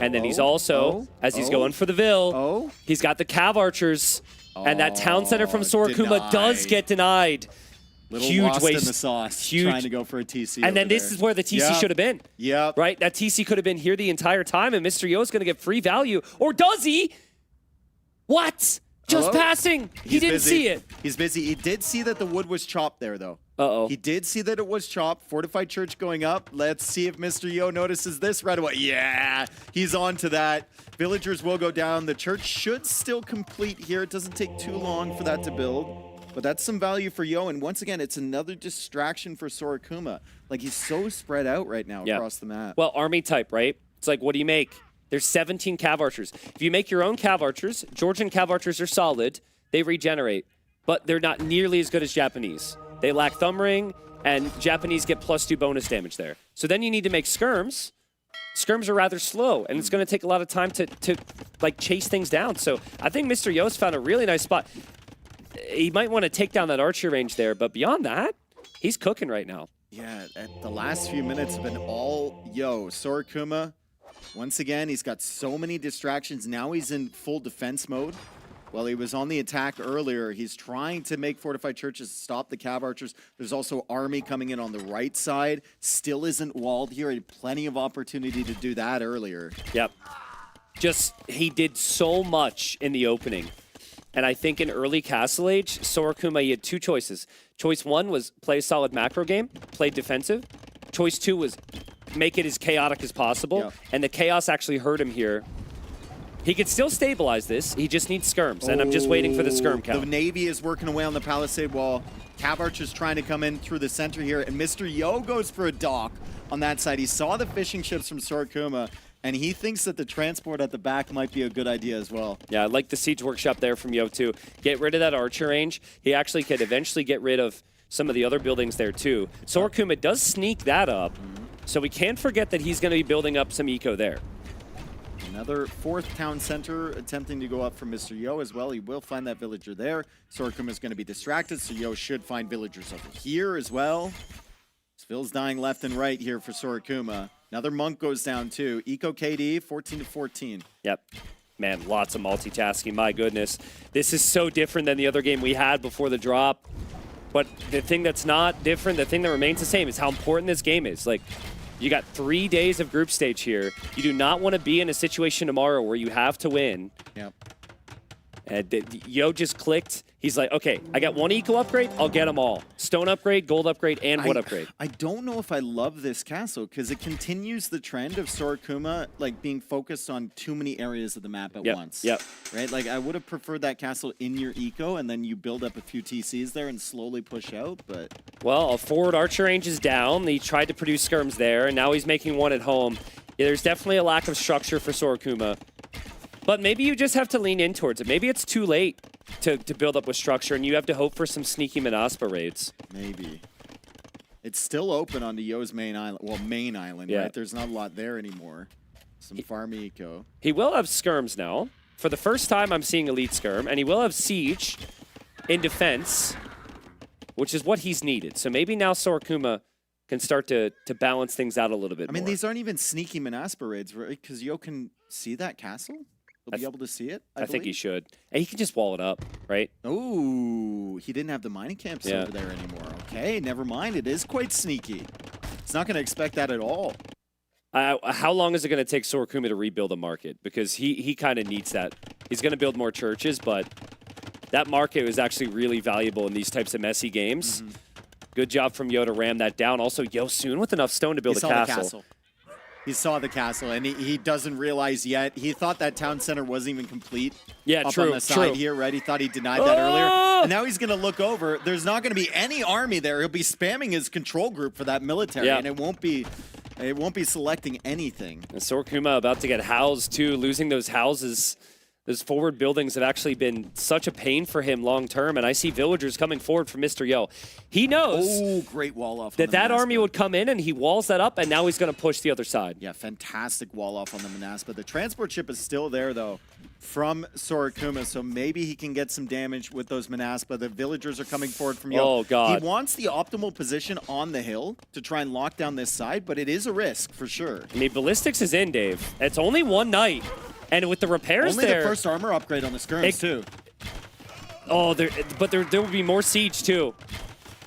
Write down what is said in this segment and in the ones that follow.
And then he's also, as he's going for the Vil, he's got the Cav Archers. And that town center from Sorokuma does get denied. Little huge lost waste in the sauce, huge. Trying to go for a TC. And then this is where the TC should have been. Yep. Right? That TC could have been here the entire time, and Mr. Yo is going to get free value. Or does he? What? Just passing. He didn't see it. He's busy. He did see that the wood was chopped there, though. Uh-oh. He did see that it was chopped. Fortified Church going up. Let's see if Mr. Yo notices this right away. Yeah, he's on to that. Villagers will go down. The church should still complete here. It doesn't take too long for that to build. But that's some value for Yo. And once again, it's another distraction for Sorokuma. Like, he's so spread out right now across the map. Well, army type, right? It's like, what do you make? There's 17 Cav Archers. If you make your own Cav Archers, Georgian Cav Archers are solid. They regenerate. But they're not nearly as good as Japanese. They lack Thumb Ring, and Japanese get +2 bonus damage there. So then you need to make skirms. Skirms are rather slow, and it's going to take a lot of time to like chase things down. So I think Mr. Yo's found a really nice spot. He might want to take down that archer range there, but beyond that, he's cooking right now. Yeah, the last few minutes have been all Yo. Sorokuma, once again, he's got so many distractions. Now he's in full defense mode. While he was on the attack earlier, he's trying to make fortified churches stop the Cav Archers. There's also army coming in on the right side. Still isn't walled here. He had plenty of opportunity to do that earlier. Yep. Just, he did so much in the opening. And I think in early Castle Age, Sorokuma, he had two choices. Choice one was play a solid macro game, play defensive. Choice two was make it as chaotic as possible. Yep. And the chaos actually hurt him here. He could still stabilize this. He just needs skirms, and I'm just waiting for the skirm count. The Navy is working away on the palisade wall. Cav Archer's trying to come in through the center here, and Mr. Yo goes for a dock on that side. He saw the fishing ships from Sorokuma, and he thinks that the transport at the back might be a good idea as well. Yeah, I like the siege workshop there from Yo too. Get rid of that archer range. He actually could eventually get rid of some of the other buildings there too. Sorokuma does sneak that up, so we can't forget that he's going to be building up some eco there. Another fourth town center attempting to go up from Mr. Yo as well. He will find that villager there. Sorokuma is going to be distracted, so Yo should find villagers over here as well. Phil's dying left and right here for Sorokuma. Another monk goes down too. Eco KD, 14 to 14. Yep. Man, lots of multitasking. My goodness. This is so different than the other game we had before the drop. But the thing that's not different, the thing that remains the same is how important this game is. Like, you got 3 days of group stage here. You do not want to be in a situation tomorrow where you have to win. Yep. And Yo just clicked. He's like, okay, I got one eco upgrade. I'll get them all. Stone upgrade, gold upgrade, and wood upgrade. I don't know if I love this castle because it continues the trend of Sorokuma like being focused on too many areas of the map at once. Yep. Right? Like I would have preferred that castle in your eco and then you build up a few TCs there and slowly push out, but... Well, a forward archer range is down. He tried to produce skirms there, and now he's making one at home. Yeah, there's definitely a lack of structure for Sorokuma. But maybe you just have to lean in towards it. Maybe it's too late to build up with structure, and you have to hope for some sneaky Manaspa raids. Maybe. It's still open on the Yo's main island. Well, main island, right? There's not a lot there anymore. Some farm eco. He will have skirms now. For the first time, I'm seeing elite skirm, and he will have siege in defense, which is what he's needed. So maybe now Sorokuma can start to balance things out a little bit more. I mean, these aren't even sneaky Manaspa raids, right? Because Yo can see that castle? He'll be able to see it, I think he should. And he can just wall it up, right? Oh, he didn't have the mining camps over there anymore. Okay, never mind. It is quite sneaky. It's not going to expect that at all. How long is it going to take Sorokuma to rebuild a market? Because he kind of needs that. He's going to build more churches, but that market is actually really valuable in these types of messy games. Good job from Yo to ram that down. Also, Yo soon with enough stone to build a castle. He saw the castle, and he doesn't realize yet. He thought that town center wasn't even complete. Yeah, up on the side here, right? He thought he denied that earlier. And now he's going to look over. There's not going to be any army there. He'll be spamming his control group for that military, and it won't be selecting anything. And Sorokuma about to get housed, too. Losing those houses, Those forward buildings have actually been such a pain for him long term, and I see villagers coming forward from Mr. Yo. He knows great wall off that army would come in, and he walls that up, and now he's going to push the other side. Yeah, fantastic wall off on the Manaspa. The transport ship is still there, though, from Sorokuma, so maybe he can get some damage with those Manaspa. The villagers are coming forward from Yo. Oh, God. He wants the optimal position on the hill to try and lock down this side, but it is a risk for sure. I mean, Ballistics is in, Dave. It's only one night. And with the repairs Only there... the first armor upgrade on the skirms, too. Oh, there will be more siege, too.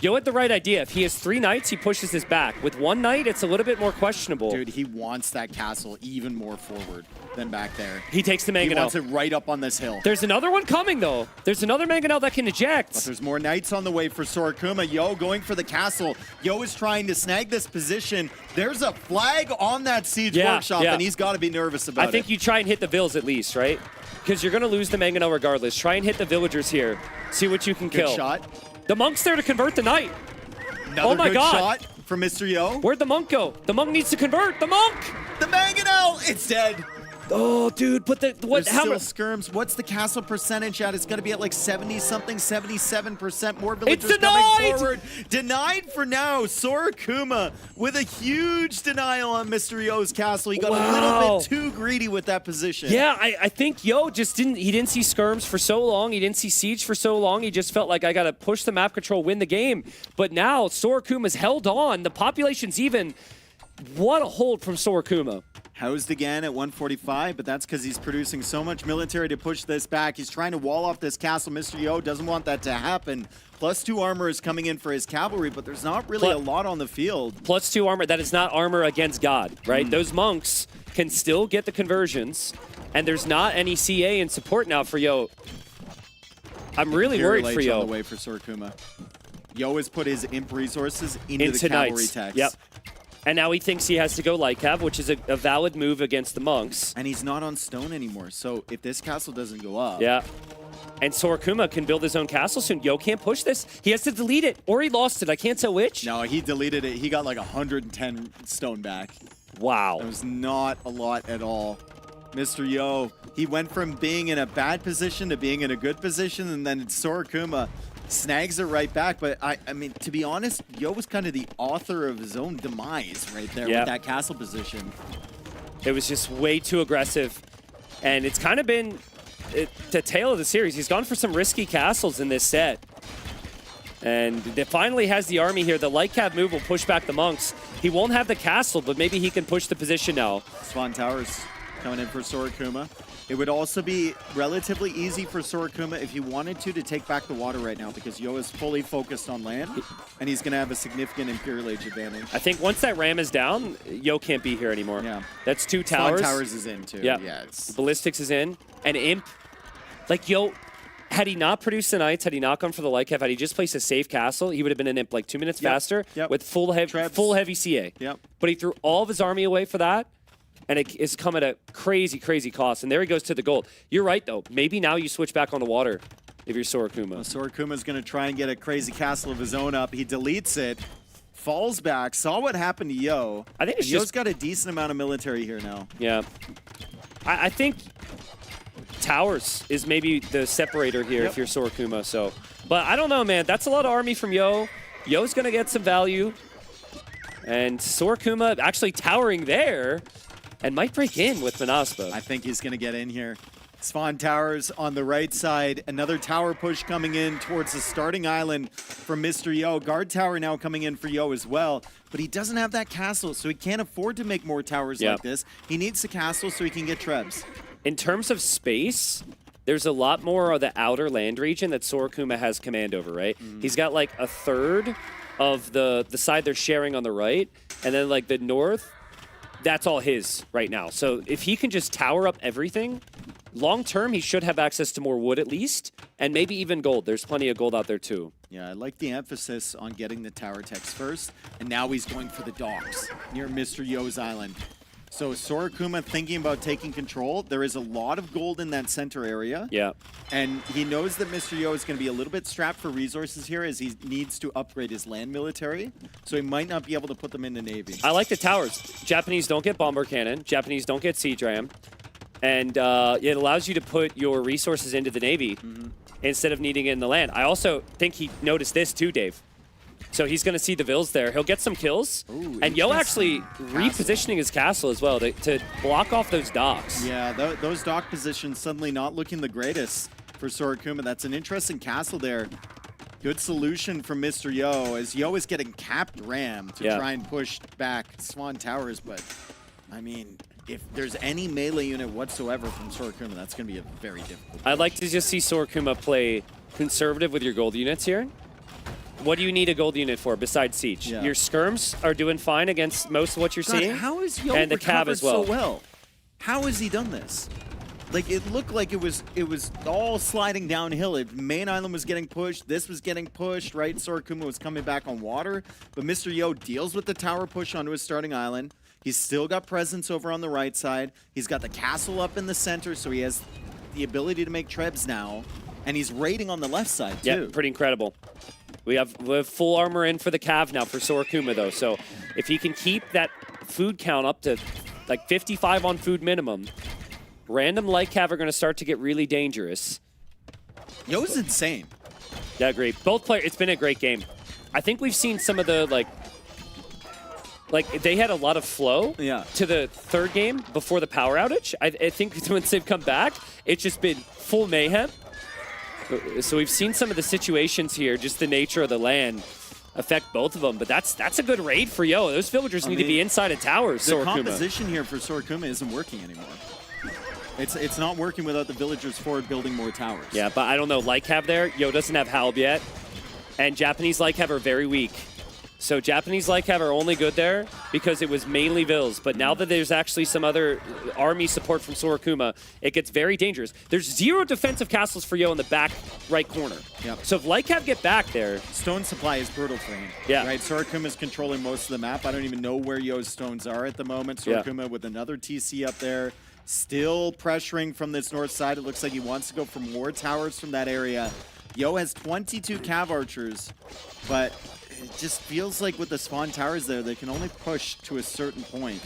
Yo had the right idea. If he has 3 knights, he pushes his back. With 1 knight, it's a little bit more questionable. Dude, he wants that castle even more forward than back there. He takes the Mangonel. He wants it right up on this hill. There's another one coming, though. There's another Mangonel that can eject. But there's more knights on the way for Sorokuma. Yo going for the castle. Yo is trying to snag this position. There's a flag on that siege workshop, and he's got to be nervous about it. I think you try and hit the vills at least, right? Because you're going to lose the Mangonel regardless. Try and hit the villagers here. See what you can kill. Good shot. The monk's there to convert the knight. Another my good God. shot from Mr. Yo. Where'd the monk go? The monk needs to convert. The monk! The Mangonel! It's dead. Oh, dude, but There's still skirms. What's the castle percentage at? It's going to be at like 70-something, 77%. More villagers coming forward. Denied for now. Sorokuma with a huge denial on Mr. Yo's castle. He got a little bit too greedy with that position. Yeah, I think Yo just didn't see skirms for so long. He didn't see siege for so long. He just felt like I got to push the map control, win the game. But now Sorokuma's held on. The population's even. What a hold from Sorokuma. Housed again at 145, but that's because he's producing so much military to push this back. He's trying to wall off this castle. Mr. Yo doesn't want that to happen. +2 armor is coming in for his cavalry, but there's not really a lot on the field. +2 armor, that is not armor against God, right? Those monks can still get the conversions, and there's not any CA in support now for Yo. I'm really worried for Yo. On the way for Sorokuma. Yo has put his imp resources into the cavalry techs. Yep. And now he thinks he has to go light cav, which is a valid move against the monks. And he's not on stone anymore, so if this castle doesn't go up... Yeah. And Sorokuma can build his own castle soon. Yo can't push this. He has to delete it, or he lost it. I can't tell which. No, he deleted it. He got like 110 stone back. Wow. That was not a lot at all. Mr. Yo, he went from being in a bad position to being in a good position, and then Sorokuma snags it right back. But I mean, to be honest, Yo was kind of the author of his own demise right there with that castle position. It was just way too aggressive. And it's kind of been the tail of the series. He's gone for some risky castles in this set. And it finally has the army here. The light cav move will push back the monks. He won't have the castle, but maybe he can push the position now. Swan Towers coming in for Sorokuma. It would also be relatively easy for Sorokuma if he wanted to take back the water right now, because Yo is fully focused on land, and he's going to have a significant Imperial Age advantage. I think once that ram is down, Yo can't be here anymore. Yeah. That's 2 towers. Swan Towers is in, too. Yeah. It's... Ballistics is in. And Imp, like Yo, had he not produced the Knights, had he not gone for the light cav, had he just placed a safe castle, he would have been an Imp like 2 minutes faster with full heavy CA. Yep. But he threw all of his army away for that. And it is come at a crazy, crazy cost. And there he goes to the gold. You're right, though. Maybe now you switch back on the water if you're Sorokuma. Well, Sorokuma's going to try and get a crazy castle of his own up. He deletes it, falls back, saw what happened to Yo. I think it's Yo's got a decent amount of military here now. Yeah. I think towers is maybe the separator here if you're Sorokuma. So, but I don't know, man. That's a lot of army from Yo. Yo's going to get some value. And Sorokuma actually towering there. And might break in with Manaspa. I think he's going to get in here. Swan Towers on the right side. Another tower push coming in towards the starting island from Mr. Yo. Guard tower now coming in for Yo as well. But he doesn't have that castle, so he can't afford to make more towers like this. He needs the castle so he can get trebs. In terms of space, there's a lot more of the outer land region that Sorokuma has command over, right? He's got like a third of the side they're sharing on the right. And then like the north, that's all his right now. So if he can just tower up everything, long term, he should have access to more wood at least, and maybe even gold. There's plenty of gold out there too. Yeah, I like the emphasis on getting the tower techs first, and now he's going for the docks near Mr. Yo's island. So Sorokuma thinking about taking control. There is a lot of gold in that center area. Yeah. And he knows that Mr. Yo is going to be a little bit strapped for resources here as he needs to upgrade his land military. So he might not be able to put them in the Navy. I like the towers. Japanese don't get bomber cannon. Japanese don't get siege ram. And it allows you to put your resources into the Navy instead of needing it in the land. I also think he noticed this too, Dave. So he's going to see the Vills there. He'll get some kills. Ooh, and Yo actually castle. repositioning his castle as well to block off those docks. Yeah, those dock positions suddenly not looking the greatest for Sorokuma. That's an interesting castle there. Good solution from Mr. Yo, as Yo is getting capped ram to try and push back Swan Towers. But, I mean, if there's any melee unit whatsoever from Sorokuma, that's going to be a very difficult I'd like to just see Sorokuma play conservative with your gold units here. What do you need a gold unit for besides Siege? Yeah. Your skirms are doing fine against most of what you're seeing. How is Yo and the Cav recovered as well. so well? How has he done this? Like, it looked like it was all sliding downhill. Main island was getting pushed. This was getting pushed, right? Sorokuma was coming back on water. But Mr. Yo deals with the tower push onto his starting island. He's still got presence over on the right side. He's got the castle up in the center, so he has the ability to make trebs now. And he's raiding on the left side, too. Yeah, pretty incredible. We have full armor in for the Cav now for Sorokuma, though. So if he can keep that food count up to like 55 on food minimum, random light Cav are going to start to get really dangerous. Yo's insane. Yeah, great. Both players, it's been a great game. I think we've seen some of the, like they had a lot of flow to the third game before the power outage. I think once they've come back, it's just been full mayhem. So we've seen some of the situations here, just the nature of the LAN affect both of them. But that's a good raid for Yo. Those villagers need to be inside of towers. The Sorokuma. composition here for Sorokuma isn't working anymore. It's not working without the villagers forward building more towers. Yeah, but I don't know. Light Cav there, Yo doesn't have Halb yet. And Japanese Light Cav are very weak. So Japanese Light Cav are only good there because it was mainly Vills. But now that there's actually some other army support from Sorokuma, it gets very dangerous. There's 0 defensive castles for Yo in the back right corner. Yep. So if Light Cav get back there... Stone supply is brutal for him. Yeah. Right, Sorokuma is controlling most of the map. I don't even know where Yo's stones are at the moment. Sorokuma with another TC up there. Still pressuring from this north side. It looks like he wants to go for more towers from that area. Yo has 22 Cav archers, but it just feels like with the spawn towers there, they can only push to a certain point.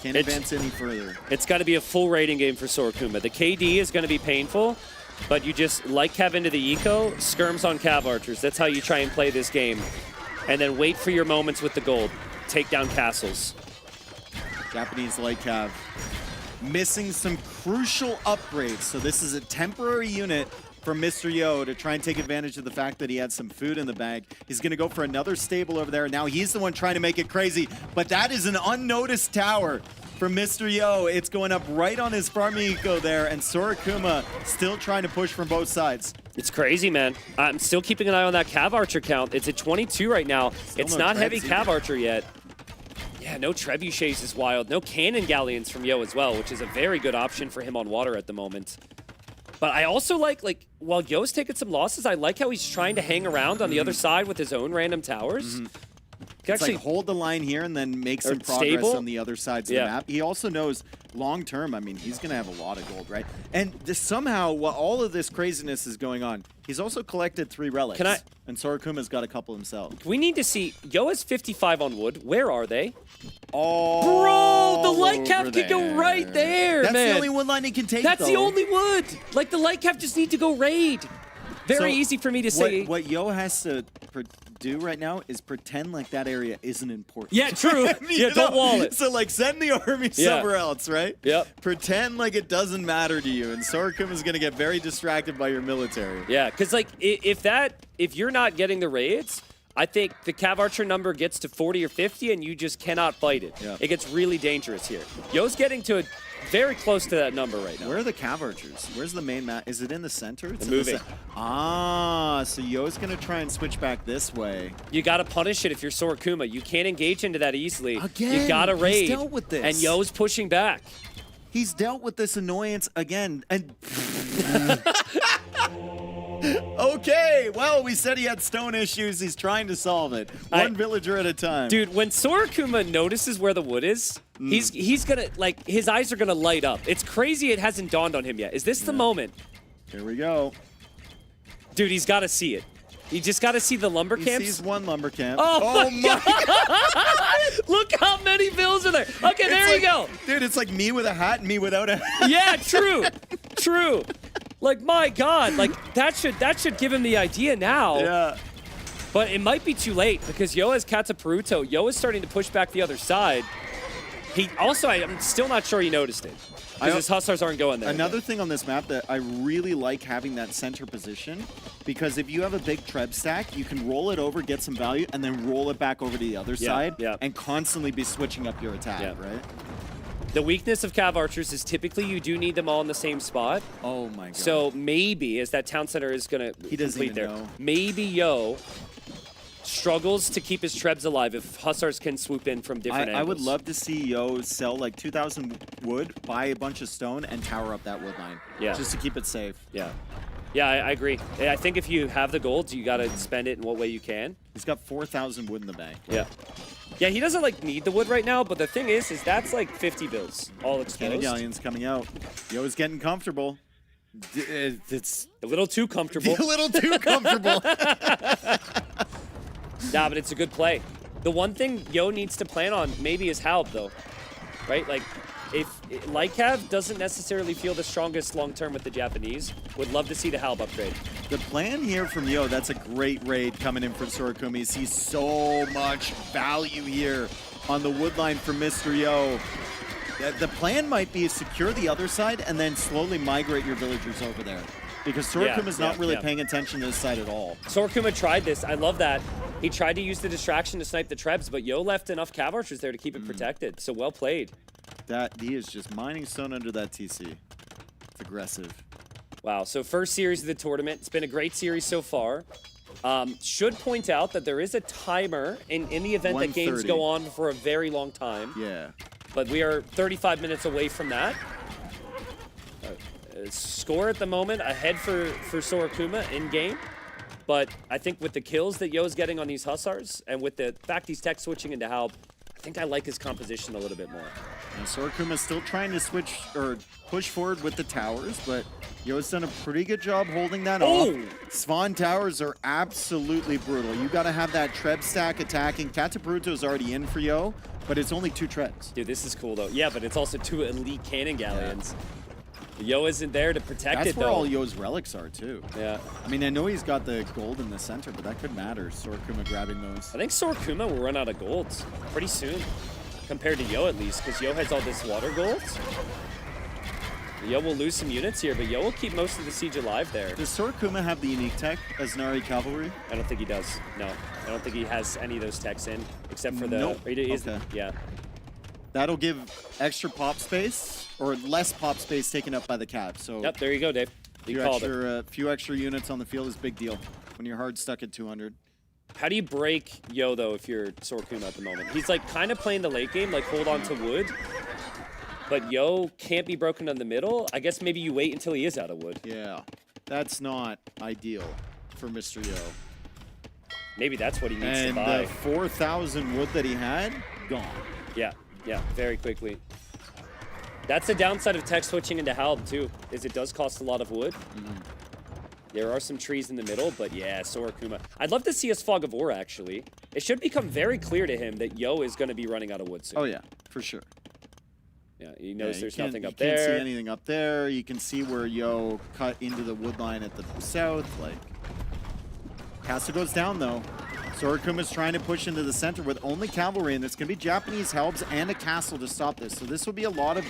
Can't advance any further. It's got to be a full raiding game for Sorokuma. The KD is going to be painful, but you just Light Cav into the eco, skirms on Cav archers. That's how you try and play this game. And then wait for your moments with the gold. Take down castles. Japanese Light Cav missing some crucial upgrades. So this is a temporary unit from Mr. Yo to try and take advantage of the fact that he had some food in the bag. He's going to go for another stable over there. Now he's the one trying to make it crazy, but that is an unnoticed tower from Mr. Yo. It's going up right on his farming eco there, and Sorokuma still trying to push from both sides. It's crazy, man. I'm still keeping an eye on that Cav Archer count. It's at 22 right now. It's no not heavy Trebs Cav either. Archer yet. Yeah, no Trebuchets is wild. No Cannon Galleons from Yo as well, which is a very good option for him on water at the moment. But I also like while Yo's taking some losses, I like how he's trying to hang around on the other side with his own random towers. It's like hold the line here and then make some progress stable. on the other sides of the map. He also knows long term, I mean, he's going to have a lot of gold, right? And somehow, while all of this craziness is going on, he's also collected 3 relics. And Sorokuma's got a couple himself. We need to see. Yo has 55 on wood. Where are they? Oh, Bro, the Light Cav could go right there, That's man. the only wood line he can take, That's though. the only wood. Like, the Light Cav just need to go raid. Very So easy for me to say. What Yo has to do right now is pretend like that area isn't important. Yeah, true. Yeah, don't wall it. So, like, send the army somewhere else, right? Yep. Pretend like it doesn't matter to you, and Sorokuma's going to get very distracted by your military. Yeah, because, like, if you're not getting the raids, I think the Cav Archer number gets to 40 or 50, and you just cannot fight it. Yeah. It gets really dangerous here. Yo's getting to very close to that number right now. Where are the Cav Archers? Where's the main map? Is it in the center? It's moving. So Yo's going to try and switch back this way. You got to punish it if you're Sorokuma. You can't engage into that easily. Again, you got to raid. he's dealt with this. And Yo's pushing back. He's dealt with this annoyance again. And okay, well, we said he had stone issues. He's trying to solve it. One villager at a time. Dude, when Sorokuma notices where the wood is, he's gonna, like, his eyes are gonna light up. It's crazy it hasn't dawned on him yet. Is this the moment? Here we go. Dude, he's got to see it. You just got to see the lumber He camps. sees one lumber camp. Oh my God. Look how many bills are there. Okay, there you go. Dude, it's like me with a hat and me without a hat. Yeah, true. Like, my God, like that should give him the idea now. Yeah. But it might be too late because Yo has Cataparuto. Yo is starting to push back the other side. He also, I'm still not sure he noticed it. Because his Hussars aren't going there. Another thing on this map that I really like having that center position, because if you have a big Treb stack, you can roll it over, get some value, and then roll it back over to the other side, and constantly be switching up your attack, right? The weakness of Cav Archers is typically you do need them all in the same spot. Oh my God. So maybe, as that town center is going to complete there, know. maybe Yo struggles to keep his Trebs alive if Hussars can swoop in from different angles. I would love to see Yo sell like 2,000 wood, buy a bunch of stone, and tower up that wood line. Yeah. Just to keep it safe. Yeah. Yeah, I agree. I think if you have the golds, you got to spend it in what way you can. He's got 4,000 wood in the bank. Yeah. Yeah, he doesn't like need the wood right now, but the thing is that's like 50 bills all exposed. Cannon Galleon's coming out. Yo's getting comfortable. It's a little too comfortable. A little too comfortable. Nah, but it's a good play. The one thing Yo needs to plan on maybe is Halb, though. Right? Like, if Lycav doesn't necessarily feel the strongest long-term with the Japanese, would love to see the Halb upgrade. The plan here from Yo, that's a great raid coming in for Sorakumi. He sees so much value here on the wood line for Mr. Yo. The plan might be to secure the other side and then slowly migrate your villagers over there. Because Sorakuma's not really paying attention to this side at all. Sorakuma tried this. I love that. He tried to use the distraction to snipe the Trebs, but Yo left enough Cav Archers there to keep it protected. So well played. He is just mining stone under that TC. It's aggressive. Wow. So first series of the tournament. It's been a great series so far. Should point out that there is a timer in the event that games go on for a very long time. Yeah. But we are 35 minutes away from that. Score at the moment ahead for Sorakuma in game. But I think with the kills that Yo's getting on these Hussars and with the fact he's tech switching into Halb, I think I like his composition a little bit more. And Sorakuma's still trying to switch or push forward with the towers, but Yo's done a pretty good job holding that off. Swan towers are absolutely brutal. You got to have that Treb stack attacking. Catapulto's already in for Yo, but it's only 2 Trebs. Dude, this is cool though. Yeah, but it's also 2 elite cannon galleons. Yo isn't there to protect That's it, where though. all Yo's relics are, too. Yeah. I mean, I know he's got the gold in the center, but that could matter. Sorakuma grabbing those. I think Sorakuma will run out of golds pretty soon, compared to Yo at least, because Yo has all this water golds. Yo will lose some units here, but Yo will keep most of the siege alive there. Does Sorakuma have the unique tech as Nari Cavalry? I don't think he does. No, I don't think he has any of those techs in, except for the... Nope. Okay. Yeah. That'll give extra pop space, or less pop space taken up by the Cav. So Yep, there you go, Dave. You called it. Few extra units on the field is a big deal when you're hard stuck at 200. How do you break Yo, though, if you're Sorakuma at the moment? He's, like, kind of playing the late game, like, hold on to wood. But Yo can't be broken in the middle. I guess maybe you wait until he is out of wood. Yeah, that's not ideal for Mr. Yo. Maybe that's what he needs to And buy. the 4,000 wood that he had, gone. Yeah, very quickly. That's the downside of tech switching into Halb, too, is it does cost a lot of wood. There are some trees in the middle, but yeah, Sorakuma. I'd love to see his Fog of War, actually. It should become very clear to him that Yo is going to be running out of wood soon. Oh, yeah, for sure. Yeah, he knows there's nothing up there. You can't there. see anything up there. You can see where Yo cut into the wood line at the south. Like, Castle goes down, though. Sorakuma's trying to push into the center with only cavalry, and there's going to be Japanese helps and a castle to stop this. So this will be a lot of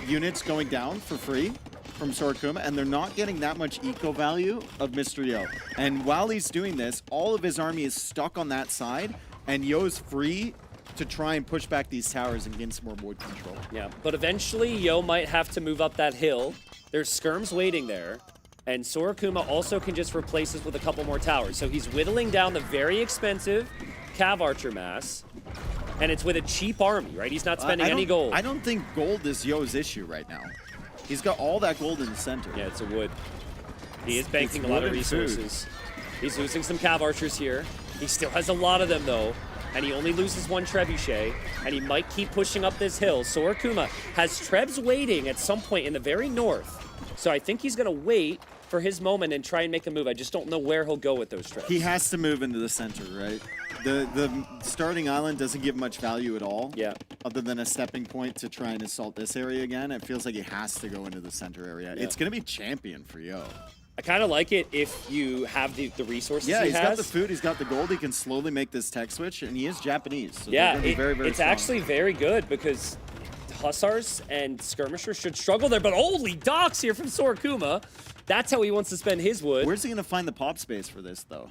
units going down for free from Sorakuma, and they're not getting that much eco value of Mr. Yo. And while he's doing this, all of his army is stuck on that side, and Yo's free to try and push back these towers and gain some more wood control. Yeah, but eventually Yo might have to move up that hill. There's skirms waiting there. And Sorakuma also can just replace this with a couple more towers. So he's whittling down the very expensive Cav Archer mass. And it's with a cheap army, right? He's not spending any gold. I don't think gold is Yo's issue right now. He's got all that gold in the center. Yeah, it's a wood. He is banking a lot of resources. He's losing some Cav Archers here. He still has a lot of them, though. And he only loses 1 Trebuchet. And he might keep pushing up this hill. Sorakuma has Trebs waiting at some point in the very north. So I think he's going to wait for his moment and try and make a move. I just don't know where he'll go with those Trebs. He has to move into the center, right? The starting island doesn't give much value at all. Yeah. Other than a stepping point to try and assault this area again. It feels like he has to go into the center area. Yeah. It's going to be champion for Yo. I kind of like it if you have the resources Yeah, he he's has. got the food, he's got the gold, he can slowly make this tech switch, and he is Japanese. So Yeah, they're gonna be very, very it's strong. actually very good because Hussars and Skirmishers should struggle there, but holy docks here from Sorakuma. That's how he wants to spend his wood. Where's he going to find the pop space for this, though?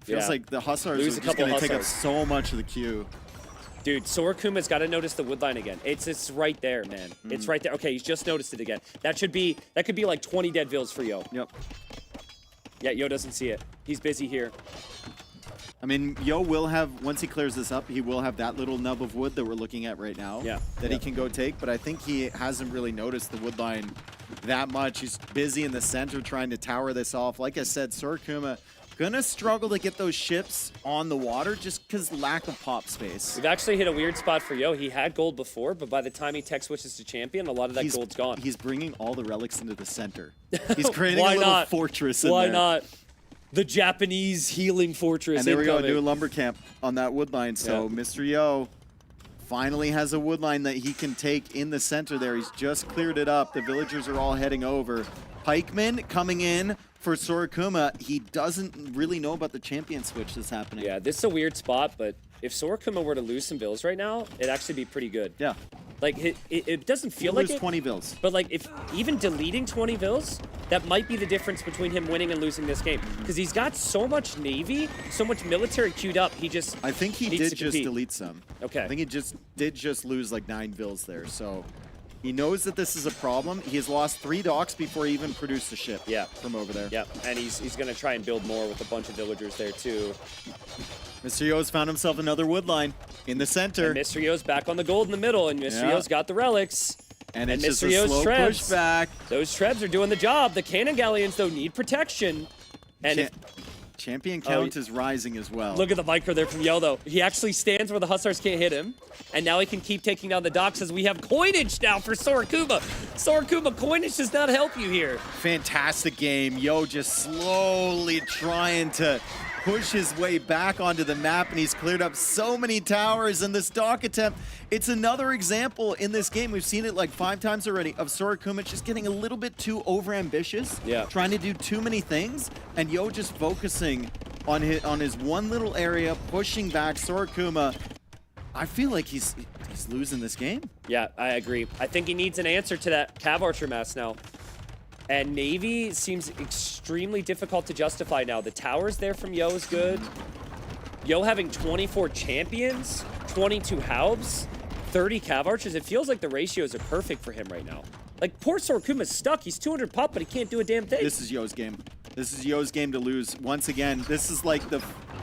Feels Yeah. like the Hussars Lose are a just couple going to take up Hussars. so much of the queue. Dude, Sorakuma's got to notice the wood line again. It's right there, man. It's right there. Okay, he's just noticed it again. That could be like 20 dead vills for Yo. Yep. Yeah, Yo doesn't see it. He's busy here. I mean, Yo will have, once he clears this up, he will have that little nub of wood that we're looking at right now. Yeah. That he can go take, but I think he hasn't really noticed the wood line that much. He's busy in the center trying to tower this off. Like I said, Sorakuma gonna struggle to get those ships on the water just because lack of pop space. We've actually hit a weird spot for Yo. He had gold before, but by the time he tech switches to champion, a lot of that gold's gone. He's bringing all the relics into the center. He's creating Why a little not? fortress in Why there. not? The Japanese healing fortress. And there we go, incoming. new lumber camp on that wood line. So Yeah. Mr. Yo finally has a wood line that he can take in the center there. He's just cleared it up. The villagers are all heading over. Pikeman coming in for Sorakuma. He doesn't really know about the champion switch that's happening. Yeah, this is a weird spot, but if Sorakuma were to lose some bills right now, it'd actually be pretty good. Yeah. Like, it doesn't feel He'll like lose it, 20 bills. but like, if even deleting 20 vills, that might be the difference between him winning and losing this game. Because he's got so much Navy, so much military queued up, he just I think he needs did to just compete. delete some. Okay. I think he did lose like 9 vills there. So he knows that this is a problem. He has lost 3 docks before he even produced a ship. Yeah. From over there. Yep, and he's going to try and build more with a bunch of villagers there, too. Mr. Yo's found himself another wood line in the center. And Mr. Yo's back on the gold in the middle, and Mr. Yeah. Yo's got the relics. And it's just Mr. a Yo's slow Trebs. pushback. Those Trebs are doing the job. The Cannon Galleons, though, need protection. And if, Champion count is rising as well. look at the micro there from Yo, though. He actually stands where the Hussars can't hit him. And now he can keep taking down the docks as we have coinage now for Sorakuma. Sorakuma, coinage does not help you here. Fantastic game. Yo just slowly trying to push his way back onto the map, and he's cleared up so many towers in this dock attempt. It's another example in this game. We've seen it like 5 times already of Sorakuma just getting a little bit too overambitious, Yeah. trying to do too many things, and Yo just focusing on his one little area, pushing back Sorakuma. I feel like he's losing this game. Yeah, I agree. I think he needs an answer to that Cav Archer mass now. And Navy seems extremely difficult to justify now. The towers there from Yo is good. Yo having 24 champions, 22 Haubs, 30 Cav Archers. It feels like the ratios are perfect for him right now. Like, poor Sorakuma's stuck. He's 200 pop, but he can't do a damn thing. This is Yo's game. This is Yo's game to lose. Once again, this is like the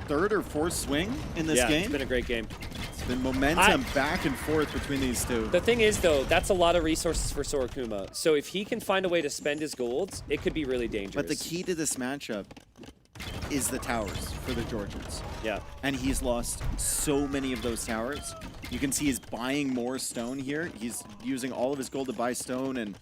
3rd or 4th swing in this yeah, game. it's been a great game. It's been momentum back and forth between these two. The thing is, though, that's a lot of resources for Sorakuma. So if he can find a way to spend his golds, it could be really dangerous. But the key to this matchup is the towers for the Georgians. Yeah. And he's lost so many of those towers. You can see he's buying more stone here. He's using all of his gold to buy stone, and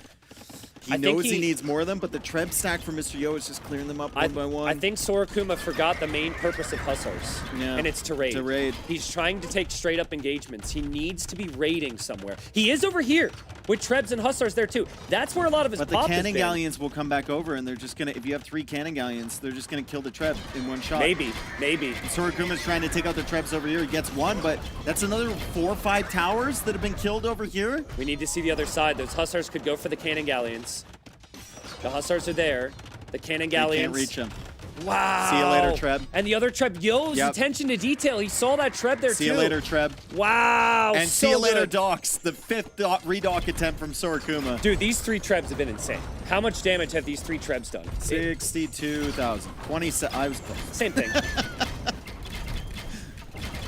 he I think knows he needs more of them, but the Treb stack for Mr. Yo is just clearing them up one by one. I think Sorakuma forgot the main purpose of Hussars, Yeah. and it's to raid. To raid. He's trying to take straight up engagements. He needs to be raiding somewhere. He is over here with Trebs and Hussars there too. That's where a lot of his But the pop has cannon been. galleons will come back over, and they're just gonna, if you have 3 cannon galleons, they're just gonna kill the Treb in one shot. Maybe. Sorakuma's trying to take out the Trebs over here. He gets one, but that's another 4 or 5 towers that have been killed over here. We need to see the other side. Those Hussars could go for the cannon galleons. The Hussars are there. The cannon They galleons. can't reach him. Wow. See you later, Treb. And the other Treb, Yo's Yep. attention to detail. He saw that Treb there See too. you later, Treb. Wow. And so see you later, good. docks. The 5th redock attempt from Sorakuma. Dude, these 3 Trebs have been insane. How much damage have these 3 Trebs done? 62,000. 27. I was close. Same thing.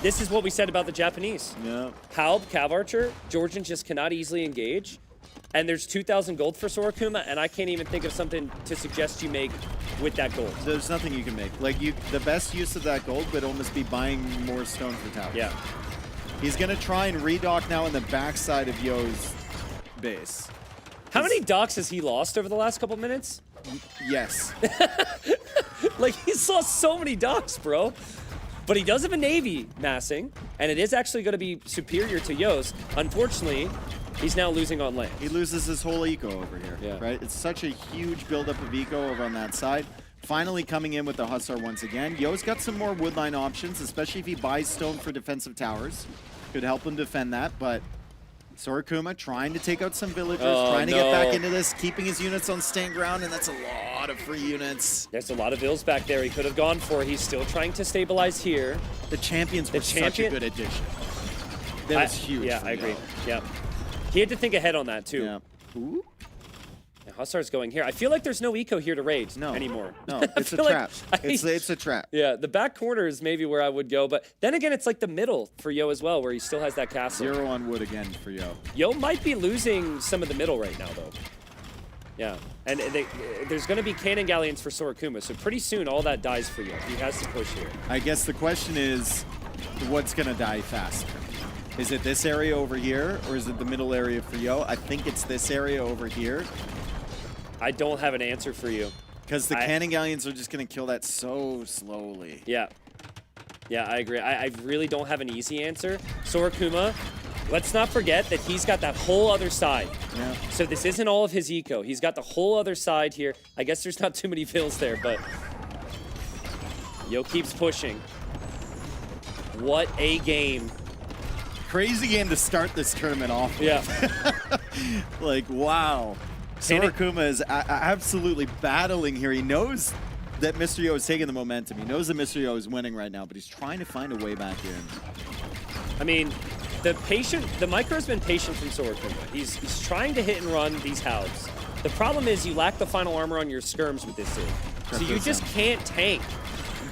This is what we said about the Japanese. Yeah. Haub, Cav Archer, Georgians just cannot easily engage. And there's 2,000 gold for Sorakuma, and I can't even think of something to suggest you make with that gold. There's nothing you can make. Like, the best use of that gold would almost be buying more stone for towers. Yeah. He's going to try and redock now on the backside of Yo's base. How many docks has he lost over the last couple minutes? Yes. Like, he's lost so many docks, bro. But he does have a Navy massing, and it is actually going to be superior to Yo's. Unfortunately, he's now losing on land. He loses his whole eco over here, Yeah. right? It's such a huge buildup of eco over on that side. Finally coming in with the Hussar once again. Yo's got some more woodline options, especially if he buys stone for defensive towers. Could help him defend that, but Sorokuma trying to take out some villagers, trying to get back into this, keeping his units on stand ground, and that's a lot of free units. There's a lot of vills back there he could have gone for. He's still trying to stabilize here. The champions were such a good addition. That was huge. Yeah, for I agree. Yo. Yeah. He had to think ahead on that, too. Yeah. Ooh. Yeah, Hussar's going here. I feel like there's no eco here to raid anymore. No, it's a feel trap. like It's a trap. Yeah, the back corner is maybe where I would go, but then again, it's like the middle for Yo as well, where he still has that castle. 0 on wood again for Yo. Yo might be losing some of the middle right now, though. Yeah, and there's going to be cannon galleons for Sorokuma, so pretty soon all that dies for Yo. He has to push here. I guess the question is, what's going to die faster? Is it this area over here, or is it the middle area for Yo? I think it's this area over here. I don't have an answer for you. Because the cannon galleons are just going to kill that so slowly. Yeah. Yeah, I agree. I really don't have an easy answer. Sorokuma, let's not forget that he's got that whole other side. Yeah. So this isn't all of his eco. He's got the whole other side here. I guess there's not too many fills there, but Yo keeps pushing. What a game. Crazy game to start this tournament off with. Yeah. Like, wow. Sorokuma is absolutely battling here. He knows that Mr. Yo is taking the momentum. He knows that Mr. Yo is winning right now, but he's trying to find a way back in. I mean, the micro's been patient from Sorokuma. He's trying to hit and run these halves. The problem is you lack the final armor on your skirms with this Civ. So you just can't tank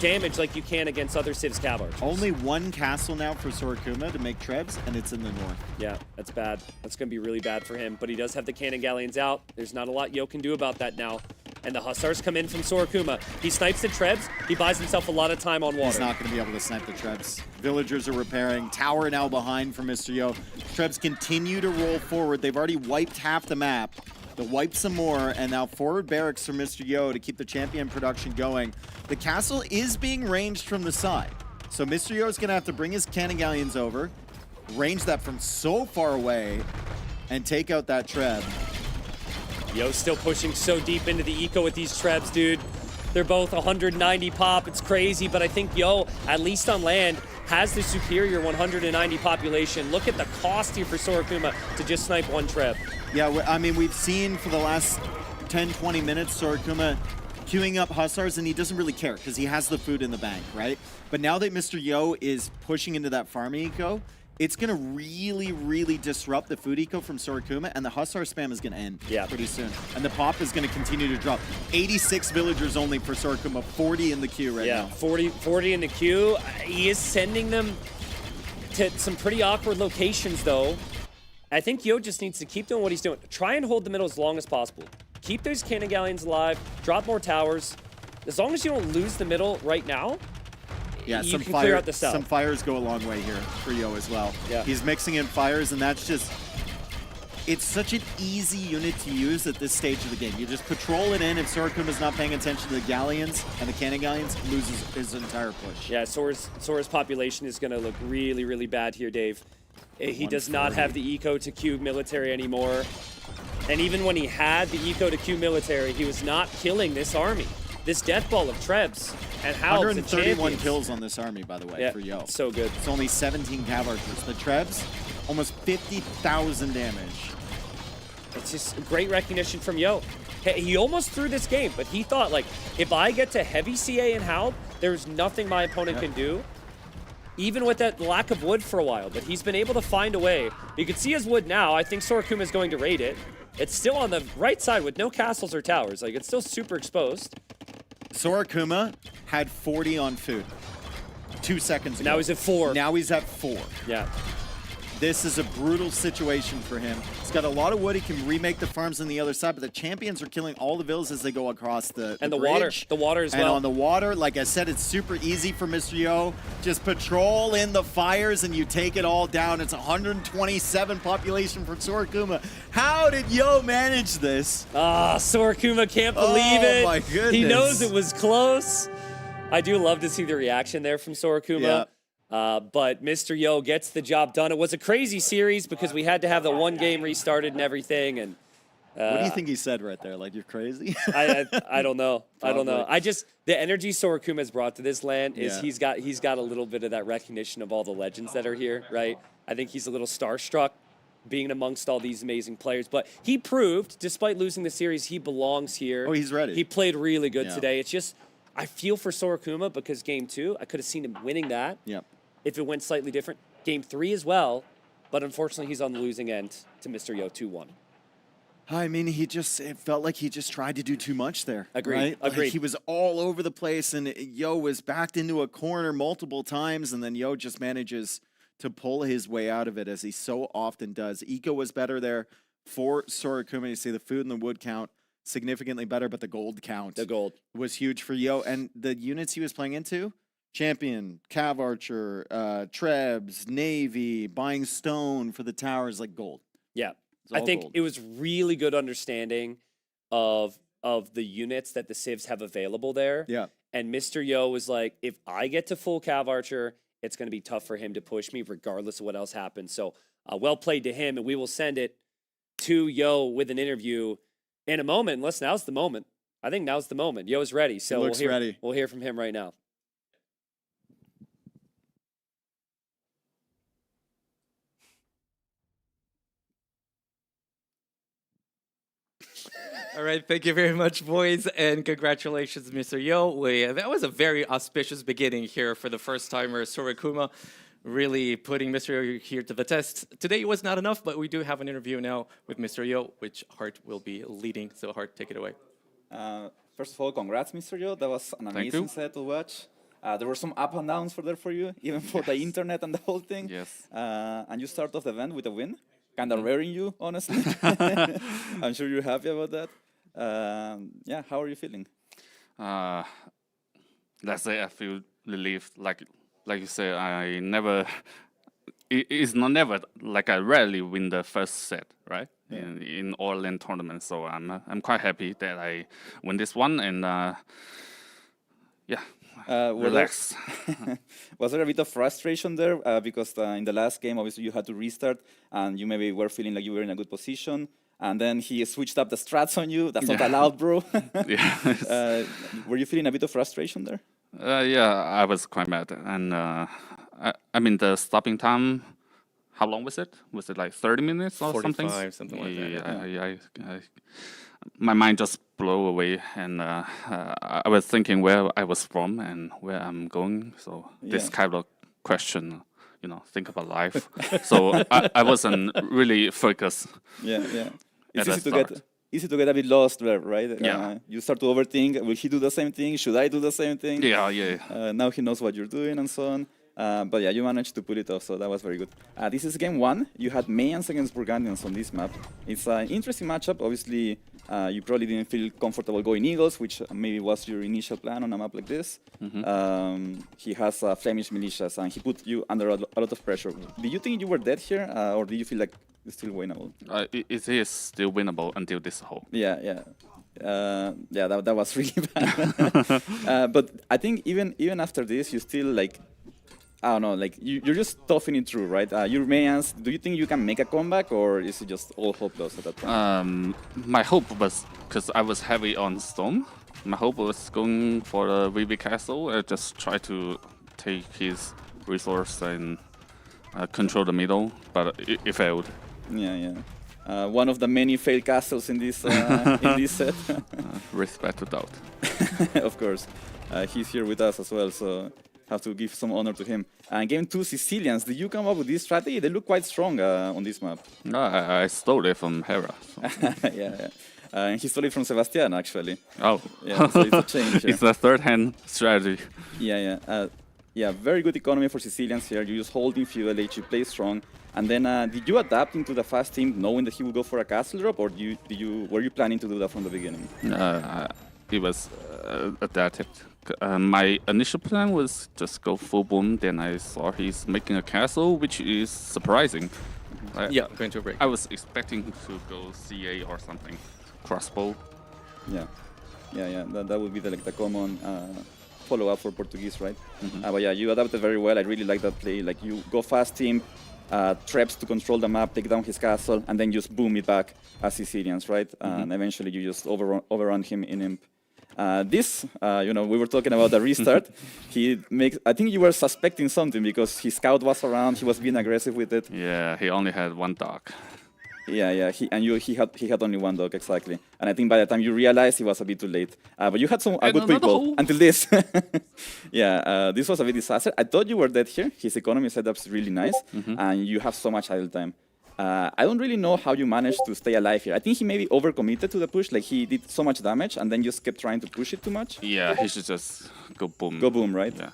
damage like you can against other Civ's cav archers. Only one castle now for Sorokuma to make trebs, and it's in the north. Yeah, that's bad. That's going to be really bad for him, but he does have the cannon galleons out. There's not a lot Yo can do about that now. And the Hussars come in from Sorokuma. He snipes the trebs. He buys himself a lot of time on water. He's not going to be able to snipe the trebs. Villagers are repairing. Tower now behind for Mr. Yo. Trebs continue to roll forward. They've already wiped half the map. They'll wipe some more, and now forward barracks for Mr. Yo to keep the champion production going. The castle is being ranged from the side. So Mr. Yo is going to have to bring his cannon galleons over, range that from so far away, and take out that treb. Yo's still pushing so deep into the eco with these trebs, dude. They're both 190 pop. It's crazy, but I think Yo, at least on land, has the superior 190 population. Look at the cost here for Sorokuma to just snipe one treb. Yeah, I mean, we've seen for the last 10, 20 minutes Sorokuma queuing up Hussars, and he doesn't really care because he has the food in the bank, right? But now that Mr. Yo is pushing into that farming eco, it's going to really, really disrupt the food eco from Sorokuma, and the Hussar spam is going to end pretty soon. And the pop is going to continue to drop. 86 villagers only for Sorokuma, 40 in the queue right now. 40 in the queue. He is sending them to some pretty awkward locations, though. I think Yo just needs to keep doing what he's doing. Try and hold the middle as long as possible. Keep those cannon galleons alive. Drop more towers. As long as you don't lose the middle right now, yeah, you can clear out the south. Some fires go a long way here for Yo as well. Yeah. He's mixing in fires, and that's just... It's such an easy unit to use at this stage of the game. You just patrol it in. If Sorokuma's not paying attention to the galleons and the cannon galleons, loses his entire push. Yeah, Sora's population is going to look really, really bad here, Dave. He does not have the eco to Q military anymore. And even when he had the eco to Q military, he was not killing this army. This death ball of trebs and halves and 131 kills on this army, by the way, for Yo. So good. It's only 17 cav archers. The trebs, almost 50,000 damage. It's just great recognition from Yo. He almost threw this game, but he thought, like, if I get to heavy CA and Halb, there's nothing my opponent can do. Even with that lack of wood for a while, but he's been able to find a way. You can see his wood now. I think Sorokuma is going to raid it. It's still on the right side with no castles or towers. Like, it's still super exposed. Sorokuma had 40 on food 2 seconds ago. Now he's at 4. Now he's at 4. Yeah. This is a brutal situation for him. He's got a lot of wood. He can remake the farms on the other side, but the champions are killing all the villas as they go across the And the bridge. water as and well. And on the water, like I said, it's super easy for Mr. Yo. Just patrol in the fires and you take it all down. It's 127 population for Sorokuma. How did Yo manage this? Ah, Sorokuma can't believe it. My goodness. He knows it was close. I do love to see the reaction there from Sorokuma. Yeah. But Mr. Yo gets the job done. It was a crazy series because we had to have the one game restarted and everything. And what do you think he said right there? Like, you're crazy? I don't know. I don't know. Probably. The energy Sorokuma has brought to this LAN is Yeah. he's got a little bit of that recognition of all the legends that are here, right? I think he's a little starstruck being amongst all these amazing players. But he proved, despite losing the series, he belongs here. Oh, he's ready. He played really good Yeah. today. It's just, I feel for Sorokuma because game 2, I could have seen him winning that. Yep. If it went slightly different. Game 3 as well, but unfortunately he's on the losing end to Mr. Yo 2-1. I mean, it felt like he just tried to do too much there. Agreed, Right? Like, agreed. he was all over the place, and Yo was backed into a corner multiple times, and then Yo just manages to pull his way out of it, as he so often does. Eco was better there for Sorokuma. You see the food and the wood count significantly better, but the gold count The gold. was huge for Yo. And the units he was playing into, Champion, Cav Archer, Trebs, Navy, buying stone for the towers, like gold. Yeah. It's I all think gold. it was really good understanding of the units that the civs have available there. Yeah. And Mr. Yo was like, if I get to full Cav Archer, it's going to be tough for him to push me regardless of what else happens. So well played to him, and we will send it to Yo with an interview in a moment. Unless now's the moment. I think now's the moment. Yo's ready. So looks ready. We'll hear from him right now. All right, thank you very much, boys, and congratulations, Mr. Yo. That was a very auspicious beginning here for the first timer, Sorokuma, really putting Mr. Yo here to the test. Today was not enough, but we do have an interview now with Mr. Yo, which Hart will be leading. So, Hart, take it away. First of all, congrats, Mr. Yo. That was an amazing set to watch. There were some up and downs for you, even for the internet and the whole thing. Yes. And you start off the event with a win. Kind of rare in you, honestly. I'm sure you're happy about that. Yeah, how are you feeling? Let's say I feel relieved. Like you say, I never. It's not never like I rarely win the first set, right? Yeah. In all LAN tournaments, so I'm quite happy that I win this one, and yeah, relax. Was there a bit of frustration there? Because in the last game, obviously, you had to restart, and you maybe were feeling like you were in a good position. And then he switched up the strats on you. That's not allowed, bro. Yeah. Were you feeling a bit of frustration there? Yeah, I was quite mad, and I mean the stopping time. How long was it? Was it like 30 minutes or 45, something like that. Yeah. My mind just blew away, and I was thinking where I was from and where I'm going. So this kind of question, think about life. So I wasn't really focused. Yeah. At It's the easy to get a bit lost there, right? Yeah. You start to overthink. Will he do the same thing? Should I do the same thing? Yeah. Now he knows what you're doing and so on. But yeah, you managed to pull it off, so that was very good. This is game 1. You had Mayans against Burgundians on this map. It's an interesting matchup. Obviously, you probably didn't feel comfortable going Eagles, which maybe was your initial plan on a map like this. He has Flemish militias, and he put you under a lot of pressure. Did you think you were dead here, or did you feel like it's still winnable? It is still winnable until this hole. Yeah, that was really bad. But I think even after this, you still like, I don't know, like you're just toughing it through, right? Your Mayans, do you think you can make a comeback, or is it just all hope lost at that point? My hope was, because I was heavy on Storm, my hope was going for the VB Castle and just try to take his resource and control the middle, but it failed. Yeah. One of the many failed castles in this in this set. Respect to doubt. Of course. He's here with us as well, so have to give some honor to him. And game 2, Sicilians. Did you come up with this strategy? They look quite strong on this map. No, I stole it from Hera. So. Yeah. And he stole it from Sebastian, actually. Oh. Yeah, so it's a change. It's a third-hand strategy. Yeah. Very good economy for Sicilians here. You just hold in feudalage, you play strong. And then, did you adapt into the fast team knowing that he would go for a castle drop, or were you planning to do that from the beginning? It was adapted. My initial plan was just go full boom. Then I saw he's making a castle, which is surprising. Yeah, going to a break. I was expecting to go CA or something, crossbow. Yeah, that would be the common follow-up for Portuguese, right? But yeah, you adapted very well. I really like that play. Like, you go fast team, traps to control the map, take down his castle, and then just boom it back as Sicilians, right? And eventually you just overrun him in Imp. We were talking about the restart. I think you were suspecting something because his scout was around, he was being aggressive with it. Yeah, he only had one dog. Yeah, he had only one dog, exactly. And I think by the time you realized, it was a bit too late. But you had a good quick ball until this. Yeah, this was a bit disaster. I thought you were dead here. His economy setup's really nice, and you have so much idle time. I don't really know how you managed to stay alive here. I think he maybe overcommitted to the push, like he did so much damage and then just kept trying to push it too much. Yeah, he should just go boom. Go boom, right? Yeah.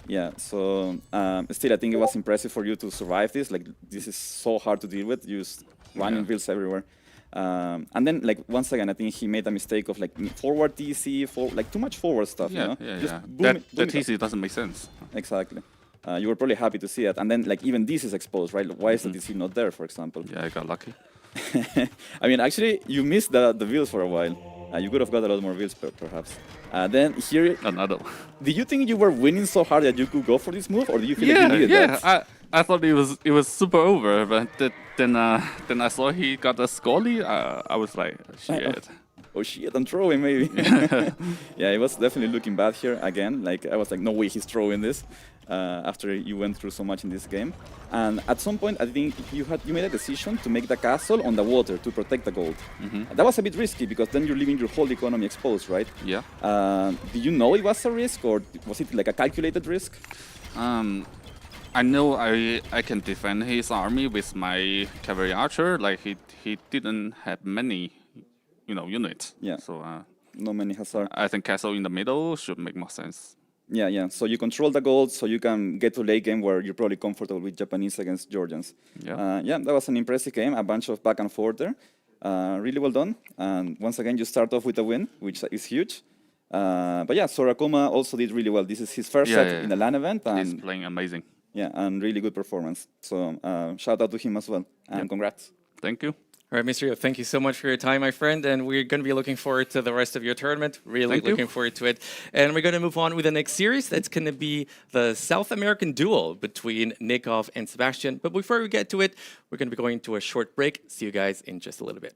Yeah, so still I think it was impressive for you to survive this. Like, this is so hard to deal with. You just running builds everywhere. And then, like, once again, I think he made a mistake of like forward TC, too much forward stuff. Yeah, you know? yeah. Boom That TC doesn't make sense. Exactly. You were probably happy to see it. And then, like, even this is exposed, right? Why is the TC not there, for example? Yeah, I got lucky. I mean, actually, you missed the wheels for a while. You could have got a lot more wheels, perhaps. Then here... Another one. Did you think you were winning so hard that you could go for this move? Or do you feel like you needed that? I thought it was super over, but then I saw he got a scully. I was like, shit. Oh shit, I'm throwing maybe. Yeah, it was definitely looking bad here again. Like, I was like, no way he's throwing this after you went through so much in this game. And at some point, I think you made a decision to make the castle on the water to protect the gold. That was a bit risky because then you're leaving your whole economy exposed, right? Yeah. Did you know it was a risk, or was it like a calculated risk? I know I can defend his army with my cavalry archer. Like, he didn't have many, units. Yeah. So No many Hussar. I think castle in the middle should make more sense. Yeah. So you control the gold, so you can get to late game where you're probably comfortable with Japanese against Georgians. Yeah. That was an impressive game. A bunch of back and forth there. Really well done. And once again, you start off with a win, which is huge. But yeah, Sorakuma also did really well. This is his first set in the LAN event. And he's playing amazing. Yeah, and really good performance. So shout out to him as well. And congrats. Thank you. All right, Mr. Yo, thank you so much for your time, my friend. And we're going to be looking forward to the rest of your tournament. Really looking forward to it. And we're going to move on with the next series. That's going to be the South American duel between Nikov and Sebastian. But before we get to it, we're going to be going to a short break. See you guys in just a little bit.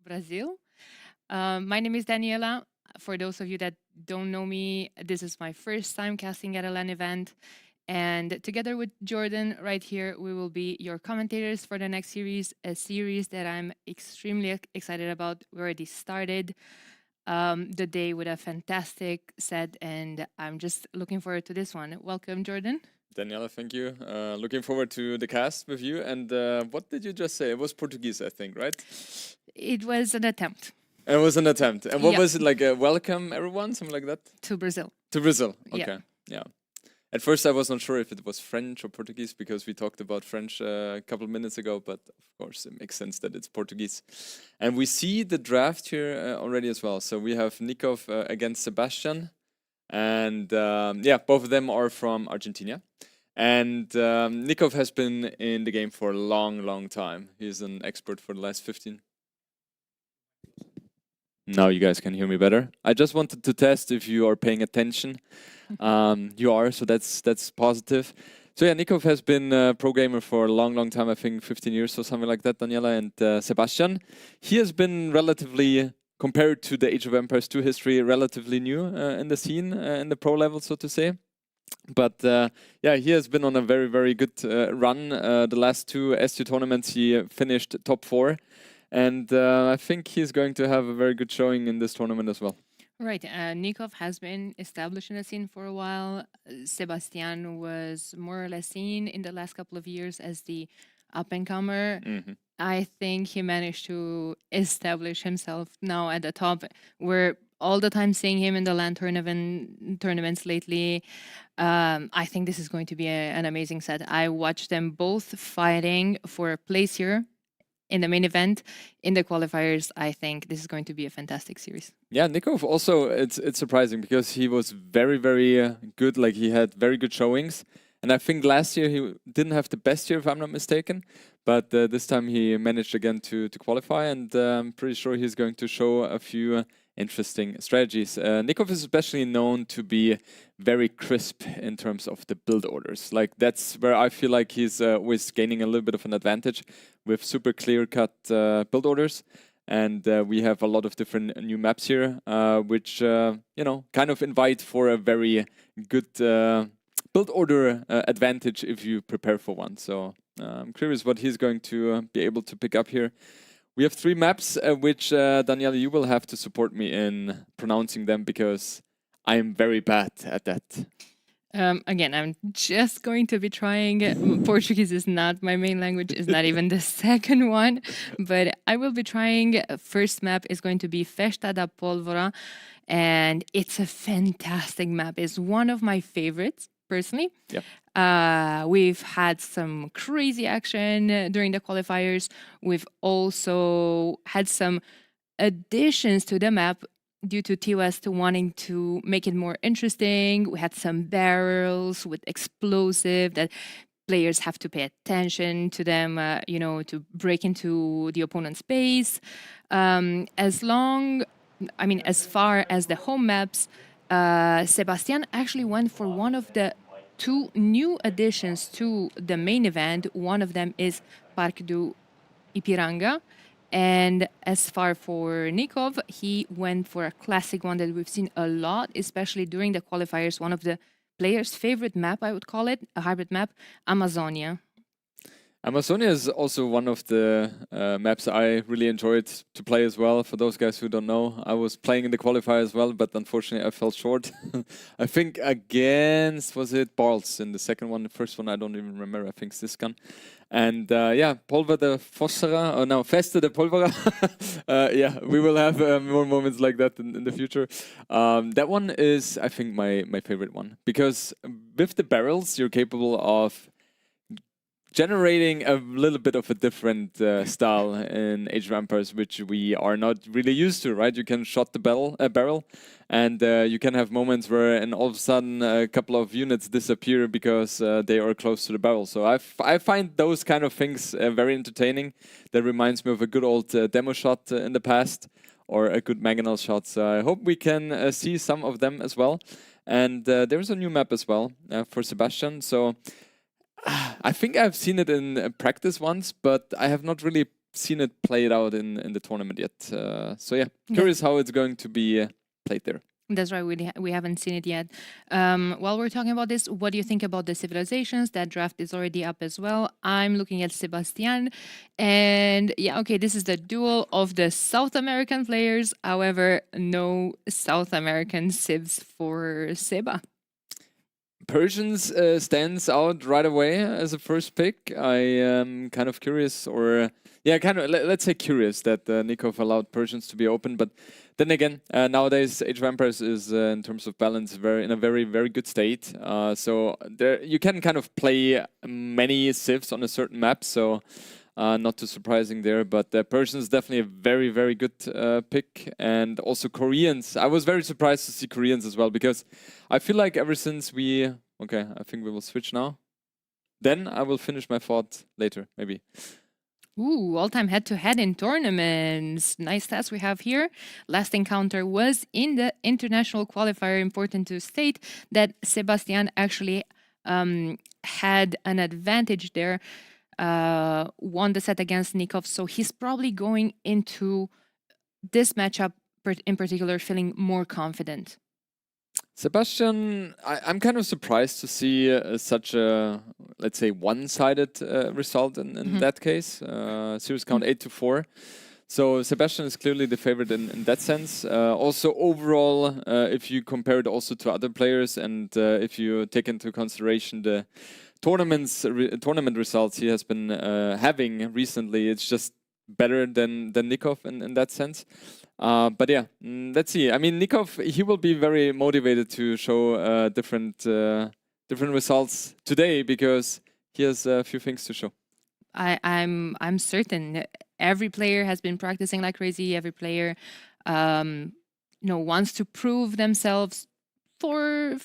Brazil. My name is Daniela. For those of you that don't know me, this is my first time casting at a LAN event. And together with Jordan right here, we will be your commentators for the next series, a series that I'm extremely excited about. We already started the day with a fantastic set, and I'm just looking forward to this one. Welcome, Jordan. Daniela, thank you. Looking forward to the cast with you. And what did you just say? It was Portuguese, I think, right? It was an attempt It was an attempt. And what Yeah. was it like? Welcome everyone, something like that? to Brazil. To Brazil. Yeah. Okay. Yeah. At first, I was not sure if it was French or Portuguese because we talked about French a couple of minutes ago. But of course, it makes sense that it's Portuguese. And we see the draft here already as well. So we have Nikov against Sebastian. And yeah, both of them are from Argentina. And Nikov has been in the game for a long, long time. He's an expert for the last 15. Now you guys can hear me better. I just wanted to test if you are paying attention. You are, so that's positive. So yeah, Nikov has been a pro gamer for a long, long time. I think 15 years or something like that, Daniela. And Sebastian, he has been relatively, compared to the Age of Empires 2 history, relatively new in the scene, in the pro level, so to say. But yeah, he has been on a very, very good run. The last two S2 tournaments, he finished top 4. And I think he's going to have a very good showing in this tournament as well. Right. Nikov has been established in the scene for a while. Sebastian was more or less seen in the last couple of years as the up-and-comer. I think he managed to establish himself now at the top. We're all the time seeing him in the LAN tournaments lately. I think this is going to be an amazing set. I watched them both fighting for a place here in the main event. In the qualifiers, I think this is going to be a fantastic series. Yeah, Nikov also, it's surprising because he was very, very good. Like he had very good showings. And I think last year he didn't have the best year, if I'm not mistaken. But this time he managed again to qualify. And I'm pretty sure he's going to show a few interesting strategies. Nikov is especially known to be very crisp in terms of the build orders. Like that's where I feel like he's always gaining a little bit of an advantage with super clear-cut build orders. And we have a lot of different new maps here, which you know, kind of invite for a very good build order advantage if you prepare for one. So I'm curious what he's going to be able to pick up here. We have 3 maps, which Daniela, you will have to support me in pronouncing them because I am very bad at that. Again, I'm just going to be trying. Portuguese is not my main language, it's not even the second one, but I will be trying. First map is going to be Festa da Pólvora, and it's a fantastic map. It's one of my favorites, personally. Yep. We've had some crazy action during the qualifiers. We've also had some additions to the map due to TOS wanting to make it more interesting. We had some barrels with explosive that players have to pay attention to them, you know, to break into the opponent's base. As far as the home maps, Sebastian actually went for one of the 2 new additions to the main event. One of them is Parque do Ipiranga. And as far for Nikov, he went for a classic one that we've seen a lot, especially during the qualifiers. One of the players' favorite map, I would call it, a hybrid map, Amazonia. Amazonia is also one of the maps I really enjoyed to play as well. For those guys who don't know, I was playing in the qualifier as well, but unfortunately I fell short. I think against, was it Barls in the second one? The first one I don't even remember, I think it's this gun. And yeah, Polva de Fossera, or no, Festa de Pólvora. Yeah, we will have more moments like that in the future. That one is, I think, my favorite one. Because with the barrels, you're capable of generating a little bit of a different style in Age of Empires, which we are not really used to, right? You can shot the barrel, and you can have moments where, and all of a sudden, a couple of units disappear because they are close to the barrel. So I find those kind of things very entertaining. That reminds me of a good old demo shot in the past, or a good Mangonel shot. So I hope we can see some of them as well. And there's a new map as well for Sebastian. So I think I've seen it in practice once, but I have not really seen it played out in the tournament yet. So yeah, curious how it's going to be played there. That's right. We haven't seen it yet. While we're talking about this, what do you think about the civilizations? That draft is already up as well. I'm looking at Sebastian, and yeah, okay, this is the duel of the South American players. However, no South American civs for Seba. Persians stands out right away as a first pick. I am kind of curious, or let's say curious that Nikov allowed Persians to be open. But then again, nowadays Age of Empires is in terms of balance in a very very good state. So there you can kind of play many civs on a certain map. So. Not too surprising there, but Persians definitely a very, very good pick. And also Koreans. I was very surprised to see Koreans as well, because I feel like ever since okay, I think we will switch now. Then I will finish my thought later, maybe. Ooh, all-time head-to-head in tournaments. Nice stats we have here. Last encounter was in the international qualifier. Important to state that Sebastian actually had an advantage there. Won the set against Nikov, so he's probably going into this matchup in particular feeling more confident. Sebastian, I'm kind of surprised to see such a, let's say, one-sided result in that case. Series count 8-4. So Sebastian is clearly the favorite in that sense. Also overall, if you compare it also to other players, and if you take into consideration the tournament results he has been having recently, it's just better than Nikov in that sense. But yeah, let's see. I mean, Nikov, he will be very motivated to show different results today, because he has a few things to show. I'm certain every player has been practicing like crazy. Every player wants to prove themselves for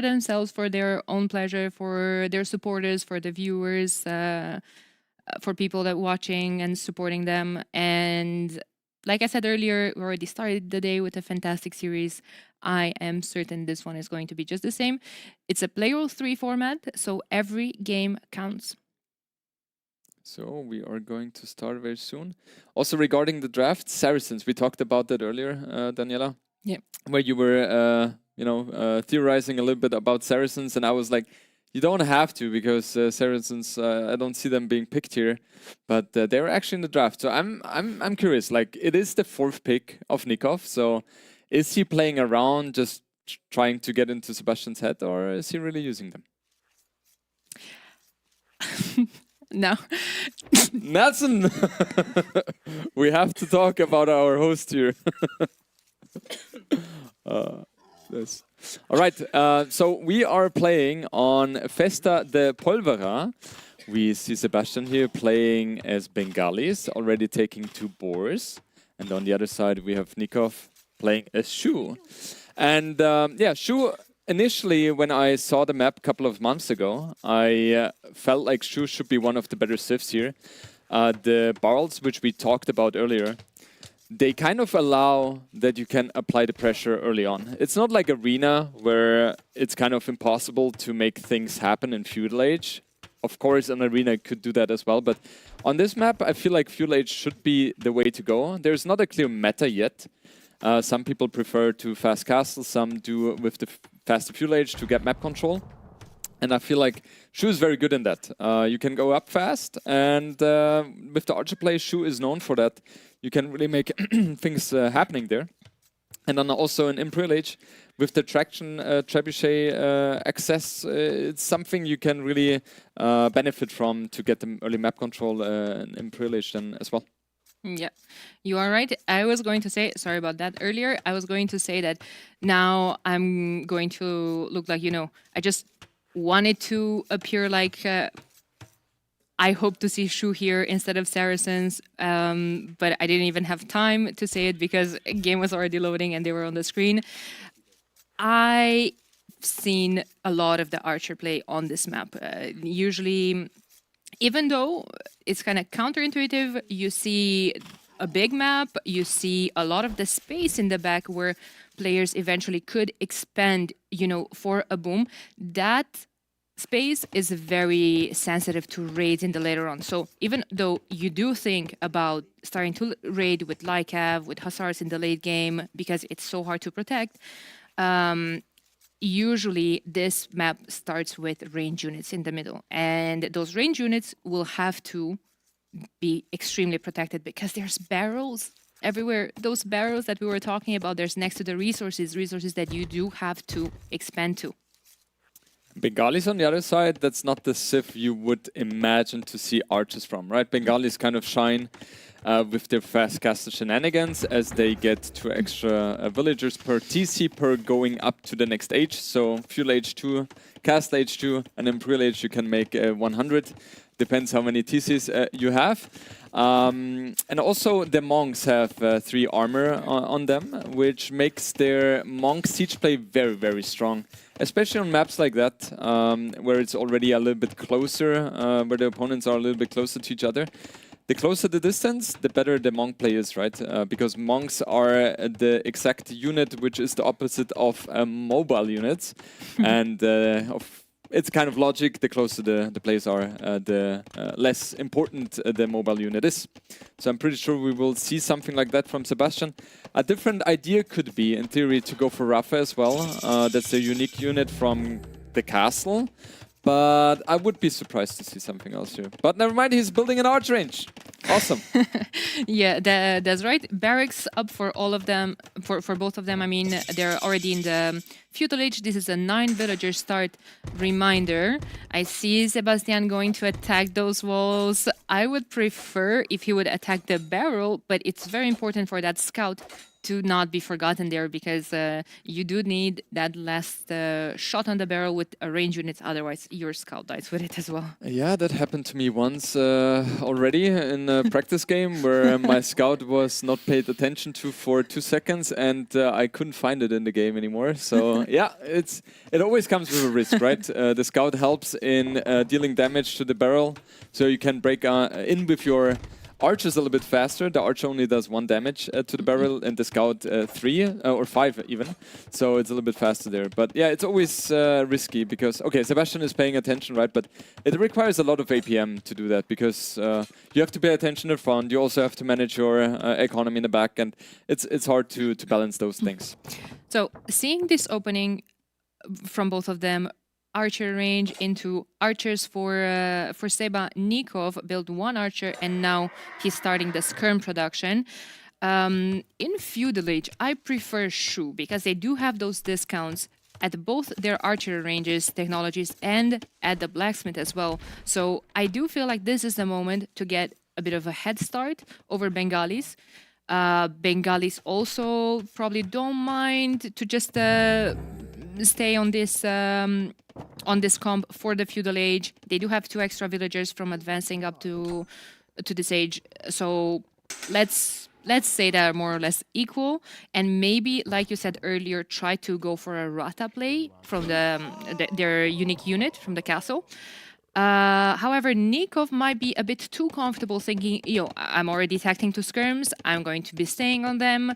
themselves, for their own pleasure, for their supporters, for the viewers, for people that watching and supporting them. And like I said earlier, we already started the day with a fantastic series. I am certain this one is going to be just the same. It's a player of 3 format, so every game counts. So we are going to start very soon. Also regarding the draft, Saracens, we talked about that earlier, Daniela. Yeah. Where you were, theorizing a little bit about Saracens, and I was like, you don't have to, because Saracens, I don't see them being picked here, but they're actually in the draft. So I'm curious. Like, it is the 4th pick of Nikov. So is he playing around, just trying to get into Sebastian's head, or is he really using them? No. Nelson, we have to talk about our host here. Yes. All right, so we are playing on Festa de Polvora. We see Sebastian here playing as Bengalis, already taking 2 boars. And on the other side, we have Nikov playing as Shu. And Shu, initially, when I saw the map a couple of months ago, I felt like Shu should be one of the better civs here. The barrels, which we talked about earlier, they kind of allow that you can apply the pressure early on. It's not like Arena, where it's kind of impossible to make things happen in Feudal Age. Of course, an Arena could do that as well, but on this map, I feel like Feudal Age should be the way to go. There's not a clear meta yet. Some people prefer to fast castle, some do with the faster Feudal Age to get map control. And I feel like Shu is very good in that. You can go up fast, and with the Archer play, Shu is known for that. You can really make things happening there. And then also in Imperial Age, with the traction trebuchet access, it's something you can really benefit from to get the early map control in Imperial Age then as well. Yeah, you are right. I was going to say, sorry about that earlier, I was going to say that now I'm going to look like, I just wanted to appear like I hope to see Shu here instead of Saracens, but I didn't even have time to say it because game was already loading and they were on the screen. I've seen a lot of the Archer play on this map. Usually, even though it's kind of counterintuitive, you see a big map, you see a lot of the space in the back where players eventually could expand, for a boom. That space is very sensitive to raids in the later on. So even though you do think about starting to raid with Lycav, with Hussars in the late game, because it's so hard to protect, usually this map starts with range units in the middle. And those range units will have to be extremely protected because there's barrels everywhere. Those barrels that we were talking about, there's next to the resources that you do have to expand to. Bengalis on the other side, that's not the Civ you would imagine to see archers from, right? Bengalis kind of shine with their fast caster shenanigans as they get 2 extra villagers per TC per going up to the next age. So Fuel H2, Cast H2, and Imperial H you can make 100. Depends how many TCs you have. And also the monks have 3 armor on them, which makes their monk siege play very, very strong. Especially on maps like that, where it's already a little bit closer, where the opponents are a little bit closer to each other. The closer the distance, the better the monk play is, right? Because monks are the exact unit which is the opposite of mobile units. And it's kind of logic, the closer the players are, the less important the mobile unit is. So I'm pretty sure we will see something like that from Sebastian. A different idea could be, in theory, to go for Rafa as well. That's a unique unit from the castle. But I would be surprised to see something else here. But never mind, he's building an arch range. Awesome. Yeah, that's right. Barracks up for all of them, for both of them. I mean, they're already in the feudal age. This is a 9 villager start reminder. I see Sebastian going to attack those walls. I would prefer if he would attack the barrel, but it's very important for that scout to not be forgotten there, because you do need that last shot on the barrel with a range unit, otherwise your scout dies with it as well. Yeah, that happened to me once already in a practice game where my scout was not paid attention to for 2 seconds and I couldn't find it in the game anymore. So yeah, it always comes with a risk, right? The scout helps in dealing damage to the barrel, so you can break in with your arch is a little bit faster. The arch only does 1 damage to the barrel, and the scout 3 or 5 even. So it's a little bit faster there. But yeah, it's always risky because, okay, Sebastian is paying attention, right? But it requires a lot of APM to do that because you have to pay attention in front. You also have to manage your economy in the back, and it's hard to balance those things. So seeing this opening from both of them, archer range into archers for Seba. Nikov built 1 archer and now he's starting the skirm production. In feudal age, I prefer Shu because they do have those discounts at both their archer ranges, technologies, and at the blacksmith as well. So I do feel like this is the moment to get a bit of a head start over Bengalis. Bengalis also probably don't mind to just stay on this comp for the feudal age. They do have 2 extra villagers from advancing up to this age. So let's say they're more or less equal, and maybe, like you said earlier, try to go for a Rata play from their unique unit from the castle. However, Nikov might be a bit too comfortable thinking, I'm already tacting to skirms, I'm going to be staying on them.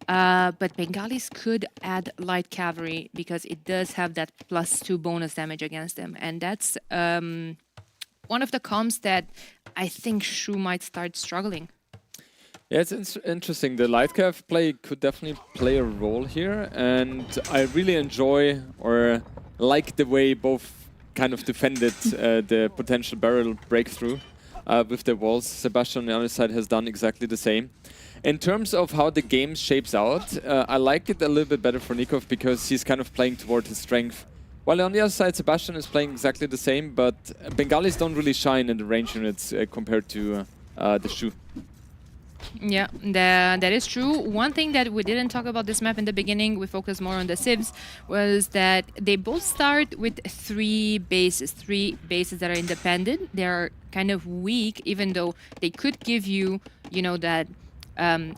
But Bengalis could add light cavalry because it does have that +2 bonus damage against them. And that's one of the comps that I think Shu might start struggling. Yeah, it's interesting. The light cav play could definitely play a role here. And I really enjoy or like the way both kind of defended the potential barrel breakthrough with the walls. Sebastian on the other side has done exactly the same. In terms of how the game shapes out, I like it a little bit better for Nikov because he's kind of playing toward his strength. While on the other side, Sebastian is playing exactly the same, but Bengalis don't really shine in the range units compared to the Shu. Yeah, that is true. One thing that we didn't talk about this map in the beginning, we focused more on the civs, was that they both start with 3 bases that are independent. They are kind of weak, even though they could give you, that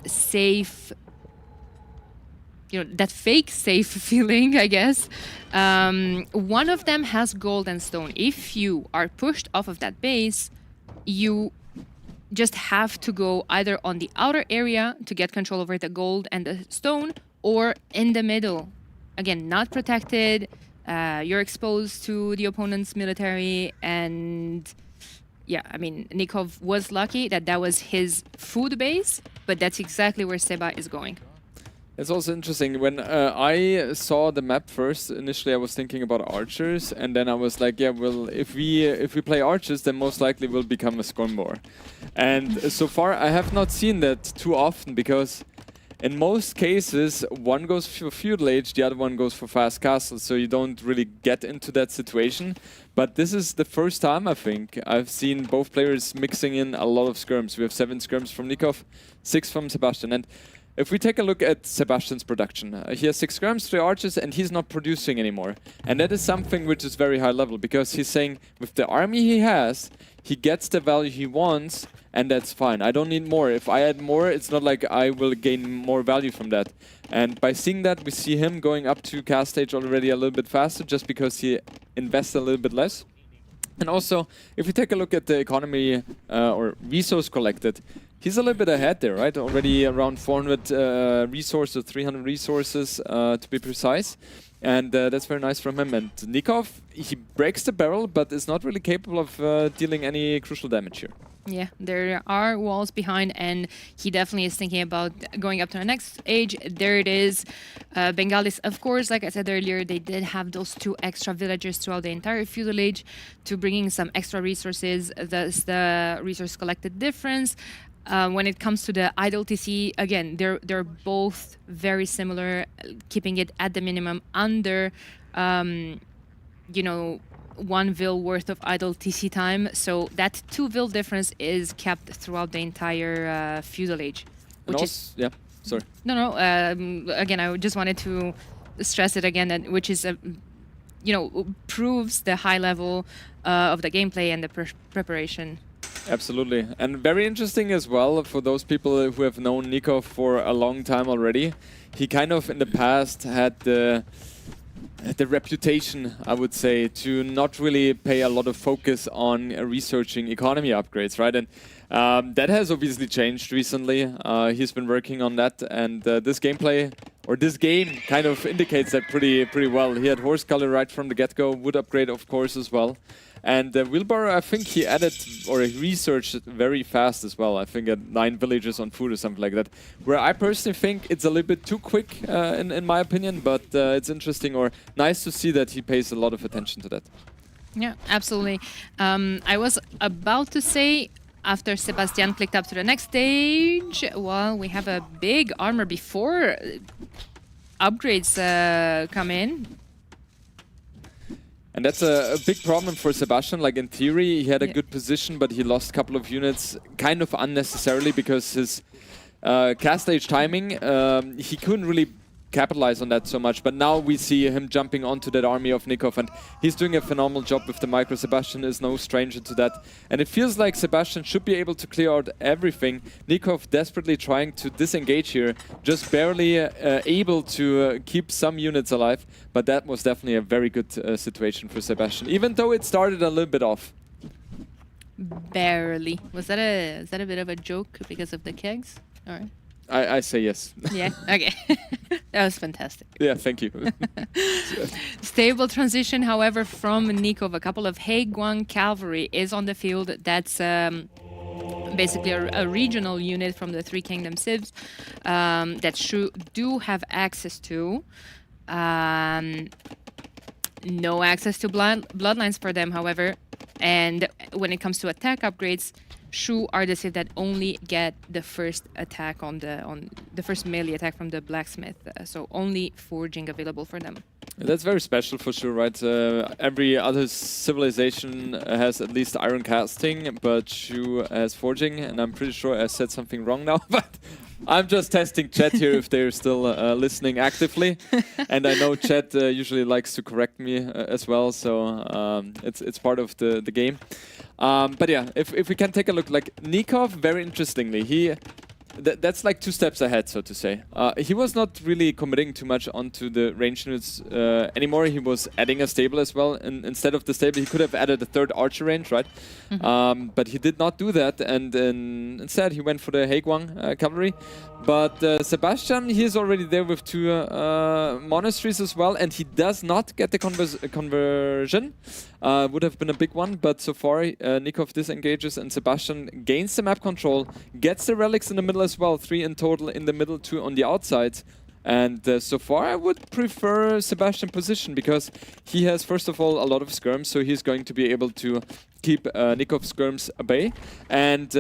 safe, that fake safe feeling, I guess. One of them has gold and stone. If you are pushed off of that base, you just have to go either on the outer area to get control over the gold and the stone, or in the middle. Again, not protected, You're exposed to the opponent's military, and yeah, I mean, Nikov was lucky that that was his food base, but that's exactly where Seba is going. It's also interesting. When I saw the map first, initially I was thinking about archers, and then I was like, yeah, well, if we play archers, then most likely we'll become a Scornbor. And so far, I have not seen that too often, because in most cases, one goes for feudal age, the other one goes for fast castle, so you don't really get into that situation. But this is the first time, I think, I've seen both players mixing in a lot of skirms. We have 7 skirms from Nikov, 6 from Sebastian. And if we take a look at Sebastian's production, he has 6 skirms, 3 archers, and he's not producing anymore. And that is something which is very high level, because he's saying with the army he has, he gets the value he wants, and that's fine. I don't need more. If I add more, it's not like I will gain more value from that. And by seeing that, we see him going up to cast stage already a little bit faster, just because he invests a little bit less. And also, if we take a look at the economy or resource collected, he's a little bit ahead there, right? Already around 400 resources, 300 resources to be precise. And that's very nice from him. And Nikov, he breaks the barrel, but is not really capable of dealing any crucial damage here. Yeah, there are walls behind, and he definitely is thinking about going up to the next stage. There it is. Bengalis, of course, like I said earlier, they did have those 2 extra villagers throughout the entire feudal age to bring in some extra resources. Thus, the resource collected difference. When it comes to the idle TC, again, they're both very similar, keeping it at the minimum under, 1 vil worth of idle TC time. So that 2 vil difference is kept throughout the entire feudal age. Which is yeah, sorry. No. Again, I just wanted to stress it again, that which is proves the high level of the gameplay and the preparation. Absolutely. And very interesting as well for those people who have known Nikov for a long time already. He kind of in the past had the reputation, I would say, to not really pay a lot of focus on researching economy upgrades, right? And that has obviously changed recently. He's been working on that, and this gameplay, or this game, kind of indicates that pretty well. He had horse color right from the get-go, wood upgrade, of course, as well. And Wheelbarrow, I think he added, or he researched very fast as well. I think at 9 villages on food or something like that. Where I personally think it's a little bit too quick, in my opinion, but it's interesting or nice to see that he pays a lot of attention to that. Yeah, absolutely. I was about to say, after Sebastian clicked up to the next stage, well, we have a big armor before upgrades come in. And that's a big problem for Sebastian. Like in theory, he had a good position, but he lost a couple of units kind of unnecessarily because his cast stage timing, he couldn't really capitalize on that so much. But now we see him jumping onto that army of Nikov, and he's doing a phenomenal job with the micro. Sebastian is no stranger to that. And it feels like Sebastian should be able to clear out everything. Nikov desperately trying to disengage here, just barely able to keep some units alive. But that was definitely a very good situation for Sebastian, even though it started a little bit off. Barely. Was that a bit of a joke because of the kegs? All right. I say yes. Yeah, okay. That was fantastic. Yeah, thank you. Stable transition, however, from Nikov. A couple of Haeguang cavalry is on the field. That's basically a regional unit from the Three Kingdom civs that do have access to. No access to bloodlines for them, however. And when it comes to attack upgrades, Shu are the civ that only get the first attack on the first melee attack from the blacksmith, so only forging available for them. That's very special for sure, right? Every other civilization has at least iron casting, but Shu has forging, and I'm pretty sure I said something wrong now, but I'm just testing chat here if they're still listening actively. And I know chat usually likes to correct me as well, so it's part of the game. But yeah, if we can take a look, like Nikov, very interestingly, that's like 2 steps ahead, so to say. He was not really committing too much onto the range units anymore. He was adding a stable as well. And instead of the stable, he could have added a 3rd archer range, right? Mm-hmm. But he did not do that. And instead, he went for the Haeguang cavalry. But Sebastian, he is already there with 2 monasteries as well, and he does not get the conversion. Would have been a big one, but so far Nikov disengages and Sebastian gains the map control, gets the relics in the middle as well, 3 in total in the middle, 2 on the outside. And so far I would prefer Sebastian position because he has first of all a lot of skirms, so he's going to be able to keep Nikov's skirms at bay. And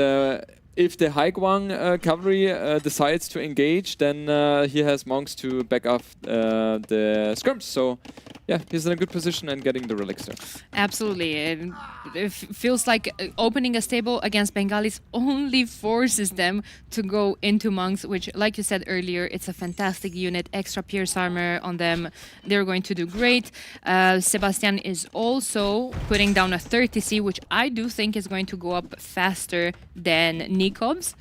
if the Haiguang cavalry decides to engage, then he has monks to back off the skirms. So yeah, he's in a good position and getting the relics there. Absolutely. It feels like opening a stable against Bengalis only forces them to go into monks, which, like you said earlier, it's a fantastic unit. Extra pierce armor on them. They're going to do great. Sebastian is also putting down a 30C, which I do think is going to go up faster than Nikov's.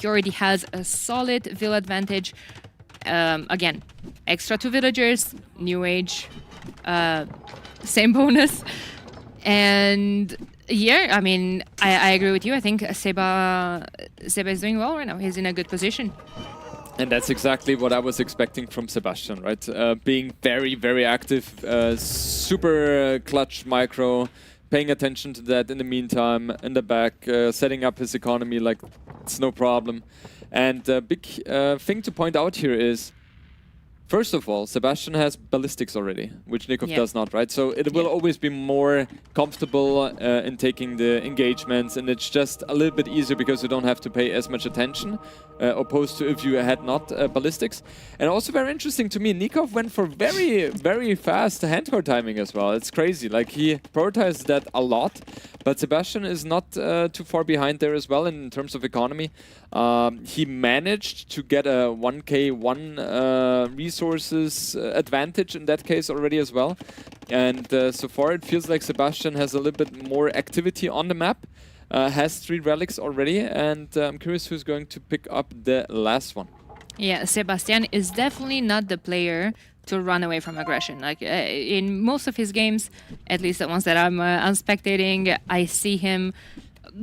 He already has a solid Vil advantage. Again, extra 2 villagers, new age, same bonus. And yeah, I mean, I agree with you. I think Seba is doing well right now. He's in a good position. And that's exactly what I was expecting from Sebastian, right? Being very, very active, super clutch micro, paying attention to that in the meantime, in the back, setting up his economy like it's no problem. And a big thing to point out here is, first of all, Sebastian has ballistics already, which Nikov does not, right? So it will always be more comfortable in taking the engagements, and it's just a little bit easier because you don't have to pay as much attention, opposed to if you had not ballistics. And also very interesting to me, Nikov went for very, very fast handguard timing as well. It's crazy. Like, he prioritized that a lot, but Sebastian is not too far behind there as well in terms of economy. He managed to get a 1k1 resources advantage in that case already as well. And so far it feels like Sebastian has a little bit more activity on the map, has 3 relics already, and I'm curious who's going to pick up the last one. Yeah, Sebastian is definitely not the player to run away from aggression. Like in most of his games, at least the ones that I'm spectating, I see him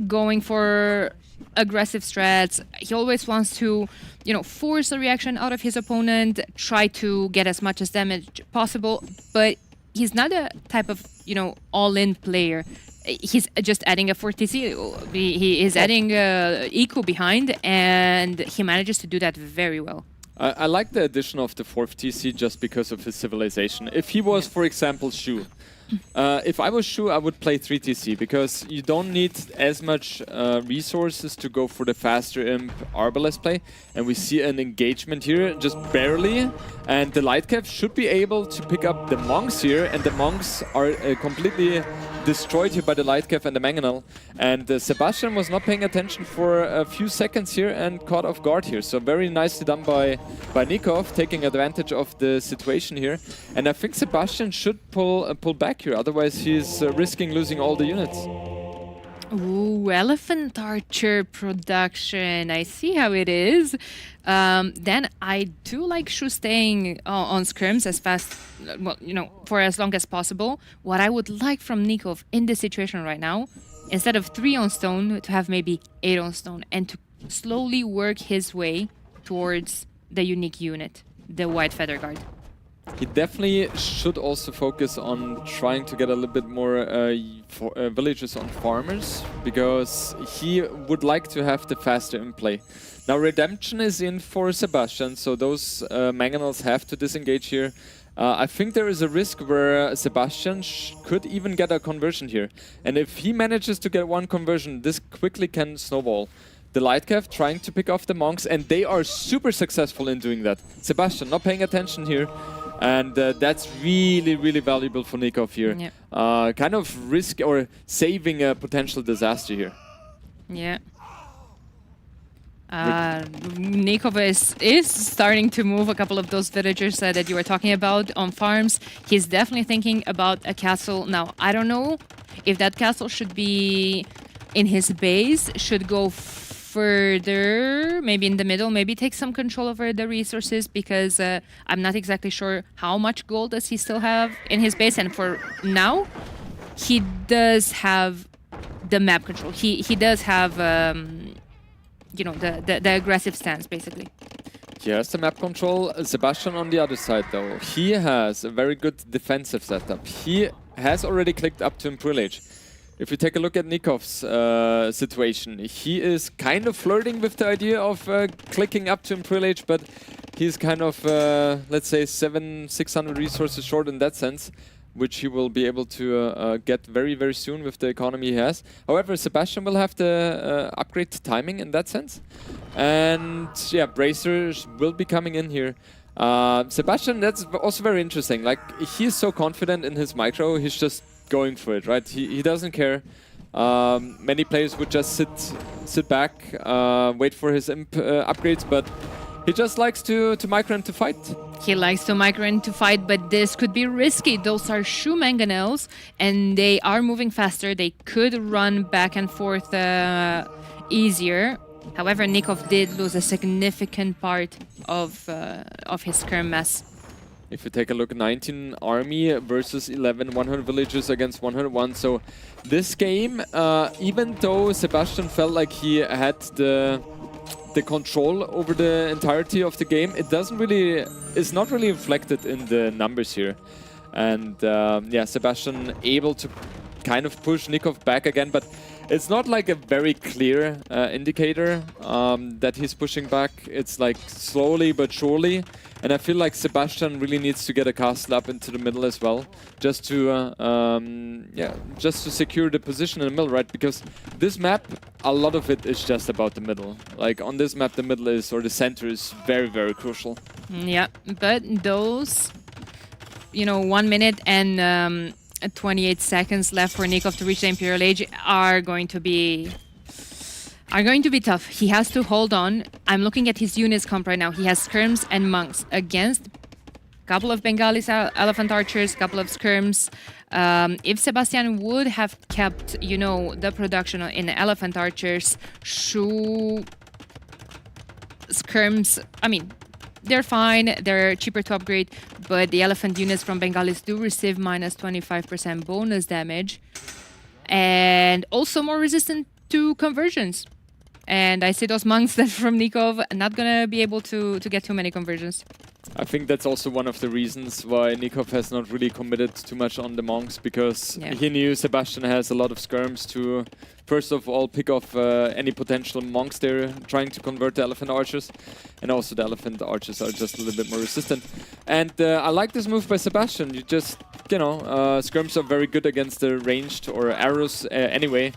going for aggressive strats. He always wants to, you know, force a reaction out of his opponent, try to get as much as damage possible, but he's not a type of, you know, all-in player. He's just adding a 40C. He is adding eco behind, and he manages to do that very well. I like the addition of the 4th TC just because of his civilization. If he was, for example, Shu, if I was Shu, I would play 3 TC because you don't need as much resources to go for the faster imp Arbalest play. And we see an engagement here, just barely. And the Lightcav should be able to pick up the monks here, and the monks are completely destroyed here by the Lightcav and the Mangonel. And Sebastian was not paying attention for a few seconds here and caught off guard here. So very nicely done by Nikov, taking advantage of the situation here. And I think Sebastian should pull back here, otherwise he's risking losing all the units. Ooh, Elephant Archer production. I see how it is. Then I do like Shu staying on scrims as fast, well, you know, for as long as possible. What I would like from Nikov in this situation right now, instead of 3 on stone, to have maybe 8 on stone and to slowly work his way towards the unique unit, the White Feather Guard. He definitely should also focus on trying to get a little bit more villages on farmers, because he would like to have the faster in play. Now Redemption is in for Sebastian, so those Mangonels have to disengage here. I think there is a risk where Sebastian could even get a conversion here. And if he manages to get 1 conversion, this quickly can snowball. The Lightcav trying to pick off the monks, and they are super successful in doing that. Sebastian not paying attention here. And that's really, really valuable for Nikov here. Yep. Kind of risk or saving a potential disaster here. Yeah. Nikov is starting to move a couple of those villagers that you were talking about on farms. He's definitely thinking about a castle. Now, I don't know if that castle should be in his base, should go further, maybe in the middle, maybe take some control over the resources, because I'm not exactly sure how much gold does he still have in his base. And for now, he does have the map control. He does have you know, the aggressive stance, basically. He has the map control. Sebastian on the other side, though, he has a very good defensive setup. He has already clicked up to Imperial. If you take a look at Nikov's situation, he is kind of flirting with the idea of clicking up to Imperial, but he's kind of, let's say, 600 resources short in that sense, which he will be able to get very, very soon with the economy he has. However, Sebastian will have the upgrade timing in that sense. And yeah, Bracers will be coming in here. Sebastian, that's also very interesting. Like, he's so confident in his micro, he's just going for it, right? He doesn't care. Many players would just sit back, wait for his imp upgrades, but he just likes to micro and to fight. He likes to micro and to fight, but this could be risky. Those are shoe mangonels, and they are moving faster. They could run back and forth easier. However, Nikov did lose a significant part of his skirm mass. If you take a look, 19 army versus 11, 100 villagers against 101. So this game, even though Sebastian felt like he had the control over the entirety of the game, it's not really reflected in the numbers here. And yeah, Sebastian able to kind of push Nikov back again, but it's not like a very clear indicator that he's pushing back. It's like slowly but surely. And I feel like Sebastian really needs to get a castle up into the middle as well, just to just to secure the position in the middle, right? Because this map, a lot of it is just about the middle. Like on this map, the middle is, or the center is very, very crucial. Yeah, but those, you know, 1 minute and 28 seconds left for Nikov to reach the Imperial Age are going to be tough. He has to hold on. I'm looking at his units comp right now. He has skirms and monks against a couple of Bengalis, elephant archers, couple of skirms. If Sebastian would have kept, you know, the production in elephant archers, skirms, I mean, they're fine, they're cheaper to upgrade, but the elephant units from Bengalis do receive minus 25% bonus damage and also more resistant to conversions. And I see those monks that from Nikov not gonna be able to get too many conversions. I think that's also one of the reasons why Nikov has not really committed too much on the monks, because he knew Sebastian has a lot of skirms to, first of all, pick off any potential monks they're trying to convert to elephant archers. And also the elephant archers are just a little bit more resistant. And I like this move by Sebastian. You just, you know, skirms are very good against the ranged or arrows anyway.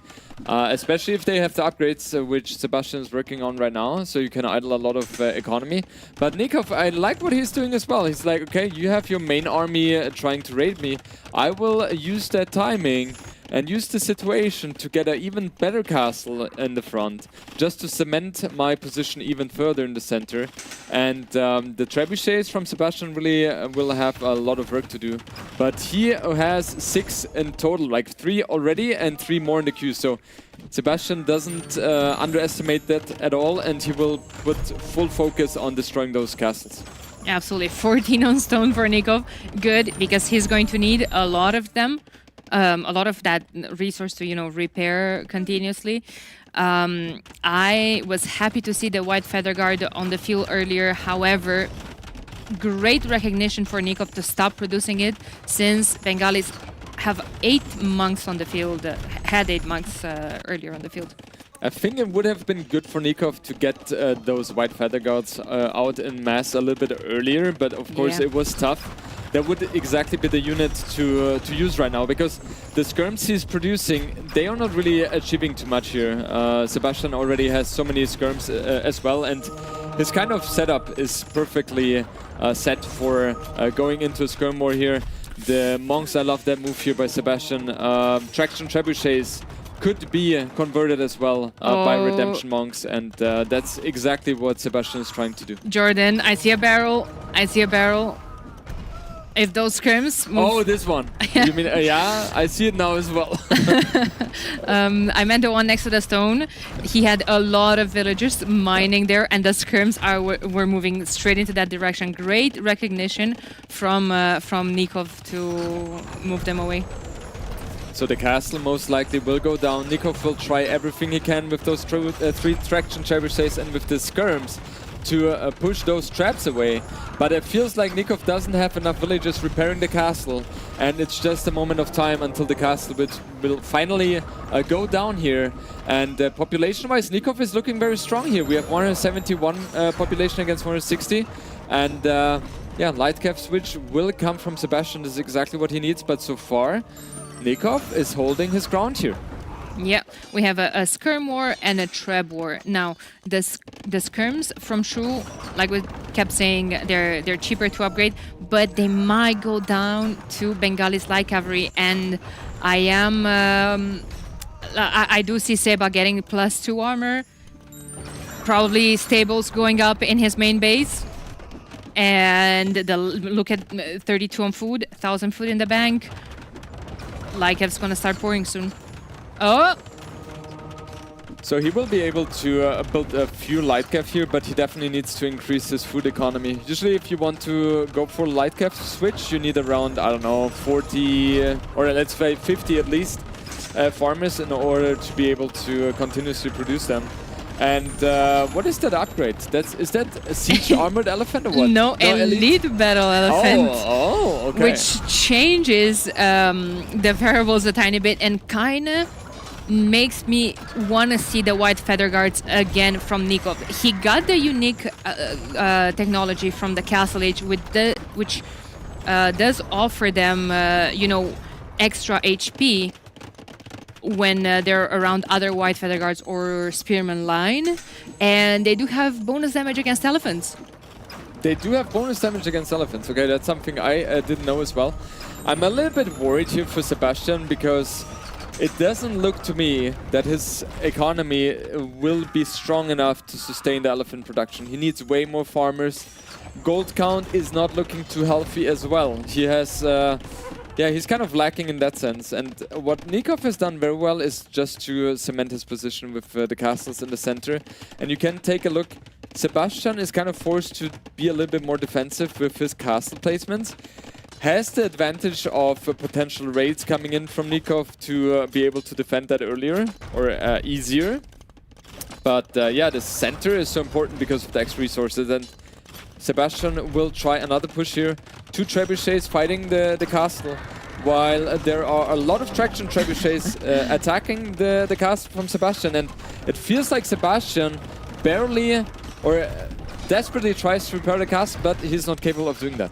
Especially if they have the upgrades, which Sebastian is working on right now, so you can idle a lot of economy. But Nikov, I like what he's doing as well. He's like, okay, you have your main army trying to raid me. I will use that timing and use the situation to get an even better castle in the front, just to cement my position even further in the center. And the trebuchets from Sebastian really will have a lot of work to do. But he has 6 in total, like 3 already and 3 more in the queue. So Sebastian doesn't underestimate that at all, and he will put full focus on destroying those castles. Absolutely. 14 on stone for Nikov. Good, because he's going to need a lot of them. A lot of that resource to, you know, repair continuously. I was happy to see the white feather guard on the field earlier. However, great recognition for Nikov to stop producing it, since Bengalis have 8 monks on the field, had 8 monks earlier on the field. I think it would have been good for Nikov to get those white feather guards out in mass a little bit earlier, but of course it was tough. That would exactly be the unit to use right now, because the skirms he's producing, they are not really achieving too much here. Sebastian already has so many skirms as well, and his kind of setup is perfectly set for going into a skirm war here. The monks, I love that move here by Sebastian. Traction trebuchets could be converted as well by redemption monks, and that's exactly what Sebastian is trying to do. Jordan, I see a barrel. I see a barrel. If those skirms move... Oh, this one. You mean, yeah, I see it now as well. I meant the one next to the stone. He had a lot of villagers mining there, and the skirms were moving straight into that direction. Great recognition from Nikov to move them away. So the castle most likely will go down. Nikov will try everything he can with those 3 traction trebuchets and with the skirms to push those traps away. But it feels like Nikov doesn't have enough villagers repairing the castle, and it's just a moment of time until the castle will finally go down here. And population-wise, Nikov is looking very strong here. We have 171 population against 160, and yeah, light cap switch will come from Sebastian. This is exactly what he needs, but so far, Nikov is holding his ground here. Yeah, we have a skirm war and a treb war. Now, the skirms from Shu, like we kept saying, they're cheaper to upgrade, but they might go down to Bengali's light cavalry, and I do see Seba getting +2 armor, probably stables going up in his main base, and look at 32 on food, 1,000 food in the bank. Lykev's gonna start pouring soon. Oh! So he will be able to build a few light cap here, but he definitely needs to increase his food economy. Usually if you want to go for light cap switch, you need around, I don't know, 40 or let's say 50 at least farmers in order to be able to continuously produce them. And what is that upgrade? Is that a siege armored elephant or what? No, elite battle elephant. Oh, okay. Which changes the variables a tiny bit and kinda makes me want to see the white feather guards again from Nikov. He got the unique technology from the Castle Age, which does offer them, you know, extra HP when they're around other white feather guards or spearman line, and they do have bonus damage against elephants. They do have bonus damage against elephants. Okay, that's something I didn't know as well. I'm a little bit worried here for Sebastian because it doesn't look to me that his economy will be strong enough to sustain the elephant production. He needs way more farmers. Gold count is not looking too healthy as well. He has, yeah, he's kind of lacking in that sense. And what Nikov has done very well is just to cement his position with the castles in the center. And you can take a look. Sebastian is kind of forced to be a little bit more defensive with his castle placements. Has the advantage of potential raids coming in from Nikov to be able to defend that earlier or easier. But yeah, the center is so important because of the X resources, and Sebastian will try another push here. 2 trebuchets fighting the castle, while there are a lot of traction trebuchets attacking the castle from Sebastian, and it feels like Sebastian barely or desperately tries to repair the castle, but he's not capable of doing that.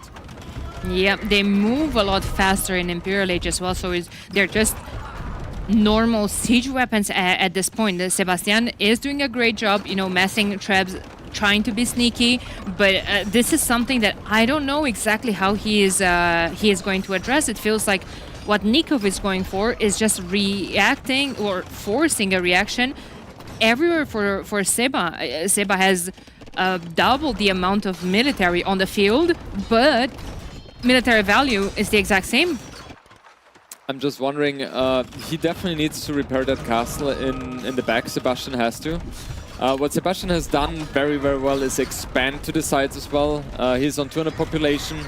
Yeah, they move a lot faster in Imperial Age as well, so they're just normal siege weapons at this point. Sebastian is doing a great job, you know, messing trebs, trying to be sneaky, but this is something that I don't know exactly how he is going to address. It feels like what Nikov is going for is just reacting or forcing a reaction everywhere for Seba. Seba has double the amount of military on the field, but military value is the exact same. I'm just wondering, he definitely needs to repair that castle in the back. Sebastian has to. What Sebastian has done very, very well is expand to the sides as well. He's on 200 population,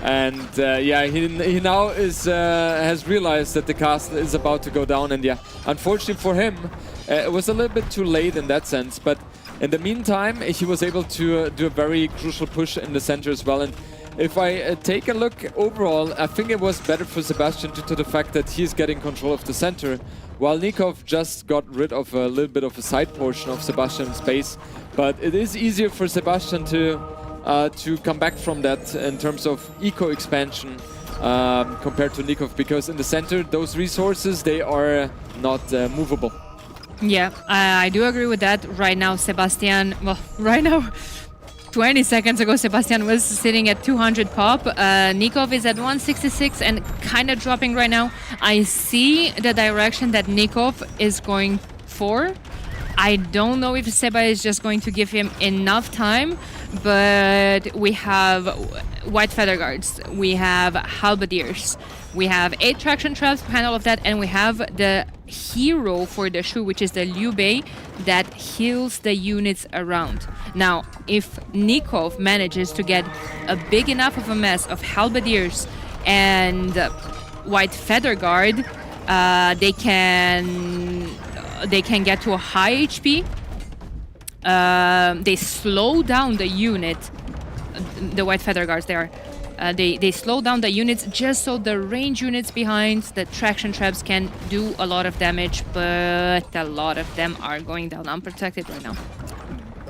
and yeah, he now has realized that the castle is about to go down. And yeah, unfortunately for him, it was a little bit too late in that sense. But in the meantime, he was able to do a very crucial push in the center as well. And if I take a look overall, I think it was better for Sebastian due to the fact that he's getting control of the center, while Nikov just got rid of a little bit of a side portion of Sebastian's base. But it is easier for Sebastian to come back from that in terms of eco expansion compared to Nikov, because in the center, those resources, they are not movable. Yeah, I do agree with that. Right now, Sebastian, well, right now, 20 seconds ago, Sebastian was sitting at 200 pop. Nikov is at 166 and kind of dropping right now. I see the direction that Nikov is going for. I don't know if Seba is just going to give him enough time, but we have white feather guards, we have halberdiers, we have 8 traction traps behind all of that, and we have the hero for the Shu, which is the Liu Bei, that heals the units around. Now, if Nikov manages to get a big enough of a mess of halberdiers and white feather guard, They can get to a high HP. They slow down the unit, the white feather guards there. They slow down the units just so the range units behind the traction traps can do a lot of damage, but a lot of them are going down unprotected right now.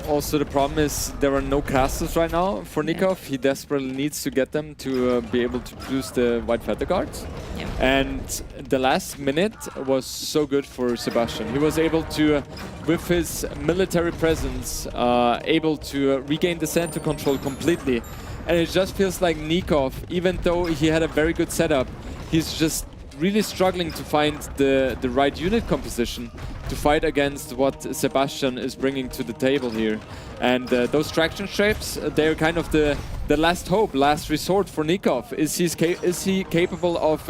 Also, the problem is there are no castles right now for Nikov. He desperately needs to get them to be able to produce the white feather guards. Yeah. And the last minute was so good for Sebastian. He was able to, with his military presence, able to regain the center control completely. And it just feels like Nikov, even though he had a very good setup, he's just really struggling to find the right unit composition to fight against what Sebastian is bringing to the table here. And those traction shapes, they're kind of the last hope, last resort for Nikov. Is he capable of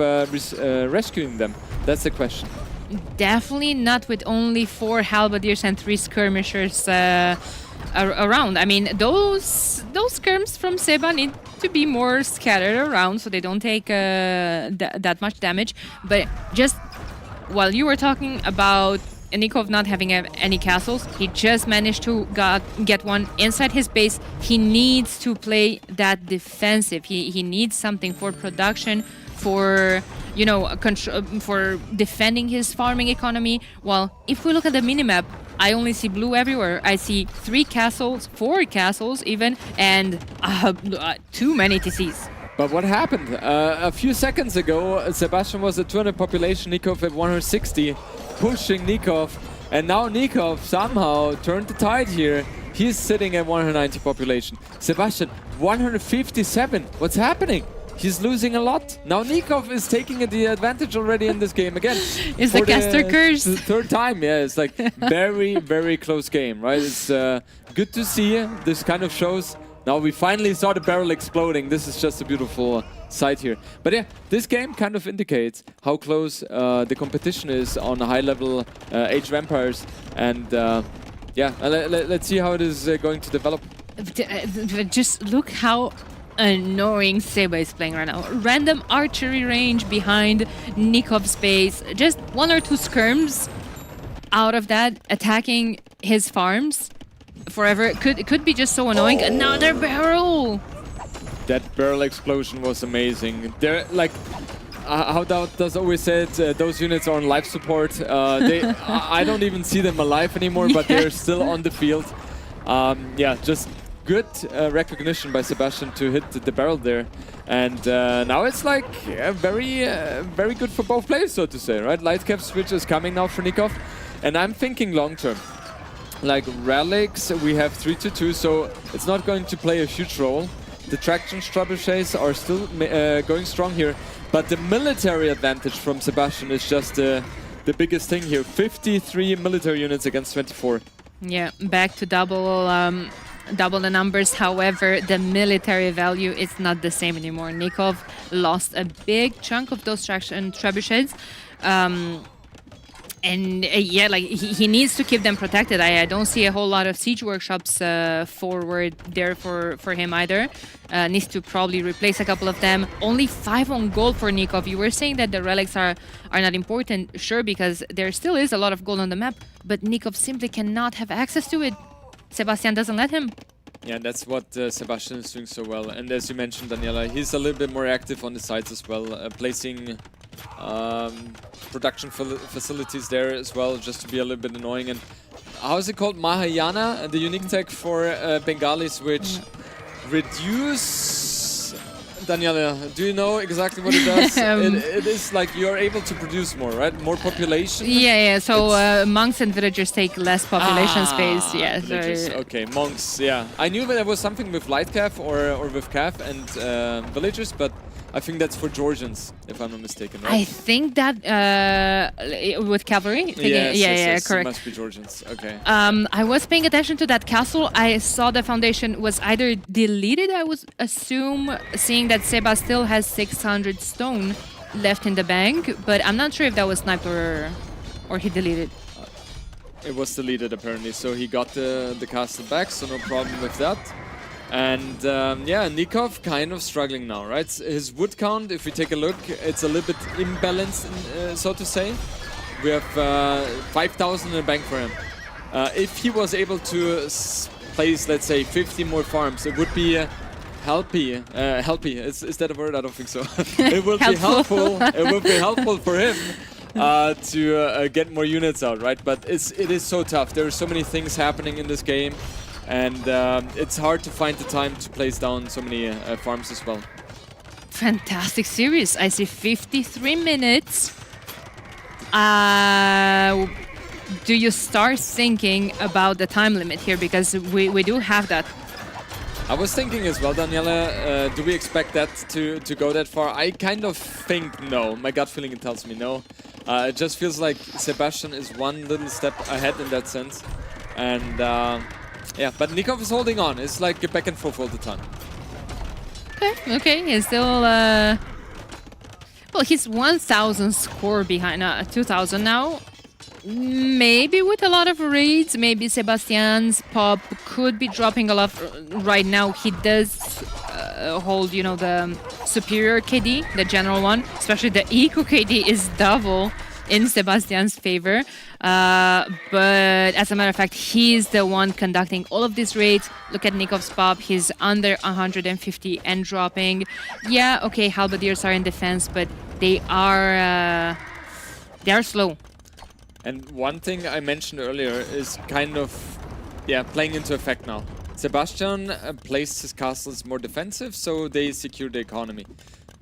rescuing them? That's the question. Definitely not with only 4 halberdiers and 3 skirmishers around. I mean, those skirms from Seba need to be more scattered around so they don't take that much damage. But just while you were talking about Nikov not having any castles, he just managed to get one inside his base. He needs to play that defensive. He needs something for production, for for defending his farming economy. Well, if we look at the minimap, I only see blue everywhere. I see 3 castles, 4 castles even, and too many TCs. But what happened? A few seconds ago, Sebastian was at 200 population, Nikov at 160, pushing Nikov, and now Nikov somehow turned the tide here. He's sitting at 190 population. Sebastian, 157. What's happening? He's losing a lot. Now Nikov is taking the advantage already in this game again. Is the caster curse? The 3rd time, yeah. It's like very, very close game, right? It's good to see. This kind of shows. Now we finally saw the barrel exploding. This is just a beautiful sight here. But yeah, this game kind of indicates how close the competition is on high-level Age Vampires. And yeah, let's see how it is going to develop. Just look how annoying Seba is playing right now. Random archery range behind Nikov's base. Just 1 or 2 skirms out of that, attacking his farms forever. It could be just so annoying. Another barrel! That barrel explosion was amazing. They're like, how does always said, those units are on life support. I don't even see them alive anymore, but they're still on the field. Yeah, just good recognition by Sebastian to hit the barrel there. And now it's like very good for both players, so to say, right? Lightcap switch is coming now for Nikov. And I'm thinking long term. Like relics, we have 3-2, so it's not going to play a huge role. The traction trebuchets are still going strong here, but the military advantage from Sebastian is just the biggest thing here. 53 military units against 24. Yeah, back to double the numbers. However, the military value is not the same anymore. Nikov lost a big chunk of those traction trebuchets. And yeah, like he needs to keep them protected. I don't see a whole lot of siege workshops forward there for him either. Needs to probably replace a couple of them. Only 5 on gold for Nikov. You were saying that the relics are not important, sure, because there still is a lot of gold on the map, but Nikov simply cannot have access to it. Sebastian doesn't let him. Yeah, that's what Sebastian is doing so well. And as you mentioned, Daniela, he's a little bit more active on the sides as well, placing production facilities there as well, just to be a little bit annoying. And how is it called? Mahayana, the unique tech for Bengalis, which reduce... Daniela, do you know exactly what it does? It is like you're able to produce more, right? More population? Yeah. So monks and villagers take less population space. Yeah. Villagers. Okay, monks, yeah. I knew that there was something with light calf or with calf and villagers, but I think that's for Georgians, if I'm not mistaken, right? I think that with cavalry. Yes, correct. It must be Georgians. Okay. I was paying attention to that castle. I saw the foundation was either deleted. I would assume, seeing that Seba still has 600 stone left in the bank, but I'm not sure if that was sniped or he deleted. It was deleted apparently, so he got the castle back, so no problem with that. And yeah, Nikov kind of struggling now, right? His wood count, if we take a look, it's a little bit imbalanced, so to say. We have 5,000 in the bank for him. If he was able to place, let's say, 50 more farms, it would be healthy. Is that a word? I don't think so. It would be helpful. It would be helpful for him to get more units out, right? But it is so tough. There are so many things happening in this game, and it's hard to find the time to place down so many farms as well. Fantastic series. I see 53 minutes. Do you start thinking about the time limit here? Because we do have that. I was thinking as well, Daniela, do we expect that to go that far? I kind of think no. My gut feeling tells me no. It just feels like Sebastian is one little step ahead in that sense. And yeah, but Nikov is holding on. It's like a back and forth all the time. Okay, he's still... well, he's 1,000 score behind, 2,000 now. Maybe with a lot of raids, maybe Sebastian's pop could be dropping a lot right now. He does hold, you know, the superior KD, the general one. Especially the eco KD is double in Sebastian's favor. But as a matter of fact, he's the one conducting all of these raids. Look at Nikov's pop. He's under 150 and dropping. Yeah, okay, Halberdiers are in defense, but they are slow. And one thing I mentioned earlier is kind of, yeah, playing into effect now. Sebastian placed his castles more defensive, so they secure the economy.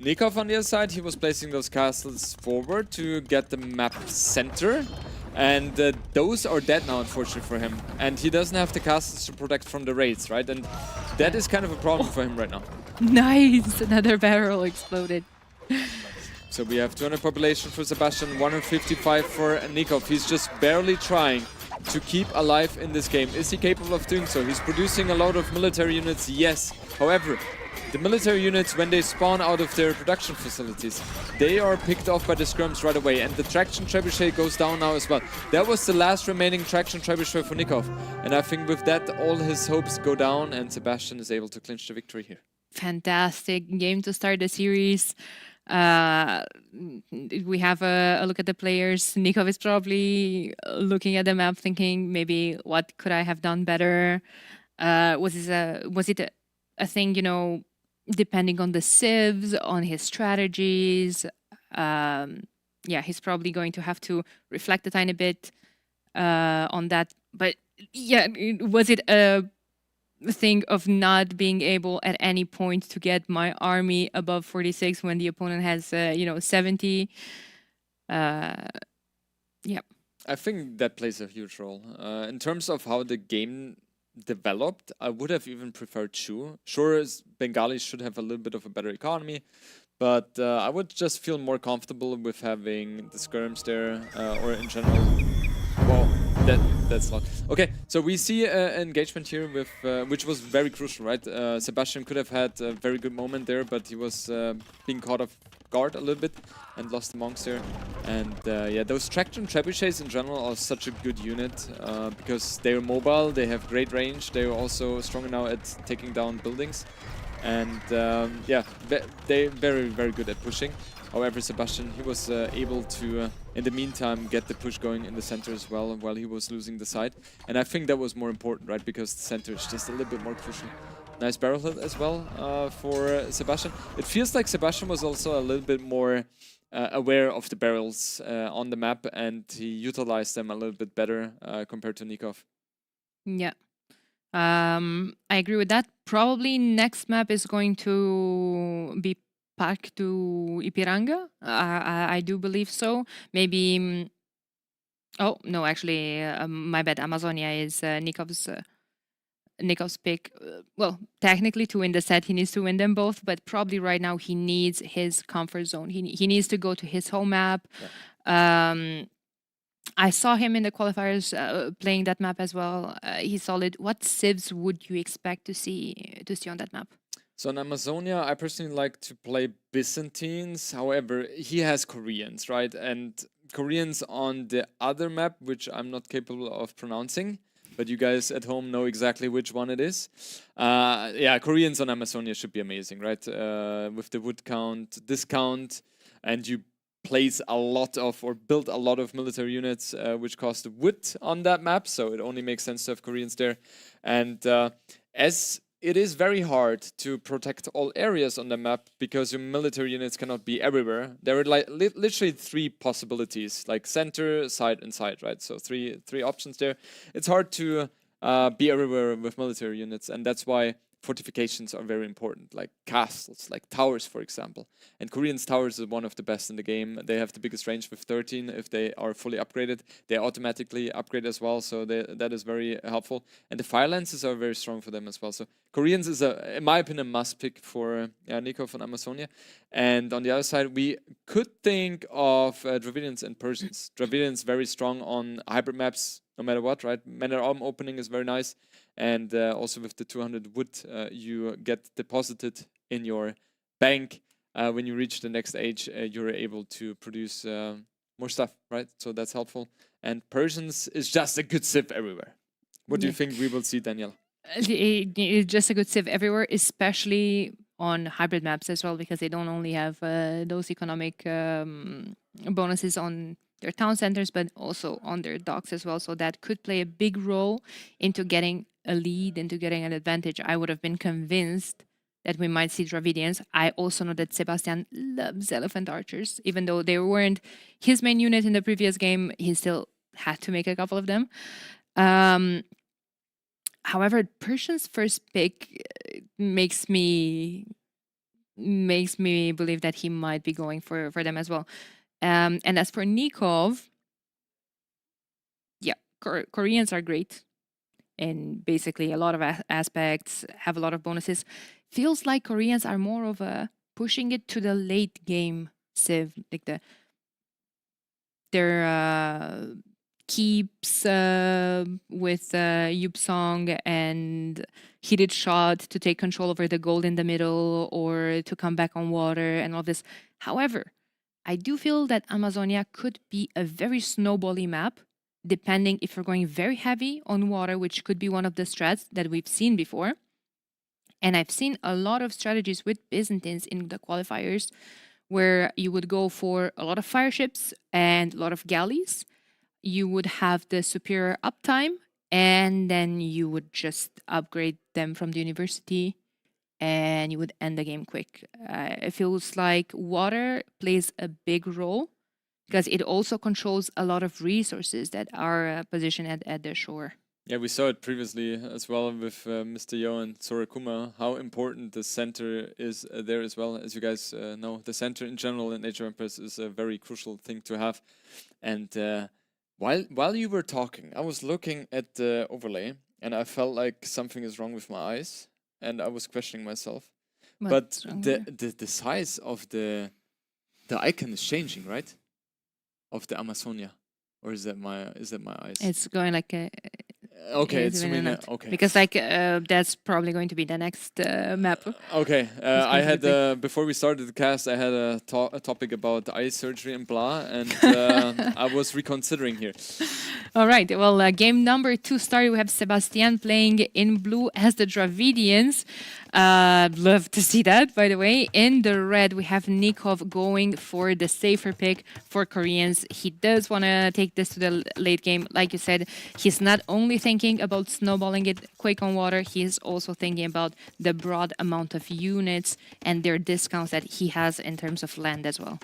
Nikov, on the other side, he was placing those castles forward to get the map center. And those are dead now, unfortunately, for him. And he doesn't have the castles to protect from the raids, right? And that is kind of a problem for him right now. Nice! Another barrel exploded. So we have 200 population for Sebastian, 155 for Nikov. He's just barely trying to keep alive in this game. Is he capable of doing so? He's producing a lot of military units, yes. However, the military units, when they spawn out of their production facilities, they are picked off by the skirms right away. And the traction trebuchet goes down now as well. That was the last remaining traction trebuchet for Nikov. And I think with that, all his hopes go down and Sebastian is able to clinch the victory here. Fantastic game to start the series. We have a look at the players. Nikov is probably looking at the map thinking, maybe what could I have done better? Was it a thing, you know, depending on the civs, on his strategies? Yeah, he's probably going to have to reflect a tiny bit on that. But yeah, was it a thing of not being able at any point to get my army above 46 when the opponent has, 70? Yeah. I think that plays a huge role. In terms of how the game developed, I would have even preferred Shu. Sure, Bengali should have a little bit of a better economy, but I would just feel more comfortable with having the skirms there, or in general. Well, that's not okay. So we see engagement here with which was very crucial, right? Sebastian could have had a very good moment there, but he was being caught off guard a little bit and lost the monks there. And yeah, those traction trebuchets in general are such a good unit because they're mobile, they have great range, they're also strong now at taking down buildings, and yeah, they're very, very good at pushing. However, Sebastian, he was able to, in the meantime, get the push going in the center as well while he was losing the side. And I think that was more important, right? Because the center is just a little bit more crucial. Nice barrel hit as well for Sebastian. It feels like Sebastian was also a little bit more aware of the barrels on the map, and he utilized them a little bit better compared to Nikov. Yeah. I agree with that. Probably next map is going to be Park to Ipiranga. I do believe so. Maybe... oh, no, actually, my bad. Amazonia is Nikov's pick. Well, technically to win the set, he needs to win them both, but probably right now he needs his comfort zone. He needs to go to his home map. Yeah. I saw him in the qualifiers playing that map as well. He's solid. What civs would you expect to see on that map? So in Amazonia, I personally like to play Byzantines. However, he has Koreans, right? And Koreans on the other map, which I'm not capable of pronouncing, but you guys at home know exactly which one it is. Yeah, Koreans on Amazonia should be amazing, right? With the wood count, discount, and you place a lot of or build a lot of military units which cost wood on that map, so it only makes sense to have Koreans there. And as it is very hard to protect all areas on the map because your military units cannot be everywhere. There are like literally 3 possibilities, like center, side, and side, right? So three options there. It's hard to be everywhere with military units, and that's why fortifications are very important, like castles, like towers, for example. And Koreans' towers is one of the best in the game. They have the biggest range with 13. If they are fully upgraded, they automatically upgrade as well, so that is very helpful. And the fire lances are very strong for them as well. So Koreans is, in my opinion, a must pick for Nico from Amazonia. And on the other side, we could think of Dravidians and Persians. Dravidians very strong on hybrid maps, no matter what, right? Man-at-arm opening is very nice. And also with the 200 wood, you get deposited in your bank. When you reach the next age, you're able to produce more stuff, right? So that's helpful. And Persians is just a good civ everywhere. What do you think we will see, Danielle? It's just a good civ everywhere, especially on hybrid maps as well, because they don't only have those economic bonuses on their town centers, but also on their docks as well. So that could play a big role into getting a lead, into getting an advantage. I would have been convinced that we might see Dravidians. I also know that Sebastian loves elephant archers. Even though they weren't his main unit in the previous game, he still had to make a couple of them. However, Persian's first pick makes me believe that he might be going for them as well. And as for Nikov, yeah, Koreans are great. And basically a lot of aspects, have a lot of bonuses. Feels like Koreans are more of a pushing it to the late game civ, like their keeps with Yupsong and heated shot to take control over the gold in the middle or to come back on water and all this. However, I do feel that Amazonia could be a very snowbally map, depending if you're going very heavy on water, which could be one of the strats that we've seen before. And I've seen a lot of strategies with Byzantines in the qualifiers where you would go for a lot of fire ships and a lot of galleys. You would have the superior uptime, and then you would just upgrade them from the university and you would end the game quick. It feels like water plays a big role because it also controls a lot of resources that are positioned at the shore. Yeah, we saw it previously as well with Mr. Yo and Sorakuma, how important the center is there as well. As you guys know, the center in general in Age of Empires is a very crucial thing to have. And while you were talking, I was looking at the overlay and I felt like something is wrong with my eyes. And I was questioning myself. But the size of the icon is changing, right? Of the Amazonia. Or is that my eyes? It's going like a... Okay, it's okay. Because like that's probably going to be the next map. Okay, I had before we started the cast, I had a topic about eye surgery and blah, and I was reconsidering here. All right, well, game number 2 started. We have Sebastian playing in blue as the Dravidians. Love to see that, by the way. In the red, we have Nikov going for the safer pick for Koreans. He does want to take this to the late game. Like you said, he's not only thinking about snowballing it quick on water, he is also thinking about the broad amount of units and their discounts that he has in terms of land as well.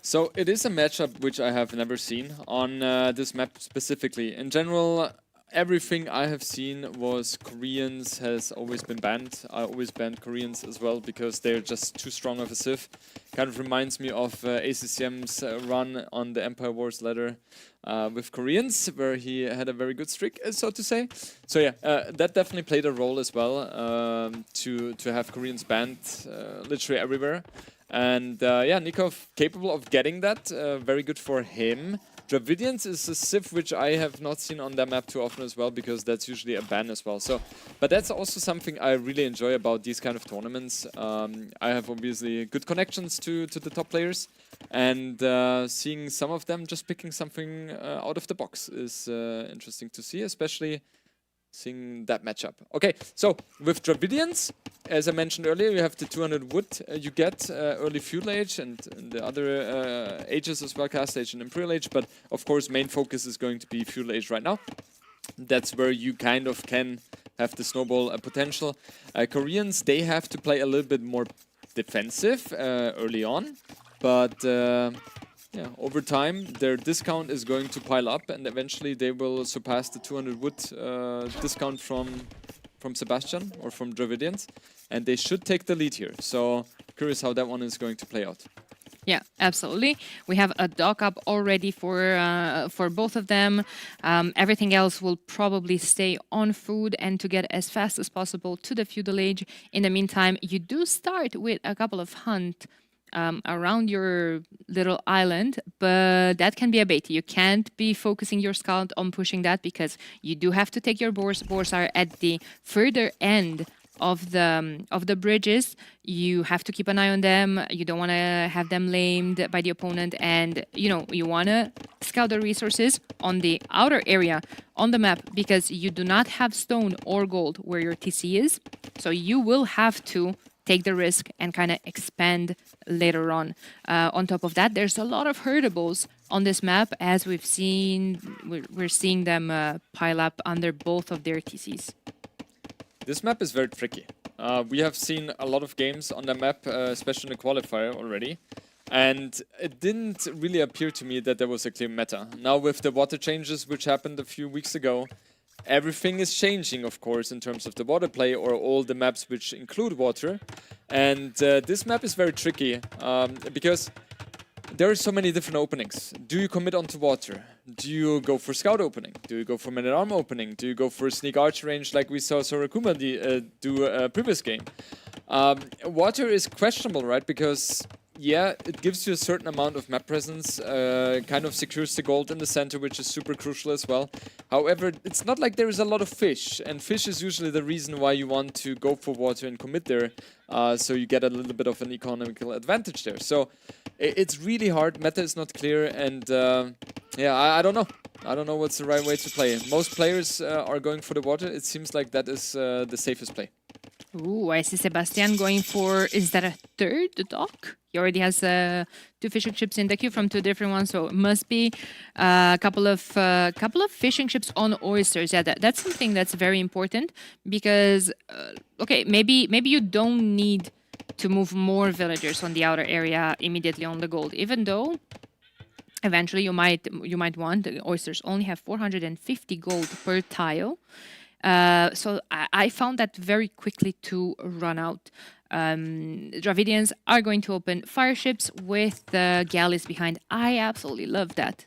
So it is a matchup which I have never seen on this map specifically. In general, everything I have seen was Koreans has always been banned. I always banned Koreans as well because they're just too strong of a civ. Kind of reminds me of ACCM's run on the Empire Wars ladder with Koreans, where he had a very good streak, so to say. So yeah, that definitely played a role as well to have Koreans banned literally everywhere. And yeah, Nikov capable of getting that, very good for him. Dravidians is a civ which I have not seen on that map too often as well, because that's usually a ban as well. So, but that's also something I really enjoy about these kind of tournaments. I have obviously good connections to the top players, and seeing some of them just picking something out of the box is interesting to see, especially seeing that matchup. Okay, so with Dravidians, as I mentioned earlier, you have the 200 wood you get early feudal age and the other ages as well, caste age and imperial age, but of course main focus is going to be feudal age right now. That's where you kind of can have the snowball potential. Koreans, they have to play a little bit more defensive early on, but yeah, over time their discount is going to pile up and eventually they will surpass the 200 wood discount from Sebastian or from Dravidians, and they should take the lead here. So curious how that one is going to play out. Yeah, absolutely. We have a dock up already for both of them. Everything else will probably stay on food and to get as fast as possible to the feudal age. In the meantime, you do start with a couple of hunt around your little island, but that can be a bait. You can't be focusing your scout on pushing that because you do have to take your boars. Boars are at the further end of the bridges. You have to keep an eye on them. You don't want to have them lamed by the opponent, and you want to scout the resources on the outer area on the map because you do not have stone or gold where your TC is, so you will have to take the risk and kind of expand later on. On top of that, there's a lot of herdables on this map, as we've seen. We're seeing them pile up under both of their TCs. This map is very tricky. We have seen a lot of games on the map, especially in the qualifier already, and it didn't really appear to me that there was a clear meta. Now with the water changes which happened a few weeks ago, everything is changing, of course, in terms of the water play or all the maps which include water. And this map is very tricky because there are so many different openings. Do you commit onto water? Do you go for scout opening? Do you go for man-at-arm opening? Do you go for sneak arch range like we saw Sorakuma do a previous game? Water is questionable, right? Because yeah, it gives you a certain amount of map presence, kind of secures the gold in the center, which is super crucial as well. However, it's not like there is a lot of fish, and fish is usually the reason why you want to go for water and commit there, so you get a little bit of an economical advantage there. So it's really hard, meta is not clear, and yeah, I don't know. I don't know what's the right way to play. Most players are going for the water. It seems like that is the safest play. Ooh, I see Sebastian going for, is that a third dock? He already has 2 fishing ships in the queue from 2 different ones, so it must be a couple of fishing ships on oysters. Yeah, that's something that's very important because, okay, maybe you don't need to move more villagers on the outer area immediately on the gold, even though eventually you might want. The oysters only have 450 gold per tile. So I found that very quickly to run out. Dravidians are going to open fire ships with the galleys behind. I absolutely love that.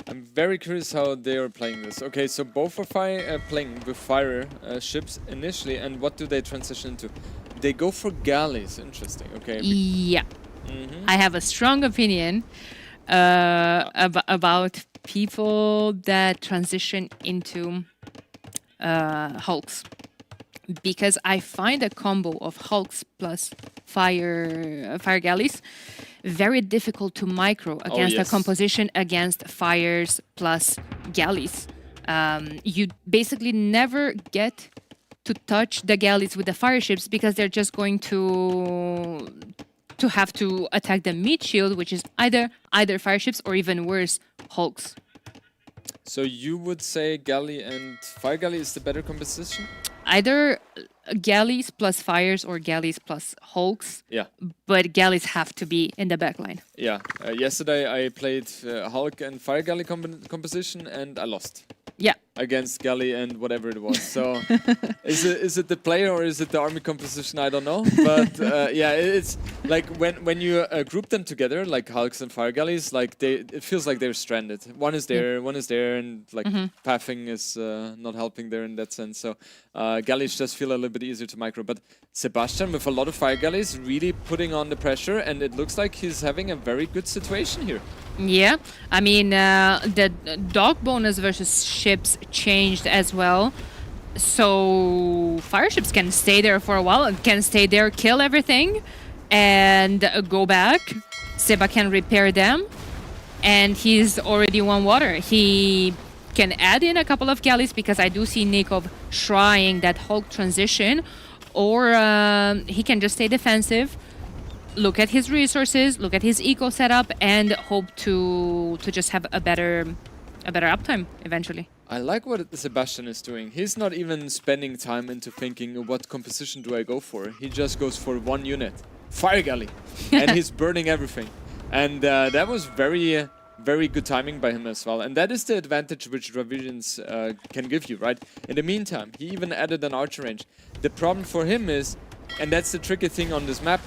I'm very curious how they are playing this. Okay, so both are playing with fire ships initially, and what do they transition to? They go for galleys. Interesting. Okay. Yeah. I have a strong opinion about people that transition into hulks, because I find a combo of hulks plus fire galleys very difficult to micro against a composition against fires plus galleys. You basically never get to touch the galleys with the fire ships because they're just going to have to attack the mid shield, which is either fire ships or even worse, hulks. So you would say galley and fire galley is the better composition? Either galleys plus fires or galleys plus hulks. Yeah. But galleys have to be in the backline. Yeah. Yesterday I played Hulk and fire galley composition and I lost. Yeah. Against galley and whatever it was. So is it the player or is it the army composition? I don't know. But yeah, it's like when you group them together, like Hulks and fire galleys, like it feels like they're stranded. One is there, and like pathing is not helping there in that sense. So galleys just feel a little bit easier to micro. But Sebastian with a lot of fire galleys really putting on the pressure, and it looks like he's having a very good situation here. Yeah, I mean, the dock bonus versus ships changed as well. So fire ships can stay there for a while, can stay there, kill everything, and go back. Seba can repair them, and he's already won water. He can add in a couple of galleys, because I do see Nikov trying that Hulk transition, or he can just stay defensive, look at his resources, look at his eco setup, and hope to just have a better uptime eventually. I like what Sebastian is doing. He's not even spending time into thinking what composition do I go for. He just goes for one unit, Fire Galley, and he's burning everything. And that was very, very good timing by him as well. And that is the advantage which Dravidians can give you, right? In the meantime, he even added an archer range. The problem for him is, and that's the tricky thing on this map,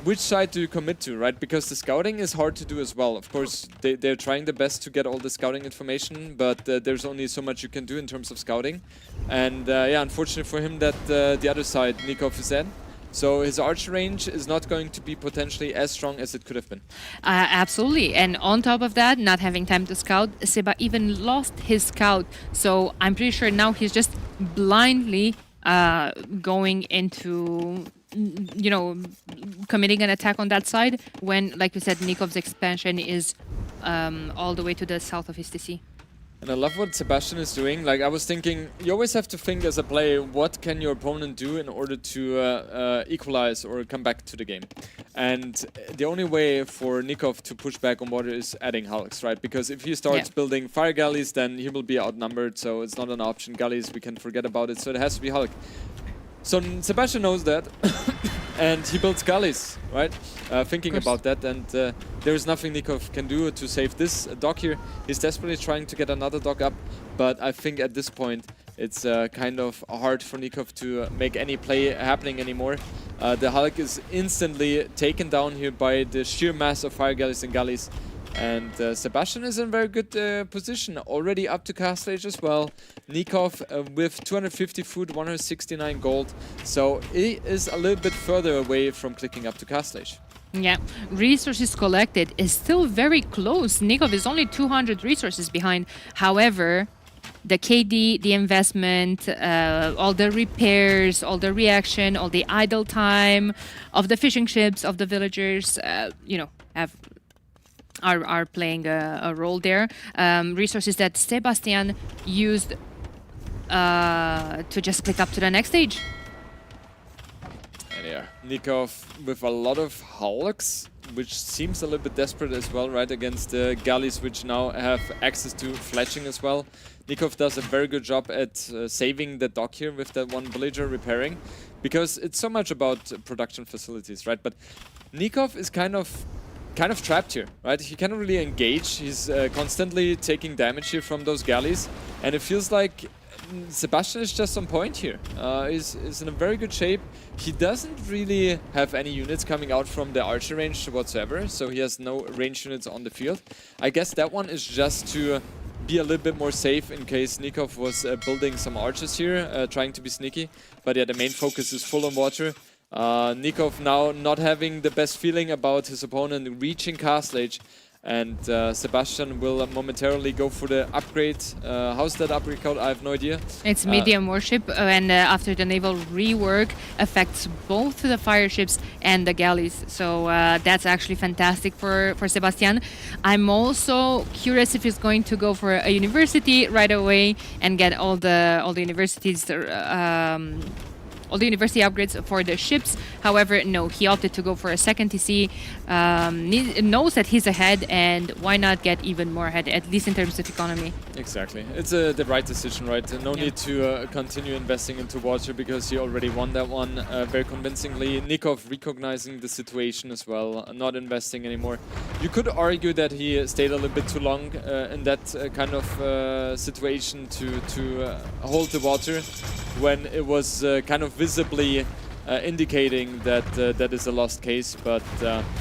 which side do you commit to, right? Because the scouting is hard to do as well. Of course, they're trying their best to get all the scouting information, but there's only so much you can do in terms of scouting. And yeah, unfortunately for him that the other side, Nikov, is in. So his archer range is not going to be potentially as strong as it could have been. Absolutely. And on top of that, not having time to scout, Seba even lost his scout. So I'm pretty sure now he's just blindly going into, you know, committing an attack on that side when, like you said, Nikov's expansion is all the way to the south of his TC. And I love what Sebastian is doing. Like, I was thinking, you always have to think as a player, what can your opponent do in order to equalize or come back to the game? And the only way for Nikov to push back on water is adding hulks, right? Because if he starts building fire galleys, then he will be outnumbered, so it's not an option. Galleys, we can forget about it, so it has to be hulk. So Sebastian knows that, and he builds galleys, right? Thinking about that, and there is nothing Nikov can do to save this dock here. He's desperately trying to get another dock up, but I think at this point it's kind of hard for Nikov to make any play happening anymore. The Hulk is instantly taken down here by the sheer mass of fire galleys and galleys. And Sebastian is in a very good position, already up to castle age as well. Nikov with 250 food, 169 gold, so he is a little bit further away from clicking up to castle age. Yeah, resources collected is still very close. Nikov is only 200 resources behind. However, the KD, the investment, all the repairs, all the reaction, all the idle time of the fishing ships, of the villagers, you know, are playing a role there. Resources that Sebastian used to just click up to the next stage. And yeah, Nikov with a lot of hulks, which seems a little bit desperate as well, right, against the galleys, which now have access to fletching as well. Nikov does a very good job at saving the dock here with that one villager repairing, because it's so much about production facilities, right? But Nikov is kind of trapped here, right? He cannot really engage. He's constantly taking damage here from those galleys, and it feels like Sebastian is just on point here. Is in a very good shape. He doesn't really have any units coming out from the archer range whatsoever, so he has no range units on the field. I guess that one is just to be a little bit more safe in case Nikov was building some archers here, trying to be sneaky. But yeah, the main focus is full on water. Nikov now not having the best feeling about his opponent reaching castle age, and Sebastian will momentarily go for the upgrade. How's that upgrade called? I have no idea. It's medium warship, and after the naval rework affects both the fire ships and the galleys. So that's actually fantastic for Sebastian. I'm also curious if he's going to go for a university right away and get all the universities. All the university upgrades for the ships. However, no, he opted to go for a second TC. Knows that he's ahead, and why not get even more ahead, at least in terms of economy. Exactly. It's the right decision, right? No need to continue investing into water because he already won that one very convincingly. Nikov recognizing the situation as well, not investing anymore. You could argue that he stayed a little bit too long in that kind of situation to hold the water when it was kind of visibly indicating that that is a lost case, but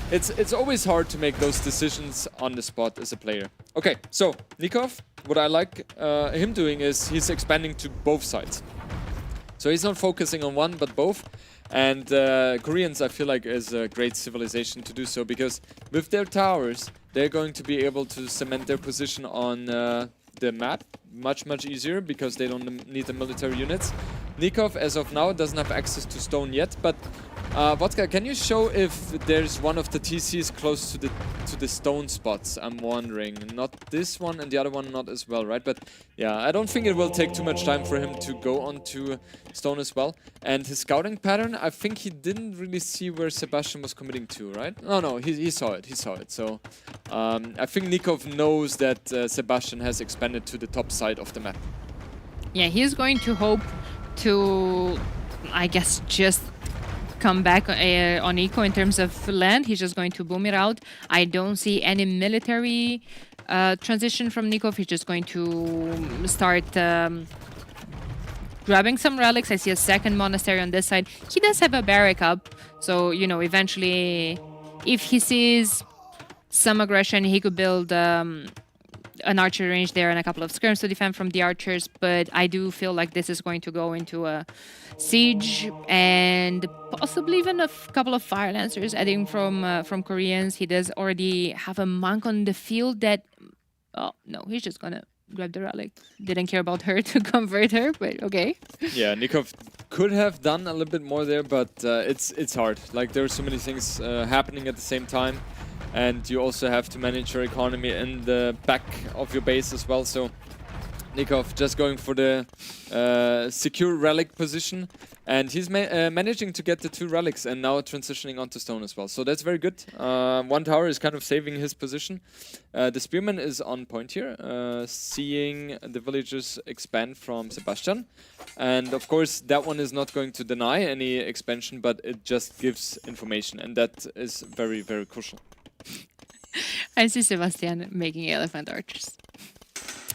it's always hard to make those decisions on the spot as a player. Okay, so Nikov, what I like him doing is he's expanding to both sides. So he's not focusing on one, but both. And Koreans, I feel like, is a great civilization to do so, because with their towers, they're going to be able to cement their position on the map much easier, because they don't need the military units. Nikov, as of now, doesn't have access to stone yet, but Vodka, can you show if there's one of the TCs close to the stone spots? I'm wondering. Not this one and the other one not as well, right? But yeah, I don't think it will take too much time for him to go onto stone as well. And his scouting pattern, I think he didn't really see where Sebastian was committing to, right? No, he saw it. He saw it. So I think Nikov knows that Sebastian has expanded to the top side of the map. Yeah, he's going to hope to, I guess, just come back on eco in terms of land. He's just going to boom it out. I don't see any military transition from Nikov. He's just going to start grabbing some relics. I see a second monastery on this side. He does have a barrack up, so, you know, eventually, if he sees some aggression, he could build an archer range there and a couple of scrims to defend from the archers, but I do feel like this is going to go into a siege and possibly even a couple of fire lancers adding from Koreans. He does already have a monk on the field that, oh no, he's just gonna grab the relic. Didn't care about her to convert her, but okay. Yeah, Nikov could have done a little bit more there, but it's hard. Like, there are so many things happening at the same time. And you also have to manage your economy in the back of your base as well. So Nikov just going for the secure relic position. And he's managing to get the 2 relics and now transitioning onto stone as well. So that's very good. 1 tower is kind of saving his position. The spearman is on point here, seeing the villagers expand from Sebastian. And of course, that one is not going to deny any expansion, but it just gives information. And that is very, very crucial. I see Sebastian making elephant archers.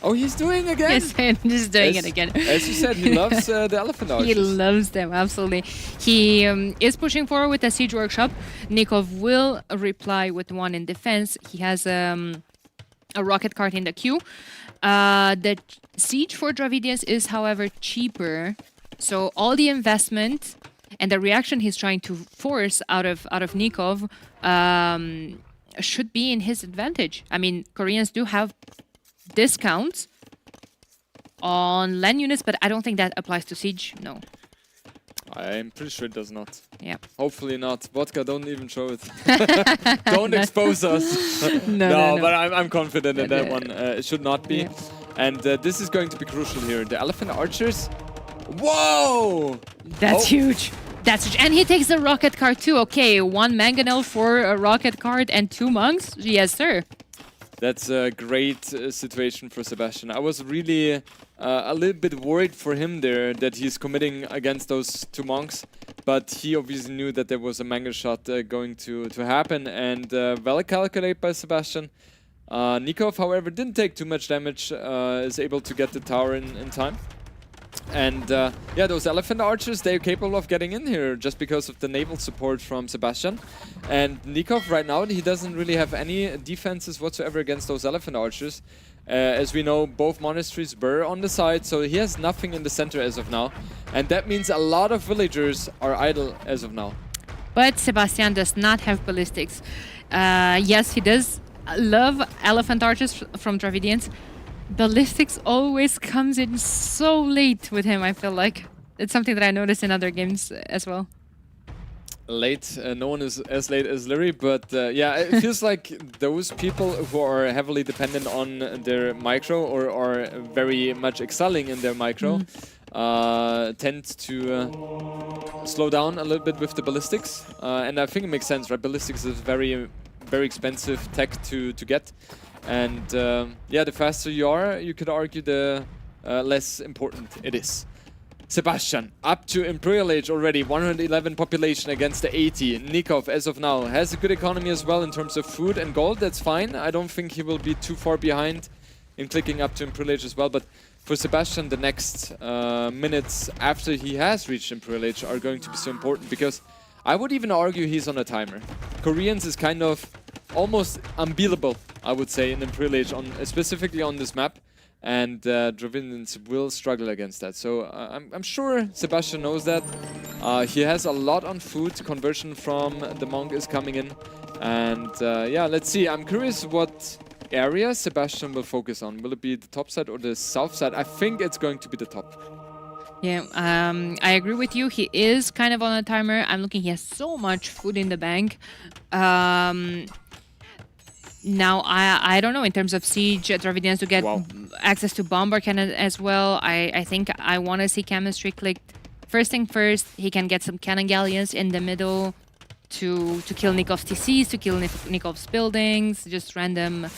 Oh, he's doing again? Yes, I'm just doing it again. As you said, he loves the elephant archers. He loves them, absolutely. He is pushing forward with a siege workshop. Nikov will reply with 1 in defense. He has a rocket cart in the queue. The siege for Dravidians is, however, cheaper. So all the investment and the reaction he's trying to force out of Nikov should be in his advantage. I mean, Koreans do have discounts on LAN units, but I don't think that applies to Siege, no. I'm pretty sure it does not. Yeah. Hopefully not. Vodka, don't even show it. Don't expose us. No, but I'm confident in that one. It should not be. Yeah. And this is going to be crucial here. The elephant archers. Whoa! That's huge. That's huge. And he takes the rocket card too. Okay, 1 mangonel for a rocket card and 2 monks? Yes, sir. That's a great situation for Sebastian. I was really a little bit worried for him there that he's committing against those 2 monks. But he obviously knew that there was a mango shot going to happen. And well calculated by Sebastian. Nikov, however, didn't take too much damage. Is able to get the tower in time. And yeah, those elephant archers, they're capable of getting in here just because of the naval support from Sebastian. And Nikov right now, he doesn't really have any defenses whatsoever against those elephant archers. As we know, both monasteries were on the side, so he has nothing in the center as of now. And that means a lot of villagers are idle as of now. But Sebastian does not have ballistics. Yes, he does love elephant archers from Dravidians. Ballistics always comes in so late with him, I feel like. It's something that I noticed in other games as well. Late, no one is as late as Larry, but yeah, it feels like those people who are heavily dependent on their micro or are very much excelling in their micro tend to slow down a little bit with the ballistics. And I think it makes sense, right? Ballistics is very, very expensive tech to get. And yeah, the faster you are, you could argue the less important it is. Sebastian, up to Imperial Age already, 111 population against the 80. Nikov, as of now, has a good economy as well in terms of food and gold. That's fine. I don't think he will be too far behind in clicking up to Imperial Age as well. But for Sebastian, the next minutes after he has reached Imperial Age are going to be so important because I would even argue he's on a timer. Koreans is kind of almost unbeatable, I would say, in Imperial Age, specifically on this map. And Dravidians will struggle against that. So I'm sure Sebastian knows that. He has a lot on food. Conversion from the monk is coming in. And yeah, let's see. I'm curious what area Sebastian will focus on. Will it be the top side or the south side? I think it's going to be the top. Yeah, I agree with you. He is kind of on a timer. I'm looking, he has so much food in the bank. Now, I don't know, in terms of Siege, Dravidians to get access to Bomber Cannon as well. I think I want to see Chemistry clicked. First thing first, he can get some Cannon Galleons in the middle to kill Nikov's TCs, to kill Nikov's buildings, just random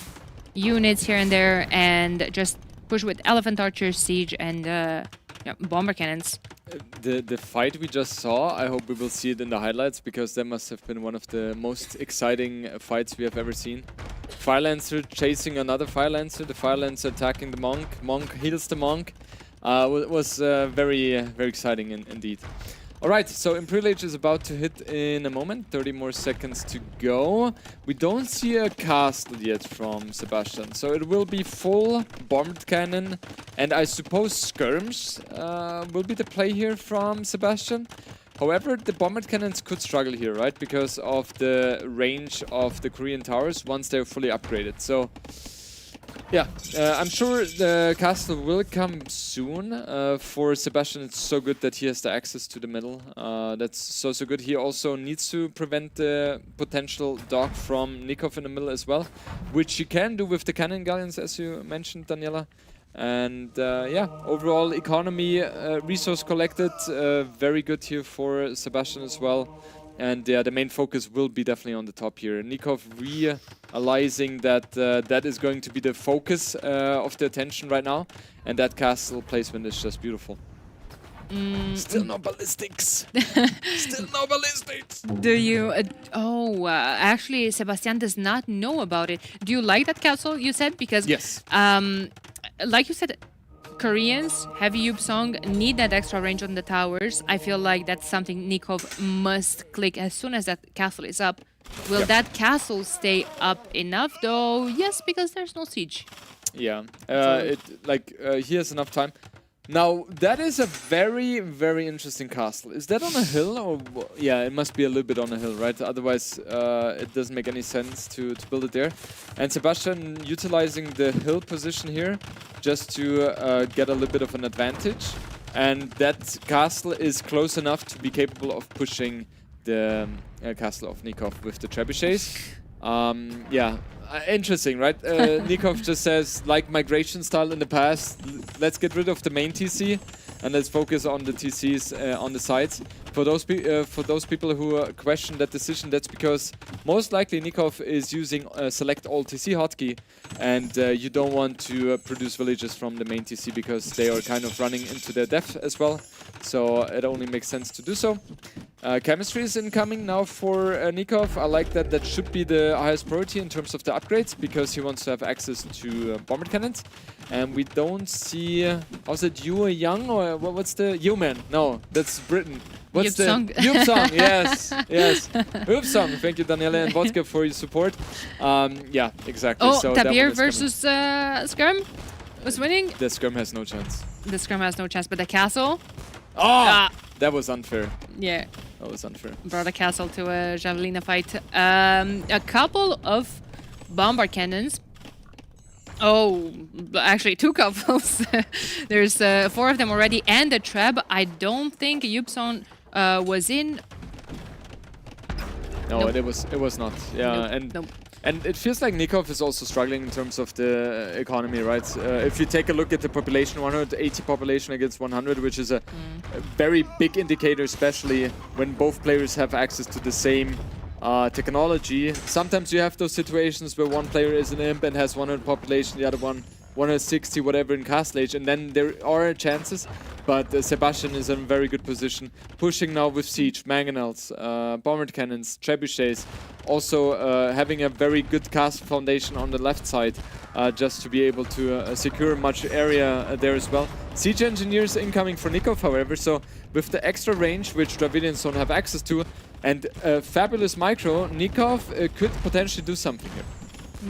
units here and there, and just push with Elephant Archers, Siege, and Bomber Cannons. The fight we just saw, I hope we will see it in the highlights, because that must have been one of the most exciting fights we have ever seen. Firelancer chasing another Firelancer, the Firelancer attacking the Monk, Monk heals the Monk. Was very exciting indeed. Alright, so Imperial Age is about to hit in a moment, 30 more seconds to go. We don't see a castle yet from Sebastian, so it will be full bombed cannon, and I suppose skirms will be the play here from Sebastian. However, the bombard cannons could struggle here, right? Because of the range of the Korean towers once they're fully upgraded. So, yeah, I'm sure the castle will come soon. For Sebastian, it's so good that he has the access to the middle. That's so good. He also needs to prevent the potential dog from Nikov in the middle as well, which he can do with the cannon galleons, as you mentioned, Daniela. And yeah, overall economy, resource collected, very good here for Sebastian as well. And yeah, the main focus will be definitely on the top here. Nikov realizing that that is going to be the focus of the attention right now. And that castle placement is just beautiful. Still no ballistics. Still no ballistics. Do you... actually, Sebastian does not know about it. Do you like that castle, you said? Because... Yes. Like you said, Koreans, heavy Yubsong, need that extra range on the towers. I feel like that's something Nikov must click as soon as that castle is up. Will that castle stay up enough, though? Yes, because there's no siege. Yeah, he has enough time. Now, that is a very interesting castle. Is that on a hill? Or yeah, it must be a little bit on a hill, right? Otherwise, it doesn't make any sense to build it there. And Sebastian utilizing the hill position here just to get a little bit of an advantage. And that castle is close enough to be capable of pushing the castle of Nikov with the trebuchets. Yeah. Interesting, right? Nikov just says, like migration style in the past, let's get rid of the main TC and let's focus on the TCs on the sides. For those people who question that decision, that's because most likely Nikov is using select all TC hotkey, and you don't want to produce villages from the main TC because they are kind of running into their death as well. So it only makes sense to do so. Chemistry is incoming now for Nikov. I like that. That should be the highest priority in terms of the upgrades, because he wants to have access to bombard cannons. And we don't see... Was it Yu Young or what's the... Yuman? No, that's Britain. What's Yubsong. the... Yubsong, yes. Yes. Yubsong. Thank you, Daniela and Vodka, for your support. Yeah, exactly. Oh, so Tabir versus Skirm was winning. The Skirm has no chance. The Skirm has no chance, but the castle... Oh! That was unfair. Yeah. That was unfair. Brought a castle to a Javelina fight. A couple of bombard cannons. Oh, actually 2 couples. There's 4 of them already, and a treb. I don't think Yubson was in. No, Nope. it was not. Yeah, Nope. And it feels like Nikov is also struggling in terms of the economy, right? If you take a look at the population, 180 population against 100, which is a very big indicator, especially when both players have access to the same technology. Sometimes you have those situations where one player is an imp and has 100 population, the other one 160, whatever, in Castle Age, and then there are chances. But Sebastian is in a very good position, pushing now with Siege, Mangonels, Bombard Cannons, Trebuchets, also having a very good castle foundation on the left side, just to be able to secure much area there as well. Siege Engineers incoming for Nikov, however, so with the extra range, which Dravidians don't have access to, and fabulous micro, Nikov could potentially do something here.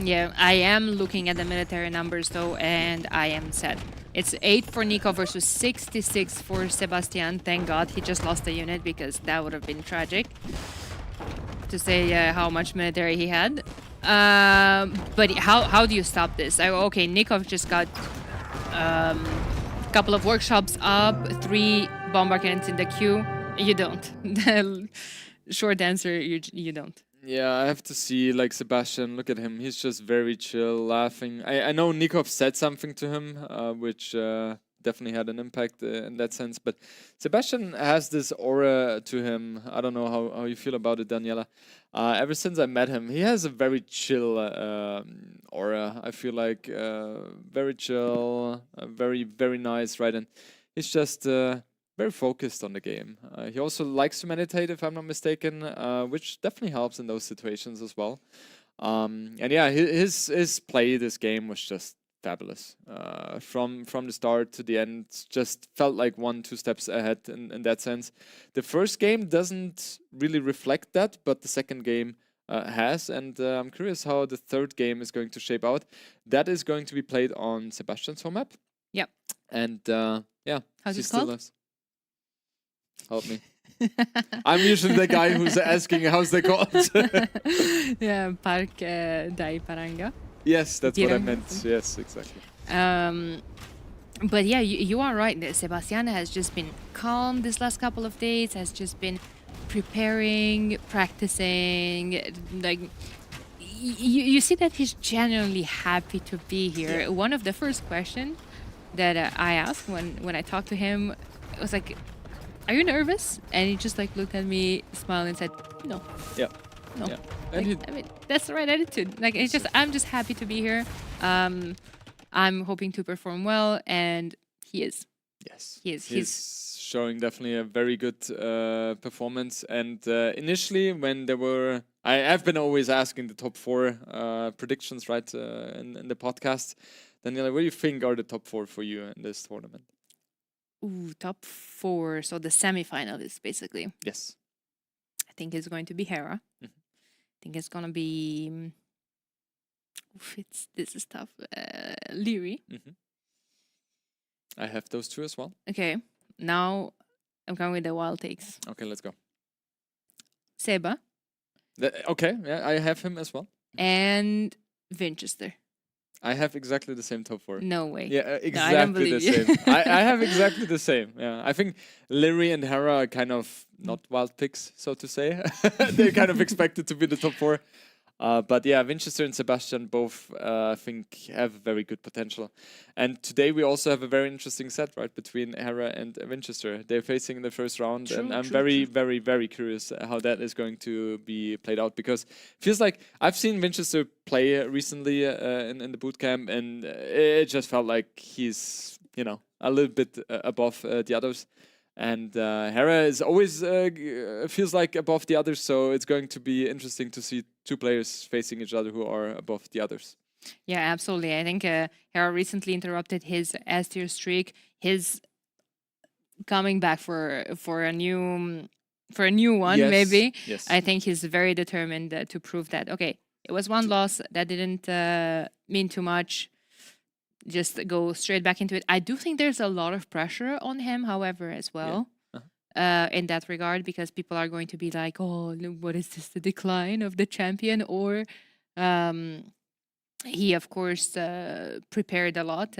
Yeah, I am looking at the military numbers though, and I am sad. It's 8 for Nikov versus 66 for Sebastian. Thank God he just lost a unit, because that would have been tragic to say how much military he had. But how do you stop this? Okay, Nikov just got couple of workshops up, 3 bomb cannons in the queue. You don't. The short answer, you don't. Yeah, I have to see, like, Sebastian, look at him. He's just very chill, laughing. I know Nikov said something to him, which definitely had an impact in that sense. But Sebastian has this aura to him. I don't know how you feel about it, Daniela. Ever since I met him, he has a very chill aura. I feel like very chill, very, very nice, right? And he's just very focused on the game. He also likes to meditate, if I'm not mistaken, which definitely helps in those situations as well. And yeah, his play this game was just fabulous. From the start to the end, just felt like 1-2 steps ahead in that sense. The first game doesn't really reflect that, but the second game has, and I'm curious how the third game is going to shape out. That is going to be played on Sebastian's home map. Yep. And yeah, How's she it still called? lives. Help me. I'm usually the guy who's asking how's they called. Yeah, Park dai Paranga. Yes, that's what I Piranga. meant. Yes, exactly. But yeah, you are right. Sebastian has just been calm this last couple of days, has just been preparing, practicing. Like, you see that he's genuinely happy to be here. Yeah. One of the first questions that I asked when I talked to him was like, "Are you nervous?" And he just like looked at me, smiled, and said, "No, Yeah. no." Yeah. And Like, I mean, that's the right attitude. Like, it's just, I'm just happy to be here. I'm hoping to perform well, and he is. Yes. He is. He's showing definitely a very good performance. And initially, when there were, I've been always asking the top 4 predictions, right, in the podcast. Daniela, what do you think are the top 4 for you in this tournament? Ooh, top 4. So the semifinalists, basically. Yes. I think it's going to be Hera. Mhm. I think it's gonna be. This is tough. Leary. I have those 2 as well. Okay. Now I'm going with the wild takes. Okay, let's go. Seba Okay, yeah, I have him as well. and Winchester. I have exactly the same top 4. No way. Yeah, No, I don't exactly the believe you. same. I have exactly the same. Yeah, I think Larry and Hera are kind of not wild picks, so to say. They're kind of expected to be the top 4. But yeah, Winchester and Sebastian both, I think, have very good potential. And today we also have a very interesting set, right, between Hera and Winchester. They're facing in the first round, and I'm very, very curious how that is going to be played out, because it feels like I've seen Winchester play recently in the boot camp, and it just felt like he's, a little bit above the others. And Hera is always feels like above the others, so it's going to be interesting to see 2 players facing each other who are above the others. Yeah, absolutely. I think Hera recently interrupted his S tier streak. His coming back for a new one, Yes, maybe. yes. I think he's very determined to prove that. Okay, it was one loss that didn't mean too much. Just go straight back into it. I do think there's a lot of pressure on him, however, as well. In that regard, because people are going to be like, "Oh, what is this? The decline of the champion?" Or he, of course, prepared a lot.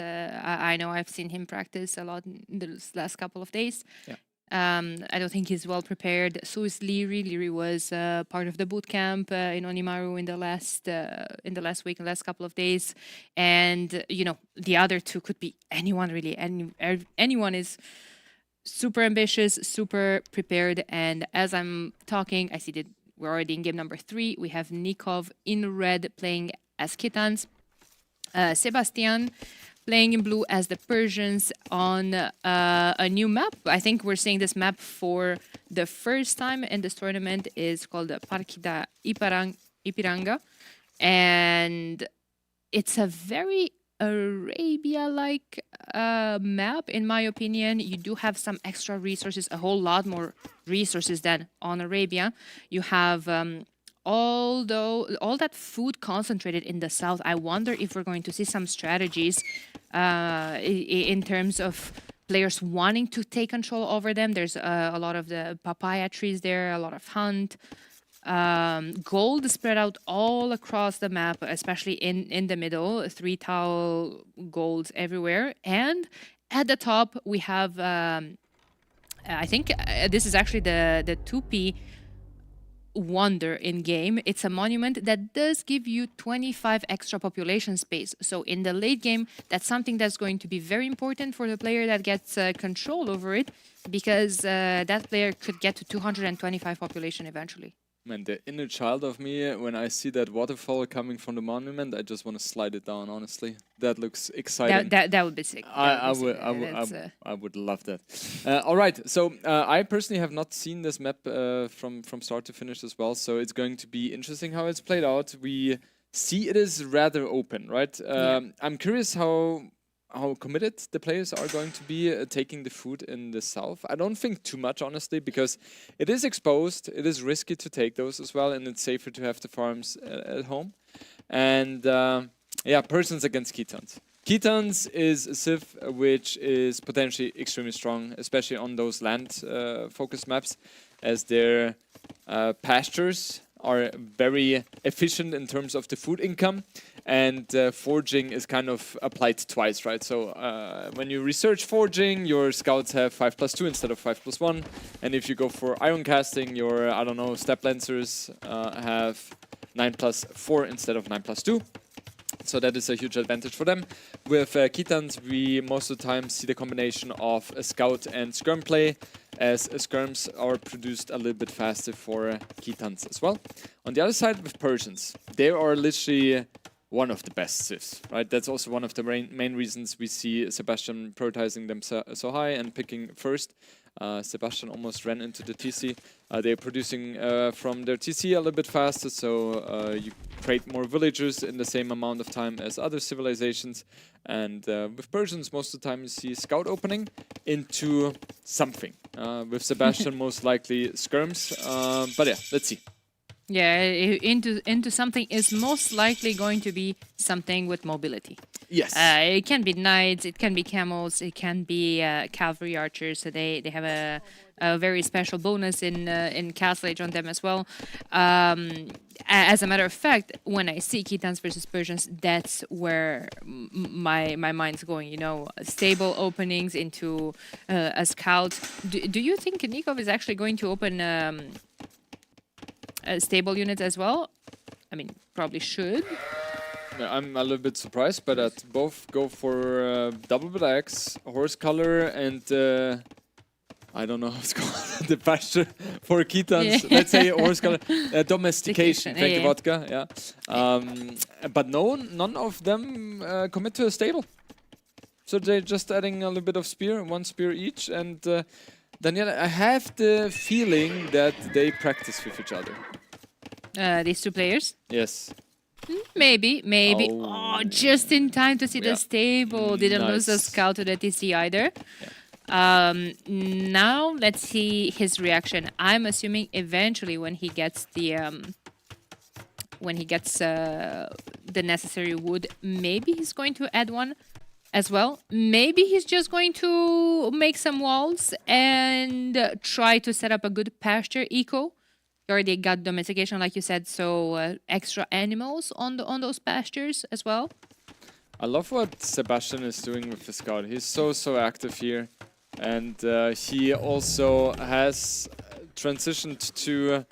I know I've seen him practice a lot in the last couple of days. Yeah. I don't think he's well prepared. So is Leary. Leary was part of the boot camp in Onimaru in the last week, last couple of days, and the other 2 could be anyone really. Anyone is super ambitious, super prepared. And as I'm talking, I see that we're already in game number 3. We have Nikov in red playing as Kitans, Sebastian playing in blue as the Persians on a new map. I think we're seeing this map for the first time in this tournament. Is called the Parkida Ipiranga. And it's a very Arabia-like map, in my opinion. You do have some extra resources, a whole lot more resources than on Arabia. You have all that food concentrated in the south. I wonder if we're going to see some strategies in terms of players wanting to take control over them. There's a lot of the papaya trees there, a lot of hunt. Gold spread out all across the map, especially in the middle. 3 tall golds everywhere. And At the top, we have, I think this is actually the 2P wonder in game. It's a monument that does give you 25 extra population space. So in the late game, that's something that's going to be very important for the player that gets control over it, because that player could get to 225 population eventually. Man, the inner child of me, when I see that waterfall coming from the monument, I just want to slide it down, honestly. That looks exciting. That would be sick. I would love that. All right, so I personally have not seen this map from start to finish as well, so it's going to be interesting how it's played out. We see it is rather open, right? I'm curious how committed the players are going to be taking the food in the south. I don't think too much, honestly, because it is exposed, it is risky to take those as well, and it's safer to have the farms at home. And yeah, Persians against Khitans. Khitans is a civ which is potentially extremely strong, especially on those land focused maps, as their pastures are very efficient in terms of the food income, and forging is kind of applied twice, right? So when you research forging, your scouts have 5+2 instead of 5+1, and if you go for iron casting, your, I don't know, step lancers have 9+4 instead of 9+2. So that is a huge advantage for them. With Khitans, we most of the time see the combination of a scout and skirm play, as skirms are produced a little bit faster for Khitans as well. On the other side, with Persians, they are literally one of the best civs, right? That's also one of the main reasons we see Sebastian prioritizing them so high and picking first. Sebastian almost ran into the TC. They're producing from their TC a little bit faster, so you create more villagers in the same amount of time as other civilizations. And with Persians, most of the time you see scout opening into something. With Sebastian, most likely skirms. But yeah, let's see. Yeah, into something is most likely going to be something with mobility. Yes. It can be knights, it can be camels, it can be cavalry archers. So they have a very special bonus in Castle Age on them as well. As a matter of fact, when I see Khitans versus Persians, that's where my mind's going. You know, stable openings into a scout. Do you think Nikov is actually going to open stable units as well? I mean, probably should. Yeah, I'm a little bit surprised by that. Both go for double blacks, horse color, and I don't know how it's called. The pasture for Khitans. Yeah. Let's say horse color. Domestication. Thank you, Yeah. vodka. Yeah. But none of them commit to a stable. So they're just adding a little bit of spear, one spear each, and Daniela, I have the feeling that they practice with each other. These two players? Yes. Maybe. Oh. Oh, just in time to see Yeah. the stable. Didn't lose a Nice. scout to the TC either. Now let's see his reaction. I'm assuming eventually when he gets the necessary wood, maybe he's going to add one as well. Maybe he's just going to make some walls and try to set up a good pasture eco. You already got domestication, like you said, so extra animals on those pastures as well. I love what Sebastian is doing with the scout. He's so active here, and he also has transitioned to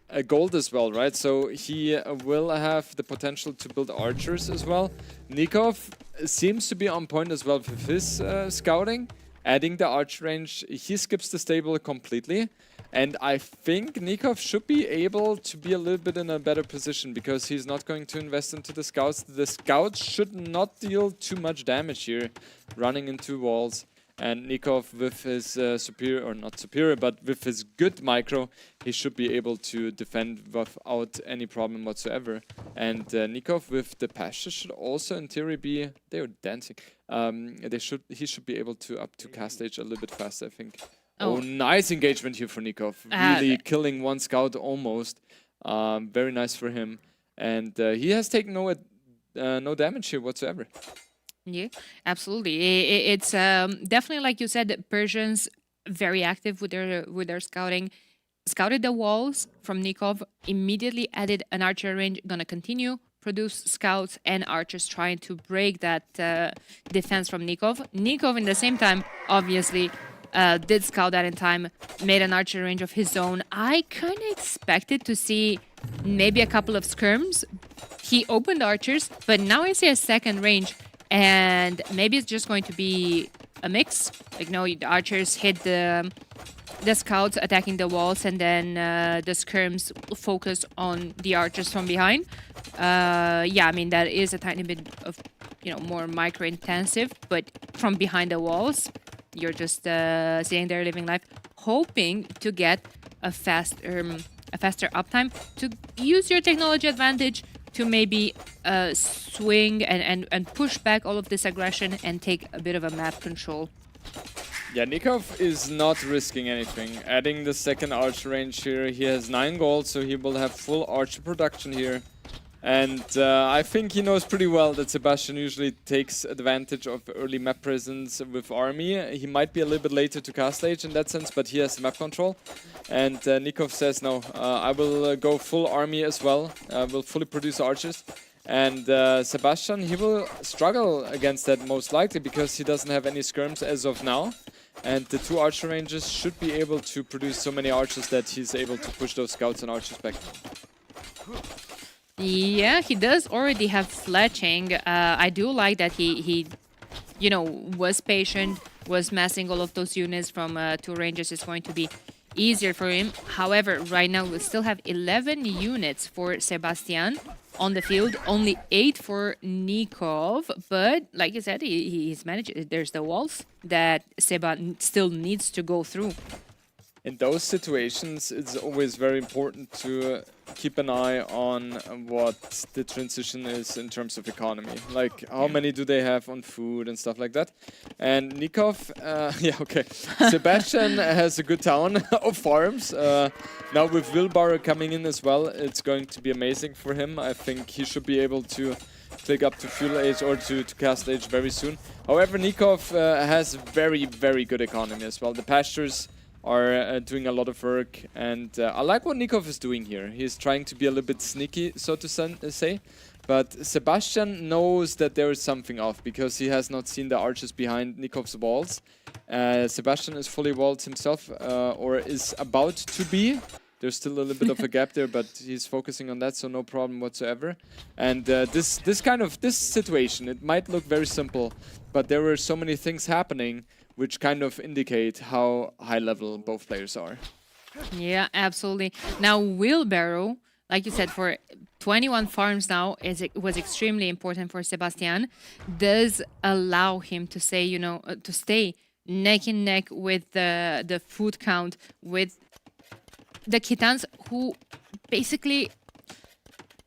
a gold as well, right? So he will have the potential to build archers as well. Nikov seems to be on point as well with his scouting, adding the arch range. He skips the stable completely. And I think Nikov should be able to be a little bit in a better position because he's not going to invest into the scouts. The scouts should not deal too much damage here, running into walls. And Nikov, with his superior, or not superior, but with his good micro, he should be able to defend without any problem whatsoever. And Nikov, with the pasture, should also, in theory, be... They were dancing. He should be able to up to cast stage a little bit faster, I think. Oh, nice engagement here for Nikov. Really killing one scout almost. Very nice for him. And he has taken no damage here whatsoever. Yeah, absolutely. It's definitely, like you said, Persians very active with their scouting. Scouted the walls from Nikov, immediately added an archer range, gonna continue produce scouts and archers trying to break that defense from Nikov. Nikov, in the same time, obviously, did scout that in time, made an archer range of his own. I kind of expected to see maybe a couple of skirms. He opened archers, but now I see a second range, and maybe it's just going to be a mix. Like, no, the archers hit the scouts attacking the walls, and then the skirms focus on the archers from behind. Yeah, I mean, that is a tiny bit of, more micro-intensive, but from behind the walls, you're just sitting there living life, hoping to get a faster uptime, to use your technology advantage to maybe swing and push back all of this aggression and take a bit of a map control. Yeah, Nikov is not risking anything. Adding the second archer range here, he has 9 gold, so he will have full archer production here. And I think he knows pretty well that Sebastian usually takes advantage of early map presence with army. He might be a little bit later to cast stage in that sense, but he has map control. And Nikov says, no, I will go full army as well. I will fully produce archers. And Sebastian, he will struggle against that most likely because he doesn't have any skirms as of now. And the 2 archer ranges should be able to produce so many archers that he's able to push those scouts and archers back. Yeah, he does already have fletching. I do like that he was patient, was massing all of those units from 2 ranges. It's going to be easier for him. However, right now we still have 11 units for Sebastian on the field, only 8 for Nikov. But like you said, he's managed. There's the walls that Seba still needs to go through. In those situations, it's always very important to keep an eye on what the transition is in terms of economy. Like, how many do they have on food and stuff like that. And Nikov, yeah, okay. Sebastian has a good town of farms. Now with Wheelbarrow coming in as well, it's going to be amazing for him. I think he should be able to click up to fuel age or to cast age very soon. However, Nikov has very, very good economy as well. The pastures are doing a lot of work, and I like what Nikov is doing here. He's trying to be a little bit sneaky, so to say, but Sebastian knows that there is something off because he has not seen the archers behind Nikov's walls. Sebastian is fully walled himself, or is about to be. There's still a little bit of a gap there, but he's focusing on that, so no problem whatsoever. And this situation, it might look very simple, but there were so many things happening which kind of indicate how high level both players are. Yeah, absolutely. Now, Wheelbarrow, like you said, for 21 farms now, was extremely important for Sebastian. Does allow him to say, to stay neck and neck with the food count, with the Kitans, who basically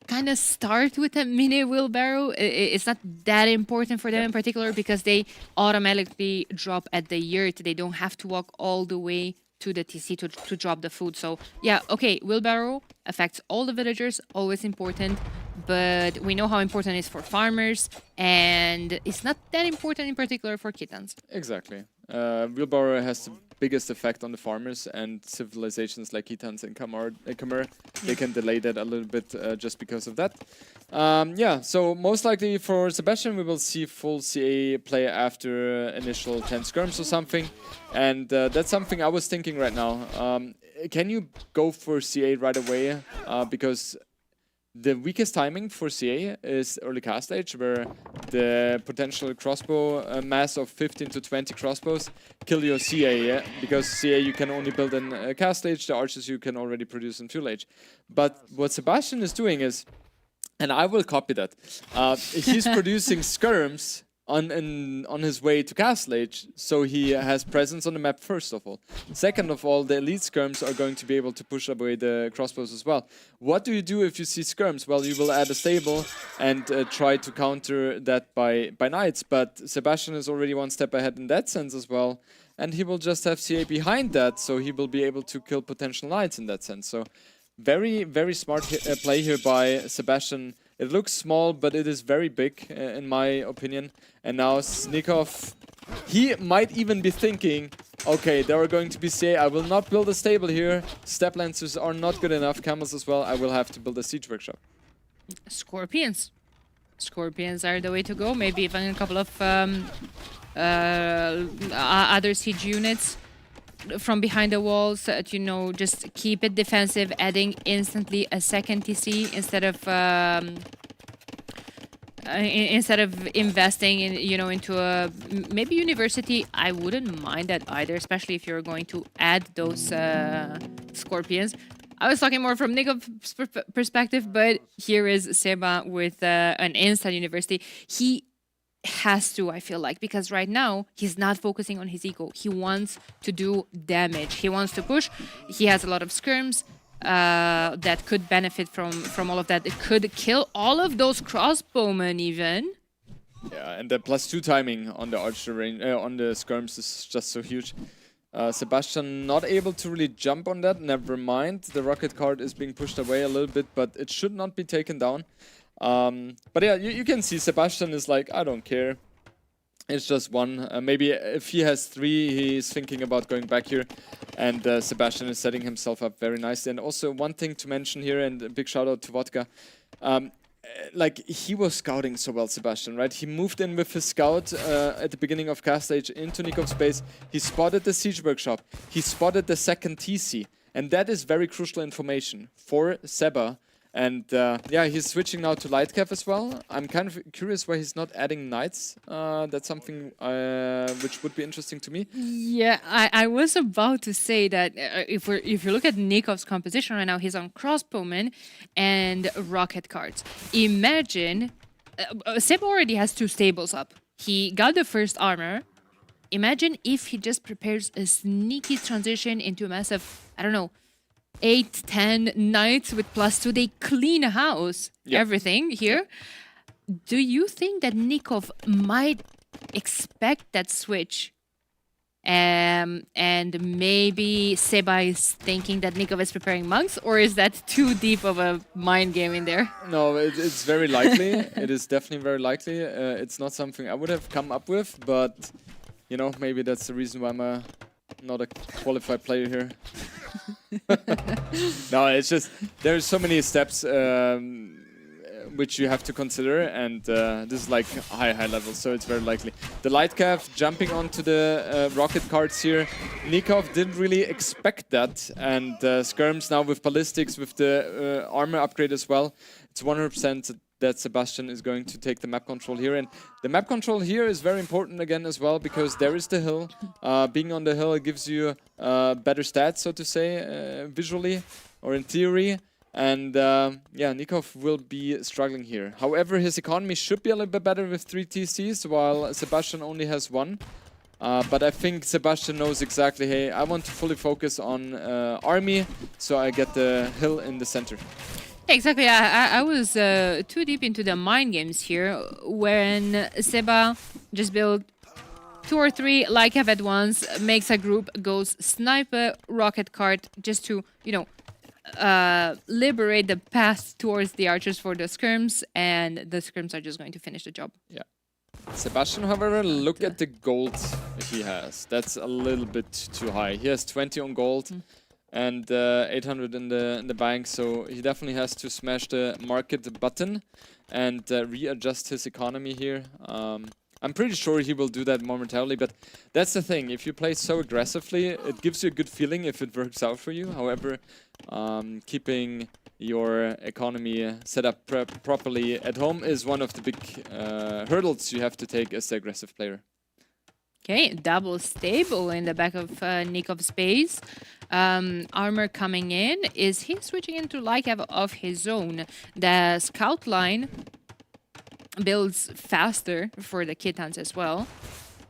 kind of start with a mini wheelbarrow. It's not that important for them in particular because they automatically drop at the yurt. They don't have to walk all the way to the TC to drop the food. So yeah, okay, wheelbarrow affects all the villagers, always important, but we know how important it is for farmers, and it's not that important in particular for Kitans. Exactly. Wheelbarrow has the biggest effect on the farmers, and civilizations like Kitans and Khmer, they can delay that a little bit just because of that. Yeah, so most likely for Sebastian, we will see full CA play after initial 10 skirms or something, and that's something I was thinking right now. Can you go for CA right away? Because the weakest timing for CA is early cast stage, where the potential crossbow mass of 15 to 20 crossbows kill your CA, yeah? Because CA you can only build in cast stage, the archers you can already produce in fuel age. But what Sebastian is doing is, and I will copy that, he's producing skirms on his way to Castle Age, so he has presence on the map first of all. Second of all, the elite skirms are going to be able to push away the crossbows as well. What do you do if you see skirms? Well, you will add a stable and try to counter that by knights, but Sebastian is already one step ahead in that sense as well, and he will just have CA behind that, so he will be able to kill potential knights in that sense. So very, very smart play here by Sebastian. It looks small, but it is very big, in my opinion. And now Nikov, he might even be thinking, okay, there are going to be CA. I will not build a stable here. Step lancers are not good enough. Camels as well. I will have to build a siege workshop. Scorpions. Scorpions are the way to go. Maybe even a couple of other siege units from behind the walls that, you know, just keep it defensive, adding instantly a second TC instead of investing in, you know, into a maybe university. I wouldn't mind that either, especially if you're going to add those Scorpions. I was talking more from Nikov's perspective, but here is Seba with an instant university. He has to, I feel like, because right now he's not focusing on his eco. He wants to do damage. He wants to push. He has a lot of skirms that could benefit from all of that. It could kill all of those crossbowmen even. Yeah, and the +2 timing on the archer range, on the skirms is just so huge. Sebastian not able to really jump on that. Never mind, the rocket cart is being pushed away a little bit, but it should not be taken down. But yeah, you can see Sebastian is like, I don't care. It's just one. Maybe if he has 3, he's thinking about going back here. And Sebastian is setting himself up very nicely. And also one thing to mention here, and a big shout out to Vodka. Like, he was scouting so well, Sebastian, right? He moved in with his scout at the beginning of cast stage into Nikov's base. He spotted the siege workshop. He spotted the second TC. And that is very crucial information for Seba. And yeah, he's switching now to Lightcap as well. I'm kind of curious why he's not adding Knights. That's something which would be interesting to me. Yeah, I was about to say that if you look at Nikov's composition right now, he's on crossbowmen and rocket carts. Imagine, Seb already has 2 stables up. He got the first armor. Imagine if he just prepares a sneaky transition into a massive, I don't know, 8, 10 knights with +2. They clean house, everything here. Do you think that Nikov might expect that switch? And maybe Seba is thinking that Nikov is preparing monks, or is that too deep of a mind game in there? No, it's very likely. It is definitely very likely. It's not something I would have come up with, but you know, maybe that's the reason why I'm not a qualified player here. No, it's just there's so many steps which you have to consider, and this is like high level, so it's very likely. The Lightcap jumping onto the rocket carts here. Nikov didn't really expect that, and Skirms now with ballistics, with the armor upgrade as well. It's 100% that Sebastian is going to take the map control here. And the map control here is very important again as well, because there is the hill. Being on the hill, it gives you better stats, so to say, visually or in theory. And yeah, Nikov will be struggling here. However, his economy should be a little bit better with 3 TCs, while Sebastian only has 1. But I think Sebastian knows exactly, hey, I want to fully focus on army, so I get the hill in the center. Exactly. I was too deep into the mind games here, when Seba just built 2 or 3 Lightcap at once, makes a group, goes sniper, rocket cart, just to, you know, liberate the path towards the archers for the skirms, and the skirms are just going to finish the job. Yeah. Sebastian, however, look at the gold he has. That's a little bit too high. He has 20 on gold. And 800 in the bank, so he definitely has to smash the market button and readjust his economy here. I'm pretty sure he will do that momentarily, but that's the thing. If you play so aggressively, it gives you a good feeling if it works out for you. However, keeping your economy set up properly at home is one of the big hurdles you have to take as the aggressive player. Okay, double stable in the back of Nikov's base. Armor coming in. Is he switching into Lightcap of his own? The scout line builds faster for the Kitans as well.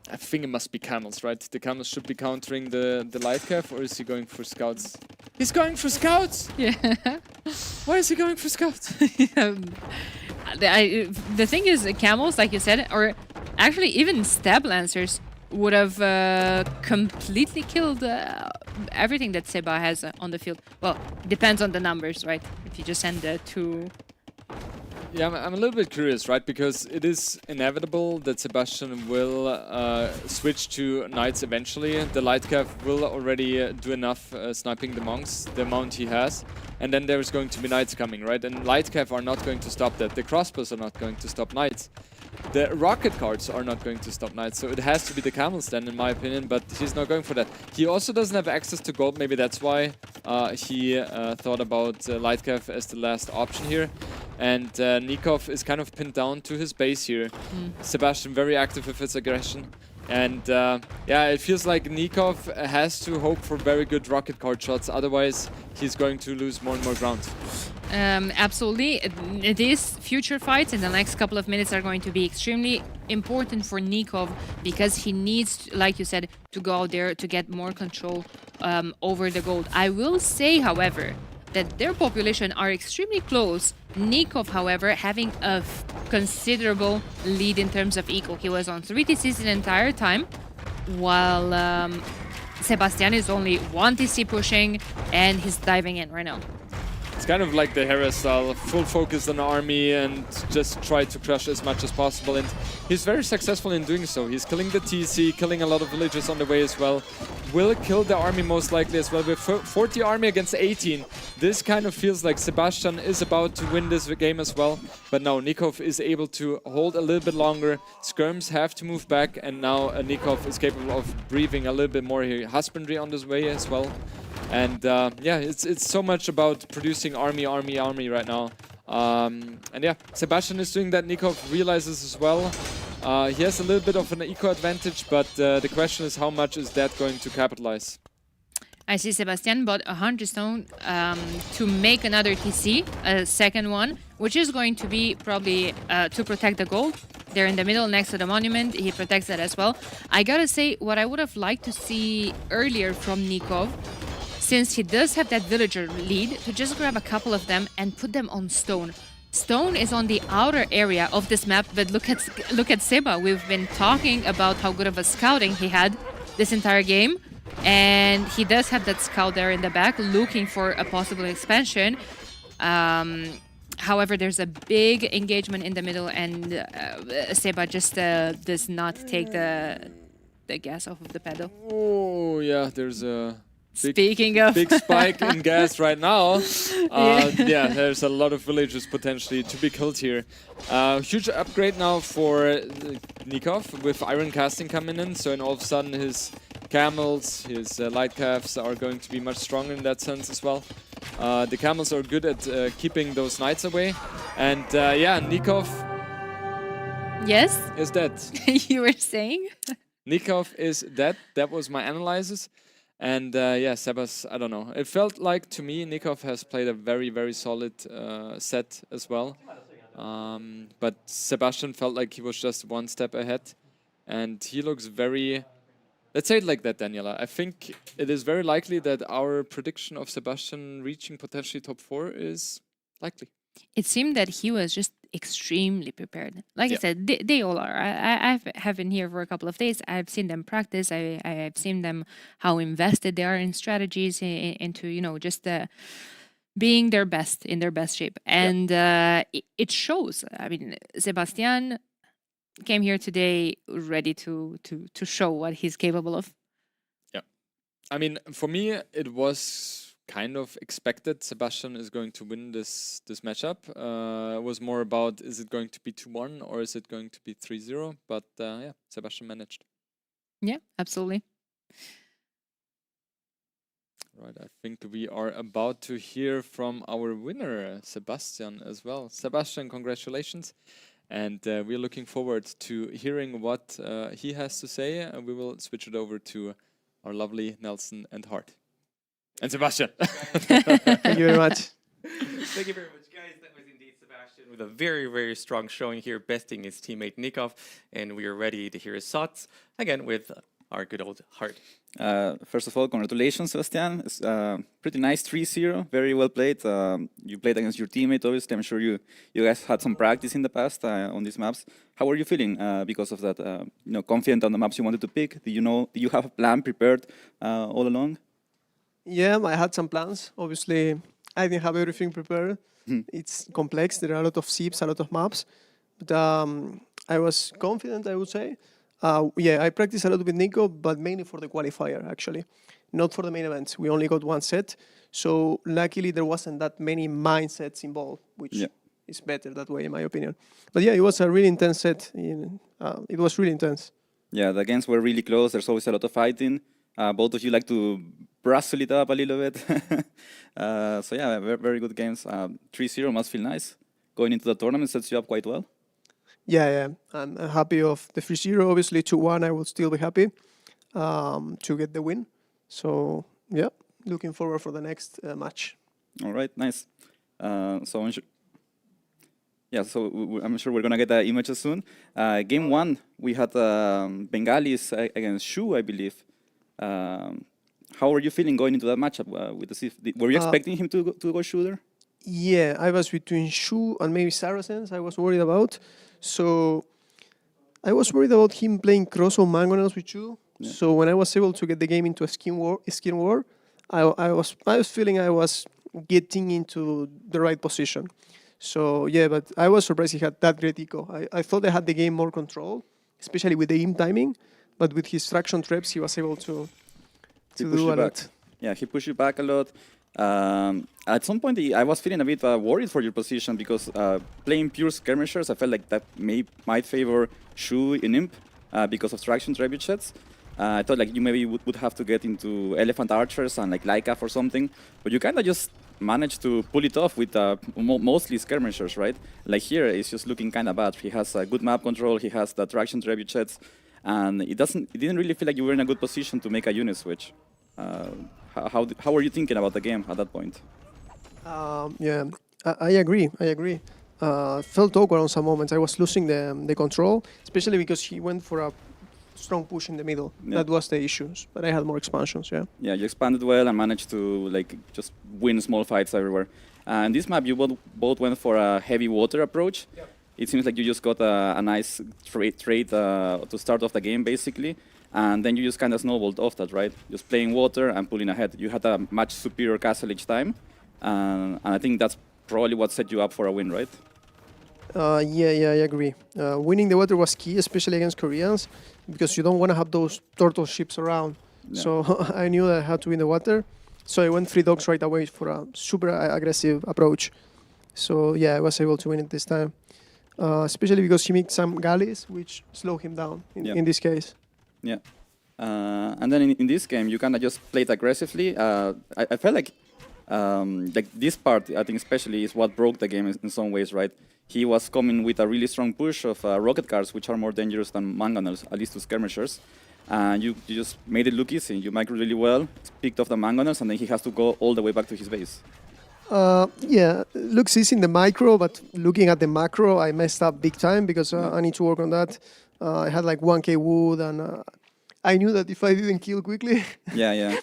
I think it must be camels, right? The camels should be countering the Lightcap, or is he going for scouts? He's going for scouts! Yeah. Why is he going for scouts? The thing is, camels, like you said, or actually even stab lancers, would have completely killed everything that Seba has on the field. Well, depends on the numbers, right? If you just send the 2 Yeah, I'm a little bit curious, right? Because it is inevitable that Sebastian will switch to Knights eventually. The Lightcav will already do enough sniping the monks, the amount he has. And then there's going to be Knights coming, right? And Lightcav are not going to stop that. The crossbows are not going to stop Knights. The rocket cards are not going to stop Knights, so it has to be the camels then, in my opinion, but he's not going for that. He also doesn't have access to gold, maybe that's why he thought about Lightcav as the last option here. And Nikov is kind of pinned down to his base here. Sebastian very active with his aggression. And yeah, it feels like Nikov has to hope for very good rocket card shots, otherwise he's going to lose more and more ground. Absolutely. These future fights in the next couple of minutes are going to be extremely important for Nikov because he needs, like you said, to go out there to get more control over the gold. I will say, however, that their population are extremely close. Nikov, however, having a considerable lead in terms of eco. He was on 3 TCs the entire time, while Sebastian is only 1 TC pushing, and he's diving in right now. It's kind of like the Hera style, full focus on the army and just try to crush as much as possible. And he's very successful in doing so. He's killing the TC, killing a lot of villagers on the way as well. Will kill the army most likely as well. With 40 army against 18, this kind of feels like Sebastian is about to win this game as well. But now Nikov is able to hold a little bit longer. Skirms have to move back, and now Nikov is capable of breathing a little bit more here. Husbandry on this way as well. And yeah, it's so much about producing army right now. And yeah, Sebastian is doing that. Nikov realizes as well. He has a little bit of an eco advantage, but the question is how much is that going to capitalize? I see Sebastian bought 100 stone to make another TC, a second one, which is going to be probably to protect the gold. They're in the middle next to the monument. He protects that as well. I gotta say, what I would have liked to see earlier from Nikov, since he does have that villager lead, to just grab a couple of them and put them on stone. Stone is on the outer area of this map, but look at Seba. We've been talking about how good of a scouting he had this entire game, and he does have that scout there in the back looking for a possible expansion. However, there's a big engagement in the middle, and Seba just does not take the gas off of the pedal. Oh yeah, there's a Speaking of big spike in gas right now. Yeah, there's a lot of villagers potentially to be killed here. Huge upgrade now for Nikov with iron casting coming in, so and all of a sudden his camels, his light calves are going to be much stronger in that sense as well. The camels are good at keeping those knights away, and yeah, Nikov. Yes. Is dead. You were saying? Nikov is dead. That was my analysis. And yeah, Sebas, I don't know. It felt like to me Nikov has played a very, very solid set as well. But Sebastian felt like he was just one step ahead. And he looks very... Let's say it like that, Daniela. I think it is very likely that our prediction of Sebastian reaching potentially top 4 is likely. It seemed that he was just extremely prepared. Like I said, they all are. I have been here for a couple of days. I've seen them practice. I've seen them how invested they are in strategies, into, you know, just being their best, in their best shape. And it shows. I mean, Sebastian came here today ready to show what he's capable of. Yeah. I mean, for me, it was kind of expected Sebastian is going to win this matchup. It was more about, is it going to be 2-1 or is it going to be 3-0? But yeah, Sebastian managed. Yeah, absolutely. Right, I think we are about to hear from our winner, Sebastian, as well. Sebastian, congratulations. And we're looking forward to hearing what he has to say. And we will switch it over to our lovely Nelson and Hart. And Sebastian. Thank you very much. Thank you very much, guys. That was indeed Sebastian with a very, very strong showing here, besting his teammate Nikov. And we are ready to hear his thoughts, again, with our good old Hart. First of all, congratulations, Sebastian. It's pretty nice 3-0. Very well played. You played against your teammate, obviously. I'm sure you guys had some practice in the past on these maps. How are you feeling because of that? You know, confident on the maps you wanted to pick? Do you have a plan prepared all along? Yeah, I had some plans. Obviously, I didn't have everything prepared. It's complex. There are a lot of zips, a lot of maps. But I was confident, I would say. Yeah, I practiced a lot with Nico, but mainly for the qualifier, actually. Not for the main events. We only got one set. So luckily, there wasn't that many mindsets involved, which is better that way, in my opinion. But yeah, it was a really intense set. It was really intense. Yeah, the games were really close. There's always a lot of fighting. Both of you like to brassle it up a little bit. So yeah, very, very good games. 3-0 must feel nice. Going into the tournament sets you up quite well. Yeah. I'm happy of the 3-0. Obviously, 2-1, I would still be happy to get the win. So yeah, looking forward for the next match. All right, nice. So I'm sure we're gonna get the images soon. Game 1, we had Bengalis against Shu, I believe. How were you feeling going into that matchup with the Sif? Were you expecting him to go shooter? Yeah, I was between Shu and maybe Saracens. I was worried about. So I was worried about him playing cross or mangonels with Shu. Yeah. So when I was able to get the game into a skin war, I was feeling I was getting into the right position. So yeah, but I was surprised he had that great eco. I thought I had the game more controlled, especially with the aim timing. But with his traction traps, he was able to do a lot. Yeah, he pushed you back a lot. At some point, I was feeling a bit worried for your position because playing pure skirmishers, I felt like that might favor Shu in Imp because of traction tribute sets. I thought like you maybe would have to get into Elephant Archers and like Lycaf or something, but you kind of just managed to pull it off with mostly skirmishers, right? Like here, it's just looking kind of bad. He has good map control, he has the traction tribute sets, and it didn't really feel like you were in a good position to make a unit switch. How were you thinking about the game at that point? Yeah, I agree. Felt awkward on some moments. I was losing the control, especially because he went for a strong push in the middle. Yeah. That was the issues, but I had more expansions, yeah. Yeah, you expanded well and managed to like just win small fights everywhere. And this map, you both went for a heavy water approach. Yeah. It seems like you just got a nice trade to start off the game, basically. And then you just kind of snowballed off that, right? Just playing water and pulling ahead. You had a much superior castle each time. And I think that's probably what set you up for a win, right? Yeah, I agree. Winning the water was key, especially against Koreans, because you don't want to have those turtle ships around. Yeah. So I knew that I had to win the water. So I went 3 dogs right away for a super aggressive approach. So yeah, I was able to win it this time. Especially because he made some galleys, which slowed him down in this case. Yeah. And then in this game, you kind of just played aggressively. I felt like this part, I think especially, is what broke the game in some ways, right? He was coming with a really strong push of rocket cars, which are more dangerous than mangonels, at least to skirmishers. And you just made it look easy. You microed really well, picked off the mangonels, and then he has to go all the way back to his base. Yeah, looks easy in the micro, but looking at the macro, I messed up big time because I need to work on that. I had like 1k wood, and I knew that if I didn't kill quickly,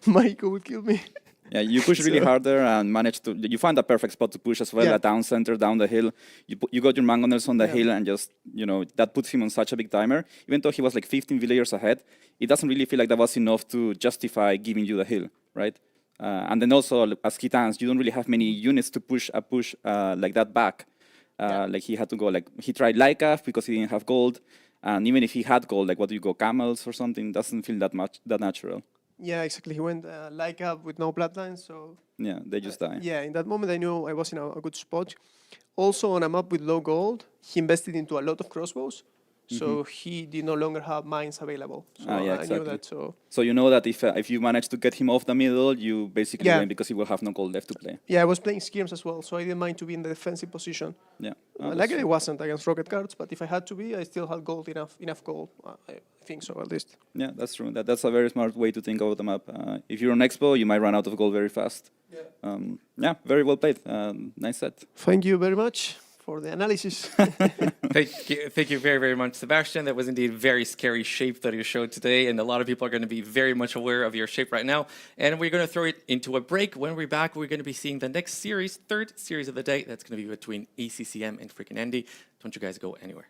my eco would kill me. Yeah, you pushed really harder and managed to. You found a perfect spot to push as well, a down center, down the hill. You got your mangonels on the hill, and just that puts him on such a big timer. Even though he was like 15 villagers ahead, it doesn't really feel like that was enough to justify giving you the hill, right? And then also, as Gitans, you don't really have many units to push like that back. Like he had to go, like he tried Lycaf because he didn't have gold, and even if he had gold, like what do you go, camels or something? Doesn't feel that natural. Yeah, exactly. He went Lycaf with no bloodlines, so yeah, they just die. Yeah, in that moment I knew I was in a good spot. Also, on a map with low gold, he invested into a lot of crossbows. So he did no longer have mines available. So I knew that. So you know that if you manage to get him off the middle, you basically win because he will have no gold left to play. Yeah, I was playing skirms as well, so I didn't mind to be in the defensive position. Yeah, luckily it wasn't against rocket cards, but if I had to be, I still had gold enough gold. I think so, at least. Yeah, that's true. That's a very smart way to think about the map. If you're on Expo, you might run out of gold very fast. Yeah, very well played. Nice set. Thank you very much for the analysis. Thank you very, very much, Sebastian. That was indeed very scary shape that you showed today, and a lot of people are going to be very much aware of your shape right now. And we're going to throw it into a break. When we're back, we're going to be seeing the next series, third series of the day. That's going to be between ACCM and freaking Andy. Don't you guys go anywhere.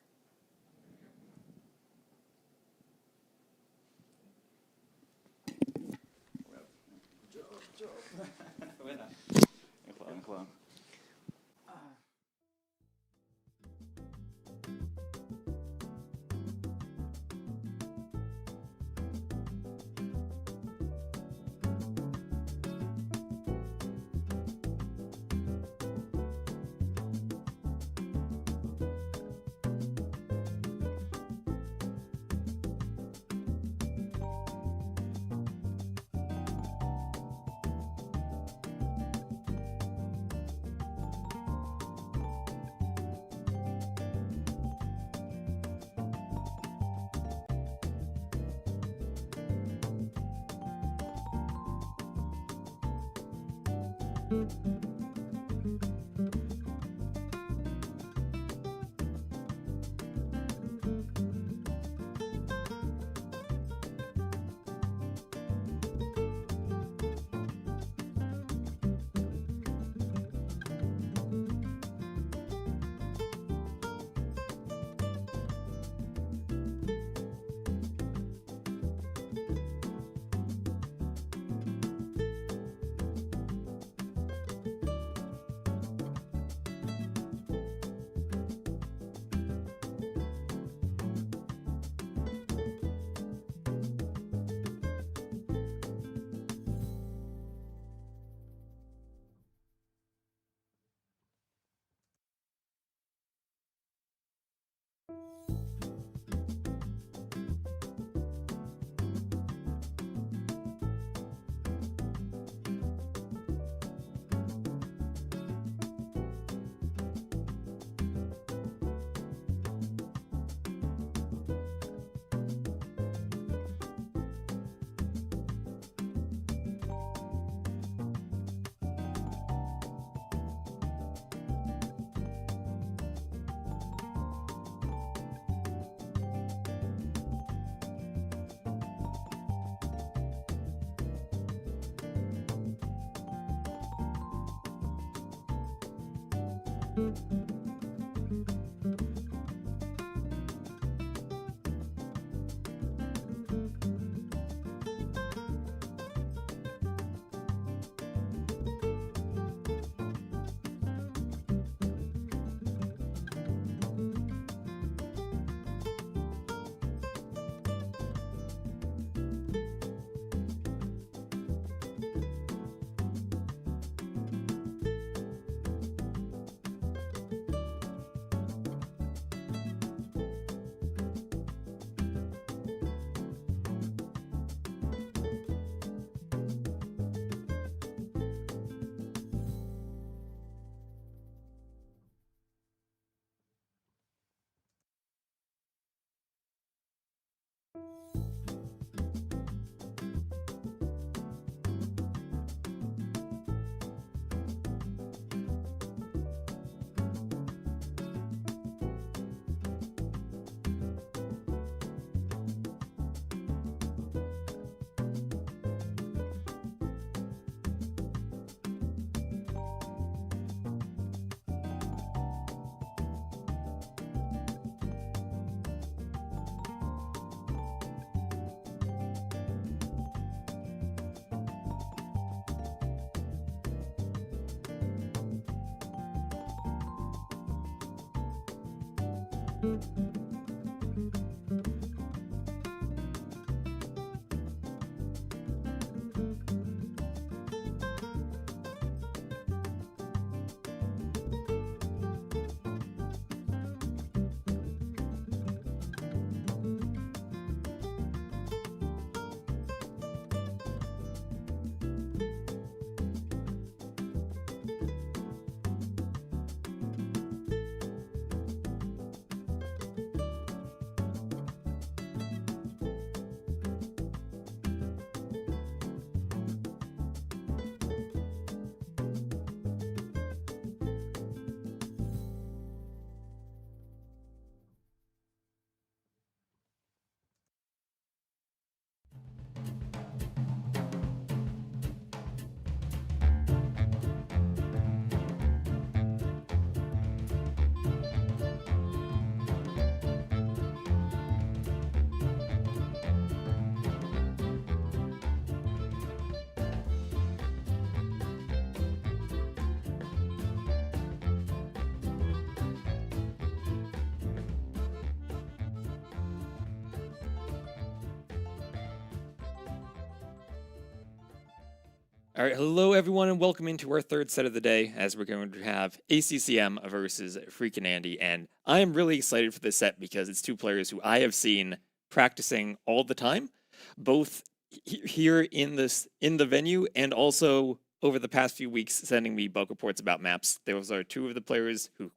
All right, hello everyone, and welcome into our third set of the day as we're going to have ACCM versus Freakin' Andy. And I am really excited for this set because it's two players who I have seen practicing all the time, both here in the venue and also over the past few weeks sending me bug reports about maps. Those are two of the players who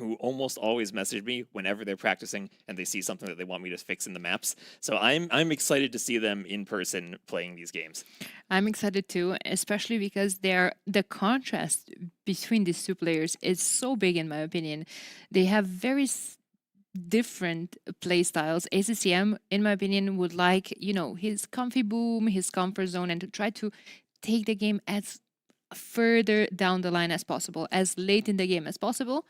who almost always message me whenever they're practicing and they see something that they want me to fix in the maps. So I'm excited to see them in person playing these games. I'm excited too, especially because the contrast between these two players is so big, in my opinion. They have very different play styles. ACCM, in my opinion, would like, his comfy boom, his comfort zone, and to try to take the game as further down the line as possible, as late in the game as possible.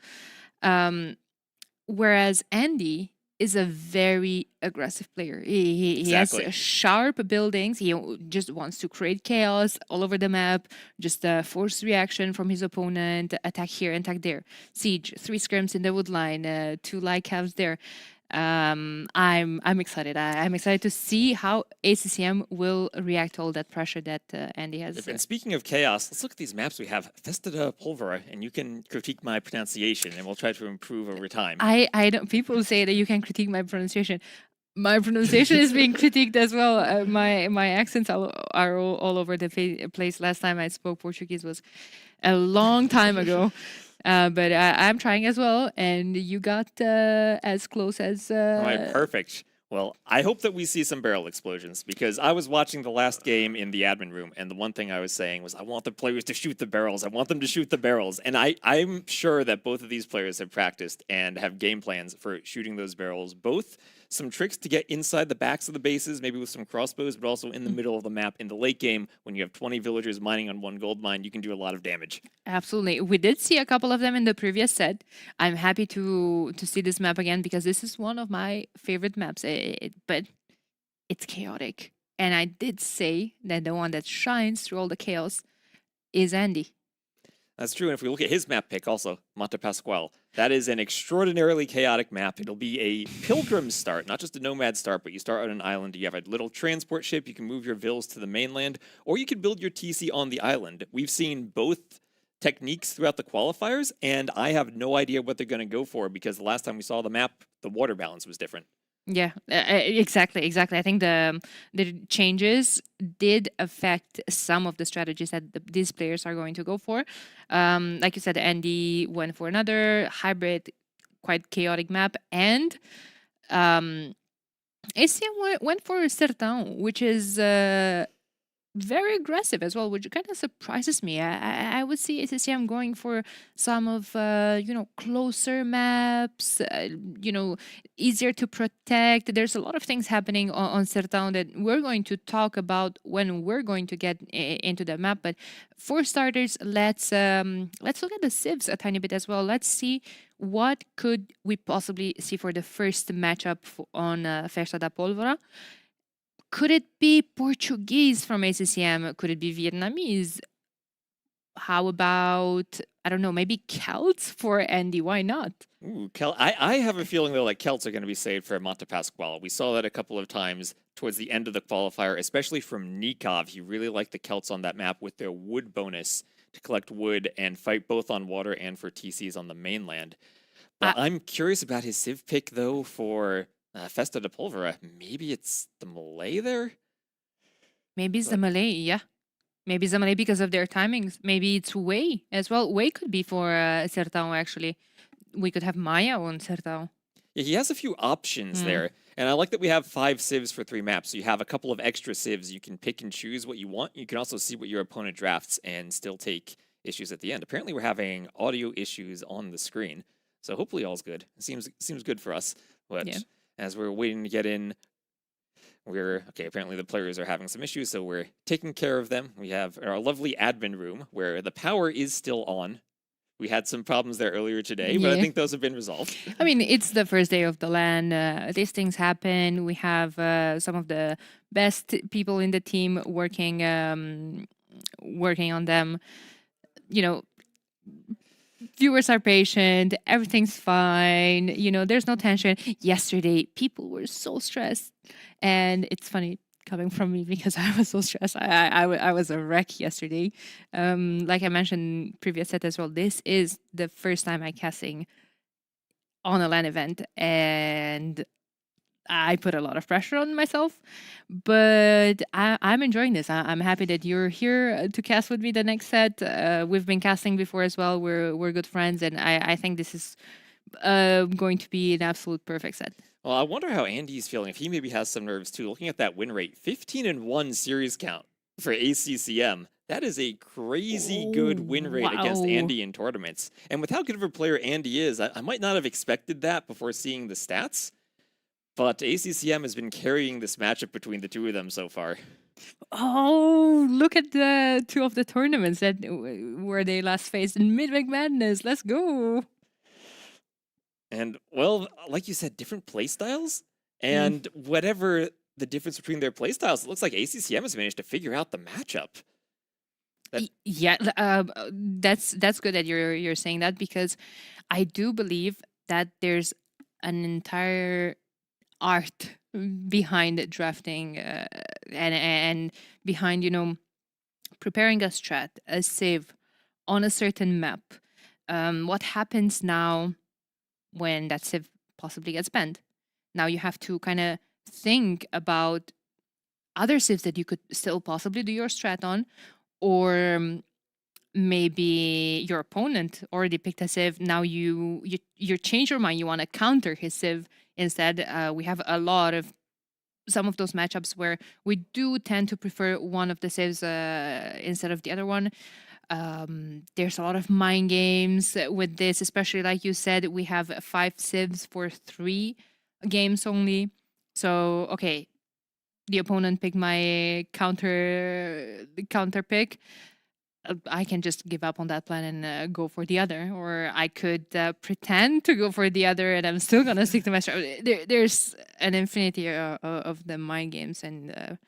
Whereas Andy is a very aggressive player. He has Exactly. sharp buildings. He just wants to create chaos all over the map, just a forced reaction from his opponent, attack here, attack there. Siege, 3 scrims in the wood line, 2 light calves there. I'm excited. I'm excited to see how ACCM will react to all that pressure that Andy has. And speaking of chaos, let's look at these maps we have. Festa da Polvora, and you can critique my pronunciation, and we'll try to improve over time. I don't. People say that you can critique my pronunciation. My pronunciation is being critiqued as well. My accents are all over the place. Last time I spoke Portuguese was a long time ago. But I'm trying as well, and you got as close as... All right, perfect. Well, I hope that we see some barrel explosions, because I was watching the last game in the admin room, and the one thing I was saying was, I want the players to shoot the barrels. I want them to shoot the barrels. And I'm sure that both of these players have practiced and have game plans for shooting those barrels, both some tricks to get inside the backs of the bases, maybe with some crossbows, but also in the middle of the map in the late game. When you have 20 villagers mining on 1 gold mine, you can do a lot of damage. Absolutely. We did see a couple of them in the previous set. I'm happy to see this map again, because this is one of my favorite maps, but it's chaotic. And I did say that the one that shines through all the chaos is Andy. That's true. And if we look at his map pick also, Monte Pasquale, that is an extraordinarily chaotic map. It'll be a pilgrim start, not just a nomad start, but you start on an island. You have a little transport ship. You can move your vills to the mainland, or you could build your TC on the island. We've seen both techniques throughout the qualifiers, and I have no idea what they're going to go for, because the last time we saw the map, the water balance was different. Yeah, exactly. I think the changes did affect some of the strategies that these players are going to go for. Like you said, Andy went for another hybrid, quite chaotic map, and ACM went for Sertan, which is very aggressive as well, which kind of surprises me. I would see ACCM going for some of closer maps, easier to protect. There's a lot of things happening on Sertan that we're going to talk about when we're going to get into the map. But for starters, let's look at the civs a tiny bit as well. Let's see what could we possibly see for the first matchup on Festa da Pólvora. Could it be Portuguese from ACCM? Could it be Vietnamese? How about, I don't know, maybe Celts for Andy? Why not? Ooh, I have a feeling, though, like Celts are going to be saved for Monte Pasquale. We saw that a couple of times towards the end of the qualifier, especially from Nikov. He really liked the Celts on that map with their wood bonus to collect wood and fight both on water and for TCs on the mainland. But I'm curious about his civ pick, though, for Festa da Pólvora. Maybe it's the Malay there? Maybe it's the Malay, yeah. Maybe it's the Malay because of their timings. Maybe it's Wei as well. Wei could be for Sertão, actually. We could have Maya on Sertão. Yeah, he has a few options there. And I like that we have 5 civs for 3 maps. So you have a couple of extra civs. You can pick and choose what you want. You can also see what your opponent drafts and still take issues at the end. Apparently, we're having audio issues on the screen. So hopefully all's good. It seems good for us. But yeah. As we're waiting to get in, apparently the players are having some issues, so we're taking care of them. We have our lovely admin room where the power is still on. We had some problems there earlier today, but I think those have been resolved. I mean, it's the first day of the LAN. These things happen. We have some of the best people in the team working on them. Viewers are patient, everything's fine, there's no tension. Yesterday, people were so stressed, and it's funny coming from me because I was so stressed. I was a wreck yesterday. Like I mentioned previous set as well, this is the first time I'm casting on a LAN event, and I put a lot of pressure on myself, but I'm enjoying this. I'm happy that you're here to cast with me the next set. We've been casting before as well. We're good friends, and I think this is going to be an absolute perfect set. Well, I wonder how Andy's feeling, if he maybe has some nerves too. Looking at that win rate, 15-1 series count for ACCM. That is a crazy good win rate against wow. Andy in tournaments. And with how good of a player Andy is, I might not have expected that before seeing the stats. But ACCM has been carrying this matchup between the two of them so far. Oh, look at the two of the tournaments that where they last faced in Midweek Madness. Let's go. And, well, like you said, different playstyles. And whatever the difference between their playstyles, it looks like ACCM has managed to figure out the matchup. Yeah, that's good that you're saying that, because I do believe that there's an entire art behind drafting and behind preparing a strat, a save on a certain map. What happens now when that save possibly gets banned? Now you have to kind of think about other sieves that you could still possibly do your strat on, or maybe your opponent already picked a civ. Now you change your mind. You want to counter his civ instead. We have some of those matchups where we do tend to prefer one of the civs instead of the other one. There's a lot of mind games with this, especially like you said, we have 5 civs for 3 games only. So okay, the opponent picked my counter pick. I can just give up on that plan and go for the other, or I could pretend to go for the other, and I'm still gonna stick to my strategy. There's an infinity of the mind games, and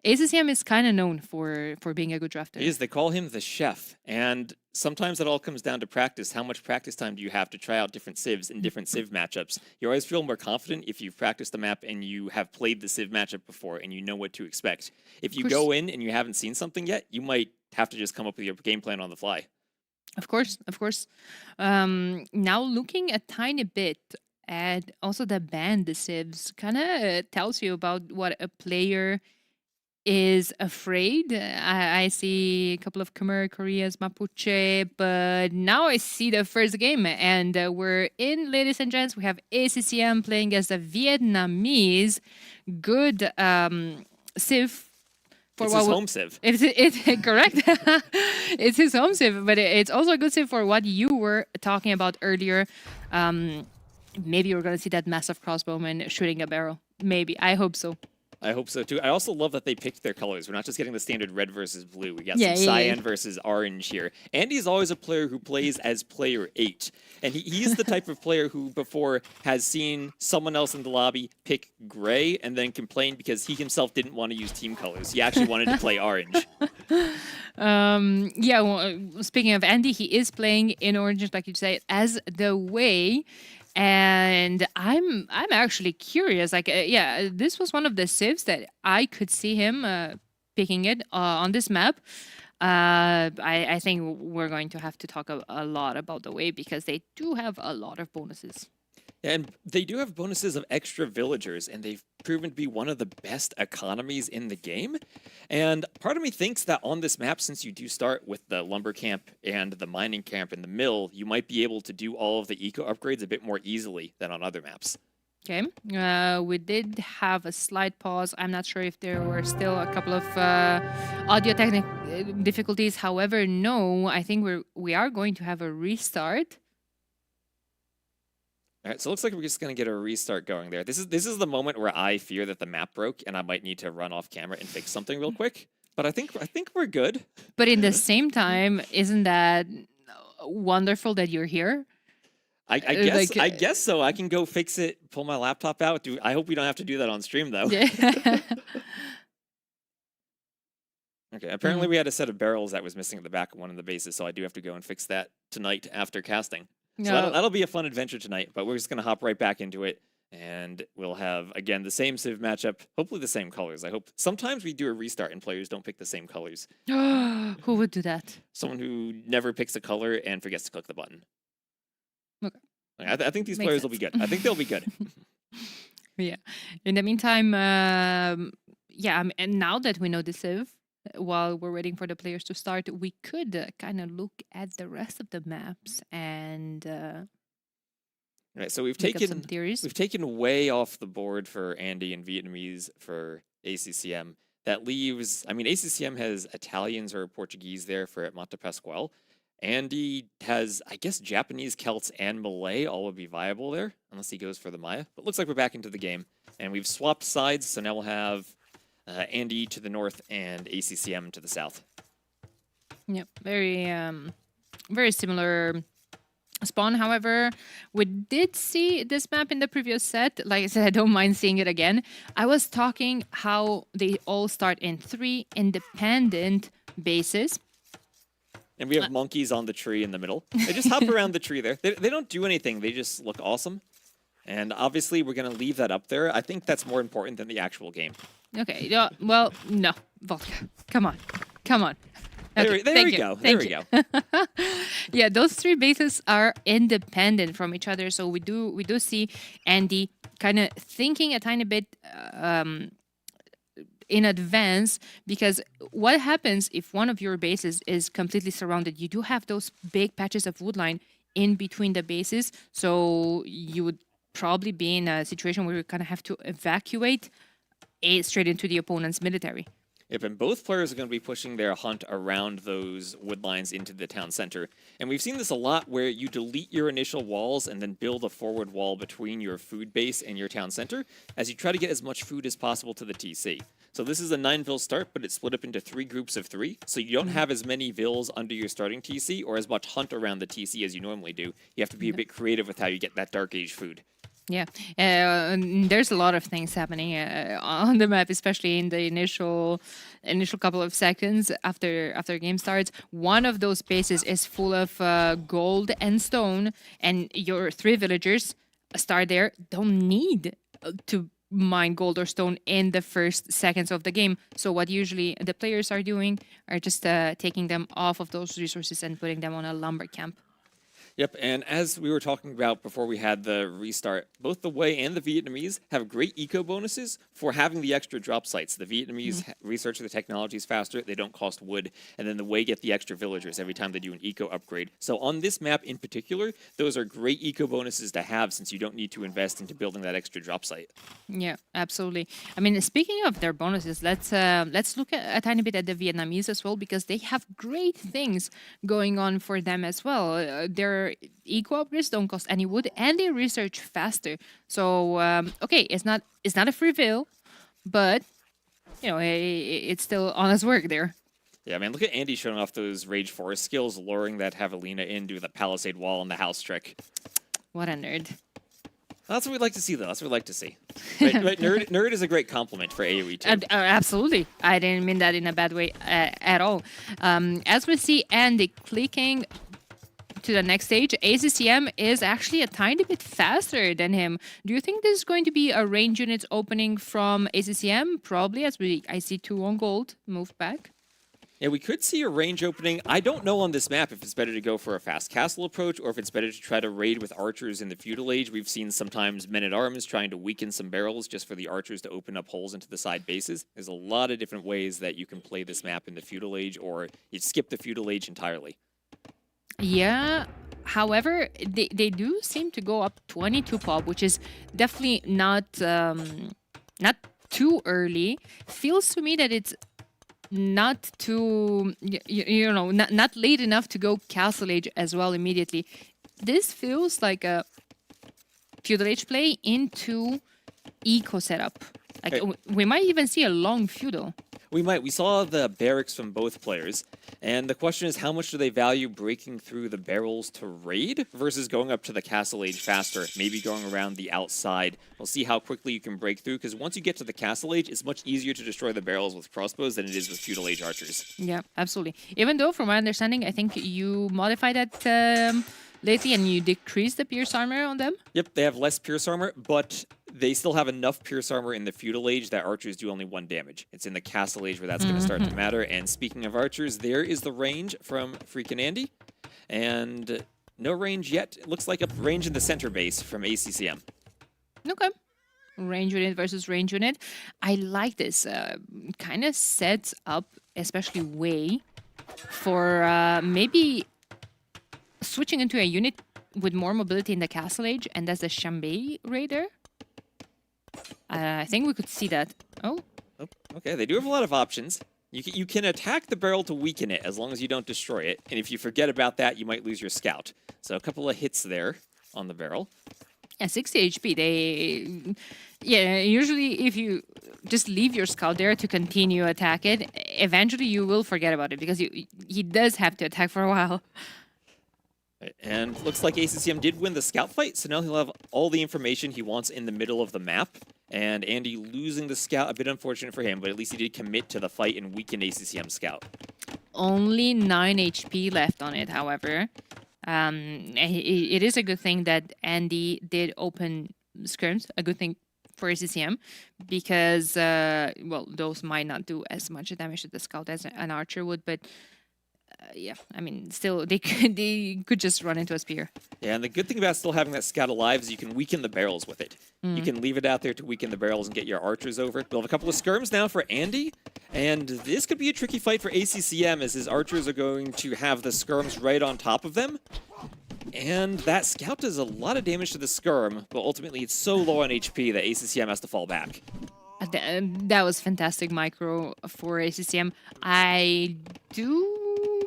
ACCM is kind of known for being a good drafter. He is. They call him the chef, and sometimes it all comes down to practice. How much practice time do you have to try out different civs in different civ matchups? You always feel more confident if you've practiced the map and you have played the civ matchup before and you know what to expect. If you go in and you haven't seen something yet, you might have to just come up with your game plan on the fly. Of course. Now looking a tiny bit at also the ban, the civs kind of tells you about what a player is afraid. I see a couple of Khmer, Koreas, Mapuche, but now I see the first game, and we're in, ladies and gents. We have ACCM playing as the Vietnamese. Good civ. It's his home civ. It's correct. It's his home civ, but it's also a good civ for what you were talking about earlier. Maybe we're going to see that massive crossbowman shooting a barrel. Maybe. I hope so. I hope so too. I also love that they picked their colors. We're not just getting the standard red versus blue. We got some cyan versus orange here. Andy's always a player who plays as player 8. And he's the type of player who before has seen someone else in the lobby pick gray and then complain because he himself didn't want to use team colors. He actually wanted to play orange. Yeah, well, speaking of Andy, he is playing in orange, like you say, as the way. And I'm actually curious. Like, yeah, this was one of the civs that I could see him picking it on this map. I think we're going to have to talk a lot about the way, because they do have a lot of bonuses. And they do have bonuses of extra villagers, and they've proven to be one of the best economies in the game. And part of me thinks that on this map, since you do start with the lumber camp and the mining camp and the mill, you might be able to do all of the eco upgrades a bit more easily than on other maps. Okay, we did have a slight pause. I'm not sure if there were still a couple of audio difficulties. However, no, I think we are going to have a restart. All right, so it looks like we're just going to get a restart going there. This is the moment where I fear that the map broke and I might need to run off camera and fix something real quick. But I think we're good. But in the same time, isn't that wonderful that you're here? I guess so. I can go fix it, pull my laptop out. I hope we don't have to do that on stream though. Yeah. Okay, apparently we had a set of barrels that was missing at the back of one of the bases, so I do have to go and fix that tonight after casting. So that'll be a fun adventure tonight, but we're just going to hop right back into it, and we'll have, again, the same civ matchup, hopefully the same colors. I hope sometimes we do a restart and players don't pick the same colors. Who would do that? Someone who never picks a color and forgets to click the button. Okay. I think these players will be good. I think they'll be good. Yeah. In the meantime, yeah, and now that we know the civ, while we're waiting for the players to start, we could kind of look at the rest of the maps and Right, so we've Make up some taken theories. we've taken way off the board for Andy and Vietnamese for ACCM. That leaves, I mean, ACCM has Italians or Portuguese there for Monte Pasquale. Andy has, I guess, Japanese, Celts, and Malay all would be viable there, unless he goes for the Maya. But looks like we're back into the game, and we've swapped sides, so now we'll have Andy to the north and ACCM to the south. Yep, very similar spawn. However, we did see this map in the previous set. Like I said, I don't mind seeing it again. I was talking how they all start in 3 independent bases. And we have monkeys on the tree in the middle. They just hop around the tree there. They don't do anything. They just look awesome. And obviously, we're going to leave that up there. I think that's more important than the actual game. Okay, yeah, well, no. Vodka, come on. Okay, There we go. There we go. Yeah, those 3 bases are independent from each other. So we do see Andy kind of thinking a tiny bit in advance, because what happens if one of your bases is completely surrounded? You do have those big patches of woodline in between the bases, so you would probably be in a situation where you kind of have to evacuate straight into the opponent's military. Yep, and both players are going to be pushing their hunt around those wood lines into the town center. And we've seen this a lot where you delete your initial walls and then build a forward wall between your food base and your town center as you try to get as much food as possible to the TC. So this is a 9-vill start, but it's split up into 3 groups of 3. So you don't have as many vills under your starting TC or as much hunt around the TC as you normally do. You have to be a bit creative with how you get that Dark Age food. Yeah, there's a lot of things happening on the map, especially in the initial couple of seconds after game starts. One of those bases is full of gold and stone, and your 3 villagers start there. Don't need to mine gold or stone in the first seconds of the game. So what usually the players are doing are just taking them off of those resources and putting them on a lumber camp. Yep, and as we were talking about before we had the restart, both the Wei and the Vietnamese have great eco bonuses for having the extra drop sites. The Vietnamese research the technologies faster, they don't cost wood, and then the Wei get the extra villagers every time they do an eco upgrade. So on this map in particular, those are great eco bonuses to have since you don't need to invest into building that extra drop site. Yeah, absolutely. I mean, speaking of their bonuses, let's look a tiny bit at the Vietnamese as well, because they have great things going on for them as well. Their eco upgrades don't cost any wood, and they research faster. So okay, it's not a free will, but you know it's still honest work there. Yeah, man, look at Andy showing off those Rage Forest skills, luring that Javelina into the palisade wall and the house trick. What a nerd. That's what we'd like to see, though. That's what we'd like to see. Right, nerd is a great compliment for AoE, too. Absolutely. I didn't mean that in a bad way at all. As we see Andy clicking to the next stage, ACCM is actually a tiny bit faster than him. Do you think this is going to be a range unit opening from ACCM? Probably, as I see 2 on gold moved back. Yeah, we could see a range opening. I don't know on this map if it's better to go for a fast castle approach or if it's better to try to raid with archers in the feudal age. We've seen sometimes men-at-arms trying to weaken some barrels just for the archers to open up holes into the side bases. There's a lot of different ways that you can play this map in the feudal age, or you skip the feudal age entirely. Yeah, however, they do seem to go up 22 pop, which is definitely not too early. Feels to me that it's not too, not late enough to go Castle Age as well immediately. This feels like a Feudal Age play into Eco setup. Like, we might even see a long Feudal. We might. We saw the barracks from both players, and the question is how much do they value breaking through the barrels to raid versus going up to the Castle Age faster, maybe going around the outside. We'll see how quickly you can break through, because once you get to the Castle Age, it's much easier to destroy the barrels with crossbows than it is with Feudal Age archers. Yeah, absolutely. Even though, from my understanding, I think you modified that lately and you decreased the pierce armor on them? Yep, they have less pierce armor, but they still have enough pierce armor in the feudal age that archers do only 1 damage. It's in the castle age where that's going to start to matter. And speaking of archers, there is the range from Freakin' Andy. And no range yet. It looks like a range in the center base from ACCM. Okay. Range unit versus range unit. I like this. Kind of sets up, especially Wei, for maybe switching into a unit with more mobility in the Castle Age, and that's the Chambay Raider. I think we could see that. Oh, Oh, okay, they do have a lot of options. You can attack the barrel to weaken it as long as you don't destroy it. And if you forget about that, you might lose your scout. So a couple of hits there on the barrel. yeah, 60 HP. Yeah, usually if you just leave your scout there to continue attack it, eventually you will forget about it because he does have to attack for a while. And looks like ACCM did win the scout fight, so now he'll have all the information he wants in the middle of the map. And Andy losing the scout, a bit unfortunate for him, but at least he did commit to the fight and weaken ACCM scout. Only 9 HP left on it, however. It is a good thing that Andy did open skirms, a good thing for ACCM, because, well, those might not do as much damage to the scout as an archer would, but yeah, I mean, still, they could just run into a spear. Yeah, and the good thing about still having that scout alive is you can weaken the barrels with it. You can leave it out there to weaken the barrels and get your archers over. We'll have a couple of skirms now for Andy, and this could be a tricky fight for ACCM as his archers are going to have the skirms right on top of them. And that scout does a lot of damage to the skirm, but ultimately it's so low on HP that ACCM has to fall back. That was fantastic micro for ACCM. I do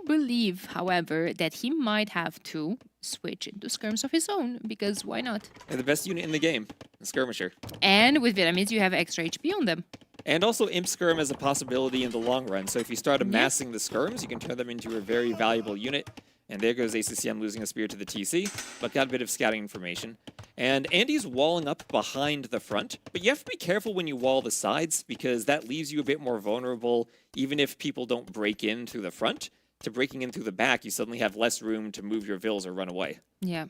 believe, however, that he might have to switch into skirms of his own, because why not? They're the best unit in the game, the skirmisher. And with Vietnamese, you have extra HP on them. And also Imp Skirm is a possibility in the long run, so if you start amassing the skirms, you can turn them into a very valuable unit. And there goes ACCM losing a spear to the TC, but got a bit of scouting information. And Andy's walling up behind the front, but you have to be careful when you wall the sides, because that leaves you a bit more vulnerable, even if people don't break in through the front. To breaking in through the back, you suddenly have less room to move your vills or run away. Yeah.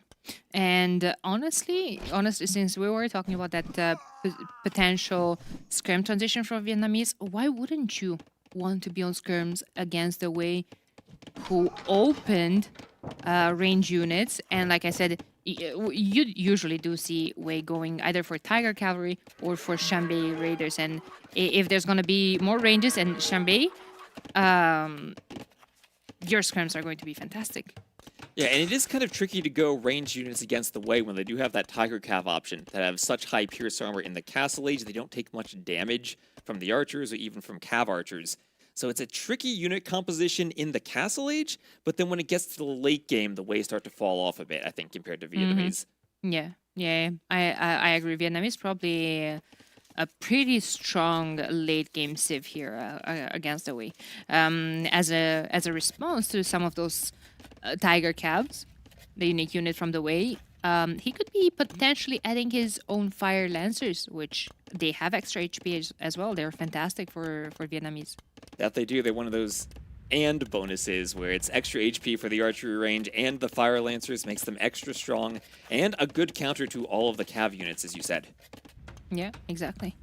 And honestly, since we were talking about that potential skirm transition from Vietnamese, why wouldn't you want to be on skirms against the way who opened range units? And like I said, you usually do see Wei going either for Tiger Cavalry or for Chambay Raiders. And if there's going to be more ranges and Chambay, your skirms are going to be fantastic. Yeah, and it is kind of tricky to go range units against the Wei when they do have that Tiger Cav option that have such high pierce armor in the Castle Age. They don't take much damage from the archers or even from Cav archers. So it's a tricky unit composition in the Castle Age, but then when it gets to the late game, the Wei start to fall off a bit, I think, compared to Vietnamese. Yeah, I agree. Vietnamese probably a pretty strong late game civ here against the Wei. As a response to some of those Tiger Cavs, the unique unit from the Wei, he could be potentially adding his own Fire Lancers, which they have extra HP as well. They're fantastic for Vietnamese. That they do. They're one of those and bonuses where it's extra HP for the archery range and the Fire Lancers makes them extra strong and a good counter to all of the Cav units, as you said. Yeah, exactly.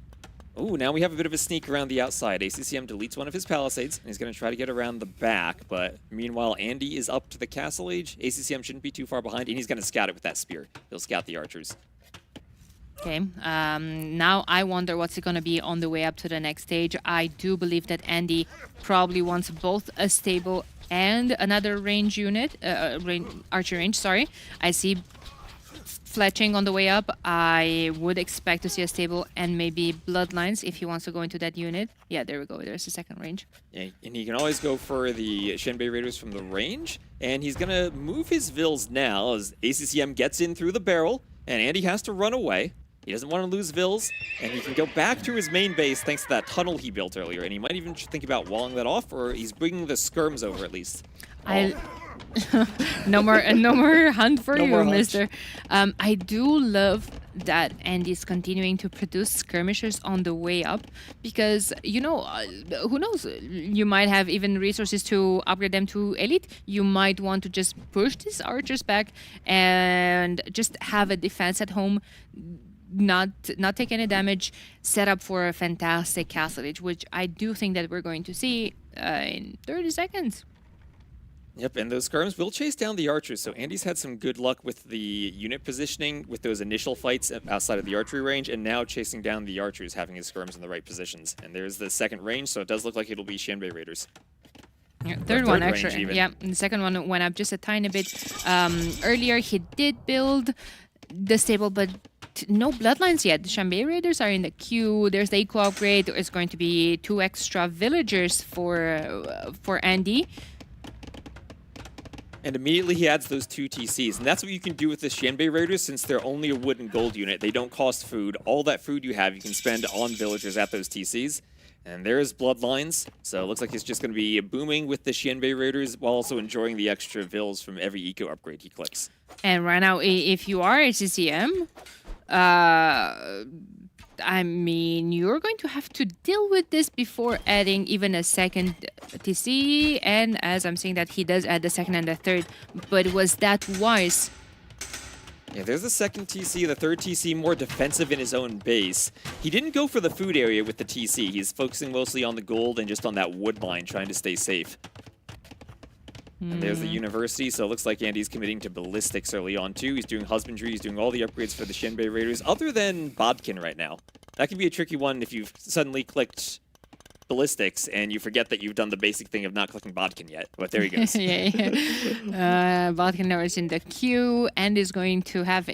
Oh, now we have a bit of a sneak around the outside. ACCM deletes one of his palisades, and he's going to try to get around the back, but meanwhile, Andy is up to the Castle Age. ACCM shouldn't be too far behind, and he's going to scout it with that spear. He'll scout the archers. Okay, now I wonder what's going to be on the way up to the next stage. I do believe that Andy probably wants both a stable and another range unit, archer range, sorry. I see fletching on the way up. I would expect to see a stable and maybe bloodlines if he wants to go into that unit. Yeah, there we go. There's the second range. Yeah, and he can always go for the Shenbei Raiders from the range, and he's going to move his vills now as ACCM gets in through the barrel, and Andy has to run away. He doesn't want to lose vills, and he can go back to his main base thanks to that tunnel he built earlier, and he might even think about walling that off, or he's bringing the skirms over at least. No more hunt for you, hunt. mister. I do love that Andy's continuing to produce skirmishers on the way up because, you know, who knows? You might have even resources to upgrade them to elite. You might want to just push these archers back and just have a defense at home, not take any damage, set up for a fantastic Castle Age, which I do think that we're going to see in 30 seconds. Yep, and those skirms will chase down the archers, so Andy's had some good luck with the unit positioning with those initial fights outside of the archery range, and now chasing down the archers, having his skirms in the right positions. And there's the second range, so it does look like it'll be Shenbei Raiders. Yeah, Or third one, range actually. even. Yeah, and the second one went up just a tiny bit. Earlier, he did build the stable, but no bloodlines yet. The Shambay Raiders are in the queue. There's the eco upgrade. There's going to be 2 extra villagers for Andy. And immediately he adds those 2 TCs. And that's what you can do with the Xianbei Raiders since they're only a wood and gold unit. They don't cost food. All that food you have, you can spend on villagers at those TCs. And there's Bloodlines. So it looks like he's just going to be booming with the Xianbei Raiders while also enjoying the extra vills from every eco upgrade he clicks. And right now, if you are HCCM, I mean, you're going to have to deal with this before adding even a second TC. And as I'm saying that, he does add the second and the third. But was that wise? Yeah, there's the second TC, the third TC more defensive in his own base. He didn't go for the food area with the TC. He's focusing mostly on the gold and just on that wood line, trying to stay safe. And there's the university, so it looks like Andy's committing to ballistics early on too. He's doing husbandry, he's doing all the upgrades for the Xianbei Raiders, other than Bodkin right now. That can be a tricky one if you've suddenly clicked ballistics and you forget that you've done the basic thing of not clicking Bodkin yet. But there he goes. Bodkin now is in the queue and is going to have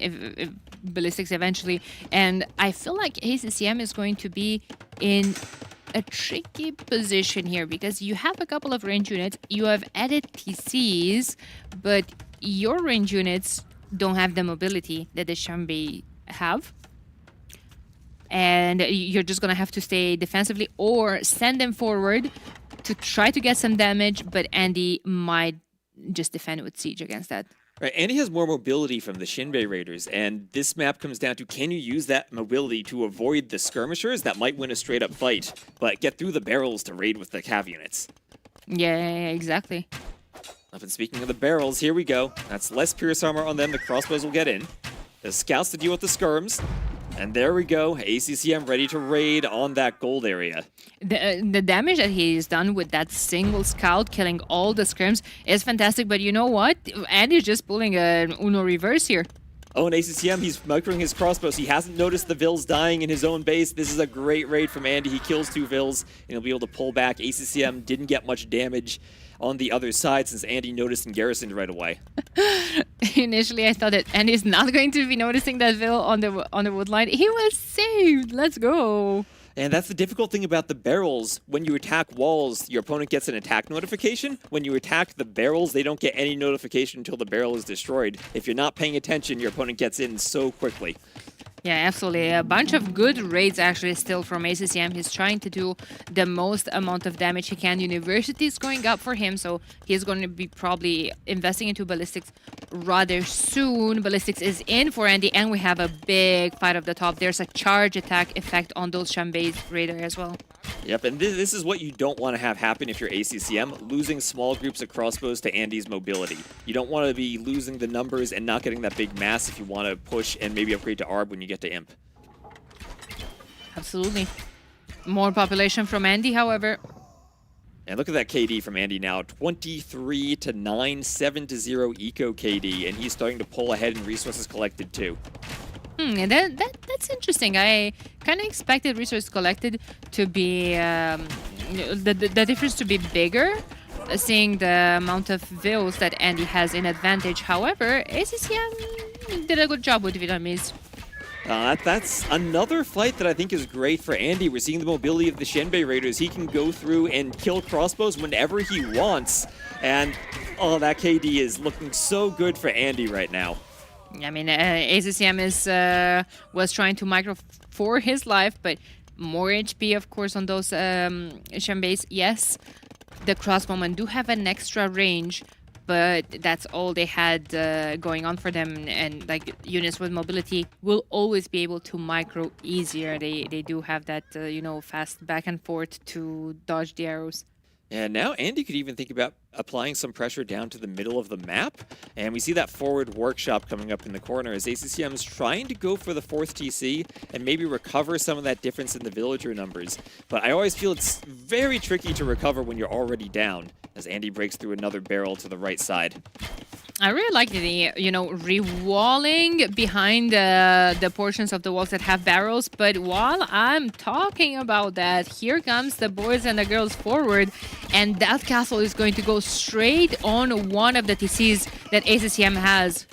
ballistics eventually. And I feel like ACCM is going to be in a tricky position here because you have a couple of range units, you have added TCs, but your range units don't have the mobility that the Xianbei have. And you're just going to have to stay defensively or send them forward to try to get some damage, but Andy might just defend with siege against that. Right, Andy has more mobility from the Xianbei Raiders, and this map comes down to can you use that mobility to avoid the skirmishers that might win a straight-up fight, but get through the barrels to raid with the cav units. Yeah, exactly. Up and speaking of the barrels, here we go. That's less pierce armor on them, the crossbows will get in. The scouts to deal with the skirms. And there we go, ACCM ready to raid on that gold area. The damage that he's done with that single scout killing all the scrims is fantastic, but you know what? Andy's just pulling an Uno reverse here. Oh, and ACCM, he's microing his crossbows. He hasn't noticed the vills dying in his own base. This is a great raid from Andy. He kills 2 vills, and he'll be able to pull back. ACCM didn't get much damage on the other side since Andy noticed and garrisoned right away. Initially, I thought that Andy's not going to be noticing that vill on the wood line. He was saved. Let's go. And that's the difficult thing about the barrels. When you attack walls, your opponent gets an attack notification. When you attack the barrels, they don't get any notification until the barrel is destroyed. If you're not paying attention, your opponent gets in so quickly. Yeah, absolutely. A bunch of good raids actually still from ACCM. He's trying to do the most amount of damage he can. University is going up for him, so he's going to be probably investing into ballistics rather soon. Ballistics is in for Andy, and we have a big fight up the top. There's a charge attack effect on those Xianbei Raider as well. Yep, and this is what you don't want to have happen if you're ACCM, losing small groups of crossbows to Andy's mobility. You don't want to be losing the numbers and not getting that big mass if you want to push and maybe upgrade to ARB when you get to Imp. Absolutely. More population from Andy, however. And look at that KD from Andy now, 23 to 9, 7 to 0 eco KD, and he's starting to pull ahead in resources collected too. That's interesting. I kind of expected resources collected to be the difference to be bigger, seeing the amount of vills that Andy has in advantage. However, ACCM did a good job with Vietnamese. That's another fight that I think is great for Andy. We're seeing the mobility of the Xianbei Raiders. He can go through and kill crossbows whenever he wants. And, oh, that KD is looking so good for Andy right now. I mean, ACCM was trying to micro for his life, but more HP, of course, on those Xianbeis. Yes, the crossbowmen do have an extra range, but that's all they had going on for them. And like units with mobility will always be able to micro easier. They do have that fast back and forth to dodge the arrows. And now Andy could even think about applying some pressure down to the middle of the map. And we see that forward workshop coming up in the corner as ACCM is trying to go for the 4th TC and maybe recover some of that difference in the villager numbers. But I always feel it's very tricky to recover when you're already down as Andy breaks through another barrel to the right side. I really like the, re-walling behind the portions of the walls that have barrels. But while I'm talking about that, here comes the boys and the girls forward. And that castle is going to go straight on one of the TCs that ACCM has.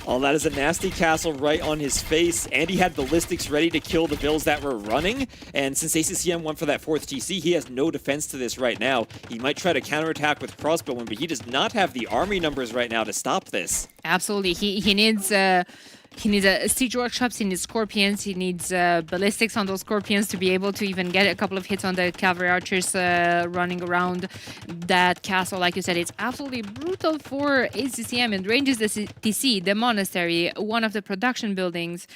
All that is a nasty castle right on his face. Andy had ballistics ready to kill the Bills that were running, and since ACCM went for that 4th TC, he has no defense to this right now. He might try to counterattack with crossbowmen, but he does not have the army numbers right now to stop this. Absolutely. He needs siege workshops, he needs scorpions, he needs ballistics on those scorpions to be able to even get a couple of hits on the cavalry archers running around that castle. Like you said, it's absolutely brutal for ACCM. It ranges the TC, the monastery, one of the production buildings.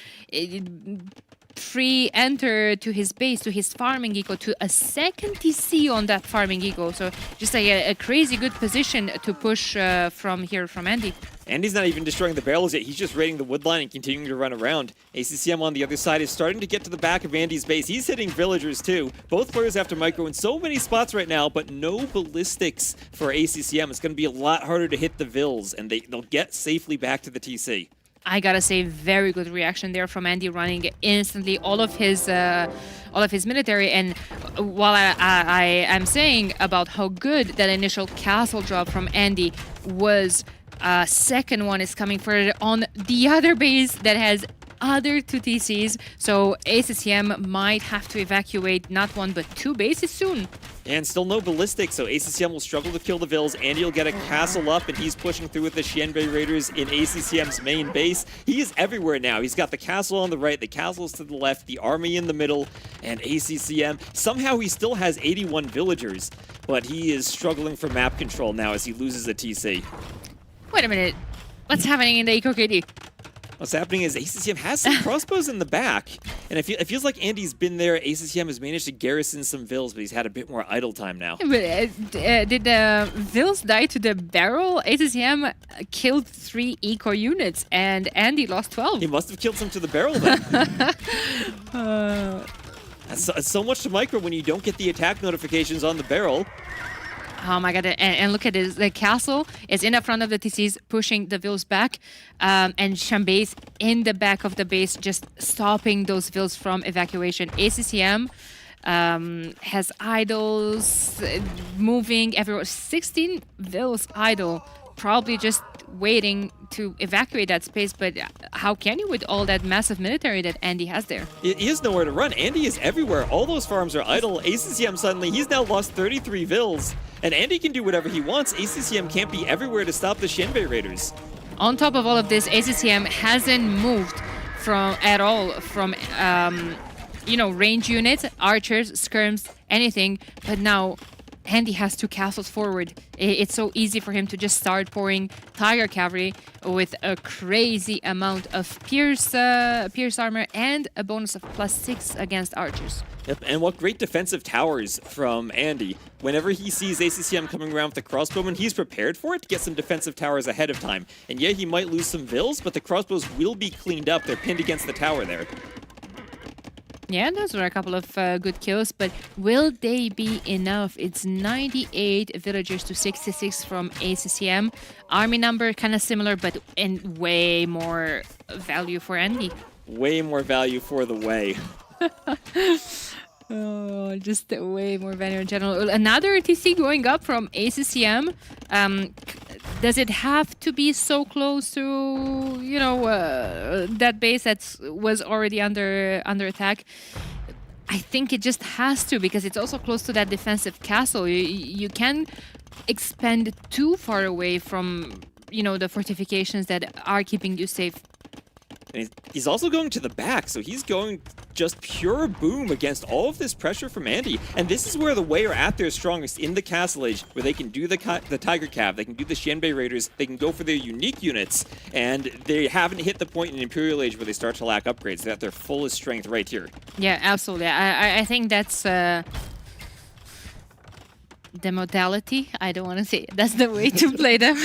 Pre-enter to his base, to his farming eco, to a second TC on that farming eco. So just like a crazy good position to push from Andy. Andy's not even destroying the barrels yet. He's just raiding the wood line and continuing to run around. ACCM on the other side is starting to get to the back of Andy's base. He's hitting villagers too. Both players have to micro in so many spots right now, but no ballistics for ACCM. It's going to be a lot harder to hit the vills, and they'll get safely back to the TC. I gotta say, very good reaction there from Andy, running instantly all of his military. And while I am saying about how good that initial castle drop from Andy was, second one is coming further on the other base that has other 2 TCs. So ACCM might have to evacuate not 1 but 2 bases soon. And still no ballistics, so ACCM will struggle to kill the vills. Andy will get a castle up, and he's pushing through with the Xianbei Raiders in ACCM's main base. He is everywhere now. He's got the castle on the right, the castles to the left, the army in the middle, and ACCM. Somehow he still has 81 villagers, but he is struggling for map control now as he loses a TC. Wait a minute. What's happening in the EcoKD? What's happening is ACCM has some crossbows in the back, and it feels like Andy's been there. ACCM has managed to garrison some vills, but he's had a bit more idle time now. But, did the vills die to the barrel? ACCM killed 3 eco units, and Andy lost 12. He must have killed some to the barrel then. That's so much to micro when you don't get the attack notifications on the barrel. Oh my god, and look at this. The castle is in the front of the TCs, pushing the vills back, and Xianbei's in the back of the base, just stopping those vills from evacuation. ACCM has idols moving everywhere. 16 vills idle, probably just waiting to evacuate that space, but how can you with all that massive military that Andy has there? He has nowhere to run. Andy is everywhere. All those farms are idle. ACCM suddenly, he's now lost 33 vills, and Andy can do whatever he wants. ACCM can't be everywhere to stop the Xianbei Raiders. On top of all of this, ACCM hasn't moved from range units, archers, skirms, anything, but now Andy has 2 castles forward. It's so easy for him to just start pouring Tiger Cavalry with a crazy amount of Pierce armor and a bonus of +6 against archers. Yep, and what great defensive towers from Andy. Whenever he sees ACCM coming around with the crossbowmen, he's prepared for it to get some defensive towers ahead of time. And yeah, he might lose some vills, but the crossbows will be cleaned up. They're pinned against the tower there. Yeah, those were a couple of good kills, but will they be enough? It's 98 villagers to 66 from ACCM. Army number kind of similar, but in way more value for Andy. Way more value for the way. Oh, just way more value in general. Another TC going up from ACCM. Does it have to be so close to, that base that was already under attack? I think it just has to, because it's also close to that defensive castle. You can't expand too far away from, the fortifications that are keeping you safe. And he's also going to the back, so he's going just pure boom against all of this pressure from Andy. And this is where the Wei are at their strongest, in the Castle Age, where they can do the Tiger Cav, they can do the Xianbei Raiders, they can go for their unique units, and they haven't hit the point in Imperial Age where they start to lack upgrades. They're at their fullest strength right here. Yeah, absolutely. I think that's... The modality, I don't want to say it. That's the way to play them.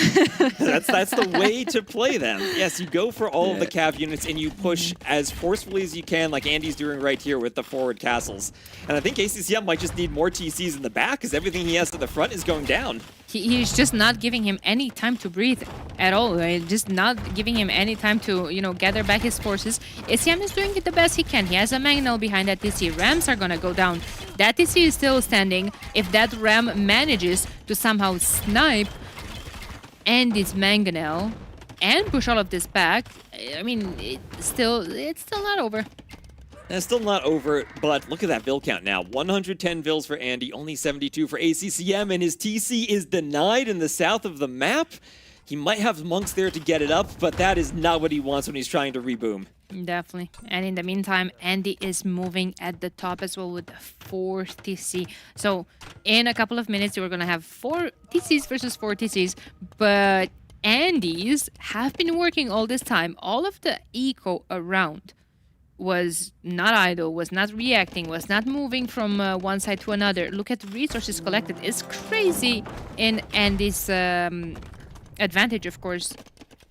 That's the way to play them. Yes, you go for all of the cav units and you push as forcefully as you can, like Andy's doing right here with the forward castles. And I think ACCM might just need more TCs in the back because everything he has to the front is going down. He's just not giving him any time to breathe at all. Right? Just not giving him any time to, gather back his forces. ACM is doing it the best he can. He has a Mangonel behind that TC. Rams are gonna go down. That TC is still standing. If that Ram manages to somehow snipe Andy's Mangonel and push all of this back, I mean, it's still not over. And it's still not over, but look at that Vil count now. 110 Vils for Andy, only 72 for ACCM, and his TC is denied in the south of the map. He might have monks there to get it up, but that is not what he wants when he's trying to reboom. Definitely. And in the meantime, Andy is moving at the top as well with 4 TC. So in a couple of minutes, we're going to have 4 TCs versus 4 TCs, but Andy's have been working all this time. All of the eco around was not idle, was not reacting, was not moving from one side to another. Look at resources collected. It's crazy in Andy's advantage, of course.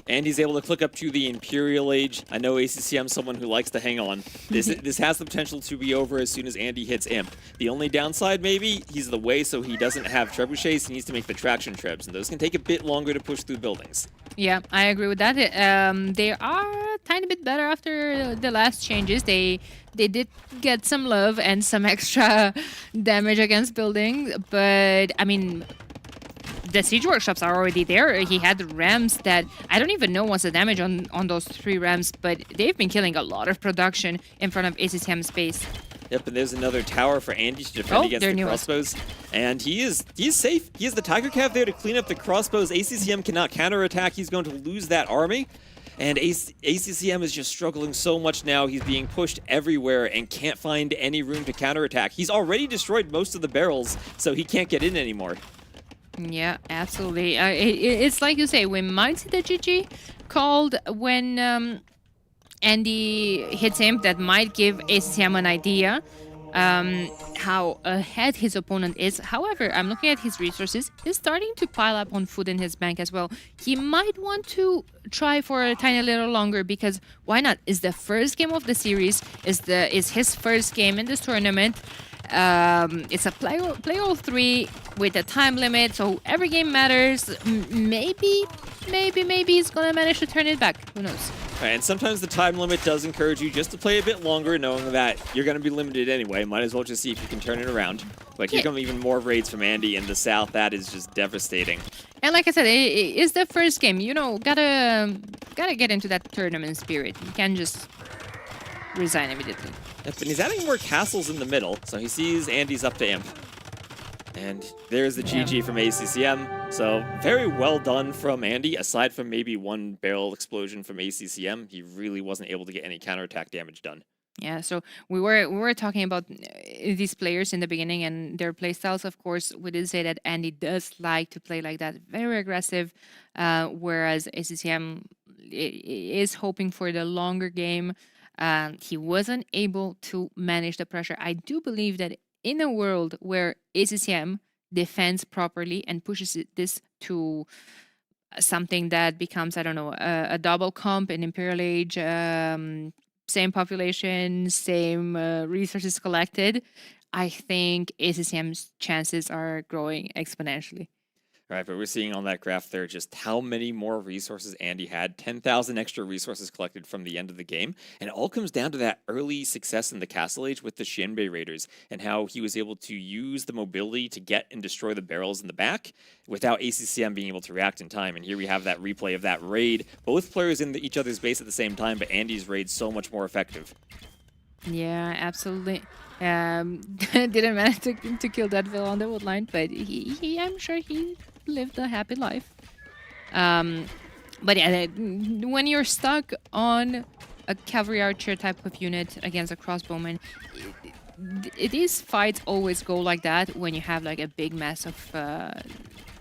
And he's able to click up to the Imperial Age. I know ACCM's someone who likes to hang on. This has the potential to be over as soon as Andy hits Imp. The only downside, maybe, he's the way, so he doesn't have trebuchets. He needs to make the traction trebs, and those can take a bit longer to push through buildings. Yeah, I agree with that. They are a tiny bit better after the last changes. They did get some love and some extra damage against buildings, but I mean, the siege workshops are already there. He had rams that I don't even know what's the damage on those 3 rams, but they've been killing a lot of production in front of ACCM's base. Yep, and there's another tower for Andy to defend against the crossbows. And he is safe. He has the Tiger Cav there to clean up the crossbows. ACCM cannot counterattack. He's going to lose that army. And ACCM is just struggling so much now. He's being pushed everywhere and can't find any room to counterattack. He's already destroyed most of the barrels, so he can't get in anymore. Yeah, absolutely. It's like you say, we might see the GG called when Andy hits him. That might give ACCM an idea how ahead his opponent is. However, I'm looking at his resources. He's starting to pile up on food in his bank as well. He might want to try for a tiny little longer because why not? It's the first game of the series. It's his first game in this tournament. It's a play all 3 with a time limit, so every game matters. Maybe he's gonna manage to turn it back. Who knows? And sometimes the time limit does encourage you just to play a bit longer, knowing that you're going to be limited anyway. Might as well just see if you can turn it around. But here come even more raids from Andy in the south. That is just devastating. And like I said, it's the first game. Gotta get into that tournament spirit. You can't just resign immediately. Yep, and he's adding more castles in the middle, so he sees Andy's up to Imp. And there's the GG from ACCM. So very well done from Andy. Aside from maybe one barrel explosion from ACCM, he really wasn't able to get any counterattack damage done. Yeah, so we were talking about these players in the beginning and their playstyles. Of course, we did say that Andy does like to play like that, very aggressive, whereas ACCM is hoping for the longer game. He wasn't able to manage the pressure. I do believe that in a world where ACCM defends properly and pushes this to something that becomes, I don't know, a double comp in Imperial Age, same population, same resources collected, I think ACCM's chances are growing exponentially. Right, but we're seeing on that graph there just how many more resources Andy had. 10,000 extra resources collected from the end of the game. And it all comes down to that early success in the Castle Age with the Xianbei Raiders and how he was able to use the mobility to get and destroy the barrels in the back without ACCM being able to react in time. And here we have that replay of that raid. Both players in each other's base at the same time, but Andy's raid so much more effective. Yeah, absolutely. Didn't manage to kill that Vil on the wood line, but he I'm sure he lived a happy life. But yeah, when you're stuck on a cavalry archer type of unit against a crossbowman, these fights always go like that when you have like a big mass of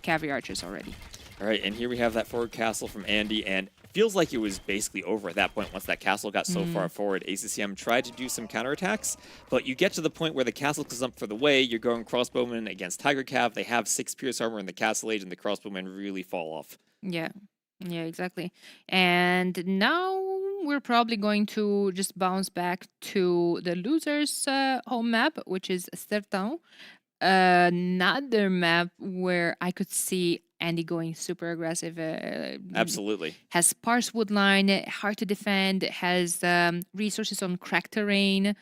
cavalry archers already. All right, and here we have that forward castle from Andy, and feels like it was basically over at that point once that castle got so far forward. ACCM tried to do some counterattacks, but you get to the point where the castle comes up for the way, you're going crossbowmen against Tiger Cav, they have 6 Pierce Armor in the Castle Age, and the crossbowmen really fall off. Yeah, yeah, exactly. And now we're probably going to just bounce back to the loser's home map, which is Sertão. Another map where I could see Andy going super aggressive. Absolutely. Has sparse wood line, hard to defend, has resources on cracked terrain.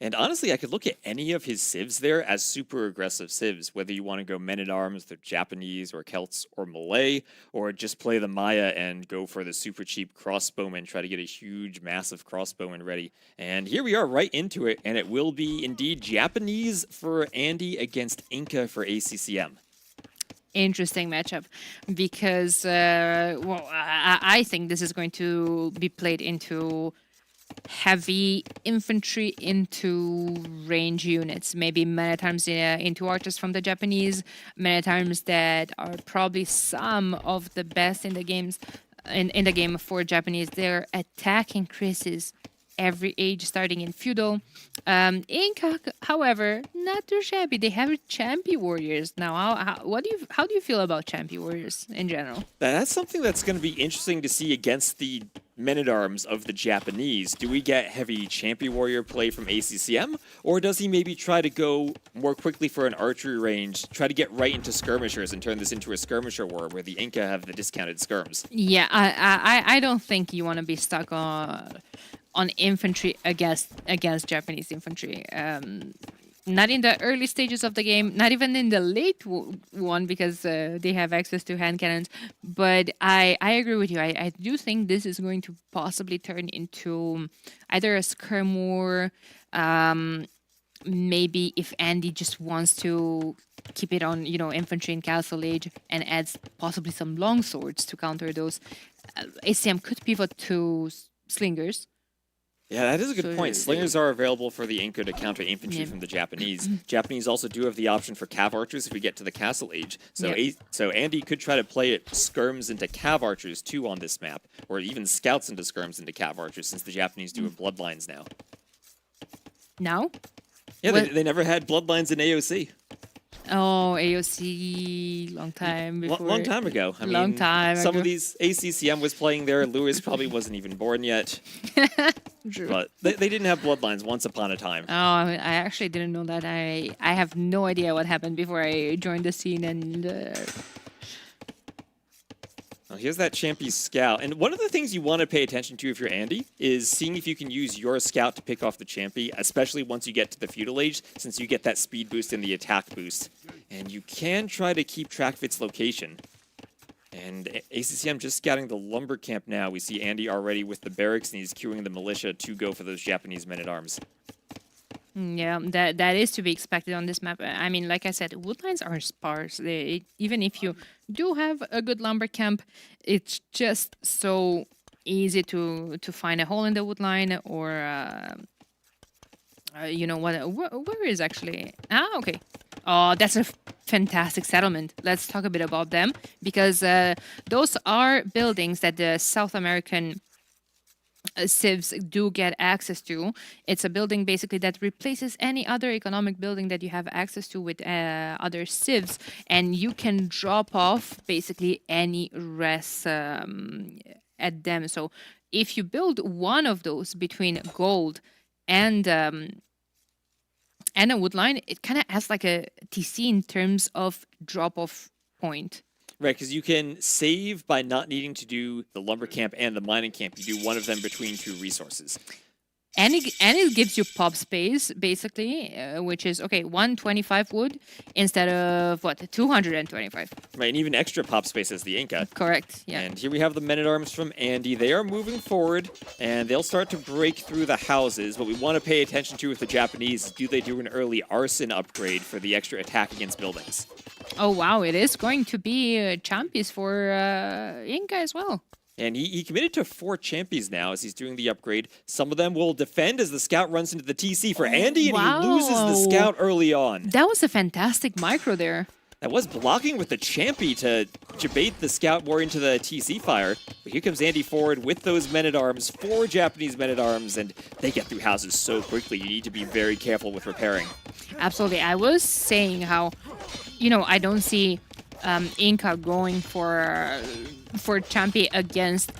And honestly, I could look at any of his civs there as super aggressive civs, whether you want to go Men-at-Arms, the Japanese, or Celts, or Malay, or just play the Maya and go for the super cheap crossbowman, try to get a huge, massive crossbowman ready. And here we are right into it, and it will be indeed Japanese for Andy against Inca for ACCM. Interesting matchup because, well, I think this is going to be played into heavy infantry into range units, maybe many times into archers from the Japanese, many times that are probably some of the best in the games in the game for Japanese. Their attack increases every age starting in feudal. Inca, however, not too shabby. They have champion warriors now. How do you feel about champion warriors in general? That's something that's going to be interesting to see against the Men-at-Arms of the Japanese. Do we get heavy champion warrior play from ACCM, or does he maybe try to go more quickly for an archery range, try to get right into skirmishers and turn this into a skirmisher war where the Inca have the discounted skirms? Yeah, I don't think you want to be stuck on infantry against Japanese infantry. Not in the early stages of the game, not even in the late one, because they have access to hand cannons. But I agree with you. I do think this is going to possibly turn into either a skirm war, maybe if Andy just wants to keep it on, infantry in Castle Age and adds possibly some long swords to counter those. ACM could pivot to slingers. Yeah, that is a good point. Slingers are available for the Inca to counter infantry from the Japanese. Japanese also do have the option for cav archers if we get to the Castle Age. So so Andy could try to play it skirms into cav archers too on this map, or even scouts into skirms into cav archers, since the Japanese do have bloodlines now. Now? Yeah, they never had bloodlines in AOC. Oh, AOC, long time before. Long time ago. I mean, some of these ACCM was playing there. Lewis probably wasn't even born yet. True. But they didn't have bloodlines once upon a time. Oh, I actually didn't know that. I have no idea what happened before I joined the scene. And Well, here's that Champy scout. And one of the things you want to pay attention to if you're Andy is seeing if you can use your scout to pick off the Champy, especially once you get to the feudal age, since you get that speed boost and the attack boost. And you can try to keep track of its location. And ACCM just scouting the lumber camp now. We see Andy already with the barracks, and he's queuing the militia to go for those Japanese men-at-arms. yeah, that is to be expected on this map. I mean, like I said, woodlines are sparse. Even if you do have a good lumber camp, it's just so easy to find a hole in the woodline, or where is actually? Okay. Oh, that's a fantastic settlement. Let's talk a bit about them, because those are buildings that the South American civs do get access to. It's a building basically that replaces any other economic building that you have access to with other civs, and you can drop off basically any res at them. So if you build one of those between gold and a wood line, it kind of has like a TC in terms of drop-off point. Right, because you can save by not needing to do the lumber camp and the mining camp. You do one of them between two resources. And it gives you pop space, basically, which is, 125 wood instead of, 225. Right, and even extra pop space as the Inca. Correct, yeah. And here we have the men-at-arms from Andy. They are moving forward, and they'll start to break through the houses. What we want to pay attention to with the Japanese is, do they do an early arson upgrade for the extra attack against buildings? Oh, wow, it is going to be champions for Inca as well. And he committed to 4 champions now as he's doing the upgrade. Some of them will defend as the scout runs into the TC for Andy, and he loses the scout early on. That was a fantastic micro there. That was blocking with the Champy to debate the Scout more into the TC fire. But here comes Andy forward with those men-at-arms, 4 Japanese men-at-arms, and they get through houses so quickly. You need to be very careful with repairing. Absolutely. I was saying how, I don't see Inca going for Champy against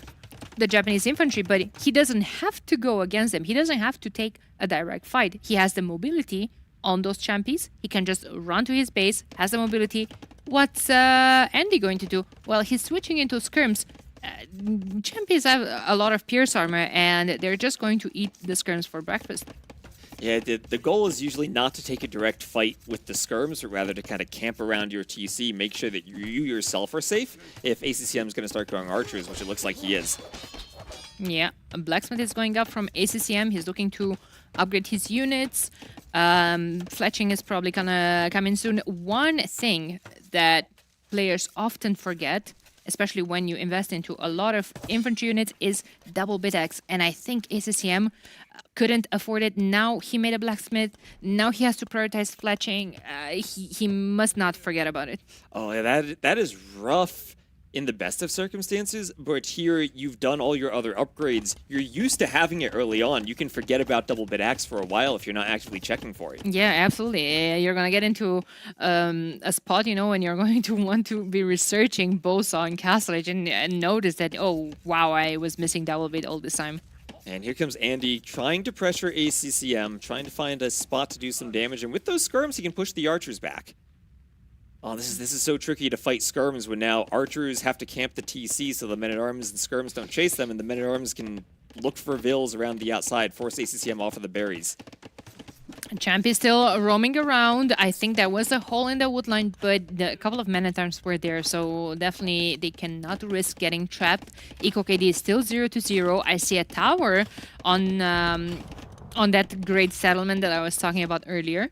the Japanese infantry, but he doesn't have to go against them. He doesn't have to take a direct fight. He has the mobility on those Champies. He can just run to his base, has the mobility. What's Andy going to do? Well, he's switching into skirms. Champions have a lot of pierce armor, and they're just going to eat the skirms for breakfast. Yeah, the goal is usually not to take a direct fight with the skirms, but rather to kind of camp around your TC, make sure that you yourself are safe if ACCM is going to start going archers, which it looks like he is. Yeah, Blacksmith is going up from ACCM. He's looking to upgrade his units. Fletching is probably gonna come in soon. One thing that players often forget, especially when you invest into a lot of infantry units, is double bit-X. And I think ACCM couldn't afford it. Now he made a Blacksmith. Now he has to prioritize fletching. He must not forget about it. Oh, yeah, that is rough in the best of circumstances, but here you've done all your other upgrades. You're used to having it early on. You can forget about double bit axe for a while if you're not actively checking for it. Yeah, absolutely. You're going to get into a spot, when you're going to want to be researching Bosa and Castle Age and notice that, oh, wow, I was missing double bit all this time. And here comes Andy trying to pressure ACCM, trying to find a spot to do some damage. And with those skirms, he can push the archers back. Oh, this is so tricky to fight skirms when now archers have to camp the TC so the men-at-arms and skirms don't chase them, and the men-at-arms can look for vills around the outside, force ACCM off of the berries. Champ is still roaming around. I think there was a hole in the wood line, but a couple of men-at-arms were there, so definitely they cannot risk getting trapped. Eco KD is still 0-0. I see a tower on that great settlement that I was talking about earlier.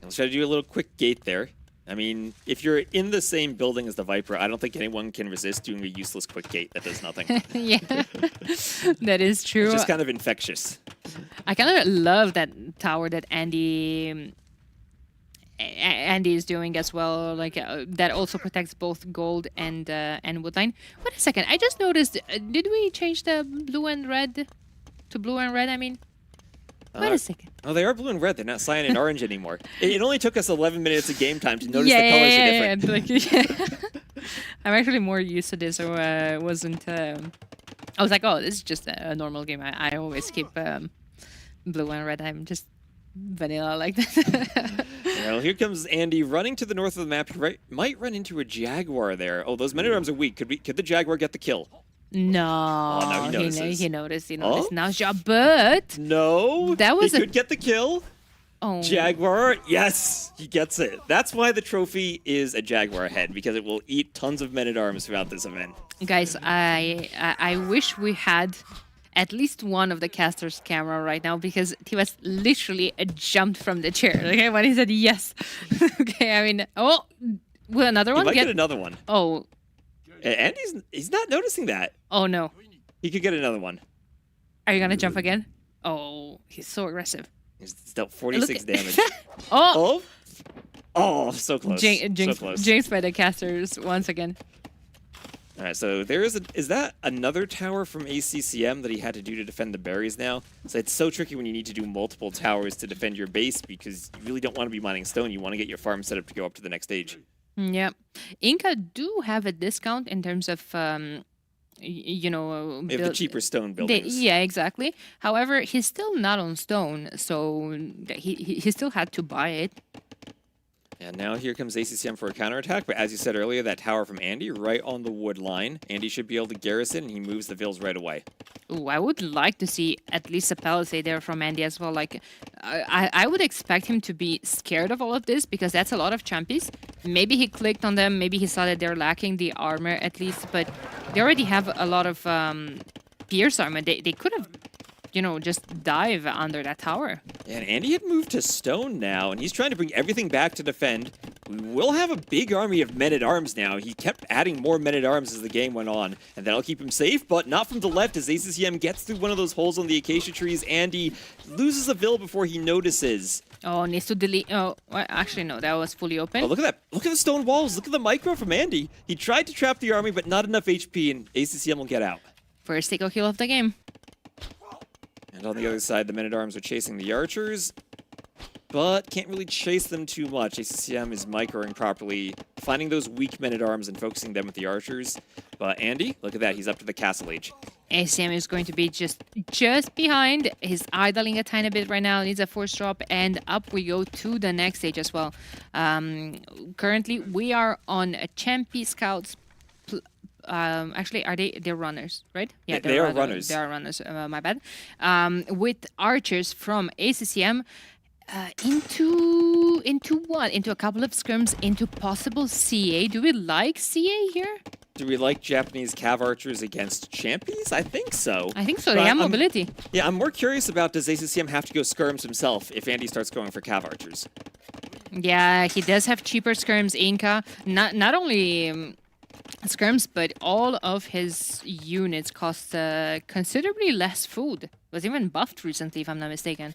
Let's try to do a little quick gate there. I mean, if you're in the same building as the Viper, I don't think anyone can resist doing a useless quick gate that does nothing. Yeah, that is true. It's just kind of infectious. I kind of love that tower that Andy is doing as well. Like that also protects both gold and woodline. Wait a second, I just noticed. Did we change the blue and red to blue and red? I mean. Wait a second. Oh, they are blue and red. They're not cyan and orange anymore. It only took us 11 minutes of game time to notice the colors are different. Like, I'm actually more used to this, so I wasn't... I was like, oh, this is just a normal game. I always keep blue and red. I'm just vanilla like that. Well, here comes Andy running to the north of the map. He might run into a Jaguar there. Oh, those men-at-arms are weak. Could the Jaguar get the kill? No, oh, no, he notices. He noticed now, but no, that was he could get the kill. Oh, Jaguar, yes, he gets it. That's why the trophy is a Jaguar head, because it will eat tons of men-at-arms throughout this event. Guys, I wish we had at least one of the caster's camera right now, because he was literally jumped from the chair. Okay, when he said yes. Okay, I mean, oh, will another one might get another one? Oh. And he's not noticing that. Oh, no. He could get another one. Are you going to jump again? Oh, he's so aggressive. He's dealt 46 damage. Oh! Oh, so close. So close. Jinxed by the casters once again. All right, so there is that another tower from ACCM that he had to do to defend the berries now? So it's so tricky when you need to do multiple towers to defend your base, because you really don't want to be mining stone. You want to get your farm set up to go up to the next stage. Yeah, Inca do have a discount in terms of, They have the cheaper stone buildings. Yeah, exactly. However, he's still not on stone, so he still had to buy it. And now here comes ACCM for a counterattack, but as you said earlier, that tower from Andy right on the wood line. Andy should be able to garrison, and he moves the vills right away. Ooh, I would like to see at least a palisade there from Andy as well. Like, I would expect him to be scared of all of this, because that's a lot of champies. Maybe he clicked on them, maybe he saw that they're lacking the armor at least, but they already have a lot of pierce armor. They could have, just dive under that tower. And Andy had moved to stone now, and he's trying to bring everything back to defend. We will have a big army of men-at-arms now. He kept adding more men-at-arms as the game went on, and that'll keep him safe, but not from the left as ACCM gets through one of those holes on the acacia trees. Andy loses a vill before he notices. Oh, needs to delete. Oh, well, actually, no, that was fully open. Oh, look at that. Look at the stone walls. Look at the micro from Andy. He tried to trap the army, but not enough HP, and ACCM will get out. First eco kill of the game. And on the other side, the men-at-arms are chasing the archers, but can't really chase them too much. ACCM is microing properly, finding those weak men-at-arms and focusing them with the archers. But Andy, look at that. He's up to the castle age. ACM is going to be just behind. He's idling a tiny bit right now. Needs a force drop, and up we go to the next stage as well. Currently, we are on a Champi Scouts. Actually, they're runners, right? Yeah, they are runners. They are runners. My bad. With archers from ACCM. Into what? Into a couple of scrims, into possible CA. Do we like CA here? Do we like Japanese cav archers against champions? I think so. I think so. But They have mobility. Yeah, I'm more curious about, does ACCM have to go skirms himself if Andy starts going for cav archers? Yeah, he does have cheaper skirms, Inca. Not only skirms, but all of his units cost considerably less food. Was even buffed recently, if I'm not mistaken.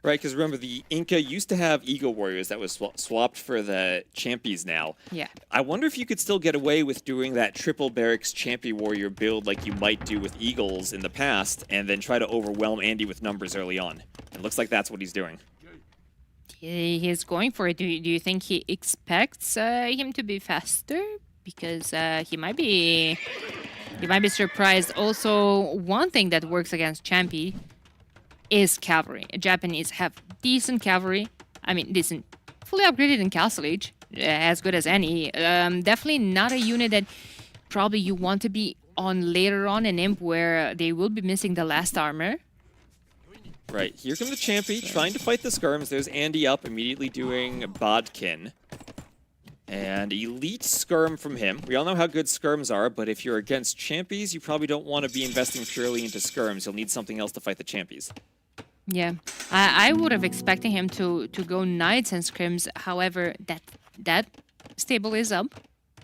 Right, because remember, the Inca used to have Ego Warriors that was swapped for the Champies now. Yeah. I wonder if you could still get away with doing that triple barracks Champy Warrior build like you might do with Eagles in the past, and then try to overwhelm Andy with numbers early on. It looks like that's what he's doing. He is going for it. Do you think he expects him to be faster? Because he might be surprised. Also, one thing that works against Champy is cavalry. Japanese have decent cavalry. I mean, decent, fully upgraded in Castle Age, as good as any. Definitely not a unit that probably you want to be on later on in Imp, where they will be missing the last armor. Right, here come the Champy trying to fight the skirms. There's Andy up, immediately doing Bodkin. And elite skirm from him. We all know how good skirms are, but if you're against Champies, you probably don't want to be investing purely into skirms. You'll need something else to fight the Champies. Yeah, I would have expected him to go Knights and Scrims. However, that stable is up.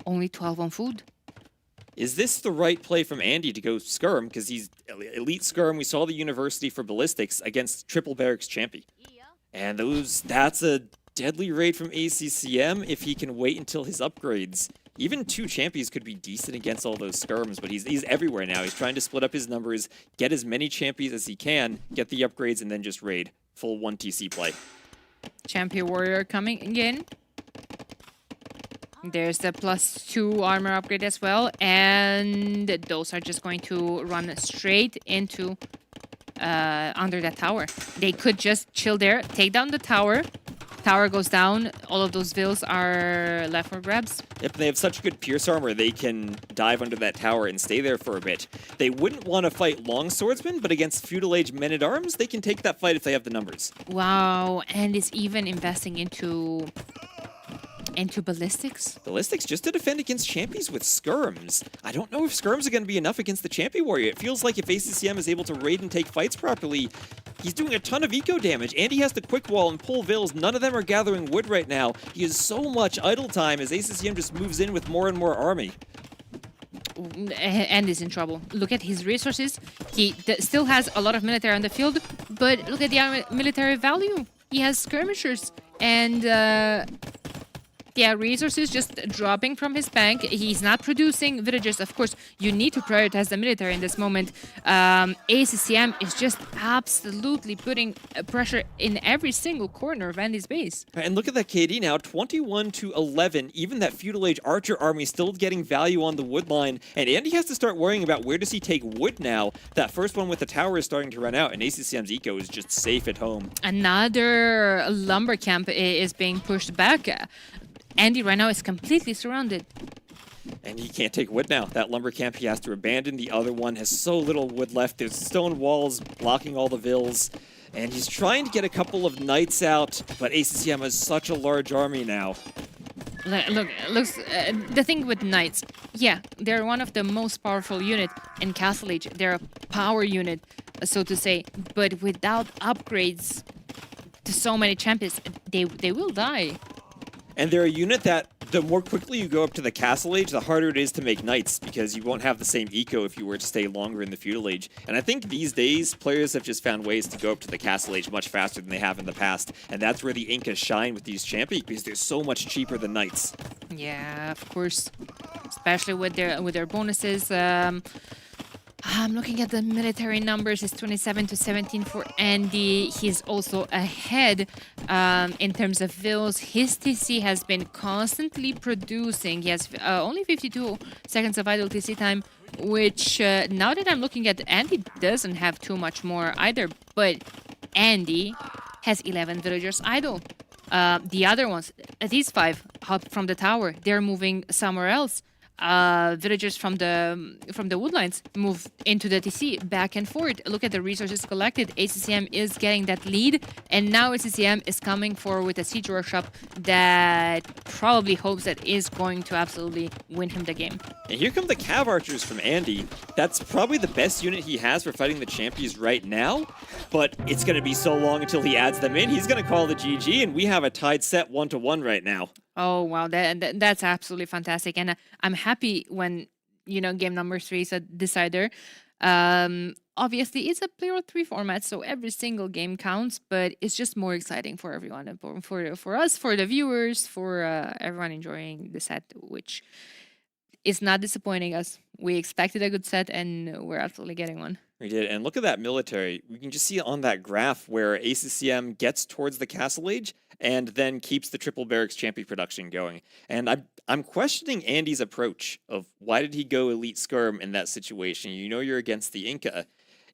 Only 12 on food. Is this the right play from Andy to go skirm? Because he's elite skirm. We saw the University for Ballistics against Triple Barracks Champy. And that's a deadly raid from ACCM if he can wait until his upgrades. Even 2 Champions could be decent against all those skirms, but he's everywhere now. He's trying to split up his numbers, get as many Champions as he can, get the upgrades, and then just raid. Full 1 TC play. Champion Warrior coming again. There's the +2 armor upgrade as well, and those are just going to run straight into under that tower. They could just chill there, take down the tower. Tower goes down, all of those vills are left for grabs. Yep, they have such good Pierce armor, they can dive under that tower and stay there for a bit. They wouldn't want to fight long swordsmen, but against feudal age men-at-arms, they can take that fight if they have the numbers. Wow, and is even investing into ballistics. Ballistics just to defend against Champies with skirms. I don't know if skirms are going to be enough against the Champy Warrior. It feels like if ACCM is able to raid and take fights properly, he's doing a ton of eco damage. Andy has to quick wall and pull vills. None of them are gathering wood right now. He has so much idle time as ACCM just moves in with more and more army. And is in trouble. Look at his resources. He still has a lot of military on the field, but look at the military value. He has skirmishers and yeah, resources just dropping from his bank. He's not producing villagers. Of course, you need to prioritize the military in this moment. ACCM is just absolutely putting pressure in every single corner of Andy's base. And look at that KD now, 21-11. Even that feudal age archer army still getting value on the wood line. And Andy has to start worrying about where does he take wood now. That first one with the tower is starting to run out, and ACCM's eco is just safe at home. Another lumber camp is being pushed back. Andy right now is completely surrounded. And he can't take wood now. That lumber camp he has to abandon. The other one has so little wood left. There's stone walls blocking all the vills. And he's trying to get a couple of knights out, but ACCM has such a large army now. Look, the thing with knights, yeah, they're one of the most powerful units in Castle Age. They're a power unit, so to say. But without upgrades to so many champions, they will die. And they're a unit that the more quickly you go up to the Castle Age, the harder it is to make knights, because you won't have the same eco if you were to stay longer in the Feudal Age. And I think these days, players have just found ways to go up to the Castle Age much faster than they have in the past. And that's where the Incas shine with these champions, because they're so much cheaper than knights. Yeah, of course, especially with their bonuses. I'm looking at the military numbers. It's 27 to 17 for Andy. He's also ahead in terms of vills. His TC has been constantly producing. He has only 52 seconds of idle TC time, which now that I'm looking at, Andy doesn't have too much more either. But Andy has 11 villagers idle. The other ones, these 5 up from the tower, they're moving somewhere else. Villagers from the woodlines move into the TC back and forth. Look at the resources collected. ACCM is getting that lead, and now ACCM is coming forward with a siege workshop that probably hopes that is going to absolutely win him the game. And here come the Cav Archers from Andy. That's probably the best unit he has for fighting the champions right now, but it's going to be so long until he adds them in. He's going to call the GG, and we have a tied set 1-1 right now. Oh, wow. That's absolutely fantastic. And I'm happy when, game number 3 is a decider. Obviously, it's a player of 3 format, so every single game counts, but it's just more exciting for everyone, for us, for the viewers, for everyone enjoying the set, which is not disappointing us. We expected a good set, and we're absolutely getting one. We did, and look at that military. We can just see on that graph where ACCM gets towards the Castle Age and then keeps the triple barracks champion production going. And I'm questioning Andy's approach of why did he go elite skirm in that situation? You're against the Inca.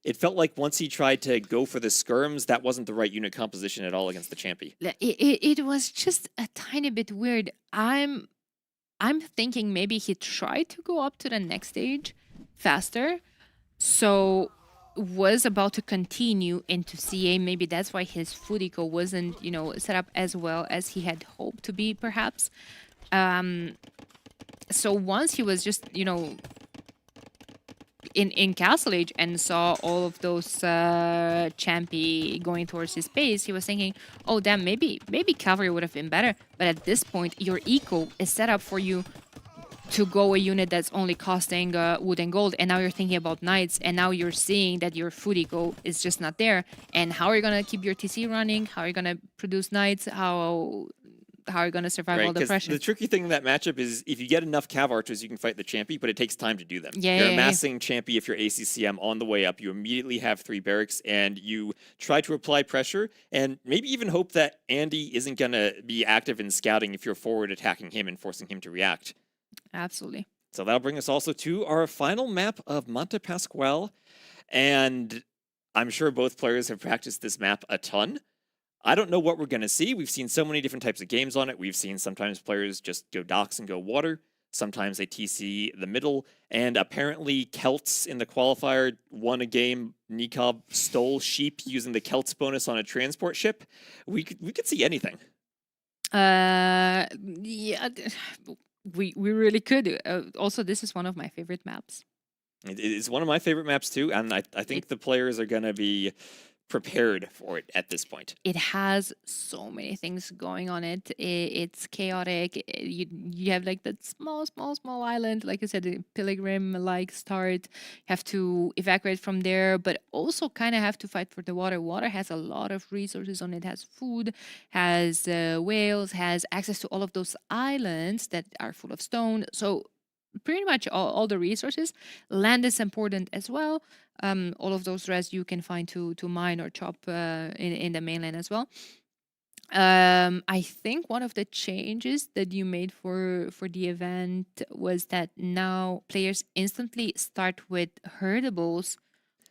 It felt like once he tried to go for the skirms, that wasn't the right unit composition at all against the champion. It was just a tiny bit weird. I'm thinking maybe he tried to go up to the next stage faster, so was about to continue into CA. Maybe that's why his food eco wasn't, set up as well as he had hoped to be, perhaps. So once he was just, in Castle Age and saw all of those champi going towards his base, he was thinking, oh damn, maybe cavalry would have been better. But at this point, your eco is set up for you to go a unit that's only costing wood and gold, and now you're thinking about knights, and now you're seeing that your food eco is just not there. And how are you gonna keep your TC running? How are you gonna produce knights? How are you gonna survive all the pressure? The tricky thing in that matchup is if you get enough Cav Archers, you can fight the Champy, but it takes time to do them. You're amassing Champy if you're ACCM on the way up. You immediately have 3 barracks, and you try to apply pressure, and maybe even hope that Andy isn't gonna be active in scouting if you're forward attacking him and forcing him to react. Absolutely. So that'll bring us also to our final map of Monte Pasquale. And I'm sure both players have practiced this map a ton. I don't know what we're going to see. We've seen so many different types of games on it. We've seen sometimes players just go docks and go water. Sometimes they TC the middle. And apparently Celts in the qualifier won a game. Nikob stole sheep using the Celts bonus on a transport ship. We could see anything. Yeah. We really could. Also, this is one of my favorite maps. It's one of my favorite maps too, and I think the players are going to be prepared for it at this point. It has so many things going on it. It's chaotic. You have like that small island, like I said, the pilgrim-like start. You have to evacuate from there, but also kind of have to fight for the water. Water has a lot of resources on it. Has food, has whales, has access to all of those islands that are full of stone. So pretty much all the resources. Land is important as well. All of those res you can find to mine or chop in the mainland as well. I think one of the changes that you made for the event was that now players instantly start with herdables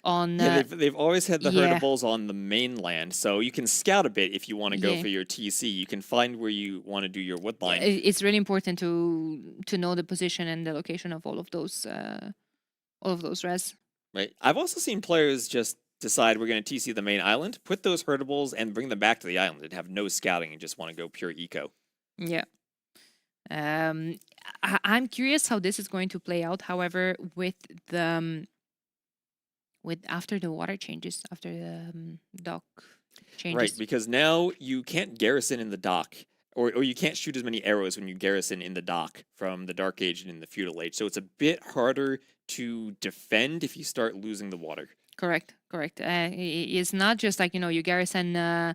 on. They've always had the herdables on the mainland, so you can scout a bit if you want to go for your TC. You can find where you want to do your woodline. It's really important to know the position and the location of all of those res. Right. I've also seen players just decide we're going to TC the main island, put those herdables, and bring them back to the island and have no scouting and just want to go pure eco. Yeah. I'm curious how this is going to play out. However, with after the water changes, after the dock changes. Right, because now you can't garrison in the dock. or you can't shoot as many arrows when you garrison in the dock from the Dark Age and in the Feudal Age. So it's a bit harder to defend if you start losing the water. Correct. It's not just like, you garrison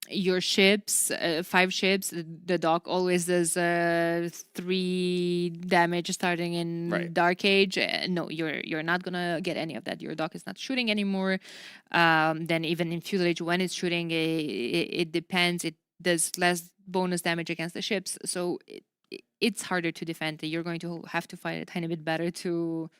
your ships, 5 ships. The dock always does 3 damage starting in Dark Age. No, you're not gonna get any of that. Your dock is not shooting anymore. Then even in Feudal Age, when it's shooting, it depends. It does less bonus damage against the ships, so it's harder to defend. You're going to have to fight a tiny bit better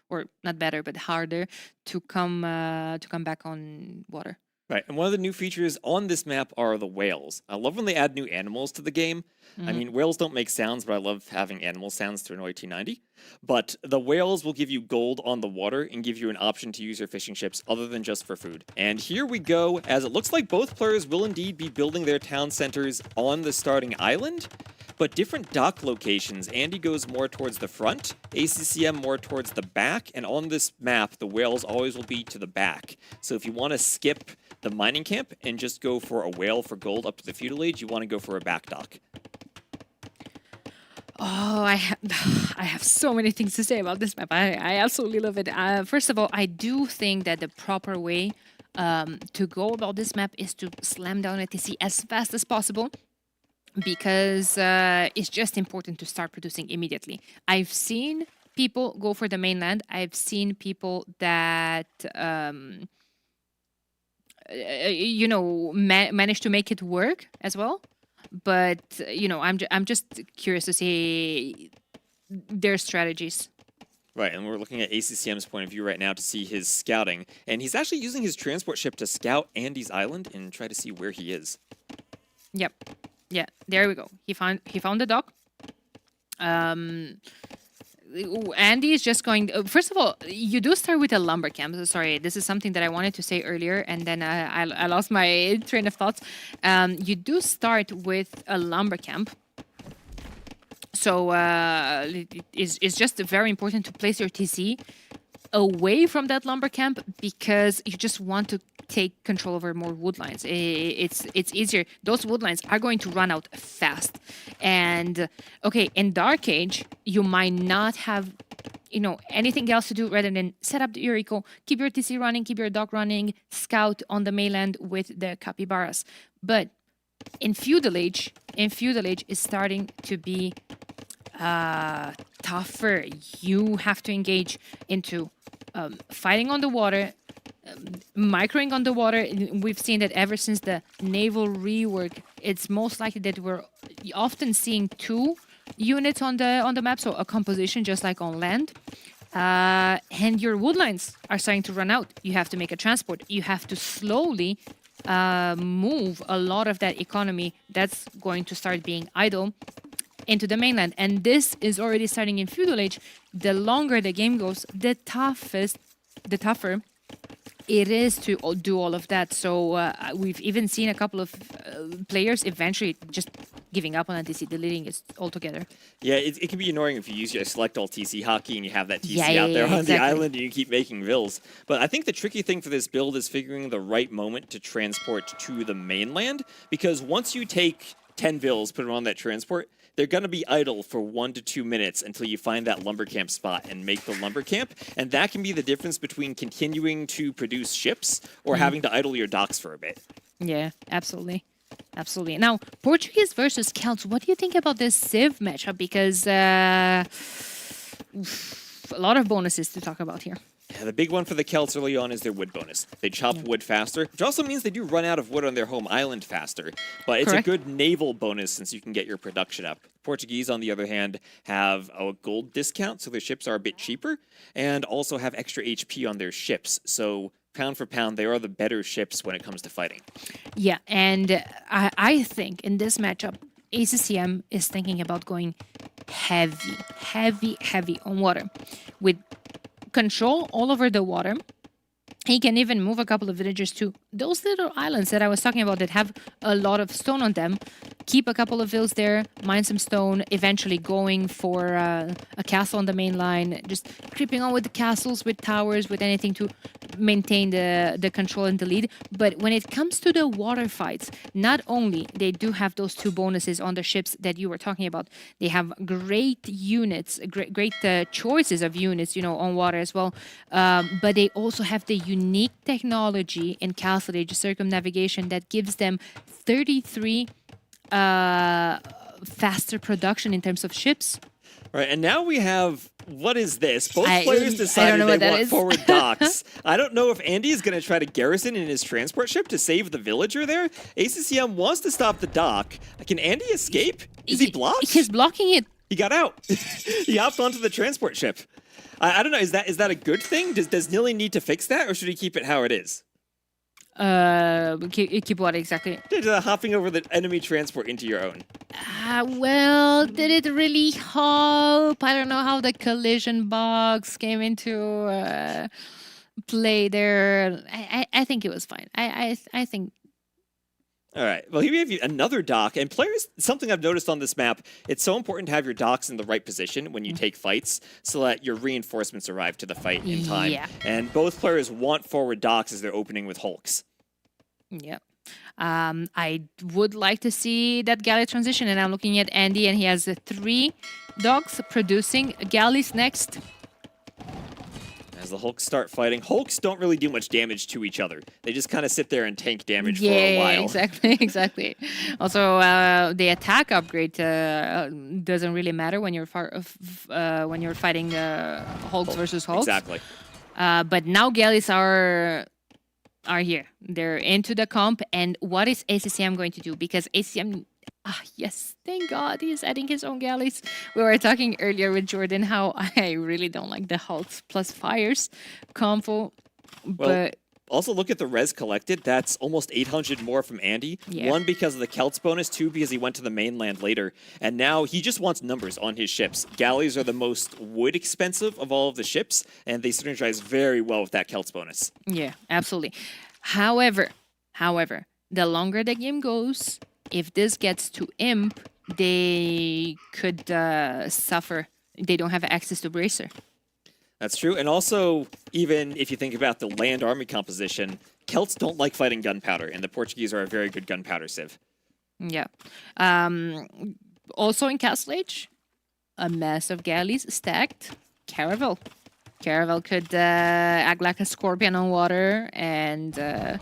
or not better, but harder to come back on water. Right, and one of the new features on this map are the whales. I love when they add new animals to the game. I mean, whales don't make sounds, but I love having animal sounds to annoy T90. But the whales will give you gold on the water and give you an option to use your fishing ships other than just for food. And here we go, as it looks like both players will indeed be building their town centers on the starting island, but different dock locations. Andy goes more towards the front, ACCM more towards the back, and on this map, the whales always will be to the back. So if you want to skip the mining camp and just go for a whale for gold up to the Feudal Age, you want to go for a back dock. Oh, I have so many things to say about this map. I absolutely love it. First of all, I do think that the proper way to go about this map is to slam down ATC as fast as possible, because it's just important to start producing immediately. I've seen people go for the mainland. I've seen people that manage to make it work as well. But I'm just curious to see their strategies. Right, and we're looking at ACCM's point of view right now to see his scouting, and he's actually using his transport ship to scout Andy's island and try to see where he is. Yep. Yeah, there we go. He found the dock. Andy is just going. First of all, you do start with a lumber camp. Sorry, this is something that I wanted to say earlier, and then I lost my train of thoughts. You do start with a lumber camp. So it's just very important to place your TC away from that lumber camp, because you just want to take control over more woodlines. It's easier. Those woodlines are going to run out fast. And okay, in Dark Age, you might not have anything else to do rather than set up your eco, keep your TC running, keep your dock running, scout on the mainland with the capybaras. But in Feudal Age is starting to be tougher. You have to engage into fighting on the water, microing on the water. We've seen that ever since the naval rework, it's most likely that we're often seeing 2 units on the map, so a composition just like on land. And your woodlines are starting to run out. You have to make a transport. You have to slowly move a lot of that economy that's going to start being idle into the mainland. And this is already starting in Feudal Age. The longer the game goes, the tougher it is to do all of that. So we've even seen a couple of players eventually just giving up on TC, deleting it altogether. Yeah, it can be annoying if you use your select all TC hockey and you have that TC out there on the island and you keep making vills. But I think the tricky thing for this build is figuring the right moment to transport to the mainland, because once you take 10 vills, put them on that transport, they're going to be idle for 1 to 2 minutes until you find that lumber camp spot and make the lumber camp. And that can be the difference between continuing to produce ships or having to idle your docks for a bit. Yeah, absolutely. Absolutely. Now, Portuguese versus Celts, what do you think about this Civ matchup? Because a lot of bonuses to talk about here. Yeah, the big one for the Celts early on is their wood bonus. They chop wood faster, which also means they do run out of wood on their home island faster. But it's a good naval bonus since you can get your production up. Portuguese, on the other hand, have a gold discount, so their ships are a bit cheaper, and also have extra HP on their ships. So pound for pound, they are the better ships when it comes to fighting. Yeah, and I think in this matchup, ACCM is thinking about going heavy on water. With control all over the water, he can even move a couple of villagers to those little islands that I was talking about that have a lot of stone on them. keep a couple of vills there, mine some stone, eventually going for a castle on the main line, just creeping on with the castles, with towers, with anything to maintain the control and the lead. But when it comes to the water fights, not only they do have those 2 bonuses on the ships that you were talking about, they have great units, great choices of units, on water as well. But they also have the unique technology in Castle Age circumnavigation that gives them 33 faster production in terms of ships. Right, and now we have, what is this? Both I players don't decided know what they that want is. forward docks. I don't know if Andy is going to try to garrison in his transport ship to save the villager there. ACCM wants to stop the dock. Can Andy escape? Is he blocked? He's blocking it. He got out. He hopped onto the transport ship. I don't know, is that a good thing? Does Nilly need to fix that, or should he keep it how it is? Keep what exactly? Hopping over the enemy transport into your own. Well, did it really help? I don't know how the collision box came into play there. I think it was fine. I think. All right. Well, here we have another dock. And players, something I've noticed on this map, it's so important to have your docks in the right position when you take fights so that your reinforcements arrive to the fight in time. Yeah. And both players want forward docks as they're opening with hulks. Yeah. I would like to see that galley transition, and I'm looking at Andy, and he has 3 dogs producing galleys next. As the hulks start fighting, hulks don't really do much damage to each other. They just kind of sit there and tank damage for a while. Exactly. Also, the attack upgrade doesn't really matter when you're fighting hulks versus hulks. Exactly. But now galleys are here. They're into the comp, and what is ACCM going to do? Because ACCM, yes, thank God he's adding his own galleys. We were talking earlier with Jordan how I really don't like the hulks plus fires combo, but also look at the res collected. That's almost 800 more from Andy. Yeah. 1 because of the Celts bonus, 2 because he went to the mainland later, and now he just wants numbers on his ships. Galleys are the most wood expensive of all of the ships, and they synergize very well with that Celts bonus. yeah, absolutely. However, the longer the game goes, if this gets to Imp, they could suffer. They don't have access to Bracer. That's true. And also, even if you think about the land army composition, Celts don't like fighting gunpowder, and the Portuguese are a very good gunpowder civ. Yeah. Also in Castle Age, a mass of galleys stacked. Caravel. Caravel could act like a scorpion on water and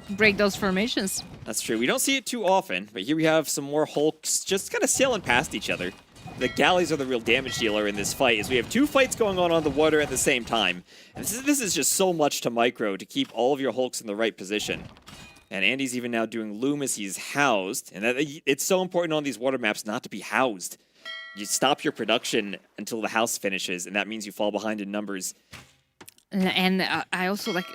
break those formations. That's true. We don't see it too often, but here we have some more hulks just kind of sailing past each other. The galleys are the real damage dealer in this fight, as we have 2 fights going on the water at the same time. And this is just so much to micro to keep all of your hulks in the right position. And Andy's even now doing loom as he's housed. And it's so important on these water maps not to be housed. You stop your production until the house finishes, and that means you fall behind in numbers. And I also like,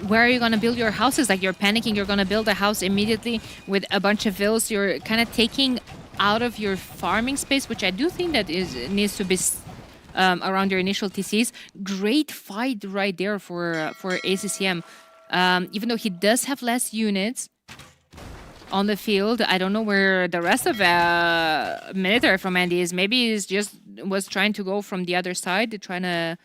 where are you going to build your houses? Like, you're panicking, you're going to build a house immediately with a bunch of vills. You're kind of taking out of your farming space, which I do think that needs to be around your initial TCs. Great fight right there for ACCM. Even though he does have less units on the field, I don't know where the rest of military from Andy is. Maybe he's just was trying to go from the other side, trying to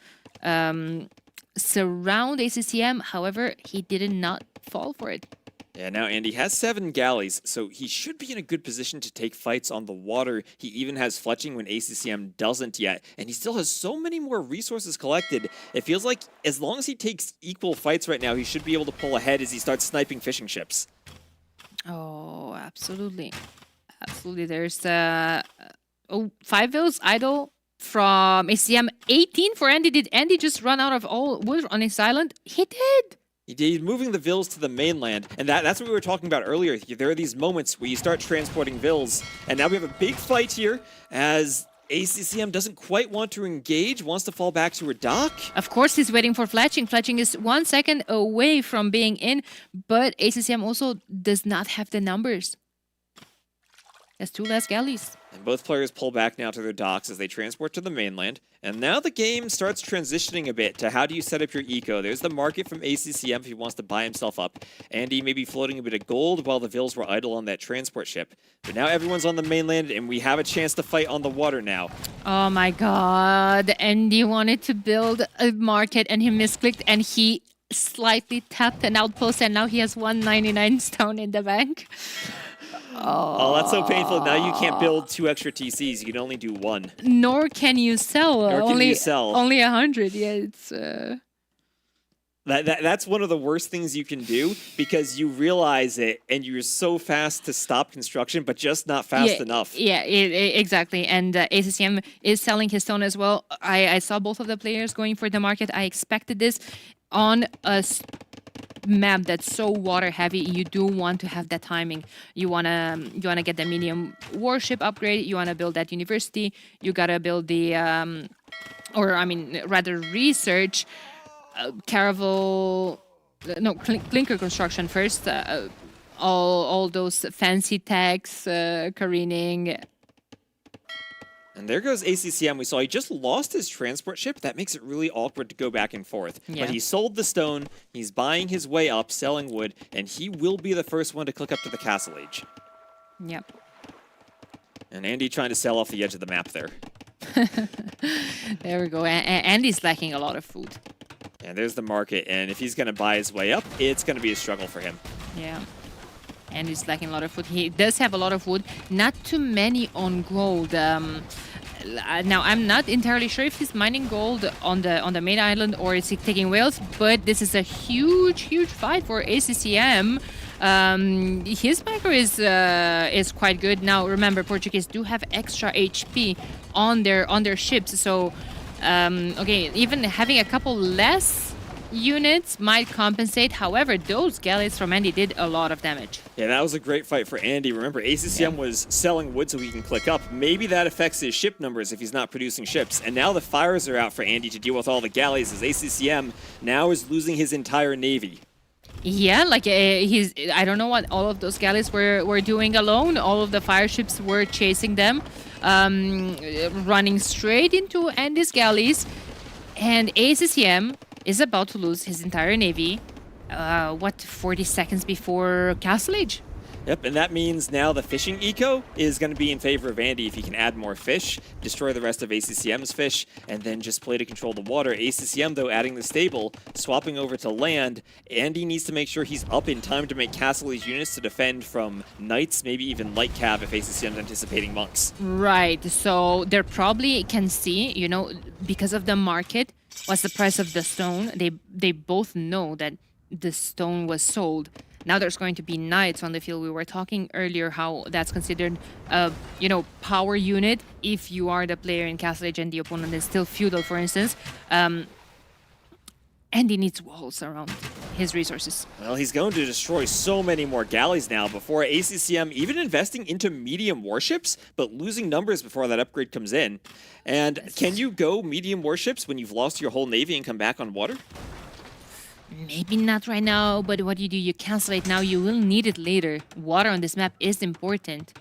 surround ACCM. However, he did not fall for it. Yeah, now Andy has 7 galleys, so he should be in a good position to take fights on the water. He even has fletching when ACCM doesn't yet, and he still has so many more resources collected. It feels like as long as he takes equal fights right now, he should be able to pull ahead as he starts sniping fishing ships. Oh, absolutely. Absolutely. There's 5 vills idle from ACM. 18 for Andy. Did Andy just run out of all wood on his island? He did. He's moving the vills to the mainland, and that's what we were talking about earlier. There are these moments where you start transporting vills, and now we have a big fight here as ACCM doesn't quite want to engage, wants to fall back to her dock. Of course, he's waiting for fletching. Fletching is 1 second away from being in, but ACCM also does not have the numbers. Has 2 less galleys. And both players pull back now to their docks as they transport to the mainland. And now the game starts transitioning a bit to how do you set up your eco. There's the market from ACCM if he wants to buy himself up. Andy may be floating a bit of gold while the Vils were idle on that transport ship. But now everyone's on the mainland and we have a chance to fight on the water now. Oh my god. Andy wanted to build a market and he misclicked and he slightly tapped an outpost and now he has 199 stone in the bank. Oh, that's so painful. Now you can't build 2 extra TCs. You can only do 1. Nor can you sell. You sell. Only 100. Yeah, it's... That's one of the worst things you can do because you realize it and you're so fast to stop construction, but just not fast enough. Yeah, exactly. And ACCM is selling his stone as well. I saw both of the players going for the market. I expected this on a map that's so water heavy. You do want to have that timing. You wanna get the medium warship upgrade. You wanna build that university. You gotta build the research clinker construction first. All those fancy techs, careening. And there goes ACCM. We saw he just lost his transport ship. That makes it really awkward to go back and forth. Yeah. But he sold the stone. He's buying his way up, selling wood, and he will be the first one to click up to the castle age. Yep. And Andy trying to sell off the edge of the map there. There we go. Andy's lacking a lot of food. And there's the market. And if he's going to buy his way up, it's going to be a struggle for him. Yeah. Andy's lacking a lot of food. He does have a lot of wood. Not too many on gold. Now, I'm not entirely sure if he's mining gold on the main island or is he taking whales, but this is a huge fight for ACCM. His macro is quite good. Now, remember, Portuguese do have extra HP on their ships, so okay, even having a couple less units might compensate. However, those galleys from Andy did a lot of damage. Yeah, that was a great fight for Andy. Remember, ACCM was selling wood so he can click up. Maybe that affects his ship numbers if he's not producing ships. And now the fires are out for Andy to deal with all the galleys as ACCM now is losing his entire navy. Yeah, like I don't know what all of those galleys were doing alone. All of the fire ships were chasing them, running straight into Andy's galleys. And ACCM is about to lose his entire navy, 40 seconds before Castle Age? Yep, and that means now the fishing eco is going to be in favor of Andy if he can add more fish, destroy the rest of ACCM's fish, and then just play to control the water. ACCM, though, adding the stable, swapping over to land. Andy needs to make sure he's up in time to make Castle Age units to defend from knights, maybe even light cav if ACCM's anticipating monks. Right, so they probably can see, because of the market, what's the price of the stone. They both know that the stone was sold. Now there's going to be knights on the field. We were talking earlier how that's considered a power unit if you are the player in Castle Age and the opponent is still feudal, for instance. And he needs walls around his resources. Well, he's going to destroy so many more galleys now before ACCM even investing into medium warships, but losing numbers before that upgrade comes in. And can you go medium warships when you've lost your whole navy and come back on water? Maybe not right now, but what you do, you cancel it now, you will need it later. Water on this map is important.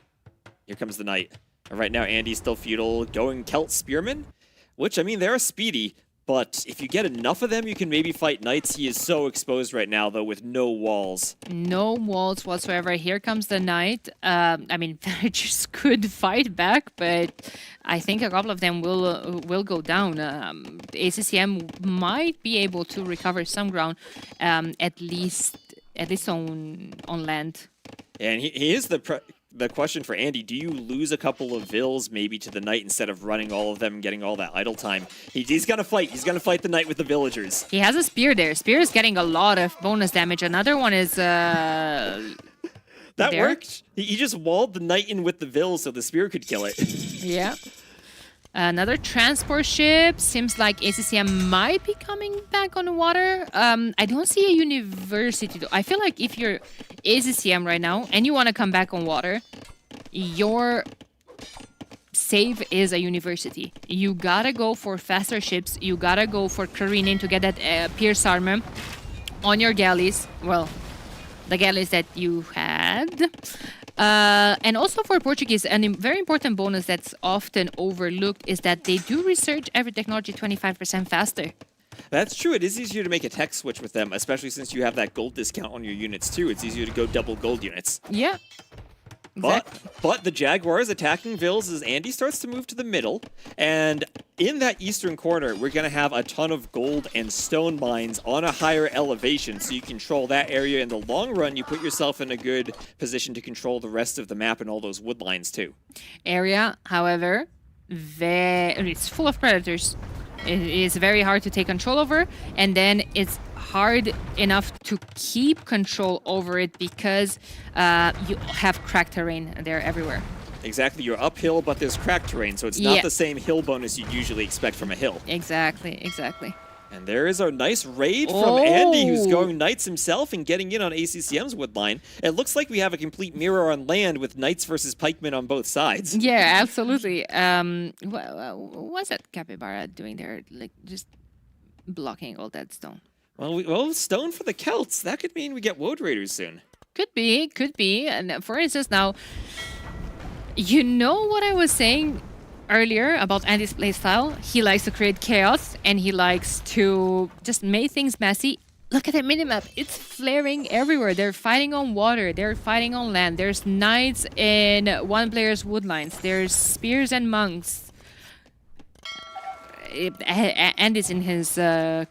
Here comes the knight. And right now, Andy's still feudal, going Celt Spearmen, which, I mean, they're speedy, but if you get enough of them, you can maybe fight knights. He is so exposed right now, though, with no walls. No walls whatsoever. Here comes the knight. I mean, villagers could fight back, but I think a couple of them will go down. ACCM might be able to recover some ground, at least on land. And he is the question for Andy. Do you lose a couple of Vils maybe to the knight instead of running all of them and getting all that idle time? He's going to fight. He's going to fight the knight with the villagers. He has a spear there. Spear is getting a lot of bonus damage. Another one is... that there. Worked. He just walled the knight in with the Vils so the spear could kill it. Yeah. Another transport ship. Seems like ACCM might be coming back on the water. I don't see a university though. I feel like if you're ACCM right now and you want to come back on water, your save is a university. You gotta go for faster ships. You gotta go for careening to get that pierce armor on your galleys. Well, the galleys that you have bad. And also for Portuguese, a very important bonus that's often overlooked is that they do research every technology 25% faster. That's true. It is easier to make a tech switch with them, especially since you have that gold discount on your units too. It's easier to go double gold units. Yeah. But the Jaguars attacking Vils as Andy starts to move to the middle. And in that eastern corner, we're going to have a ton of gold and stone mines on a higher elevation. So you control that area in the long run. You put yourself in a good position to control the rest of the map and all those wood lines too. Area, however, it's full of predators. It is very hard to take control over, and then it's hard enough to keep control over it because you have cracked terrain. They're everywhere. Exactly. You're uphill, but there's cracked terrain, so it's not the same hill bonus you'd usually expect from a hill. Exactly. And there is our nice raid from Andy, who's going Knights himself and getting in on ACCM's wood line. It looks like we have a complete mirror on land with Knights versus Pikemen on both sides. Yeah, absolutely. What's that Capybara doing there? Like, just blocking all that stone. Well, stone for the Celts. That could mean we get Woad Raiders soon. Could be. And for instance, now, you know what I was saying earlier about Andy's playstyle? He likes to create chaos, and he likes to just make things messy. Look at the minimap. It's flaring everywhere. They're fighting on water. They're fighting on land. There's knights in one player's woodlines. There's spears and monks. Andy's in his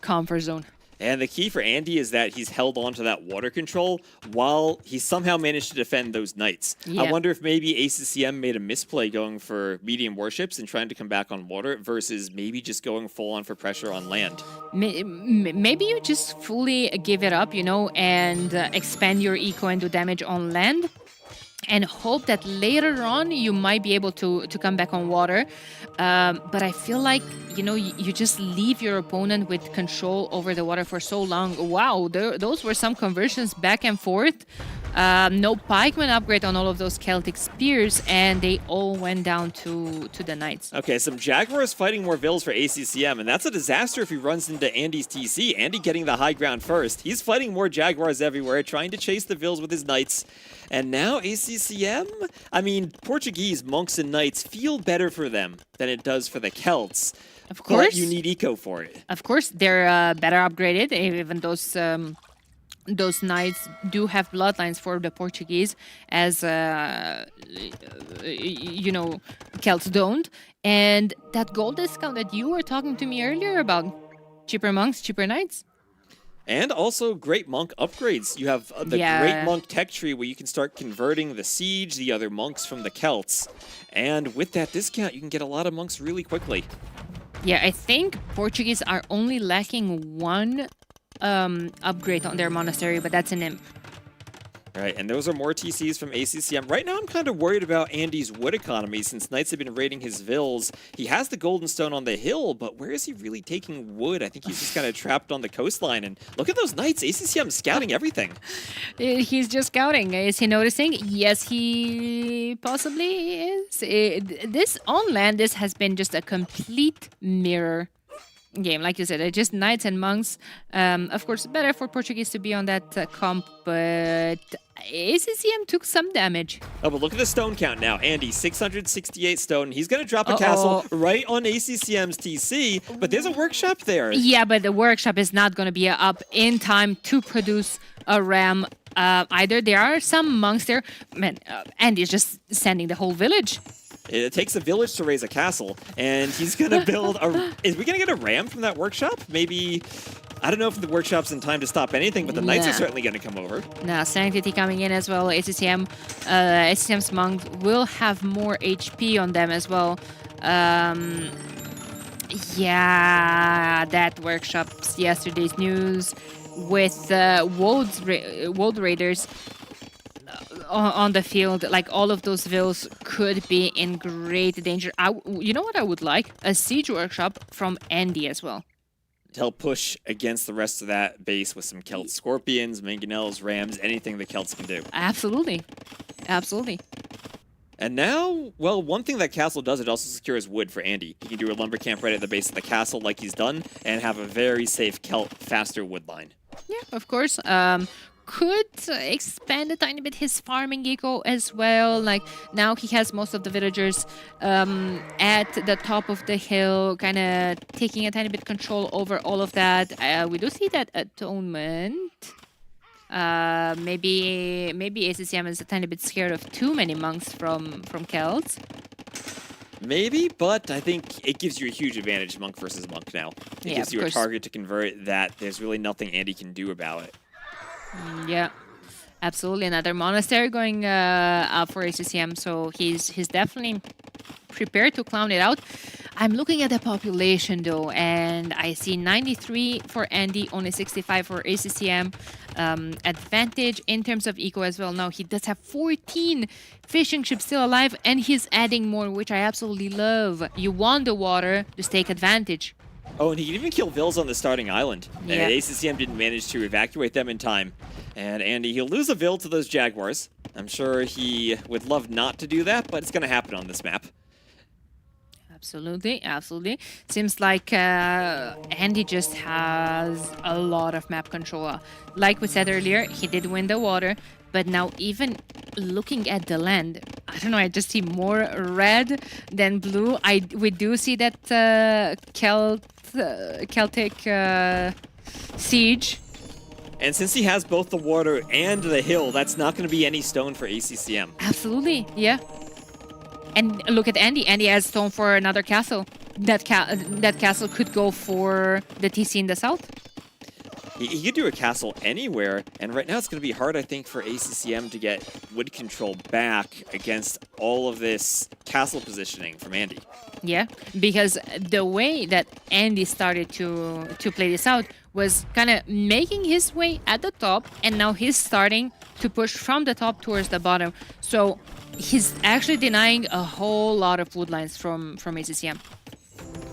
comfort zone. And the key for Andy is that he's held on to that water control while he somehow managed to defend those knights. Yeah. I wonder if maybe ACCM made a misplay going for medium warships and trying to come back on water versus maybe just going full on for pressure on land. Maybe you just fully give it up, and expand your eco and do damage on land, and hope that later on you might be able to come back on water. But I feel like, you just leave your opponent with control over the water for so long. Wow, those were some conversions back and forth. No pikeman upgrade on all of those Celtic spears, and they all went down to the knights. Okay, some Jaguars fighting more Vils for ACCM, and that's a disaster if he runs into Andy's TC. Andy getting the high ground first. He's fighting more Jaguars everywhere, trying to chase the Vils with his knights. And now ACCM? I mean, Portuguese monks and knights feel better for them than it does for the Celts. Of course. But you need eco for it. Of course, they're better upgraded. Even those knights do have bloodlines for the Portuguese, as Celts don't. And that gold discount that you were talking to me earlier about, cheaper monks, cheaper knights. And also great monk upgrades. You have the great monk tech tree where you can start converting the siege, the other monks from the Celts. And with that discount, you can get a lot of monks really quickly. Yeah, I think Portuguese are only lacking one upgrade on their monastery, but that's an imp. Right, and those are more TCs from ACCM. Right now, I'm kind of worried about Andy's wood economy since Knights have been raiding his Vils. He has the Golden Stone on the hill, but where is he really taking wood? I think he's just kind of trapped on the coastline. And look at those Knights. ACCM scouting everything. He's just scouting. Is he noticing? Yes, he possibly is. This on land, this has been just a complete mirror game. Like you said, just knights and monks. Of course, better for Portuguese to be on that comp, but ACCM took some damage. Oh, but look at the stone count now. Andy, 668 stone. He's going to drop a castle right on ACCM's TC, but there's a workshop there. Yeah, but the workshop is not going to be up in time to produce a ram either. There are some monks there. Man, Andy's just sending the whole village. It takes a village to raise a castle, and he's going to build a... Is we going to get a ram from that workshop? Maybe... I don't know if the workshop's in time to stop anything, but the knights are certainly going to come over. Now, Sanctity coming in as well. ACCM's monks will have more HP on them as well. Yeah, that workshop's yesterday's news with Woad Raiders on the field. Like, all of those Vils could be in great danger. You know what I would like? A siege workshop from Andy as well. To help push against the rest of that base with some Celt Scorpions, Mangonels, Rams, anything the Celts can do. Absolutely. Absolutely. And now, well, one thing that castle does, it also secures wood for Andy. He can do a lumber camp right at the base of the castle like he's done and have a very safe Celt, faster wood line. Yeah, of course. could expand a tiny bit his farming eco as well. Like now he has most of the villagers at the top of the hill, kind of taking a tiny bit control over all of that. We do see that atonement. Maybe ACCM is a tiny bit scared of too many monks from Celts. Maybe, but I think it gives you a huge advantage, monk versus monk now. It gives you a target to convert that there's really nothing Andy can do about it. Yeah, absolutely. Another monastery going up for ACCM, so he's definitely prepared to clown it out. I'm looking at the population though, and I see 93 for Andy, only 65 for ACCM. Advantage in terms of eco as well. Now he does have 14 fishing ships still alive, and he's adding more, which I absolutely love. You want the water, just take advantage. Oh, and he can even kill Vils on the starting island. Yeah. And ACCM didn't manage to evacuate them in time. And Andy, he'll lose a Vil to those Jaguars. I'm sure he would love not to do that, but it's going to happen on this map. Absolutely, absolutely. Seems like Andy just has a lot of map control. Like we said earlier, he did win the water, but now even looking at the land, I don't know, I just see more red than blue. We do see that Celtic siege. And since he has both the water and the hill, that's not going to be any stone for ACCM. Absolutely, yeah. And look at Andy. Andy has stone for another castle. That castle could go for the TC in the south. He could do a castle anywhere, and right now it's going to be hard, I think, for ACCM to get wood control back against all of this castle positioning from Andy. Yeah, because the way that Andy started to play this out was kind of making his way at the top, and now he's starting to push from the top towards the bottom. So he's actually denying a whole lot of wood lines from ACCM.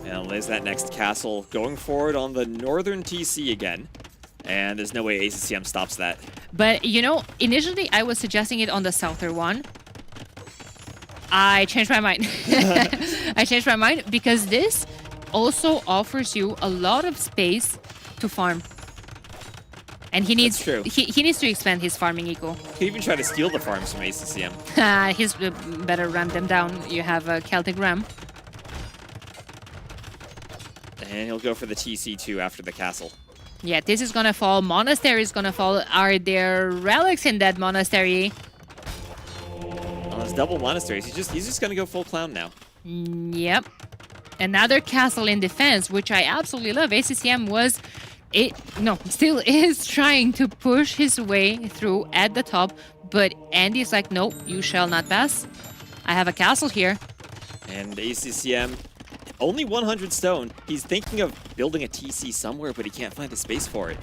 Now there's that next castle going forward on the northern TC again. And there's no way ACCM stops that. But, you know, initially I was suggesting it on the southern one. I changed my mind. I changed my mind because this also offers you a lot of space to farm. And he needs he needs to expand his farming eco. He even tried to steal the farms from ACCM. He's better ram them down. You have a Celtic ram. And he'll go for the TC2 after the castle. Yeah, this is gonna fall. Monastery is gonna fall. Are there relics in that monastery? Well, it's double monasteries. He's just gonna go full clown now. Yep. Another castle in defense, which I absolutely love. ACCM still is trying to push his way through at the top, but Andy's like, no, you shall not pass. I have a castle here. And ACCM, only 100 stone. He's thinking of building a TC somewhere, but he can't find the space for it.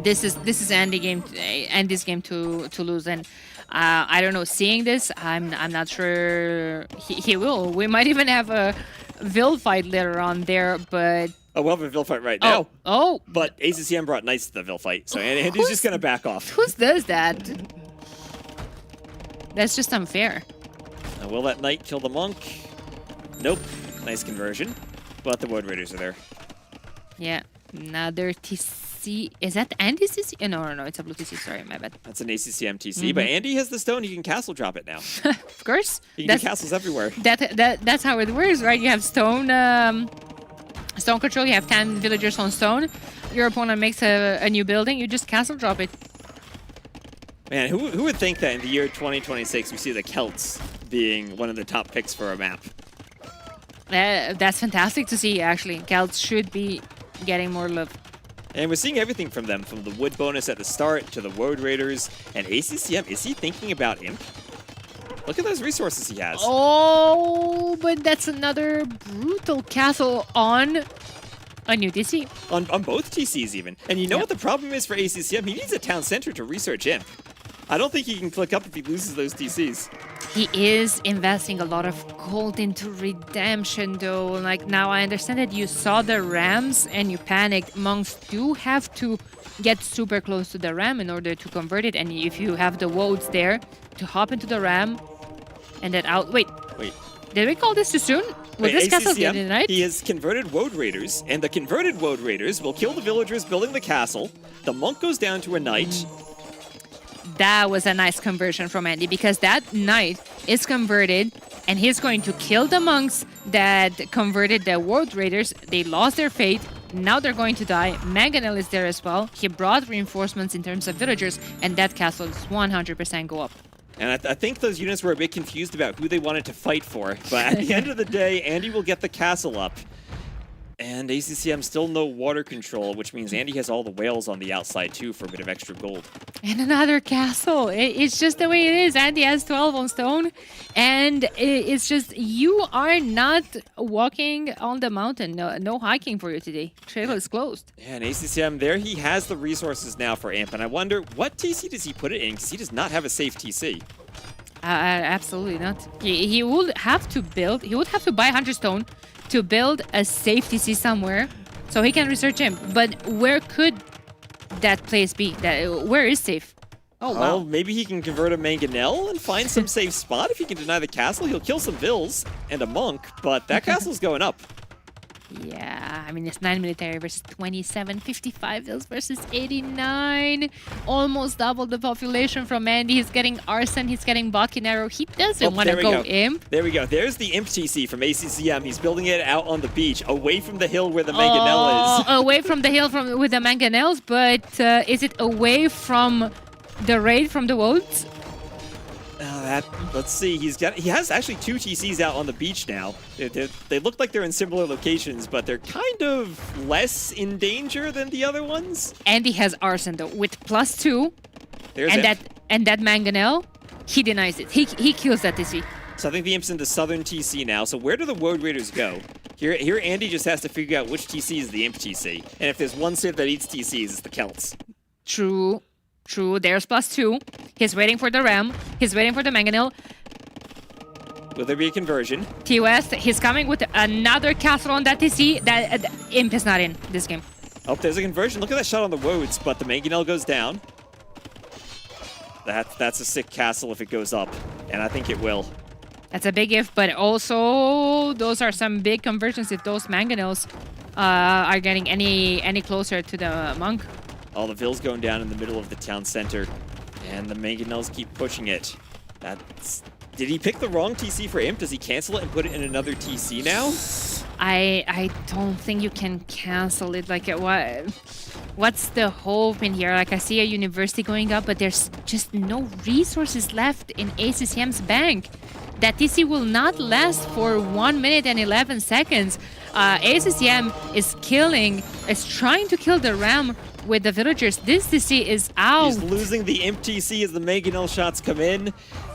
This is Andy's game to lose, and I don't know. Seeing this, I'm not sure he will. We might even have a Vil fight later on there, but. Oh, we'll have a Vil fight right now. Oh. But ACCM brought Knights to the Vil fight, so Andy's just going to back off. Who does that? That's just unfair. Will that Knight kill the Monk? Nope. Nice conversion. But the Wood Raiders are there. Yeah. Another TC. Is that Andy's TC? No. It's a blue TC. Sorry, my bad. That's an ACCM TC. But Andy has the stone. He can castle drop it now. Of course. He can get castles everywhere. That's how it works, right? You have stone control. You have 10 villagers on stone. Your opponent makes a new building. You just castle drop it. Man, who would think that in the year 2026 we see the Celts being one of the top picks for a map? That's fantastic to see, actually. Celts should be getting more love. And we're seeing everything from them, from the wood bonus at the start to the Woad Raiders. And ACCM, is he thinking about Imp? Look at those resources he has. Oh, but that's another brutal castle on a new TC. On both TCs even. And you know what the problem is for ACCM? He needs a town center to research Imp. I don't think he can click up if he loses those TCs. He is investing a lot of gold into redemption, though. Like, now I understand that you saw the rams and you panicked. Monks do have to get super close to the ram in order to convert it. And if you have the woads there to hop into the ram and then out... Wait. Did we call this too soon? Will this castle get denied? He has converted Woad Raiders, and the converted Woad Raiders will kill the villagers building the castle. The monk goes down to a knight. that was a nice conversion from Andy, because that knight is converted and he's going to kill the monks that converted the World Raiders. They lost their fate. Now they're going to die. Mangonel is there as well. He brought reinforcements in terms of villagers, and that castle is 100% go up. And I think those units were a bit confused about who they wanted to fight for. But at the end of the day, Andy will get the castle up. And ACCM still no water control, which means Andy has all the whales on the outside too for a bit of extra gold. And another castle. It's just the way it is. Andy has 12 on stone. And it's just, you are not walking on the mountain. No hiking for you today. Trail is closed. Yeah, and ACCM, there he has the resources now for Imp. And I wonder, what TC does he put it in? Because he does not have a safe TC. Absolutely not. He would have to build, he would have to buy 100 stone to build a safe TC somewhere so he can research him. But where could that place be? Where is safe? Oh, wow. Well, maybe he can convert a Mangonel and find some safe spot. If he can deny the castle, he'll kill some Vills and a monk, but that castle's going up. Yeah, I mean, it's 9 military versus 27, 55 Vills versus 89. Almost double the population from Andy. He's getting Arson, he's getting Bakin Arrow. He doesn't want to go Imp. There we go. There's the Imp TC from ACCM. He's building it out on the beach, away from the hill where the Mangonel is. Away from the hill with the Mangonels, but is it away from the raid from the Wolves? Let's see. He has actually 2 TCs out on the beach now. They look like they're in similar locations, but they're kind of less in danger than the other ones. Andy has Arson though with +2. There's and that Mangonel, he denies it. He kills that TC. So I think the Imp's in the southern TC now. So where do the Road Raiders go? Here Andy just has to figure out which TC is the Imp TC. And if there's one civ that eats TCs, it's the Celts. True. There's +2. He's waiting for the Ram. He's waiting for the Mangonel. Will there be a conversion? T-West, he's coming with another castle on that TC. That Imp is not in this game. Oh, there's a conversion. Look at that shot on the roads, but the Mangonel goes down. That's a sick castle if it goes up, and I think it will. That's a big if, but also those are some big conversions if those Mangonels are getting any closer to the Monk. All the Vills going down in the middle of the town center, and the Mangonels keep pushing it. Did he pick the wrong TC for Imp? Does he cancel it and put it in another TC now? I don't think you can cancel it. Like, what's the hope in here? Like, I see a university going up, but there's just no resources left in ACCM's bank. That TC will not last for 1 minute and 11 seconds. ACCM is trying to kill the Ram with the villagers. This TC is out. He's losing the Imp TC as the Mangonel shots come in.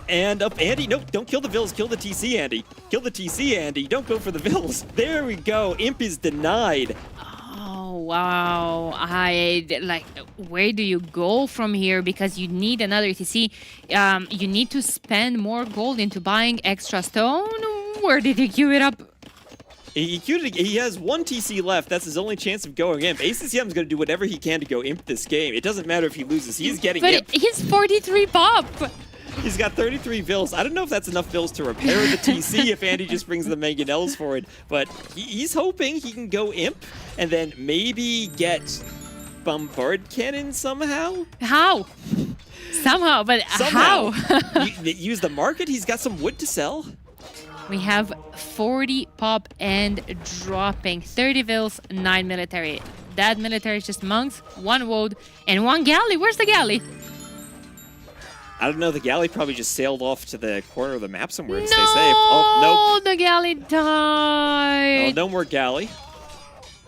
And up Andy, no, don't kill the Vills, kill the TC, Andy. Kill the TC, Andy, don't go for the Vills. There we go, Imp is denied. Oh, wow. Where do you go from here? Because you need another TC. You need to spend more gold into buying extra stone. Where did you queue it up? He has 1 TC left. That's his only chance of going Imp. ACCM is going to do whatever he can to go Imp this game. It doesn't matter if he loses. He's getting Imp. But he's 43 pop. He's got 33 Vills. I don't know if that's enough Vills to repair the TC if Andy just brings the Mangonels for it. But he's hoping he can go Imp and then maybe get Bombard Cannon somehow. How? Somehow, but somehow. How? Use the market. He's got some wood to sell. We have 40 pop and dropping. 30 Vills, 9 military. That military is just monks, 1 woad, and 1 galley. Where's the galley? I don't know. The galley probably just sailed off to the corner of the map somewhere to no, stay safe. Oh, nope. The galley died. Oh, no more galley.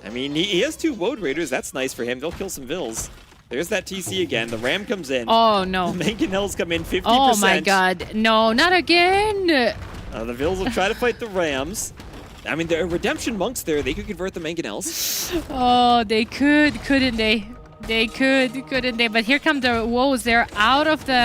I mean, he has 2 Woad Raiders. That's nice for him. They'll kill some Vills. There's that TC again. The Ram comes in. Oh, no. The Mangonels come in 50%. Oh, my God. No, not again. The Vills will try to fight the Rams. I mean, there are Redemption Monks there. They could convert the Mangonels. Oh, they could, couldn't they? They could, couldn't they? But here come the woes. They're out of the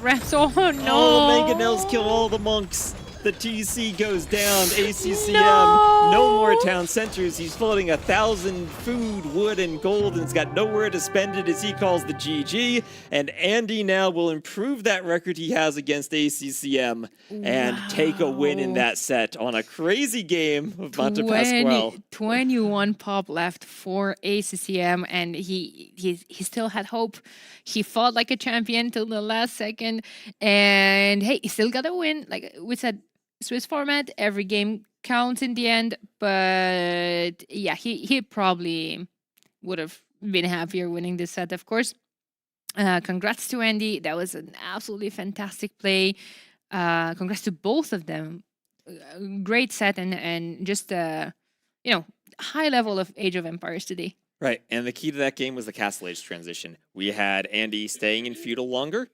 Rams. Oh, no. Oh, the Mangonels kill all the monks. The TC goes down. ACCM, no more town centers. He's floating 1,000 food, wood, and gold, and he's got nowhere to spend it as he calls the GG. And Andy now will improve that record he has against ACCM and take a win in that set on a crazy game of Monte Pasquale. 21 pop left for ACCM, and he still had hope. He fought like a champion till the last second, and hey, he still got a win. Like we said, Swiss format, every game counts in the end. But yeah, he probably would have been happier winning this set, of course. Congrats to Andy. That was an absolutely fantastic play. Congrats to both of them. Great set and just high level of Age of Empires today. Right, and the key to that game was the Castle Age transition. We had Andy staying in feudal longer,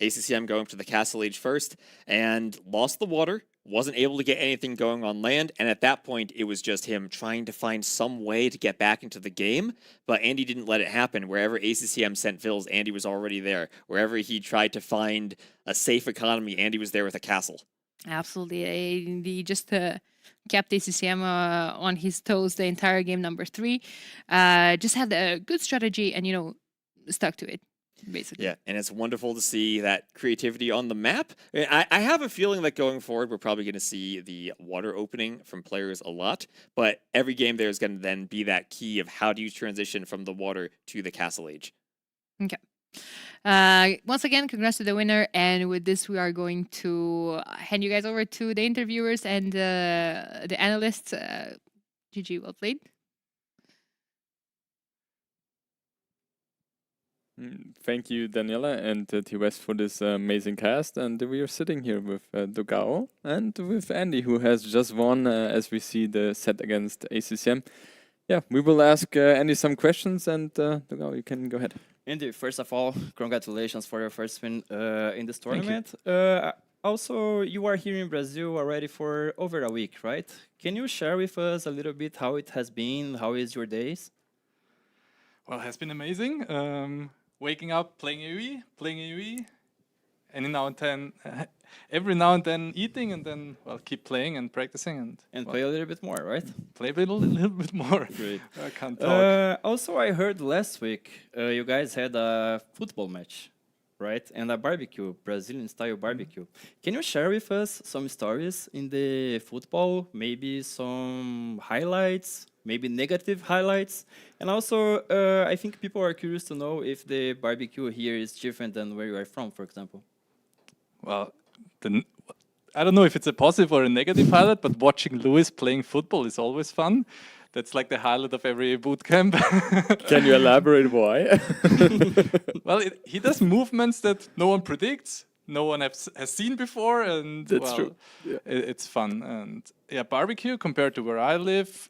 ACCM going to the Castle Age first, and lost the water, wasn't able to get anything going on land, and at that point, it was just him trying to find some way to get back into the game, but Andy didn't let it happen. Wherever ACCM sent fills, Andy was already there. Wherever he tried to find a safe economy, Andy was there with a castle. Absolutely. He just kept ACCM on his toes the entire game number 3. Just had a good strategy and, stuck to it, basically. Yeah, and it's wonderful to see that creativity on the map. I have a feeling that going forward, we're probably going to see the water opening from players a lot, but every game there is going to then be that key of how do you transition from the water to the Castle Age. Okay. Once again, congrats to the winner. And with this, we are going to hand you guys over to the interviewers and the analysts. GG, well played. Thank you, Daniela and T-West for this amazing cast. And we are sitting here with Dogao and with Andy, who has just won as we see the set against ACCM. Yeah, we will ask Andy some questions, and Dogao, you can go ahead. Andy, first of all, congratulations for your first win in this tournament. Also, you are here in Brazil already for over a week, right? Can you share with us a little bit how it has been? How is your days? Well, it has been amazing. Waking up, playing AoE, and every now and then eating, and then keep playing and practicing and play a little bit more, right? Play a little bit more. Great. I can't talk. Also, I heard last week you guys had a football match, right? And a barbecue, Brazilian style barbecue. Can you share with us some stories in the football? Maybe some highlights, maybe negative highlights. And also, I think people are curious to know if the barbecue here is different than where you are from, for example. Well, I don't know if it's a positive or a negative highlight, but watching Lewis playing football is always fun. That's like the highlight of every boot camp. Can you elaborate why? Well, he does movements that no one predicts, no one has seen before, and that's true. Yeah. It's fun. And yeah, barbecue compared to where I live,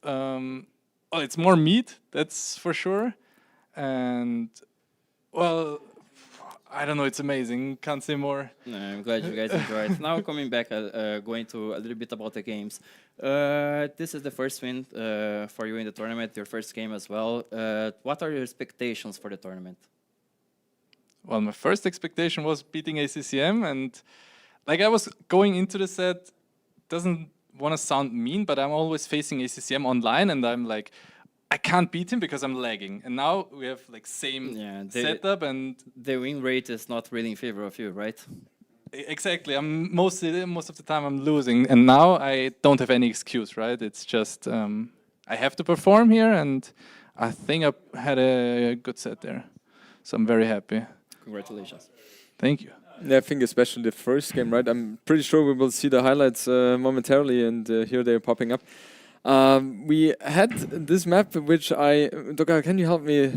it's more meat, that's for sure. And well, I don't know, it's amazing. Can't say more. No, I'm glad you guys enjoyed. Now coming back, going to a little bit about the games. This is the first win for you in the tournament, your first game as well. What are your expectations for the tournament? Well, my first expectation was beating ACCM, and like I was going into the set, doesn't want to sound mean, but I'm always facing ACCM online, and I'm like, I can't beat him because I'm lagging. And now we have like same setup, and the win rate is not really in favor of you, right? Exactly. I'm most of the time I'm losing, and now I don't have any excuse, right? It's just I have to perform here, and I think I had a good set there, so I'm very happy. Congratulations. Thank you. Yeah, I think especially the first game, right? I'm pretty sure we will see the highlights momentarily, and here they're popping up. We had this map, which Doka, can you help me?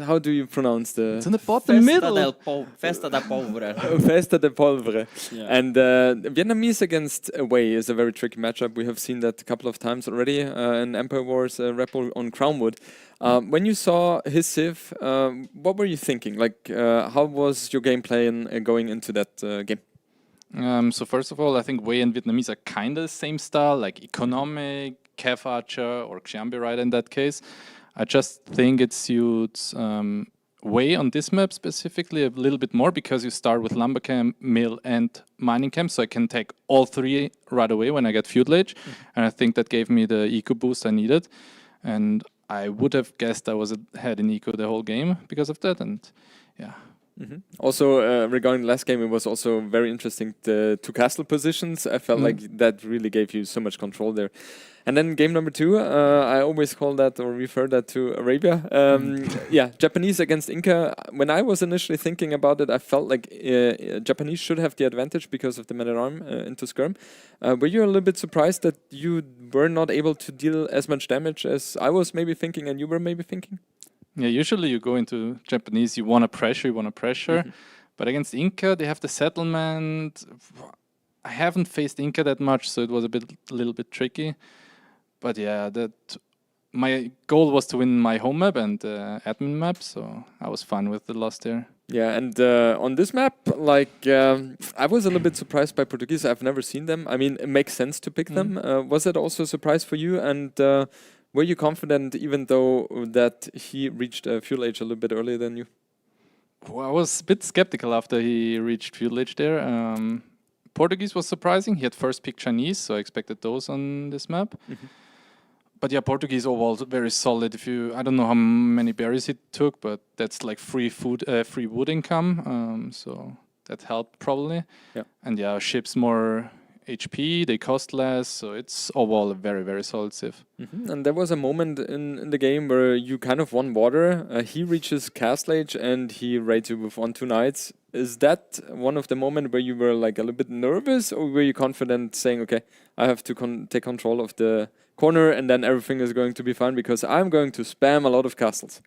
How do you pronounce the? It's in the bottom middle. Festa da Pólvora. Festa da Pólvora. Yeah. And Vietnamese against away is a very tricky matchup. We have seen that a couple of times already in Empire Wars Rebel on Crownwood. When you saw his Civ, what were you thinking? Like, how was your gameplay going into that game? So first of all, I think Wei and Vietnamese are kind of the same style, like economic, Cav Archer or Xiambi Rider in that case. I just think it suits way on this map specifically a little bit more because you start with lumber camp, mill, and mining camp, so I can take all three right away when I get feudal age, and I think that gave me the eco boost I needed, and I would have guessed I was ahead in eco the whole game because of that, and yeah. Also, regarding the last game, it was also very interesting. The two castle positions, I felt like that really gave you so much control there. And then game number 2, I always call that or refer that to Arabia. Yeah, Japanese against Inca. When I was initially thinking about it, I felt like Japanese should have the advantage because of the man at arm into skirm. Were you a little bit surprised that you were not able to deal as much damage as I was maybe thinking and you were maybe thinking? Yeah, usually you go into Japanese, you want to pressure, but against Inca, they have the settlement. I haven't faced Inca that much, so it was a little bit tricky. But yeah, my goal was to win my home map and admin map, so I was fine with the loss there. Yeah, and on this map, like, I was a little bit surprised by Portuguese. I've never seen them. I mean, it makes sense to pick them. Was it also a surprise for you? And were you confident, even though that he reached feudal age a little bit earlier than you? Well, I was a bit skeptical after he reached feudal age there. Portuguese was surprising. He had first picked Chinese, so I expected those on this map. But yeah, Portuguese overall very solid. I don't know how many berries he took, but that's like free wood income. So that helped probably. Yeah. And yeah, ships more HP, they cost less, so it's overall a very, very solid civ. And there was a moment in the game where you kind of won water. He reaches castle age and he raids you with 1-2 knights. Is that one of the moments where you were like a little bit nervous, or were you confident saying, okay, I have to take control of the corner and then everything is going to be fine because I'm going to spam a lot of castles?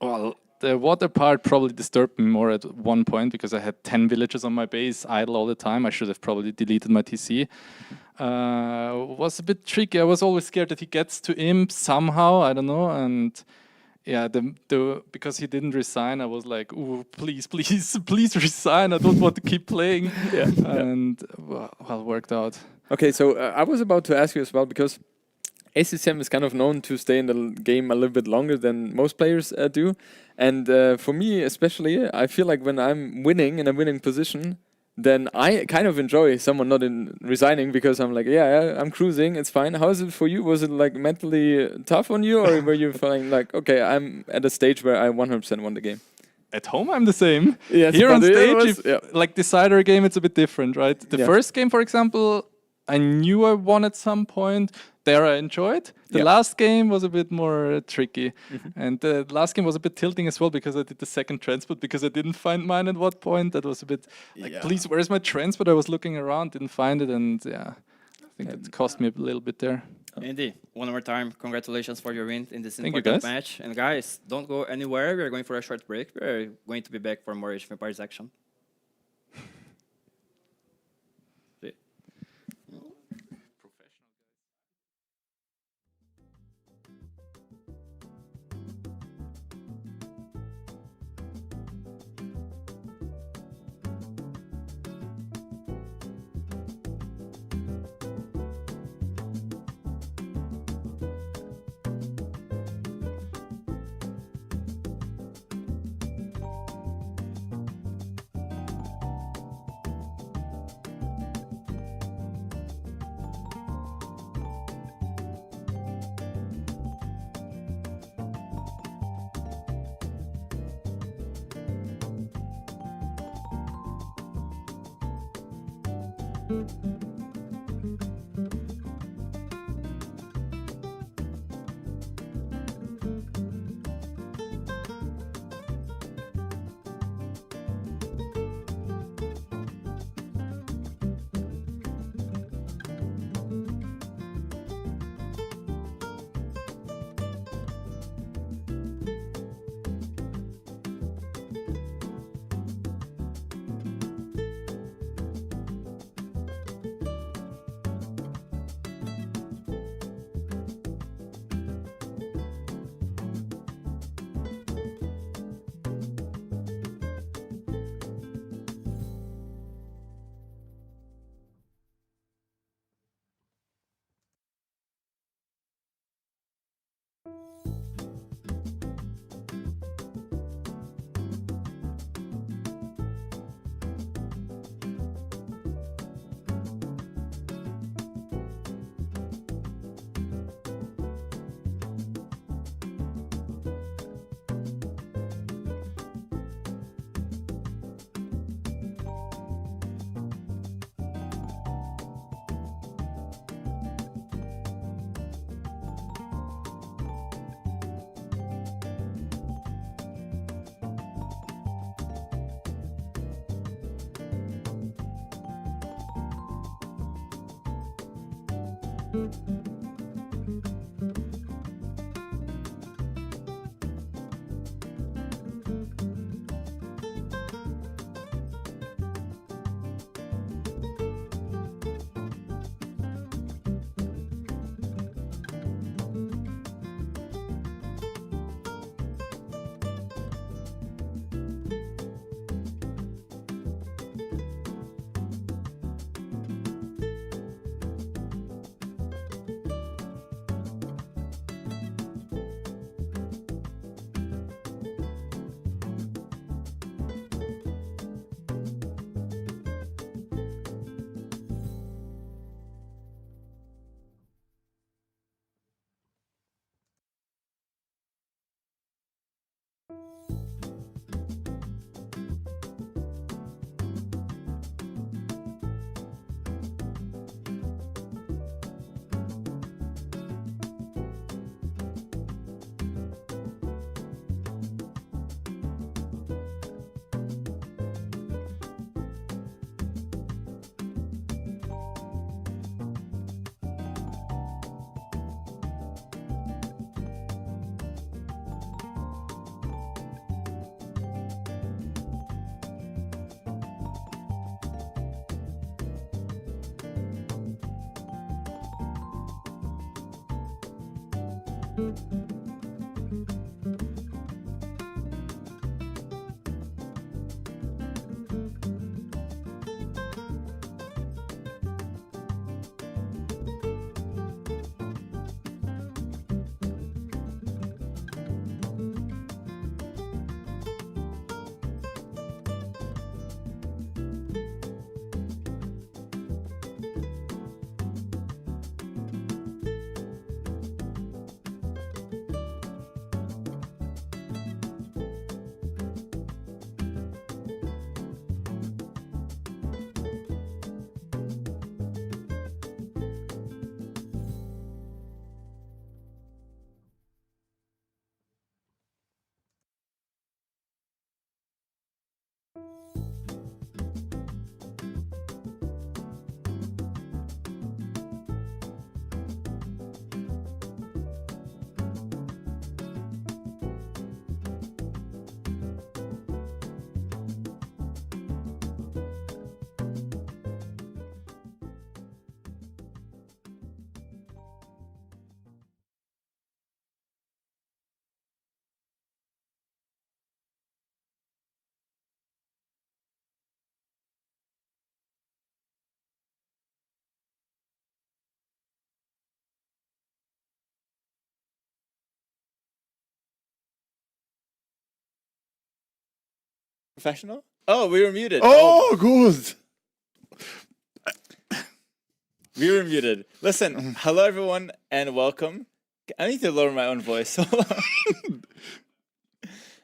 Well, the water part probably disturbed me more at one point because I had 10 villagers on my base idle all the time. I should have probably deleted my TC. Was a bit tricky. I was always scared that he gets to imp somehow, I don't know, and yeah, because he didn't resign, I was like, "Ooh, please, please, please resign! I don't want to keep playing." And well, worked out. Okay, so I was about to ask you as well because ACCM is kind of known to stay in the game a little bit longer than most players do, and for me especially, I feel like when I'm winning in a winning position, then I kind of enjoy someone not resigning because I'm like, yeah, I'm cruising, it's fine. How is it for you? Was it like mentally tough on you, or were you feeling like, okay, I'm at a stage where I 100% won the game? At home, I'm the same. Yes, here on stage, like decider game, it's a bit different, right? The first game, for example, I knew I won at some point. There I enjoyed. The last game was a bit more tricky. And the last game was a bit tilting as well because I did the second transport because I didn't find mine at what point. That was a bit like, please, where's my transport? I was looking around, didn't find it. And yeah, I think it cost me a little bit there. Andy, one more time, congratulations for your win in this important match. And guys, don't go anywhere. We are going for a short break. We are going to be back for more Age of Empires action. Professional? Oh, we were muted. Oh, good. We were muted. Listen, hello everyone and welcome. I need to lower my own voice. Hold on.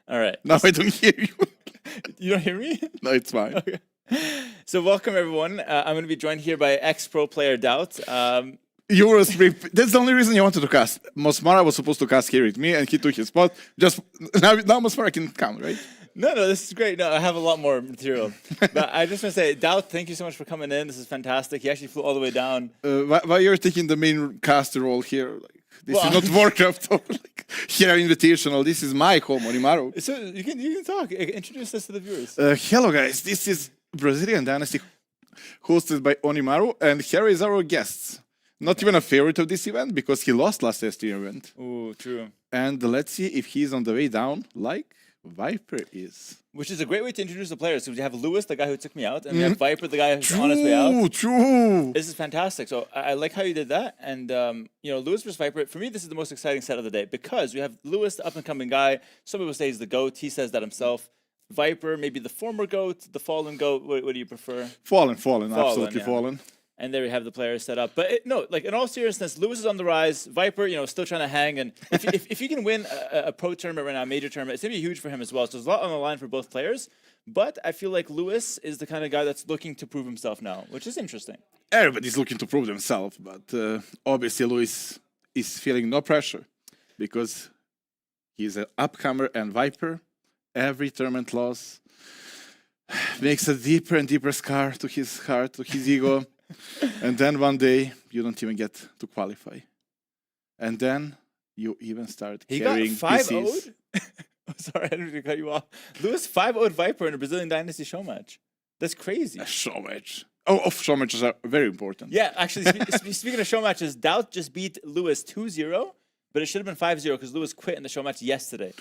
All right. No, I don't hear you. You don't hear me? No, it's fine. Okay. So welcome everyone. I'm going to be joined here by ex-pro player Doubt. You were that's the only reason you wanted to cast. Mosmara was supposed to cast here with me, and he took his spot. Just now Mosmara can come, right? No, this is great. No, I have a lot more material. But I just want to say, Doubt, thank you so much for coming in. This is fantastic. He actually flew all the way down. Why you're taking the main caster role here? Like, this is not Warcraft. Like, here invitational. This is my home, Onimaru. So you can talk. Introduce us to the viewers. Hello, guys. This is Brazilian Dynasty, hosted by Onimaru, and here is our guest. Not even a favorite of this event because he lost last ST event. Ooh, true. And let's see if he's on the way down, like Viper is. Which is a great way to introduce the players. So we have Lewis, the guy who took me out, and we have Viper, the guy who's on his way out. True. This is fantastic. So I like how you did that. And, Lewis versus Viper, for me, this is the most exciting set of the day because we have Lewis, the up-and-coming guy. Some people say he's the GOAT. He says that himself. Viper, maybe the former GOAT, the fallen GOAT. What do you prefer? Fallen, absolutely yeah. fallen. And there we have the players set up. But in all seriousness, Lewis is on the rise. Viper, still trying to hang. And if he can win a pro tournament right now, a major tournament, it's going to be huge for him as well. So there's a lot on the line for both players. But I feel like Lewis is the kind of guy that's looking to prove himself now, which is interesting. Everybody's looking to prove themselves, but obviously Lewis is feeling no pressure because he's an upcomer and Viper. Every tournament loss makes a deeper and deeper scar to his heart, to his ego. And then one day, you don't even get to qualify. And then you even start He got carrying 5-0'd? PCs. Sorry, I didn't mean to cut you off. Lewis 5-0'd Viper in a Brazilian Dynasty show match. That's crazy. A show match. Oh, show matches are very important. Yeah, actually, speaking of show matches, Doubt just beat Lewis 2-0, but it should have been 5-0 because Lewis quit in the show match yesterday.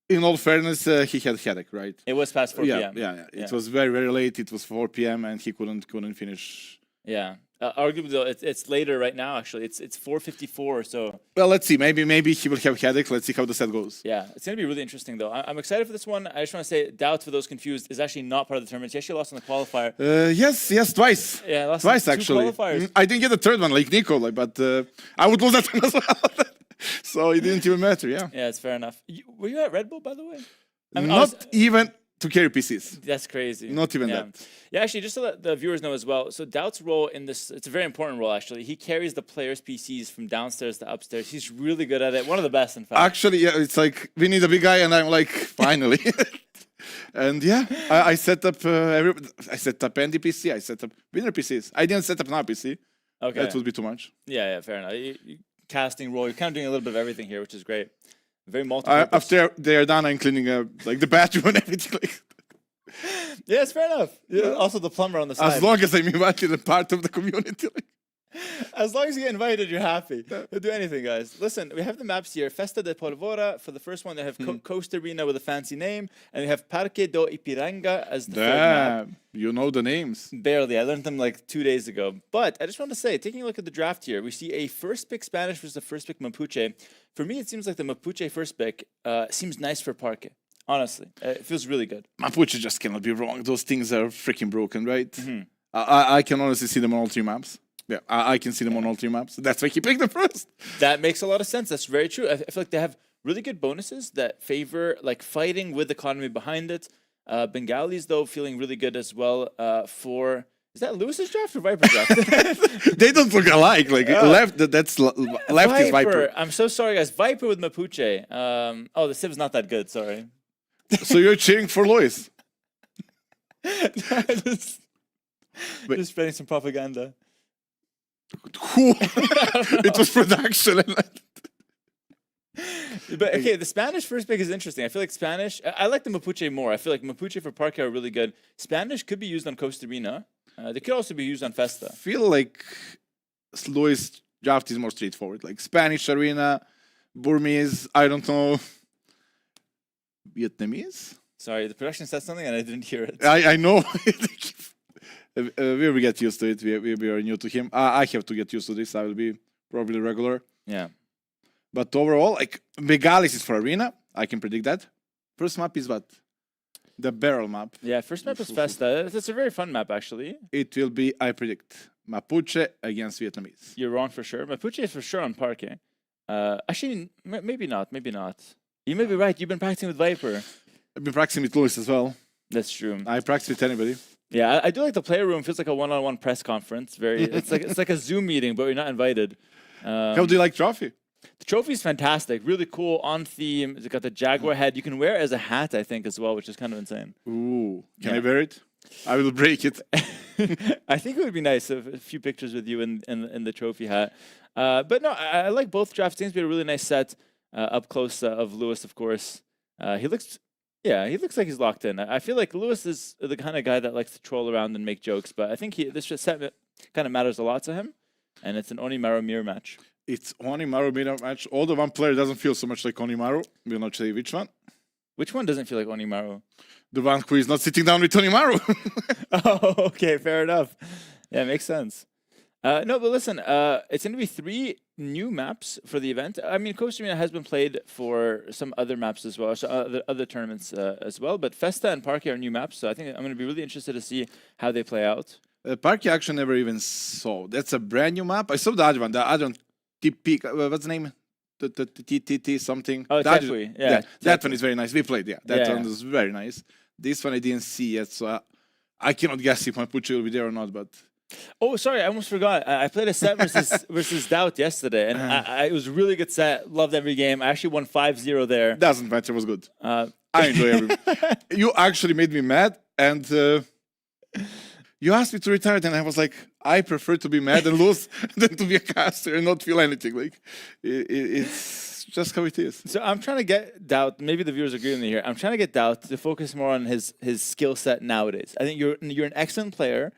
In all fairness, he had headache, right? It was past 4 p.m. Yeah. It was very, very late. It was 4 p.m. and he couldn't finish. Yeah. Arguably, though, it's later right now, actually. It's 4:54, so... Well, let's see. Maybe he will have headache. Let's see how the set goes. Yeah, it's going to be really interesting, though. I'm excited for this one. I just want to say, Doubt, for those confused, is actually not part of the tournament. He actually lost in the qualifier. Yes, twice. Yeah, lost twice, in 2 actually. qualifiers. I didn't get the third one, like Nico, but I would lose that one as well. So it didn't even matter, yeah. Yeah, it's fair enough. Were you at Red Bull, by the way? I mean, Not even to carry PCs. That's crazy. Not even that. Yeah, actually, just to let the viewers know as well. So Doubt's role in this, it's a very important role, actually. He carries the players' PCs from downstairs to upstairs. He's really good at it. One of the best, in fact. Actually, yeah, it's like, we need a big guy, and I'm like, finally. And yeah, I set up I set up Andy PC, I set up winner PCs. I didn't set up an PC. Okay. That would be too much. Yeah, fair enough. Casting role, you're kind of doing a little bit of everything here, which is great. Very multiple. After they are done, I'm cleaning like the bathroom and everything. Like. Yeah, it's fair enough. Yeah. Also, the plumber on the side. As long as I'm invited and part of the community. As long as you get invited, you're happy. They'll do anything, guys. Listen, we have the maps here. Festa de Polvora, for the first one, they have Coast Arena with a fancy name, and we have Parque do Ipiranga as the third map. You know the names. Barely. I learned them like 2 days ago. But I just want to say, taking a look at the draft here, we see a first pick Spanish versus a first pick Mapuche. For me, it seems like the Mapuche first pick seems nice for Parque. Honestly, it feels really good. Mapuche just cannot be wrong. Those things are freaking broken, right? I can honestly see them on all 3 maps. Yeah, I can see them on all 3 maps. That's why he picked them first. That makes a lot of sense. That's very true. I feel like they have really good bonuses that favor like fighting with economy behind it. Bengalis, though, feeling really good as well for... Is that Lewis's draft or Viper's draft? They don't look alike. Like left is Viper. I'm so sorry, guys. Viper with Mapuche. The Civ's not that good. Sorry. So you're cheering for Lois? just spreading some propaganda. Who? It was production. But okay, the Spanish first pick is interesting. I feel like Spanish. I like the Mapuche more. I feel like Mapuche for Parque are really good. Spanish could be used on Costa Rica. They could also be used on Festa. I feel like Lois' draft is more straightforward. Like Spanish Arena, Burmese, I don't know, Vietnamese? Sorry, the production said something and I didn't hear it. I know. We will get used to it. We are new to him. I have to get used to this. I will be probably regular. Yeah. But overall, like Megalis is for Arena. I can predict that. First map is what? The barrel map. Yeah, first map is Festa. It's a very fun map, actually. It will be, I predict, Mapuche against Vietnamese. You're wrong for sure. Mapuche is for sure on Parque. Actually, maybe not. Maybe not. You may be right. You've been practicing with Viper. I've been practicing with Lewis as well. That's true. I practice with anybody. Yeah, I do like the player room. Feels like a one-on-one press conference. It's like a Zoom meeting, but you're not invited. How do you like trophy? The trophy's fantastic, really cool, on theme. It's got the Jaguar head. You can wear it as a hat, I think, as well, which is kind of insane. Ooh, can I wear it? I will break it. I think it would be nice if a few pictures with you in the trophy hat. But no, I like both drafts. Seems to be a really nice set up close of Lewis, of course. He looks like he's locked in. I feel like Lewis is the kind of guy that likes to troll around and make jokes, but I think this set kind of matters a lot to him, and it's an Onimaru mirror match. It's Onimaru mirror match. Although one player doesn't feel so much like Onimaru. We'll not say which one. Which one doesn't feel like Onimaru? The one who is not sitting down with Onimaru. Oh, okay, fair enough. Yeah, makes sense. No, but listen, it's going to be 3 new maps for the event. I mean, Costa Rica has been played for some other maps as well, so other tournaments as well. But Festa and Parque are new maps, so I think I'm going to be really interested to see how they play out. Parque actually never even saw. That's a brand new map. I saw the other one. The other one, TP, what's the name? The TTT something. Oh, Tepui. Yeah. That one is very nice. We played, That Yeah. one was very nice. This one I didn't see yet, so I cannot guess if Mapuche will be there or not, but... Oh, sorry, I almost forgot. I played a set versus Doubt yesterday, and it was a really good set. Loved every game. I actually won 5-0 there. Doesn't matter, it was good. I enjoy every... You actually made me mad, and you asked me to retire, and I was like, I prefer to be mad and lose than to be a caster and not feel anything. Like, it's just how it is. So I'm trying to get Doubt. Maybe the viewers agree with me here. I'm trying to get Doubt to focus more on his skill set nowadays. I think you're an excellent player,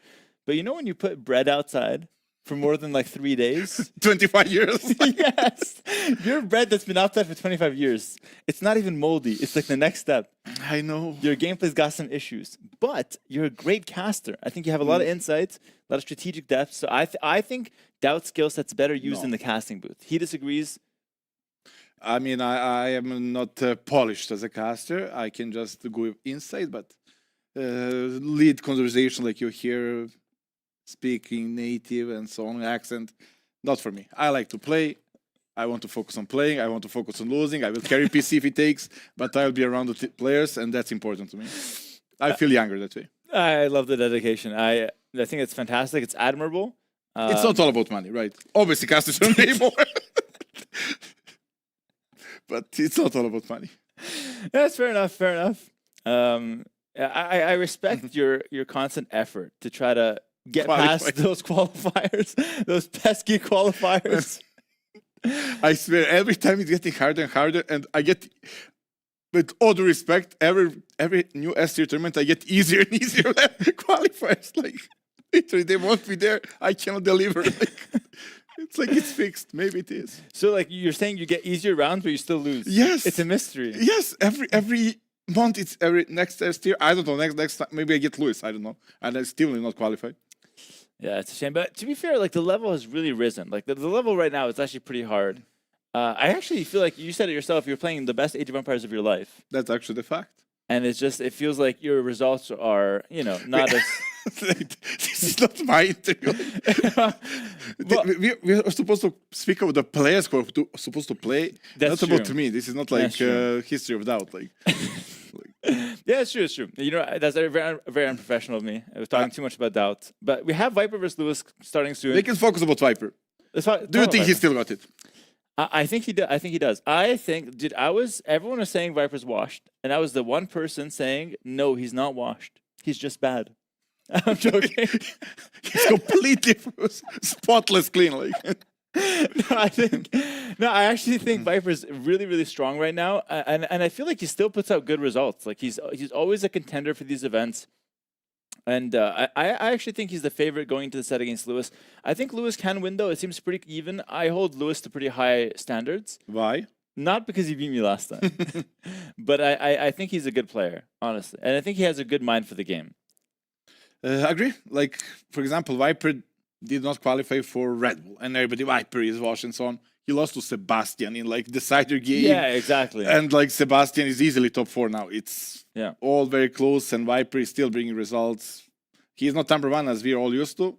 but you know when you put bread outside for more than like 3 days, 25 years. yes, your bread that's been outside for 25 years. It's not even moldy. It's like the next step. I know. Your gameplay's got some issues, but you're a great caster. I think you have a lot of insights, a lot of strategic depth. So I think Doubt's skill set's better used in the casting booth. He disagrees. I mean, I am not polished as a caster. I can just go with insight, but lead conversation like you hear speaking native and so on, accent, not for me. I like to play. I want to focus on playing. I want to focus on losing. I will carry PC if it takes, but I'll be around the players, and that's important to me. I feel younger that way. I love the dedication. I think it's fantastic. It's admirable. It's not all about money, right? Obviously, casters don't pay more. But it's not all about money. That's fair enough. Fair enough. I respect your constant effort to try to get past those qualifiers, those pesky qualifiers. I swear, every time it's getting harder and harder, and I get, with all due respect, every new S tier tournament, I get easier and easier qualifiers. Like, literally, they want me there. I cannot deliver. Like, it's like it's fixed. Maybe it is. So, like, you're saying you get easier rounds, but you still lose. Yes, it's a mystery. Yes, every month it's every next S tier. I don't know. Next time, maybe I get Lewis. I don't know, and I still will not qualify. Yeah, it's a shame. But to be fair, like the level has really risen. Like the level right now is actually pretty hard. I actually feel like you said it yourself. You're playing the best Age of Empires of your life. That's actually the fact. And it's just, it feels like your results are, not as... This is not my interview. We are supposed to speak about the players who are supposed to play, not true. about me. This is not like history of doubt. Like, yeah, it's true. It's true. That's very unprofessional of me. I was talking too much about doubt. But we have Viper versus Lewis starting soon. They can focus about Viper. Do you think he still got it? I think he does. I think he does. Dude, everyone was saying Viper's washed, and I was the one person saying, no, he's not washed. He's just bad. I'm joking. He's completely spotless clean. Like. I actually think Viper's really, really strong right now, and I feel like he still puts out good results. Like he's always a contender for these events, and I actually think he's the favorite going into the set against Lewis. I think Lewis can win though. It seems pretty even. I hold Lewis to pretty high standards. Why? Not because he beat me last time, but I think he's a good player, honestly, and I think he has a good mind for the game. Agree. Like, for example, Viper did not qualify for Red Bull, and everybody, Viper is washed and so on. He lost to Sebastian in, like, decider game. Yeah, exactly. And, like, Sebastian is easily top 4 now. It's all very close, and Viper is still bringing results. He's not number 1, as we're all used to,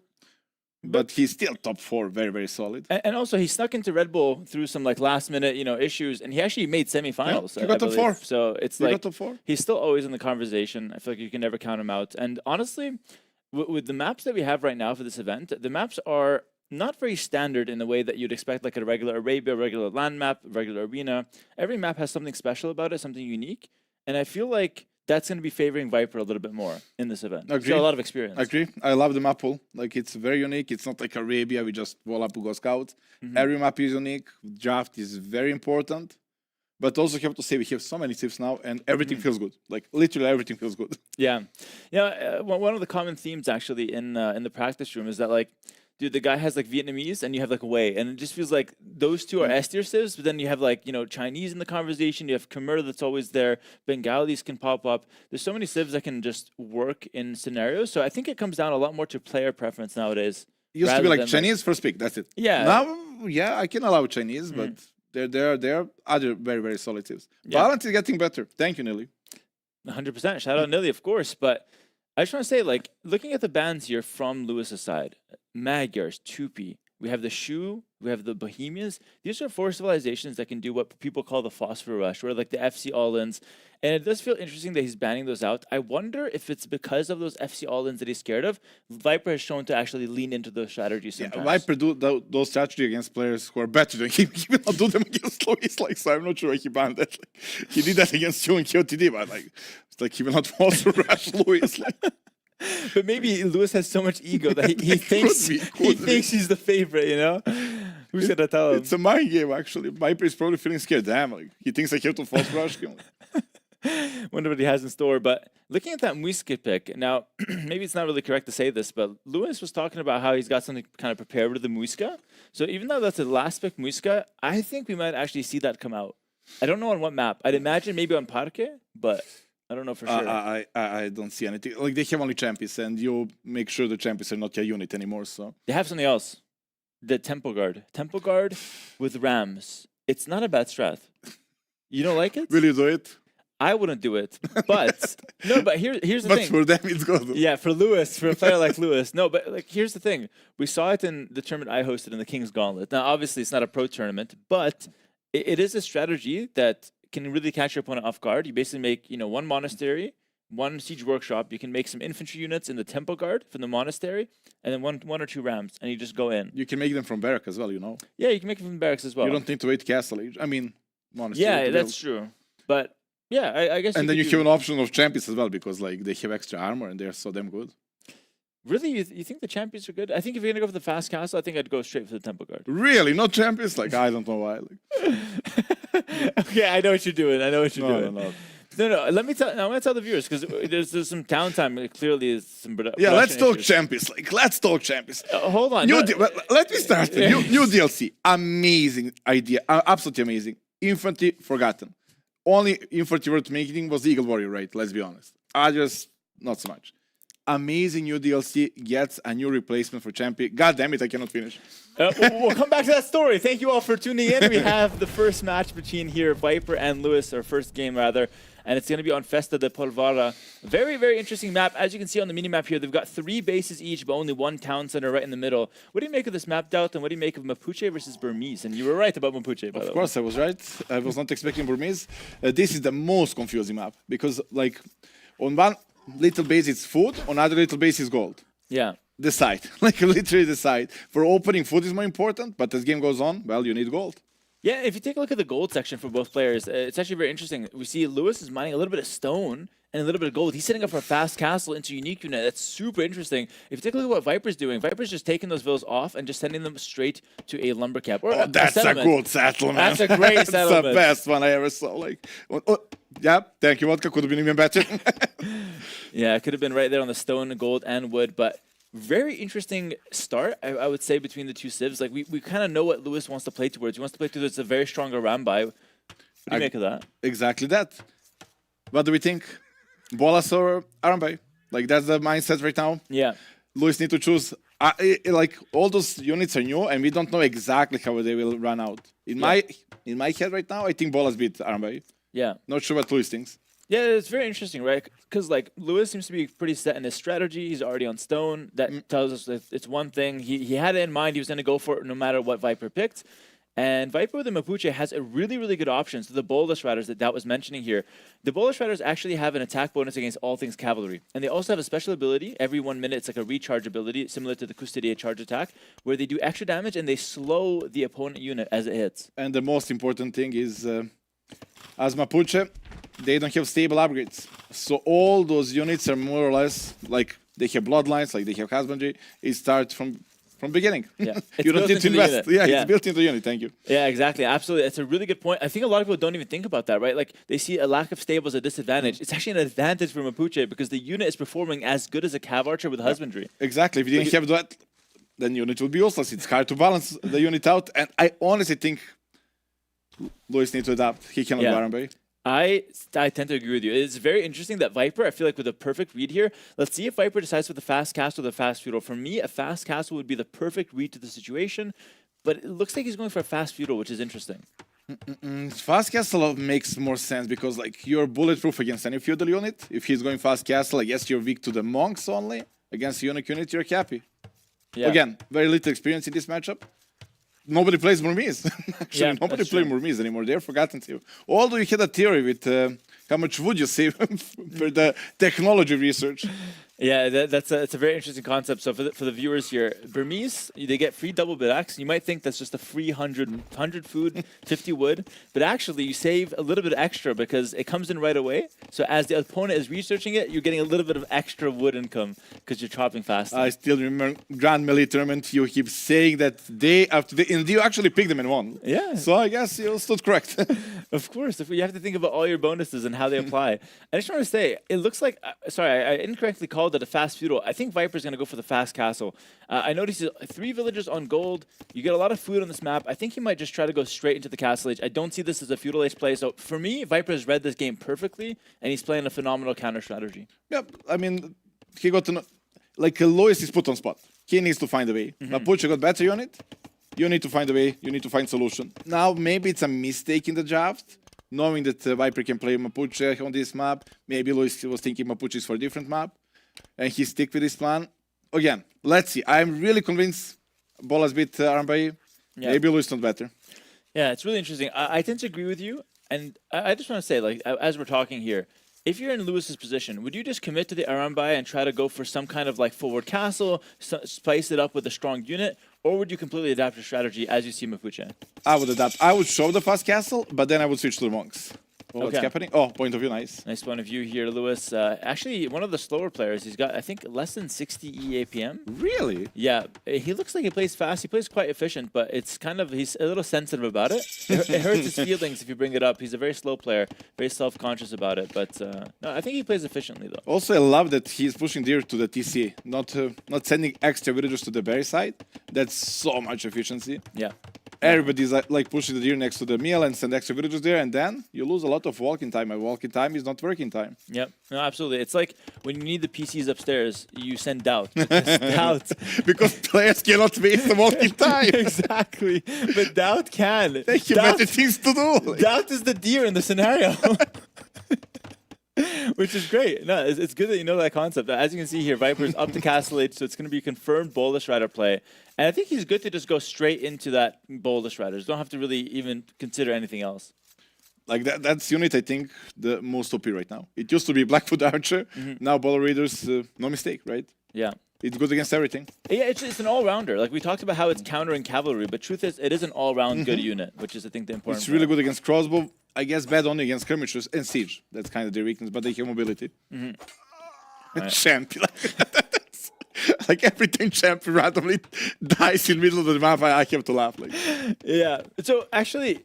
but he's still top 4, very, very solid. And also, he snuck into Red Bull through some, like, last-minute, issues, and he actually made semifinals. Yeah, he got top 4. So it's he like, got top 4. He's still always in the conversation. I feel like you can never count him out. And honestly, with the maps that we have right now for this event, the maps are not very standard in the way that you'd expect, like a regular Arabia, regular LAN map, regular arena. Every map has something special about it, something unique. And I feel like that's going to be favoring Viper a little bit more in this event. Agree. Got a lot of experience. Agree. I love the map pool. Like, it's very unique. It's not like Arabia, we just wall up to go scout. Every map is unique. Draft is very important. But also, you have to say, we have so many tips now, and everything feels good. Like, literally everything feels good. Yeah. One of the common themes, actually, in the practice room is that, like, dude, the guy has, like, Vietnamese, and you have, like, Wei. And it just feels like those two are S-tier civs, but then you have, like, Chinese in the conversation. You have Khmer that's always there. Bengalis can pop up. There's so many civs that can just work in scenarios. So I think it comes down a lot more to player preference nowadays. It used to be, like, Chinese first pick. That's it. Yeah. Now, yeah, I can allow Chinese, but... There are other very, very solid tips. Balance is getting better. Thank you, Nilly. 100%. Shout out Nilly, of course. But I just want to say, like, looking at the bans here from Lewis's side, Magyars, Tupi, we have the Shu, we have the Bohemians. These are 4 civilizations that can do what people call the phosphor rush, or like the FC all-ins. And it does feel interesting that he's banning those out. I wonder if it's because of those FC all-ins that he's scared of. Viper has shown to actually lean into those strategies sometimes. Viper do those strategies against players who are better than him. He will not do them against Luis. Like, so I'm not sure why he banned that. Like, he did that against you and KOTD, but like, it's like he will not also rush Luis. Like. But maybe Lewis has so much ego that he thinks he's the favorite, you know? Who's gonna tell him? It's a mind game, actually. Viper is probably feeling scared. Damn, like, he thinks I have to false rush him. Wonder what he has in store. But looking at that Muiska pick, now, maybe it's not really correct to say this, but Lewis was talking about how he's got something kind of prepared with the Muiska. So even though that's the last pick Muiska, I think we might actually see that come out. I don't know on what map. I'd imagine maybe on Parque, but I don't know for sure. I don't see anything. Like, they have only champions, and you make sure the champions are not your unit anymore, so... They have something else. The Temple Guard. Temple Guard with Rams. It's not a bad strat. You don't like it? Will you do it? I wouldn't do it. But, no, but here's the thing. But for them, it's good. Yeah, for Lewis, for a player like Lewis. No, but like here's the thing. We saw it in the tournament I hosted in the King's Gauntlet. Now, obviously, it's not a pro tournament, but it is a strategy that can really catch your opponent off guard. You basically make, one monastery, one siege workshop. You can make some infantry units in the Temple Guard from the monastery, and then one or two rams, and you just go in. You can make them from barrack as well, Yeah, you can make them from barracks as well. You don't need to wait castle age. I mean, monastery. Yeah, that's true. But yeah, I guess. And then you have an option of champions as well, because like they have extra armor and they're so damn good. Really, you think the champions are good? I think if you're gonna go for the fast castle, I think I'd go straight for the Temple Guard. Really, not champions? Like, I don't know why. Like... Okay, I know what you're doing. No. No. Let me tell. I'm gonna tell the viewers because there's some downtime. Clearly, is some Yeah, let's talk issues. champions. Like, let's talk champions. Hold on. Let me start. New DLC, amazing idea, absolutely amazing. Infantry forgotten. Only infantry worth making was the Eagle Warrior, right? Let's be honest. Others, not so much. Amazing new DLC gets a new replacement for champion. God damn it, I cannot finish. We'll come back to that story. Thank you all for tuning in. We have the first match between here Viper and Lewis, or first game rather, and it's going to be on Festa de Polvara. Very, very interesting map. As you can see on the mini-map here, they've got 3 bases each, but only 1 town center right in the middle. What do you make of this map, Doubt, and what do you make of Mapuche versus Burmese? And you were right about Mapuche, by the way. Of course, I was right. I was not expecting Burmese. This is the most confusing map, because like on one little base it's food, on other little base is gold. Yeah. Decide, like literally decide. For opening, food is more important, but as game goes on, well, you need gold. Yeah, if you take a look at the gold section for both players, it's actually very interesting. We see Lewis is mining a little bit of stone and a little bit of gold. He's setting up for a fast castle into unique unit. That's super interesting. If you take a look at what Viper's doing, Viper's just taking those villas off and just sending them straight to a lumber camp. Or that's a good settlement. That's a great settlement. That's the best one I ever saw. Like, yeah, thank you, Vodka. Could have been even better. Yeah, it could have been right there on the stone, gold, and wood, but very interesting start, I would say, between the two civs. Like, we kind of know what Lewis wants to play towards. He wants to play towards a very strong Arambai. What do you make of that? Exactly that. What do we think? Bolas or Arambai? Like, that's the mindset right now. Yeah. Lewis need to choose. Like, all those units are new, and we don't know exactly how they will run out. In my head right now, I think Bolas beat Arambai. Yeah. Not sure what Lewis thinks. Yeah, it's very interesting, right? Because, like, Lewis seems to be pretty set in his strategy. He's already on stone. That tells us that it's one thing. He had it in mind. He was going to go for it no matter what Viper picked. And Viper with the Mapuche has a really, really good option. So the Bolas Riders that was mentioning here, the Bolas Riders actually have an attack bonus against all things cavalry. And they also have a special ability. Every 1 minute, it's like a recharge ability, similar to the Custodia charge attack, where they do extra damage and they slow the opponent unit as it hits. And the most important thing is, as Mapuche, they don't have stable upgrades. So all those units are more or less like they have bloodlines, like they have husbandry. It starts from beginning. Yeah. You don't need to invest. Yeah, it's built into the unit. Thank you. Yeah, exactly. Absolutely. It's a really good point. I think a lot of people don't even think about that, right? Like, they see a lack of stable as a disadvantage. It's actually an advantage for Mapuche because the unit is performing as good as a cav archer with husbandry. Exactly. If you didn't have that, then unit will be useless. It's hard to balance the unit out. And I honestly think Lewis needs to adapt. He cannot go Arambai. I tend to agree with you. It's very interesting that Viper, I feel like with a perfect read here, let's see if Viper decides with the fast castle or the fast feudal. For me, a fast castle would be the perfect read to the situation, but it looks like he's going for a fast feudal, which is interesting. Fast castle makes more sense because like you're bulletproof against any feudal unit. If he's going fast castle, I guess you're weak to the monks only. Against unique unit, you're happy. Yeah. Again, very little experience in this matchup. Nobody plays Burmese. Actually, nobody plays Burmese anymore. They're forgotten to you. Although you had a theory with how much wood you save for the technology research. Yeah, that's a very interesting concept. So for the viewers here, Burmese, they get free double bid axe. You might think that's just a free 100 food, 50 wood, but actually you save a little bit extra because it comes in right away. So as the opponent is researching it, you're getting a little bit of extra wood income because you're chopping faster. I still remember Grand Melee Tournament, you keep saying that day after day, and you actually picked them and won. Yeah. So I guess you stood correct. Of course, if you have to think about all your bonuses and how they apply. I just want to say, it looks like, sorry, I incorrectly called it a fast feudal. I think Viper's going to go for the fast castle. I noticed 3 villagers on gold. You get a lot of food on this map. I think he might just try to go straight into the castle age. I don't see this as a feudal age play. So for me, Viper has read this game perfectly, and he's playing a phenomenal counter strategy. Yep, I mean, he got to know, like Lois is put on spot. He needs to find a way. Mapuche got better unit. You need to find a way. You need to find solution. Now, maybe it's a mistake in the draft, knowing that Viper can play Mapuche on this map. Maybe Lois was thinking Mapuche is for a different map, and he stick with his plan. Again, let's see. I'm really convinced Bolas beat Arambai. Yeah. Maybe Lois not better. Yeah, it's really interesting. I tend to agree with you, and I just want to say, like, as we're talking here, if you're in Lewis's position, would you just commit to the Arambai and try to go for some kind of like forward castle, spice it up with a strong unit, or would you completely adapt your strategy as you see Mapuche? I would adapt. I would show the fast castle, but then I would switch to the monks. What's Okay. happening? Oh, point of view, nice. Nice point of view here, Lewis. Actually, one of the slower players. He's got, I think, less than 60 EAPM. Really? Yeah, he looks like he plays fast. He plays quite efficient, but it's kind of, he's a little sensitive about it. It hurts his feelings if you bring it up. He's a very slow player, very self-conscious about it. But no, I think he plays efficiently, though. Also, I love that he's pushing deer to the TC, not sending extra villagers to the berry side. That's so much efficiency. Yeah. Everybody's like pushing the deer next to the meal and send extra villagers there, and then you lose a lot of walking time. And walking time is not working time. Yep. No, absolutely. It's like when you need the PCs upstairs, you send Doubt. Doubt. Because players cannot waste the walking time. Exactly. But Doubt can. They have better things to do. Doubt is the deer in the scenario. Which is great. No, it's good that you know that concept. As you can see here, Viper's up to Castle Age, so it's going to be a confirmed Bolus Rider play. And I think he's good to just go straight into that Bolus Riders. Don't have to really even consider anything else. Like that's unit, I think, the most OP right now. It used to be Blackfoot Archer. Now Baller Raiders, no mistake, right? Yeah. It's good against everything. Yeah, it's an all-rounder. Like we talked about how it's countering cavalry, but truth is, it is an all-round good unit, which is, I think, the important It's part. really good against crossbow. I guess bad only against skirmishers and siege. That's kind of their weakness, but they have mobility. Champ. Like every time champ randomly dies in the middle of the map, I have to laugh. Like, Yeah. So actually,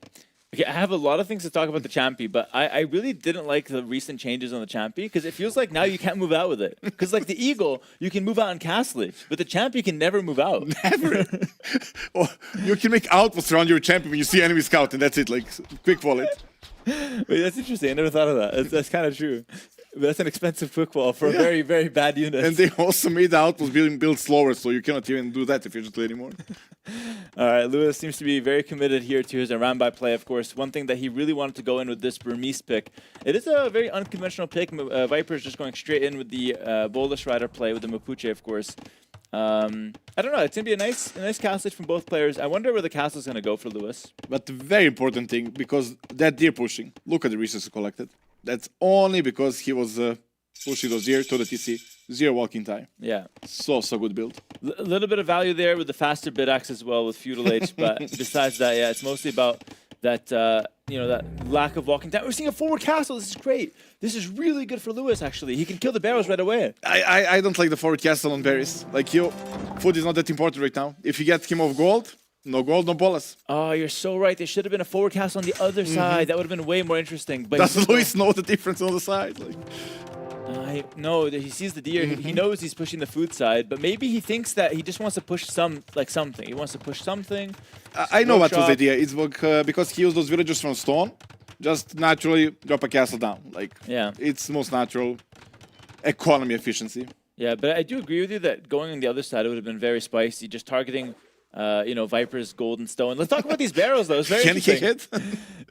okay, I have a lot of things to talk about the Champy, but I really didn't like the recent changes on the Champy because it feels like now you can't move out with it. Because like the Eagle, you can move out in Castle, but the Champy can never move out. never. Or you can make outposts around your champion when you see enemy scout, and that's it. Like quick wallet. Wait, that's interesting. I never thought of that. That's kind of true. But that's an expensive quick wall for a very, very bad unit. And they also made the outpost being built slower, so you cannot even do that efficiently anymore. All right, Lewis seems to be very committed here to his Arambai play, of course. One thing that he really wanted to go in with this Burmese pick. It is a very unconventional pick. Viper's just going straight in with the Bolus Rider play with the Mapuche, of course. I don't know. It's going to be a nice castle from both players. I wonder where the castle's going to go for Lewis. But the very important thing, because that deer pushing, look at the resources collected. That's only because he was pushing those deer to the TC. 0 walking time. Yeah. So good build. A little bit of value there with the faster bid axe as well with Feudal Age, but besides that, yeah, it's mostly about that, that lack of walking time. We're seeing a forward castle. This is great. This is really good for Lewis, actually. He can kill the barrows right away. I don't like the forward castle on berries. Like, food is not that important right now. If you get him off gold, no bolas. Oh, you're so right. There should have been a forward castle on the other side. That would have been way more interesting. But does Luis know the difference on the side? Like, no, he sees the deer. He knows he's pushing the food side, but maybe he thinks that he just wants to push something. He wants to push something. I know what was the idea. It's because he used those villagers from stone. Just naturally drop a castle down. Like, yeah, it's most natural economy efficiency. Yeah, but I do agree with you that going on the other side, it would have been very spicy. Just targeting, Viper's golden stone. Let's talk about these barrels, though. It's very interesting. Can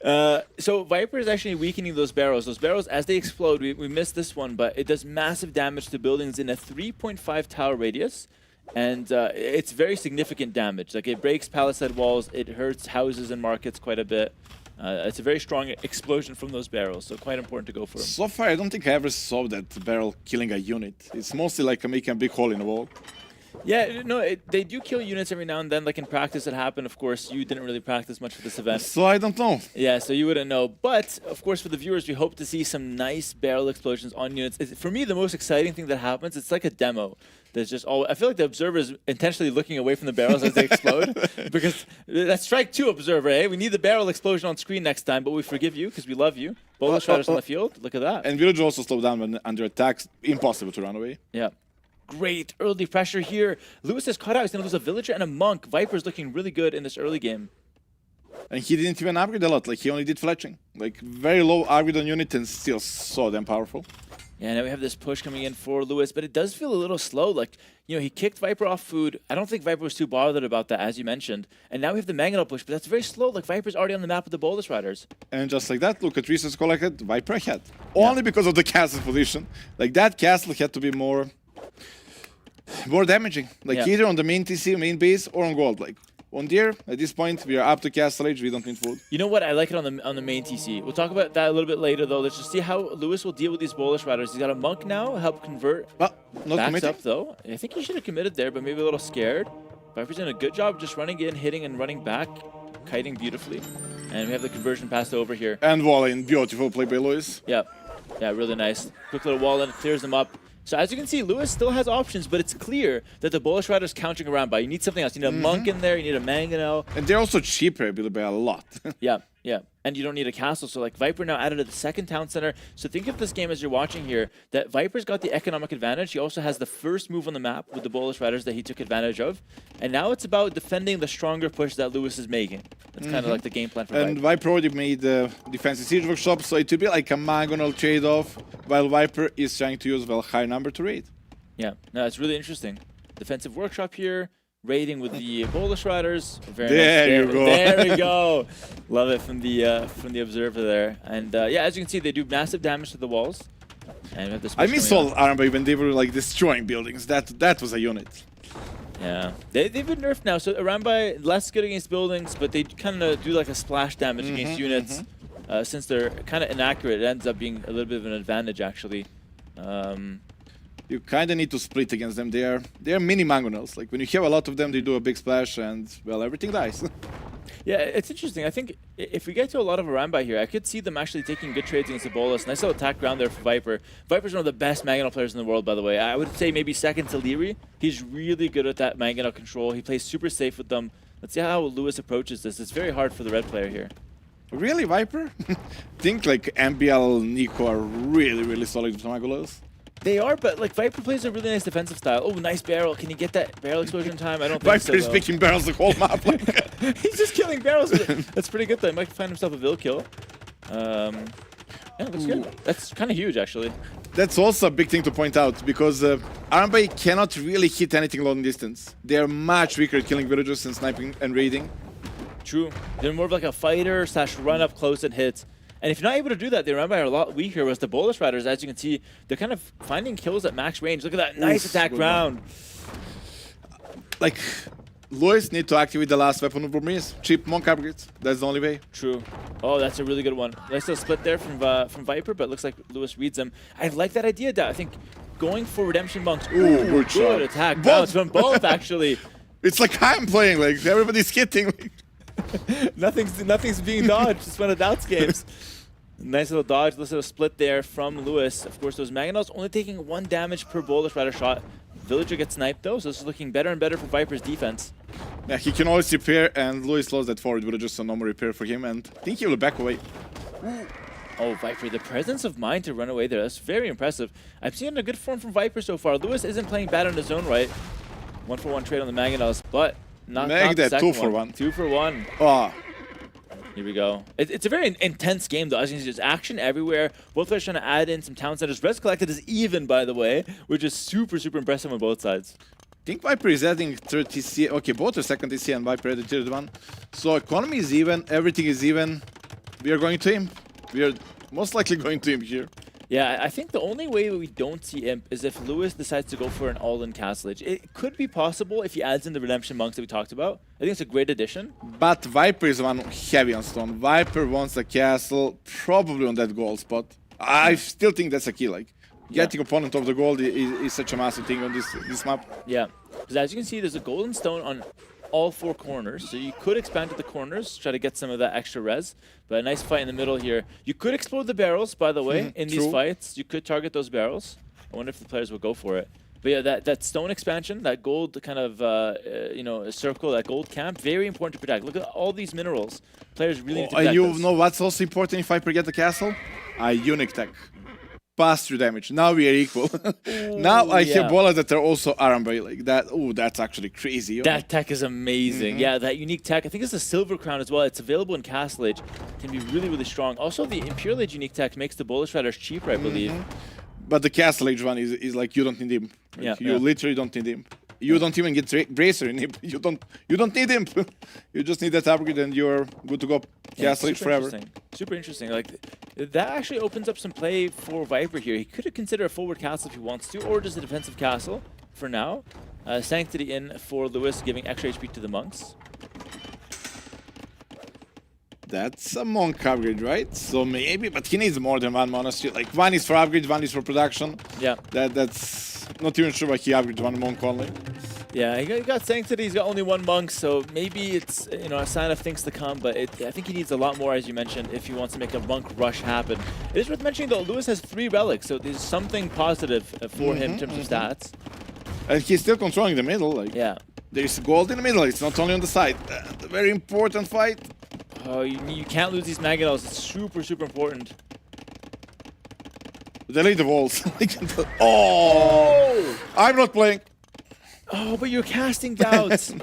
he hit? So Viper is actually weakening those barrels. Those barrels, as they explode, we missed this one, but it does massive damage to buildings in a 3.5 tower radius. And it's very significant damage. Like, it breaks palisade walls. It hurts houses and markets quite a bit. It's a very strong explosion from those barrels, so quite important to go for them. So far, I don't think I ever saw that barrel killing a unit. It's mostly like making a big hole in the wall. Yeah, no, they do kill units every now and then. Like in practice, it happened. Of course, you didn't really practice much for this event. So I don't know. Yeah, so you wouldn't know. But, of course, for the viewers, we hope to see some nice barrel explosions on units. For me, the most exciting thing that happens, it's like a demo. There's just I feel like the observer is intentionally looking away from the barrels as they explode. Because that's strike 2, observer, eh? We need the barrel explosion on screen next time, but we forgive you because we love you. Bullish riders on the field, look at that. And Village also slow down when under attack. Impossible to run away. Yeah. Great early pressure here. Lewis is caught out. He's going to lose a villager and a monk. Viper's looking really good in this early game. And he didn't even upgrade a lot. Like, he only did fletching. Like, very low upgrade on unit and still so damn powerful. Yeah, now we have this push coming in for Lewis, but it does feel a little slow. Like, you know, he kicked Viper off food. I don't think Viper was too bothered about that, as you mentioned. And now we have the Mangonel push, but that's very slow. Like, Viper's already on the map with the Bolus Riders. And just like that, look at resource collected, Viper ahead. Only because of the castle position. Like, that castle had to be more damaging. Like, either on the main TC, main base, or on gold. Like, on deer, at this point, we are up to castle age, we don't need food. You know what? I like it on the main TC. We'll talk about that a little bit later, though. Let's just see how Lewis will deal with these Bolus Riders. He's got a monk now, help convert. Not Backs committing. up, though. I think he should have committed there, but maybe a little scared. Viper's doing a good job just running in, hitting, and running back, kiting beautifully. And we have the conversion passed over here. And wall in, beautiful play by Lewis. Yeah, really nice. Quick little wall in, clears them up. So as you can see, Lewis still has options, but it's clear that the Bullish Rider's countering around by. You need something else. You need a monk in there. You need a Mangonel. And they're also cheaper by a lot. Yeah. And you don't need a castle. So like Viper now added to the second town center. So think of this game as you're watching here, that Viper's got the economic advantage. He also has the first move on the map with the Bullish Riders that he took advantage of. And now it's about defending the stronger push that Lewis is making. That's kind of like the game plan for And Viper. Viper already made the defensive siege workshop, so it would be like a Mangonel trade-off, while Viper is trying to use a high number to raid. Yeah, no, it's really interesting. Defensive workshop here, raiding with the Bullish Riders. Very There nice. you go. There we go. Love it from the observer there. And yeah, as you can see, they do massive damage to the walls. And we have this. I miss all Armby when they were like destroying buildings. That was a unit. Yeah, they've been nerfed now. So Arambai less good against buildings, but they kind of do like a splash damage against units. Since they're kind of inaccurate, it ends up being a little bit of an advantage actually. You kind of need to split against them. They are mini Mangonels. Like when you have a lot of them, they do a big splash and well, everything dies. Yeah, it's interesting. I think if we get to a lot of Arambai here, I could see them actually taking good trades against the Bolas. Nice little attack ground there for Viper. Viper's one of the best Mangonel players in the world, by the way. I would say maybe second to Leary. He's really good at that Mangonel control. He plays super safe with them. Let's see how Lewis approaches this. It's very hard for the red player here. Really, Viper? Think like MBL, Nico are really solid with Mangolos. They are, but like Viper plays a really nice defensive style. Oh, nice barrel. Can you get that barrel explosion time? I don't think so. Viper is picking barrels the whole map. He's just killing barrels. That's pretty good though. He might find himself a Vil kill. Yeah, looks good. That's kind of huge actually. That's also a big thing to point out because Armby cannot really hit anything long distance. They are much weaker at killing villagers and sniping and raiding. True. They're more of like a fighter / run up close and hit. And if you're not able to do that, the Arambai are a lot weaker. Whereas the Bolus Riders, as you can see, they're kind of finding kills at max range. Look at that nice attack round. Like, Lewis need to activate the last weapon of Burmese. Cheap monk upgrades. That's the only way. True. Oh, that's a really good one. Nice little split there from Viper, but it looks like Lewis reads them. I like that idea, I think going for Redemption Monks. Ooh, good attack. Both. Bounce from both, actually. It's like I'm playing. Like everybody's hitting. Nothing's being dodged. It's one of the doubts games. Nice little dodge, nice little split there from Lewis. Of course, those Mangonels only taking 1 damage per Bolus Rider shot. Villager gets sniped though, so this is looking better and better for Viper's defense. Yeah, he can always repair, and Lewis lost that forward villager, so no more repair for him, and I think he will back away. Oh, Viper, the presence of mind to run away there. That's very impressive. I've seen a good form from Viper so far. Lewis isn't playing bad on his own right. 1-for-1 trade on the Mangonels, but not the that second 2-for-1. 2-for-1. Oh. Here we go. It's a very intense game, though. As you can see, there's action everywhere. Both players trying to add in some town centers. Res collected is even, by the way, which is super impressive on both sides. I think Viper is adding third TC. Okay, both are second TC and Viper added third one. So economy is even, everything is even. We are going to him. We are most likely going to him here. Yeah, I think the only way we don't see Imp is if Lewis decides to go for an all-in Castle Age. It could be possible if he adds in the Redemption Monks that we talked about. I think it's a great addition. But Viper is one heavy on stone. Viper wants a castle, probably on that gold spot. I still think that's a key. Like, getting opponent of the gold is such a massive thing on this map. Yeah, because as you can see, there's a golden stone on all 4 corners, so you could expand to the corners, try to get some of that extra res. But a nice fight in the middle here. You could explode the barrels, by the way, in these fights. You could target those barrels. I wonder if the players will go for it. But yeah, that stone expansion, that gold kind of you know, circle, that gold camp, very important to protect. Look at all these minerals. Players really need to protect You this. know what's also important if I forget the castle? A unique tech. Pass-through damage. Now we are equal. Now I have bolas that are also Arambai like that. Oh, that's actually crazy. That tech is amazing. Yeah, that unique tech. I think it's a Silver Crown as well. It's available in Castle Age. Can be really, really strong. Also, the Imperial Age unique tech makes the Bullish Riders cheaper, I believe. But the Castle Age one is like you don't need him. Like, you literally don't need him. You don't even get Bracer in him. You don't need him. You just need that upgrade and you're good to go. Castle Age forever. Super interesting. Like that actually opens up some play for Viper here. He could consider a forward castle if he wants to, or just a defensive castle for now. Sanctity in for Lewis, giving extra HP to the monks. That's a monk upgrade, right? So maybe, but he needs more than one monastery. Like one is for upgrade, one is for production. Yeah. That's not even sure why he upgraded one monk only. Yeah, he got Sanctity, he's got only 1 monk, so maybe it's, you know, a sign of things to come, but I think he needs a lot more, as you mentioned, if he wants to make a monk rush happen. It is worth mentioning, though, Lewis has 3 relics, so there's something positive for him in terms of stats. And he's still controlling the middle. Like, yeah. There's gold in the middle, it's not only on the side. A very important fight. Oh, you can't lose these Mangonels, it's super, super important. Delete the walls. Oh! I'm not playing. Oh, but you're casting doubts.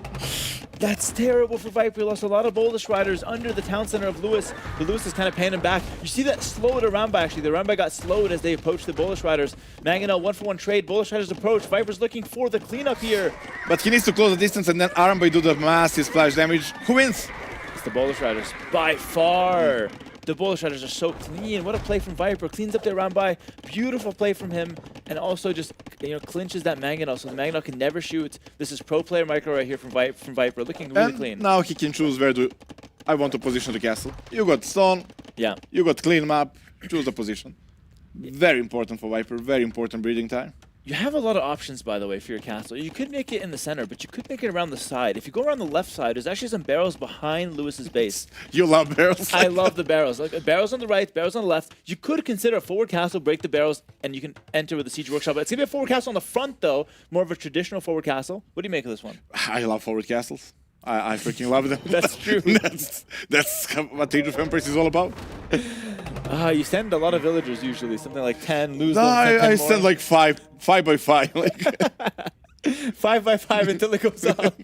That's terrible for Viper. He lost a lot of Boldish Riders under the town center of Lewis. But Lewis is kind of paying him back. You see that slowed Aramba, actually. The Aramba got slowed as they approached the Boldish Riders. Mangonel 1-for-1 trade. Boldish Riders approach. Viper's looking for the cleanup here. But he needs to close the distance and then Aramba do the massive splash damage. Who wins? It's the Boldish Riders by far. The Bullish Riders are so clean. What a play from Viper. Cleans up their round by. Beautiful play from him. And also just, you know, clinches that Mangonel. So the Mangonel can never shoot. This is pro player micro right here from Viper. Looking really clean. Now he can choose where do I want to position the castle. You got stone. Yeah. You got clean map. Choose the position. Very important for Viper. Very important breeding time. You have a lot of options, by the way, for your castle. You could make it in the center, but you could make it around the side. If you go around the left side, there's actually some barrels behind Lewis's base. You love barrels? I love the barrels. Like barrels on the right, barrels on the left. You could consider a forward castle, break the barrels, and you can enter with the Siege Workshop. It's going to be a forward castle on the front, though. More of a traditional forward castle. What do you make of this one? I love forward castles. I freaking love them. That's true. that's what Age of Empires is all about. You send a lot of villagers usually, something like 10, lose No, them. I send like 5 by 5. Like 5 by 5 until it goes up.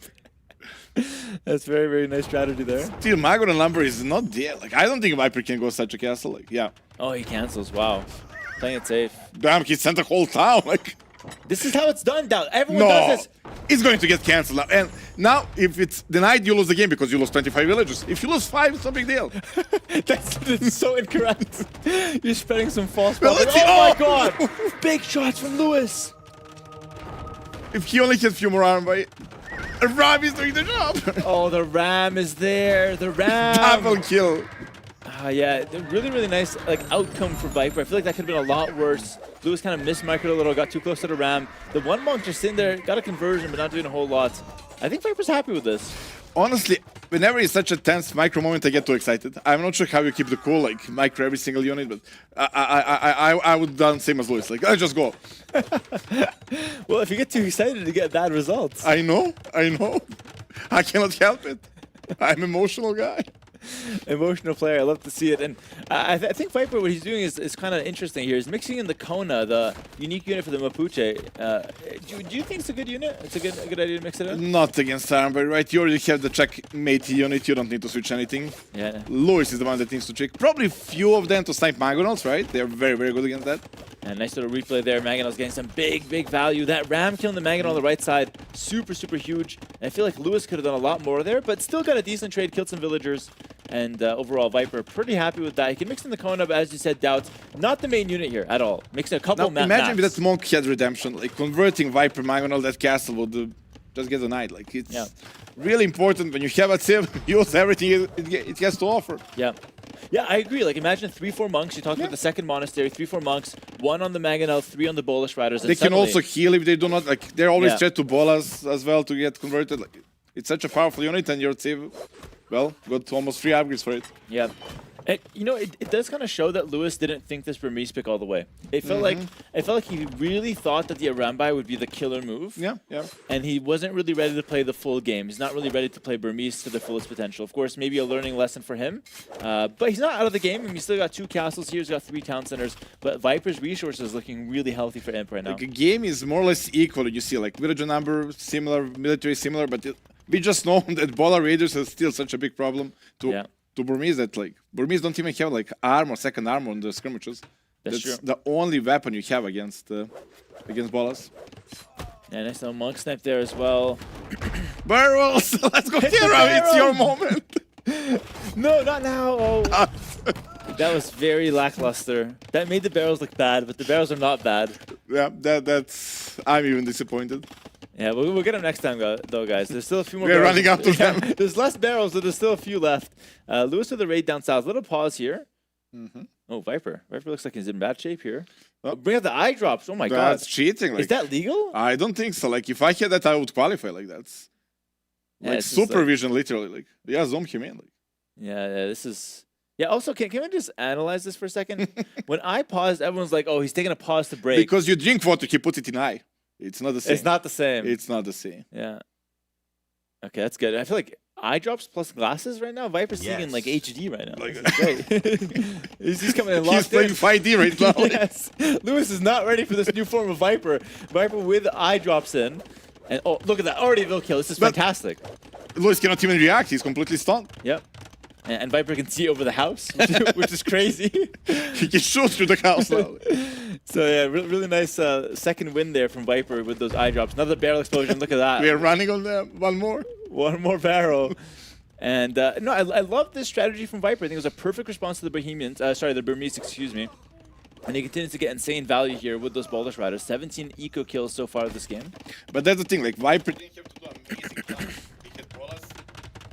That's very, very nice strategy there. Still, Magon number is not there. Like I don't think Viper can go such a castle. Like Oh, he cancels. Wow. Playing it safe. Damn, he sent a whole town. Like this is how it's done, Down. Everyone does this. It's going to get cancelled now. And now, if it's denied, you lose the game because you lost 25 villagers. If you lose 5, it's no big deal. That's so incorrect. You're spreading some false propaganda. Oh my god! Big shots from Lewis. If he only has few more arm by Ram is doing the job. Oh, the Ram is there. The Ram. Double kill. Yeah, really, really nice outcome for Viper. I feel like that could have been a lot worse. Lewis kind of mismicroed a little, got too close to the Ram. The one monk just sitting there, got a conversion, but not doing a whole lot. I think Viper's happy with this. Honestly, whenever it's such a tense micro moment, I get too excited. I'm not sure how you keep the cool, like micro every single unit, but I would done same as Lewis. Like, I just go. Well, if you get too excited, you get bad results. I know. I cannot help it. I'm an emotional guy. Emotional player, I love to see it. And I think Viper, what he's doing is kind of interesting here. He's mixing in the Kona, the unique unit for the Mapuche. Do you think it's a good unit? It's a good idea to mix it in? Not against Arambai, right? You already have the checkmate unit, you don't need to switch anything. Yeah. Lewis is the one that needs to check. Probably few of them to snipe Magonals, right? They're very, very good against that. And nice little replay there. Mangonel's getting some big value. That Ram killing the Mangonel on the right side, super huge. And I feel like Lewis could have done a lot more there, but still got a decent trade, killed some villagers. And overall, Viper pretty happy with that. He can mix in the Kona, but as you said, Doubts, not the main unit here at all. Mixing a couple Now, imagine maps. if that Monk had redemption, like converting Viper Mangonel, that castle would just get denied. Like it's really important when you have a sim, use everything it has to offer. Yeah. Yeah, I agree. Like, imagine 3-4 monks. You talked about the second monastery, 3-4 monks, 1 on the Mangonel, 3 on the Polish Riders. They can also heal if they do not, like, they're always try to bolas as well to get converted. Like, it's such a powerful unit, and your team, well, got almost 3 upgrades for it. Yeah. And, you know, it does kind of show that Lewis didn't think this Burmese pick all the way. It felt like he really thought that the Arambai would be the killer move. Yeah. And he wasn't really ready to play the full game. He's not really ready to play Burmese to the fullest potential. Of course, maybe a learning lesson for him. But he's not out of the game. I mean, he's still got 2 castles here. He's got 3 town centers. But Viper's resources is looking really healthy for Imp right now. Like, a game is more or less equal. You see, like, villager number similar, military similar, but we just know that Bola Raiders is still such a big problem to Burmese that, like, Burmese don't even have, like, armor, second armor on the skirmishes. That's true. the only weapon you have against Bolas. Yeah, nice little monk snipe there as well. Barrels! Let's go, Hero! It's your moment! No, not now! Oh. That was very lackluster. That made the barrels look bad, but the barrels are not bad. Yeah, that's... I'm even disappointed. Yeah, we'll get them next time, though, guys. There's still a few more We're barrels. running out of them. There's less barrels, but there's still a few left. Lewis with the raid down south. Little pause here. Oh, Viper. Viper looks like he's in bad shape here. Oh, bring out the eye drops. Oh, my God. That's cheating. Like, is that legal? I don't think so. Like, if I had that, I would qualify. Like, that's... Like, supervision, literally. Like, yeah, zoom him in. Like. Yeah, this is... Yeah, also, can we just analyze this for a second? When I paused, everyone's like, oh, he's taking a pause to break. Because you drink water, he puts it in eye. It's not the same. It's not the same. It's not the same. Yeah. Okay, that's good. I feel like eye drops plus glasses right now. Viper's seeing in like HD right now. Like, this is great. He's coming in locked He's playing 5D right now. Yes. Lewis is not ready for this new form of Viper. Viper with eye drops in. And oh, look at that. Already a kill. This is fantastic. Lewis cannot even react. He's completely stunned. Yep. And Viper can see over the house, which is crazy. He can shoot through the house now. So yeah, really nice second win there from Viper with those eye drops. Another barrel explosion. Look at that. We are running on them. One more barrel. And no, I love this strategy from Viper. I think it was a perfect response to the Bohemians. The Burmese, excuse me. And he continues to get insane value here with those Polish Riders. 17 eco kills so far this game. But that's the thing. Like, Viper didn't have to do amazing damage.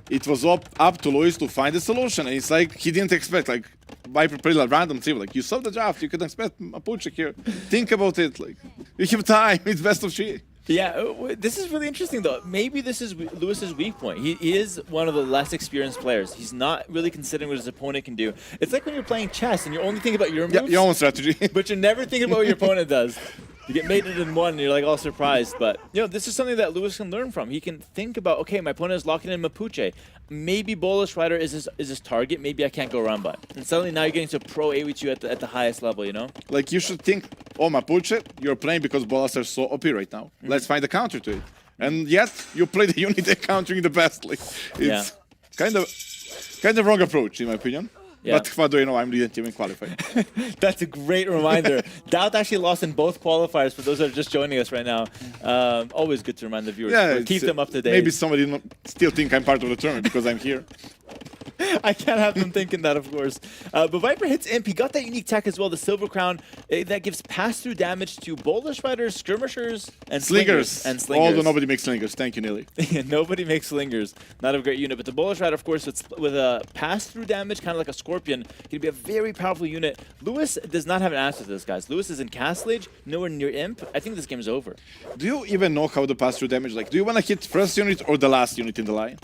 It was up to Lewis to find a solution. And it's like he didn't expect, like, Viper played a random team. Like, you saw the draft, you could expect a Puchik here. Think about it. Like, you have time. It's best of 3. Yeah, this is really interesting, though. Maybe this is Lewis's weak point. He is one of the less experienced players. He's not really considering what his opponent can do. It's like when you're playing chess and you're only thinking about your moves. Yeah, your own strategy. But you're never thinking about what your opponent does. You get mated in one and you're like all surprised. But, you know, this is something that Lewis can learn from. He can think about, okay, my opponent is locking in Mapuche. Maybe Bolas Rider is his target. Maybe I can't go around by. And suddenly now you're getting to pro AW2 at the highest level, you know? Like, you should think, oh, Mapuche, you're playing because Bolas are so OP right now. Let's find a counter to it. And yet, you play the unit they're countering the best. Like, it's kind of wrong approach, in my opinion. Yeah. But what do you know? I'm didn't even qualify. That's a great reminder. Doubt actually lost in both qualifiers for those that are just joining us right now. Always good to remind the viewers. Yeah, keep them up to date. Maybe somebody still think I'm part of the tournament because I'm here. I can't have them thinking that, of course. But Viper hits Imp. He got that unique tech as well, the Silver Crown. That gives pass-through damage to Bolas Riders, Skirmishers, and Slingers. Although nobody makes Slingers. Thank you, Nilly. Nobody makes Slingers. Not a great unit. But the Bolas Rider, of course, with a pass-through damage, kind of like a Scorpion, can be a very powerful unit. Lewis does not have an answer to this, guys. Lewis is in Castle Age, nowhere near Imp. I think this game is over. Do you even know how the pass-through damage, like, do you want to hit first unit or the last unit in the line?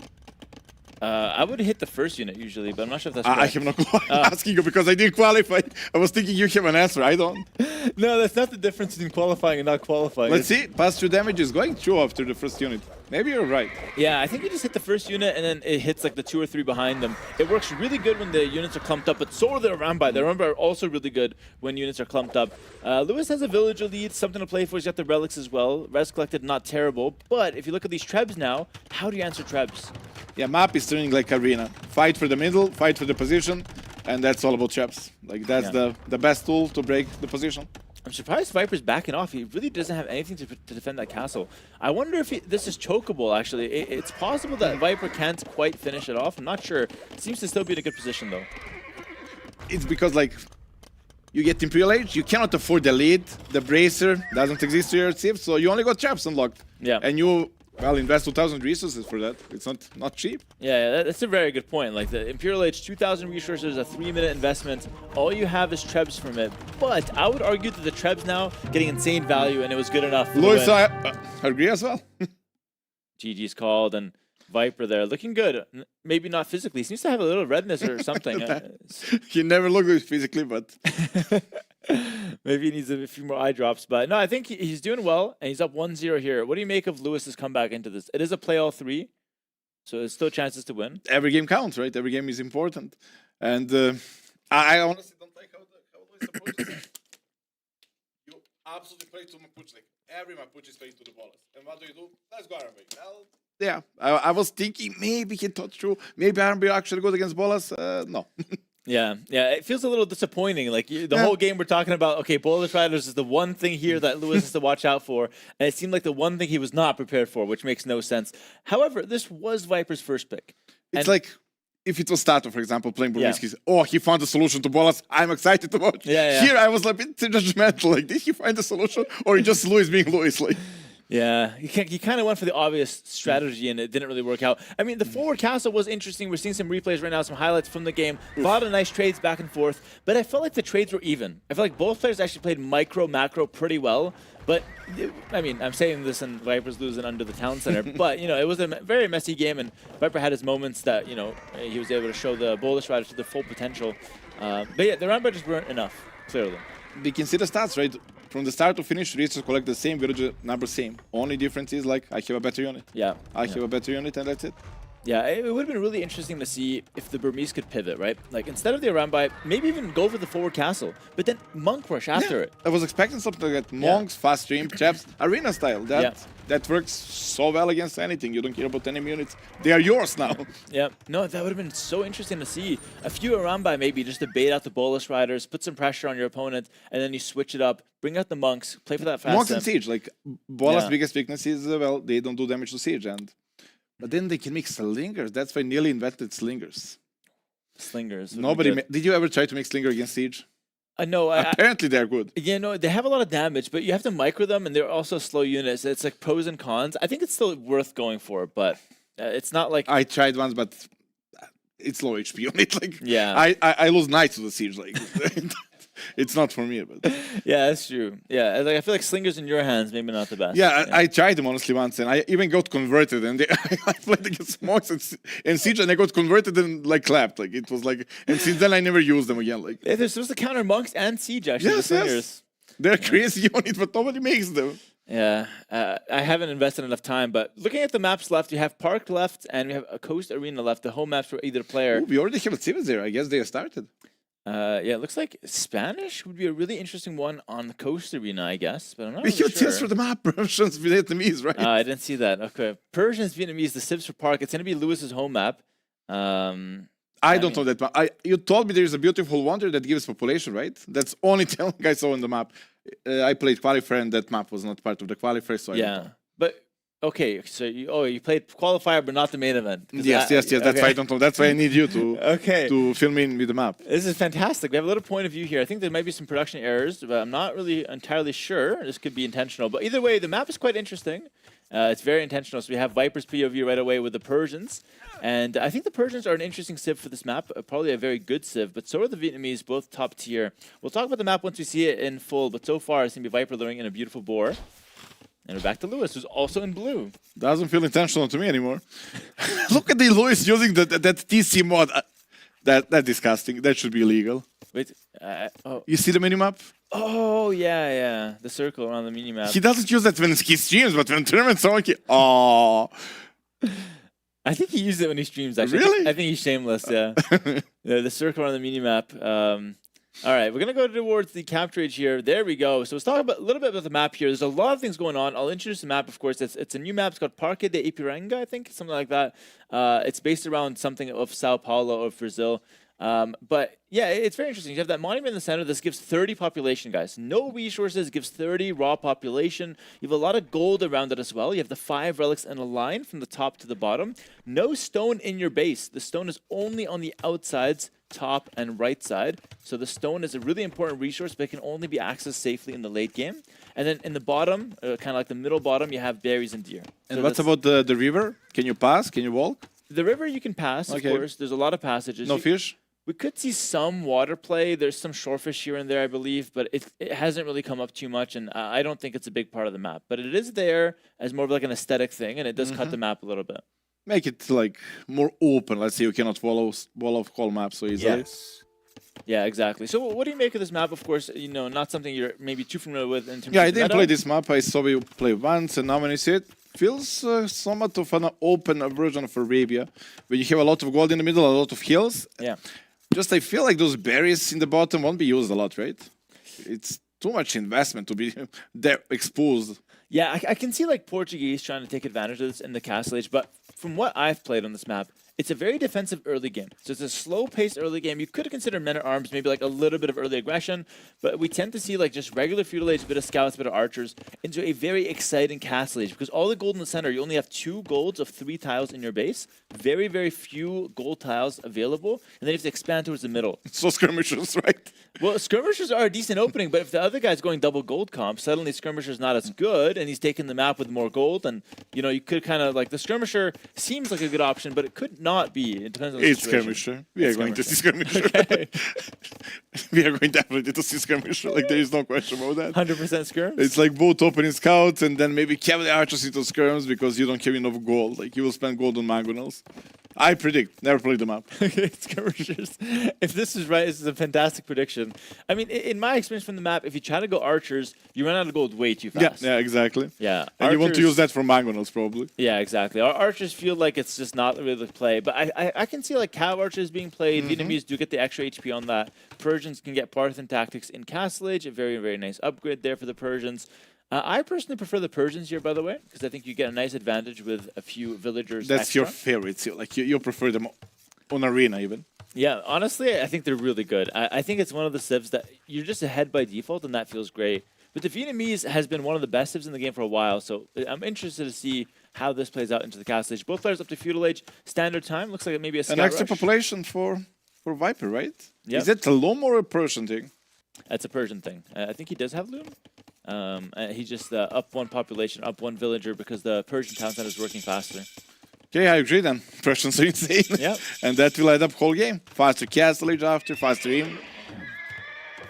I would hit the first unit usually, but I'm not sure if that's correct. I have no clue. I'm asking you because I didn't qualify. I was thinking you have an answer. I don't. No, that's not the difference between qualifying and not qualifying. Let's see. Pass-through damage is going through after the first unit. Maybe you're right. Yeah, I think you just hit the first unit and then it hits like the 2 or 3 behind them. It works really good when the units are clumped up, but so are the Arambai. The Arambai are also really good when units are clumped up. Lewis has a villager lead, something to play for. He's got the relics as well. Res collected, not terrible. But if you look at these Trebs now, how do you answer Trebs? Yeah, map is turning like arena. Fight for the middle, fight for the position, and that's all about traps. Like, that's the best tool to break the position. I'm surprised Viper's backing off. He really doesn't have anything to defend that castle. I wonder if this is chokeable, actually. It's possible that Viper can't quite finish it off. I'm not sure. Seems to still be in a good position, though. It's because, like, you get Imperial Age, you cannot afford the lead. The Bracer doesn't exist to your Civ, so you only got traps unlocked. Yeah. And you, well, invest 2,000 resources for that. It's not cheap. Yeah, that's a very good point. Like, the Imperial Age, 2,000 resources, a 3-minute investment. All you have is Trebs from it. But I would argue that the Trebs now getting insane value, and it was good enough for the Luis, win. I agree as well. GG's called, and Viper there looking good. Maybe not physically. Seems to have a little redness or something. He never looked good physically, but maybe he needs a few more eye drops. But no, I think he's doing well, and he's up 1-0 here. What do you make of Lewis's comeback into this? It is a play all 3, so there's still chances to win. every game counts, right? Every game is important. And I honestly don't like how Luis approaches it. You absolutely play to Mapuche. Like, every Mapuche is playing to the ballers. And what do? Let's go RMB. Well, yeah, I was thinking maybe he thought through. Maybe RMB actually good against ballers. No. Yeah, it feels a little disappointing. Like the whole game we're talking about, okay, Bolus Riders is the one thing here that Lewis has to watch out for, and it seemed like the one thing he was not prepared for, which makes no sense. However, this was Viper's first pick. It's like if it was Stato, for example, playing Burmiskis. Oh, he found a solution to Bolas. I'm excited to watch. Yeah. Here I was a bit judgmental. Like, did he find a solution, or just Luis being Luis? Like, yeah, he kind of went for the obvious strategy, and it didn't really work out. I mean, the forward castle was interesting. We're seeing some replays right now, some highlights from the game. A lot of nice trades back and forth, but I felt like the trades were even. I felt like both players actually played micro, macro pretty well. But, I mean, I'm saying this and Viper's losing under the town center, but, you know, it was a very messy game, and Viper had his moments that, you know, he was able to show the Bolus Riders to their full potential. But yeah, the round just weren't enough, clearly. we can see the stats, right? From the start to finish, resources collect the same, village number same. Only difference is, like, I have a better unit. Yeah. I have a better unit, and that's it. Yeah, it would have been really interesting to see if the Burmese could pivot, right? Like, instead of the Arambai, maybe even go for the forward castle, but then Monk rush after it. I was expecting something like that. Monks, fast stream, traps, arena style. That works so well against anything. You don't care about enemy units. They are yours now. Yeah, no, that would have been so interesting to see. A few Arambai maybe just to bait out the Bolus Riders, put some pressure on your opponent, and then you switch it up, bring out the Monks, play for that fast Monks and Siege, like, Bolus' biggest weakness is, well, they don't do damage to Siege, but then they can make slingers. that's why Nearly invented slingers. Slingers. Did you ever try to make slinger against Siege? No. Apparently they're good. Yeah, no, they have a lot of damage, but you have to micro them, and they're also slow units. It's like pros and cons. I think it's still worth going for, but it's not like... I tried once, but it's low HP unit. Like, yeah. I lose Knights to the Siege. Like, it's not for me. But yeah, that's true. Yeah, like, I feel like slingers in your hands, maybe not the best. Yeah, I tried them honestly once, and I even got converted. And I played against Monks and Siege, and I got converted and like clapped. Like, it was like, and since then I never used them again. Like, they're supposed to counter Monks and Siege actually. Yes, yes. They're crazy unit, but nobody makes them. Yeah, I haven't invested enough time, but looking at the maps left, you have Park left, and we have a Coast Arena left. The home maps for either player. Ooh, we already have Civils there. I guess they have started. Yeah, it looks like Spanish would be a really interesting one on the Coast Arena, I guess, but I'm not We really have tips for the map, Persians, Vietnamese, right? I didn't see that. Okay, Persians, Vietnamese, the Civs for Park. It's going to be Lewis's home map. I don't know that map. You told me there is a beautiful wonder that gives population, right? That's only telling I saw on the map. I played qualifier, and that map was not part of the qualifier, so I don't know. But okay, so you played qualifier, but not the main event. Yes. That's why I don't know. That's why I need you to to fill me in with the map. This is fantastic. We have a little point of view here. I think there might be some production errors, but I'm not really entirely sure. This could be intentional, but either way, the map is quite interesting. It's very intentional. So we have Viper's POV right away with the Persians. And I think the Persians are an interesting civ for this map, probably a very good civ, but so are the Vietnamese, both top tier. We'll talk about the map once we see it in full, but so far it's going to be Viper luring in a beautiful boar. And we're back to Lewis, who's also in blue. Doesn't feel intentional to me anymore. Look at the Lewis using that TC mod. That's disgusting. That should be illegal. Wait, You see the minimap? Oh, yeah. The circle around the minimap. He doesn't use that when he streams, but when tournaments are okay. Oh. I think he used it when he streams, actually. Really? I think he's shameless, yeah. The circle around the minimap. All right, we're going to go towards the cap trade here. There we go. So let's talk about a little bit about the map here. There's a lot of things going on. I'll introduce the map, of course. It's a new map. It's called Parque de Ipiranga, I think, something like that. It's based around something of Sao Paulo of Brazil. But yeah, it's very interesting. You have that monument in the center. This gives 30 population, guys. No resources, gives 30 raw population. You have a lot of gold around it as well. You have the 5 relics in a line from the top to the bottom. No stone in your base. The stone is only on the outsides, top and right side. So the stone is a really important resource, but it can only be accessed safely in the late game. And then in the bottom, kind of like the middle bottom, you have berries and deer. And So what that's- about the river? Can you pass? Can you walk? the river? You can pass, Okay. of course. There's a lot of passages. No You- fish? We could see some water play. There's some shorefish here and there, I believe, but it hasn't really come up too much, and I don't think it's a big part of the map. But it is there as more of like an aesthetic thing, and it does cut the map a little bit. Make it like more open. Let's say you cannot follow wall of call maps so easily. Yes. Yeah, exactly. So what do you make of this map? Of course, you know, not something you're maybe too familiar with in terms Yeah, of I didn't meta. play this map. I saw you play once, and now when I see it, feels somewhat of an open version of Arabia, where you have a lot of gold in the middle, a lot of hills. Yeah. Just I feel like those berries in the bottom won't be used a lot, right? It's too much investment to be there exposed. Yeah, I can see like Portuguese trying to take advantage of this in the Castle Age, but from what I've played on this map, it's a very defensive early game. So it's a slow-paced early game. You could consider men-at-arms, maybe like a little bit of early aggression, but we tend to see like just regular feudal age, a bit of scouts, a bit of archers, into a very exciting Castle Age, because all the gold in the center, you only have 2 golds of 3 tiles in your base. Very, very few gold tiles available, and then you have to expand towards the middle. So skirmishers, right? Well, skirmishers are a decent opening, but if the other guy's going double gold comp, suddenly skirmisher's not as good, and he's taking the map with more gold, and you know you could kind of like the skirmisher seems like a good option, but it could not be. It depends on the It's situation. skirmisher. We are It's going to see skirmisher. skirmisher. We are going definitely to see skirmisher. Like there is no question about that. 100% skirms. It's like both opening scouts and then maybe cavalier archers into skirms because you don't have enough gold. Like you will spend gold on mangonels. I predict. Never played the map. Skirmishers. If this is right, this is a fantastic prediction. I mean, in my experience from the map, if you try to go archers, you run out of gold way too fast. Yeah, exactly. Yeah. And you want to Archers- use that for mangonels probably. Yeah, exactly. Our archers feel like it's just not really the play, but I can see like cav archers being played. Vietnamese do get the extra HP on that. Persians can get Parthian tactics in Castle Age, a very, very nice upgrade there for the Persians. I personally prefer the Persians here, by the way, because I think you get a nice advantage with a few villagers. That's extra. your favorite. So, like you prefer them on arena even. Yeah, honestly, I think they're really good. I think it's one of the civs that you're just ahead by default, and that feels great. But the Vietnamese has been one of the best civs in the game for a while, so I'm interested to see how this plays out into the Castle Age. Both players up to feudal age, standard time. Looks like it may be a scout An extra rush. population for Viper, right? Yep. Is that a Lom or a Persian thing? That's a Persian thing. I think he does have loom. He just up 1 population, up 1 villager because the Persian town center is working faster. Okay, I agree then. Persians are insane. Yep. And that will add up whole game. Faster Castle Age after, faster aim.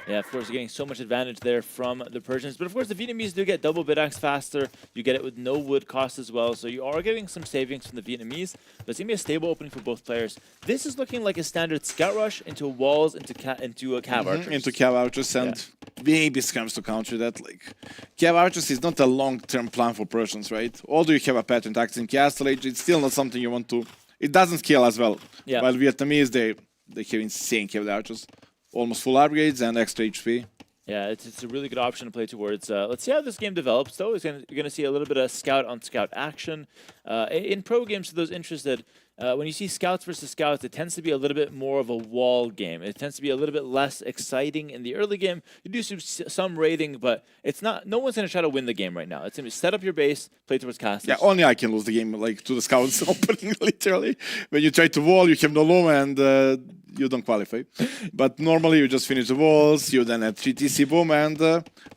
Yeah, of course, you're getting so much advantage there from the Persians. But of course, the Vietnamese do get double bid axe faster. You get it with no wood cost as well. So you are getting some savings from the Vietnamese. But it's going to be a stable opening for both players. This is looking like a standard scout rush into walls, into a cav archers. Into Cav Archers and maybe scams to counter that. Like Cav Archers is not a long-term plan for Persians, right? Although you have a pattern tactics in Castle Age, it's still not something you want to. It doesn't scale as well. Yeah. While Vietnamese, they have insane Cav Archers, almost full upgrades and extra HP. Yeah, it's a really good option to play towards. Let's see how this game develops, though. You're going to see a little bit of scout-on-scout action. In pro games, for those interested, when you see scouts versus scouts, it tends to be a little bit more of a wall game. It tends to be a little bit less exciting in the early game. You do some raiding, but it's not. No one's going to try to win the game right now. It's going to be set up your base, play towards castles. Yeah, only I can lose the game, like to the scouts opening, literally. When you try to wall, you have no loom and you don't qualify. But normally you just finish the walls, you then have 3 TC boom and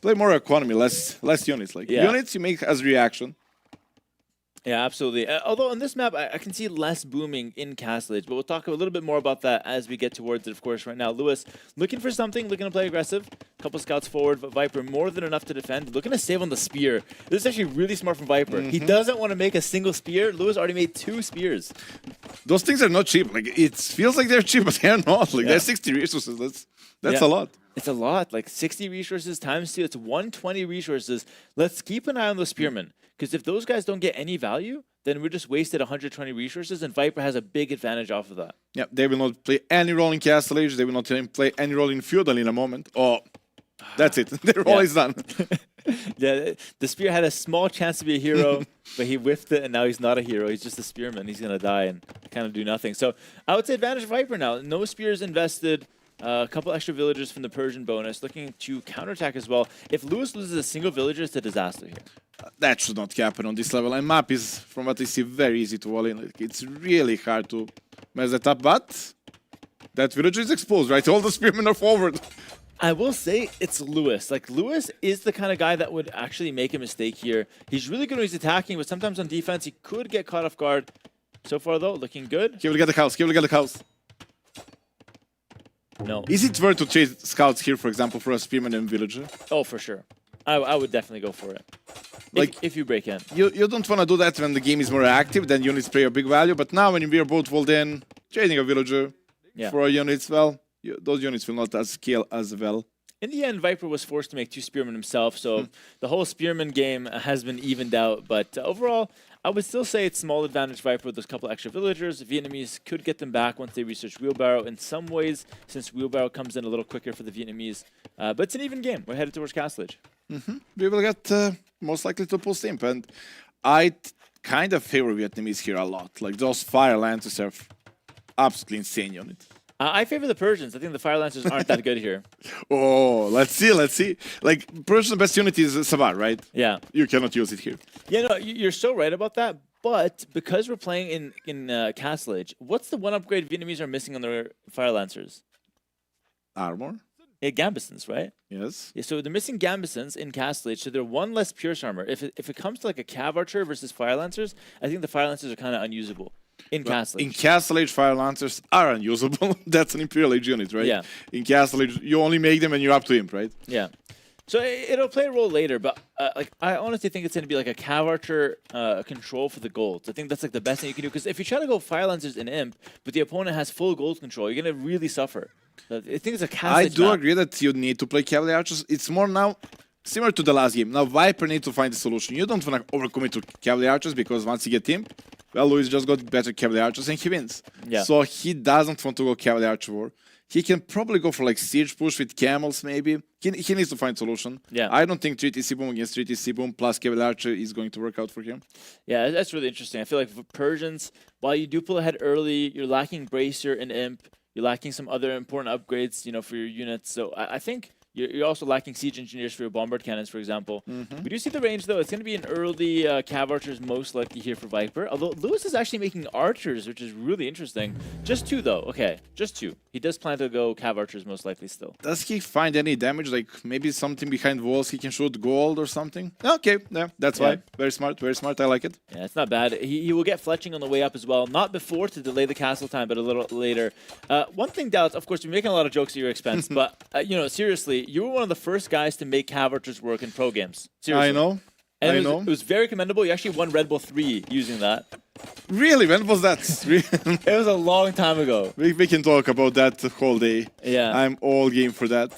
play more economy, less units. Like units you make as reaction. Yeah, absolutely. Although on this map, I can see less booming in Castle Age, but we'll talk a little bit more about that as we get towards it, of course, right now. Lewis, looking for something, looking to play aggressive. Couple scouts forward, but Viper more than enough to defend. Looking to save on the spear. This is actually really smart from Viper. He doesn't want to make a single spear. Lewis already made 2 spears. Those things are not cheap. Like it feels like they're cheap, but they're not. Like they're 60 resources. That's a lot. It's a lot. Like 60 resources times 2. It's 120 resources. Let's keep an eye on those spearmen. Because if those guys don't get any value, then we just wasted 120 resources, and Viper has a big advantage off of that. Yeah, they will not play any role in Castle Age. They will not even play any role in Feudal in a moment. Oh, that's it. Their role is done. Yeah, the Spear had a small chance to be a hero, but he whiffed it, and now he's not a hero. He's just a Spearman. He's going to die and kind of do nothing. So I would say advantage Viper now. No Spears invested. A couple extra villagers from the Persian bonus, looking to counterattack as well. If Lewis loses a single villager, it's a disaster here. That should not happen on this level. And map is, from what I see, very easy to wall in. Like, it's really hard to mess that up, but that villager is exposed, right? All the spearmen are forward. I will say it's Lewis. Like, Lewis is the kind of guy that would actually make a mistake here. He's really good when he's attacking, but sometimes on defense, he could get caught off guard. So far, though, looking good. He will get the house. He will get the house. No. Is it worth to chase scouts here, for example, for a spearman and villager? Oh, for sure. I would definitely go for it. Like, if you break in. You don't want to do that when the game is more active, then units play a big value. But now when we are both walled in, trading a villager for a units, well, those units will not scale as well. In the end, Viper was forced to make 2 spearmen himself, so the whole spearman game has been evened out. But overall, I would still say it's small advantage Viper with those couple extra villagers. Vietnamese could get them back once they research Wheelbarrow in some ways, since Wheelbarrow comes in a little quicker for the Vietnamese. But it's an even game. We're headed towards Castle Age. We will get most likely to post imp, and I kind of favor Vietnamese here a lot. Like, those Fire Lancers are absolutely insane unit. I favor the Persians. I think the Fire Lancers aren't that good here. Oh, let's see. Like, Persian best unit is Savar, right? Yeah. You cannot use it here. Yeah, no, you're so right about that. But because we're playing in Castle Age, what's the one upgrade Vietnamese are missing on their Fire Lancers? Armor? Yeah, Gambesons, right? Yes. Yeah, so they're missing Gambesons in Castle Age, so they're 1 less Pierce Armor. If it comes to like a Cav Archer versus Fire Lancers, I think the Fire Lancers are kind of unusable. In Castle Age. In Castle Age, Fire Lancers are unusable. That's an Imperial Age unit, right? Yeah. In Castle Age, you only make them when you're up to imp, right? Yeah. So it'll play a role later, but like I honestly think it's going to be like a Cav Archer control for the golds. I think that's like the best thing you can do, because if you try to go Fire Lancers in imp, but the opponent has full gold control, you're going to really suffer. I think it's a Castle Age map. Agree that you need to play Cavalier Archers. It's more now similar to the last game. Now Viper needs to find a solution. You don't want to overcommit to Cavalier Archers, because once you get imp, well, Luis just got better Cavalier Archers and he wins. Yeah. So he doesn't want to go Cavalier Archer war. He can probably go for like Siege push with Camels maybe. He needs to find a solution. Yeah. I don't think 3TC Boom against 3TC Boom plus Cavalier Archer is going to work out for him. Yeah, that's really interesting. I feel like for Persians, while you do pull ahead early, you're lacking Bracer and Imp. You're lacking some other important upgrades, you know, for your units. So I think you're also lacking Siege Engineers for your Bombard Cannons, for example. We do see the range, though. It's going to be an early Cav Archers most likely here for Viper. Although Lewis is actually making Archers, which is really interesting. Just 2, though. Okay, just 2. He does plan to go Cav Archers most likely still. Does he find any damage? Like maybe something behind walls he can shoot gold or something? Okay, yeah, that's why. Very smart, very smart. I like it. Yeah, it's not bad. He will get fletching on the way up as well. Not before to delay the castle time, but a little later. One thing, Dallas, of course, we're making a lot of jokes at your expense, but, you know, seriously, you were one of the first guys to make Cav Archers work in pro games. Seriously. I know. And I know. It was very commendable. You actually won Red Bull 3 using that. Really? When was that? It was a long time ago. We can talk about that the whole day. Yeah. I'm all game for that.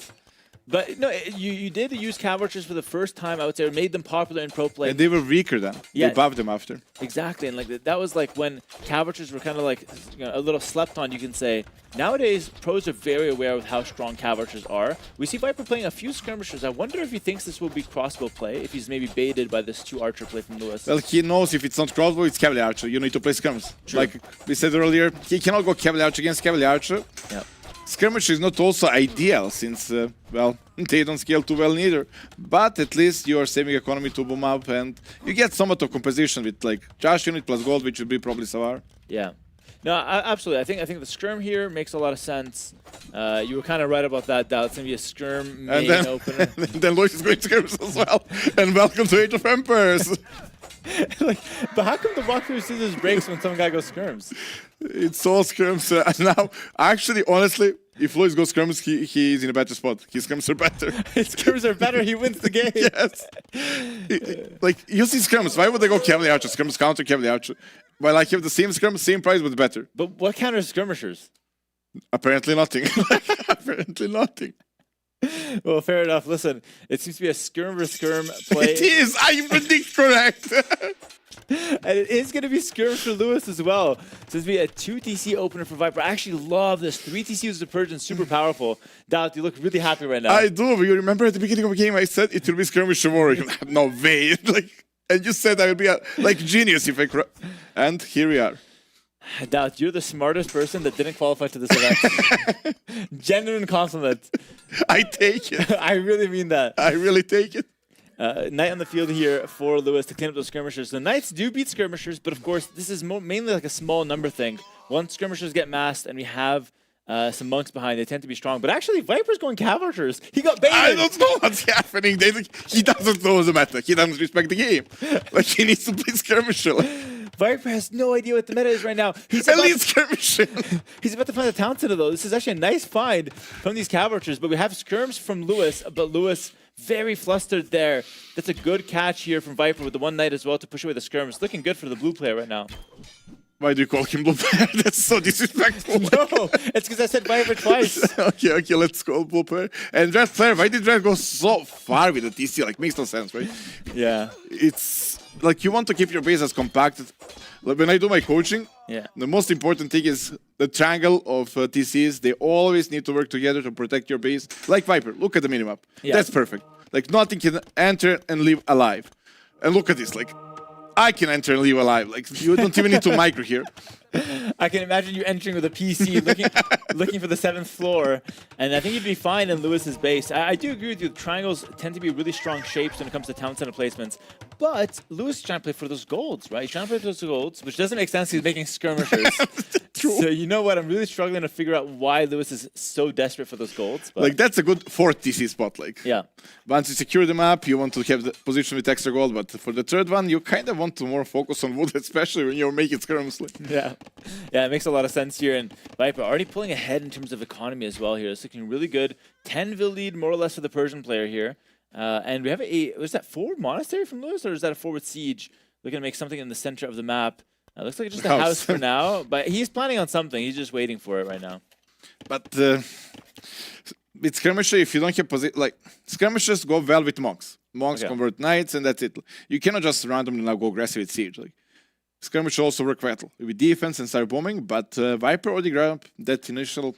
But no, you did use Cav Archers for the first time, I would say, or made them popular in pro play. And they were weaker then. Yeah. They buffed them after. Exactly, and like that was like when Cav Archers were kind of like, you know, a little slept on, you can say. Nowadays, pros are very aware of how strong Cav Archers are. We see Viper playing a few skirmishers. I wonder if he thinks this will be crossbow play, if he's maybe baited by this 2 archer play from Lewis. Well, he knows if it's not crossbow, it's Cavalier Archer. You need to play skirmish. Like we said earlier, he cannot go Cavalier Archer against Cavalier Archer. Yeah. Skirmish is not also ideal since, well, they don't scale too well neither. But at least you are saving economy to boom up and you get somewhat of composition with like Josh unit plus gold, which would be probably Savar. Yeah. No, absolutely. I think the skirm here makes a lot of sense. You were kind of right about that, Dal. It's going to be a skirm main opener. And then Lois is going skirmish as well. And welcome to Age of Empires. But how come the walkthrough scissors breaks when some guy goes skirms? It's all skirms. Now, actually, honestly, if Lois goes skirms, he's in a better spot. His skirms are better. His skirms are better, he wins the game. Yes. Like, you see skirms. Why would they go Cavalier Archer? Skirms counter Cavalier Archer. Well, I have the same skirm, same price, but better. But what counters skirmishers? Apparently nothing. Apparently nothing. Well, fair enough. Listen, it seems to be a skirm versus skirm play. It is. I predict correct. And it is going to be skirms for Lewis as well. So it's going to be a 2 TC opener for Viper. I actually love this. 3 TC with the Persian, super powerful. Doubt, you look really happy right now. I do, but you remember at the beginning of the game I said it will be skirmish tomorrow. No way. And you said I would be a genius if I and here we are. Doubt, you're the smartest person that didn't qualify to this event. Genuine compliment. I take it. I really mean that. I really take it. Knight on the field here for Lewis to clean up those skirmishers. The Knights do beat skirmishers, but of course, this is mainly like a small number thing. Once skirmishers get massed and we have some monks behind, they tend to be strong. But actually, Viper's going cav archers. He got baited. I don't know what's happening. He doesn't know the meta. He doesn't respect the game. He needs to play skirmisher. Viper has no idea what the meta is right now. He's Elite skirmisher. He's about to find a Townsend of those. This is actually a nice find from these cav archers. But we have skirms from Lewis, but Lewis very flustered there. That's a good catch here from Viper with the one Knight as well to push away the skirms. Looking good for the blue player right now. Why do you call him blue player? That's so disrespectful. No, it's because I said Viper twice. okay, let's call blue player. And red player, why did red go so far with the TC? Makes no sense, right? Yeah. It's you want to keep your base as compacted. When I do my coaching, the most important thing is the triangle of TCs. They always need to work together to protect your base. Like Viper, look at the minimap. Yeah. That's perfect. Nothing can enter and leave alive. And look at this, I can enter and leave alive. You don't even need to micro here. I can imagine you entering with a PC, looking for the 7th floor, and I think you'd be fine in Lewis's base. I do agree with you. Triangles tend to be really strong shapes when it comes to town center placements, but Lewis is trying to play for those golds, right? He's trying to play for those golds, which doesn't make sense. He's making skirmishers. So you know what? I'm really struggling to figure out why Lewis is so desperate for those golds. But that's a good 4th TC spot. Yeah. Once you secure the map, you want to have the position with extra gold, but for the 3rd one, you kind of want to more focus on wood, especially when you're making skirms. Yeah. Yeah, it makes a lot of sense here. And Viper already pulling ahead in terms of economy as well here. It's looking really good. 10-vil lead, more or less, for the Persian player here. And we have was that forward monastery from Lewis, or is that a forward siege? Looking to make something in the center of the map. Looks like it's just a house for now, but he's planning on something. He's just waiting for it right now. But with skirmisher, if you don't have position, skirmishers go well with monks. Monks convert knights, and that's it. You cannot just randomly now go aggressive with siege. Skirmish also work well with defense and start bombing, but Viper already grabbed that initial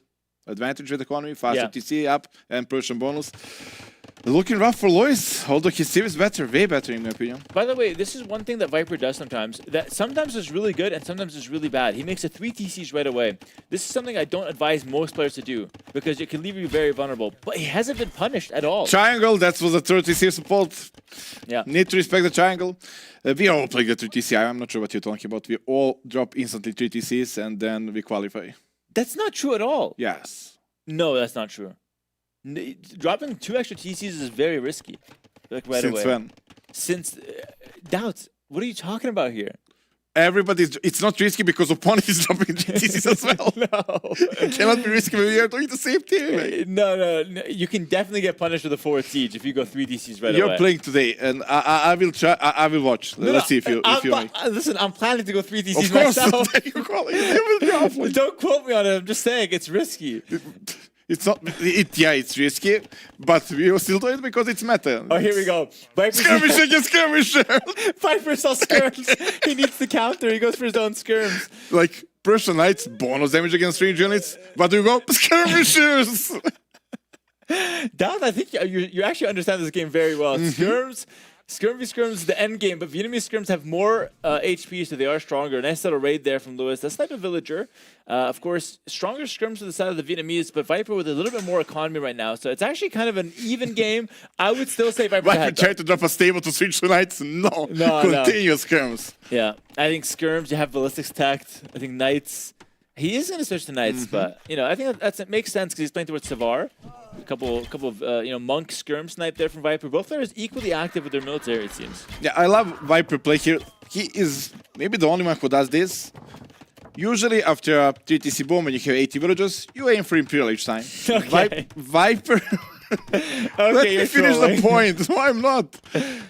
advantage with economy, faster TC up, and Persian bonus. Looking rough for Lois, although his save is better, way better in my opinion. By the way, this is one thing that Viper does sometimes, that sometimes is really good and sometimes is really bad. He makes a 3 TCs right away. This is something I don't advise most players to do, because it can leave you very vulnerable, but he hasn't been punished at all. Triangle, that was a 3rd TC support. Yeah. Need to respect the triangle. We all play the 3 TC, I'm not sure what you're talking about. We all drop instantly 3 TCs and then we qualify. That's not true at all. Yes. No, that's not true. Dropping 2 extra TCs is very risky. Right away. Since when? Since Doubts. What are you talking about here? It's not risky because opponent is dropping TCs as well. No. It cannot be risky when we are doing the same team. No. You can definitely get punished with a forward siege if you go 3 DCs right away. You're playing today, and I will try. I will watch. Let's see if you make. Listen, I'm planning to go 3 DCs of course, myself. Don't quote me on it. I'm just saying it's risky. It's not. It's risky, but we will still do it because it's meta. Oh, here we go. Skirmish against skirmisher. Viper saw skirms. He needs the counter. He goes for his own skirms. Persian Knights, bonus damage against range units. But you go skirmishers. Dad, I think you actually understand this game very well. Skirms is the end game, but Vietnamese skirms have more HP, so they are stronger. Nice little raid there from Lewis. That's type of villager. Of course, stronger skirms to the side of the Vietnamese, but Viper with a little bit more economy right now. So it's actually kind of an even game. I would still say Viper ahead. Try to drop a stable to switch to knights? No. Continue skirms. Yeah, I think skirms, you have ballistics tact. I think knights. He is going to switch to knights, but I think it makes sense because he's playing towards Savar. A couple of monk skirm snipe there from Viper. Both players equally active with their military, it seems. Yeah, I love Viper play here. He is maybe the only one who does this. Usually after a 3 TC bomb when you have 80 villagers, you aim for Imperial each time. Okay. Viper. Okay, Let me finish the point. No, I'm not.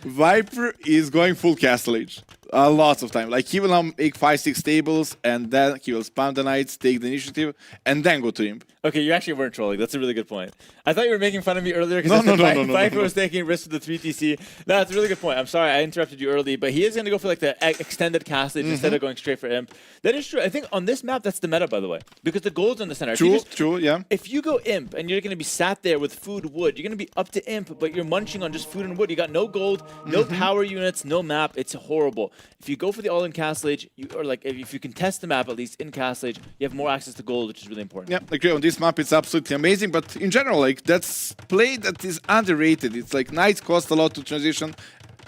Viper is going full castle age. A lot of time. Like he will now make 5-6 tables, and then he will spam the knights, take the initiative, and then go to imp. Okay, you actually weren't trolling. That's a really good point. I thought you were making fun of me earlier No, because no. Viper was taking risks with the 3TC. No, that's a really good point. I'm sorry I interrupted you early, but he is going to go for like the extended castlage instead of going straight for imp. That is true. I think on this map, that's the meta, by the way, because the gold's in the center. True, yeah. If you go imp and you're going to be sat there with food, wood, you're going to be up to imp, but you're munching on just food and wood. You got no gold, no power units, no map. It's horrible. If you go for the all-in castlage, or like if you can test the map at least in castlage, you have more access to gold, which is really important. Yeah, agree. On this map, it's absolutely amazing. But in general, like that's play that is underrated. It's like knights cost a lot to transition.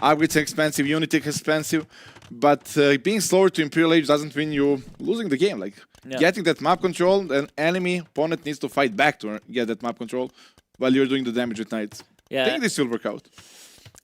Upgrades are expensive, unity is expensive. But being slower to Imperial Age doesn't mean you're losing the game. Like getting that map control, an enemy opponent needs to fight back to get that map control while you're doing the damage with knights. Yeah. I think this will work out.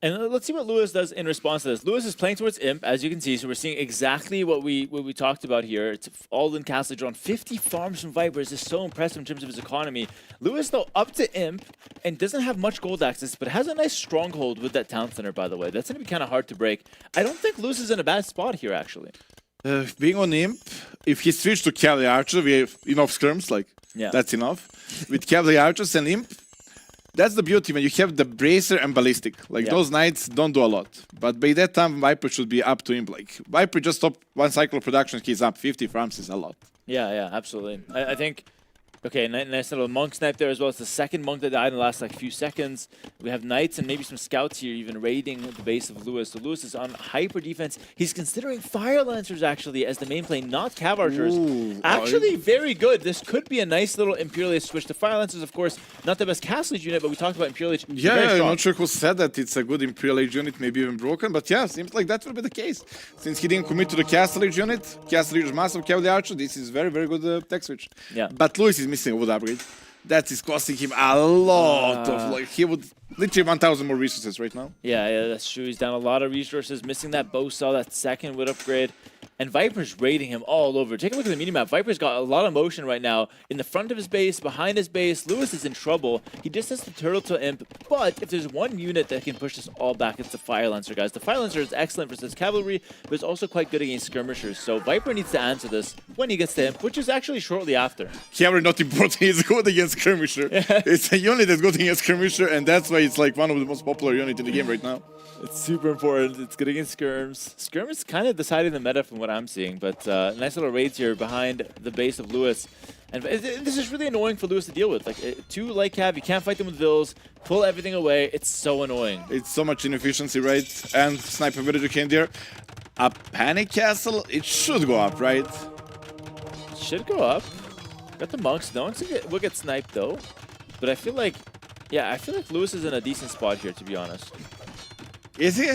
And let's see what Lewis does in response to this. Lewis is playing towards imp, as you can see, so we're seeing exactly what we talked about here. It's all in castlage on 50 farms from Viper. This is so impressive in terms of his economy. Lewis, though, up to imp and doesn't have much gold access, but has a nice stronghold with that town center, by the way. That's going to be kind of hard to break. I don't think Lewis is in a bad spot here, actually. Being on imp, if he switched to cavalry archer, we have enough skirms, like that's enough. With cavalry archers and imp, that's the beauty when you have the bracer and ballistic. Like those knights don't do a lot. But by that time, Viper should be up to imp. Like Viper just stopped one cycle of production, he's up. 50 farms is a lot. Yeah, absolutely. I think, okay, nice little monk snipe there as well. It's the second monk that died in the last like few seconds. We have knights and maybe some scouts here even raiding the base of Lewis. So Lewis is on hyper defense. He's considering fire lancers actually as the main play, not cav archers. Actually, very good. This could be a nice little Imperial Age switch to fire lancers. Of course, not the best castlage unit, but we talked about Imperial Age. Yeah, I'm not sure who said that it's a good Imperial Age unit, maybe even broken, but yeah, seems like that will be the case. Since he didn't commit to the Castle Age unit, Castle Age massive cavalry archer, this is very, very good tech switch. Yeah. But Lewis is missing a wood upgrade. That is costing him a lot of, like, he would literally 1,000 more resources right now. Yeah, that's true. He's down a lot of resources, missing that bow saw, that second wood upgrade. And Viper's raiding him all over. Take a look at the minimap. Viper's got a lot of motion right now. In the front of his base, behind his base. Lewis is in trouble. He just has the turtle to imp. But if there's one unit that can push this all back, it's the Fire Lancer, guys. The Fire Lancer is excellent versus cavalry, but it's also quite good against skirmishers. So Viper needs to answer this when he gets to imp, which is actually shortly after. Cavalry not important. He's good against skirmisher. It's a unit that's good against skirmisher, and that's why it's like one of the most popular units in the game right now. It's super important. It's good against skirms. Skirm is kind of deciding the meta from what I'm seeing, but nice little raids here behind the base of Lewis. And this is really annoying for Lewis to deal with. Like, two light cav, you can't fight them with vills, pull everything away. It's so annoying. It's so much inefficiency, right? And sniper villager came there. A panic castle, it should go up, right? It should go up. Got the monks. No one will get sniped, though. But I feel like, I feel like Lewis is in a decent spot here, to be honest. Is he?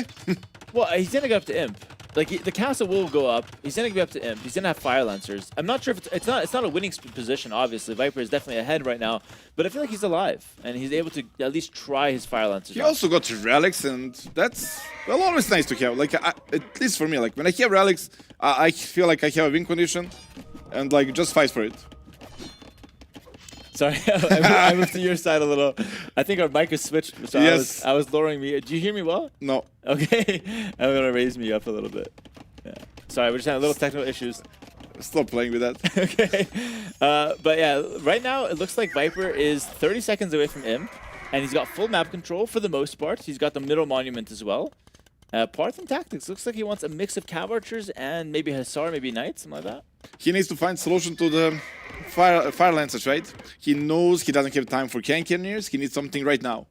Well, he's gonna go up to imp. Like the castle will go up. He's gonna go up to imp. He's gonna have fire lancers. I'm not sure if it's not a winning position. Obviously, Viper is definitely ahead right now. But I feel like he's alive and he's able to at least try his fire lancers. He also got relics, and that's always nice to have. Like at least for me, like when I have relics, I feel like I have a win condition, and like just fight for it. Sorry, I moved to your side a little. I think our mic is switched, so yes. I was lowering me. Do you hear me well? No. Okay, I'm gonna raise me up a little bit. Yeah. Sorry, we're just having little technical issues. Stop playing with that. Okay. But yeah, right now it looks like Viper is 30 seconds away from imp, and he's got full map control for the most part. He's got the middle monument as well. Parth and Tactics looks like he wants a mix of cav archers and maybe Hussar, maybe Knights, something like that. He needs to find solution to the fire lancers, right? He knows he doesn't have time for cannoneers. He needs something right now.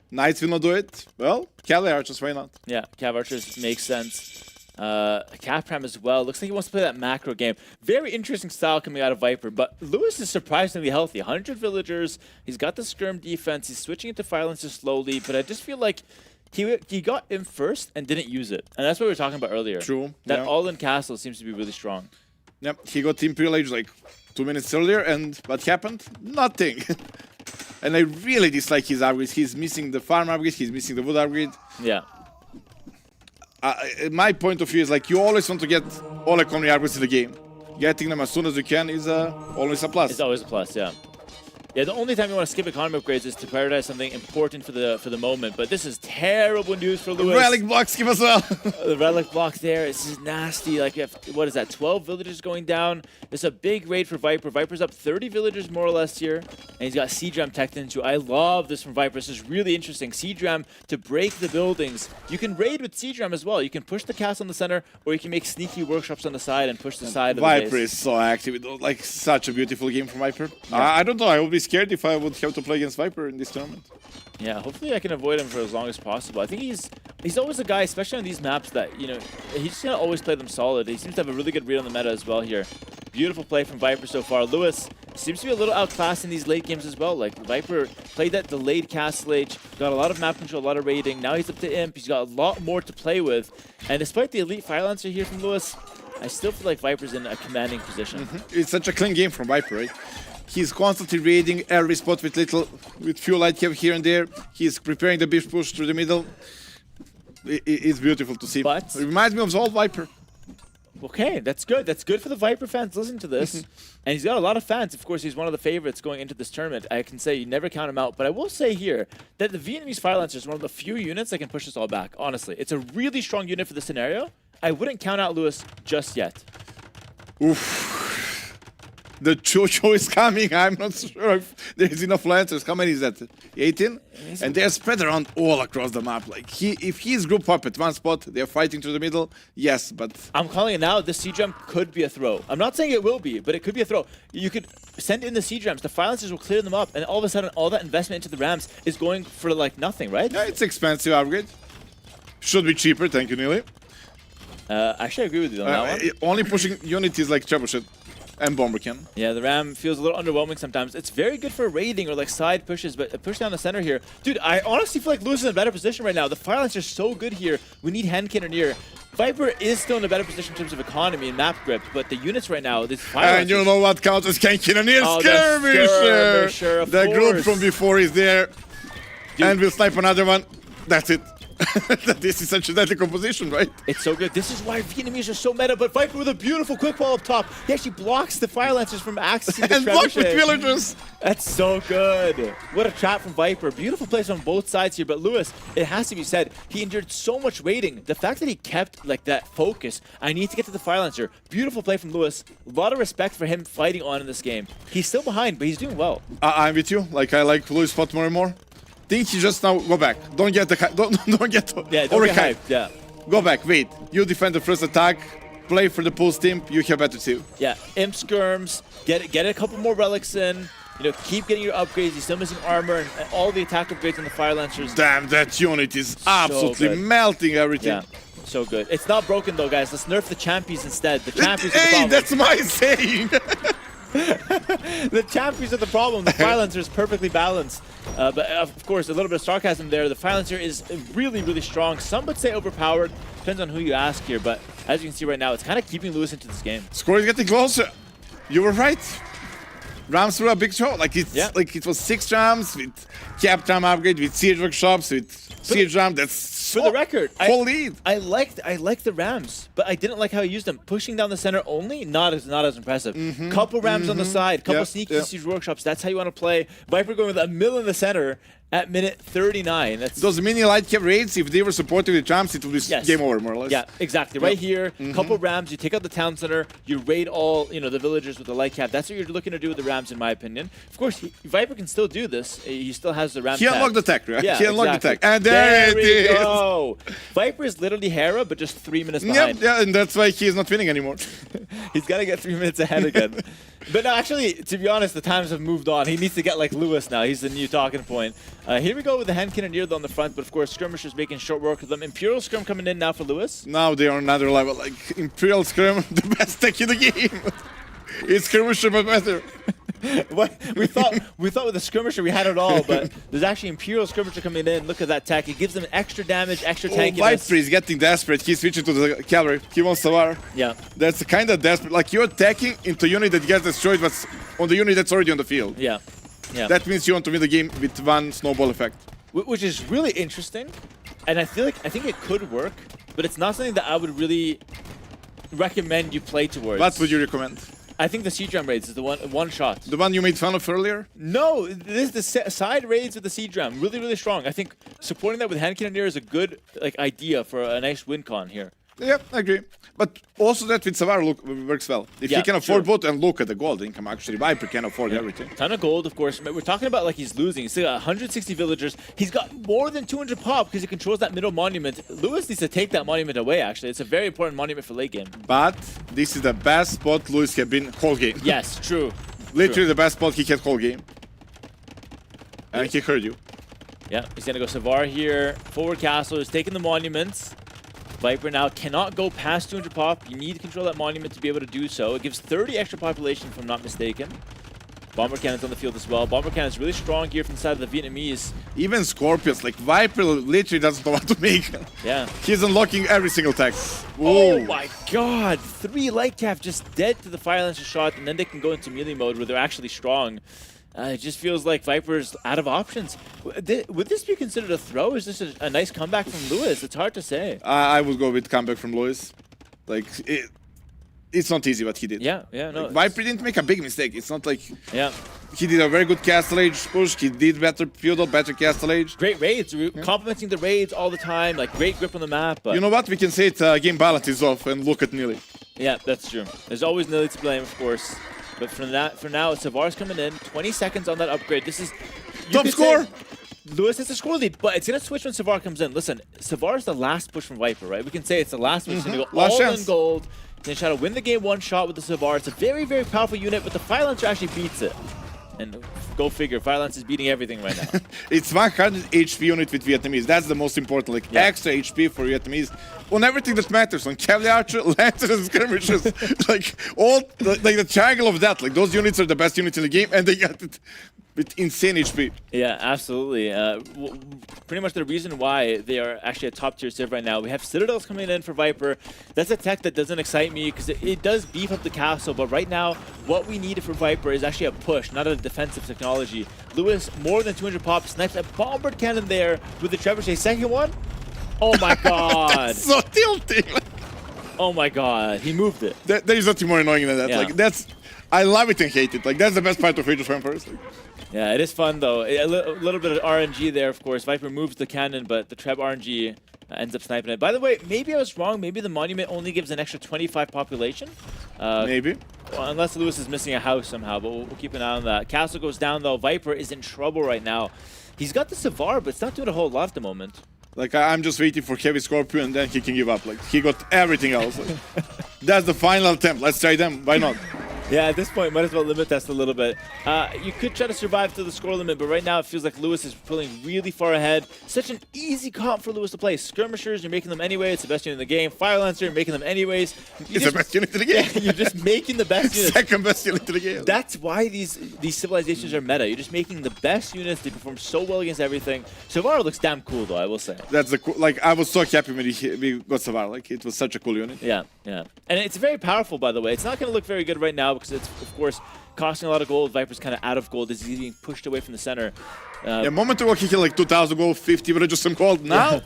Knights will not do it. Well, cavalry archers, why not? Yeah, cav archers makes sense. Capram as well. Looks like he wants to play that macro game. Very interesting style coming out of Viper, but Lewis is surprisingly healthy. 100 villagers. He's got the skirm defense. He's switching it to fire lancers slowly, but I just feel like he got in first and didn't use it. And that's what we were talking about earlier. True. That all-in castle seems to be really strong. Yep, he got Imperial Age like 2 minutes earlier, and what happened? Nothing. And I really dislike his upgrades. He's missing the farm upgrade, he's missing the wood upgrade. Yeah. My point of view is like you always want to get all economy upgrades in the game. Getting them as soon as you can is always a plus. It's always a plus, yeah. Yeah, the only time you want to skip economy upgrades is to prioritize something important for the moment. But this is terrible news for Lewis. Relic block skip as well. The relic block there. This is nasty. Like, you have, what is that? 12 villagers going down. It's a big raid for Viper. Viper's up 30 villagers more or less here, and he's got Siege Ram teched into. I love this from Viper. This is really interesting. Siege Ram to break the buildings. You can raid with Siege Ram as well. You can push the castle in the center, or you can make sneaky workshops on the side and push the side of the Viper base. is so active. Like, such a beautiful game from Viper. I don't know. I would be scared if I would have to play against Viper in this tournament. Yeah, hopefully I can avoid him for as long as possible. I think he's always a guy, especially on these maps, that, you know, he's just gonna always play them solid. He seems to have a really good read on the meta as well here. Beautiful play from Viper so far. Lewis seems to be a little outclassed in these late games as well. Like, Viper played that delayed Castle Age, got a lot of map control, a lot of raiding. Now he's up to Imp. He's got a lot more to play with. And despite the elite Fire Lancer here from Lewis, I still feel like Viper's in a commanding position. It's such a clean game from Viper, right? He's constantly raiding every spot with few light cap here and there. He's preparing the beef push through the middle. It's beautiful to see. But it reminds me of old Viper. Okay, that's good. That's good for the Viper fans. Listen to this. And he's got a lot of fans. Of course, he's one of the favorites going into this tournament. I can say you never count him out. But I will say here that the Vietnamese Fire Lancer is one of the few units that can push us all back, honestly. It's a really strong unit for the scenario. I wouldn't count out Lewis just yet. Oof. The Chocho is coming. I'm not sure if there's enough Lancers. How many is that? 18? And they're spread around all across the map. Like, if he's group up at one spot, they're fighting through the middle, yes, but... I'm calling it now. The siege jump could be a throw. I'm not saying it will be, but it could be a throw. You could send in the siege ramps. The Fire Lancers will clear them up, and all of a sudden, all that investment into the Rams is going for, like, nothing, right? Yeah, it's expensive upgrade. Should be cheaper, thank you, Neely. Actually, I agree with you on that one. Only pushing unities like Trebuchet and Bomber Cannon. Yeah, the Ram feels a little underwhelming sometimes. It's very good for raiding or like side pushes, but a push down the center here. Dude, I honestly feel like Lewis is in a better position right now. The Fire Lancer is so good here. We need hand cannoneer. Viper is still in a better position in terms of economy and map grip, but the units right now, this Fire And Lancers, you know what counts as cannoneer? Oh, Skirmisher! The group from before is there. Dude. And we'll snipe another one. That's it. This is such a deadly composition, right? It's so good. This is why Vietnamese are so meta, but Viper with a beautiful quick wall up top. He actually blocks the Fire Lancers from accessing the And blocks with trebuchet. villagers. That's so good. What a trap from Viper. Beautiful plays on both sides here, but Lewis, it has to be said, he endured so much raiding. The fact that he kept like that focus, I need to get to the Fire Lancer. Beautiful play from Lewis. A lot of respect for him fighting on in this game. He's still behind, but he's doing well. I'm with you. Like, I like Lewis spot more and more. Think he just now go back. Don't get the don't get don't get overhyped. hyped. Yeah. Go back. Wait. You defend the first attack. Play for the pulse imp. You have better too. Yeah. Imp skirms. Get a couple more relics in. You know, keep getting your upgrades. He's still missing armor and all the attack upgrades on the Fire Lancers. Damn, that unit is absolutely melting everything. Yeah. So good. It's not broken though, guys. Let's nerf the champions instead. The champions are the Hey, problem. that's my saying. The champions are the problem. The Fire Lancer is perfectly balanced. But of course, a little bit of sarcasm there. The Fire Lancer is really, really strong. Some would say overpowered. Depends on who you ask here. But as you can see right now, it's kind of keeping Lewis into this game. Score is getting closer. You were right. Rams were a big show. Like like it was 6 Rams with cap ram upgrade, with siege workshops, with siege ram. That's For the record, full lead. I liked the Rams, but I didn't like how he used them. Pushing down the center only, not as impressive. Couple Rams on the side, couple sneaky siege workshops. That's how you want to play. Viper going with a mill in the center at minute 39. That's those mini light cap raids. If they were supporting the Rams, it would be game over more or less. Yeah, exactly. Right here, couple Rams. You take out the town center. You raid all the villagers with the light cap. That's what you're looking to do with the Rams, in my opinion. Of course, Viper can still do this. He still has the Ram. He unlocked the tech, right? Yeah, he unlocked the tech, exactly. and there it is. Go. Viper is literally Hera, but just 3 minutes behind. Yeah, and that's why he's not winning anymore. He's got to get 3 minutes ahead again. But no, actually, to be honest, the times have moved on. He needs to get like Lewis now. He's the new talking point. Here we go with the hand cannoneer on the front, but of course, Skirmishers making short work of them. Imperial Skirm coming in now for Lewis. Now they are on another level. Like Imperial Skirm, the best tech in the game. It's Skirmisher, but better. we thought with the Skirmisher we had it all, but there's actually Imperial Skirmisher coming in. Look at that tech. It gives them extra damage, extra tankiness. Viper is getting desperate. He's switching to the cavalry. He wants Savar. Yeah. That's kind of desperate. Like you're attacking into a unit that gets destroyed, but on the unit that's already on the field. Yeah. Yeah. That means you want to win the game with one snowball effect. Which is really interesting, and I think it could work, but it's not something that I would really recommend you play towards. What would you recommend? I think the siege ram raids is the one shot. The one you made fun of earlier? No, this the side raids with the siege ram. Really, really strong. I think supporting that with hand cannoneer is a good idea for a nice win con here. Yeah, I agree. But also that with Savar works well. If he can afford both and look at the gold income, actually, Viper can afford everything. Ton of gold, of course. We're talking about like he's losing. He's still got 160 villagers. He's got more than 200 pop because he controls that middle monument. Lewis needs to take that monument away, actually. It's a very important monument for late game. But this is the best spot Lewis can been whole game. Yes, true. Literally the best spot he can whole game. And he heard you. Yeah, he's going to go Savar here. Forward castle is taking the monuments. Viper now cannot go past 200 pop. You need to control that monument to be able to do so. It gives 30 extra population, if I'm not mistaken. Bomber cannons on the field as well. Bomber cannon is really strong here from the side of the Vietnamese. Even Scorpions, like Viper literally doesn't know what to make. Yeah. He's unlocking every single tag. Oh my god! 3 light cap just dead to the fire lancer shot, and then they can go into melee mode where they're actually strong. It just feels like Viper's out of options. Would this be considered a throw? Is this a nice comeback from Lewis? It's hard to say. I would go with comeback from Lewis. Like, it's not easy what he did. Yeah, no. Like, Viper didn't make a big mistake. It's not like... Yeah. He did a very good Castle Age push. He did better Feudal, better Castle Age. Great raids. We're complimenting the raids all the time. Like, great grip on the map. But you know what? We can say it, game balance is off and look at Nili. Yeah, that's true. There's always Nili to blame, of course. But for now, Savar's coming in. 20 seconds on that upgrade. This is... Top score! Lewis has a score lead, but it's going to switch when Savar comes in. Listen, Savar's the last push from Viper, right? We can say it's the last push. He's going to go all in gold. He's going to try to win the game one shot with the Savar. It's a very, very powerful unit, but the Fire Lancer actually beats it. And go figure, Fire Lance is beating everything right now. It's 100 HP unit with Vietnamese. That's the most important. Like, extra HP for Vietnamese. On everything that matters. On Cavalry Archer, Lancers, and Skirmishers. Like, the triangle of that. Like, those units are the best units in the game, and they got it with insane HP. Yeah, absolutely. Pretty much the reason why they are actually a top-tier civ right now. We have Citadels coming in for Viper. That's a tech that doesn't excite me because it does beef up the castle, but right now, what we need for Viper is actually a push, not a defensive technology. Lewis, more than 200 pop, snipes a bombard cannon there with the Trebuchet. Second one? Oh my god. That's so tilting. Oh my god, he moved it. There is nothing more annoying than that. Yeah. Like, that's... I love it and hate it. Like, that's the best part of Age of Empires. Yeah, it is fun though. A little bit of RNG there, of course. Viper moves the cannon, but the Treb RNG ends up sniping it. By the way, maybe I was wrong. Maybe the monument only gives an extra 25 population. Maybe. Well, unless Lewis is missing a house somehow, but we'll keep an eye on that. Castle goes down though. Viper is in trouble right now. He's got the Savar, but it's not doing a whole lot at the moment. Like, I'm just waiting for Heavy Scorpion and then he can give up. Like, he got everything else. Like, that's the final attempt. Let's try them. Why not? Yeah, at this point, might as well limit test a little bit. You could try to survive to the score limit, but right now it feels like Lewis is pulling really far ahead. Such an easy comp for Lewis to play. Skirmishers, you're making them anyway. It's the best unit in the game. Fire Lancer, you're making them anyways. It's the best unit in the game. Yeah, you're just making the best units. Second best unit in the game. That's why these civilizations are meta. You're just making the best units. They perform so well against everything. Savar looks damn cool, though, I will say. That's the cool. Like, I was so happy when we got Savar. Like, it was such a cool unit. Yeah. And it's very powerful, by the way. It's not going to look very good right now because it's, of course, costing a lot of gold. Viper's kind of out of gold as he's being pushed away from the center. A moment ago, he hit like 2,000 gold, 50 villages, some gold. Now,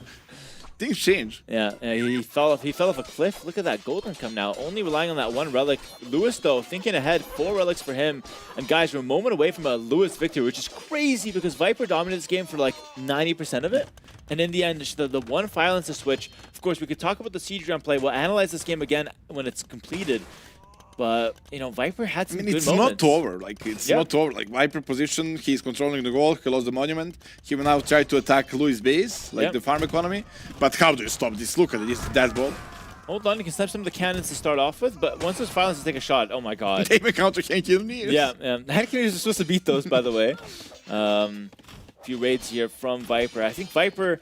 things change. Yeah, he fell off a cliff. Look at that gold income now. Only relying on that one relic. Lewis, though, thinking ahead. 4 relics for him. And guys, we're a moment away from a Lewis victory, which is crazy because Viper dominated this game for like 90% of it. And in the end, the one Fire Lancer switch. Of course, we could talk about the siege round play. We'll analyze this game again when it's completed. But, you know, Viper had some good moments. It's not over. Like, it's not over. Like, Viper position, he's controlling the goal, he lost the monument. He will now try to attack Louis' base, like the farm economy. But how do you stop this? Look at it, it's that ball. Hold on, you can snap some of the cannons to start off with, but once those Fire Lancers take a shot, oh my god. Game counter can't kill me. Yeah, hand cannons are supposed to beat those, by the way. Few raids here from Viper. I think Viper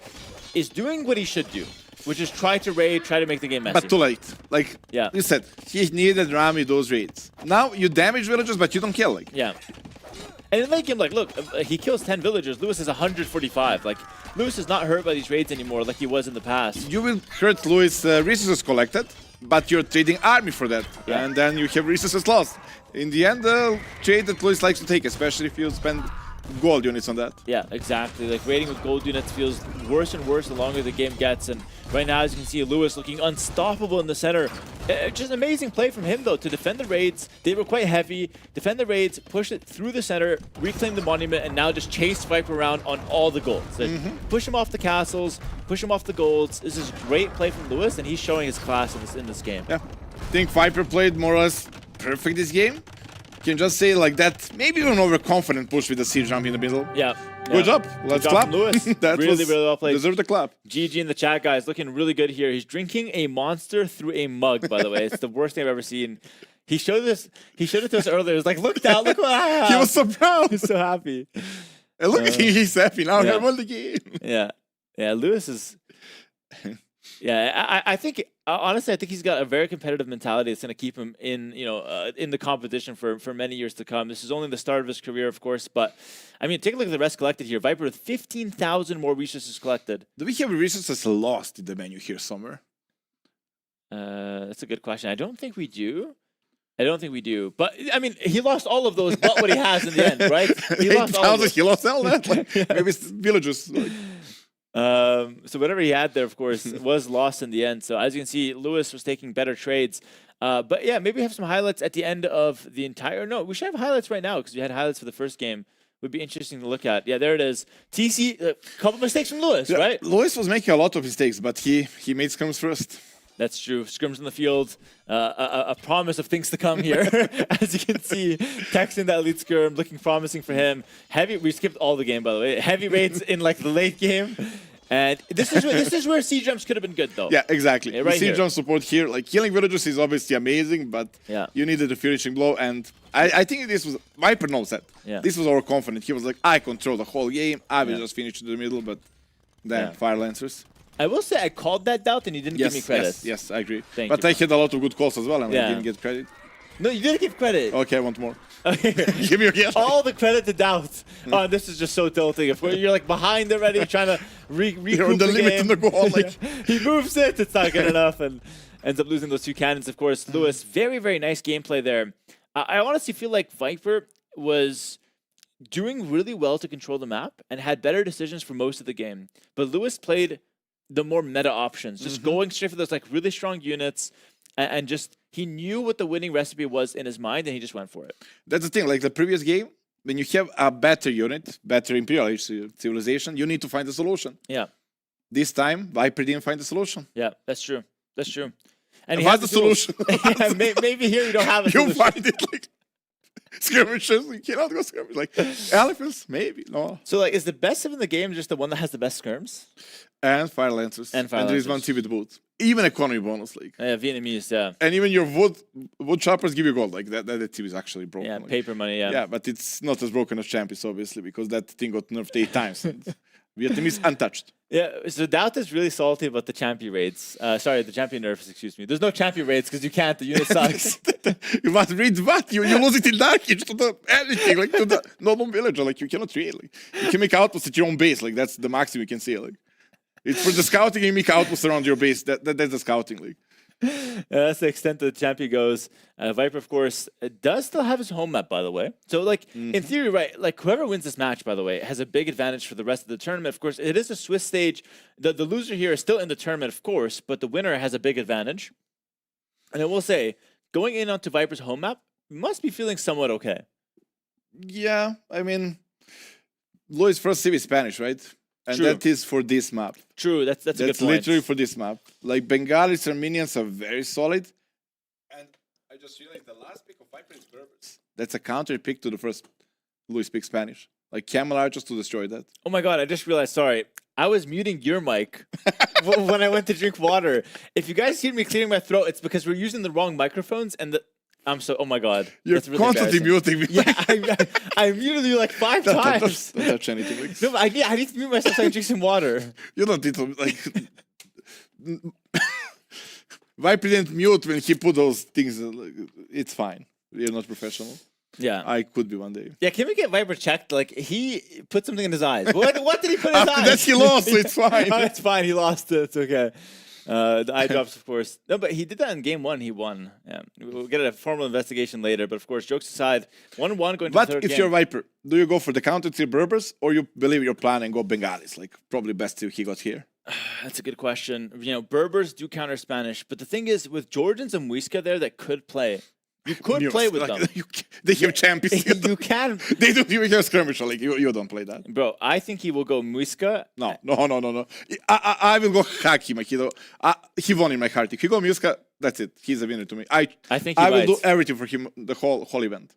is doing what he should do, which is try to raid, try to make the game messy. But too late. Like, you said, he needed Rami those raids. Now, you damage villagers, but you don't kill. Like. Yeah. And in late game, like, look, he kills 10 villagers. Lewis is 145. Like, Lewis is not hurt by these raids anymore like he was in the past. You will hurt Lewis' resources collected, but you're trading army for that. Yeah. And then you have resources lost. In the end, trade that Lewis likes to take, especially if you spend gold units on that. Yeah, exactly. Like raiding with gold units feels worse and worse the longer the game gets. And right now, as you can see, Lewis looking unstoppable in the center. Just amazing play from him, though, to defend the raids. They were quite heavy. Defend the raids, push it through the center, reclaim the monument, and now just chase Viper around on all the golds. Like, push him off the castles, push him off the golds. This is great play from Lewis, and he's showing his class in this game. Yeah, I think Viper played more or less perfect this game. Can just say like that, maybe even overconfident push with the siege jump in the middle. Yeah. Good job. Let's clap. Lewis. That really, was really well played. Deserved a clap. GG in the chat, guys. Looking really good here. He's drinking a monster through a mug, by the way. It's the worst thing I've ever seen. He showed it to us earlier. He was like, look down, look what I have. He was so proud. He's so happy. And look at him, he's happy now. Yeah. He won the game. Yeah. Yeah, Lewis is... Yeah, I think honestly, I think he's got a very competitive mentality that's going to keep him in, in the competition for many years to come. This is only the start of his career, of course, but I mean, take a look at the rest collected here. Viper with 15,000 more resources collected. Do we have resources lost in the menu here somewhere? That's a good question. I don't think we do. But I mean, he lost all of those, but what he has in the end, right? He lost all of those. He lost all that. Like, maybe it's villages. Like. So whatever he had there, of course, was lost in the end. So as you can see, Lewis was taking better trades. But yeah, maybe we have some highlights at the end of the entire... No, we should have highlights right now because we had highlights for the first game. Would be interesting to look at. Yeah, there it is. TC, a couple mistakes from Lewis, Yeah, right? Lewis was making a lot of mistakes, but he made scrims first. That's true. Scrims in the field, a promise of things to come here. As you can see, texting that elite scrim, looking promising for him. Heavy. We skipped all the game, by the way. Heavy raids in like the late game, and this is where siege jumps could have been good, though. Yeah, exactly. Yeah, right siege jump support here, like killing villagers is obviously amazing, but you needed a finishing blow, and I think this was Viper knows that. Yeah. This was overconfident. He was like, I control the whole game. I will just finish in the middle, but then Fire Lancers. I will say I called that doubt and you didn't give me credit. Yes, I agree. Thank but you, I had a lot of good calls as well, and I didn't get credit. No, you didn't give credit. Okay, I want more. Give me again. All the credit to doubt. Oh, this is just so tilting. If you're like behind already, trying to recoup You're on the limit game. in the goal. Like he moves it, it's not good enough, and ends up losing those two cannons. Of course, Lewis, very, very nice gameplay there. I honestly feel like Viper was doing really well to control the map and had better decisions for most of the game. But Lewis played the more meta options, just going straight for those like really strong units, and just he knew what the winning recipe was in his mind, and he just went for it. That's the thing. Like the previous game, when you have a better unit, better Imperial Age civilization, you need to find a solution. Yeah. This time, Viper didn't find the solution. Yeah, that's true. That's true. And what's the solution? Yeah, maybe here you don't have a you solution. find it like skirmishes. You cannot go skirmish. Like elephants, maybe no. So like, is the best sim in the game just the one that has the best skirms? And Fire Lancers. And Fire there is one Lancers. team with boot. Even economy bonus, like. Yeah, Vietnamese, yeah. And even your wood choppers give you gold. Like that team is actually broken. Yeah, like. paper money, yeah. Yeah, but it's not as broken as Champions, obviously, because that thing got nerfed 8 times. And Vietnamese untouched. Yeah, so Doubt is really salty about the champion raids. Sorry, the champion nerfs, excuse me. There's no champion raids because you can't, the unit sucks. You must read what? You lose it in Dark Age to the anything, like to the normal villager. Like you cannot trade. Like you can make outposts at your own base. Like that's the maximum you can see. Like it's for the scouting, you make outposts around your base. That's the scouting. Like that's the extent that the champion goes. Viper, of course, does still have his home map, by the way. So, like, in theory, right, like, whoever wins this match, by the way, has a big advantage for the rest of the tournament. Of course, it is a Swiss stage. The loser here is still in the tournament, of course, but the winner has a big advantage. And I will say, going in onto Viper's home map, must be feeling somewhat okay. yeah, I mean, Lois first civ is Spanish, right? And True. that is for this map. True, that's a good point. Literally for this map. Like Bengalis, Armenians are very solid. And I just realized the last pick of Viper is Berbers. That's a counter pick to the first Luis pick Spanish. Like Camel Archers to destroy that. Oh my god, I just realized, sorry. I was muting your mic when I went to drink water. If you guys hear me clearing my throat, it's because we're using the wrong microphones and oh my god. You're that's really constantly muting me. Yeah, I muted you like 5 times. Don't touch anything. Like, No, but I need to mute myself so I can drink some water. you don't need to, like... Viper didn't mute when he put those things. Like, it's fine. You're not professional. Yeah. I could be one day. Yeah, can we get Viper checked? Like, he put something in his eyes. What did he put in his eyes? After that, he lost, so it's fine. Oh, it's fine. He lost it. It's okay. The eye drops, of course. No, but he did that in game 1. He won. Yeah. We'll get a formal investigation later. But of course, jokes aside, 1-1 going to the But third if game. you're Viper, do you go for the counter tier Berbers or you believe your plan and go Bengalis? Like probably best he got here. That's a good question. You know, Berbers do counter Spanish, but the thing is, with Georgians and Muisca there that could play, you could play with them. They have champions. You can. They don't even have skirmish. Like you don't play that. Bro, I think he will go Muisca. No. I will go Haki, Makido. He won in my heart. If he go Muisca, that's it. He's a winner to me. I think he I will bites. do everything for him the whole event.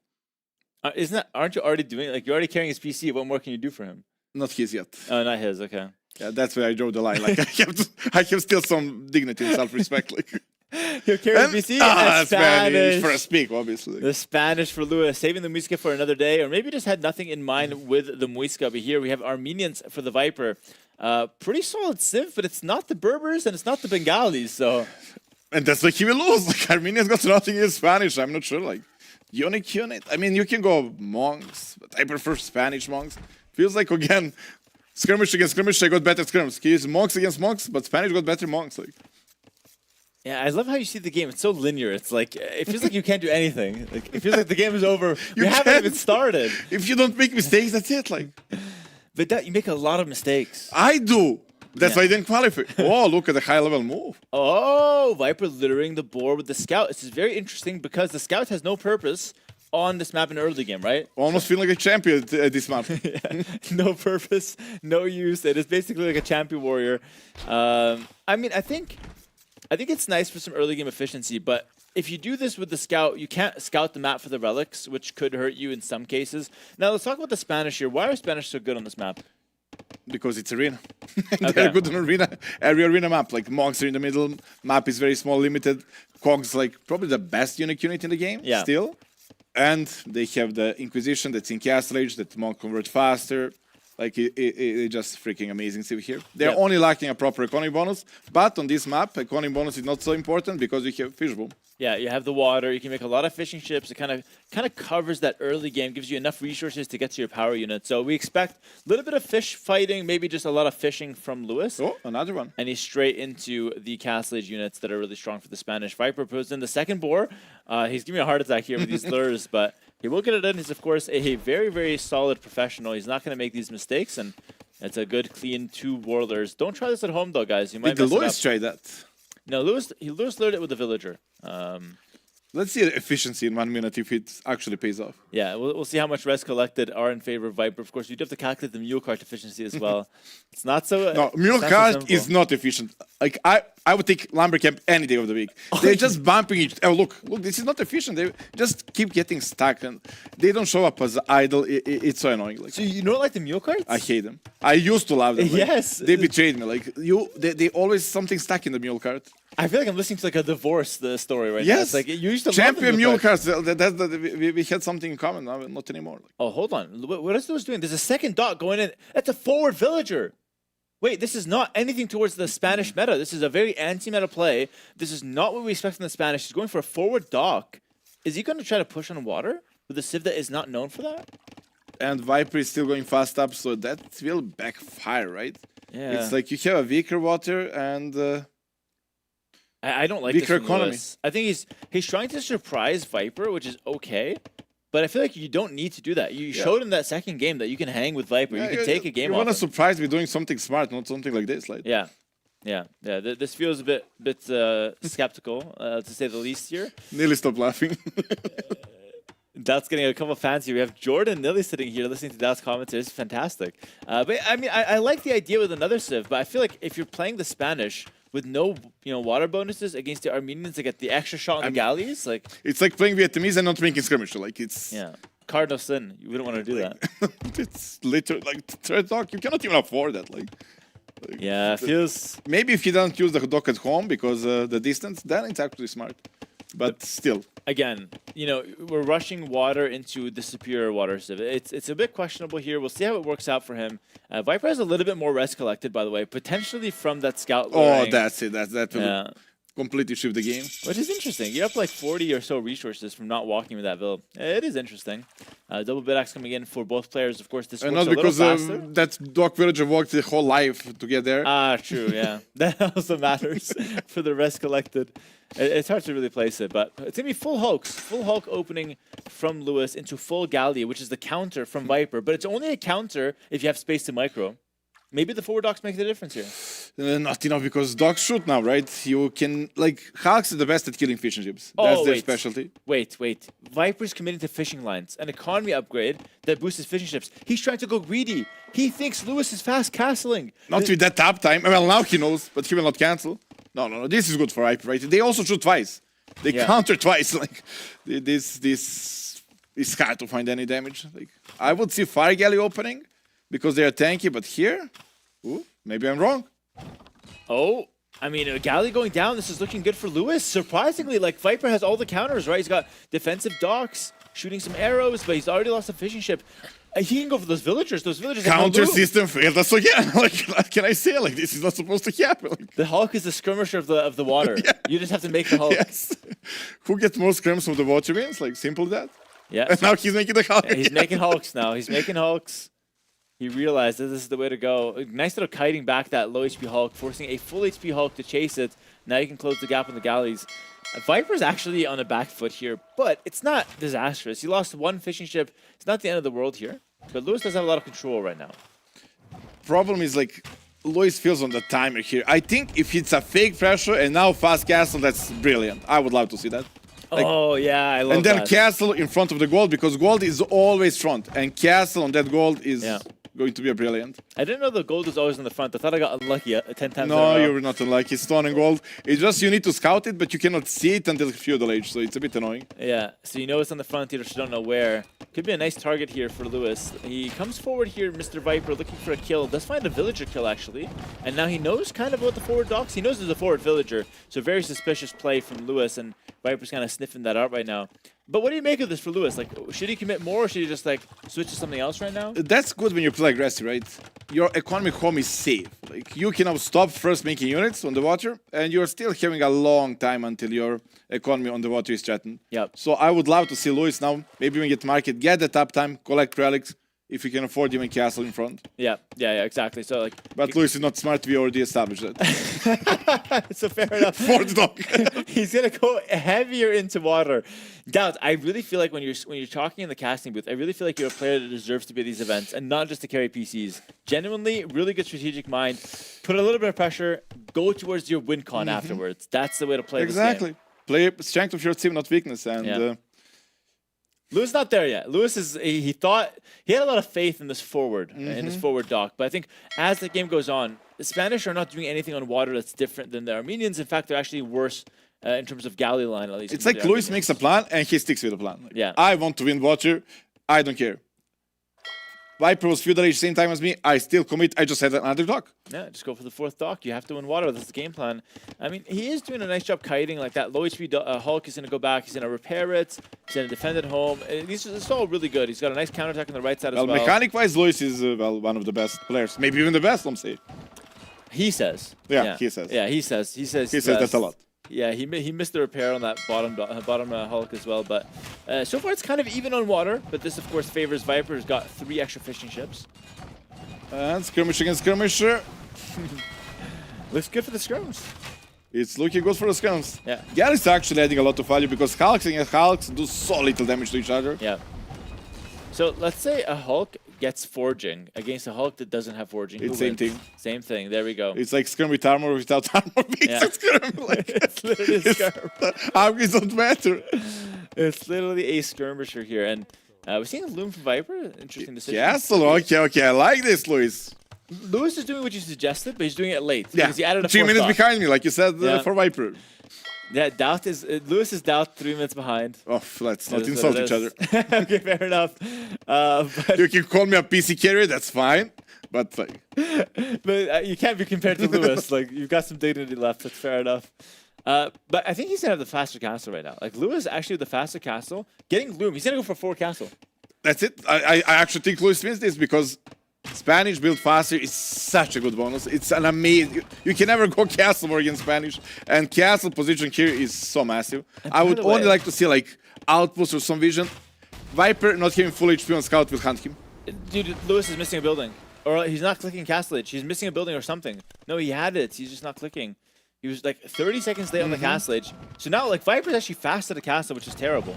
Aren't you already doing, like, you're already carrying his PC? What more can you do for him? Not his yet. Oh, not his. Okay. Yeah, that's where I draw the line. Like I have still some dignity and self-respect. Like You're carrying PC and Spanish for a speak, obviously. The Spanish for Lewis, saving the Muisca for another day, or maybe just had nothing in mind with the Muisca. But here we have Armenians for the Viper. Pretty solid civ, but it's not the Berbers and it's not the Bengalis. So, and that's why he will lose. Like Armenians got nothing in Spanish. I'm not sure. Like unique unit. I mean, you can go monks, but I prefer Spanish monks. Feels like again. Skirmish against skirmish, I got better skirmish. He used monks against monks, but Spanish got better monks. Like, yeah, I love how you see the game. It's so linear. It's like it feels like you can't do anything. Like, it feels like the game is over. You haven't even started. If you don't make mistakes, that's it. Like, but that you make a lot of mistakes. I do. That's why I didn't qualify. Oh, look at the high level move. Oh, Viper littering the board with the scout. This is very interesting because the scout has no purpose on this map in the early game, right? Almost feeling like a champion at this map. Yeah. No purpose, no use. It is basically like a champion warrior. I mean, I think it's nice for some early game efficiency, but if you do this with the scout, you can't scout the map for the relics, which could hurt you in some cases. Now, let's talk about the Spanish here. Why are Spanish so good on this map? Because it's arena. Okay. They're good on arena. Every arena map, like monks are in the middle. Map is very small, limited. Cogs like probably the best unique unit in the game. Yeah. Still. And they have the Inquisition that's in Castle Age that monk convert faster. Like it's just freaking amazing civ here. They're only lacking a proper economy bonus, but on this map, economy bonus is not so important because you have fishbowl. Yeah, you have the water. You can make a lot of fishing ships. It kind of covers that early game, gives you enough resources to get to your power unit. So we expect a little bit of fish fighting, maybe just a lot of fishing from Lewis. Oh, another one. And he's straight into the Castle Age units that are really strong for the Spanish. Viper puts in the second boar. He's giving me a heart attack here with these lures, but he will get it in. He's, of course, a very, very solid professional. He's not going to make these mistakes, and it's a good, clean 2 warlords. Don't try this at home, though, guys. You might Did mess it up. Lewis try that? No, Lewis lured it with the villager. Let's see the efficiency in 1 minute if it actually pays off. Yeah, we'll see how much res collected are in favor of Viper. Of course, you do have to calculate the mule cart efficiency as well. It's not so. No, mule cart is not efficient. Like I would take lumber camp any day of the week. They're just bumping it. Oh look, this is not efficient. They just keep getting stuck and they don't show up as idle. It's so annoying. Like, so you don't like the mule carts? I hate them. I used to love them. Like, yes, they betrayed me. Like they always something stuck in the mule cart. I feel like I'm listening to like a divorce story right now. Yes, It's like you used to champion love the mule carts. We had something in common. Now, not anymore. Oh, hold on. What is Lewis doing? There's a second dot going in. That's a forward villager. Wait, this is not anything towards the Spanish meta. This is a very anti-meta play. This is not what we expect from the Spanish. He's going for a forward dock. Is he going to try to push on water with a civ that is not known for that? And Viper is still going fast up, so that will backfire, right? Yeah. It's like you have a weaker water and. I don't like weaker this from economy. Lewis. I think he's trying to surprise Viper, which is okay. But I feel like you don't need to do that. You showed in that second game that you can hang with Viper. You can take a game You off want to him. surprise me doing something smart, not something like this. Like. Yeah. This feels a bit skeptical, to say the least here. Nearly stopped laughing. That's getting a couple of fans here. We have Jordan Nilly sitting here listening to Dad's commentary. It's fantastic. But I mean, I like the idea with another civ, but I feel like if you're playing the Spanish with no water bonuses against the Armenians to get the extra shot on the galleys, like it's like playing Vietnamese and not making skirmish. Like it's cardinal sin. You wouldn't want to do that. It's literally like threat dock. You cannot even afford that. Like yeah, it feels. Maybe if you don't use the dock at home because the distance, then it's actually smart. But still. Again, we're rushing water into the superior water civ. It's a bit questionable here. We'll see how it works out for him. Viper has a little bit more res collected, by the way, potentially from that scout luring. Oh, that's it. That will completely shift the game. Which is interesting. You're up like 40 or so resources from not walking with that build. It is interesting. Double bid axe coming in for both players. Of course, this And works not a little because faster. that dog villager walked the whole life to get there. Ah, true, yeah. That also matters for the rest collected. It's hard to really place it, but it's going to be full Hulks. Full Hulk opening from Lewis into full Gallia, which is the counter from Viper. But it's only a counter if you have space to micro. Maybe the forward docks make the difference here. Not enough because dogs shoot now, right? You can, like, Hulks is the best at killing fishing ships. Oh, That's their wait. specialty. Wait. Viper's committing to fishing lines, an economy upgrade that boosts his fishing ships. He's trying to go greedy. He thinks Lewis is fast castling. Not with that tap time. Well, now he knows, but he will not cancel. No. This is good for Viper, right? They also shoot twice. They counter twice. Like, this is hard to find any damage. Like, I would see Fire Galley opening because they are tanky, but here, ooh, maybe I'm wrong. Oh, I mean, a Galley going down. This is looking good for Lewis. Surprisingly, like, Viper has all the counters, right? He's got defensive docks, shooting some arrows, but he's already lost a fishing ship. He can go for those villagers. Those villagers have no Counter loot. system failed us again. Like, what can I say? Like, this is not supposed to happen. Like, The Hulk is the skirmisher of the water. Yeah. You just have to make the Hulk. yes. Who gets more scrims from the water wins? Like, simple as that. Yeah. And now he's making the Hulk. He's making Hulks now. He's making Hulks. He realized that this is the way to go. Nice little kiting back that low HP Hulk, forcing a full HP Hulk to chase it. Now you can close the gap on the galleys. Viper's actually on a back foot here, but it's not disastrous. He lost one fishing ship. It's not the end of the world here. But Lewis does have a lot of control right now. Problem is, like, Lois feels on the timer here. I think if it's a fake pressure and now fast castle, that's brilliant. I would love to see that. Like, oh, yeah, I love and then that. castle in front of the gold, because gold is always front, and castle on that gold is going to be a brilliant. I didn't know the gold was always in the front. I thought I got unlucky 10 times in a No, row. you're not unlucky. Stone and gold. It's just you need to scout it, but you cannot see it until feudal age, so it's a bit annoying. Yeah, so you know it's on the front, you just don't know where. Could be a nice target here for Lewis. He comes forward here, Mr. Viper, looking for a kill. Does find a villager kill, actually. And now he knows kind of about the forward docks. He knows there's a forward villager, so very suspicious play from Lewis, and Viper's kind of sniffing that out right now. But what do you make of this for Lewis? Like, should he commit more, or should he just, like, switch to something else right now? That's good when you play aggressive, right? Your economic home is safe. Like, you can now stop first making units on the water, and you're still having a long time until your economy on the water is threatened. Yep. So I would love to see Lewis now, maybe when you get market, get the top time, collect relics, if you can afford even castle in front. Yeah, exactly. So, like... But Lewis is not smart, we already established that. So fair enough. For the dog. He's gonna go heavier into water. Doubt. I really feel like when you're talking in the casting booth, I really feel like you're a player that deserves to be at these events and not just to carry PCs. Genuinely, really good strategic mind. Put a little bit of pressure. Go towards your win con afterwards. That's the way to play Exactly. this game. Play strength of your team, not weakness. And Lewis not there yet. Lewis is he thought he had a lot of faith in this forward in his forward dock, but I think as the game goes on, the Spanish are not doing anything on water that's different than the Armenians. In fact, they're actually worse in terms of galley line, at least. it's like Lewis makes a plan and he sticks with the plan. Like, Yeah. I want to win water. I don't care. Viper was feudal age same time as me. I still commit. I just had another dock. Yeah, just go for the fourth dock. You have to win water. That's the game plan. I mean, he is doing a nice job kiting. Like that low HP Hulk is going to go back. He's going to repair it. He's going to defend it home. It's all really good. He's got a nice counterattack on the right side as well. Mechanic-wise, Lewis is one of the best players. Maybe even the best, I'm saying. He says. Yeah, he says. Yeah, he says. He says that a lot. Yeah, he missed the repair on that bottom Hulk as well. But so far, it's kind of even on water. But this, of course, favors Viper, who's got 3 extra fishing ships. And skirmish against skirmisher. Looks good for the scrims. It's looking good for the skirms. Yeah. Gary's actually adding a lot of value because Hulks against Hulks do so little damage to each other. Yeah. So let's say a Hulk gets forging against a Hulk that doesn't have forging. It's Who same wins? thing. Same thing. There we go. It's like skirm with armor without armor. Yeah. It's skirm. Like, It's literally a skirm. Armies don't matter. It's literally a skirmisher here. And we're seeing a Loom from Viper. Interesting decision. Castle. Okay. I like this, Lewis. Lewis is doing what you suggested, but he's doing it late. Yeah. Because he added a 3 fourth minutes dock. behind me, like you said Yeah. for Viper. Yeah, Doubt is Lewis is Doubt 3 minutes behind. Oh, let's not That is insult what each it other. is. Okay, fair enough. But You can call me a PC carrier, that's fine. But like, you can't be compared to Lewis. Like you've got some dignity left. That's fair enough. But I think he's gonna have the faster castle right now. Like Lewis actually with the faster castle, getting Loom. He's gonna go for 4 castle. that's it. I actually think Lewis wins this because Spanish build faster is such a good bonus. It's an amazing. You can never go castle more against Spanish, and castle position here is so massive. I would only like to see like outpost or some vision. Viper not having full HP on scout will hunt him. Dude, Lewis is missing a building. Or he's not clicking castle edge. He's missing a building or something. No, he had it. He's just not clicking. He was like 30 seconds late on the castle edge. So now like Viper's actually fast at the castle, which is terrible.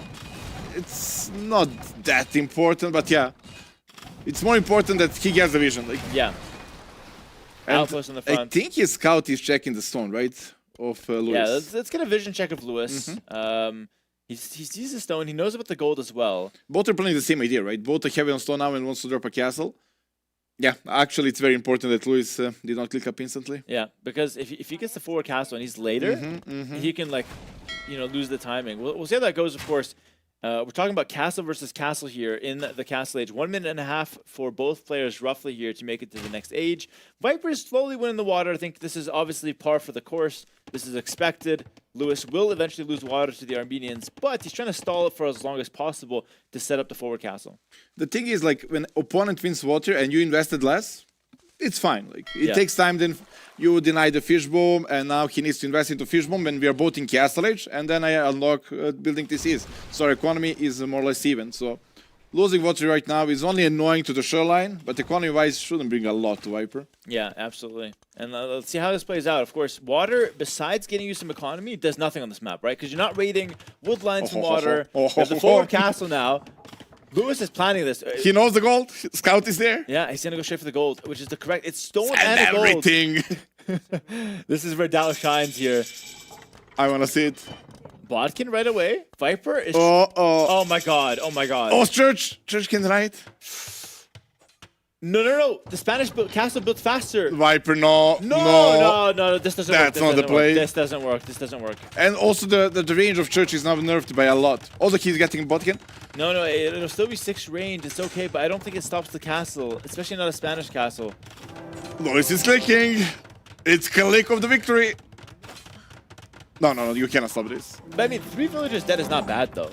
It's not that important, but yeah. It's more important that he gets the vision. Like, yeah. Outpost on the front. I think his scout is checking the stone, right? Of Lewis. Yeah, let's get a vision check of Lewis. He sees the stone. He knows about the gold as well. Both are playing the same idea, right? Both are heavy on stone now and wants to drop a castle. Yeah, actually, it's very important that Lewis did not click up instantly. Yeah, because if he gets the forward castle and he's later, he can like, lose the timing. We'll see how that goes, of course. We're talking about castle versus castle here in the castle age. 1 minute and a half for both players roughly here to make it to the next age. Viper is slowly winning the water. I think this is obviously par for the course. This is expected. Lewis will eventually lose water to the Armenians, but he's trying to stall it for as long as possible to set up the forward castle. The thing is, like, when opponent wins water and you invested less, it's fine. Like, it takes time, then you deny the fishbomb, and now he needs to invest into fishbomb when we are both in castle age, and then I unlock building TCs. So our economy is more or less even. So losing water right now is only annoying to the shoreline, but economy-wise shouldn't bring a lot to Viper. Yeah, absolutely. And let's see how this plays out. Of course, water, besides getting you some economy, does nothing on this map, right? Because you're not raiding wood lines from water. You have the forward castle now. Lewis is planning this. He knows the gold. Scout is there. Yeah, he's going to go straight for the gold, which is the correct. It's stone and everything. Gold. This is where Dow shines here. I want to see it. Bodkin right away. Viper is... Oh my god. Oh my god. Oh, Church. Church can right. No. The Spanish castle built faster. Viper, no. No. This doesn't work. That's not the play. This doesn't work. And also the range of Church is now nerfed by a lot. Also, he's getting Bodkin. No, it'll still be 6 range. It's okay, but I don't think it stops the castle, especially not a Spanish castle. Lewis is clicking. It's click of the victory. No, you cannot stop this. But I mean, 3 villagers dead is not bad, though.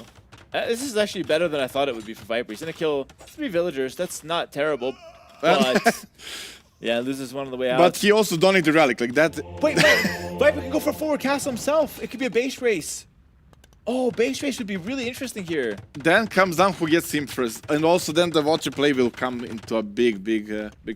This is actually better than I thought it would be for Viper. He's going to kill 3 villagers. That's not terrible, but... yeah, loses one on the way out. But he also donated the relic, like that. Wait, Viper can go for forward castle himself. It could be a base race. Oh, base race would be really interesting here. Then comes down who gets him first. And also then the water play will come into a big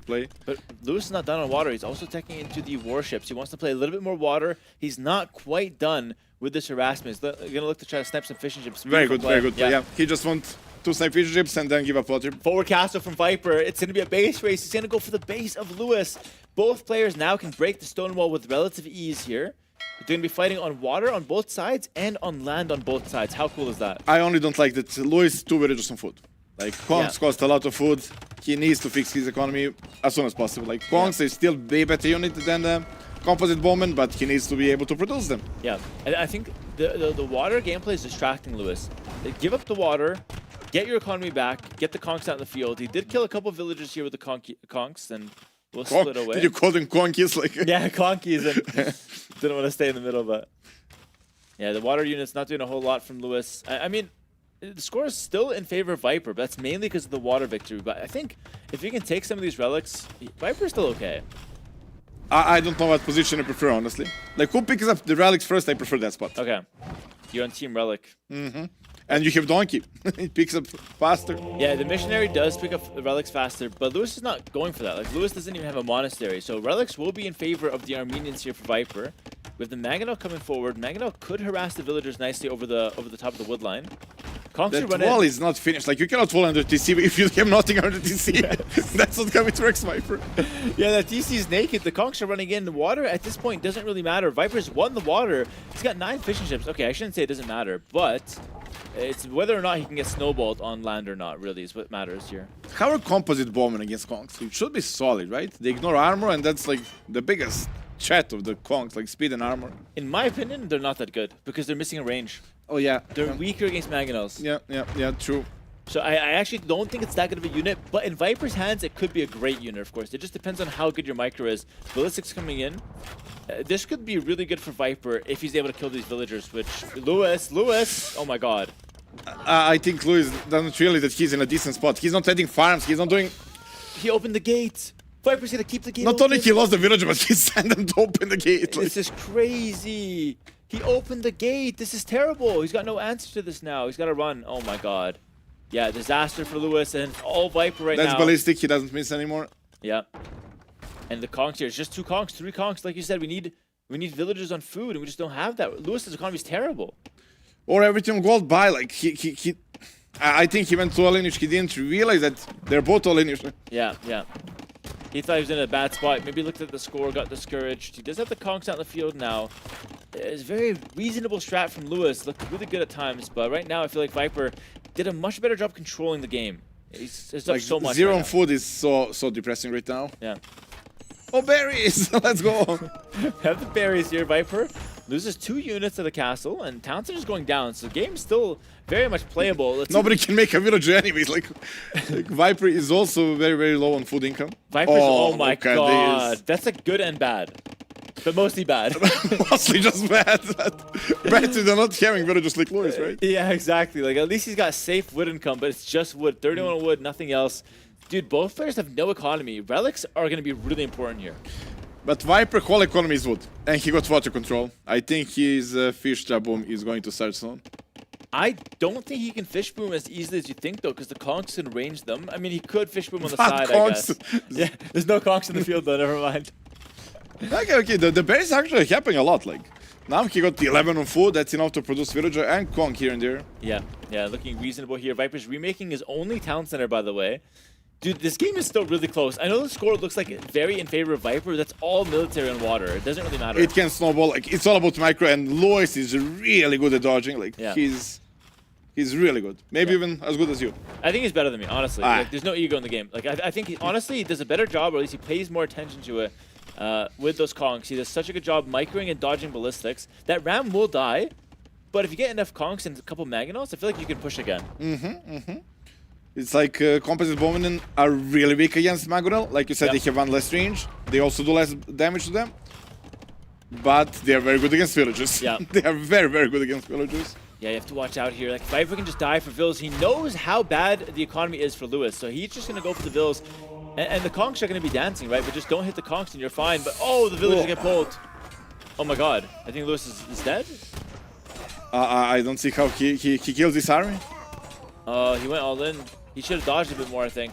play. But Lewis is not done on water. He's also taking into the warships. He wants to play a little bit more water. He's not quite done with this harassment. He's going to look to try to snipe some fishing ships. Very good. Yeah, he just wants 2 snipe fishing ships and then give up water. Forward castle from Viper. It's going to be a base race. He's going to go for the base of Lewis. Both players now can break the stone wall with relative ease here. They're going to be fighting on water on both sides and on land on both sides. How cool is that? I only don't like that Lewis 2 villagers on food. Like, Kongs cost a lot of food. He needs to fix his economy as soon as possible. Like, Kongs is still way better unit than the composite bowman, but he needs to be able to produce them. Yeah, and I think the water gameplay is distracting Lewis. They give up the water, get your economy back, get the Kongs out in the field. He did kill a couple villagers here with the Kongs, and we'll split away. Did you call them conkies? Like yeah, conkies. And didn't want to stay in the middle, but yeah, the water unit's not doing a whole lot from Lewis. I mean, the score is still in favor of Viper, but that's mainly because of the water victory. But I think if you can take some of these relics, Viper's still okay. I don't know what position I prefer, honestly. Like, who picks up the relics first, I prefer that spot. Okay. You're on Team Relic. And you have Donkey. It picks up faster. Yeah, the Missionary does pick up the relics faster, but Lewis is not going for that. Like, Lewis doesn't even have a monastery, so relics will be in favor of the Armenians here for Viper. With the Mangonel coming forward, Mangonel could harass the villagers nicely over the top of the wood line. That wall is not finished. Like, you cannot wall under TC if you have nothing under TC. That's not how it works, Viper. Yeah, the TC is naked. The Kongs are running in. The water at this point doesn't really matter. Viper's won the water. He's got 9 fishing ships. Okay, I shouldn't say it doesn't matter, but it's whether or not he can get snowballed on land or not, really, is what matters here. How are composite bowmen against Kongs? It should be solid, right? They ignore armor, and that's like the biggest threat of the Kongs, like speed and armor. In my opinion, they're not that good because they're missing a range. Oh, yeah. They're weaker against Mangonels. Yeah, true. So I actually don't think it's that good of a unit, but in Viper's hands, it could be a great unit, of course. It just depends on how good your micro is. Ballistics coming in. This could be really good for Viper if he's able to kill these villagers, which... Lewis! Oh my god. I think Lewis doesn't realize that he's in a decent spot. He's not adding farms, he's not doing... he opened the gate. Viper's gonna keep the gate Not open. only he lost the villager, but he sent them to open the gate. This is crazy. He opened the gate. This is terrible. He's got no answer to this now. He's got to run. Oh my god. Yeah, disaster for Lewis and all Viper right now. That's ballistic. He doesn't miss anymore. Yeah. And the conks here. It's just 2 conks, 3 conks. Like you said, we need villagers on food, and we just don't have that. Lewis's economy is terrible. Or everything gold by. Like I think he went to all English. He didn't realize that they're both all English. Yeah, yeah. He thought he was in a bad spot. Maybe looked at the score, got discouraged. He does have the conks out in the field now. It's a very reasonable strat from Lewis. Looked really good at times, but right now I feel like Viper did a much better job controlling the game. He's up Like so much. 0 right on now. food is so depressing right now. Yeah. Oh, berries! Let's go. Have the berries here. Viper loses 2 units to the castle, and Townsend is going down. So the game's still very much playable. Let's Nobody can make a villager anyways. Like Viper is also very low on food income. Viper's, oh my okay, god. That's a good and bad. But mostly bad. Mostly just bad. Better than not having villagers like Lewis, right? Yeah, exactly. Like at least he's got safe wood income, but it's just wood. 31 wood, nothing else. Dude, both players have no economy. Relics are going to be really important here. But Viper whole economy is wood, and he got water control. I think his fish trap boom is going to start soon. I don't think he can fish boom as easily as you think, though, because the conks can range them. I mean, he could fish boom on the Not side, conks. I guess. Yeah, there's no conks in the field, though. Never mind. Okay. The berries is actually happening a lot. Like now he got 11 on food. That's enough to produce villager and conk here and there. Yeah, looking reasonable here. Viper's remaking his only town center, by the way. Dude, this game is still really close. I know the score looks like very in favor of Viper. That's all military and water. It doesn't really matter. It can snowball. Like it's all about micro, and Lewis is really good at dodging. Like he's really good. Maybe even as good as you. I think he's better than me, honestly. Like, there's no ego in the game. Like I think honestly he does a better job, or at least he pays more attention to it with those conks. He does such a good job microing and dodging ballistics. That ram will die, but if you get enough conks and a couple Mangonels, I feel like you can push again. It's like composite bowmen are really weak against Magonel. Like you said, they have 1 less range. They also do less damage to them. But they are very good against villagers. Yeah. They are very good against villagers. Yeah, you have to watch out here. Like, Viper can just die for vills. He knows how bad the economy is for Lewis, so he's just going to go for the vills. And the conks are going to be dancing, right? But just don't hit the conks and you're fine. But, oh, the villagers get pulled. Oh my god. I think Lewis is dead? I don't see how he kills this army. He went all in. He should have dodged a bit more, I think.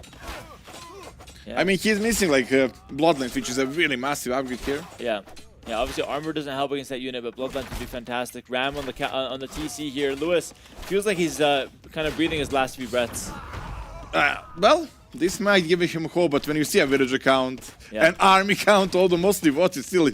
Yeah. I mean, he's missing like Bloodlines, which is a really massive upgrade here. Yeah. Yeah, obviously armor doesn't help against that unit, but Bloodlines would be fantastic. Ram on the TC here. Lewis feels like he's kind of breathing his last few breaths. Well, this might give him hope, but when you see a villager count, an army count, all the most devoted, still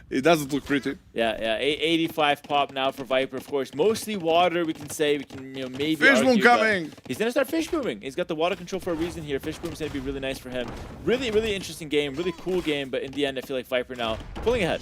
it doesn't look pretty. Yeah. 85 pop now for Viper, of course. Mostly water, we can say. We can maybe Fish boom argue, coming! He's going to start fish booming. He's got the water control for a reason here. Fish boom's going to be really nice for him. Really interesting game. Really cool game, but in the end, I feel like Viper now pulling ahead.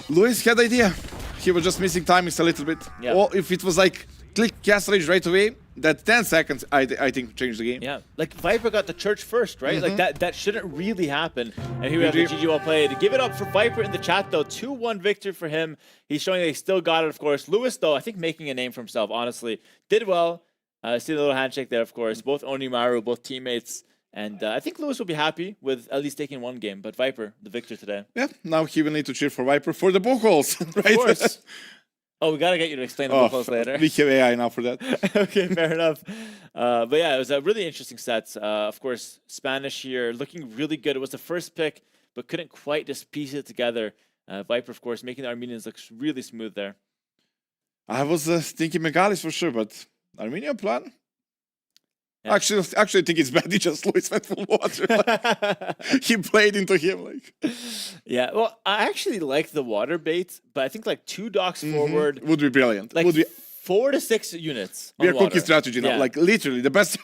Lewis had idea. He was just missing timings a little bit. Yeah. Or if it was like click Castle Age right away, that 10 seconds I think changed the game. Yeah, like Viper got the church first, right? Like that shouldn't really happen. And here we have the GG well played. Give it up for Viper in the chat though. 2-1 victory for him. He's showing that he still got it, of course. Lewis though, I think making a name for himself, honestly. Did well. See the little handshake there, of course. Both Onimaru, both teammates. And I think Lewis will be happy with at least taking 1 game. But Viper, the victor today. Yeah, now he will need to cheer for Viper for the book holes, right? Of course. Oh, we got to get you to explain the book holes later. We have AI now for that. Okay, fair enough. But yeah, it was a really interesting set. Of course, Spanish here looking really good. It was the first pick, but couldn't quite just piece it together. Viper, of course, making the Armenians look really smooth there. I was thinking Megalis for sure, but Armenian plan? Yeah. Actually, I think it's bad. He just Lewis went full water. He played into him. Yeah, well, I actually like the water bait, but I think like 2 docks forward would be brilliant. Like would be 4 to 6 units. We are water. cookie strategy now. Yeah. Like literally the best.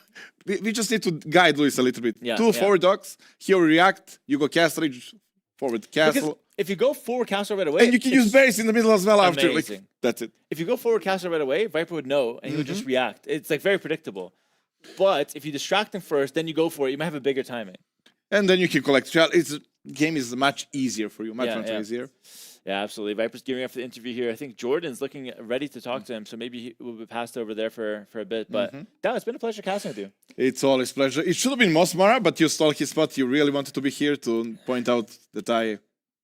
We just need to guide Lewis a little bit. Yeah, 2 forward docks. He'll react. You go castle, forward castle. Because if you go forward castle right away, and you can use berries in the middle as well after. Like, amazing. that's it. If you go forward castle right away, Viper would know and he would just react. It's like very predictable. But if you distract him first, then you go for it, you might have a bigger timing. And then you can collect. Game is much easier for you, much easier. Yeah, absolutely. Viper's gearing up for the interview here. I think Jordan's looking ready to talk to him, so maybe he will be passed over there for a bit. But Dan, it's been a pleasure casting with you. It's always pleasure. It should have been Mosmara, but you stole his spot. You really wanted to be here to point out that I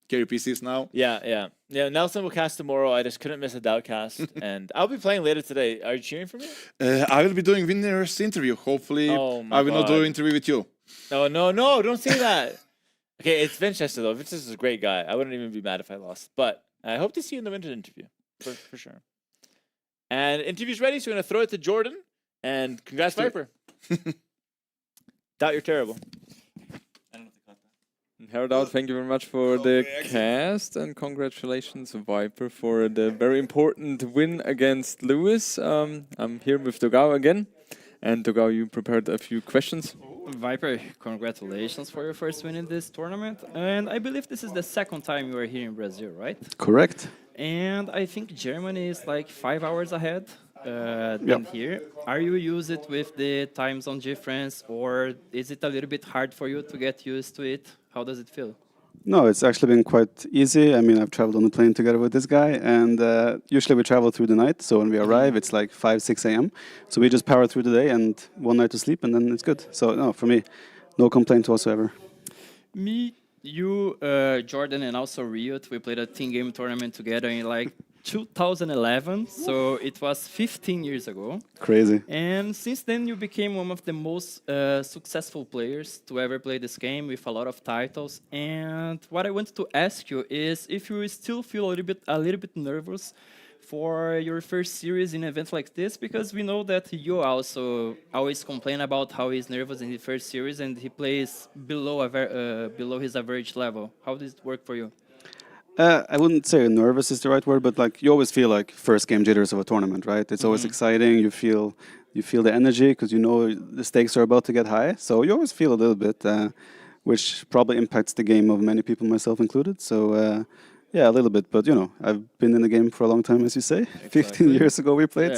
carry PCs now. Yeah. Nelson will cast tomorrow. I just couldn't miss a doubt cast, and I'll be playing later today. Are you cheering for me? I will be doing winner's interview. Hopefully, I will not do an interview with you. No, don't say that. Okay, it's Vinchester though. Vinchester is a great guy. I wouldn't even be mad if I lost. But I hope to see you in the winter interview for sure. And interview's ready, so we're gonna throw it to Jordan. And congrats, Viper. Doubt you're terrible. Herald, thank you very much for the cast, and congratulations, Viper, for the very important win against Lewis. I'm here with Dogao again, and Dogao, you prepared a few questions. Viper, congratulations for your first win in this tournament. And I believe this is the second time you are here in Brazil, right? Correct. And I think Germany is like 5 hours ahead than here. Are you used with the time zone difference, or is it a little bit hard for you to get used to it? How does it feel? No, it's actually been quite easy. I mean, I've traveled on the plane together with this guy, and usually we travel through the night. So when we arrive, it's like 5, 6 a.m. So we just power through the day and one night to sleep, and then it's good. So no, for me, no complaints whatsoever. Me, you, Jordan, and also Riot, we played a team game tournament together in like 2011. So it was 15 years ago. Crazy. And since then, you became one of the most successful players to ever play this game with a lot of titles. And what I wanted to ask you is if you still feel a little bit nervous for your first series in events like this, because we know that you also always complain about how he's nervous in the first series and he plays below his average level. How does it work for you? I wouldn't say nervous is the right word, but like you always feel like first game jitters of a tournament, right? It's always exciting. You feel the energy because you know the stakes are about to get high. So you always feel a little bit, which probably impacts the game of many people, myself included. So yeah, a little bit. But you know, I've been in the game for a long time, as you say. Exactly. 15 years ago we played.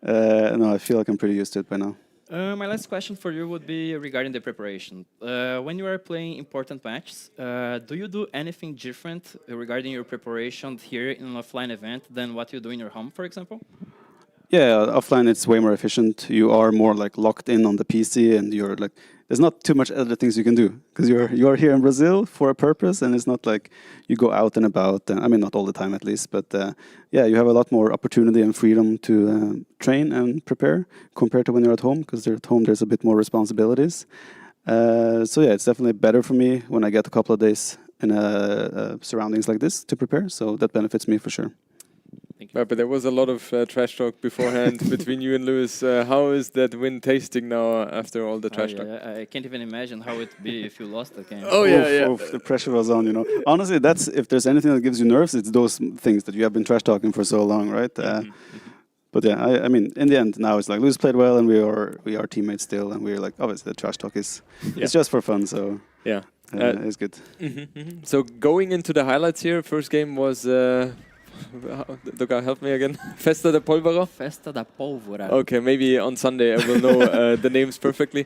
No, I feel like I'm pretty used to it by now. My last question for you would be regarding the preparation. When you are playing important matches, do you do anything different regarding your preparation here in an offline event than what you do in your home, for example? Yeah, offline it's way more efficient. You are more like locked in on the PC, and you're like, there's not too much other things you can do because you're here in Brazil for a purpose, and it's not like you go out and about. I mean, not all the time at least, but yeah, you have a lot more opportunity and freedom to train and prepare compared to when you're at home, because at home there's a bit more responsibilities. So yeah, it's definitely better for me when I get a couple of days in surroundings like this to prepare. So that benefits me for sure. But there was a lot of trash talk beforehand between you and Lewis. How is that win tasting now after all the trash talk? I can't even imagine how it'd be if you lost the game. Oh yeah. Oof, the pressure was on, you know. Honestly, that's if there's anything that gives you nerves, it's those things that you have been trash talking for so long, right? But yeah, I mean, in the end, now it's like Lewis played well, and we are teammates still, and we're like, obviously the trash talk is it's just for fun, so yeah, it's good. So going into the highlights here, first game was. Doga, help me again. Festa da Pólvora? Festa da Pólvora. Okay, maybe on Sunday I will know the names perfectly.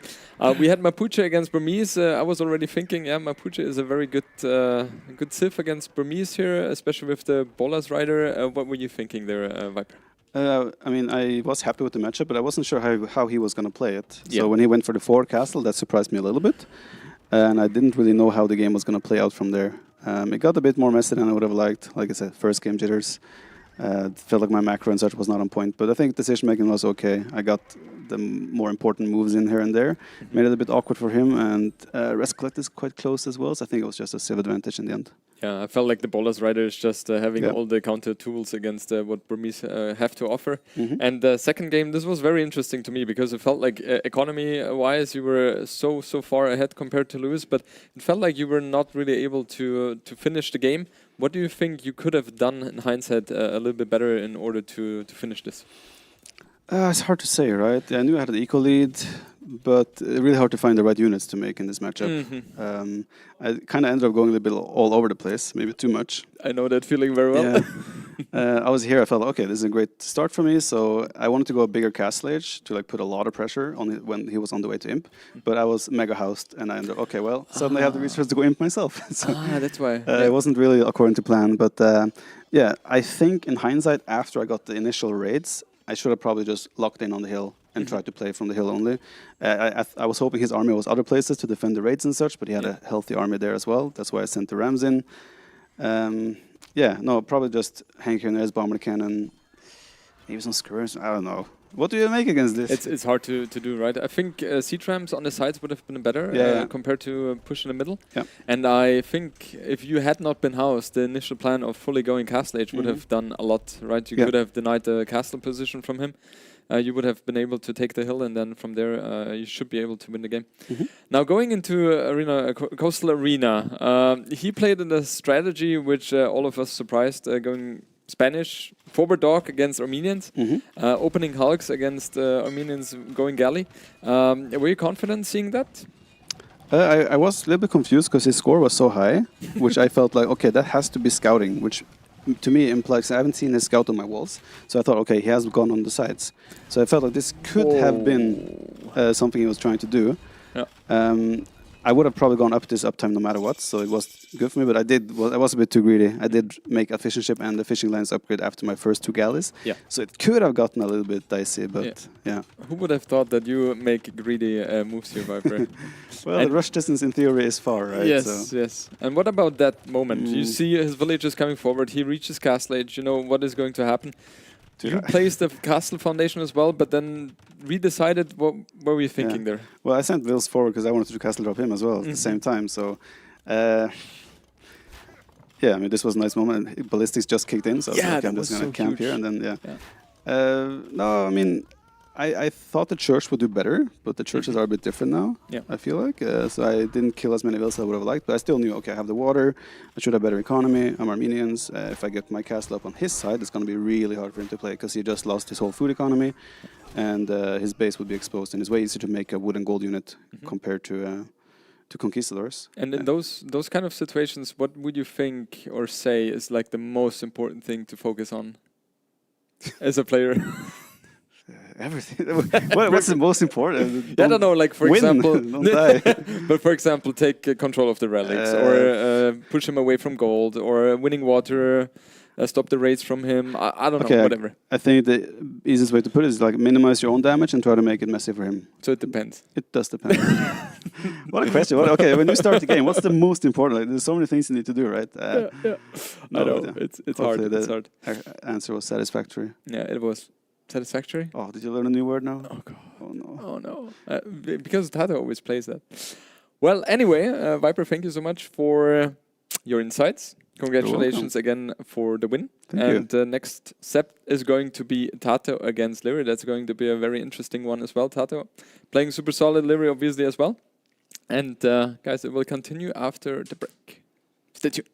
We had Mapuche against Burmese. I was already thinking, yeah, Mapuche is a very good civ against Burmese here, especially with the Bolas rider. What were you thinking there, Viper? I mean, I was happy with the matchup, but I wasn't sure how he was going to play it. Yeah. So when he went for the 4 castle, that surprised me a little bit. And I didn't really know how the game was going to play out from there. It got a bit more messy than I would have liked. Like I said, first game jitters. Felt like my macro and such was not on point. But I think decision making was okay. I got the more important moves in here and there. Made it a bit awkward for him. And Rest Collect is quite close as well. So I think it was just a civ advantage in the end. Yeah, I felt like the Bolas rider is just having all the counter tools against what Burmese have to offer. And the second game, this was very interesting to me because it felt like economy-wise you were so far ahead compared to Lewis, but it felt like you were not really able to finish the game. What do you think you could have done in hindsight a little bit better in order to finish this? It's hard to say, right? I knew I had an eco lead, but really hard to find the right units to make in this matchup. I kind of ended up going a little bit all over the place, maybe too much. I know that feeling very well. Yeah. I was here. I felt okay. This is a great start for me. So I wanted to go a bigger castle age to like put a lot of pressure on it when he was on the way to imp. But I was mega housed, and I ended up okay. Well, suddenly I have the resources to go imp myself. So that's why. it wasn't really according to plan. But yeah, I think in hindsight, after I got the initial raids, I should have probably just locked in on the hill and tried to play from the hill only. I was hoping his army was other places to defend the raids and such, but he had a healthy army there as well. That's why I sent the Rams in. Yeah, no, probably just Hank here and there's bomber cannon. Maybe some skirmers. I don't know. What do you make against this? It's hard to do, right? I think siege rams on the sides would have been better compared to push in the middle. Yeah. And I think if you had not been housed, the initial plan of fully going castle age would have done a lot, right? You could have denied the castle position from him. You would have been able to take the hill, and then from there you should be able to win the game. Now going into Coastal Arena, he played in a strategy which all of us surprised, going Spanish forward dog against Armenians, opening hulks against Armenians going galley. Were you confident seeing that? I was a little bit confused because his score was so high, which I felt like, okay, that has to be scouting, which to me implies I haven't seen his scout on my walls. So I thought, okay, he has gone on the sides. So I felt like this could have been something he was trying to do. Yeah. I would have probably gone up this uptime no matter what, so it was good for me, but I was a bit too greedy. I did make a fishing ship and the fishing lines upgrade after my first 2 galleys. Yeah. So it could have gotten a little bit dicey, but yeah. Who would have thought that you make greedy moves here, Viper? Well, the rush distance in theory is far, right? Yes, so. yes. And what about that moment? You see his villagers coming forward, he reaches castle age, you know what is going to happen. You placed the castle foundation as well, but then redecided. What were you thinking there? Well, I sent Wills forward because I wanted to castle drop him as well at the same time. So, yeah, I mean, this was a nice moment. Ballistics just kicked in, so I was like, I'm just going to camp here. And then, no, I mean, I thought the church would do better, but the churches are a bit different now, I feel like. So I didn't kill as many Wills as I would have liked, but I still knew, okay, I have the water, I should have better economy, I'm Armenians. If I get my castle up on his side, it's going to be really hard for him to play, because he just lost his whole food economy, and his base would be exposed, and it's way easier to make a wood and gold unit compared to conquistadors. And in those kind of situations, what would you think or say is like the most important thing to focus on as a player? Everything. What's the most important? I don't know, like for example, don't die. But for example, take control of the relics, or push him away from gold, or winning water, stop the raids from him. I don't know, whatever. I think the easiest way to put it is like minimize your own damage and try to make it messy for him. So it depends. It does depend. What a question. Okay, when you start the game, what's the most important? Like, there's so many things you need to do, right? I know, it's hard. It's hard. Answer was satisfactory. Yeah, it was. Satisfactory? Oh, did you learn a new word now? Oh, God. Oh, no. Oh, no. Because Tato always plays that. Well, anyway, Viper, thank you so much for your insights. Congratulations again for the win. Thank you. Next step is going to be Tato against Lyri. That's going to be a very interesting one as well. Tato playing super solid, Lyri obviously as well. And guys, it will continue after the break. Stay tuned.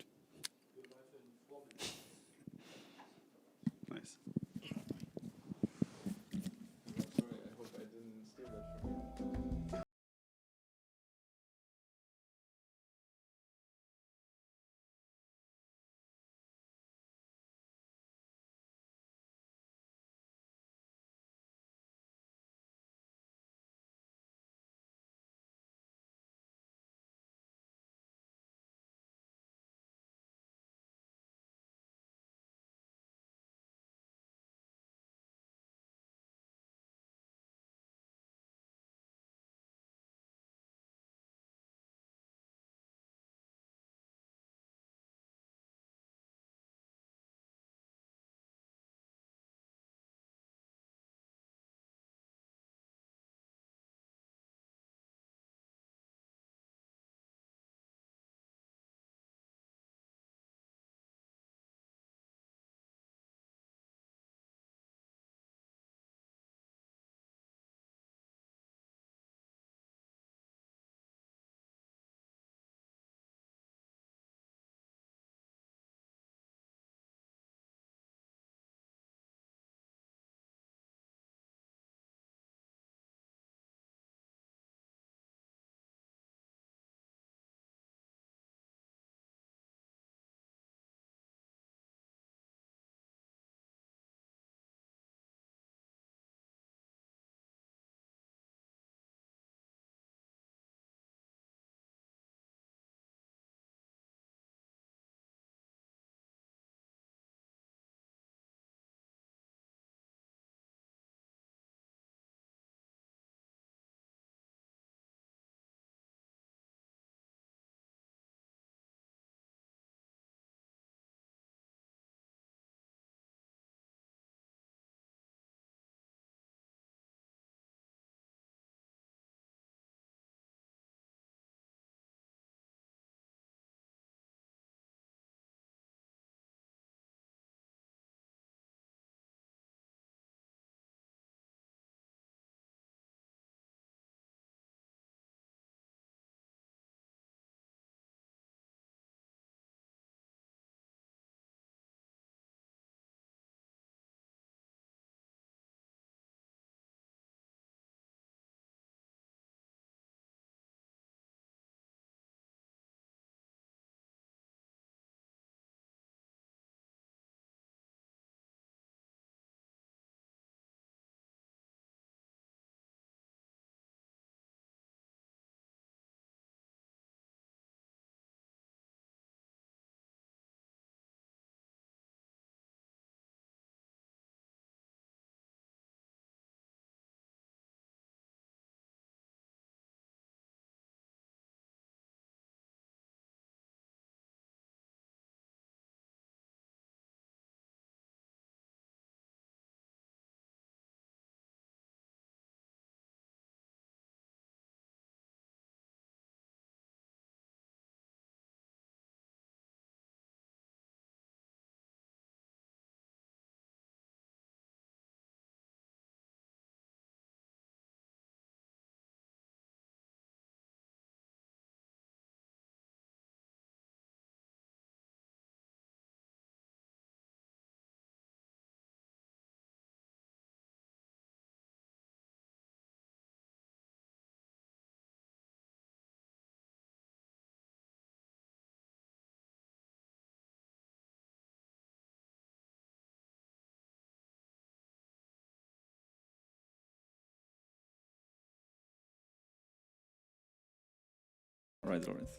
All right, Lawrence.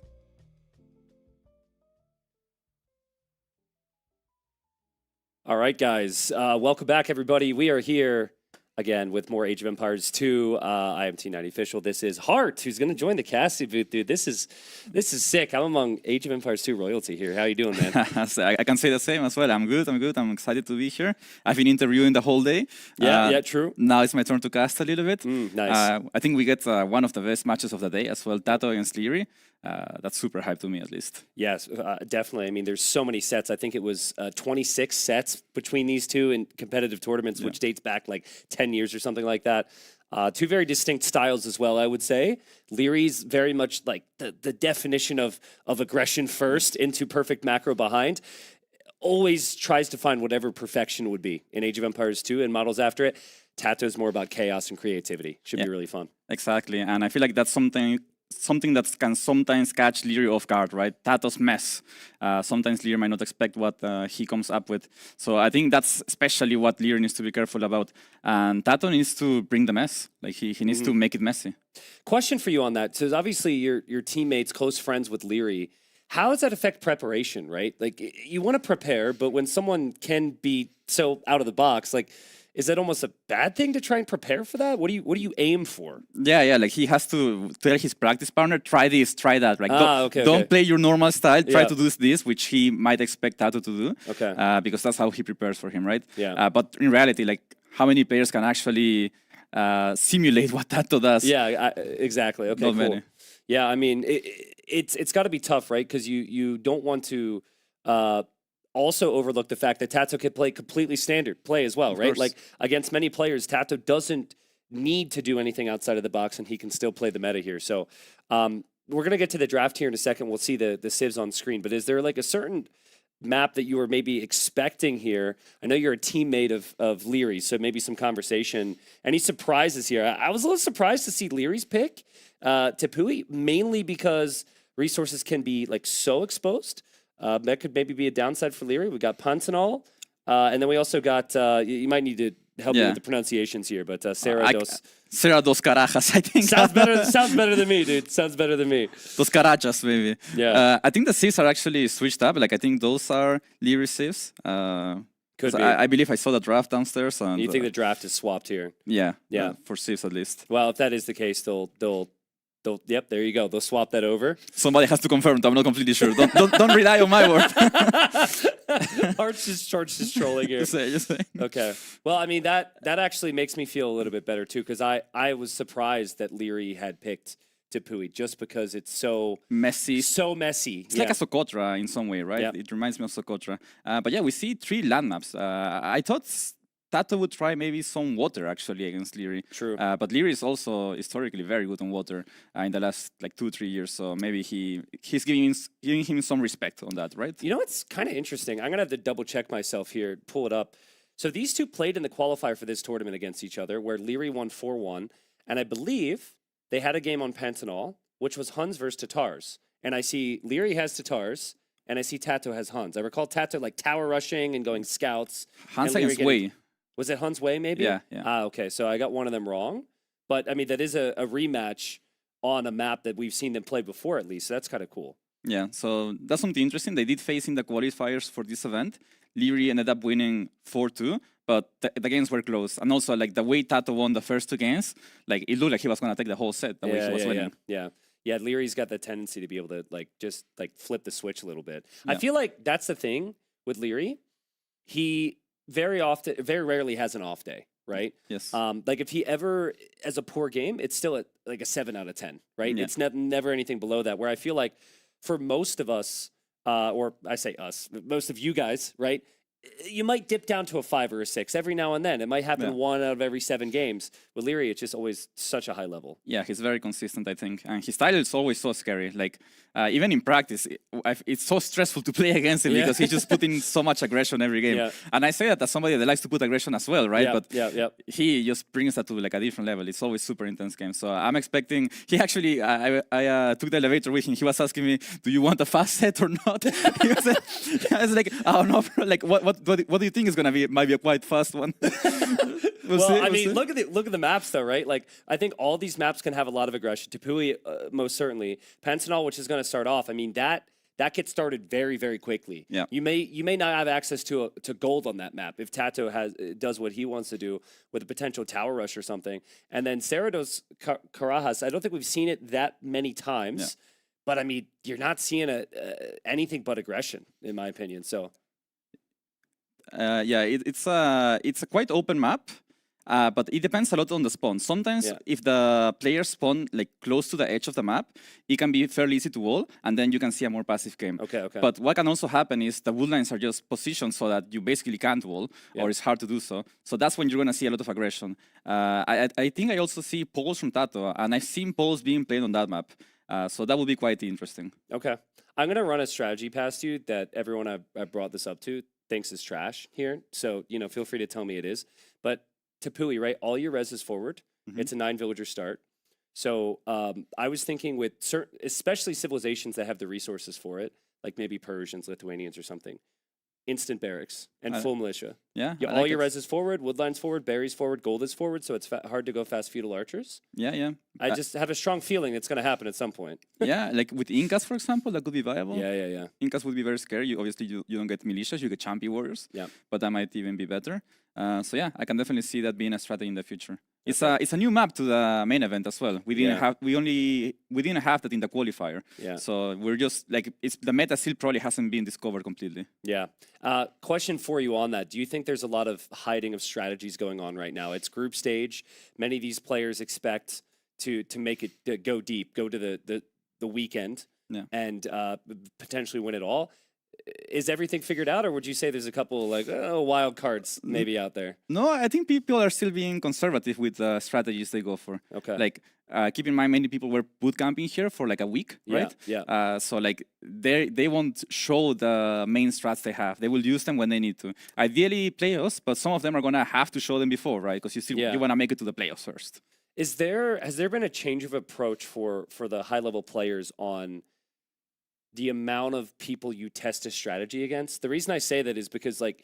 All right, guys. Welcome back, everybody. We are here again with more Age of Empires 2. I am T90 Official. This is Hart, who's going to join the casting booth, dude. This is sick. I'm among Age of Empires 2 royalty here. How you doing, man? So I can say the same as well. I'm good. I'm excited to be here. I've been interviewing the whole day. Yeah, true. Now it's my turn to cast a little bit. Nice. I think we get one of the best matches of the day as well. Tato against Leary. That's super hype to me, at least. Yes, definitely. I mean, there's so many sets. I think it was 26 sets between these two in competitive tournaments, which dates back like 10 years or something like that. Two very distinct styles as well, I would say. Leary's very much like the definition of aggression first into perfect macro behind. Always tries to find whatever perfection would be in Age of Empires 2 and models after it. Tato's more about chaos and creativity. Should be really fun. Exactly, and I feel like that's something that can sometimes catch Leary off guard, right? Tato's mess. Sometimes Leary might not expect what he comes up with. So I think that's especially what Leary needs to be careful about. And Tato needs to bring the mess. Like he needs to make it messy. Question for you on that. So obviously your teammates, close friends with Leary. How does that affect preparation, right? Like you want to prepare, but when someone can be so out of the box, like is that almost a bad thing to try and prepare for that? What do you aim for? Yeah. Like he has to tell his practice partner, try this, try that. Like don't play your normal style. Try to do this, which he might expect Tato to do. Okay. Because that's how he prepares for him, right? Yeah. But in reality, like how many players can actually simulate what Tato does? Yeah, exactly. Okay, Not cool. many. Yeah, I mean it's got to be tough, right? Because you don't want to. Also overlook the fact that Tato can play completely standard play as well, right? Like against many players, Tato doesn't need to do anything outside of the box and he can still play the meta here. So we're going to get to the draft here in a second. We'll see the civs on screen, but is there like a certain map that you were maybe expecting here? I know you're a teammate of Leary, so maybe some conversation. Any surprises here? I was a little surprised to see Leary's pick Tepui, mainly because resources can be like so exposed. That could maybe be a downside for Leary. We got Pantanol, and then we also got, you might need to help me with the pronunciations here, but Serra dos Carajas, I think. Sounds better than me, dude. Sounds better than me. Dos Carajas, maybe. Yeah. I think the sieves are actually switched up. Like I think those are Leary sieves. Could be. I believe I saw the draft downstairs. And, you think the draft is swapped here? Yeah. Yeah. For sieves at least. Well, if that is the case, they'll yep, there you go. They'll swap that over. Somebody has to confirm. I'm not completely sure. Don't rely on my word. Art's just trolling here. Just say. Okay. Well, I mean that actually makes me feel a little bit better too, because I was surprised that Leary had picked Tepui just because it's so messy. It's like a Socotra in some way, right? Yep. It reminds me of Socotra. But yeah, we see 3 land maps. I thought Tato would try maybe some water actually against Leary. True. But Leary is also historically very good on water in the last like 2-3 years. So maybe he's giving him some respect on that, right? You know what's kind of interesting? I'm gonna have to double check myself here, pull it up. So these two played in the qualifier for this tournament against each other, where Leary won 4-1, and I believe they had a game on Pantanol, which was Huns versus Tatars. And I see Leary has Tatars, and I see Tato has Huns. I recall Tato like tower rushing and going scouts. Huns against Way. Was it Huns Way, maybe? Yeah. Okay, so I got one of them wrong. But, I mean, that is a rematch on a map that we've seen them play before, at least. So that's kind of cool. Yeah, so that's something interesting. They did face in the qualifiers for this event. Leary ended up winning 4-2, but the games were close. And also, like, the way Tato won the first 2 games, like, it looked like he was going to take the whole set, the way he was winning. Yeah, Leary's got the tendency to be able to, like, just, like, flip the switch a little bit. Yeah. I feel like that's the thing with Leary. He very rarely has an off day, right? Yes. Like if he ever has a poor game, it's still like a 7 out of 10, right? Yeah. It's never anything below that. Where I feel like for most of us, or I say us, most of you guys, right? You might dip down to a 5 or a 6 every now and then. It might happen 1 out of every 7 games. With Leary, it's just always such a high level. Yeah, he's very consistent, I think. And his style is always so scary. Like, even in practice, it's so stressful to play against him because he just put in so much aggression every game. Yeah. And I say that as somebody that likes to put aggression as well, right? Yeah, but he just brings that to like a different level. It's always super intense game. So I'm expecting, he actually, I took the elevator with him. He was asking me, do you want a fast set or not? I was like, oh no, bro. Like what what do you think is gonna be? It might be a quite fast one. I mean, look at the maps though, right? Like, I think all these maps can have a lot of aggression. Tepui, most certainly. Pentanol, which is going to start off. I mean, that gets started very, very quickly. Yeah. You may not have access to gold on that map if Tato does what he wants to do with a potential tower rush or something. And then Cerrados Carajas, I don't think we've seen it that many times. Yeah. But I mean, you're not seeing anything but aggression, in my opinion. So. Yeah, it's a quite open map. But it depends a lot on the spawn. Sometimes if the players spawn like close to the edge of the map, it can be fairly easy to wall, and then you can see a more passive game. Okay. But what can also happen is the wood lines are just positioned so that you basically can't wall, or it's hard to do so. So that's when you're going to see a lot of aggression. I think I also see poles from Tato, and I've seen poles being played on that map. So that will be quite interesting. Okay. I'm going to run a strategy past you that everyone I've brought this up to thinks is trash here. So, feel free to tell me it is. But Tepui, right? All your res is forward. It's a 9-villager start. So I was thinking with certain, especially civilizations that have the resources for it, like maybe Persians, Lithuanians or something, instant barracks and full militia. Yeah. All your res is forward, woodline's forward, berries forward, gold is forward, so it's hard to go fast feudal archers. Yeah. I just have a strong feeling it's going to happen at some point. Yeah, like with Incas, for example, that could be viable. Yeah. Incas would be very scary. You don't get militias, you get champion warriors. Yeah. But that might even be better. So yeah, I can definitely see that being a strategy in the future. It's a new map to the main event as well. We didn't have that in the qualifier. Yeah. So we're just like the meta still probably hasn't been discovered completely. Yeah. Question for you on that. Do you think there's a lot of hiding of strategies going on right now? It's group stage. Many of these players expect to make it go deep, go to the weekend, and potentially win it all. Is everything figured out, or would you say there's a couple like wild cards maybe out there? No, I think people are still being conservative with the strategies they go for. Okay. Like keep in mind, many people were boot camping here for like a week, right? Yeah. So like they won't show the main strats they have. They will use them when they need to. Ideally playoffs, but some of them are gonna have to show them before, right? Because you wanna make it to the playoffs first. Has there been a change of approach for the high level players on the amount of people you test a strategy against? The reason I say that is because, like,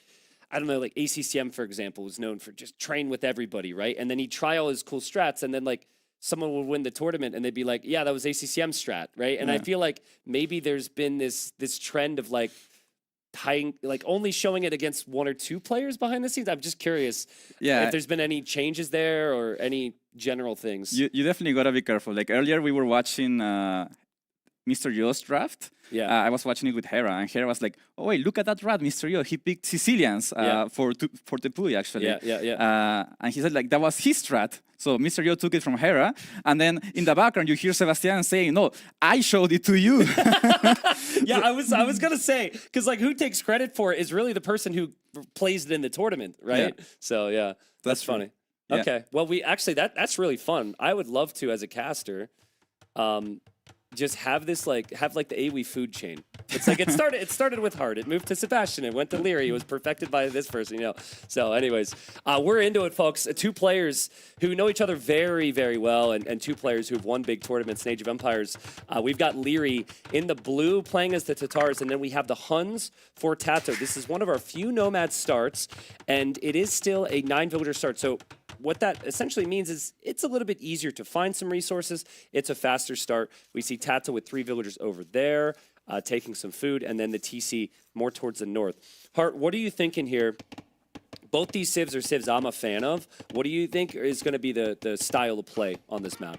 I don't know, like ACCM, for example, was known for just train with everybody, right? And then he'd try all his cool strats, and then, like, someone would win the tournament, and they'd be like, yeah, that was ACCM strat, right? And I feel like maybe there's been this trend of, like, only showing it against one or two players behind the scenes. I'm just curious if there's been any changes there or any general things. You definitely got to be careful. Like, earlier we were watching Mr. Yo's draft. I was watching it with Hera, and Hera was like, "Oh wait, look at that rat, Mr. Yo. He picked Sicilians for Tepui actually." And he said like that was his strat. So Mr. Yo took it from Hera, and then in the background you hear Sebastian saying, "No, I showed it to you." I was gonna say, because like who takes credit for it is really the person who plays it in the tournament, right? So yeah, that's funny. Okay, well that's really fun. I would love to as a caster. Just have this the AWE food chain. It's like it started with Hart, it moved to Sebastian, it went to Leary, it was perfected by this person, So anyways, we're into it, folks. Two players who know each other very, very well, and two players who've won big tournaments in Age of Empires. We've got Leary in the blue playing as the Tatars, and then we have the Huns for Tato. This is one of our few Nomad starts, and it is still a 9-villager start. So what that essentially means is it's a little bit easier to find some resources. It's a faster start. We see Tato with 3 villagers over there, taking some food, and then the TC more towards the north. Hart, what are you thinking here? Both these civs are civs I'm a fan of. What do you think is going to be the style of play on this map?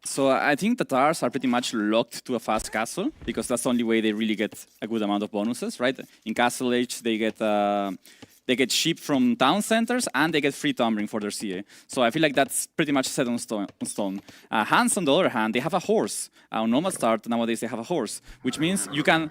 So I think Tatars are pretty much locked to a fast castle, because that's the only way they really get a good amount of bonuses, right? In Castle Age, they get sheep from town centers, and they get free tumbling for their CA. So I feel like that's pretty much set on stone. Hans, on the other hand, they have a horse. On Nomad Start, nowadays they have a horse, which means you can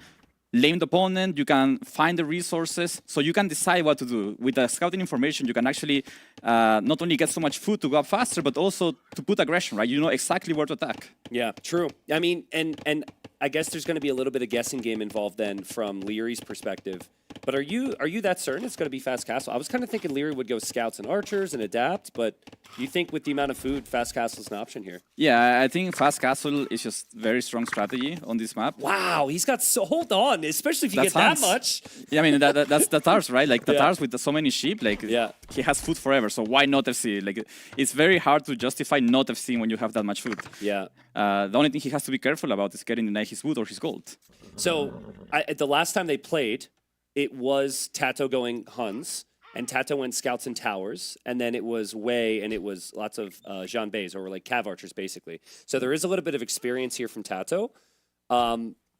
lame the opponent, you can find the resources, so you can decide what to do. With the scouting information, you can actually not only get so much food to go up faster, but also to put aggression, right? You know exactly where to attack. Yeah, true. I mean, and I guess there's going to be a little bit of guessing game involved then from Leary's perspective. But are you that certain it's going to be Fast Castle? I was kind of thinking Leary would go scouts and archers and adapt, but you think with the amount of food, Fast Castle is an option here? Yeah, I think Fast Castle is just very strong strategy on this map. Wow, he's got so... Hold on, especially if you That's get Hans. that much. Yeah, I mean, that's Tatars, right? Like, Tatars with so many sheep, like, he has food forever, so why not FC? Like, it's very hard to justify not FC when you have that much food. Yeah. The only thing he has to be careful about is getting denied his wood or his gold. So, the last time they played, it was Tato going Huns, and Tato went Scouts and Towers, and then it was Wei, and it was lots of Jean Bays, or like Cav Archers, basically. So there is a little bit of experience here from Tato.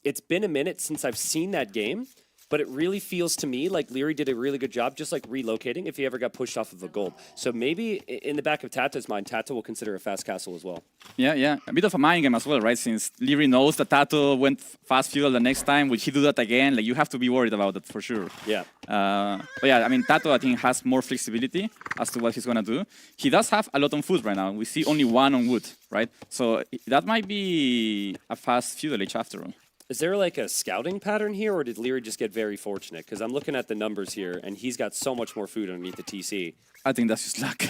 It's been a minute since I've seen that game, but it really feels to me like Leary did a really good job just like relocating if he ever got pushed off of a gold. So maybe in the back of Tato's mind, Tato will consider a Fast Castle as well. Yeah. A bit of a mind game as well, right? Since Leary knows that Tato went fast fuel the next time, will he do that again? Like, you have to be worried about it for sure. Yeah. But yeah, I mean, Tato, I think, has more flexibility as to what he's going to do. He does have a lot on food right now. We see only 1 on wood, right? So that might be a fast feudal age after all. Is there like a scouting pattern here, or did Leary just get very fortunate? Because I'm looking at the numbers here, and he's got so much more food underneath the TC. I think that's just luck.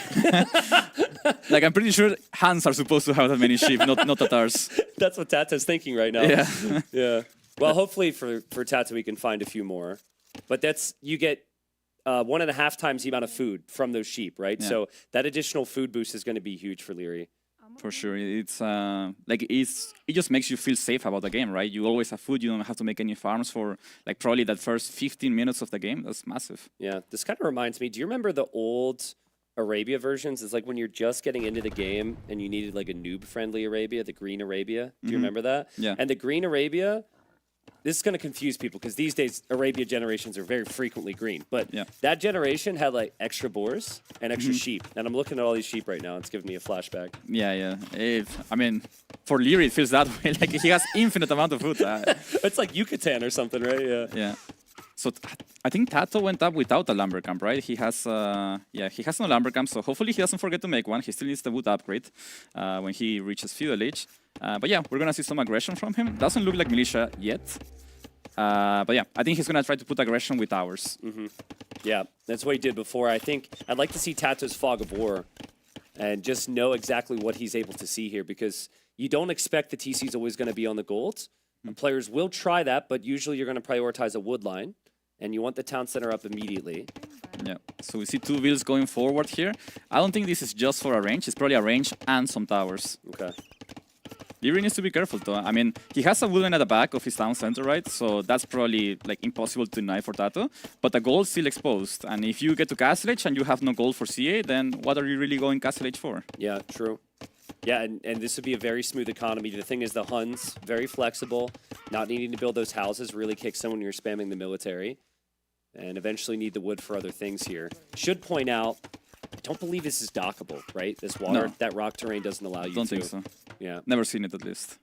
Like, I'm pretty sure Hans are supposed to have that many sheep, not Tatars. That's what Tato's thinking right now. Yeah. Yeah. Well, hopefully for Tato we can find a few more. But you get 1.5 times the amount of food from those sheep, right? Yeah. So that additional food boost is going to be huge for Leary. For sure, it's it just makes you feel safe about the game, right? You always have food. You don't have to make any farms for like probably that first 15 minutes of the game. That's massive. Yeah, this kind of reminds me. Do you remember the old Arabia versions? It's like when you're just getting into the game and you needed like a noob-friendly Arabia, the green Arabia. Do you remember that? Yeah. And the green Arabia. This is going to confuse people because these days Arabia generations are very frequently green. But that generation had like extra boars and extra sheep. And I'm looking at all these sheep right now. It's giving me a flashback. Yeah. I mean, for Leary, it feels that way. Like, he has infinite amount of food. It's like Yucatan or something, right? Yeah. Yeah. So I think Tato went up without a lumber camp, right? He has he has no lumber camp, so hopefully he doesn't forget to make one. He still needs the wood upgrade when he reaches feudal age. But yeah, we're gonna see some aggression from him. Doesn't look like militia yet. But yeah, I think he's gonna try to put aggression with towers. Yeah, that's what he did before. I think I'd like to see Tato's Fog of War and just know exactly what he's able to see here, because you don't expect the TC is always going to be on the gold. And players will try that, but usually you're going to prioritize a wood line, and you want the town center up immediately. Yeah, so we see 2 builds going forward here. I don't think this is just for a range. It's probably a range and some towers. Okay. Leary needs to be careful, though. I mean, he has a woodland at the back of his town center, right? So that's probably like impossible to deny for Tato. But the gold's still exposed. And if you get to Castle Age and you have no gold for CA, then what are you really going Castle Age for? Yeah, true. Yeah, and this would be a very smooth economy. The thing is, the Huns, very flexible, not needing to build those houses really kicks in when you're spamming the military. And eventually need the wood for other things here. Should point out, I don't believe this is dockable, right? This water, that rock terrain doesn't allow you to. Don't think so. Yeah. Never seen it, at least.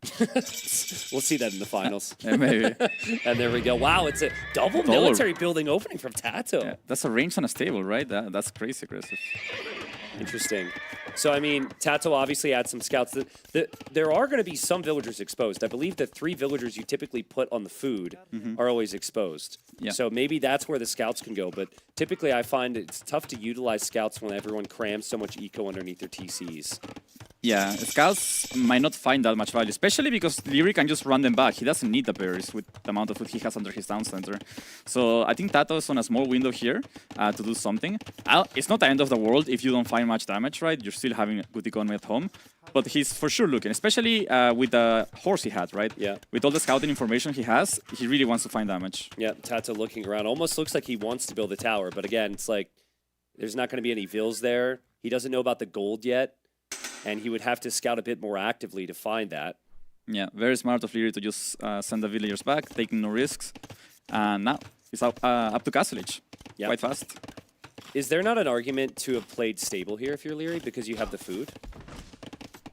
We'll see that in the finals. Yeah, maybe. And there we go. Wow, it's a double military building opening from Tato. Yeah, that's a range and a stable, right? That's crazy aggressive. Interesting. So, I mean, Tato obviously had some scouts. There are going to be some villagers exposed. I believe the 3 villagers you typically put on the food are always exposed. Yeah. So maybe that's where the scouts can go. But typically I find it's tough to utilize scouts when everyone crams so much eco underneath their TCs. Yeah, scouts might not find that much value, especially because Leary can just run them back. He doesn't need the berries with the amount of food he has under his town center. So I think Tato is on a small window here to do something. It's not the end of the world if you don't find much damage, right? You're still having a good economy at home. But he's for sure looking, especially with the horse he had, right? Yeah. With all the scouting information he has, he really wants to find damage. Yeah, Tato looking around. Almost looks like he wants to build a tower. But again, it's like there's not going to be any vills there. He doesn't know about the gold yet. And he would have to scout a bit more actively to find that. Yeah, very smart of Leary to just send the villagers back, taking no risks. And now he's up to Castle Age. Yep. Quite fast. Is there not an argument to have played stable here if you're Leary because you have the food?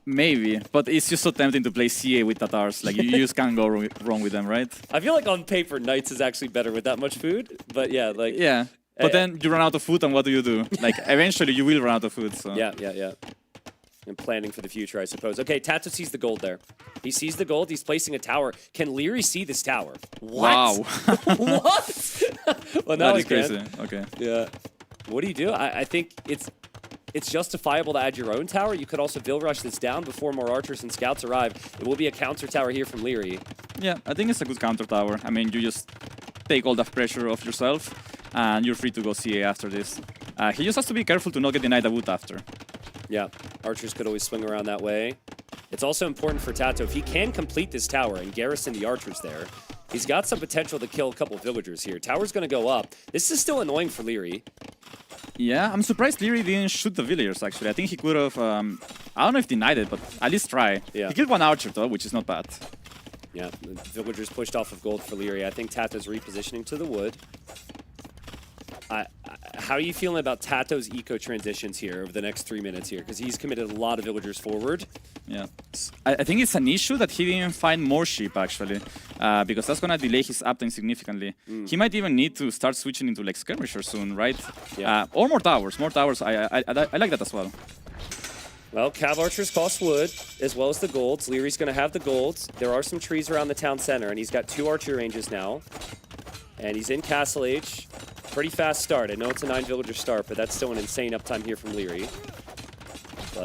Maybe, but it's just so tempting to play CA with Tatars. Like, you just can't go wrong with them, right? I feel like on paper, Knights is actually better with that much food. But yeah, like... Yeah, but then you run out of food and what do? Like, eventually you will run out of food, so... Yeah. And planning for the future, I suppose. Okay, Tato sees the gold there. He sees the gold. He's placing a tower. Can Leary see this tower? What? Wow. What? Well, now That he is can. crazy. Okay. Yeah. What do you do? I think it's justifiable to add your own tower. You could also Vil Rush this down before more archers and scouts arrive. It will be a counter tower here from Leary. Yeah, I think it's a good counter tower. I mean, you just take all the pressure off yourself, and you're free to go CA after this. He just has to be careful to not get denied a boot after. Yeah, archers could always swing around that way. It's also important for Tato, if he can complete this tower and garrison the archers there, he's got some potential to kill a couple of villagers here. Tower's going to go up. This is still annoying for Leary. Yeah, I'm surprised Leary didn't shoot the villagers, actually. I think he could have, I don't know if denied it, but at least try. Yeah. He killed one archer, though, which is not bad. Yeah, the villagers pushed off of gold for Leary. I think Tato's repositioning to the wood. How are you feeling about Tato's eco transitions here over the next 3 minutes here? Because he's committed a lot of villagers forward. Yeah, I think it's an issue that he didn't find more sheep, actually, because that's going to delay his uptime significantly. He might even need to start switching into like skirmisher soon, right? Yeah. Or more towers. More towers, I like that as well. Well, Cav Archers cost wood, as well as the golds. Leary's going to have the golds. There are some trees around the town center, and he's got 2 archer ranges now. And he's in Castle Age. Pretty fast start. I know it's a 9 villager start, but that's still an insane uptime here from Leary.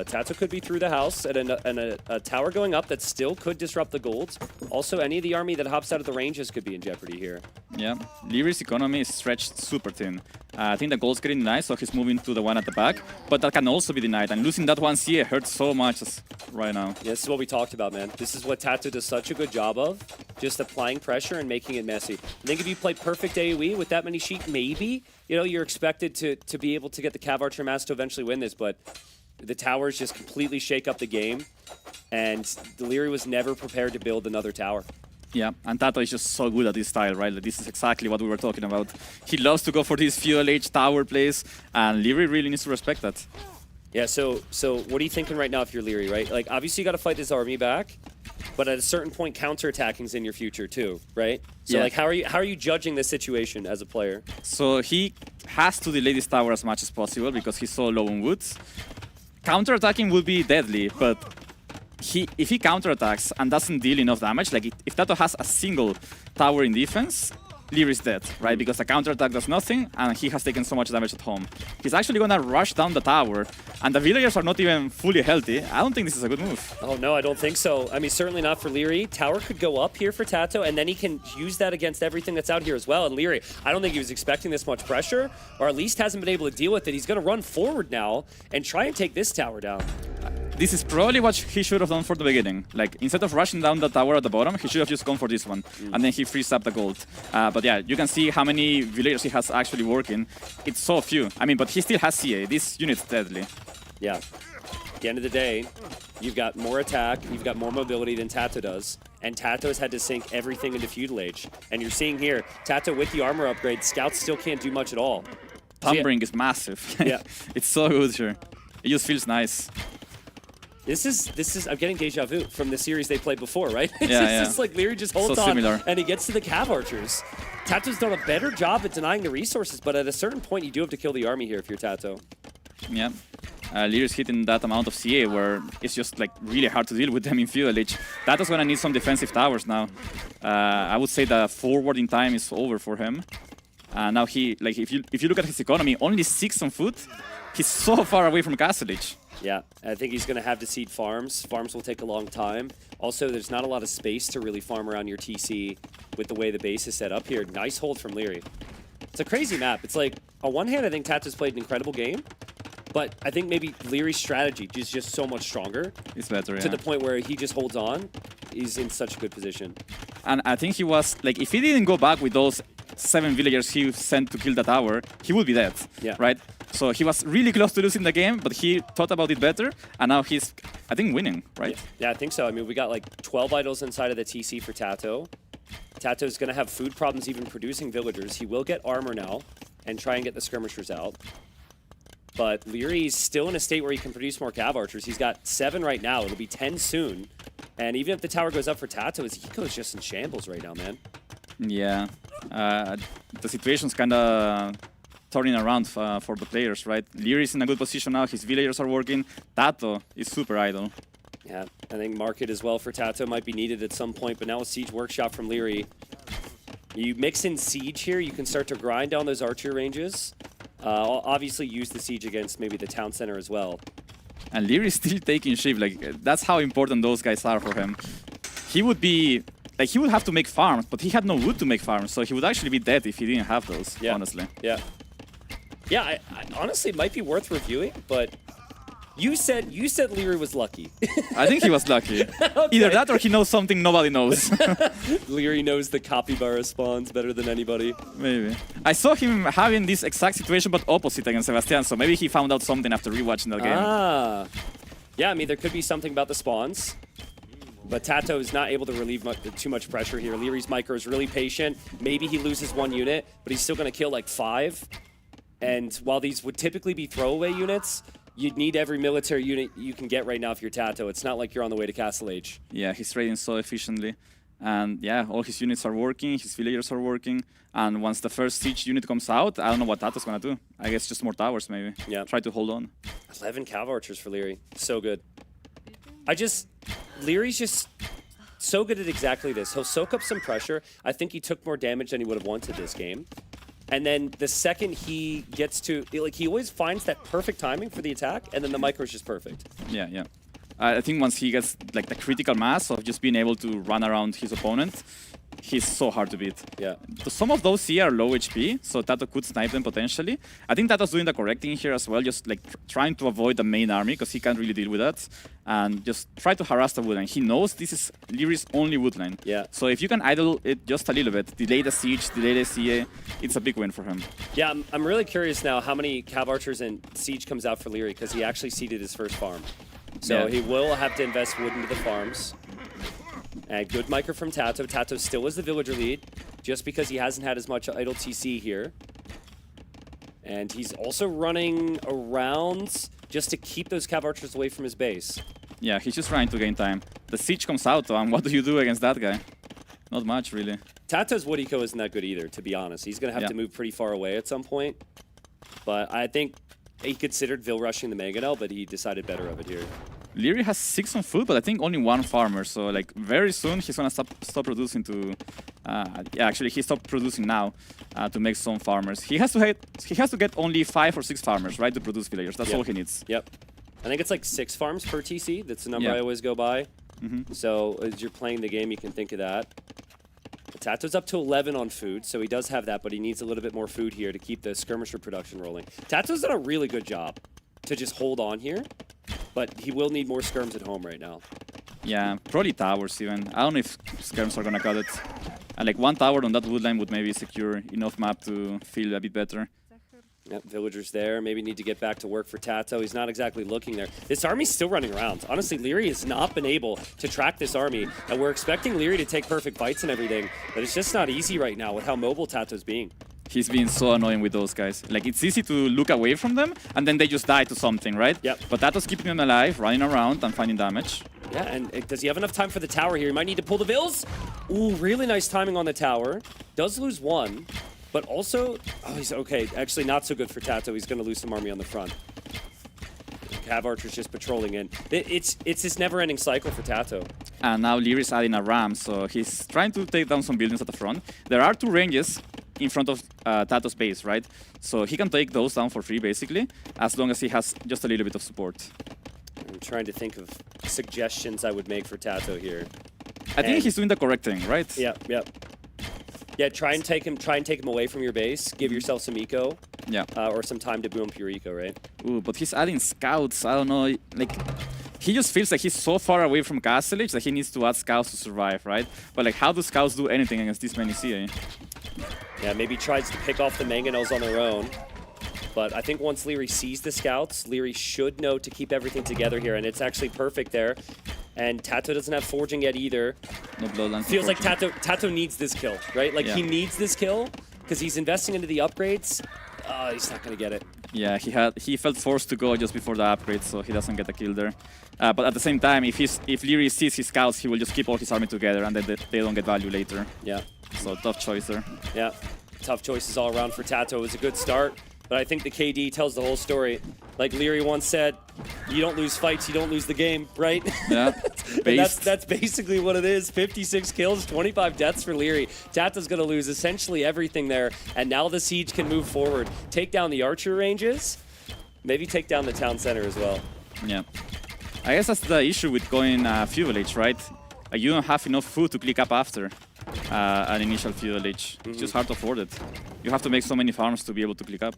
Tato could be through the house, and a tower going up that still could disrupt the golds. Also, any of the army that hops out of the ranges could be in jeopardy here. Yeah, Leary's economy is stretched super thin. I think the gold's getting denied, so he's moving to the one at the back, but that can also be denied, and losing that one CA hurts so much right now. Yeah, this is what we talked about, man. This is what Tato does such a good job of, just applying pressure and making it messy. I think if you play perfect AoE with that many sheep, maybe, you know, you're expected to be able to get the Cav Archer Mass to eventually win this, but the towers just completely shake up the game, and Leary was never prepared to build another tower. Yeah, and Tato is just so good at this style, right? Like, this is exactly what we were talking about. He loves to go for these feudal age tower plays, and Leary really needs to respect that. Yeah, so what are you thinking right now if you're Leary, right? Like, obviously you got to fight this army back, but at a certain point, counterattacking's in your future too, right? So Yeah. like, how are you judging this situation as a player? So he has to delay this tower as much as possible because he's so low on woods. Counterattacking will be deadly, but if he counterattacks and doesn't deal enough damage, like if Tato has a single tower in defense, Leary's dead, right? Because the counterattack does nothing, and he has taken so much damage at home. He's actually gonna rush down the tower, and the villagers are not even fully healthy. I don't think this is a good move. Oh no, I don't think so. I mean, certainly not for Leary. Tower could go up here for Tato, and then he can use that against everything that's out here as well. And Leary, I don't think he was expecting this much pressure, or at least hasn't been able to deal with it. He's gonna run forward now and try and take this tower down. This is probably what he should have done for the beginning. Like, instead of rushing down the tower at the bottom, he should have just gone for this one. And then he frees up the gold. But yeah, you can see how many villagers he has actually working. It's so few. I mean, but he still has CA. This unit's deadly. Yeah. At the end of the day, you've got more attack, you've got more mobility than Tato does. And Tato's had to sink everything into Feudal Age. And you're seeing here, Tato with the armor upgrade, scouts still can't do much at all. Thumbring is massive. Yeah. It's so good here. It just feels nice. This is I'm getting deja vu from the series they played before, right? It's Yeah, just like Leary just holds So on similar. and he gets to the Cav Archers. Tato's done a better job at denying the resources, but at a certain point you do have to kill the army here if you're Tato. Yeah. Leary's hitting that amount of CA where it's just like really hard to deal with them in Feudal Age. Tato's gonna need some defensive towers now. I would say the forwarding time is over for him. Now he, like, if you look at his economy, only 6 on foot. He's so far away from Castle Age. Yeah, I think he's going to have to seed farms. Farms will take a long time. Also, there's not a lot of space to really farm around your TC with the way the base is set up here. Nice hold from Leary. It's a crazy map. It's like, on one hand, I think Tato's played an incredible game, but I think maybe Leary's strategy is just so much stronger. It's better, yeah. To the point where he just holds on. He's in such a good position. And I think he was, like, if he didn't go back with those 7 villagers he sent to kill the tower, he would be dead, Yeah. right? So he was really close to losing the game, but he thought about it better, and now he's, I think, winning, right? Yeah, I think so. I mean, we got like 12 idols inside of the TC for Tato. Tato's going to have food problems even producing villagers. He will get armor now and try and get the skirmishers out. But Leary's still in a state where he can produce more Cav Archers. He's got 7 right now. It'll be 10 soon. And even if the tower goes up for Tato, his eco is just in shambles right now, man. Yeah. The situation's kind of turning around for the players, right? Leary is in a good position now. His villagers are working. Tato is super idle. Yeah, I think market as well for Tato might be needed at some point, but now with Siege Workshop from Leary, you mix in Siege here, you can start to grind down those archer ranges. Obviously use the Siege against maybe the town center as well. And Leary is still taking shift. Like, that's how important those guys are for him. He would be... Like, he would have to make farms, but he had no wood to make farms, so he would actually be dead if he didn't have those, honestly. Yeah. Yeah, I honestly, it might be worth reviewing, but you said Leary was lucky. I think he was lucky. Okay. Either that or he knows something nobody knows. Leary knows the capybara spawns better than anybody. Maybe. I saw him having this exact situation, but opposite against Sebastian, so maybe he found out something after rewatching that game. Ah. Yeah, I mean, there could be something about the spawns. But Tato is not able to relieve too much pressure here. Leary's micro is really patient. Maybe he loses 1 unit, but he's still going to kill like 5. And while these would typically be throwaway units, you'd need every military unit you can get right now if you're Tato. It's not like you're on the way to Castle Age. Yeah, he's trading so efficiently. And yeah, all his units are working, his villagers are working. And once the first siege unit comes out, I don't know what Tato's going to do. I guess just more towers, maybe. Yeah. Try to hold on. 11 Cav Archers for Leary. So good. Leary's just so good at exactly this. He'll soak up some pressure. I think he took more damage than he would have wanted this game. And then the second he gets to, like, he always finds that perfect timing for the attack, and then the micro is just perfect. Yeah. I think once he gets like the critical mass of just being able to run around his opponent, he's so hard to beat. Yeah. Some of those here are low HP, so Tato could snipe them potentially. I think Tato's doing the correct thing here as well, just like trying to avoid the main army because he can't really deal with that, and just try to harass the woodline. He knows this is Leary's only woodline. Yeah. So if you can idle it just a little bit, delay the siege, delay the CA, it's a big win for him. Yeah, I'm really curious now how many Cav Archers and Siege comes out for Leary because he actually seeded his first farm. So he will have to invest wood into the farms. And good micro from Tato. Tato still is the villager lead, just because he hasn't had as much idle TC here. And he's also running around just to keep those Cav Archers away from his base. Yeah, he's just trying to gain time. The siege comes out, and what do you do against that guy? Not much, really. Tato's wood eco isn't that good either, to be honest. He's going to have to move pretty far away at some point. But I think he considered Vil rushing the Mangonel, but he decided better of it here. Leary has 6 on food, but I think only 1 farmer. So like very soon he's gonna stop producing to. Actually he stopped producing now to make some farmers. He has to get only 5 or 6 farmers, right, to produce villagers. That's all he needs. Yep. I think it's like 6 farms per TC. That's the number I always go by. So as you're playing the game, you can think of that. Tato's up to 11 on food, so he does have that, but he needs a little bit more food here to keep the skirmisher production rolling. Tato's done a really good job to just hold on here, but he will need more skirms at home right now. Yeah, probably towers even. I don't know if skirms are gonna cut it. And like 1 tower on that woodline would maybe secure enough map to feel a bit better. Yep, villagers there. Maybe need to get back to work for Tato. He's not exactly looking there. This army's still running around. Honestly, Leary has not been able to track this army, and we're expecting Leary to take perfect fights and everything, but it's just not easy right now with how mobile Tato's being. He's been so annoying with those guys. Like, it's easy to look away from them, and then they just die to something, right? Yep. But Tato's keeping them alive, running around and finding damage. Yeah, and does he have enough time for the tower here? He might need to pull the Vils. Ooh, really nice timing on the tower. Does lose 1. But also, oh, he's okay. Actually, not so good for Tato. He's going to lose some army on the front. Cav Archer's just patrolling in. It's this never-ending cycle for Tato. And now Leary's adding a ram, so he's trying to take down some buildings at the front. There are 2 ranges in front of Tato's base, right? So he can take those down for free, basically, as long as he has just a little bit of support. I'm trying to think of suggestions I would make for Tato here. I think he's doing the correct thing, right? Yep. Yeah, try and take him away from your base. Give yourself some eco. Yeah. Or some time to boom up your eco, right? Ooh, but he's adding scouts. I don't know. Like, he just feels like he's so far away from Castle Age that he needs to add scouts to survive, right? But like, how do scouts do anything against this many CA? Yeah, maybe tries to pick off the Mangonels on their own. But I think once Leary sees the scouts, Leary should know to keep everything together here, and it's actually perfect there. And Tato doesn't have forging yet either. No bloodline. Feels like Tato needs this kill, right? Like he needs this kill because he's investing into the upgrades. He's not gonna get it. Yeah, he felt forced to go just before the upgrade, so he doesn't get the kill there. But at the same time, if Leary sees his scouts, he will just keep all his army together, and then they don't get value later. Yeah. So tough choice there. Yeah. Tough choices all around for Tato. It was a good start. but I think the KD tells the whole story. Like Leary once said, you don't lose fights, you don't lose the game, right? Yeah, And that's basically what it is. 56 kills, 25 deaths for Leary. Tato's going to lose essentially everything there, and now the Siege can move forward. Take down the archer ranges, maybe take down the town center as well. Yeah. I guess that's the issue with going few village, right? You don't have enough food to click up after an initial few village. It's just hard to afford it. You have to make so many farms to be able to click up.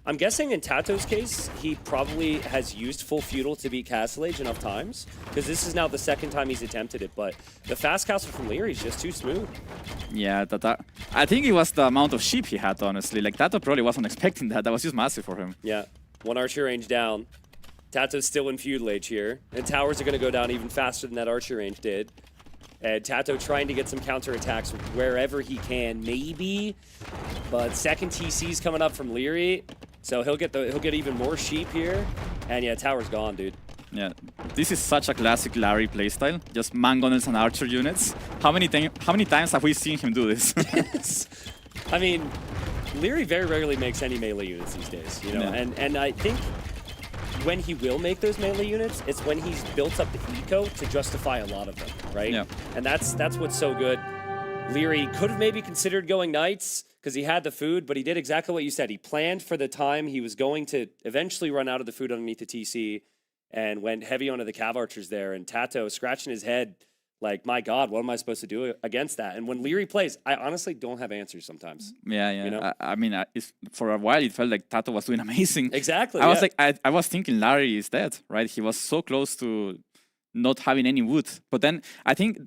I'm guessing in Tato's case, he probably has used full feudal to beat Castle Age enough times, because this is now the second time he's attempted it, but the fast castle from Leary is just too smooth. Yeah, I think it was the amount of sheep he had, honestly. Like, Tato probably wasn't expecting that. That was just massive for him. Yeah, one archer range down. Tato's still in feudal age here, and towers are going to go down even faster than that archer range did. And Tato trying to get some counterattacks wherever he can, maybe, but second TC's coming up from Leary. So he'll get even more sheep here, and yeah, tower's gone, dude. Yeah, this is such a classic Larry playstyle. Just mangonels and archer units. How many times have we seen him do this? I mean, Leary very rarely makes any melee units these days, you know. Yeah. And I think when he will make those melee units, it's when he's built up the eco to justify a lot of them, right? Yeah. And that's what's so good. Leary could have maybe considered going knights because he had the food, but he did exactly what you said. He planned for the time he was going to eventually run out of the food underneath the TC and went heavy onto the Cav Archers there. And Tato scratching his head like, my God, what am I supposed to do against that? And when Leary plays, I honestly don't have answers sometimes. Yeah, yeah. You know? I mean, for a while, it felt like Tato was doing amazing. Exactly. I was like, I was thinking Larry is dead, right? He was so close to not having any wood. But then I think,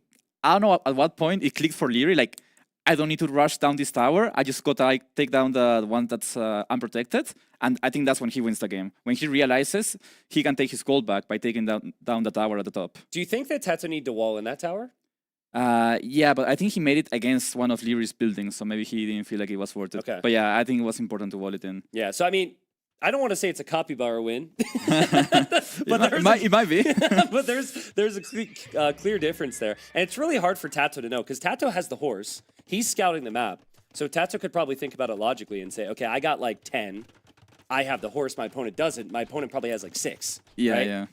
I don't know at what point it clicked for Leary, like, I don't need to rush down this tower. I just got to like, take down the one that's unprotected. And I think that's when he wins the game. When he realizes he can take his gold back by taking down the tower at the top. Do you think that Tato need to wall in that tower? Yeah, but I think he made it against one of Leary's buildings, so maybe he didn't feel like it was worth it. Okay. But yeah, I think it was important to wall it in. Yeah, so I mean, I don't want to say it's a capybara win. It might be. But there's a clear difference there. And it's really hard for Tato to know, because Tato has the horse. He's scouting the map. So Tato could probably think about it logically and say, okay, I got like 10. I have the horse, my opponent doesn't. My opponent probably has like 6. Yeah, right? yeah.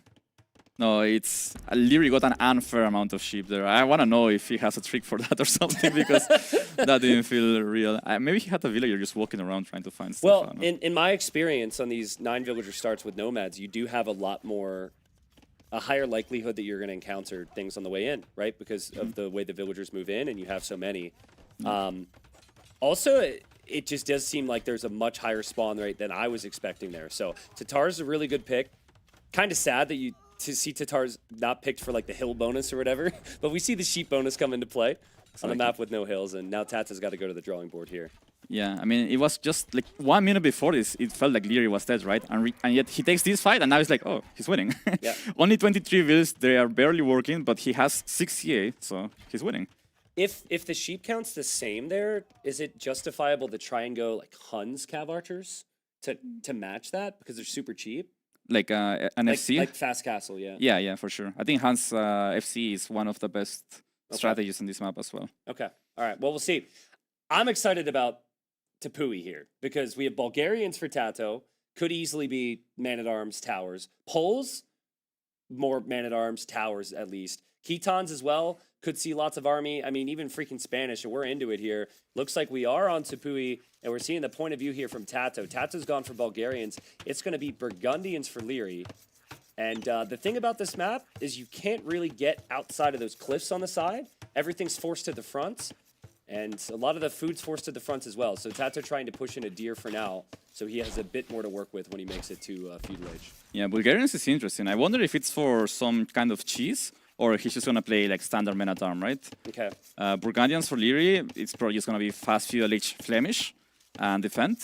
No, it's Leary got an unfair amount of sheep there. I want to know if he has a trick for that or something, because that didn't feel real. Maybe he had a villager just walking around trying to find stuff. Well, in my experience on these 9 villager starts with nomads, you do have a higher likelihood that you're going to encounter things on the way in, right? Because of the way the villagers move in and you have so many. Also, it just does seem like there's a much higher spawn rate than I was expecting there. So Tatar's a really good pick. Kind of sad that to see Tatar's not picked for like the hill bonus or whatever, but we see the sheep bonus come into play on a map with no hills, and now Tata's got to go to the drawing board here. Yeah, I mean, it was just like 1 minute before this, it felt like Leary was dead, right? And yet he takes this fight, and now it's like, oh, he's winning. Yeah. Only 23 vills, they are barely working, but he has 6 CA, so he's winning. If the sheep count's the same there, is it justifiable to try and go like Hun's Cav Archers to match that because they're super cheap? Like an FC? Like Fast Castle, yeah. Yeah, for sure. I think Hans FC is one of the best strategies in this map as well. Okay, all right. Well, we'll see. I'm excited about Tepui here because we have Bulgarians for Tato. Could easily be man-at-arms, towers. Poles, more man-at-arms, towers at least. Ketons as well. Could see lots of army. I mean, even freaking Spanish, and we're into it here. Looks like we are on Tepui, and we're seeing the point of view here from Tato. Tato's gone for Bulgarians. It's going to be Burgundians for Leary. And the thing about this map is you can't really get outside of those cliffs on the side. Everything's forced to the front, and a lot of the food's forced to the front as well. So Tato trying to push in a deer for now, so he has a bit more to work with when he makes it to feudal age. Yeah, Bulgarians is interesting. I wonder if it's for some kind of cheese, or he's just going to play like standard men-at-arm, right? Okay. Burgundians for Leary, it's probably just going to be fast feudal age Flemish and defend.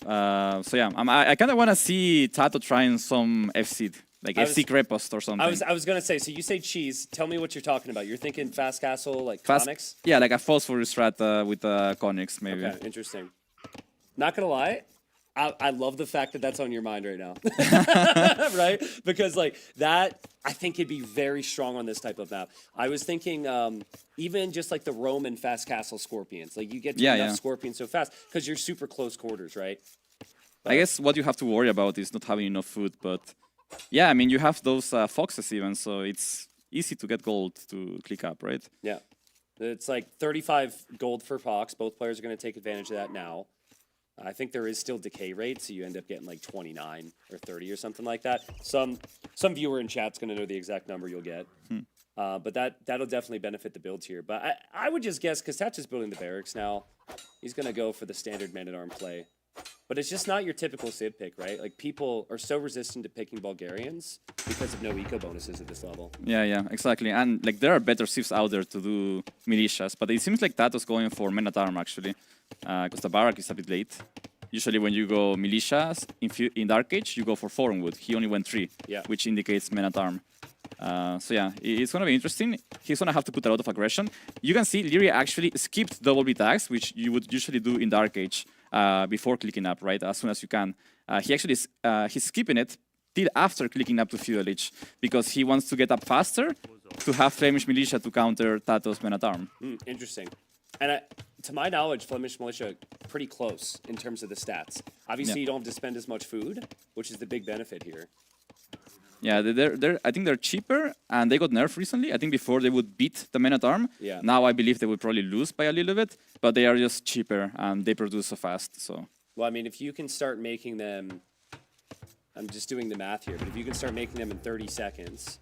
So yeah, I kind of want to see Tato trying some FC, like FC Crepost or something. I was going to say, so you say cheese. Tell me what you're talking about. You're thinking Fast Castle, like fast, Conics? Yeah, like a phosphorus strat with Conics, maybe. Okay, interesting. Not going to lie. I love the fact that that's on your mind right now, right? Because like that, I think it'd be very strong on this type of map. I was thinking even just like the Roman Fast Castle Scorpions. Like you get to enough Scorpions so fast because you're super close quarters, right? I guess what you have to worry about is not having enough food, but yeah, I mean, you have those foxes even, so it's easy to get gold to click up, right? Yeah. It's like 35 gold for Fox. Both players are going to take advantage of that now. I think there is still decay rate, so you end up getting like 29 or 30 or something like that. Some viewer in chat's going to know the exact number you'll get. But that'll definitely benefit the builds here. But I would just guess, because Tat's building the barracks now, he's going to go for the standard man-at-arm play. But it's just not your typical Civ pick, right? Like, people are so resistant to picking Bulgarians because of no eco bonuses at this level. Yeah, exactly. And like there are better Civs out there to do militias, but it seems like Tato's going for men-at-arm actually, because the barrack is a bit late. Usually when you go militias in Dark Age, you go for 4 on wood. He only went 3, which indicates men-at-arm. So yeah, it's going to be interesting. He's going to have to put a lot of aggression. You can see Leary actually skipped double B tags, which you would usually do in Dark Age before clicking up, right? As soon as you can. He's skipping it till after clicking up to Feudal Age because he wants to get up faster to have Flemish Militia to counter Tato's men-at-arm. Interesting. And to my knowledge, Flemish Militia pretty close in terms of the stats. Obviously, you don't have to spend as much food, which is the big benefit here. Yeah, I think they're cheaper, and they got nerfed recently. I think before they would beat the men-at-arm. Yeah. Now I believe they would probably lose by a little bit, but they are just cheaper, and they produce so fast, so... Well, I mean, if you can start making them... I'm just doing the math here, but if you can start making them in 30 seconds,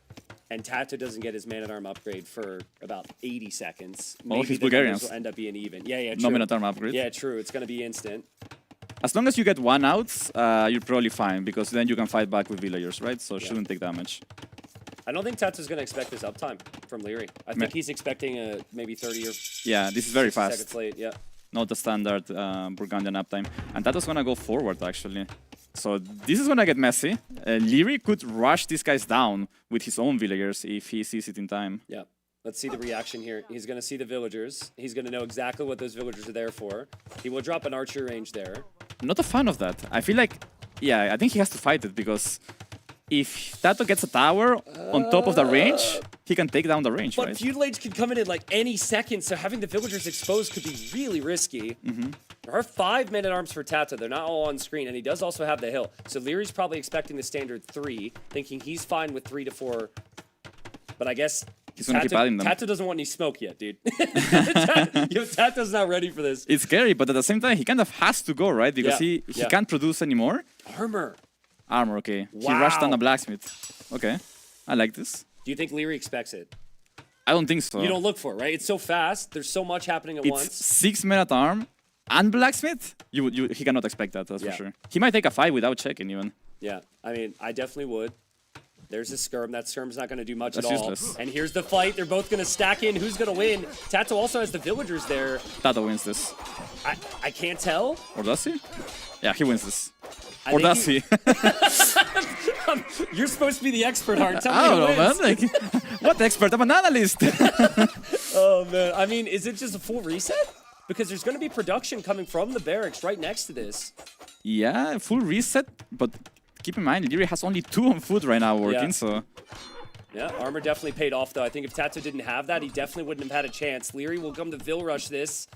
and Tato doesn't get his man-at-arm upgrade for about 80 seconds, maybe his the numbers Bulgarians will end up being even. Yeah, true. No men-at-arm upgrade. Yeah, true. It's going to be instant. As long as you get 1 out, you're probably fine, because then you can fight back with villagers, right? So shouldn't take damage. I don't think Tato's going to expect this uptime from Leary. I think he's expecting maybe 30 or... Yeah, this is very fast. Seconds late, yeah. Not the standard Burgundian uptime. And Tato's going to go forward, actually. So this is going to get messy. Leary could rush these guys down with his own villagers if he sees it in time. Yeah. Let's see the reaction here. He's going to see the villagers. He's going to know exactly what those villagers are there for. He will drop an archer range there. Not a fan of that. I feel like, yeah, I think he has to fight it because if Tato gets a tower on top of the range, he can take down the range, but right? Feudal Age can come in at like any second, so having the villagers exposed could be really risky. There are 5 men-at-arms for Tato. They're not all on screen, and he does also have the hill. So Leary's probably expecting the standard 3, thinking he's fine with 3 to 4. But I guess he's gonna keep adding them. Tato doesn't want any smoke yet, dude. Tato's not ready for this. It's scary, but at the same time, he kind of has to go, right? Because he can't produce anymore. Armor, okay. Wow. He rushed down the blacksmith. Okay, I like this. Do you think Leary expects it? I don't think so. You don't look for it, right? It's so fast. There's so much happening at It's once. 6 men-at-arm and blacksmith. He cannot expect that, that's for sure. He might take a fight without checking even. Yeah, I mean, I definitely would. There's a skirm. That skirm's not going to do much That's at all. useless. And here's the fight. They're both going to stack in. Who's going to win? Tato also has the villagers there. Tato wins this. I can't tell. Or does he? Yeah, he wins this. I Or think does he? You're supposed to be the expert, Hart. Tell I me don't who know, man. wins. Like, what expert? I'm an analyst. Oh, man. I mean, is it just a full reset? Because there's going to be production coming from the barracks right next to this. Yeah, full reset, but keep in mind, Leary has only 2 on food right now working, so... Yeah, armor definitely paid off, though. I think if Tato didn't have that, he definitely wouldn't have had a chance. Leary will come to Vill Rush this.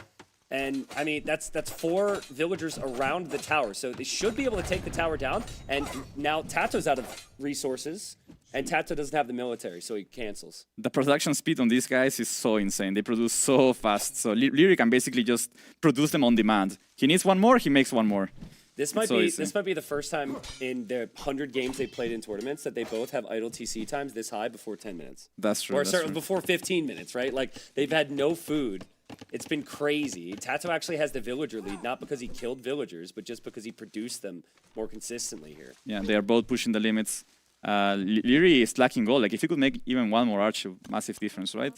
And, I mean, that's 4 villagers around the tower. So they should be able to take the tower down. And now Tato's out of resources. And Tato doesn't have the military, so he cancels. The production speed on these guys is so insane. They produce so fast. So Leary can basically just produce them on demand. He needs 1 more, he makes 1 more. This might be the first time in the 100 games they played in tournaments that they both have idle TC times this high before 10 minutes. That's true. Or certainly before 15 minutes, right? Like, they've had no food. It's been crazy. Tato actually has the villager lead, not because he killed villagers, but just because he produced them more consistently here. Yeah, they are both pushing the limits. Leary is lacking gold. Like, if he could make even 1 more arch, massive difference, right?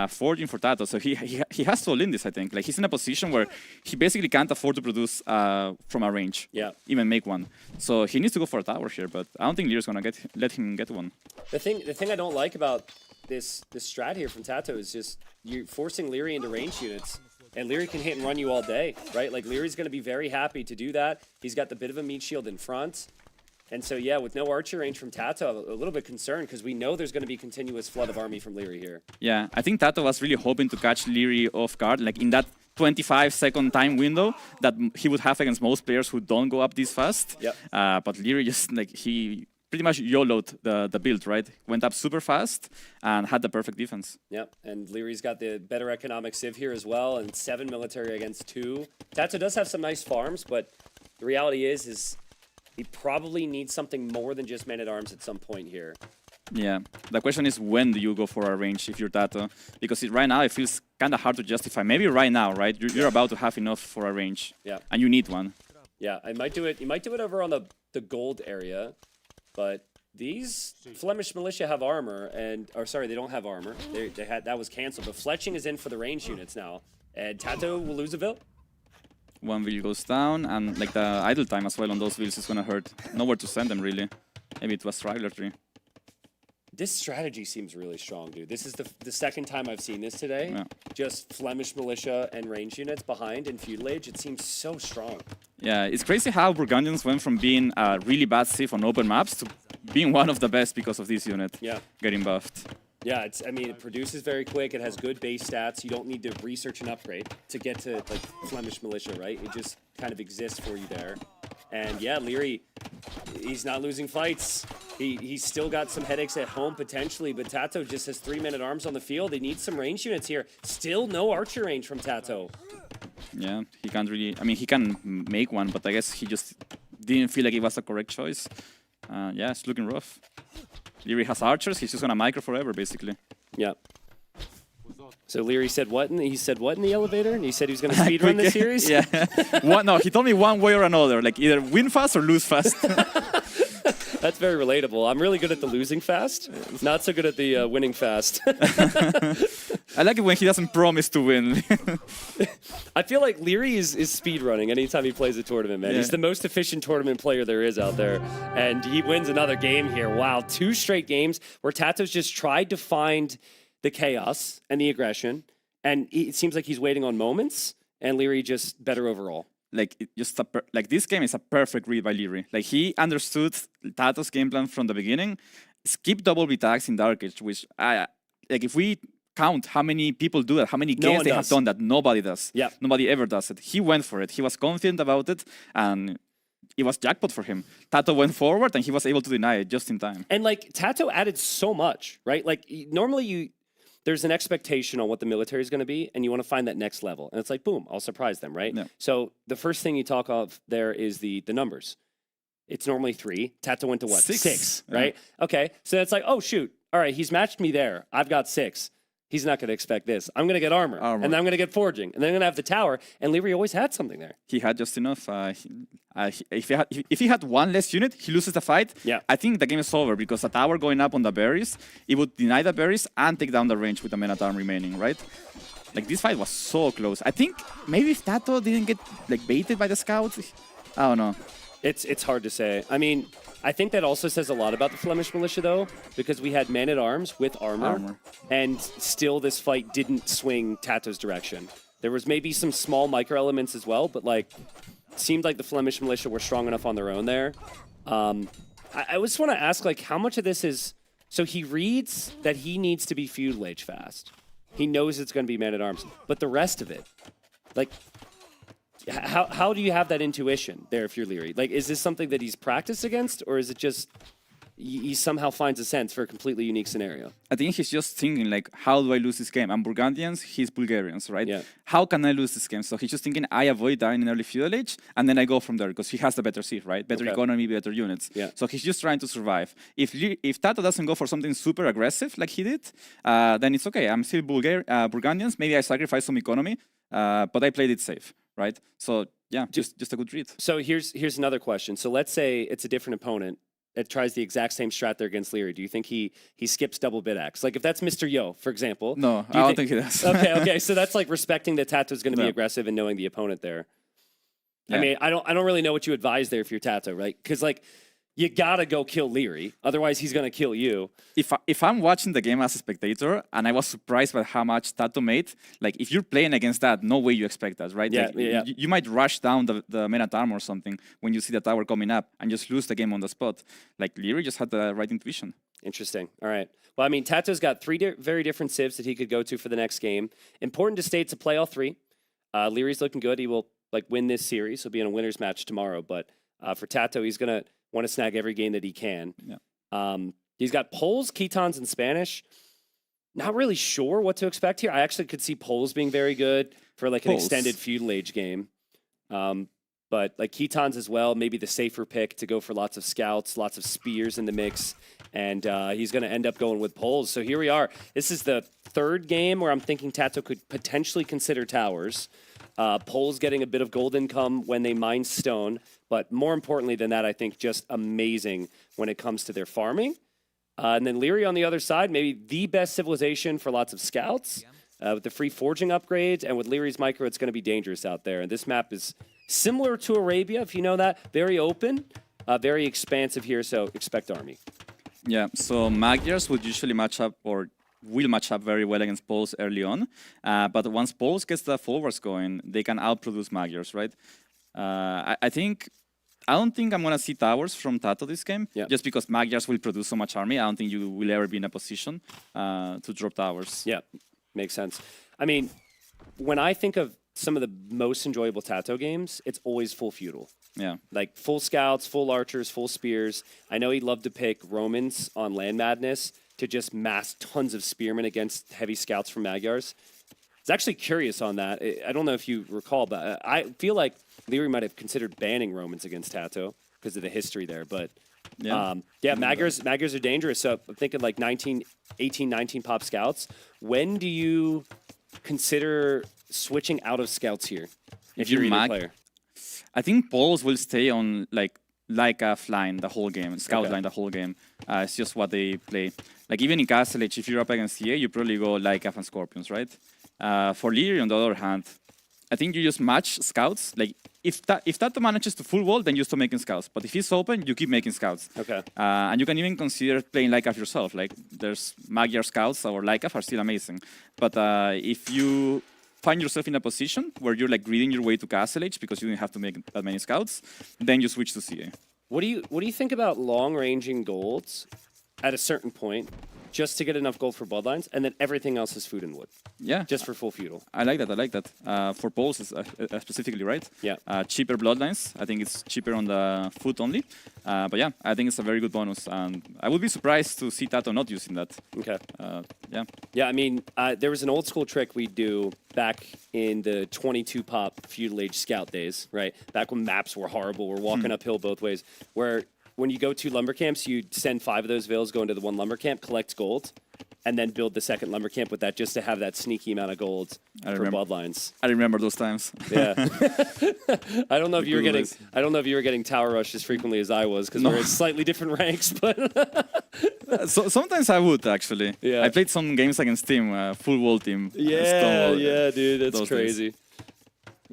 14 for Tato, so he has to all-in this, I think. Like, he's in a position where he basically can't afford to produce from a range. Yeah. Even make 1. So he needs to go for a tower here, but I don't think Leary's gonna let him get 1. The thing I don't like about this strat here from Tato is just you're forcing Leary into range units. And Leary can hit and run you all day, right? Like, Leary's going to be very happy to do that. He's got the bit of a meat shield in front. And so, yeah, with no archer range from Tato, a little bit concerned because we know there's going to be continuous flood of army from Leary here. Yeah, I think Tato was really hoping to catch Leary off guard, like in that 25-second time window that he would have against most players who don't go up this fast. Yep. But Leary just he pretty much YOLO'd the build, right? Went up super fast and had the perfect defense. Yep, and Leary's got the better economic civ here as well, and 7 military against 2. Tato does have some nice farms, but the reality is he probably needs something more than just men-at-arms at some point here. Yeah, the question is when do you go for a range if you're Tato? Because right now it feels kind of hard to justify. Maybe right now, right? You're about to have enough for a range, Yeah. and you need one. Yeah, I might do it. You might do it over on the gold area, but these Flemish militia have armor, or sorry, they don't have armor. They had that was canceled. But fletching is in for the range units now, and Tato will lose a vil. One wheel goes down, and like the idle time as well on those wheels is gonna hurt. Nowhere to send them really. Maybe it was Straggler Tree. This strategy seems really strong, dude. This is the second time I've seen this today. Yeah. Just Flemish militia and range units behind in feudal age. It seems so strong. Yeah, it's crazy how Burgundians went from being a really bad civ on open maps to being one of the best because of this unit. Yeah. Getting buffed. Yeah, I mean, it produces very quick. It has good base stats. You don't need to research and upgrade to get to like Flemish militia, right? It just kind of exists for you there. And yeah, Leary, he's not losing fights. He's still got some headaches at home potentially, but Tato just has 3 men-at-arms on the field. They need some range units here. Still no archer range from Tato. Yeah, he can't really. I mean, he can make one, but I guess he just didn't feel like it was the correct choice. Yeah, it's looking rough. Leary has archers. He's just gonna micro forever, basically. Yeah. So Leary said what? He said what in the elevator? And he said he was going to speedrun the series? Yeah. No, he told me one way or another, like either win fast or lose fast. That's very relatable. I'm really good at the losing fast, not so good at the winning fast. I like it when he doesn't promise to win. I feel like Leary is speedrunning anytime he plays a tournament, man. Yeah. He's the most efficient tournament player there is out there. And he wins another game here. Wow, 2 straight games where Tato's just tried to find the chaos and the aggression. And it seems like he's waiting on moments, and Leary just better overall. Like this game is a perfect read by Leary. Like he understood Tato's game plan from the beginning. Skip double B tags in Dark Age, which like if we count how many people do that, how many games they have done that, nobody does. Yeah. Nobody ever does it. He went for it. He was confident about it, and it was jackpot for him. Tato went forward, and he was able to deny it just in time. And like Tato added so much, right? Like normally there's an expectation on what the military is going to be, and you want to find that next level. And it's like, boom, I'll surprise them, right? Yeah. So the first thing you talk of there is the numbers. It's normally 3. Tato went to what? 6, right? Yeah. Okay, so it's like, oh, shoot. All right, he's matched me there. I've got 6. He's not going to expect this. I'm going to get armor, and then I'm going to get forging, and then I'm going to have the tower. And Leary always had something there. He had just enough. If he had one less unit, he loses the fight. Yeah. I think the game is over because the tower going up on the berries, it would deny the berries and take down the range with the men-at-arm remaining, right? Like this fight was so close. I think maybe if Tato didn't get like baited by the scout, I don't know. It's hard to say. I mean, I think that also says a lot about the Flemish militia, though, because we had men-at-arms with armor, and still this fight didn't swing Tato's direction. There was maybe some small micro-elements as well, but like, seemed like the Flemish militia were strong enough on their own there. I just want to ask, like, how much of this is... So he reads that he needs to be feudal age fast. He knows it's going to be men-at-arms, but the rest of it, like... How do you have that intuition there if you're Leary? Like, is this something that he's practiced against, or is it just he somehow finds a sense for a completely unique scenario? I think he's just thinking, like, how do I lose this game? I'm Burgundians, he's Bulgarians, right? Yeah. How can I lose this game? So he's just thinking, I avoid dying in early feudal age, and then I go from there, because he has the better seat, right? Better economy, better units. Yeah. So he's just trying to survive. If Tato doesn't go for something super aggressive like he did, then it's okay. I'm still Burgundians. Maybe I sacrifice some economy, but I played it safe, right? So yeah, just a good read. So here's another question. So let's say it's a different opponent that tries the exact same strat there against Leary. Do you think he skips double bid axe? Like if that's Mr. Yo, for example. No, I don't think he does. Okay. So that's like respecting that Tato's going to be aggressive and knowing the opponent there. Yeah. I mean, I don't really know what you advise there if you're Tato, right? Because like you gotta go kill Leary, otherwise he's gonna kill you. If I'm watching the game as a spectator and I was surprised by how much Tato made, like if you're playing against that, no way you expect that, right? Yeah, like, you might rush down the men-at-arm or something when you see the tower coming up and just lose the game on the spot. Like Leary just had the right intuition. Interesting. All right. Well, I mean, Tato's got 3 very different civs that he could go to for the next game. Important to state to play all 3. Leary's looking good. He will win this series. He'll be in a winner's match tomorrow. But for Tato, he's going to want to snag every game that he can. Yeah. He's got Poles, Ketons, and Spanish. Not really sure what to expect here. I actually could see Poles being very good for an extended feudal age game. But Ketons as well, maybe the safer pick to go for lots of scouts, lots of spears in the mix. And he's going to end up going with Poles. So here we are. This is the third game where I'm thinking Tato could potentially consider towers. Poles getting a bit of gold income when they mine stone. But more importantly than that, I think just amazing when it comes to their farming. And then Leary on the other side, maybe the best civilization for lots of scouts. With the free forging upgrades. And with Leary's micro, it's going to be dangerous out there. And this map is similar to Arabia, if you know that. Very open, very expansive here, so expect army. Yeah, so Magyars would usually match up or will match up very well against Poles early on. But once Poles gets the forwards going, they can outproduce Magyars, right? I don't think I'm going to see towers from Tato this game, just because Magyars will produce so much army. I don't think you will ever be in a position to drop towers. Yeah, makes sense. I mean, when I think of some of the most enjoyable Tato games, it's always full feudal. Yeah. Full scouts, full archers, full spears. I know he'd love to pick Romans on Land Madness to just mass tons of spearmen against heavy scouts from Magyars. I was actually curious on that. I don't know if you recall, but I feel like Leary might have considered banning Romans against Tato because of the history there. But Magyars are dangerous. So I'm thinking 18, 19 pop scouts. When do you consider switching out of scouts here if you're either player? I think Poles will stay on Lycaf line the whole game, scout line the whole game. It's just what they play. Even in Castle Age, if you're up against CA, you probably go Lycaf and Scorpions, right? For Leary, on the other hand, I think you just match scouts. If Tato manages to full wall, then you stop making scouts. But if he's open, you keep making scouts. Okay. And you can even consider playing Lycaf yourself. There's Magyar scouts or Lycaf are still amazing. But if you find yourself in a position where you're greeding your way to Castle Age because you didn't have to make that many scouts, then you switch to CA. What do you think about long ranging golds at a certain point just to get enough gold for bloodlines, and then everything else is food and wood? Yeah. Just for full feudal. I like that. For Poles specifically, right? Yeah. Cheaper bloodlines. I think it's cheaper on the food only. But yeah, I think it's a very good bonus. And I would be surprised to see Tato not using that. Okay. Yeah. Yeah, I mean, there was an old school trick we'd do back in the 22 pop feudal age scout days, right? Back when maps were horrible, we're walking uphill both ways, where when you go to lumber camps, you send 5 of those Veils, go into the one lumber camp, collect gold, and then build the second lumber camp with that just to have that sneaky amount of gold for bloodlines. I remember those times. Yeah. I don't know if you were getting tower rush as frequently as I was because we're in slightly different ranks, but so sometimes I would actually. Yeah. I played some games against team, full wall team. Yeah, dude, that's crazy.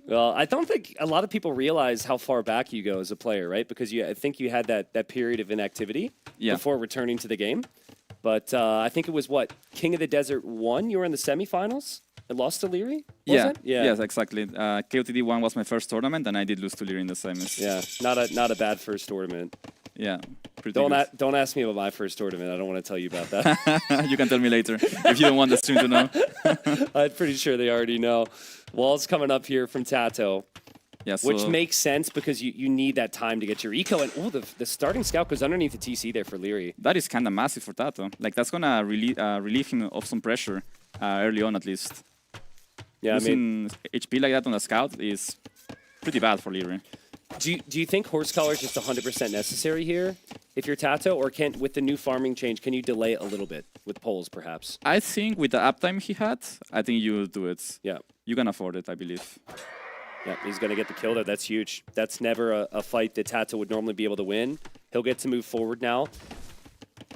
Well, I don't think a lot of people realize how far back you go as a player, right? Because I think you had that period of inactivity before returning to the game. But I think it was King of the Desert 1, you were in the semifinals and lost to Leary? Yeah. Yes, exactly. KOTD 1 was my first tournament, and I did lose to Leary in the semis. Yeah, not a bad first tournament. Yeah. Don't ask me about my first tournament. I don't want to tell you about that. You can tell me later if you don't want the stream to know. I'm pretty sure they already know. Wall's coming up here from Tato. Yeah, which makes sense because you need that time to get your eco. And the starting scout goes underneath the TC there for Leary. That is kind of massive for Tato. That's going to relieve him of some pressure early on at least. Yeah, losing HP like that on a scout is pretty bad for Leary. Do you think horse collar is just 100% necessary here if you're Tato, or with the new farming change, can you delay it a little bit with Poles perhaps? I think with the uptime he had, I think you do it. Yeah. You can afford it, I believe. Yeah, he's going to get the kill there. That's huge. That's never a fight that Tato would normally be able to win. He'll get to move forward now.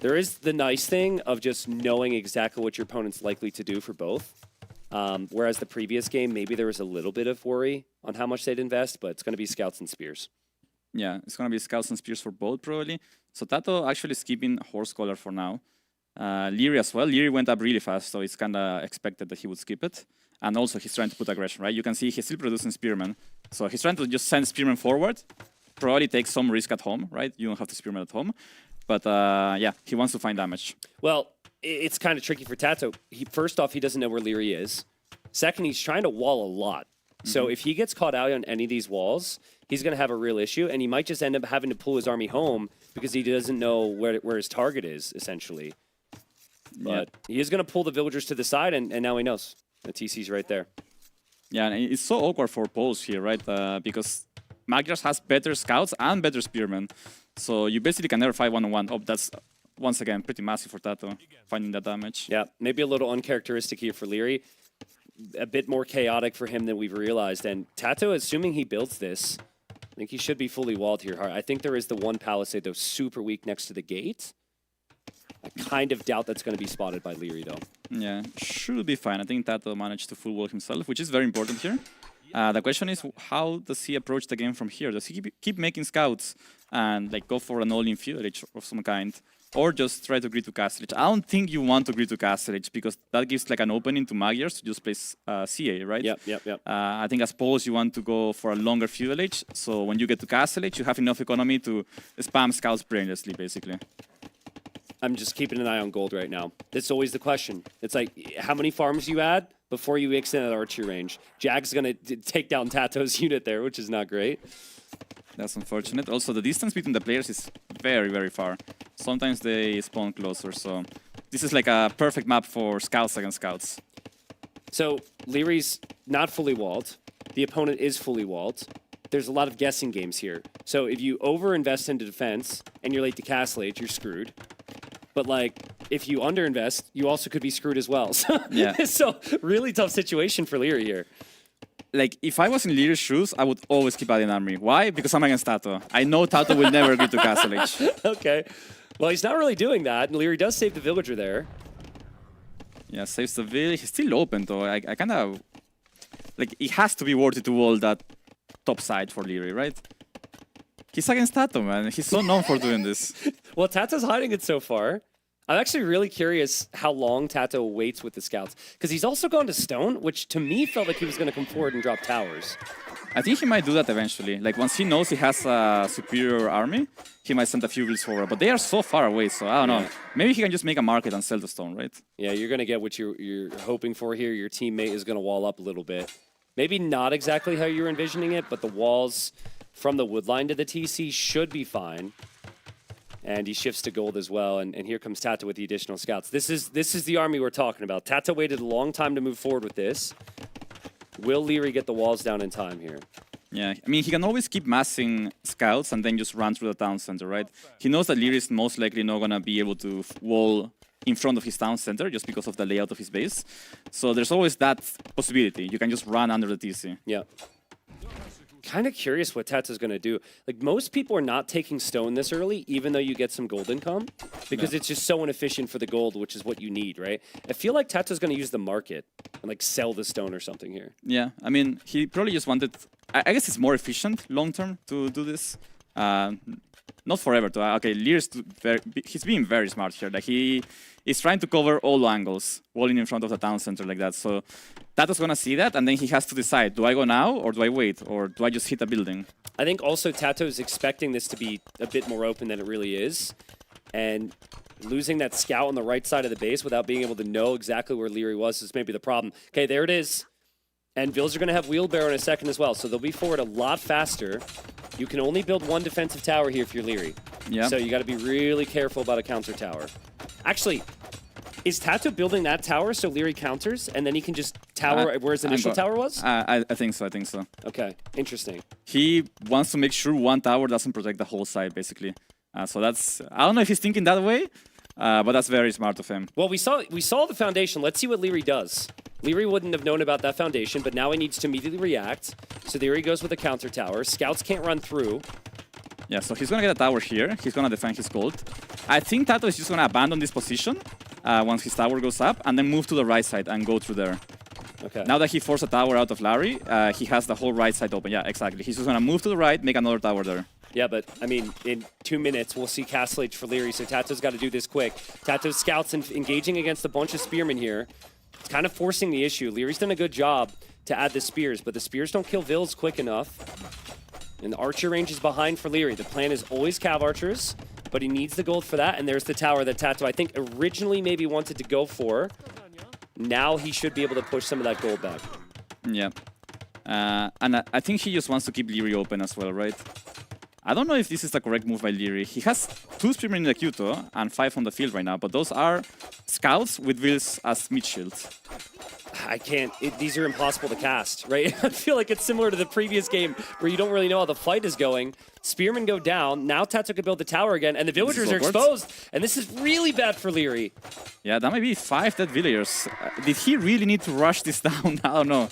There is the nice thing of just knowing exactly what your opponent's likely to do for both. Whereas the previous game, maybe there was a little bit of worry on how much they'd invest, but it's going to be scouts and spears. Yeah, it's going to be scouts and spears for both, probably. So Tato actually skipping horse collar for now. Leary as well. Leary went up really fast, so it's kind of expected that he would skip it. And also, he's trying to put aggression, right? You can see he's still producing spearmen. So he's trying to just send spearmen forward. Probably take some risk at home, right? You don't have to spearmen at home. But yeah, he wants to find damage. Well, it's kind of tricky for Tato. First off, he doesn't know where Leary is. Second, he's trying to wall a lot. So if he gets caught out on any of these walls, he's going to have a real issue, and he might just end up having to pull his army home because he doesn't know where his target is, essentially. But he is going to pull the villagers to the side, and now he knows. The TC's right there. Yeah, and it's so awkward for Poles here, right? Because Magyars has better scouts and better spearmen. So you basically can never fight one-on-one. Oh, that's, once again, pretty massive for Tato, finding that damage. Yeah, maybe a little uncharacteristic here for Leary. A bit more chaotic for him than we've realized. And Tato, assuming he builds this, I think he should be fully walled here. I think there is the one palisade, though, super weak next to the gate. I kind of doubt that's going to be spotted by Leary, though. Yeah, should be fine. I think Tato managed to full wall himself, which is very important here. The question is, how does he approach the game from here? Does he keep making scouts and like go for an all-in feudalage of some kind? Or just try to agree to Castlage? I don't think you want to agree to Castlage because that gives like an opening to Magyars to just play CA, right? Yep. I think as Poles you want to go for a longer feudalage. So when you get to Castlage, you have enough economy to spam scouts brainlessly, basically. I'm just keeping an eye on gold right now. That's always the question. It's like, how many farms you add before you extend that archery range? Jag's going to take down Tato's unit there, which is not great. That's unfortunate. Also, the distance between the players is very, very far. Sometimes they spawn closer, so this is like a perfect map for scouts against scouts. So Leary's not fully walled. The opponent is fully walled. There's a lot of guessing games here. So if you over-invest into defense and you're late to Castlage, you're screwed. But like, if you underinvest, you also could be screwed as well. So, so really tough situation for Leary here. Like, if I was in Leary's shoes, I would always keep adding army. Why? Because I'm against Tato. I know Tato will never agree to Castlage. Okay. Well, he's not really doing that, and Leary does save the villager there. Yeah, saves the village. He's still open, though. I kind of... Like, it has to be worth it to wall that top side for Leary, right? He's against Tato, man. He's so known for doing this. Well, Tato's hiding it so far. I'm actually really curious how long Tato waits with the scouts. Because he's also gone to stone, which to me felt like he was going to come forward and drop towers. I think he might do that eventually. Like, once he knows he has a superior army, he might send a few builds forward. But they are so far away, so I don't know. Maybe he can just make a market and sell the stone, right? Yeah, you're going to get what you're hoping for here. Your teammate is going to wall up a little bit. Maybe not exactly how you're envisioning it, but the walls from the wood line to the TC should be fine. And he shifts to gold as well, and here comes Tato with the additional scouts. This is the army we're talking about. Tato waited a long time to move forward with this. Will Leary get the walls down in time here? Yeah, I mean, he can always keep massing scouts and then just run through the town center, right? He knows that Leary is most likely not going to be able to wall in front of his town center just because of the layout of his base. So there's always that possibility. You can just run under the TC. Yeah. Kind of curious what Tato's going to do. Like, most people are not taking stone this early, even though you get some gold income, because it's just so inefficient for the gold, which is what you need, right? I feel like Tato's going to use the market and, like, sell the stone or something here. Yeah, I mean, he probably just wanted... I guess it's more efficient long-term to do this. Not forever, though. Okay, Lear's he's being very smart here. Like, he is trying to cover all angles, walling in front of the town center like that. So Tato's gonna see that, and then he has to decide, do I go now, or do I wait, or do I just hit a building? I think also Tato's expecting this to be a bit more open than it really is. And losing that scout on the right side of the base without being able to know exactly where Leary was is maybe the problem. Okay, there it is. And Bills are going to have wheelbarrow in a second as well, so they'll be forward a lot faster. You can only build one defensive tower here if you're Leary. Yeah. So you got to be really careful about a counter tower. Actually, is Tato building that tower so Leary counters, and then he can just tower where his initial tower was? I think so, Okay, interesting. He wants to make sure one tower doesn't protect the whole side, basically. So that's... I don't know if he's thinking that way, but that's very smart of him. Well, we saw the foundation. Let's see what Leary does. Leary wouldn't have known about that foundation, but now he needs to immediately react. So there he goes with a counter tower. Scouts can't run through. Yeah, so he's going to get a tower here. He's going to defend his gold. I think Tato is just going to abandon this position once his tower goes up, and then move to the right side and go through there. Okay. Now that he forced a tower out of Larry, he has the whole right side open. Yeah, exactly. He's just going to move to the right, make another tower there. Yeah, but, I mean, in 2 minutes, we'll see Castle Age for Leary, so Tato's got to do this quick. Tato's scouts engaging against a bunch of spearmen here. It's kind of forcing the issue. Leary's done a good job to add the spears, but the spears don't kill Vils quick enough. And the archer range is behind for Leary. The plan is always cav archers, but he needs the gold for that, and there's the tower that Tato, I think, originally maybe wanted to go for. Now he should be able to push some of that gold back. Yeah. And I think he just wants to keep Leary open as well, right? I don't know if this is the correct move by Leary. He has 2 Spearmen in the queue though, and 5 on the field right now, but those are scouts with wheels as mid shields. I can't. These are impossible to cast, right? I feel like it's similar to the previous game where you don't really know how the fight is going. Spearmen go down. Now Tato can build the tower again, and the villagers are exposed. And this is really bad for Leary. Yeah, that might be 5 dead villagers. Did he really need to rush this down? I don't know.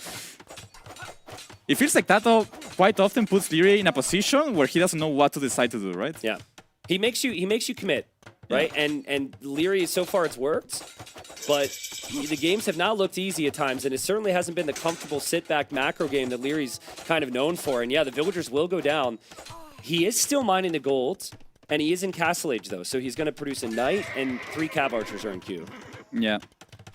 It feels like Tato quite often puts Leary in a position where he doesn't know what to decide to do, right? Yeah. He makes you commit, right? Yeah. And Leary, so far it's worked, but the games have not looked easy at times, and it certainly hasn't been the comfortable sit-back macro game that Leary's kind of known for. And yeah, the villagers will go down. He is still mining the gold, and he is in Castle Age though, so he's going to produce a knight, and 3 cav archers are in queue. Yeah.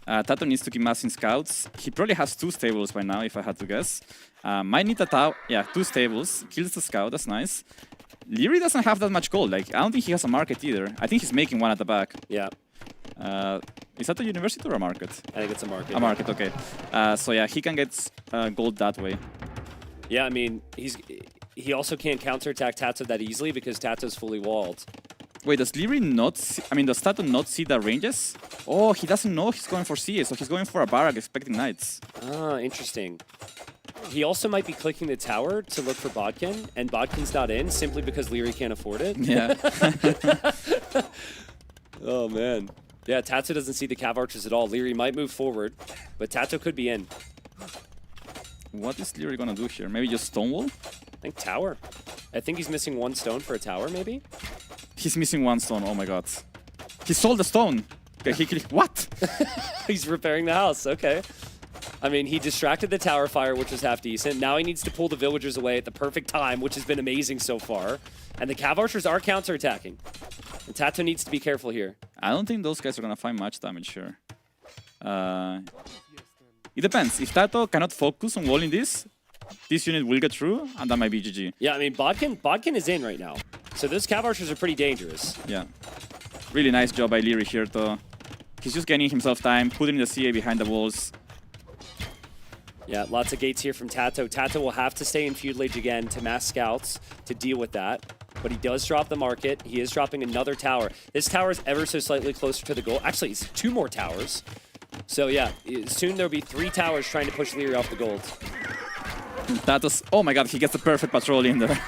Tato needs to keep massing scouts. He probably has 2 stables by now, if I had to guess. Might need a tower. Yeah, 2 stables. Kills the scout, that's nice. Leary doesn't have that much gold. Like, I don't think he has a market either. I think he's making one at the back. Yeah. Is that a university or a market? I think it's a market. A market, okay. So yeah, he can get gold that way. Yeah, I mean, he also can't counterattack Tato that easily because Tato's fully walled. Wait, does Leary not see, I mean, does Tato not see the ranges? Oh, he doesn't know he's going for CA, so he's going for a barrack expecting knights. Ah, interesting. He also might be clicking the tower to look for Bodkin, and Bodkin's not in simply because Leary can't afford it. Yeah. Oh, man. Yeah, Tato doesn't see the cav archers at all. Leary might move forward, but Tato could be in. What is Leary gonna do here? Maybe just stonewall? I think tower. I think he's missing 1 stone for a tower, maybe? He's missing 1 stone, oh my god. He sold the stone! Okay, what? He's repairing the house, okay. I mean, he distracted the tower fire, which was half decent. Now he needs to pull the villagers away at the perfect time, which has been amazing so far. And the cav archers are counterattacking. And Tato needs to be careful here. I don't think those guys are gonna find much damage here. It depends. If Tato cannot focus on walling this unit will get through, and that might be GG. Yeah, I mean, Bodkin is in right now. So those cav archers are pretty dangerous. Yeah. Really nice job by Leary here, though. He's just getting himself time, putting the CA behind the walls. Yeah, lots of gates here from Tato. Tato will have to stay in feudal age again to mass scouts to deal with that. But he does drop the market. He is dropping another tower. This tower is ever so slightly closer to the goal. Actually, it's 2 more towers. So yeah, soon there'll be 3 towers trying to push Leary off the gold. Tato's, oh my god, he gets the perfect patrol in there.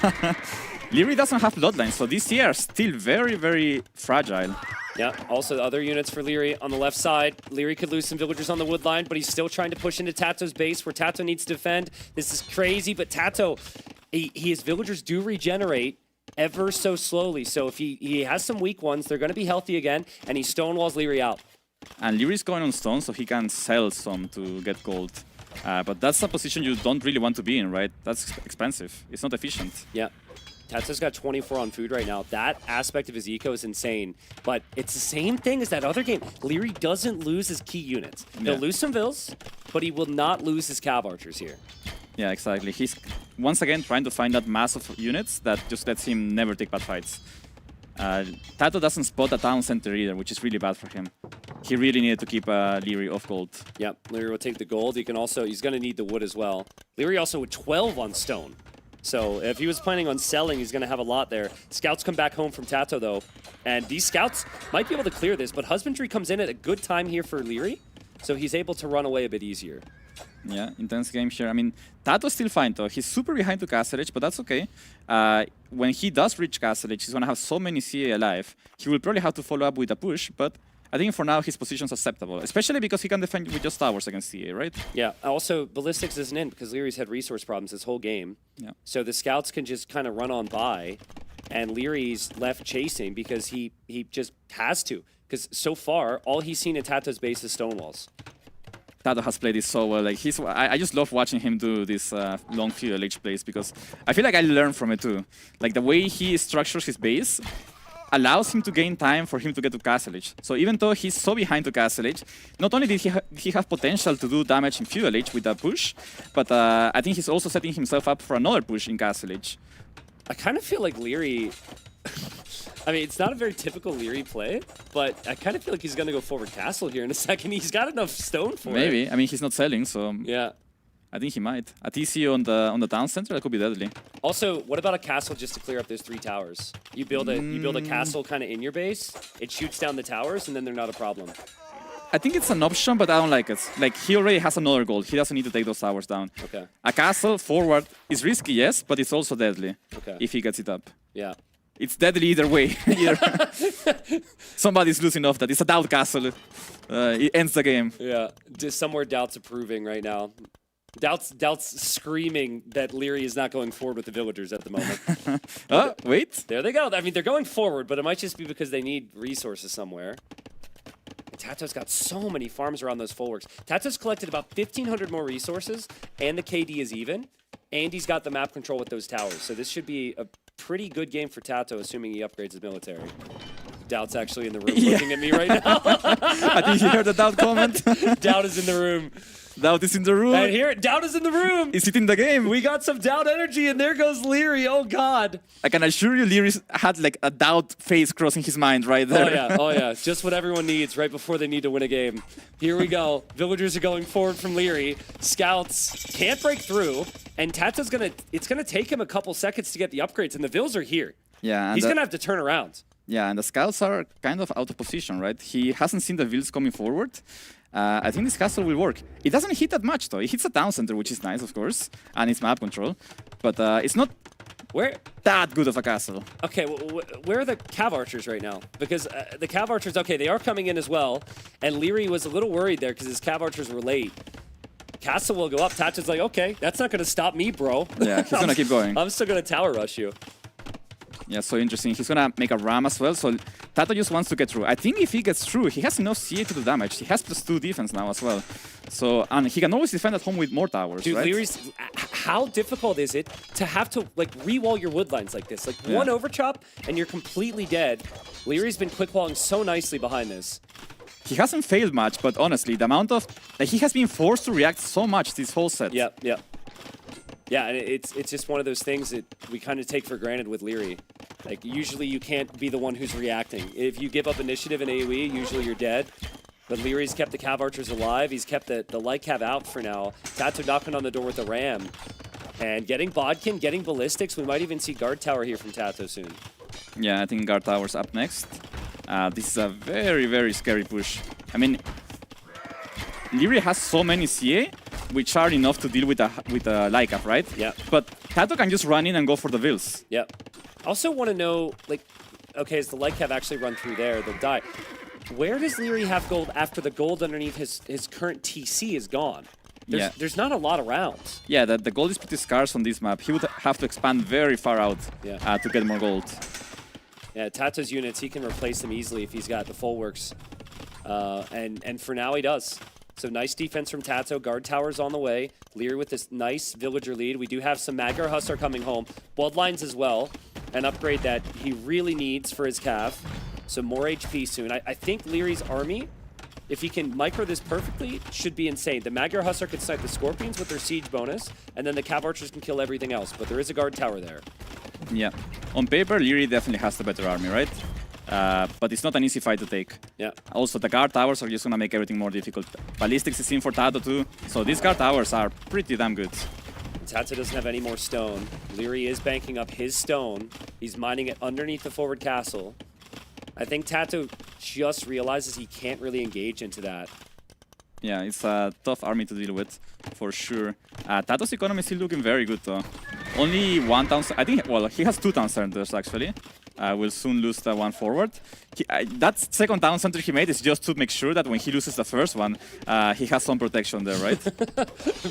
Leary doesn't have bloodlines, so these here are still very, very fragile. Yeah, also the other units for Leary on the left side. Leary could lose some villagers on the wood line, but he's still trying to push into Tato's base where Tato needs to defend. This is crazy, but Tato, his villagers do regenerate ever so slowly. So if he has some weak ones, they're going to be healthy again, and he stonewalls Leary out. And Leary's going on stone, so he can sell some to get gold. But that's a position you don't really want to be in, right? That's expensive. It's not efficient. Yeah. Tato's got 24 on food right now. That aspect of his eco is insane. But it's the same thing as that other game. Leary doesn't lose his key units. He'll lose some vills, but he will not lose his cav archers here. Yeah, exactly. He's once again trying to find that mass of units that just lets him never take bad fights. Tato doesn't spot a town center either, which is really bad for him. He really needed to keep Leary off gold. Yep, Leary will take the gold. He's going to need the wood as well. Leary also with 12 on stone. So if he was planning on selling, he's going to have a lot there. Scouts come back home from Tato, though. And these scouts might be able to clear this, but Husbandry comes in at a good time here for Leary. So he's able to run away a bit easier. Yeah, intense game here. I mean, Tato's still fine, though. He's super behind to Castle Age, but that's okay. When he does reach Castle Age, he's going to have so many CA alive. He will probably have to follow up with a push, but I think for now his position's acceptable, especially because he can defend with just towers against CA, right? Yeah, also Ballistics isn't in because Leary's had resource problems this whole game. Yeah. So the scouts can just kind of run on by, and Leary's left chasing because he just has to. Because so far, all he's seen in Tato's base is stonewalls. Tato has played this so well. Like I just love watching him do this long feudal age plays because I feel like I learn from it too. Like the way he structures his base allows him to gain time for him to get to Castle Age. So even though he's so behind to Castle Age, not only did he have potential to do damage in feudal age with that push, but I think he's also setting himself up for another push in Castle Age. I kind of feel like Leary... I mean, it's not a very typical Leary play, but I kind of feel like he's going to go forward castle here in a second. He's got enough stone for it. Maybe. I mean, he's not selling, so... Yeah. I think he might. A TC on the town center, that could be deadly. Also, what about a castle just to clear up those 3 towers? You build a castle kind of in your base, it shoots down the towers, and then they're not a problem. I think it's an option, but I don't like it. Like, he already has another goal. He doesn't need to take those towers down. Okay. A castle forward is risky, yes, but it's also deadly. Okay. If he gets it up. Yeah. It's deadly either way. Somebody's losing off that. It's a doubt castle. It ends the game. Yeah. Just somewhere Doubt's approving right now. Doubt's screaming that Leary is not going forward with the villagers at the moment. Oh, wait. There they go. I mean, they're going forward, but it might just be because they need resources somewhere. And Tato's got so many farms around those full-works. Tato's collected about 1,500 more resources, and the KD is even, and he's got the map control with those towers. So this should be a pretty good game for Tato, assuming he upgrades his military. Doubt's actually in the room looking at me right now. I think you heard the Doubt comment. Doubt is in the room. Doubt is in the room. And here, Doubt is in the room. Is it in the game? We got some Doubt energy, and there goes Leary. Oh, God. I can assure you, Leary had like a Doubt face crossing his mind right there. Oh, yeah. Oh, yeah. Just what everyone needs right before they need to win a game. Here we go. Villagers are going forward from Leary. Scouts can't break through, and Tato's it's going to take him a couple seconds to get the upgrades, and the Vills are here. Yeah. He's going to have to turn around. Yeah, and the scouts are kind of out of position, right? He hasn't seen the Vills coming forward. I think this castle will work. It doesn't hit that much, though. It hits a town center, which is nice, of course, and it's map control. But it's not that good of a castle. Okay, where are the Cav Archers right now? Because the Cav Archers, okay, they are coming in as well, and Leary was a little worried there because his Cav Archers were late. Castle will go up. Tato's like, okay, that's not going to stop me, bro. Yeah, he's going to keep going. I'm still going to tower rush you. Yeah, so interesting. He's gonna make a ram as well, so Tato just wants to get through. I think if he gets through, he has enough CA to do damage. He has +2 defense now as well. So, and he can always defend at home with more towers, Dude, right? Leary's, how difficult is it to have to like re-wall your wood lines like this? Like one overchop and you're completely dead. Leary's been quick walling so nicely behind this. He hasn't failed much, but honestly, the amount of... Like, he has been forced to react so much this whole set. Yep. Yeah, and it's just one of those things that we kind of take for granted with Leary. Like, usually you can't be the one who's reacting. If you give up initiative in AoE, usually you're dead. But Leary's kept the Cav Archers alive. He's kept the light Cav out for now. Tato knocking on the door with the Ram. And getting Bodkin, getting Ballistics. We might even see Guard Tower here from Tato soon. Yeah, I think Guard Tower's up next. This is a very, very scary push. I mean, Leary has so many CA, which are enough to deal with a Lycap, right? Yeah. But Tato can just run in and go for the Vills. Yep. Also want to know, like, okay, as the light Cav actually run through there, they'll die. Where does Leary have gold after the gold underneath his current TC is gone? There's not a lot around. Yeah, the gold is pretty scarce on this map. He would have to expand very far out to get more gold. Yeah, Tato's units, he can replace them easily if he's got the full works. And for now, he does. So nice defense from Tato. Guard Tower's on the way. Leary with this nice villager lead. We do have some Magyar Hussar coming home. Bloodlines as well. An upgrade that he really needs for his Cav. So more HP soon. I think Leary's army, if he can micro this perfectly, should be insane. The Magyar Hussar can snipe the Scorpions with their siege bonus, and then the Cav Archers can kill everything else. But there is a Guard Tower there. Yeah. On paper, Leary definitely has the better army, right? But it's not an easy fight to take. Yeah. Also, the guard towers are just gonna make everything more difficult. Ballistics is in for Tato too, so these guard towers are pretty damn good. Tato doesn't have any more stone. Leary is banking up his stone. He's mining it underneath the forward castle. I think Tato just realizes he can't really engage into that. Yeah, it's a tough army to deal with, for sure. Tato's economy is still looking very good though. Only one town, I think, well, he has 2 town centers actually. Will soon lose the one forward. That second town center he made is just to make sure that when he loses the first one, he has some protection there, right?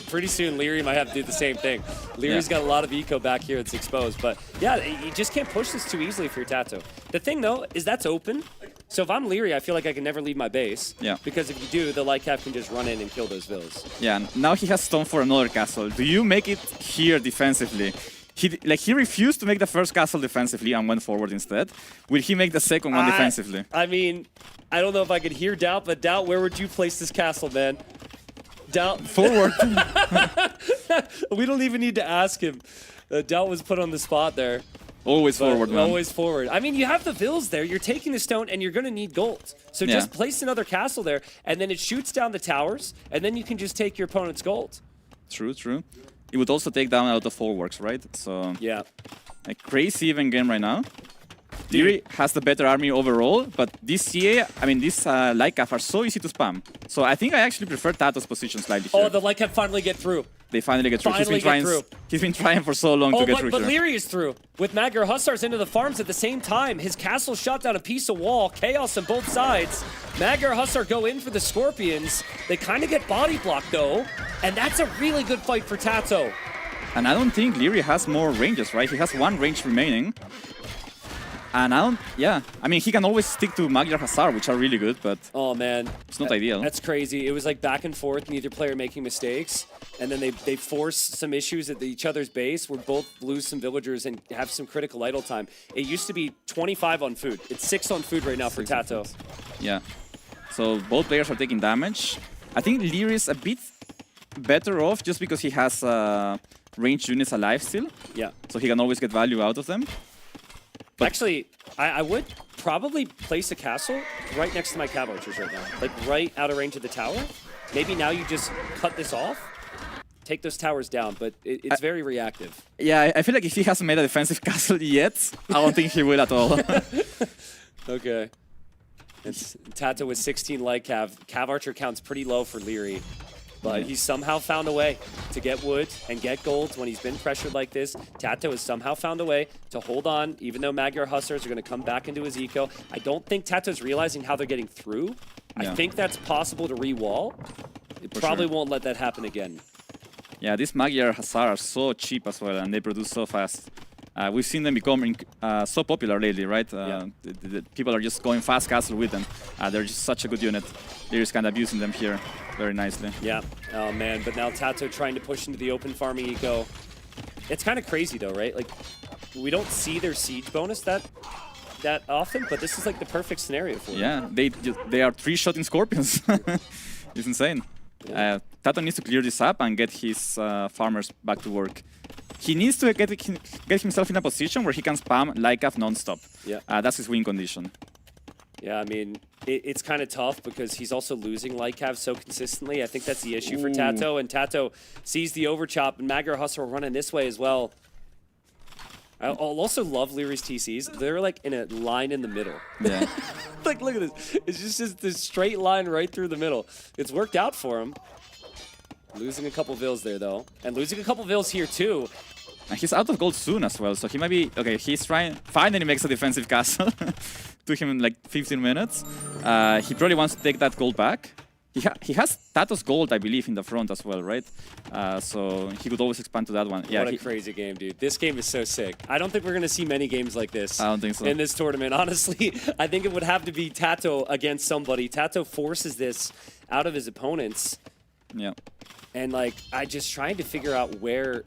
Pretty soon, Leary might have to do the same thing. Leary's got a lot of eco back here that's exposed, but yeah, you just can't push this too easily for your Tato. The thing though is that's open. So if I'm Leary, I feel like I can never leave my base. Yeah. Because if you do, the light cap can just run in and kill those vills. Yeah. Now he has stone for another castle. Do you make it here defensively? He refused to make the first castle defensively and went forward instead. Will he make the second one defensively? I mean, I don't know if I could hear Doubt, but Doubt, where would you place this castle, man? Doubt. Forward. We don't even need to ask him. Doubt was put on the spot there. Always forward, man. Always forward. I mean, you have the vills there. You're taking the stone, and you're going to need gold. So just place another castle there, and then it shoots down the towers, and then you can just take your opponent's gold. True, true. It would also take down a lot of forwards, right? So Yeah. a crazy even game right now. Leary has the better army overall, but this CA, I mean, these Lycav are so easy to spam. So I think I actually prefer Tato's position slightly here. Oh, the Lycav finally get through. They finally get through. Finally get through. He's been trying for so long to get through but here. Leary is through. With Magyar Hussars into the farms at the same time. His castle shot down a piece of wall. Chaos on both sides. Magyar Hussar go in for the Scorpions. They kind of get body blocked though. And that's a really good fight for Tato. And I don't think Leary has more ranges, right? He has one range remaining. And I mean, he can always stick to Magyar Hussar, which are really good, but oh man, it's not ideal. That's crazy. It was like back and forth, neither player making mistakes, and then they force some issues at each other's base where both lose some villagers and have some critical idle time. It used to be 25 on food. It's 6 on food right now for Tato. Yeah. So both players are taking damage. I think Leary is a bit better off just because he has ranged units alive still. Yeah. So he can always get value out of them. But actually, I would probably place a castle right next to my cav archers right now. Like right out of range of the tower. Maybe now you just cut this off, take those towers down, but it's very reactive. Yeah, I feel like if he hasn't made a defensive castle yet, I don't think he will at all. Okay. It's Tato with 16 light cav. Cav archer count's pretty low for Leary. But he's somehow found a way to get wood and get gold when he's been pressured like this. Tato has somehow found a way to hold on, even though Magyar Hussars are going to come back into his eco. I don't think Tato's realizing how they're getting through. I think that's possible to re-wall. It probably won't let that happen again. Yeah, these Magyar Hussars are so cheap as well, and they produce so fast. We've seen them becoming so popular lately, right? The people are just going fast castle with them. They're just such a good unit. They're just kind of abusing them here very nicely. Yeah. Oh, man. But now Tato trying to push into the open farming eco. It's kind of crazy, though, right? Like, we don't see their siege bonus that often, but this is like the perfect scenario for them. Yeah, they are 3-shotting Scorpions. It's insane. Yeah. Tato needs to clear this up and get his farmers back to work. He needs to get himself in a position where he can spam Lycav non-stop. Yeah. That's his win condition. Yeah, I mean, it's kind of tough because he's also losing Lycav so consistently. I think that's the issue for Tato, and Tato sees the overchop, and Magyar Hussar running this way as well. I'll also love Leary's TCs. They're like in a line in the middle. Yeah. Like, look at this. It's just this straight line right through the middle. It's worked out for him. Losing a couple vills there, though. And losing a couple vills here, too. And he's out of gold soon as well, so he might be... Okay, he's trying... Finally makes a defensive castle. Took him like 15 minutes. He probably wants to take that gold back. He has Tato's gold, I believe, in the front as well, right? So he could always expand to that one. Yeah, what a crazy game, dude. This game is so sick. I don't think we're going to see many games like this. I don't think so. In this tournament, honestly. I think it would have to be Tato against somebody. Tato forces this out of his opponents. Yeah. And like, I just trying to figure out where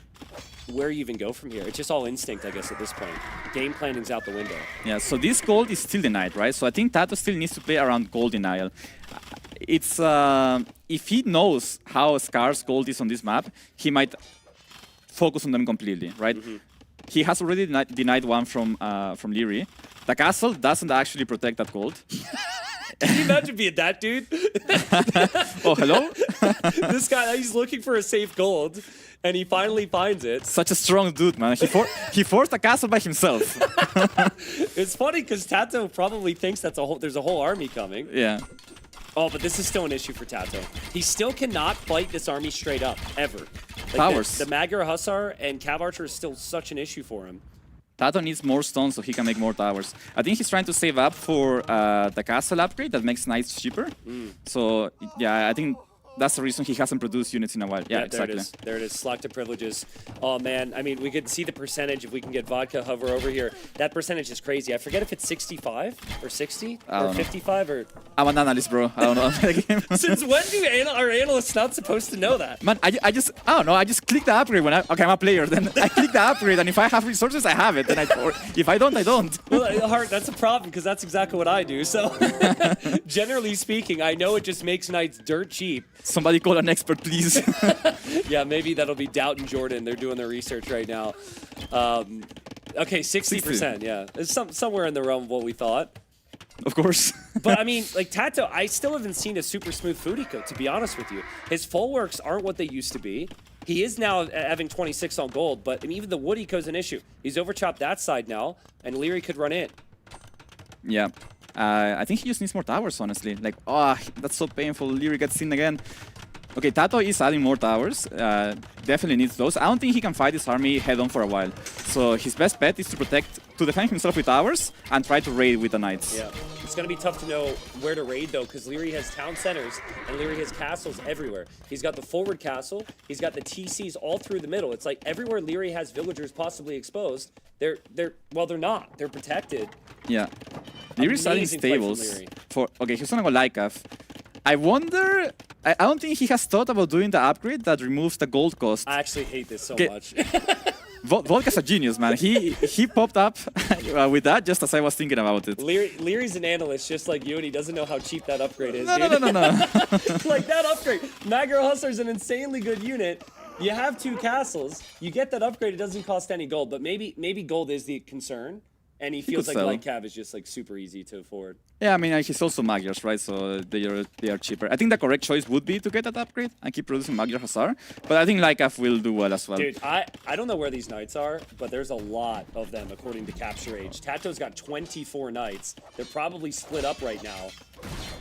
you even go from here. It's just all instinct, I guess, at this point. Game planning's out the window. Yeah, so this gold is still denied, right? So I think Tato still needs to play around gold denial. It's if he knows how scarce gold is on this map, he might focus on them completely, right? He has already denied one from Leary. The castle doesn't actually protect that gold. Can you imagine being that dude? Oh, hello? This guy, he's looking for a safe gold, and he finally finds it. Such a strong dude, man. He forced a castle by himself. It's funny because Tato probably thinks there's a whole army coming. Yeah. Oh, but this is still an issue for Tato. He still cannot fight this army straight up, ever. Like Towers. The Magyar Hussar and Cav Archer is still such an issue for him. Tato needs more stones so he can make more towers. I think he's trying to save up for the castle upgrade that makes knights cheaper. So, yeah, I think that's the reason he hasn't produced units in a while. Yeah, exactly. There it is. Slack to privileges. Oh, man. I mean, we could see the percentage if we can get Vodka hover over here. That percentage is crazy. I forget if it's 65 or 60 or 55 or... I'm an analyst, bro. I don't know. Since when are analysts not supposed to know that? Man, I don't know. I just click the upgrade when I'm a player. Then I click the upgrade, and if I have resources, I have it. Or if I don't, I don't. Well, Hart, that's a problem because that's exactly what I do. So, generally speaking, I know it just makes knights dirt cheap. Somebody call an expert, please. Yeah, maybe that'll be Doubt and Jordan. They're doing their research right now. Okay, 60%. Yeah, it's somewhere in the realm of what we thought. Of course. But I mean, like Tato, I still haven't seen a super smooth food eco, to be honest with you. His full works aren't what they used to be. He is now having 26 on gold, but I mean, even the wood eco is an issue. He's overchopped that side now, and Leary could run in. Yeah. I think he just needs more towers, honestly. Like, oh, that's so painful. Leary gets in again. Okay, Tato is adding more towers. Definitely needs those. I don't think he can fight this army head-on for a while. So his best bet is to defend himself with towers and try to raid with the knights. Yeah, it's going to be tough to know where to raid, though, because Leary has town centers and Leary has castles everywhere. He's got the forward castle. He's got the TCs all through the middle. It's like everywhere Leary has villagers possibly exposed, they're not. They're protected. Yeah. Leary's adding stables for... Okay, he's gonna go Lycav. I wonder... I don't think he has thought about doing the upgrade that removes the gold cost. I actually hate this so much. Vodka's a genius, man. He popped up with that just as I was thinking about it. Leary's an analyst just like you, and he doesn't know how cheap that upgrade is, No. Like that upgrade. Magro Hustler's an insanely good unit. You have 2 castles. You get that upgrade, it doesn't cost any gold, but maybe gold is the concern. And he feels like Light Cav is just like super easy to afford. Yeah, I mean, he's also Magyars, right? So they are cheaper. I think the correct choice would be to get that upgrade and keep producing Magyar Hussar. But I think Light Cav will do well as well. Dude, I don't know where these knights are, but there's a lot of them according to Capture Age. Tato's got 24 knights. They're probably split up right now.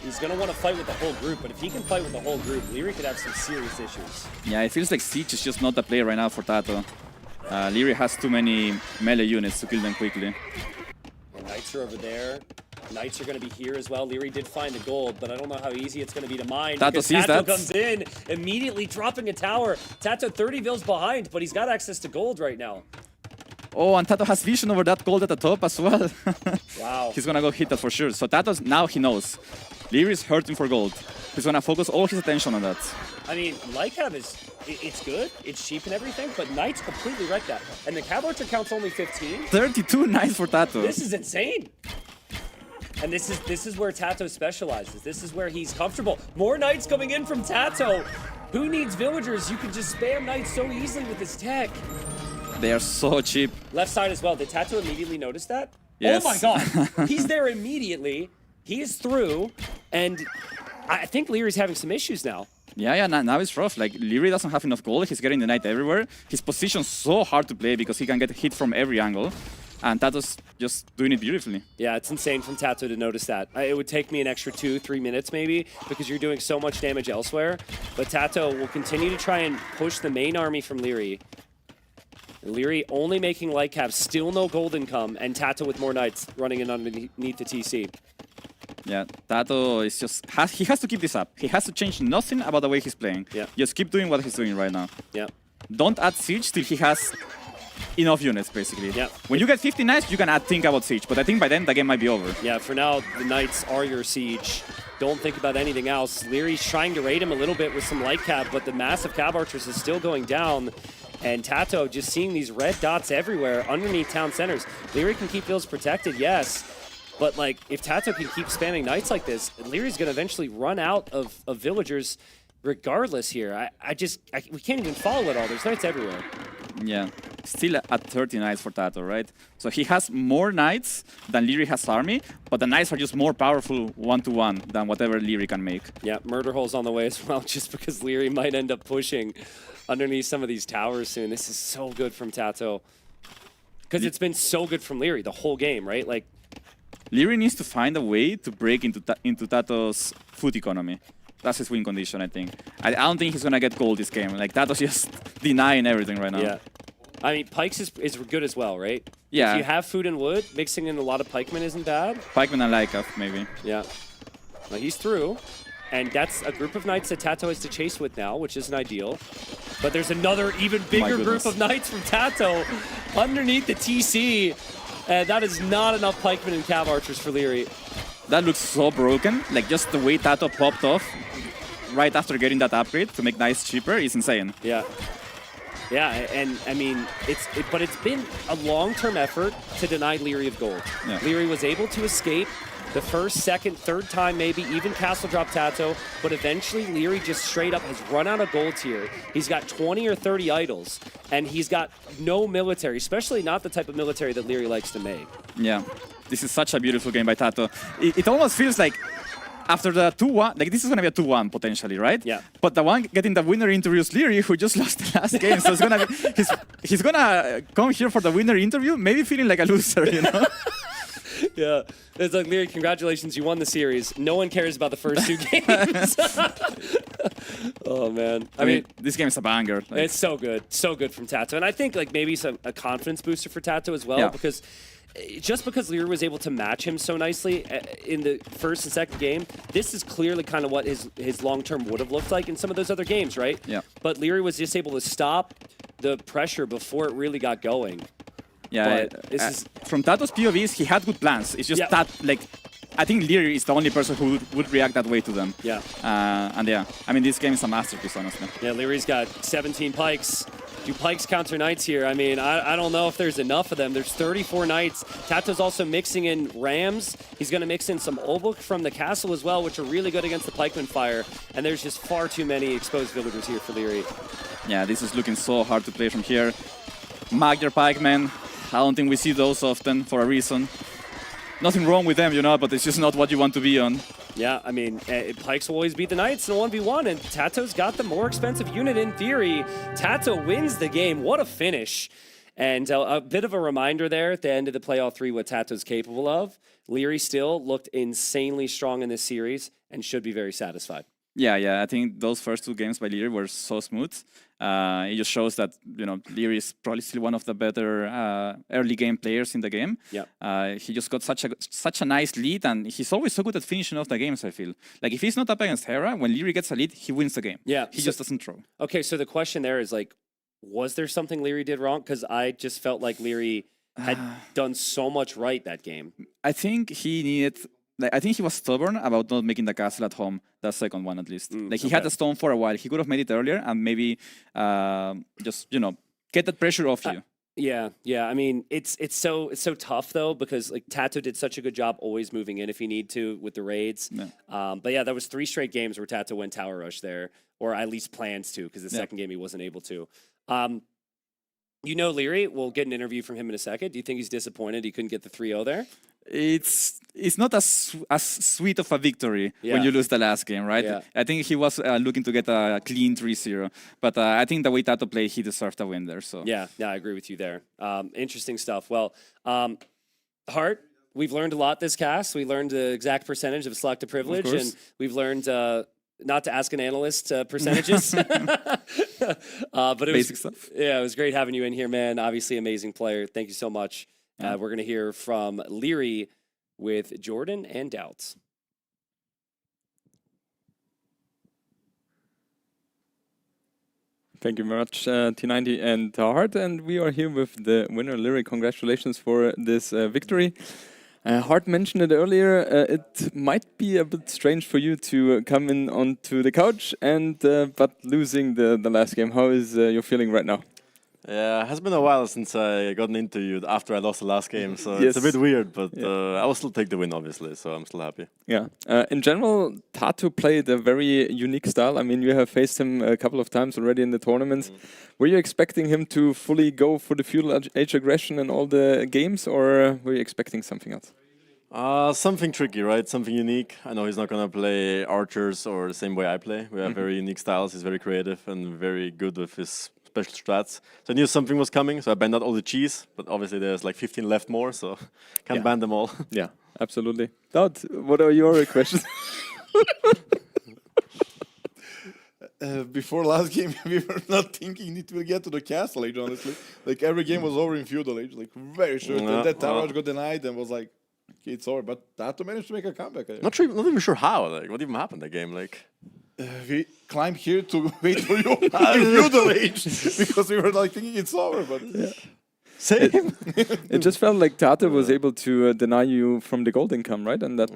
He's going to want to fight with the whole group, but if he can fight with the whole group, Leary could have some serious issues. Yeah, it feels like Siege is just not the play right now for Tato. Leary has too many melee units to kill them quickly. And Knights are over there. Knights are going to be here as well. Leary did find the gold, but I don't know how easy it's going to be to mine. Tato sees Tato that. comes in, immediately dropping a tower. Tato 30 vils behind, but he's got access to gold right now. Oh, and Tato has vision over that gold at the top as well. Wow. He's going to go hit that for sure. So Tato's, now he knows. Leary is hurting for gold. He's going to focus all his attention on that. I mean, Lycav is, it's good, it's cheap and everything, but Knights completely wrecked that. And the Cav Archer count's only 15. 32 Knights for Tato. This is insane. And this is where Tato specializes. This is where he's comfortable. More Knights coming in from Tato. Who needs villagers? You can just spam Knights so easily with this tech. They are so cheap. Left side as well. Did Tato immediately notice that? Yes. Oh my god. He's there immediately. He is through. And I think Leary's having some issues now. Yeah, now it's rough. Like, Leary doesn't have enough gold. He's getting the knight everywhere. His position's so hard to play because he can get hit from every angle. And Tato's just doing it beautifully. Yeah, it's insane from Tato to notice that. It would take me an extra 2-3 minutes maybe because you're doing so much damage elsewhere. But Tato will continue to try and push the main army from Leary. Leary only making light cav, still no gold income, and Tato with more knights running in underneath the TC. Yeah, Tato is just... he has to keep this up. He has to change nothing about the way he's playing. Yeah. Just keep doing what he's doing right now. Yeah. Don't add siege till he has enough units, basically. Yeah. When you get 50 knights, you can think about siege. But I think by then, the game might be over. Yeah, for now, the knights are your siege. Don't think about anything else. Leary's trying to raid him a little bit with some light cav, but the massive cav archers is still going down. And Tato just seeing these red dots everywhere underneath town centers. Leary can keep those protected, yes. But like, if Tato can keep spamming knights like this, Leary's going to eventually run out of villagers regardless here. We can't even follow it all. There's knights everywhere. Yeah, still at 30 knights for Tato, right? So he has more knights than Leary has army, but the knights are just more powerful one-to-one than whatever Leary can make. Yeah, murder hole's on the way as well, just because Leary might end up pushing underneath some of these towers soon. This is so good from Tato. Because it's been so good from Leary the whole game, right? Like, Leary needs to find a way to break into Tato's food economy. That's his win condition, I think. I don't think he's going to get gold this game. Like, Tato's just denying everything right now. Yeah. I mean, Pikes is good as well, right? Yeah. If you have food and wood, mixing in a lot of pikemen isn't bad. Pikemen and Lycav, maybe. Yeah. Well, he's through. And that's a group of knights that Tato has to chase with now, which isn't ideal. But there's another even bigger group of knights from Tato underneath the TC. That is not enough pikemen and cav archers for Leary. That looks so broken. Like, just the way Tato popped off right after getting that upgrade to make knights cheaper is insane. Yeah. Yeah, and I mean, but it's been a long-term effort to deny Leary of gold. Yeah. Leary was able to escape the first, second, third time maybe, even castle drop Tato, but eventually Leary just straight up has run out of gold here. He's got 20 or 30 idols, and he's got no military, especially not the type of military that Leary likes to make. Yeah, this is such a beautiful game by Tato. It almost feels like after the 2-1, like this is gonna be a 2-1 potentially, right? Yeah. But the one getting the winner interview is Leary, who just lost the last game. So it's gonna be, he's gonna come here for the winner interview, maybe feeling like a loser, you know? Yeah, it's like, Leary, congratulations, you won the series. No one cares about the first 2 games. Oh man, I mean, this game is a banger. Like, it's so good from Tato, and I think like maybe a confidence booster for Tato as well, because just because Leary was able to match him so nicely in the first and second game, this is clearly kind of what his long term would have looked like in some of those other games, right? Yeah. But Leary was just able to stop the pressure before it really got going. Yeah, from Tato's POVs, he had good plans. It's just that, like, I think Leary is the only person who would react that way to them. Yeah. And yeah, I mean, this game is a masterpiece, honestly. Yeah, Leary's got 17 pikes. Do pikes counter knights here? I mean, I don't know if there's enough of them. There's 34 knights. Tato's also mixing in rams. He's going to mix in some Obuk from the castle as well, which are really good against the pikeman fire. And there's just far too many exposed villagers here for Leary. Yeah, this is looking so hard to play from here. Magyar pikemen. I don't think we see those often for a reason. Nothing wrong with them, you know, but it's just not what you want to be on. Yeah, I mean, pikes will always beat the knights in a 1v1, and Tato's got the more expensive unit in theory. Tato wins the game. What a finish. And a bit of a reminder there at the end of the play all 3 what Tato's capable of. Leary still looked insanely strong in this series and should be very satisfied. Yeah, I think those first 2 games by Leary were so smooth. It just shows that, you know, Leary is probably still one of the better early game players in the game. Yeah. He just got such a nice lead, and he's always so good at finishing off the games, I feel. Like, if he's not up against Hera, when Leary gets a lead, he wins the game. Yeah. He just doesn't throw. Okay, so the question there is, like, was there something Leary did wrong? Because I just felt like Leary had done so much right that game. I think he needed... Like, I think he was stubborn about not making the castle at home, the second one at least. Like, he had the stone for a while. He could have made it earlier and maybe just, you know, get that pressure off you. Yeah. I mean, it's so tough though, because like Tato did such a good job always moving in if he need to with the raids. Yeah. But yeah, that was 3 straight games where Tato went tower rush there, or at least plans to, because the second game he wasn't able to. You know, Leary, we'll get an interview from him in a second. Do you think he's disappointed he couldn't get the 3-0 there? It's not as sweet of a victory when you lose the last game, right? Yeah. I think he was looking to get a clean 3-0, but I think the way Tato played, he deserved a win there. So yeah, I agree with you there. Interesting stuff. Well, Hart, we've learned a lot this cast. We learned the exact percentage of selective privilege, and we've learned not to ask an analyst percentages. But it basic was, stuff. Yeah, it was great having you in here, man. Obviously, amazing player. Thank you so much. We're going to hear from Leary with Jordan and Doubts. Thank you very much, T90 and Hart. And we are here with the winner, Leary. Congratulations for this victory. Hart mentioned it earlier. It might be a bit strange for you to come in onto the couch, and but losing the last game. How is your feeling right now? Yeah, it has been a while since I got an interview after I lost the last game, so it's a bit weird, but I will still take the win, obviously, so I'm still happy. Yeah. In general, Tato played a very unique style. I mean, you have faced him a couple of times already in the tournaments. Were you expecting him to fully go for the feudal age aggression in all the games, or were you expecting something else? Something tricky, right? Something unique. I know he's not going to play archers or the same way I play. We have very unique styles. He's very creative and very good with his special strats. So I knew something was coming, so I banned out all the cheese, but obviously there's like 15 left more, so can't ban them all. Yeah, absolutely. Dad, what are your questions? Before last game, we were not thinking it will get to the castle age, honestly. Like, every game was over in feudal age, like, very sure. And that tower got denied and was like, okay, it's over. But Tato managed to make a comeback. Not even sure how, like, what even happened that game, like... we climbed here to wait for you in feudal age, because we were like thinking it's over, but... Yeah. Same. It just felt like Tato was able to deny you from the gold income, right? And that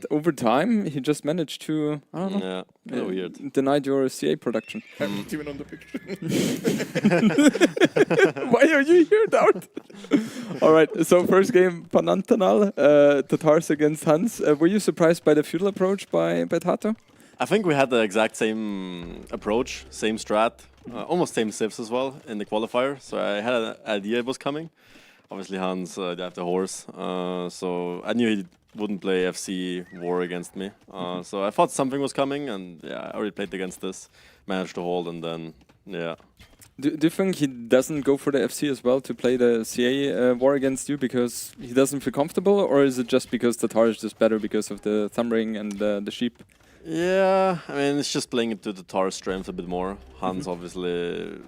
over time, he just managed to, I don't know, weird. Denied your CA production. I'm not even on the picture. Why are you here, Dart? All right, so first game, Panantanal, Tatars against Hans. Were you surprised by the feudal approach by Tato? I think we had the exact same approach, same strat, almost same civs as well in the qualifier. So I had an idea it was coming. obviously Hans, they have the horse. So I knew he wouldn't play FC War against me. So I thought something was coming, and yeah, I already played against this, managed to hold, and then yeah. Do you think he doesn't go for the FC as well to play the CA war against you because he doesn't feel comfortable, or is it just because the Tatar is just better because of the thumb ring and the sheep? Yeah, I mean, it's just playing into the Tatar strength a bit more. Hans, obviously,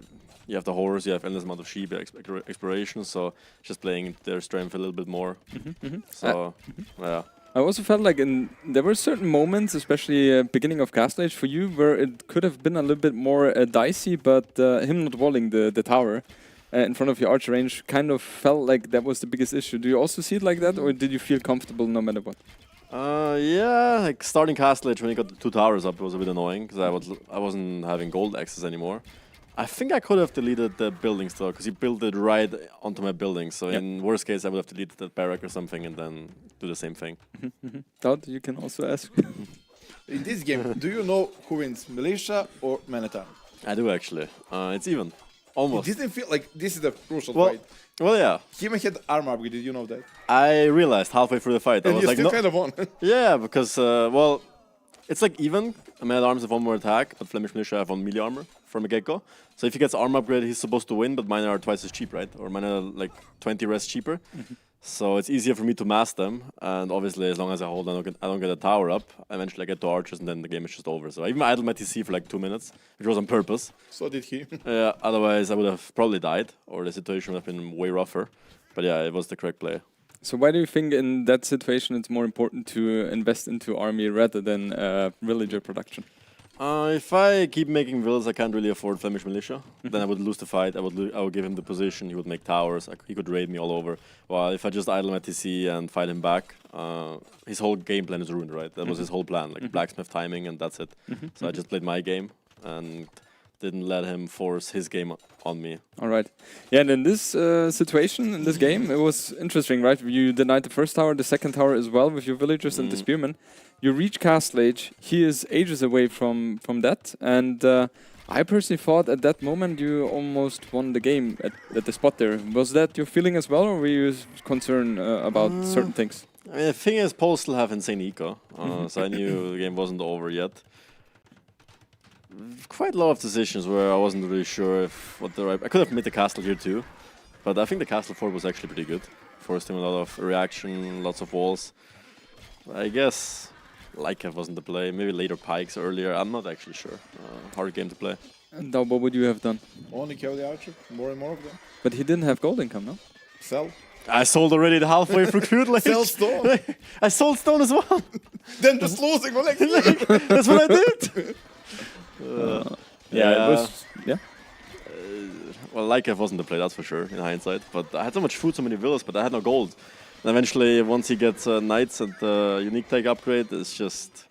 you have the horse, you have endless amount of sheep exploration, so just playing their strength a little bit more. So, yeah. I also felt like there were certain moments, especially beginning of Castle Age for you, where it could have been a little bit more dicey, but him not walling the tower in front of your archer range kind of felt like that was the biggest issue. Do you also see it like that, or did you feel comfortable no matter what? Yeah, like starting Castle Age when he got the 2 towers up, it was a bit annoying because I wasn't having gold access anymore. I think I could have deleted the buildings though, because he built it right onto my building. So in worst case, I would have deleted that barrack or something and then do the same thing. Todd, you can also ask. In this game, do you know who wins, Militia or Man-at-Arm? I do actually. It's even. Almost. It didn't feel like this is the crucial Well, fight. well, yeah. He even had armor upgrade, did you know that? I realized halfway through the fight. I And was you like, still no. kind of won. Yeah, because, well, it's like even. Man-at-Arms have 1 more attack, but Flemish Militia have 1 melee armor from a get-go. So if he gets armor upgrade, he's supposed to win, but mine are twice as cheap, right? Or mine are like 20 res cheaper. So it's easier for me to mass them, and obviously as long as I hold, I don't get a tower up. Eventually I get to archers, and then the game is just over. So I even idled my TC for like 2 minutes, which was on purpose. So did he. Otherwise I would have probably died, or the situation would have been way rougher. But yeah, it was the correct play. So why do you think in that situation it's more important to invest into army rather than villager production? If I keep making villas, I can't really afford Flemish Militia. Then I would lose the fight. I would give him the position. He would make towers. He could raid me all over. While if I just idle my TC and fight him back, his whole game plan is ruined, right? That was his whole plan, like blacksmith timing, and that's it. So I just played my game and didn't let him force his game on me. All right. Yeah, and in this situation, in this game, it was interesting, right? You denied the first tower, the second tower as well with your villagers and the spearmen. You reach Castle Age. He is ages away from that. And I personally thought at that moment you almost won the game at the spot there. Was that your feeling as well, or were you concerned about certain things? I mean, the thing is, Poles still have insane eco, so I knew the game wasn't over yet. Quite a lot of decisions where I wasn't really sure if what the right. I could have made the castle here too, but I think the castle fort was actually pretty good. Forced him a lot of reaction, lots of walls. I guess Lykev wasn't the play. Maybe later pikes earlier. I'm not actually sure. Hard game to play. And now what would you have done? Only kill the archer, more and more of them. But he didn't have gold income, no? Sell. I sold already halfway through Crude Lake. Sell stone. I sold stone as well. Then just losing. Like, that's what I did. Yeah, it was. Yeah. Well, Lykev wasn't the play, that's for sure, in hindsight. But I had so much food, so many villas, but I had no gold. And eventually, once he gets knights and the unique tag upgrade, it's just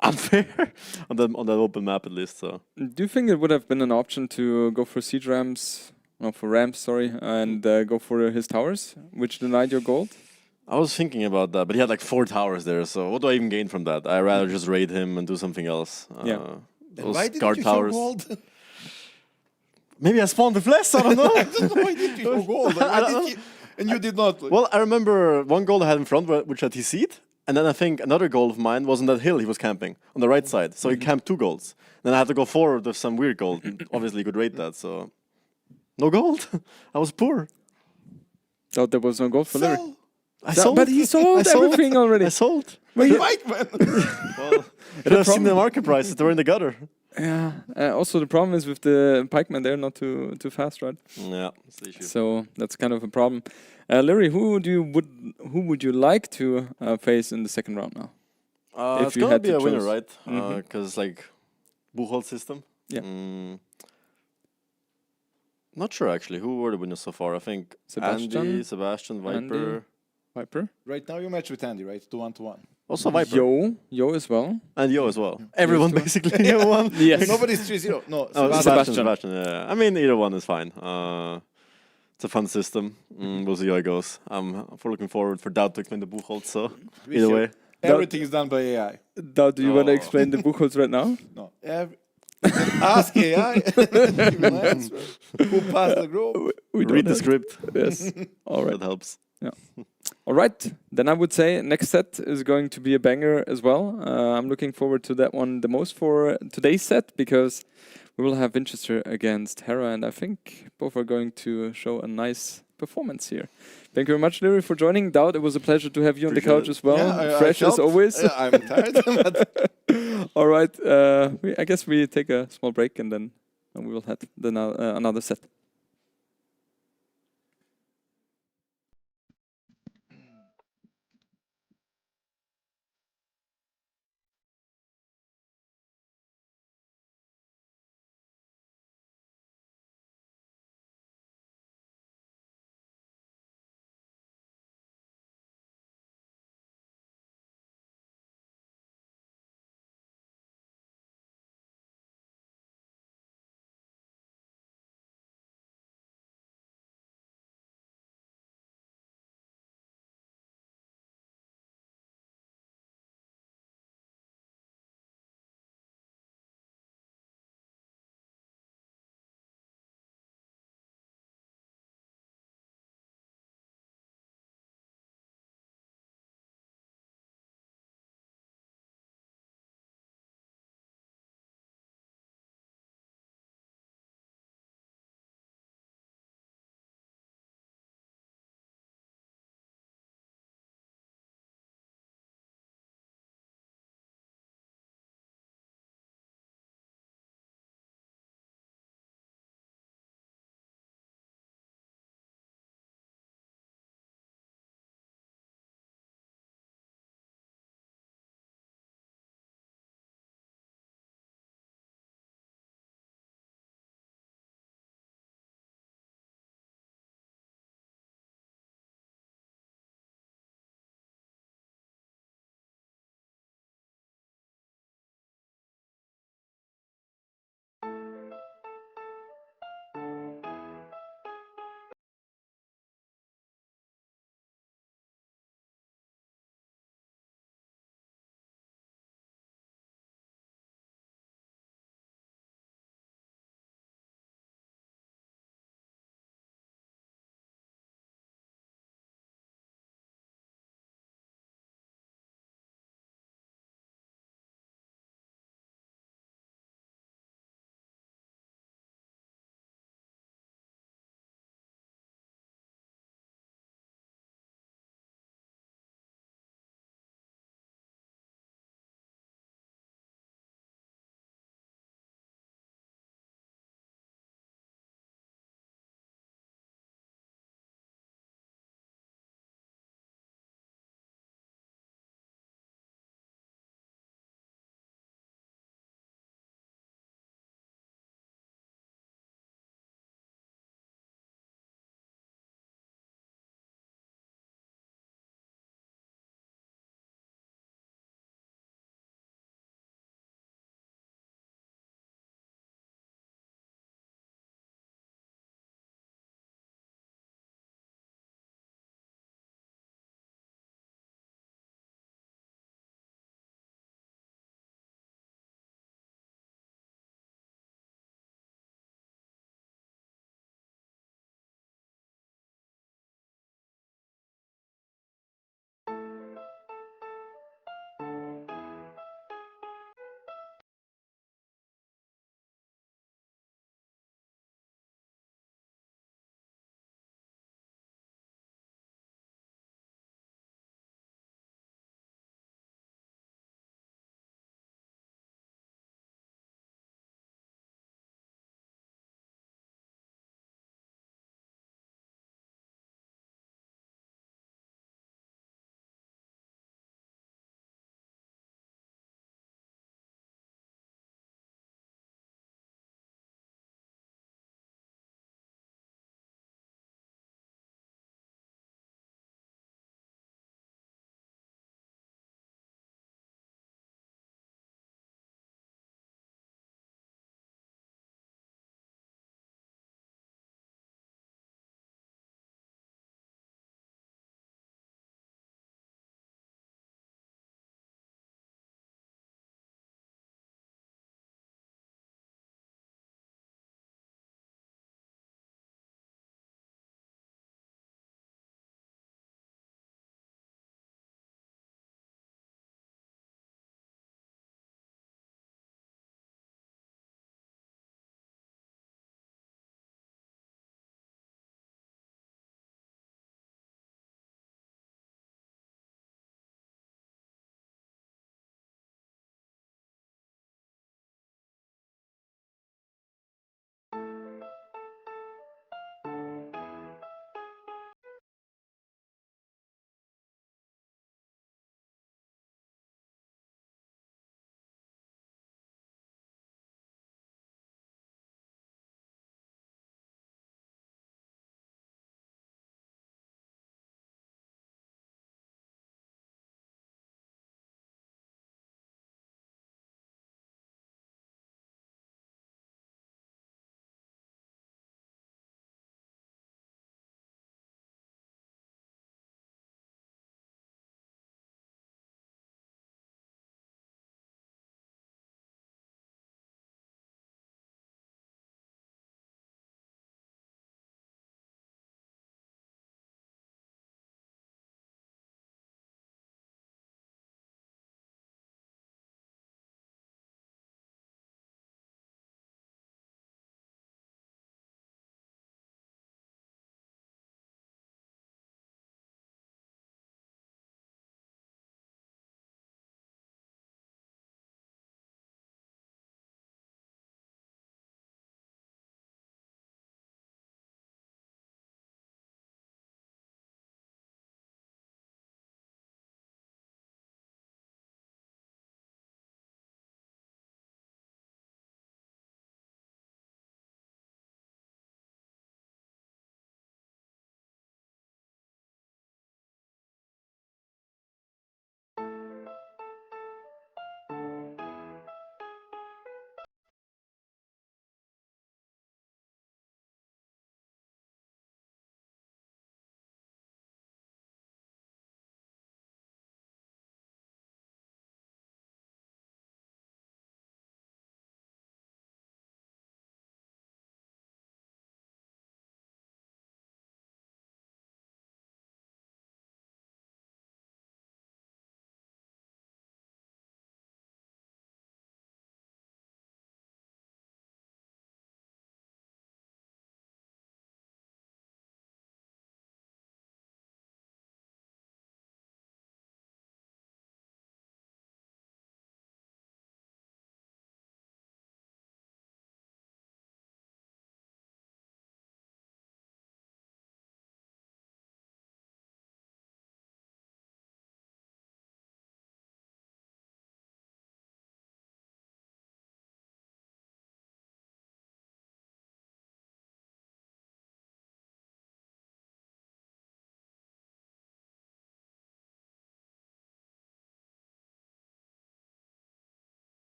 unfair on that open map at least. So, do you think it would have been an option to go for siege ramps? No, for ramps, sorry, and go for his towers, which denied your gold? I was thinking about that, but he had like 4 towers there, so what do I even gain from that? I'd rather just raid him and do something else. Yeah. Those why didn't guard you towers. show gold? Maybe I spawned with less, I don't know. Why did you show gold? And you did not. Like. Well, I remember one gold I had in front, which I TC'd, and then I think another goal of mine was on that hill he was camping, on the right side. So he camped 2 golds. Then I had to go forward with some weird gold. Obviously, you could rate that, so... No gold. I was poor. Thought there was no gold for Lyric. I sold. But he sold everything already. I sold. Well, Well, you have seen the market prices. They were in the gutter. Yeah. Also, the problem is with the pikemen, they're not too fast, right? Yeah, that's the issue. So that's kind of a problem. Larry, who would you like to face in the second round now? It's gonna be a winner, right? Because like Buchholz system. Yeah. Not sure actually. Who were the winners so far? I think Sebastian, Andy, Sebastian, Viper. Viper. Right now you match with Andy, right? 2-1-1. Also Viper. Yo as well. And Yo as well. Everyone basically won. Yes. Nobody's 3-0. No, Sebastian. Yeah. I mean, either one is fine. It's a fun system. We'll see how it goes. I'm looking forward for Dowd to explain the Buchholz. So either way, everything is done by AI. Dowd, do you want to explain the Buchholz right now? No. Ask AI. He will answer. Who passed the group? We don't Read the have- script. Yes. All right. That helps. Yeah. All right. Then I would say next set is going to be a banger as well. I'm looking forward to that one the most for today's set because we will have Winchester against Hera, and I think both are going to show a nice performance here. Thank you very much, Leary, for joining. Dowd, it was a pleasure to have you on the couch as well. Yeah, Fresh as helped. always. Yeah, I'm tired. But All right. I guess we take a small break and then we will have another set.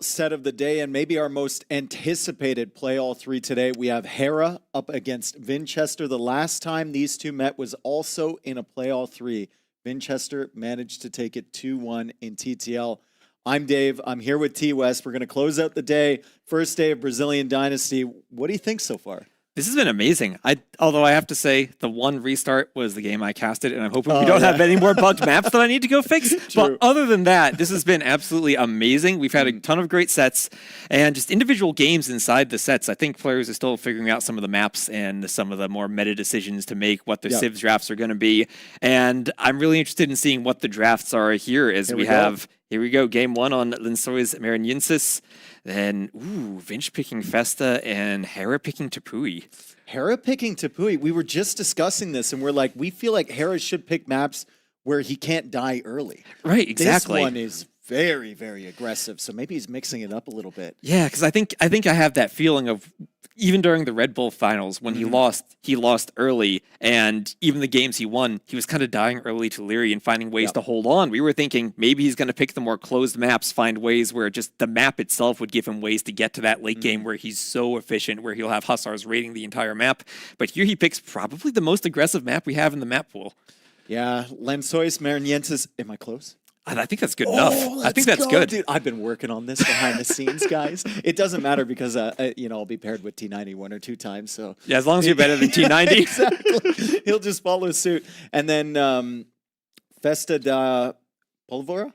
set of the day and maybe our most anticipated play all three today. We have Hera up against Vinchester. The last time these two met was also in a play all three. Vinchester managed to take it 2-1 in TTL. I'm Dave. I'm here with T-West. We're going to close out the day. First day of Brazilian Dynasty. What do you think so far? This has been amazing. Although I have to say, the one restart was the game I casted, and I'm hoping we don't have any more bugged maps that I need to go fix. But other than that, this has been absolutely amazing. We've had a ton of great sets, and just individual games inside the sets. I think players are still figuring out some of the maps and some of the more meta decisions to make, what their Civs drafts are going to be. And I'm really interested in seeing what the drafts are here, as we have... Here we go, game one on Lençóis Maranhenses. Then, Vinch picking Festa and Hera picking Tepui. Hera picking Tepui. We were just discussing this, and we're like, we feel like Hera should pick maps where he can't die early. Right, exactly. This one is very, very aggressive, so maybe he's mixing it up a little bit. Yeah, because I think I have that feeling of, even during the Red Bull finals, when he lost early, and even the games he won, he was kind of dying early to Leary and finding ways to hold on. We were thinking maybe he's going to pick the more closed maps, find ways where just the map itself would give him ways to get to that late game where he's so efficient, where he'll have Hussars raiding the entire map. But here he picks probably the most aggressive map we have in the map pool. Yeah, Lençóis Maranhenses. Am I close? I think that's good enough. I think that's good. Dude, I've been working on this behind the scenes, guys. It doesn't matter because, I'll be paired with T90 one or two times. So yeah, as long as you're better than T90. Exactly. He'll just follow suit. And then Festa da Pólvora?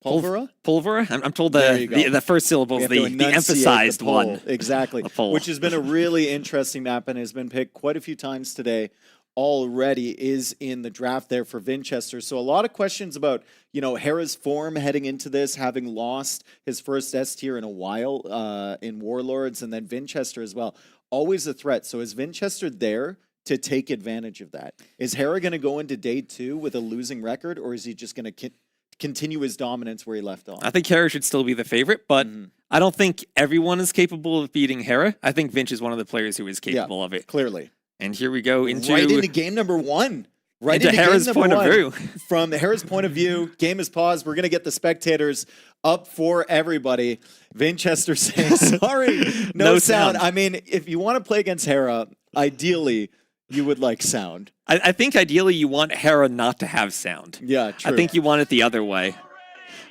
Pulvera? I'm told the first syllable is the emphasized one. Exactly. Which has been a really interesting map and has been picked quite a few times today. Already is in the draft there for Vinchester. So a lot of questions about, Hera's form heading into this, having lost his first S tier in a while in Warlords, and then Vinchester as well. Always a threat. So is Vinchester there to take advantage of that? Is Hera going to go into day 2 with a losing record, or is he just going to continue his dominance where he left off? I think Hera should still be the favorite, but I don't think everyone is capable of beating Hera. I think Vinch is one of the players who is capable of it. Clearly. And here we go into game number 1. Right into Hera's point of view. From Hera's point of view, game is paused. We're going to get the spectators up for everybody. Vinchester saying, sorry, no sound. I mean, if you want to play against Hera, ideally, you would like sound. I think ideally you want Hera not to have sound. Yeah, true. I think you want it the other way.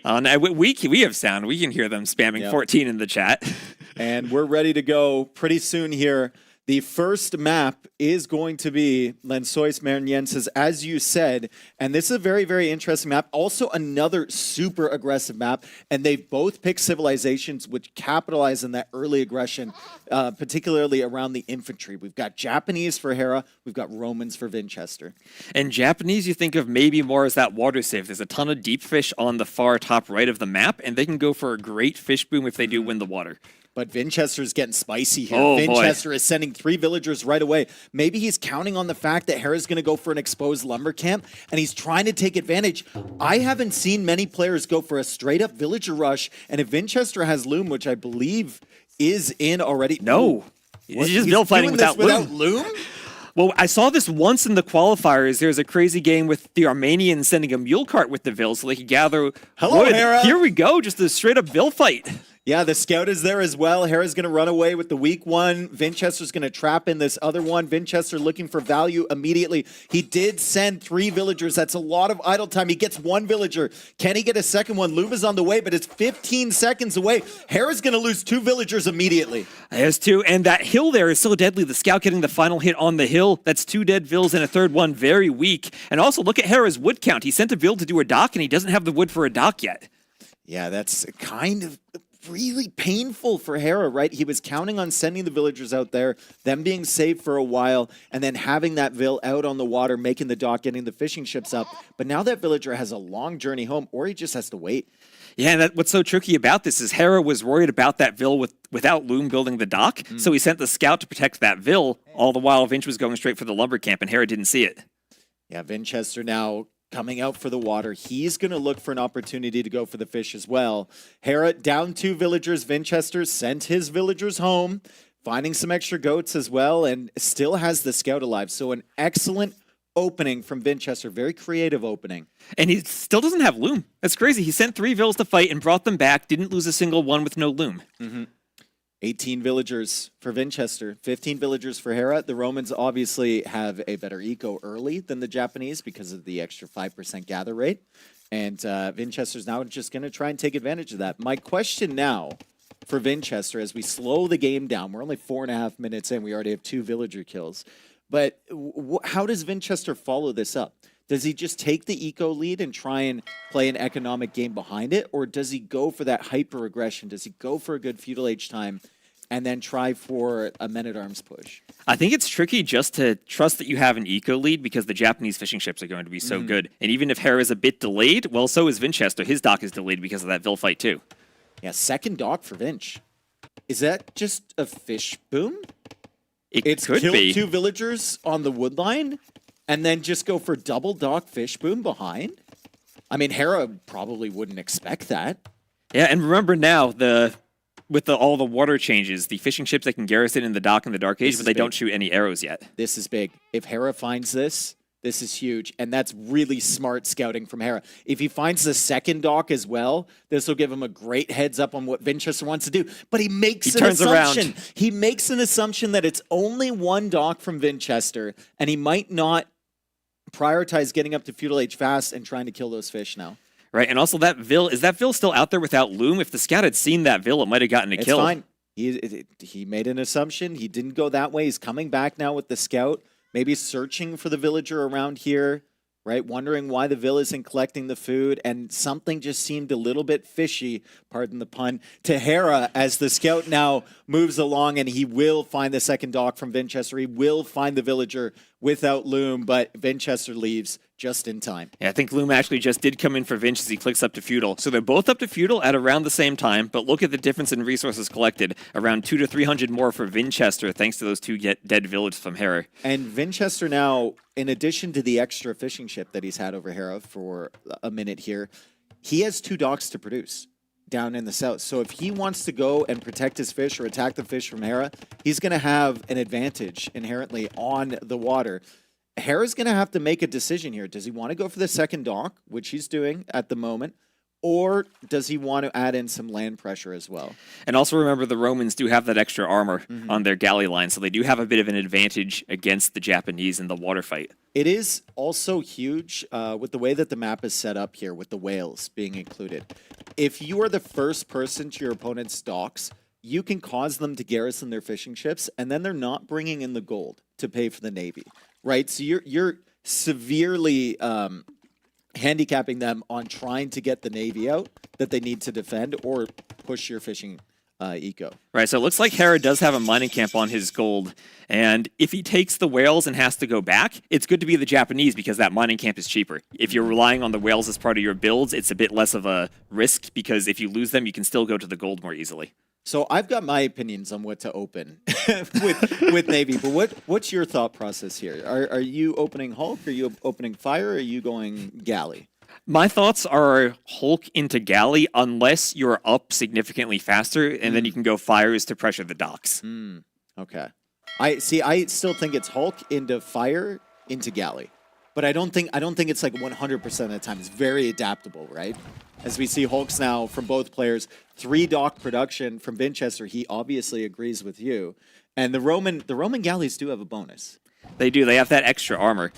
We have sound. We can hear them spamming 14 in the chat. And we're ready to go pretty soon here. The first map is going to be Lençóis Maranhenses, as you said, and this is a very, very interesting map. Also another super aggressive map, and they've both picked civilizations which capitalize on that early aggression, particularly around the infantry. We've got Japanese for Hera, we've got Romans for Vinchester. And Japanese, you think of maybe more as that water save. There's a ton of deep fish on the far top right of the map, and they can go for a great fish boom if they do win the water. But Vinchester's getting spicy here. Oh, Vinchester is sending 3 villagers right away. Maybe he's counting on the fact that Hera's going to go for an exposed lumber camp, and he's trying to take advantage. I haven't seen many players go for a straight-up villager rush, and if Vinchester has Loom, which I believe is in already... No. He's just build fighting without Loom? Well, I saw this once in the qualifiers. There's a crazy game with the Armenians sending a mule cart with the Vil so they could gather wood. Hera. Here we go, just a straight-up Vil fight. Yeah, the scout is there as well. Hera's going to run away with the weak one. Vinchester's going to trap in this other one. Vinchester looking for value immediately. He did send 3 villagers. That's a lot of idle time. He gets 1 villager. Can he get a second one? Luba's on the way, but it's 15 seconds away. Hera's going to lose 2 villagers immediately. There's 2, and that hill there is so deadly. The scout getting the final hit on the hill. That's 2 dead Vils and a third one. Very weak. And also, look at Hera's wood count. He sent a Vil to do a dock, and he doesn't have the wood for a dock yet. Yeah, that's kind of... really painful for Hera, right? He was counting on sending the villagers out there, them being saved for a while, and then having that Vil out on the water, making the dock, getting the fishing ships up. But now that villager has a long journey home, or he just has to wait. Yeah, and what's so tricky about this is Hera was worried about that Vil without Loom building the dock, so he sent the scout to protect that Vil, all the while Vinch was going straight for the lumber camp, and Hera didn't see it. Yeah, Vinchester now coming out for the water. He's going to look for an opportunity to go for the fish as well. Hera down 2 villagers. Vinchester sent his villagers home, finding some extra goats as well, and still has the scout alive. So an excellent opening from Vinchester, very creative opening. And he still doesn't have Loom. That's crazy. He sent 3 Vills to fight and brought them back, didn't lose a single one with no Loom. 18 villagers for Vinchester, 15 villagers for Hera. The Romans obviously have a better eco early than the Japanese because of the extra 5% gather rate. And Vinchester's now just going to try and take advantage of that. My question now for Vinchester, as we slow the game down, we're only 4.5 minutes in, we already have 2 villager kills. But how does Vinchester follow this up? Does he just take the eco lead and try and play an economic game behind it? Or does he go for that hyper aggression? Does he go for a good feudal age time and then try for a men-at-arms push? I think it's tricky just to trust that you have an eco lead because the Japanese fishing ships are going to be so good. And even if Hera is a bit delayed, well, so is Vinchester. His dock is delayed because of that Vill fight too. Yeah, second dock for Vinch. Is that just a fish boom? It's killed be. 2 villagers on the wood line and then just go for double dock fish boom behind? I mean, Hera probably wouldn't expect that. Yeah, and remember now, with all the water changes, the fishing ships that can garrison in the dock in the Dark Age, but they don't shoot any arrows yet. This is big. If Hera finds this, this is huge. And that's really smart scouting from Hera. If he finds the second dock as well, this will give him a great heads up on what Vinchester wants to do. But he makes an assumption. He makes an assumption that it's only 1 dock from Vinchester, and he might not prioritize getting up to feudal age fast and trying to kill those fish now. Right, and also that Vill, is that Vill still out there without Loom? If the scout had seen that Vill, it might have gotten a kill. It's fine. He made an assumption. He didn't go that way. He's coming back now with the scout. Maybe searching for the villager around here, right? Wondering why the Vill isn't collecting the food, and something just seemed a little bit fishy, pardon the pun, to Hera as the scout now moves along, and he will find the second dock from Vinchester. He will find the villager without Loom, but Vinchester leaves just in time. Yeah, I think Loom actually just did come in for Vinch as he clicks up to feudal. So they're both up to feudal at around the same time, but look at the difference in resources collected. Around 200 to 300 more for Vinchester, thanks to those 2 dead villages from Hera. And Vinchester now, in addition to the extra fishing ship that he's had over Hera for a minute here, he has 2 docks to produce down in the south. So if he wants to go and protect his fish or attack the fish from Hera, he's going to have an advantage inherently on the water. Hera's going to have to make a decision here. Does he want to go for the second dock, which he's doing at the moment, or does he want to add in some land pressure as well? And also remember, the Romans do have that extra armor on their galley line, so they do have a bit of an advantage against the Japanese in the water fight. It is also huge with the way that the map is set up here, with the whales being included. If you are the first person to your opponent's docks, you can cause them to garrison their fishing ships, and then they're not bringing in the gold to pay for the Navy, right? So you're severely handicapping them on trying to get the Navy out that they need to defend or push your fishing eco. Right, so it looks like Hera does have a mining camp on his gold, and if he takes the whales and has to go back, it's good to be the Japanese because that mining camp is cheaper. If you're relying on the whales as part of your builds, it's a bit less of a risk because if you lose them, you can still go to the gold more easily. So I've got my opinions on what to open with Navy, but what's your thought process here? Are you opening Hulk? Are you opening Fire? Or are you going Galley? My thoughts are Hulk into Galley unless you're up significantly faster, and then you can go Fires to pressure the docks. Okay. I still think it's Hulk into Fire into Galley. But I don't think it's like 100% of the time. It's very adaptable, right? As we see Hulks now from both players, 3 dock production from Vinchester. He obviously agrees with you. And the Roman galleys do have a bonus. They do. They have that extra armor.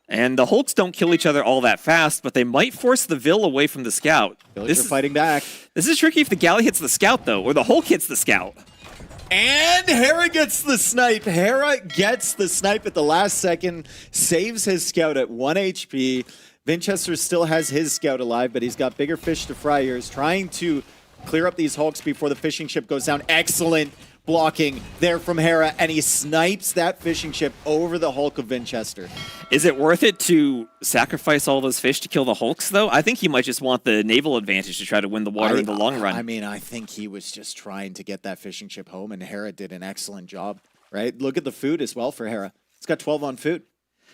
And the Hulks don't kill each other all that fast, but they might force the Vill away from the scout. Villagers are fighting back. This is tricky if the galley hits the scout, though, or the Hulk hits the scout. And Hera gets the snipe. Hera gets the snipe at the last second, saves his scout at 1 HP. Vinchester still has his scout alive, but he's got bigger fish to fry here. He's trying to clear up these Hulks before the fishing ship goes down. Excellent blocking there from Hera, and he snipes that fishing ship over the Hulk of Vinchester. Is it worth it to sacrifice all those fish to kill the Hulks, though? I think he might just want the naval advantage to try to win the water in the long run. I mean, I think he was just trying to get that fishing ship home, and Hera did an excellent job, right? Look at the food as well for Hera. He's got 12 on food.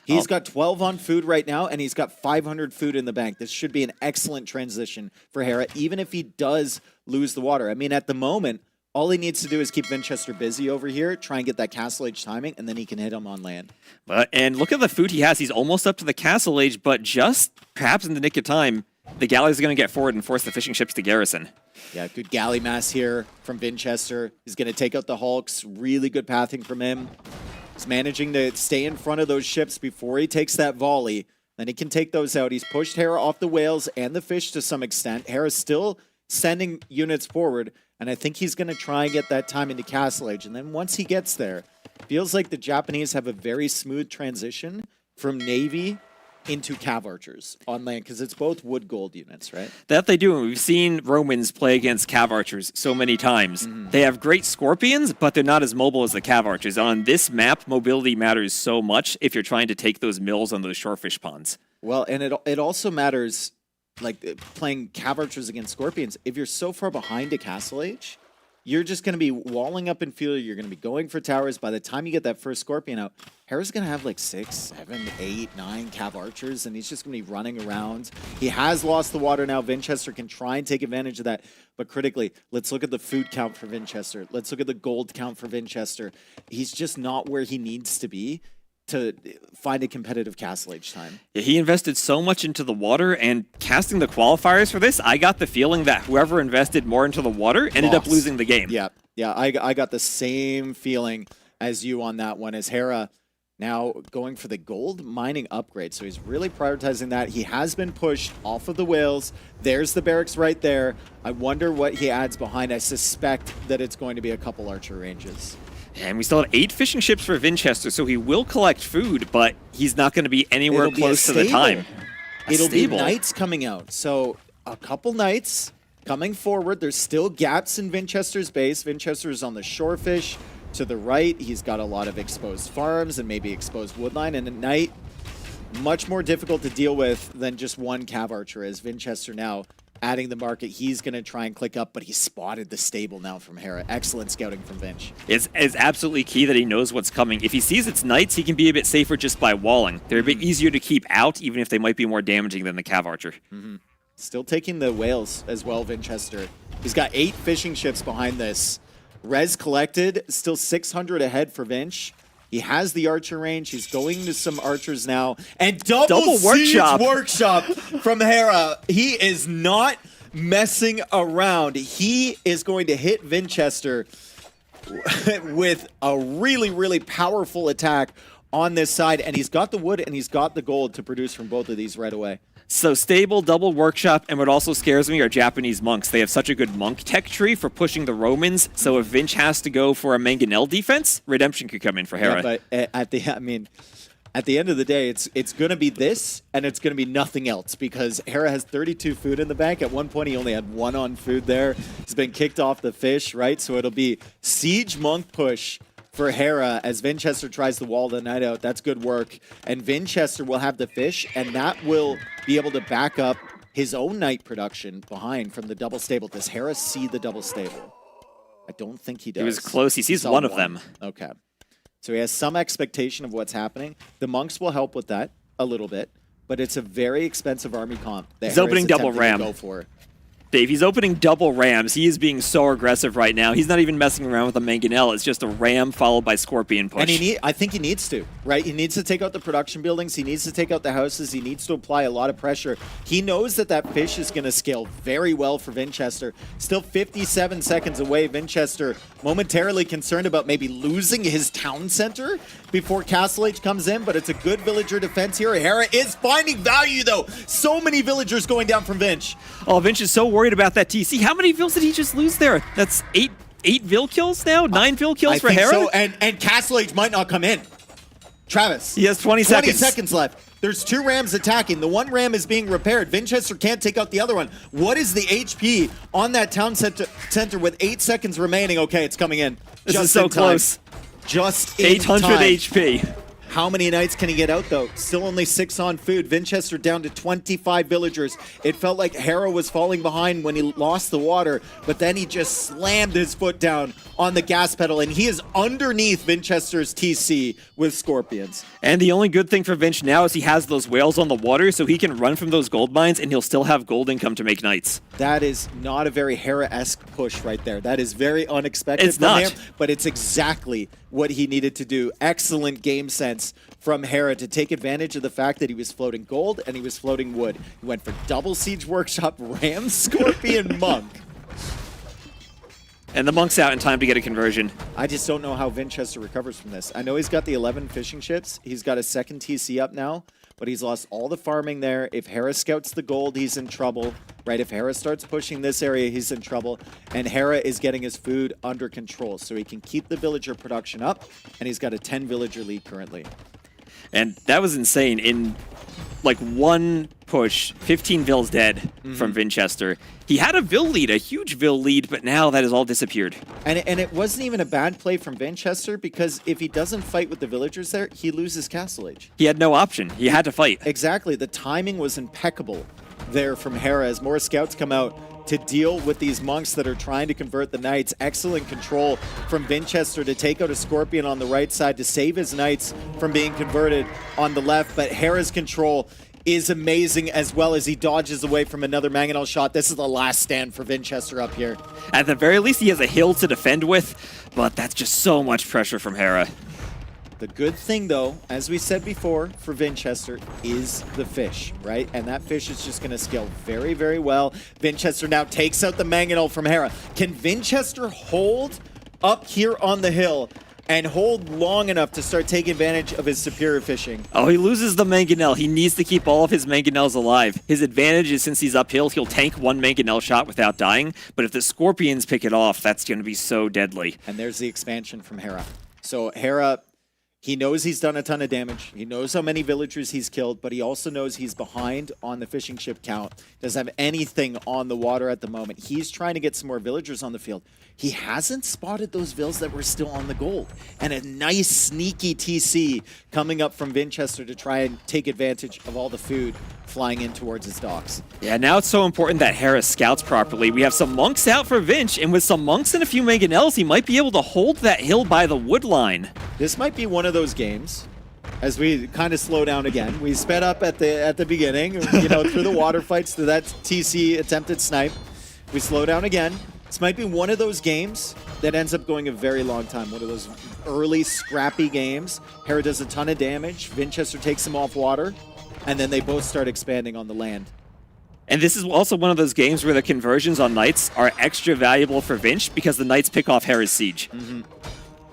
He's got 12 on food right now, and he's got 500 food in the bank. This should be an excellent transition for Hera, even if he does lose the water. I mean, at the moment, All he needs to do is keep Vinchester busy over here, try and get that Castle Age timing, and then he can hit him on land. And look at the food he has. He's almost up to the Castle Age, but just perhaps in the nick of time, the galleys are going to get forward and force the fishing ships to garrison. Yeah, good galley mass here from Vinchester. He's going to take out the Hulks. Really good pathing from him. He's managing to stay in front of those ships before he takes that volley. Then he can take those out. He's pushed Hera off the whales and the fish to some extent. Hera's still sending units forward, and I think he's going to try and get that time into Castle Age. And then once he gets there, feels like the Japanese have a very smooth transition from Navy into Cav Archers on land, because it's both wood gold units, right? That they do, and we've seen Romans play against Cav Archers so many times. They have great Scorpions, but they're not as mobile as the Cav Archers. On this map, mobility matters so much if you're trying to take those mills on those shorefish ponds. Well, and it also matters, like playing Cav Archers against Scorpions. If you're so far behind a Castle Age, you're just going to be walling up in field. You're going to be going for towers. By the time you get that first Scorpion out, Hera's going to have like 6, 7, 8, 9 Cav Archers, and he's just going to be running around. He has lost the water now. Vinchester can try and take advantage of that. But critically, let's look at the food count for Vinchester. Let's look at the gold count for Vinchester. He's just not where he needs to be to find a competitive Castle Age time. Yeah, he invested so much into the water, and casting the qualifiers for this, I got the feeling that whoever invested more into the water ended up losing the game. Yeah, I got the same feeling as you on that one, as Hera now going for the gold mining upgrade. So he's really prioritizing that. He has been pushed off of the whales. There's the barracks right there. I wonder what he adds behind. I suspect that it's going to be a couple archer ranges. And we still have 8 fishing ships for Vinchester, so he will collect food, but he's not going to be anywhere close to the time. It'll be knights coming out. So a couple knights coming forward. There's still gaps in Vinchester's base. Vinchester's on the shorefish to the right. He's got a lot of exposed farms and maybe exposed woodline. And a knight, much more difficult to deal with than just one Cav Archer, as Vinchester now adding the market. He's going to try and click up, but he spotted the stable now from Hera. Excellent scouting from Vinch. It's absolutely key that he knows what's coming. If he sees it's knights, he can be a bit safer just by walling. They're a bit easier to keep out, even if they might be more damaging than the Cav Archer. Still taking the whales as well, Vinchester. He's got 8 fishing ships behind this. Res collected, still 600 ahead for Vinch. He has the archer range. He's going to some archers now. And double workshop from Hera. He is not messing around. He is going to hit Vinchester with a really, really powerful attack on this side. And he's got the wood and he's got the gold to produce from both of these right away. So stable, double workshop, and what also scares me are Japanese monks. They have such a good monk tech tree for pushing the Romans, so if Vinch has to go for a Mangonel defense, Redemption could come in for Hera. Yeah, but at the end of the day, it's going to be this, and it's going to be nothing else, because Hera has 32 food in the bank. At one point, he only had 1 on food there. He's been kicked off the fish, right? So it'll be siege monk push for Hera as Vinchester tries to wall the knight out. That's good work. And Vinchester will have the fish, and that will be able to back up his own knight production behind from the double stable. Does Hera see the double stable? I don't think he does. He was close. He sees one of them. Okay. So he has some expectation of what's happening. The monks will help with that a little bit, but it's a very expensive army comp that He's opening double ram. Go for. Dave, he's opening double rams. He is being so aggressive right now. He's not even messing around with a Mangonel. It's just a ram followed by Scorpion push. And I think he needs to, right? He needs to take out the production buildings. He needs to take out the houses. He needs to apply a lot of pressure. He knows that that fish is going to scale very well for Vinchester. Still 57 seconds away. Vinchester momentarily concerned about maybe losing his town center before Castle Age comes in, but it's a good villager defense here. Hera is finding value, though. So many villagers going down from Vinch. Oh, Vinch is so worried about that TC. How many vills did he just lose there? That's 8 vill kills now? 9 vill kills for Hera? So, and Castle Age might not come in. Travis. He has 20 seconds. 20 seconds left. There's 2 rams attacking. The one ram is being repaired. Vinchester can't take out the other one. What is the HP on that town center with 8 seconds remaining? Okay, it's coming in. This is so close. Just 800 HP. How many Knights can he get out, though? Still only 6 on food. Vinchester down to 25 villagers. It felt like Hera was falling behind when he lost the water, but then he just slammed his foot down on the gas pedal, and he is underneath Vinchester's TC with Scorpions. And the only good thing for Vinch now is he has those whales on the water, so he can run from those gold mines, and he'll still have gold income to make Knights. That is not a very Hera-esque push right there. That is very unexpected It's from not. him, but it's exactly what he needed to do. Excellent game sense from Hera to take advantage of the fact that he was floating gold and he was floating wood. He went for double Siege Workshop, Ram, Scorpion, Monk. And the Monk's out in time to get a conversion. I just don't know how Vinchester recovers from this. I know he's got the 11 fishing ships. He's got a second TC up now, but he's lost all the farming there. If Hera scouts the gold, he's in trouble, right? If Hera starts pushing this area, he's in trouble. And Hera is getting his food under control, so he can keep the villager production up, and he's got a 10 villager lead currently. And that was insane. In like one push, 15 Vills dead from Vinchester. He had a Vill lead, a huge Vill lead, but now that has all disappeared. And it wasn't even a bad play from Vinchester, because if he doesn't fight with the villagers there, he loses Castle Age. He had no option. He had to fight. Exactly. The timing was impeccable there from Hera as more scouts come out to deal with these monks that are trying to convert the Knights. Excellent control from Vinchester to take out a Scorpion on the right side to save his Knights from being converted on the left. But Hera's control is amazing, as well as he dodges away from another Mangonel shot. This is the last stand for Vinchester up here. At the very least, he has a hill to defend with, but that's just so much pressure from Hera. The good thing, though, as we said before, for Vinchester is the fish, right? And that fish is just going to scale very, very well. Vinchester now takes out the Mangonel from Hera. Can Vinchester hold up here on the hill and hold long enough to start taking advantage of his superior fishing? Oh, he loses the Mangonel. He needs to keep all of his Mangonels alive. His advantage is since he's uphill, he'll tank one Mangonel shot without dying. But if the Scorpions pick it off, that's going to be so deadly. And there's the expansion from Hera. So Hera, he knows he's done a ton of damage. He knows how many villagers he's killed, but he also knows he's behind on the fishing ship count. Doesn't have anything on the water at the moment. He's trying to get some more villagers on the field. He hasn't spotted those vills that were still on the gold. And a nice sneaky TC coming up from Vinchester to try and take advantage of all the food flying in towards his docks. Yeah, now it's so important that Hera scouts properly. We have some monks out for Vinch, and with some monks and a few Mangonels, he might be able to hold that hill by the wood line. This might be one of those games, as we kind of slow down again. We sped up at the beginning, you know, through the water fights, to that TC attempted snipe. We slow down again. This might be one of those games that ends up going a very long time. One of those early, scrappy games. Hera does a ton of damage. Vinchester takes him off water. And then they both start expanding on the land. And this is also one of those games where the conversions on Knights are extra valuable for Vinch because the Knights pick off Hera's siege.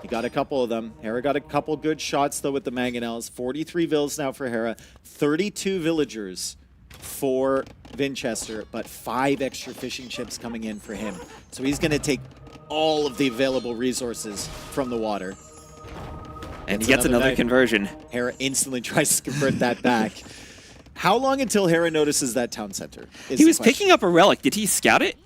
He got a couple of them. Hera got a couple good shots, though, with the Mangonels. 43 vills now for Hera. 32 villagers for Vinchester, but 5 extra fishing ships coming in for him. So he's going to take all of the available resources from the water. And he gets another conversion. Hera instantly tries to convert that back. How long until Hera notices that town center? He was picking up a relic. Did he scout it?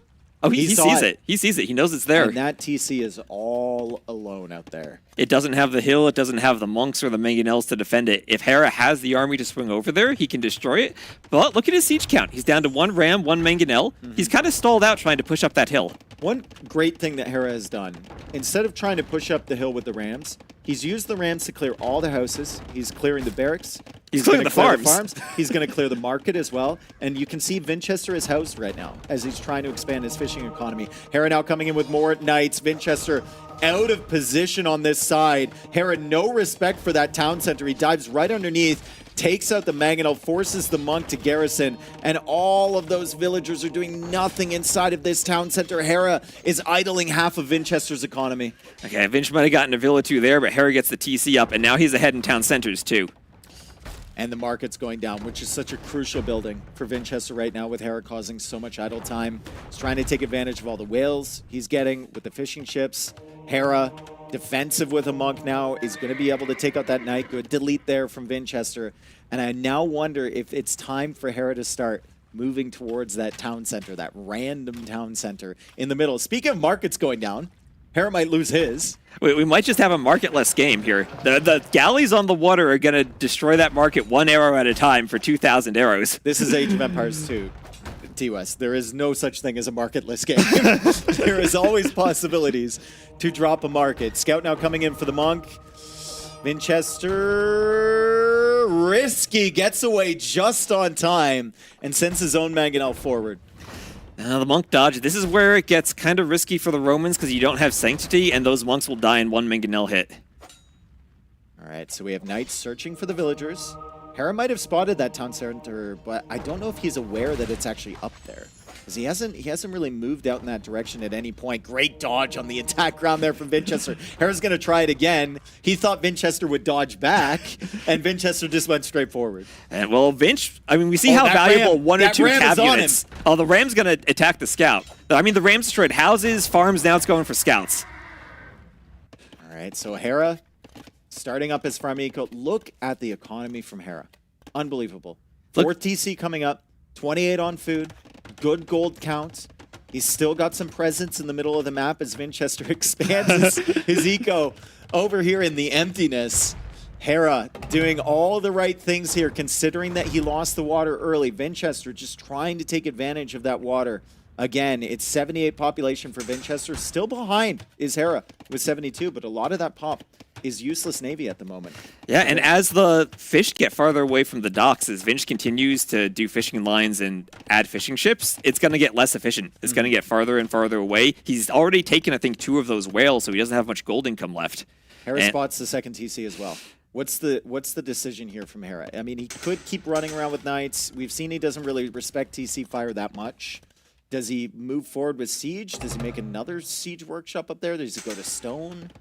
Oh, he saw sees it. He sees it. He knows it's there. And that TC is all alone out there. It doesn't have the hill. It doesn't have the monks or the Mangonels to defend it. If Hera has the army to swing over there, he can destroy it. But look at his siege count. He's down to 1 ram, 1 Mangonel. He's kind of stalled out trying to push up that hill. One great thing that Hera has done, instead of trying to push up the hill with the rams, he's used the rams to clear all the houses. He's clearing the barracks. He's clearing the farms. He's going to clear the market as well. And you can see Vinchester is housed right now as he's trying to expand his fishing economy. Hera now coming in with more knights. Vinchester out of position on this side. Hera, no respect for that town center. He dives right underneath, takes out the Mangonel, forces the monk to garrison, and all of those villagers are doing nothing inside of this town center. Hera is idling half of Vinchester's economy. Okay, Vinch might have gotten a Villa 2 there, but Hera gets the TC up, and now he's ahead in town centers too. And the market's going down, which is such a crucial building for Vinchester right now, with Hera causing so much idle time. He's trying to take advantage of all the whales he's getting with the fishing ships. Hera, defensive with a monk now, is going to be able to take out that knight. Good delete there from Vinchester. And I now wonder if it's time for Hera to start moving towards that town center, that random town center in the middle. Speaking of markets going down, Hera might lose his. We might just have a marketless game here. The galleys on the water are going to destroy that market one arrow at a time for 2,000 arrows. This is Age of Empires 2, T-West. There is no such thing as a marketless game. There is always possibilities to drop a market. Scout now coming in for the Monk. Winchester, risky, gets away just on time and sends his own Mangonel forward. The Monk dodge. This is where it gets kind of risky for the Romans because you don't have Sanctity, and those monks will die in one Mangonel hit. All right, so we have Knights searching for the villagers. Hera might have spotted that town center, but I don't know if he's aware that it's actually up there. Because he hasn't really moved out in that direction at any point. Great dodge on the attack ground there from Winchester. Hera's going to try it again. He thought Winchester would dodge back, and Winchester just went straight forward. And well, we see how valuable one or two cav units. Oh, the Ram's going to attack the scout. I mean, the Ram's destroyed houses, farms, now it's going for scouts. All right, so Hera starting up his farm eco. Look at the economy from Hera. Unbelievable. 4th TC coming up, 28 on food. Good gold count. He's still got some presence in the middle of the map as Winchester expands his eco over here in the emptiness. Hera doing all the right things here, considering that he lost the water early. Winchester just trying to take advantage of that water. Again, it's 78 population for Winchester. Still behind is Hera with 72, but a lot of that pop is useless Navy at the moment. Yeah, and as the fish get farther away from the docks, as Vinch continues to do fishing lines and add fishing ships, it's going to get less efficient. It's going to get farther and farther away. He's already taken, I think, 2 of those whales, so he doesn't have much gold income left. Hera spots the 2nd TC as well. What's the decision here from Hera? I mean, he could keep running around with Knights. We've seen he doesn't really respect TC fire that much. Does he move forward with Siege? Does he make another Siege workshop up there? Does he go to Stone?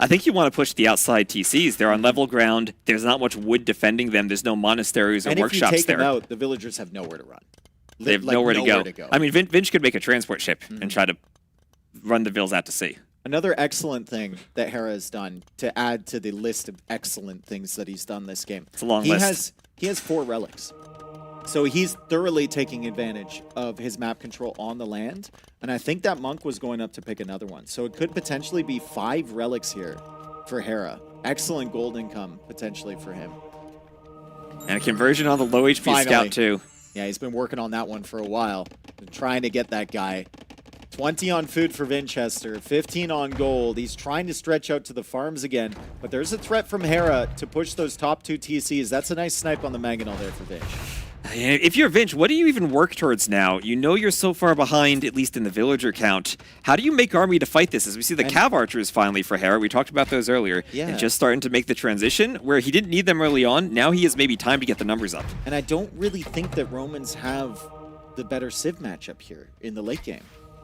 I think you want to push the outside TCs. They're on level ground. There's not much wood defending them. There's no monasteries or workshops there. And if you take them out, the villagers have nowhere to run. They have nowhere to go. I mean, Vinch could make a transport ship and try to run the vills out to sea. Another excellent thing that Hera has done to add to the list of excellent things that he's done this game. It's a long list. He has 4 relics. So he's thoroughly taking advantage of his map control on the land. And I think that Monk was going up to pick another one. So it could potentially be 5 relics here for Hera. Excellent gold income potentially for him. And a conversion on the low HP scout too. Yeah, he's been working on that one for a while. Been trying to get that guy. 20 on food for Winchester, 15 on gold. He's trying to stretch out to the farms again. But there's a threat from Hera to push those top 2 TCs. That's a nice snipe on the Mangonel there for Vinch. If you're Vinch, what do you even work towards now? You know you're so far behind, at least in the villager count. How do you make army to fight this? As we see the Cav Archers finally for Hera, we talked about those earlier, and just starting to make the transition, where he didn't need them early on, now he has maybe time to get the numbers up. And I don't really think that Romans have the better Civ matchup here in the late game.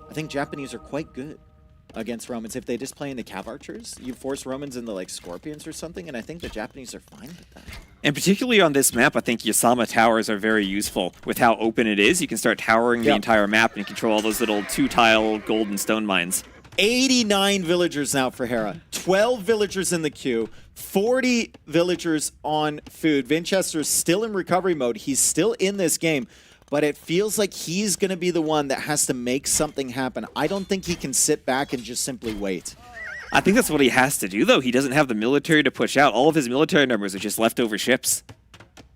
I think Japanese are quite good against Romans. If they just play in the Cav Archers, you force Romans into like Scorpions or something, and I think the Japanese are fine with that. And particularly on this map, I think Yasama towers are very useful. With how open it is, you can start towering the entire map and control all those little 2-tile gold and stone mines. 89 villagers now for Hera. 12 villagers in the queue. 40 villagers on food. Winchester's still in recovery mode. He's still in this game. But it feels like he's going to be the one that has to make something happen. I don't think he can sit back and just simply wait. I think that's what he has to do, though. He doesn't have the military to push out. All of his military numbers are just leftover ships.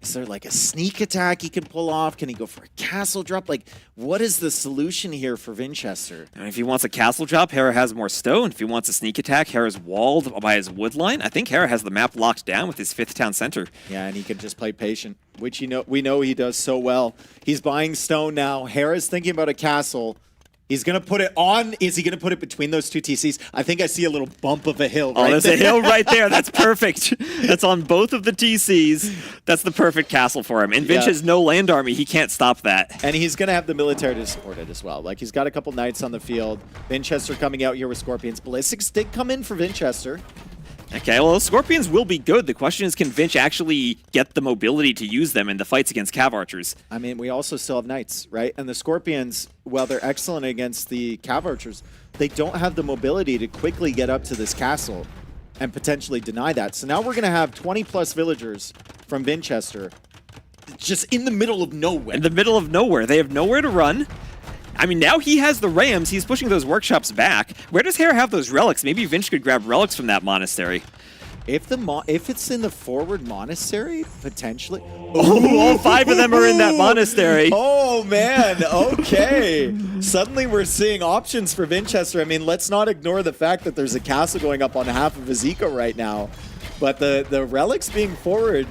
Is there like a sneak attack he can pull off? Can he go for a castle drop? Like, what is the solution here for Winchester? And if he wants a castle drop, Hera has more stone. If he wants a sneak attack, Hera's walled by his wood line. I think Hera has the map locked down with his 5th town center. Yeah, and he can just play patient, which we know he does so well. He's buying stone now. Hera's thinking about a castle. He's going to put it on. Is he going to put it between those 2 TCs? I think I see a little bump of a hill right there's there. a hill right there. That's perfect. That's on both of the TCs. That's the perfect castle for him. And Vinch has no land army. He can't stop that. And he's going to have the military to support it as well. Like, he's got a couple knights on the field. Winchester coming out here with Scorpions. Ballistics did come in for Winchester. Okay, well, Scorpions will be good. The question is, can Vinch actually get the mobility to use them in the fights against Cav Archers? I mean, we also still have Knights, right? And the Scorpions, while they're excellent against the Cav Archers, they don't have the mobility to quickly get up to this castle and potentially deny that. So now we're going to have 20-plus villagers from Winchester just in the middle of nowhere. In the middle of nowhere. They have nowhere to run. I mean, now he has the Rams. He's pushing those workshops back. Where does Hera have those relics? Maybe Vinch could grab relics from that monastery. If it's in the forward monastery, potentially. Oh, all 5 of them are in that monastery. Oh, man. Okay. Suddenly we're seeing options for Vinchester. I mean, let's not ignore the fact that there's a castle going up on half of his eco right now. But the relics being forward,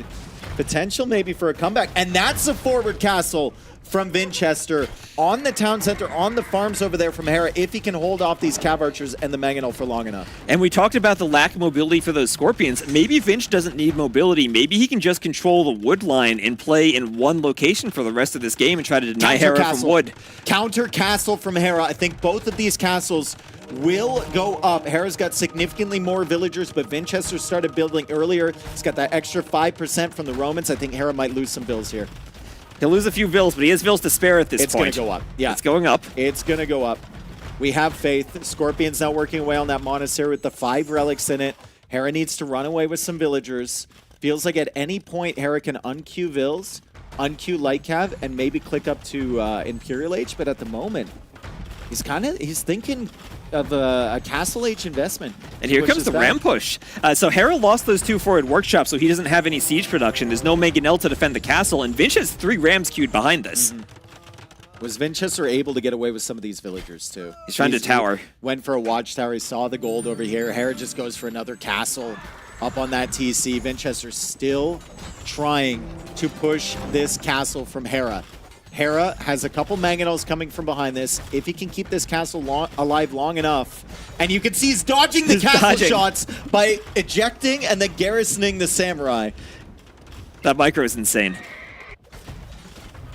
potential maybe for a comeback. And that's a forward castle from Vinchester on the town center, on the farms over there from Hera, if he can hold off these Cav Archers and the Mangonel for long enough. And we talked about the lack of mobility for those Scorpions. Maybe Vinch doesn't need mobility. Maybe he can just control the wood line and play in one location for the rest of this game and try to deny Hera from wood. Counter castle from Hera. I think both of these castles will go up. Hera's got significantly more villagers, but Vinchester started building earlier. He's got that extra 5% from the Romans. I think Hera might lose some bills here. He'll lose a few vills, but he has vills to spare at this point. It's going to go up. Yeah. It's going up. It's going to go up. We have faith. Scorpion's now working away on that monastery with the 5 relics in it. Hera needs to run away with some villagers. Feels like at any point Hera can unqueue vills, unqueue light cav, and maybe click up to Imperial Age, but at the moment, he's thinking of a Castle Age investment. And here comes the Ram push. So Hera lost those 2 forward workshops, so he doesn't have any siege production. There's no Mangonel to defend the castle, and Vinch has 3 Rams queued behind this. Was Vinchester able to get away with some of these villagers too? He's trying to tower. Went for a watchtower. He saw the gold over here. Hera just goes for another castle up on that TC. Vinchester still trying to push this castle from Hera. Hera has a couple Mangonels coming from behind this. If he can keep this castle alive long enough, and you can see he's dodging the castle shots by ejecting and then garrisoning the samurai. That micro is insane.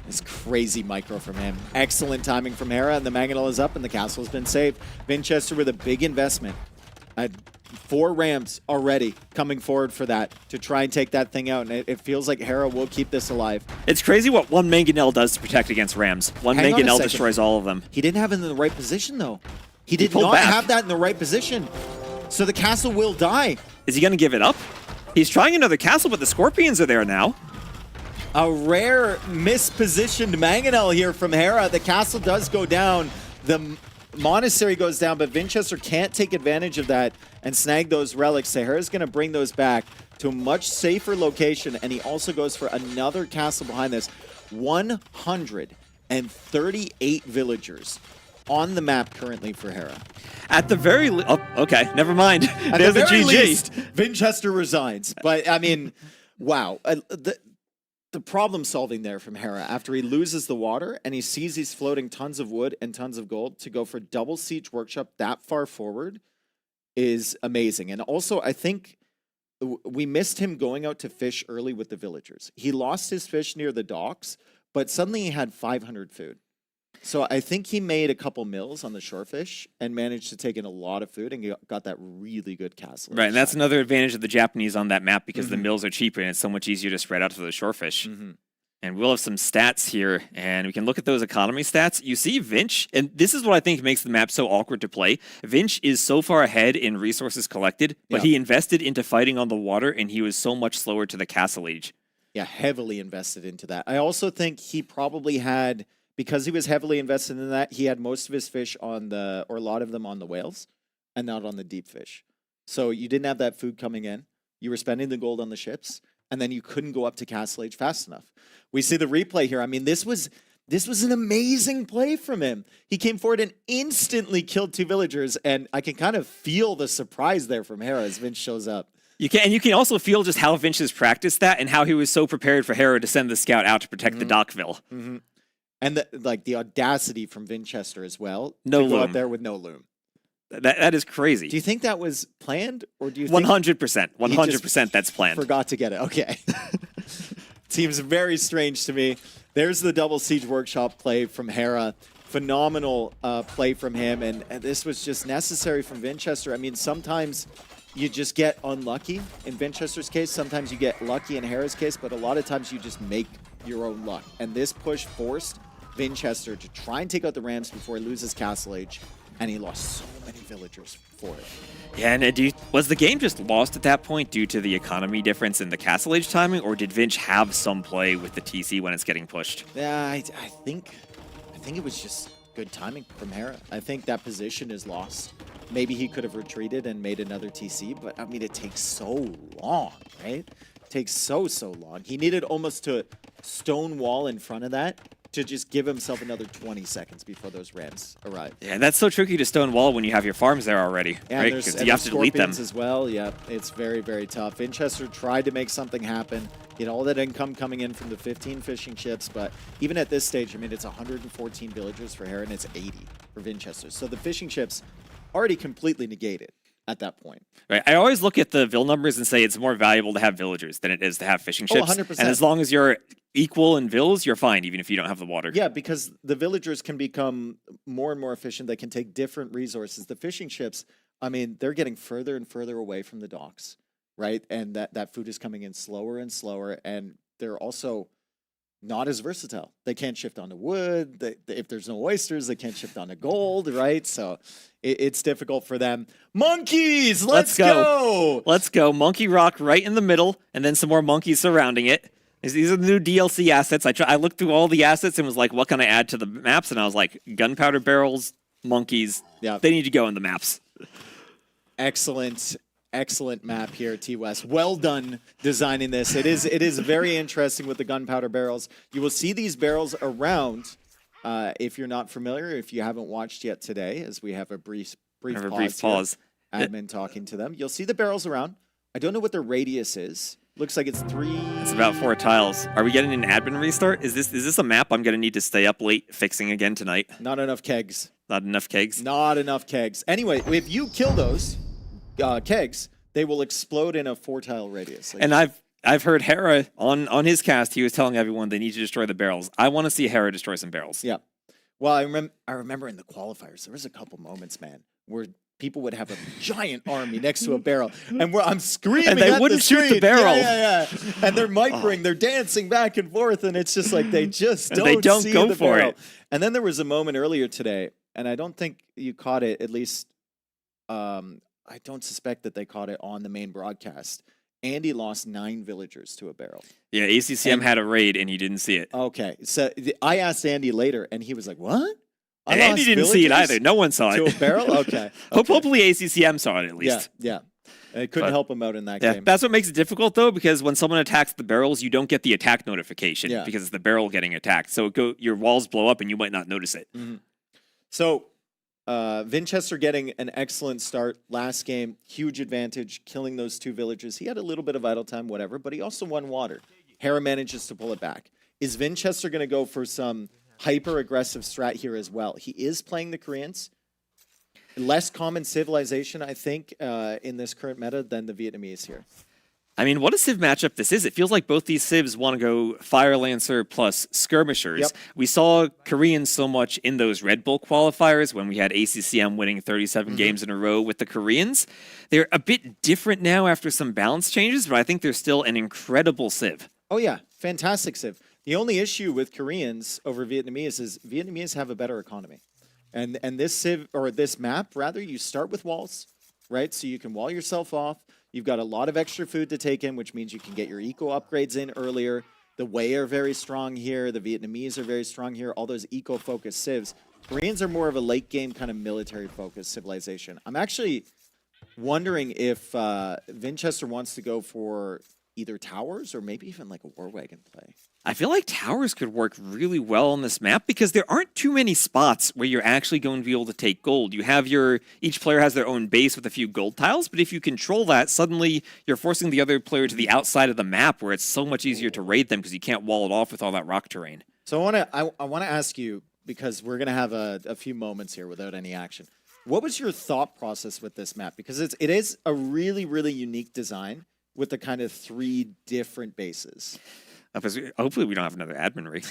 It's crazy micro from him. Excellent timing from Hera, and the Mangonel is up and the castle has been saved. Vinchester with a big investment. 4 Rams already coming forward for that to try and take that thing out, and it feels like Hera will keep this alive. It's crazy what one Mangonel does to protect against Rams. One Mangonel destroys all of them. He didn't have it in the right position, though. He did not have that in the right position. So the castle will die. Is he going to give it up? He's trying another castle, but the Scorpions are there now. A rare mispositioned Mangonel here from Hera. The castle does go down. The monastery goes down, but Vinchester can't take advantage of that and snag those relics. So Hera's going to bring those back to a much safer location, and he also goes for another castle behind this. 138 villagers on the map currently for Hera. At the very okay, never mind. At the very least, Vinchester resigns. But, I mean, wow. The problem solving there from Hera after he loses the water and he sees he's floating tons of wood and tons of gold to go for double siege workshop that far forward is amazing. And also, I think we missed him going out to fish early with the villagers. He lost his fish near the docks, but suddenly he had 500 food. So I think he made a couple mills on the shorefish and managed to take in a lot of food and got that really good castle. Right, and that's another advantage of the Japanese on that map because the mills are cheaper and it's so much easier to spread out to the shorefish. And we'll have some stats here, and we can look at those economy stats. You see Vinch, and this is what I think makes the map so awkward to play. Vinch is so far ahead in resources collected, but he invested into fighting on the water, and he was so much slower to the castle age. Yeah, heavily invested into that. I also think he probably had... Because he was heavily invested in that, he had most of his fish on the, or a lot of them on the whales, and not on the deep fish. So you didn't have that food coming in. You were spending the gold on the ships, and then you couldn't go up to Castle Age fast enough. We see the replay here. I mean, this was an amazing play from him. He came forward and instantly killed 2 villagers, and I can kind of feel the surprise there from Hera as Vinch shows up. You can also feel just how Vinch has practiced that and how he was so prepared for Hera to send the scout out to protect the Dockville. And the audacity from Vinchester as well. No to go loom. out there with no loom. That is crazy. Do you think that was planned, or do you think 100%? 100% that's planned. Forgot to get it. Okay. Seems very strange to me. There's the double siege workshop play from Hera. Phenomenal play from him, and this was just necessary from Vinchester. I mean, sometimes you just get unlucky. In Vinchester's case, sometimes you get lucky in Hera's case, but a lot of times you just make your own luck. And this push forced Vinchester to try and take out the Rams before he loses Castle Age, and he lost so many villagers for it. Yeah, and was the game just lost at that point due to the economy difference in the Castle Age timing, or did Vinch have some play with the TC when it's getting pushed? Yeah, I think it was just good timing from Hera. I think that position is lost. Maybe he could have retreated and made another TC, but I mean, it takes so long, right? It takes so long. He needed almost to stone wall in front of that to just give himself another 20 seconds before those Rams arrive. Yeah, that's so tricky to stone wall when you have your farms there already, right? Because you have to delete them as well. Yeah, it's very tough. Winchester tried to make something happen. He had all that income coming in from the 15 fishing ships, but even at this stage, I mean, it's 114 villagers for Hera and it's 80 for Winchester. So the fishing ships already completely negated at that point. Right. I always look at the vill numbers and say it's more valuable to have villagers than it is to have fishing ships. 100%. And as long as you're equal in vills, you're fine, even if you don't have the water. Yeah, because the villagers can become more and more efficient. They can take different resources. The fishing ships, I mean, they're getting further and further away from the docks, right? And that food is coming in slower and slower, and they're also not as versatile. They can't shift onto wood. If there's no oysters, they can't shift onto gold, right? So it's difficult for them. Monkeys, let's go! Let's go. Monkey Rock right in the middle, and then some more monkeys surrounding it. These are the new DLC assets. I looked through all the assets and was like, what can I add to the maps? And I was like, gunpowder barrels, monkeys. Yeah, they need to go in the maps. Excellent map here, T-West. Well done designing this. It is very interesting with the gunpowder barrels. You will see these barrels around if you're not familiar, if you haven't watched yet today, as we have a brief pause. Admin talking to them. You'll see the barrels around. I don't know what their radius is. Looks like it's 3. It's about 4 tiles. Are we getting an admin restart? Is this a map I'm going to need to stay up late fixing again tonight? Not enough kegs. Not enough kegs? Not enough kegs. Anyway, if you kill those kegs, they will explode in a 4-tile radius. And I've heard Hera on his cast, he was telling everyone they need to destroy the barrels. I want to see Hera destroy some barrels. Yeah. Well, I remember in the qualifiers, there was a couple moments, man, where people would have a giant army next to a barrel, and I'm screaming and they at wouldn't the shoot the barrel. Yeah. And they're microing, they're dancing back and forth, and it's just like they just don't see go the for barrel. it. And then there was a moment earlier today, and I don't think you caught it, at least I don't suspect that they caught it on the main broadcast. Andy lost 9 villagers to a barrel. Yeah, ACCM had a raid, and he didn't see it. Okay, so I asked Andy later, and he was like, what? And Andy didn't see it either. No one saw it. To a barrel? Okay. Hopefully ACCM saw it at least. Yeah. It couldn't help him out in that game. That's what makes it difficult, though, because when someone attacks the barrels, you don't get the attack notification because it's the barrel getting attacked. So your walls blow up, and you might not notice it. Mm-hmm. So Winchester getting an excellent start last game. Huge advantage, killing those 2 villagers. He had a little bit of idle time, whatever, but he also won water. Hera manages to pull it back. Is Winchester going to go for some hyper-aggressive strat here as well? He is playing the Koreans. Less common civilization, I think, in this current meta than the Vietnamese here. I mean, what a Civ matchup this is. It feels like both these Civs want to go Fire Lancer plus Skirmishers. Yep. We saw Koreans so much in those Red Bull qualifiers when we had ACCM winning 37 games in a row with the Koreans. They're a bit different now after some balance changes, but I think they're still an incredible Civ. Oh, yeah. Fantastic Civ. The only issue with Koreans over Vietnamese is Vietnamese have a better economy. And this Civ, or this map, rather, you start with walls, right? So you can wall yourself off. You've got a lot of extra food to take in, which means you can get your eco upgrades in earlier. The Wei are very strong here. The Vietnamese are very strong here. All those eco-focused civs. Koreans are more of a late-game kind of military-focused civilization. I'm actually wondering if Winchester wants to go for either towers or maybe even like a war wagon play. I feel like towers could work really well on this map because there aren't too many spots where you're actually going to be able to take gold. You have each player has their own base with a few gold tiles, but if you control that, suddenly you're forcing the other player to the outside of the map where it's so much easier to raid them because you can't wall it off with all that rock terrain. So I want to ask you, because we're going to have a few moments here without any action. What was your thought process with this map? Because it is a really, really unique design with the kind of 3 different bases. Hopefully we don't have another admin rig.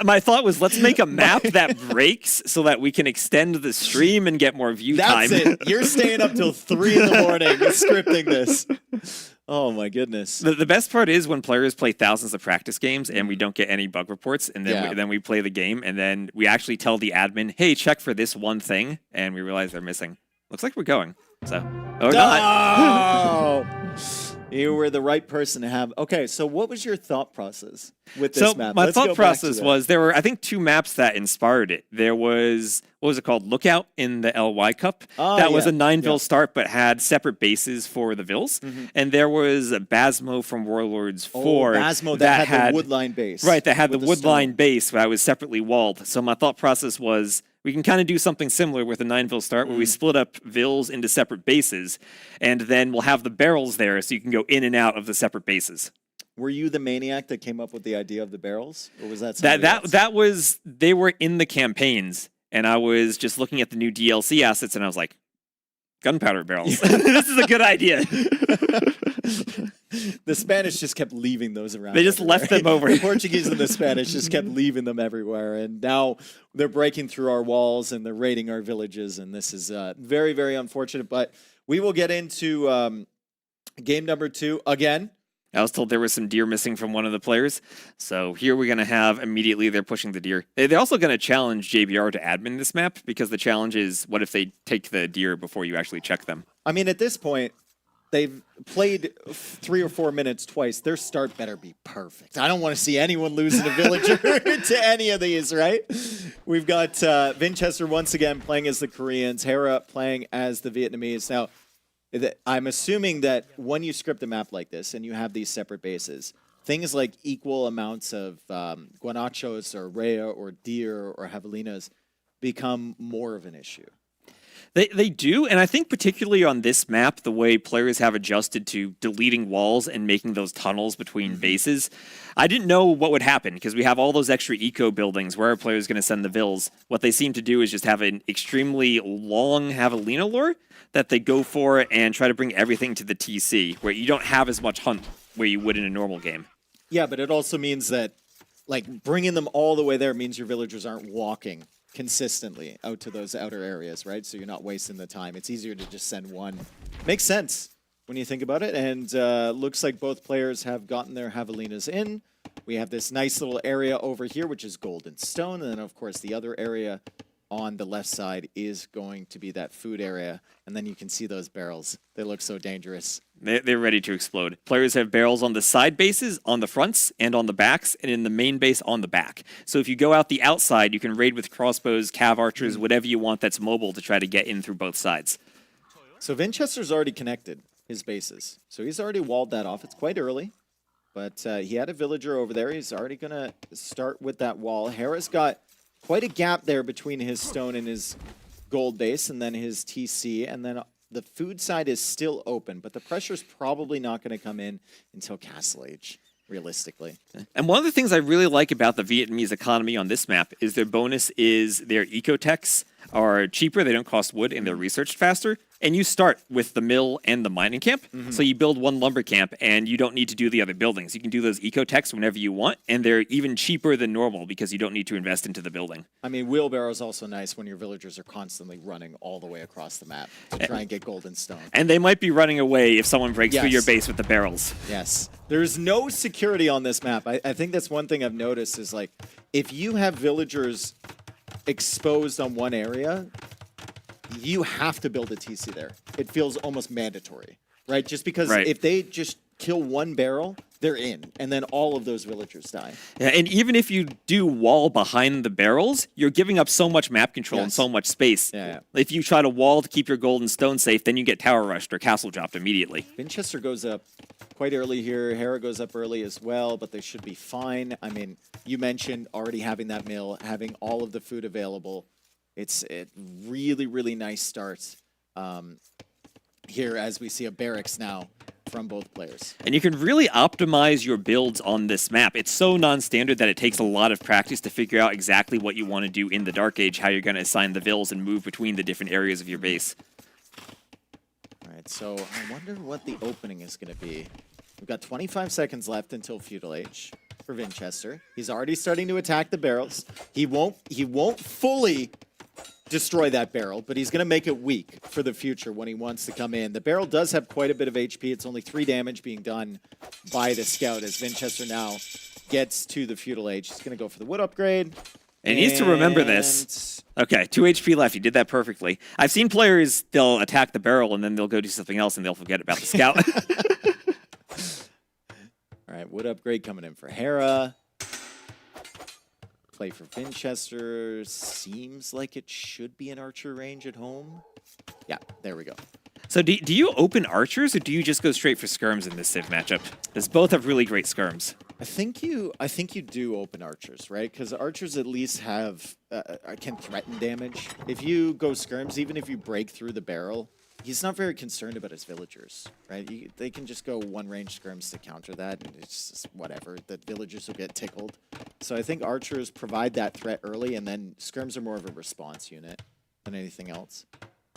My thought was, let's make a map that breaks so that we can extend the stream and get more view time. That's it. You're staying up till 3 in the morning scripting this. Oh my goodness. The best part is when players play thousands of practice games and we don't get any bug reports, and then we play the game, and then we actually tell the admin, hey, check for this one thing, and we realize they're missing. Looks like we're going. So, or not. You were the right person to have. Okay, so what was your thought process with this So map? my Let's go thought back to process that. was there were, I think, 2 maps that inspired it. There was, what was it called? Lookout in the LY Cup. That was a 9-Vil start, but had separate bases for the Vils. And there was a Basmo from Warlords 4. Basmo that had the woodline base. Right, that had the with woodline stone. base that was separately walled. So my thought process was we can kind of do something similar with a 9-Vil start where we split up Vils into separate bases, and then we'll have the barrels there so you can go in and out of the separate bases. Were you the maniac that came up with the idea of the barrels, or was that That was, they were in the campaigns, and I was just looking at the new DLC assets, and I was like, gunpowder barrels. This is a good idea. The Spanish just kept leaving those around. They just left them over. The Portuguese and the Spanish just kept leaving them everywhere, and now they're breaking through our walls and they're raiding our villages, and this is very, very unfortunate. But we will get into game number 2 again. I was told there was some deer missing from one of the players. So here we're going to have immediately they're pushing the deer. They're also going to challenge JBR to admin this map because the challenge is what if they take the deer before you actually check them? I mean, at this point, they've played 3 or 4 minutes twice. Their start better be perfect. I don't want to see anyone losing a villager to any of these, right? We've got Vinchester once again playing as the Koreans, Hera playing as the Vietnamese. Now, I'm assuming that when you script a map like this and you have these separate bases, things like equal amounts of guanachos or rhea or deer or javelinas become more of an issue. They do, and I think particularly on this map, the way players have adjusted to deleting walls and making those tunnels between bases, I didn't know what would happen because we have all those extra eco buildings where our player is going to send the Vils. What they seem to do is just have an extremely long Javelina lure that they go for and try to bring everything to the TC, where you don't have as much hunt where you would in a normal game. Yeah, but it also means that like bringing them all the way there means your villagers aren't walking consistently out to those outer areas, right? So you're not wasting the time. It's easier to just send one. Makes sense when you think about it. And looks like both players have gotten their javelinas in. We have this nice little area over here, which is gold and stone. And then, of course, the other area on the left side is going to be that food area. And then you can see those barrels. They look so dangerous. They're ready to explode. Players have barrels on the side bases, on the fronts, and on the backs, and in the main base on the back. So if you go out the outside, you can raid with crossbows, cav archers, whatever you want that's mobile to try to get in through both sides. So Vinchester's already connected his bases. So he's already walled that off. It's quite early, but he had a villager over there. He's already going to start with that wall. Hera's got quite a gap there between his stone and his gold base, and then his TC, and then the food side is still open, but the pressure's probably not going to come in until Castle Age, realistically. And one of the things I really like about the Vietnamese economy on this map is their bonus is their ecotechs are cheaper, they don't cost wood, and they're researched faster. And you start with the mill and the mining camp. So you build one lumber camp, and you don't need to do the other buildings. You can do those ecotechs whenever you want, and they're even cheaper than normal because you don't need to invest into the building. I mean, wheelbarrow is also nice when your villagers are constantly running all the way across the map to try and get gold and stone. And they might be running away if someone breaks through your base with the barrels. Yes. There's no security on this map. I think that's one thing I've noticed is, like, if you have villagers exposed on one area, you have to build a TC there. It feels almost mandatory, right? Just because if they just kill one barrel, they're in, and then all of those villagers die. Yeah, and even if you do wall behind the barrels, you're giving up so much map control and so much space. If you try to wall to keep your gold and stone safe, then you get tower rushed or castle dropped immediately. Vinchester goes up quite early here. Hera goes up early as well, but they should be fine. I mean, you mentioned already having that mill, having all of the food available. It's a really, really nice start here as we see a barracks now from both players. And you can really optimize your builds on this map. It's so non-standard that it takes a lot of practice to figure out exactly what you want to do in the Dark Age, how you're going to assign the vills and move between the different areas of your base. All right, so I wonder what the opening is going to be. We've got 25 seconds left until Feudal Age for Vinchester. He's already starting to attack the barrels. He won't fully destroy that barrel, but he's going to make it weak for the future when he wants to come in. The barrel does have quite a bit of HP. It's only 3 damage being done by the scout as Vinchester now gets to the Feudal Age. He's going to go for the wood upgrade. And he needs to remember this. Okay, 2 HP left. You did that perfectly. I've seen players, they'll attack the barrel and then they'll go do something else and they'll forget about the scout. All right, wood upgrade coming in for Hera. Play for Vinchester. Seems like it should be an archer range at home. Yeah, there we go. So do you open archers, or do you just go straight for skirms in this Civ matchup? Because both have really great skirms. I think you do open archers, right? Because archers at least have can threaten damage. If you go skirms, even if you break through the barrel, he's not very concerned about his villagers, right? They can just go one-range skirms to counter that, and it's just whatever. The villagers will get tickled. So I think archers provide that threat early, and then skirms are more of a response unit than anything else.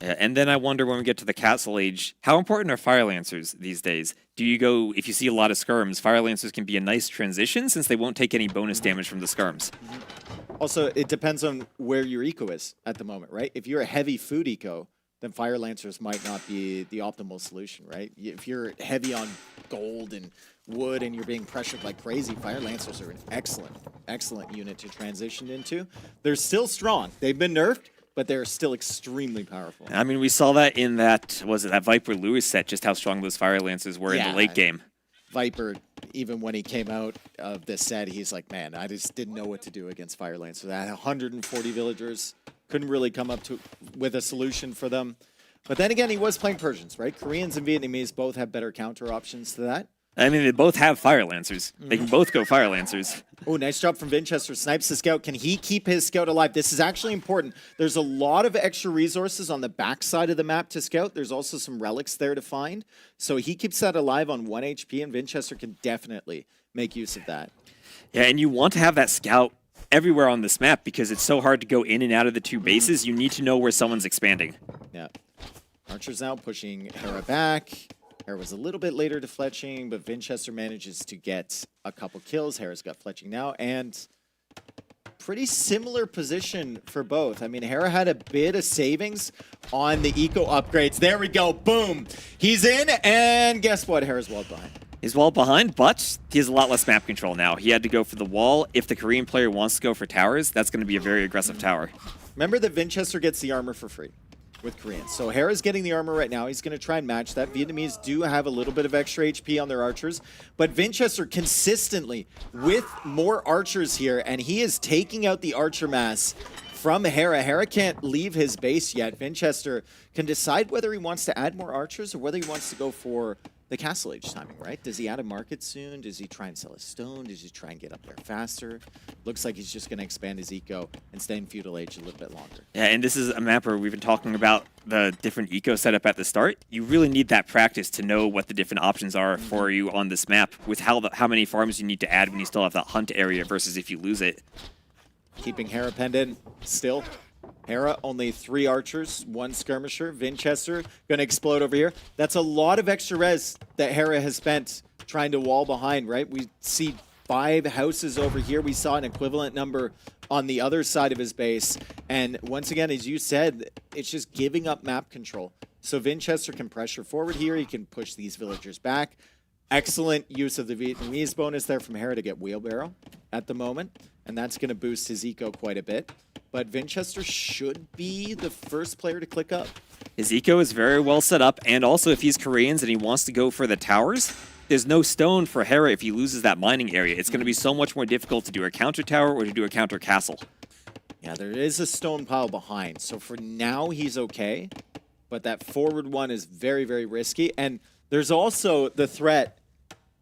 Yeah, and then I wonder when we get to the Castle Age, how important are Fire Lancers these days? Do you go, if you see a lot of skirms, Fire Lancers can be a nice transition since they won't take any bonus damage from the skirms. Also, it depends on where your eco is at the moment, right? If you're a heavy food eco, then Fire Lancers might not be the optimal solution, right? If you're heavy on gold and wood and you're being pressured like crazy, Fire Lancers are an excellent unit to transition into. They're still strong. They've been nerfed, but they're still extremely powerful. I mean, we saw that in that Viper Lewis set, just how strong those Fire Lancers were in the late game. Viper, even when he came out of this set, he's like, man, I just didn't know what to do against Fire Lancers. I had 140 villagers, couldn't really come up with a solution for them. But then again, he was playing Persians, right? Koreans and Vietnamese both have better counter options to that. I mean, they both have Fire Lancers. They can both go Fire Lancers. Oh, nice job from Vinchester. Snipes the scout. Can he keep his scout alive? This is actually important. There's a lot of extra resources on the back side of the map to scout. There's also some relics there to find. So he keeps that alive on 1 HP, and Vinchester can definitely make use of that. Yeah, and you want to have that scout everywhere on this map because it's so hard to go in and out of the two bases. You need to know where someone's expanding. Yeah. Archers now pushing Hera back. Hera was a little bit later to fletching, but Vinchester manages to get a couple kills. Hera's got fletching now, and pretty similar position for both. I mean, Hera had a bit of savings on the eco upgrades. There we go. Boom. He's in, and guess what? Hera's walled behind. He's walled behind, but he has a lot less map control now. He had to go for the wall. If the Korean player wants to go for towers, that's going to be a very aggressive tower. Remember that Vinchester gets the armor for free with Koreans. So Hera's getting the armor right now. He's going to try and match that. Vietnamese do have a little bit of extra HP on their archers, but Vinchester consistently with more archers here, and he is taking out the archer mass from Hera. Hera can't leave his base yet. Vinchester can decide whether he wants to add more archers or whether he wants to go for the Castle Age timing, right? Does he add a market soon? Does he try and sell a stone? Does he try and get up there faster? Looks like he's just going to expand his eco and stay in Feudal Age a little bit longer. Yeah, and this is a map where we've been talking about the different eco setup at the start. You really need that practice to know what the different options are for you on this map with how many farms you need to add when you still have that hunt area versus if you lose it. Keeping Hera pendant still. Hera, only 3 archers, 1 skirmisher. Vinchester going to explode over here. That's a lot of extra res that Hera has spent trying to wall behind, right? We see 5 houses over here. We saw an equivalent number on the other side of his base. And once again, as you said, it's just giving up map control. So Vinchester can pressure forward here. He can push these villagers back. Excellent use of the Vietnamese bonus there from Hera to get wheelbarrow at the moment. And that's going to boost his eco quite a bit. But Vinchester should be the first player to click up. His eco is very well set up, and also if he's Koreans and he wants to go for the towers, there's no stone for Hera if he loses that mining area. It's going to be so much more difficult to do a counter tower or to do a counter castle. Yeah, there is a stone pile behind, so for now he's okay. But that forward one is very, very risky. And there's also the threat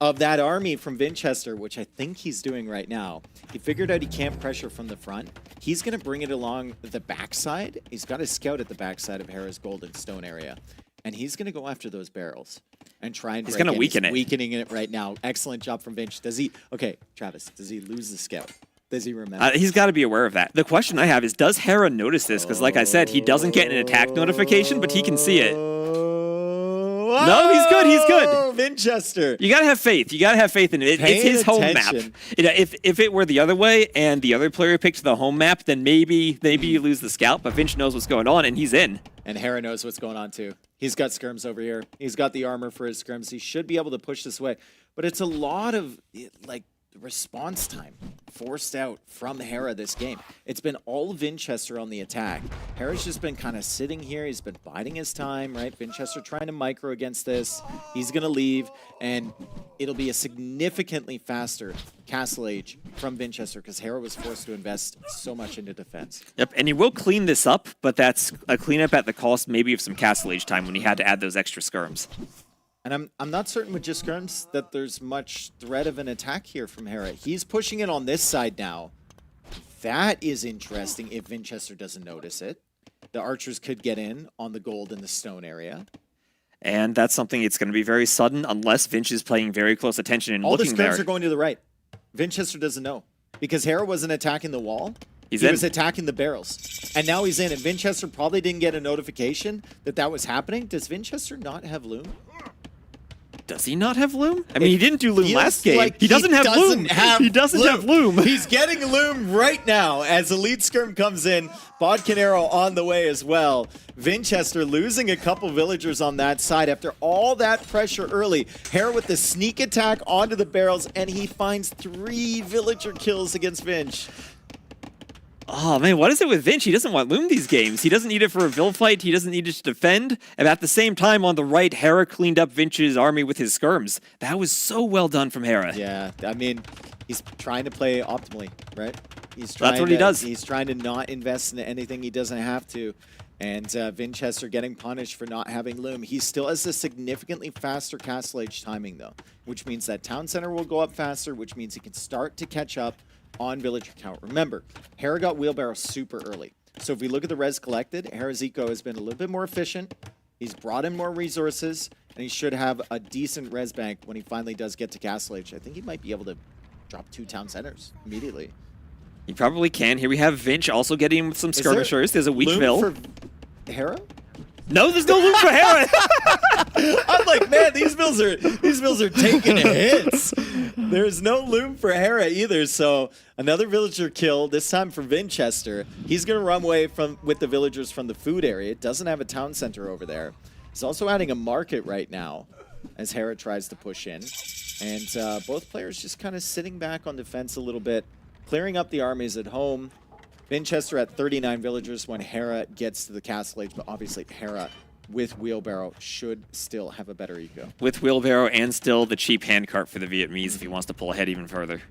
of that army from Vinchester, which I think he's doing right now. He figured out he can't pressure from the front. He's going to bring it along the backside. He's got a scout at the backside of Hera's golden stone area. And he's going to go after those barrels and try and he's going to weaken it. Weakening it right now. Excellent job from Vinch. Does he... Okay, Travis, does he lose the scout? Does he remember? He's got to be aware of that. The question I have is, does Hera notice this? Because like I said, he doesn't get an attack notification, but he can see it. No, he's good. He's good. Vinchester. You gotta have faith. You gotta have faith in it. It's his home map. You know, if it were the other way and the other player picked the home map, then maybe you lose the scout. But Vinch knows what's going on, and he's in. And Hera knows what's going on too. He's got skirms over here. He's got the armor for his skirms. He should be able to push this way. But it's a lot of like response time forced out from Hera this game. It's been all Vinchester on the attack. Hera's just been kind of sitting here. He's been biding his time, right? Vinchester trying to micro against this. He's going to leave. And it'll be a significantly faster castle age from Vinchester because Hera was forced to invest so much into defense. Yep, and he will clean this up, but that's a cleanup at the cost maybe of some castle age time when he had to add those extra skirms. And I'm not certain with just skirms that there's much threat of an attack here from Hera. He's pushing it on this side now. That is interesting if Vinchester doesn't notice it. The archers could get in on the gold and the stone area. And that's something it's going to be very sudden unless Vinch is paying very close attention and All the looking there. skirms are going to the right. Vinchester doesn't know. Because Hera wasn't attacking the wall. He in. was attacking the barrels. And now he's in. And Vinchester probably didn't get a notification that that was happening. Does Vinchester not have Loom? Does he not have Loom? I mean, he didn't do Loom last game. Like he doesn't have Loom. He doesn't have Loom. He's getting Loom right now as Elite Skirm comes in. Bodkin Arrow on the way as well. Vinchester losing a couple villagers on that side after all that pressure early. Hera with the sneak attack onto the barrels, and he finds 3 villager kills against Vinch. Oh, man, what is it with Vinch? He doesn't want Loom these games. He doesn't need it for a Vil fight. He doesn't need it to defend. And at the same time, on the right, Hera cleaned up Vinch's army with his skirms. That was so well done from Hera. Yeah, I mean, he's trying to play optimally, right? He's trying That's what he does. He's trying to not invest in anything he doesn't have to. And Vinchester getting punished for not having Loom. He still has a significantly faster castle age timing, though, which means that town center will go up faster, which means he can start to catch up on villager count. Remember, Hera got wheelbarrow super early. So if we look at the res collected, Hera's eco has been a little bit more efficient. He's brought in more resources, and he should have a decent res bank when he finally does get to castle age. I think he might be able to drop 2 town centers immediately. He probably can. Here we have Vinch also getting with some skirmishers. There's a weak Loom Vil. for Hera? No, there's no Loom for Hera. I'm like, man, these Vils are taking hits. There's no Loom for Hera either, so another villager kill, this time for Vinchester. He's going to run away with the villagers from the food area. Doesn't have a town center over there. He's also adding a market right now as Hera tries to push in. And both players just kind of sitting back on defense a little bit, clearing up the armies at home. Vinchester at 39 villagers when Hera gets to the castle age, but obviously Hera with wheelbarrow should still have a better eco. With wheelbarrow and still the cheap handcart for the Vietnamese if he wants to pull ahead even further.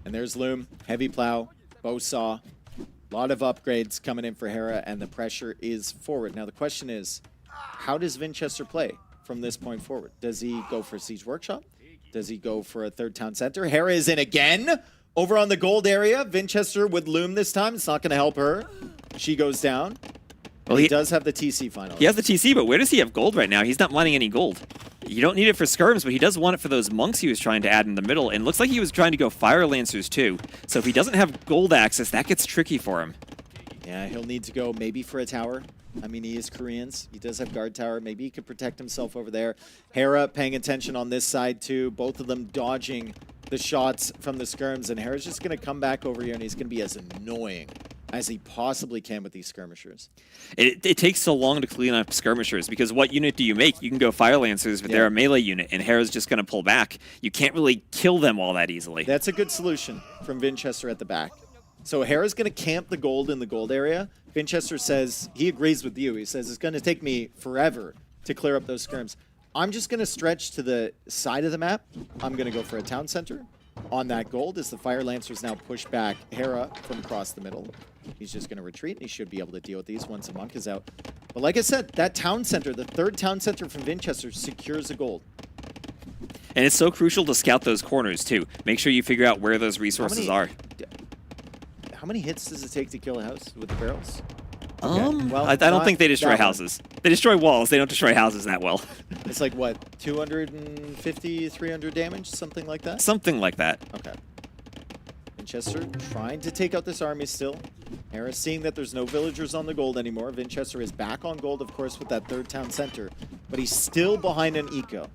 And there's Loom, heavy plow, bow saw, a lot of upgrades coming in for Hera, and the pressure is forward. Now the question is, how does Vinchester play from this point forward? Does he go for Siege Workshop? Does he go for a 3rd town center? Hera is in again. Over on the gold area, Vinchester with Loom this time. It's not going to help her. She goes down. Well, he does have the TC finally. He has the TC, but where does he have gold right now? He's not mining any gold. You don't need it for skirms, but he does want it for those monks he was trying to add in the middle. And it looks like he was trying to go Fire Lancers too. So if he doesn't have gold access, that gets tricky for him. Yeah, he'll need to go maybe for a tower. I mean, he is Koreans. He does have guard tower. Maybe he could protect himself over there. Hera paying attention on this side too. Both of them dodging the shots from the skirms, and Hera's just going to come back over here, and he's going to be as annoying as he possibly can with these skirmishers. It takes so long to clean up skirmishers because what unit do you make? You can go Fire Lancers, but they're a melee unit, and Hera's just going to pull back. You can't really kill them all that easily. That's a good solution from Vinchester at the back. So Hera's going to camp the gold in the gold area. Vinchester says, he agrees with you. He says, it's going to take me forever to clear up those skirms. I'm just going to stretch to the side of the map. I'm going to go for a town center on that gold as the Fire Lancers now push back Hera from across the middle. He's just going to retreat, and he should be able to deal with these once a monk is out. But like I said, that town center, the 3rd town center from Vinchester, secures the gold. And it's so crucial to scout those corners, too. Make sure you figure out where those resources are. How many hits does it take to kill a house with the barrels? Well, I don't think they destroy houses. They destroy walls. They don't destroy houses that well. It's like, what, 250, 300 damage? Something like that? Something like that. Okay. Vinchester trying to take out this army still. Hera seeing that there's no villagers on the gold anymore. Vinchester is back on gold, of course, with that 3rd town center. But he's still behind an eco.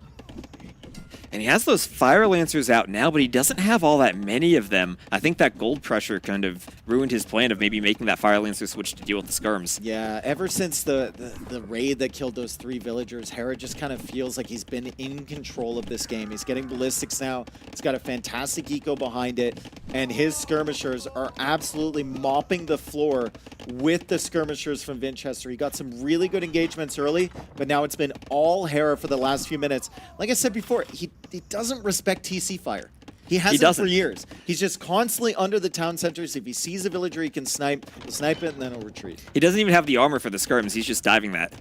And he has those Fire Lancers out now, but he doesn't have all that many of them. I think that gold pressure kind of ruined his plan of maybe making that Fire Lancer switch to deal with the skirms. Yeah, ever since the raid that killed those 3 villagers, Hera just kind of feels like he's been in control of this game. He's getting ballistics now. He's got a fantastic eco behind it, and his skirmishers are absolutely mopping the floor with the skirmishers from Vinchester. He got some really good engagements early, but now it's been all Hera for the last few minutes. Like I said before, he he doesn't respect TC fire. He hasn't for years. He's just constantly under the town centers. If he sees a villager he can snipe, he'll snipe it and then he'll retreat. He doesn't even have the armor for the skirms. He's just diving that.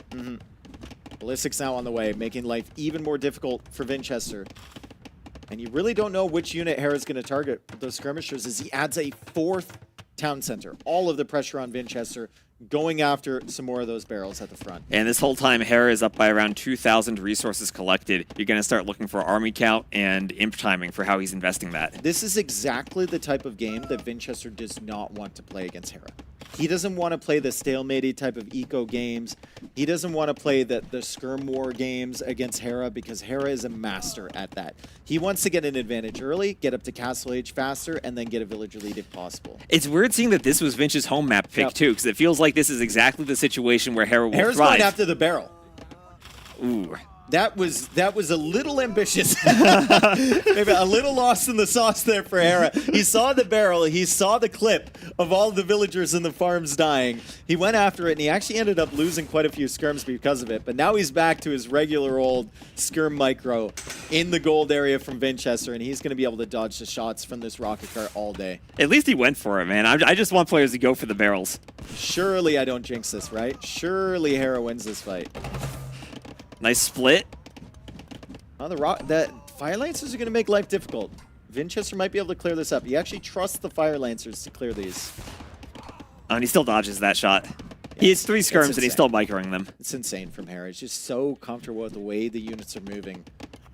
Ballistics now on the way, making life even more difficult for Vinchester. And you really don't know which unit Hera's going to target with those skirmishers as he adds a 4th town center. All of the pressure on Vinchester, going after some more of those barrels at the front. And this whole time, Hera is up by around 2,000 resources collected. You're going to start looking for army count and imp timing for how he's investing that. This is exactly the type of game that Vinchester does not want to play against Hera. He doesn't want to play the stalematy type of eco games. He doesn't want to play the skirm war games against Hera because Hera is a master at that. He wants to get an advantage early, get up to Castle Age faster, and then get a villager lead if possible. It's weird seeing that this was Vinch's home map pick too, because it feels like this is exactly the situation where Hera will Hera's thrive. going after the barrel. Ooh. That was a little ambitious. Maybe a little lost in the sauce there for Hera. He saw the barrel, he saw the clip of all the villagers in the farms dying. He went after it, and he actually ended up losing quite a few skirms because of it. But now he's back to his regular old skirm micro in the gold area from Vinchester, and he's going to be able to dodge the shots from this rocket cart all day. At least he went for it, man. I just want players to go for the barrels. Surely I don't jinx this, right? Surely Hera wins this fight. Nice split. Oh, that Fire Lancers are going to make life difficult. Vinchester might be able to clear this up. He actually trusts the Fire Lancers to clear these. Oh, and he still dodges that shot. He hits 3 skirms and he's still microing them. It's insane from Hera. He's just so comfortable with the way the units are moving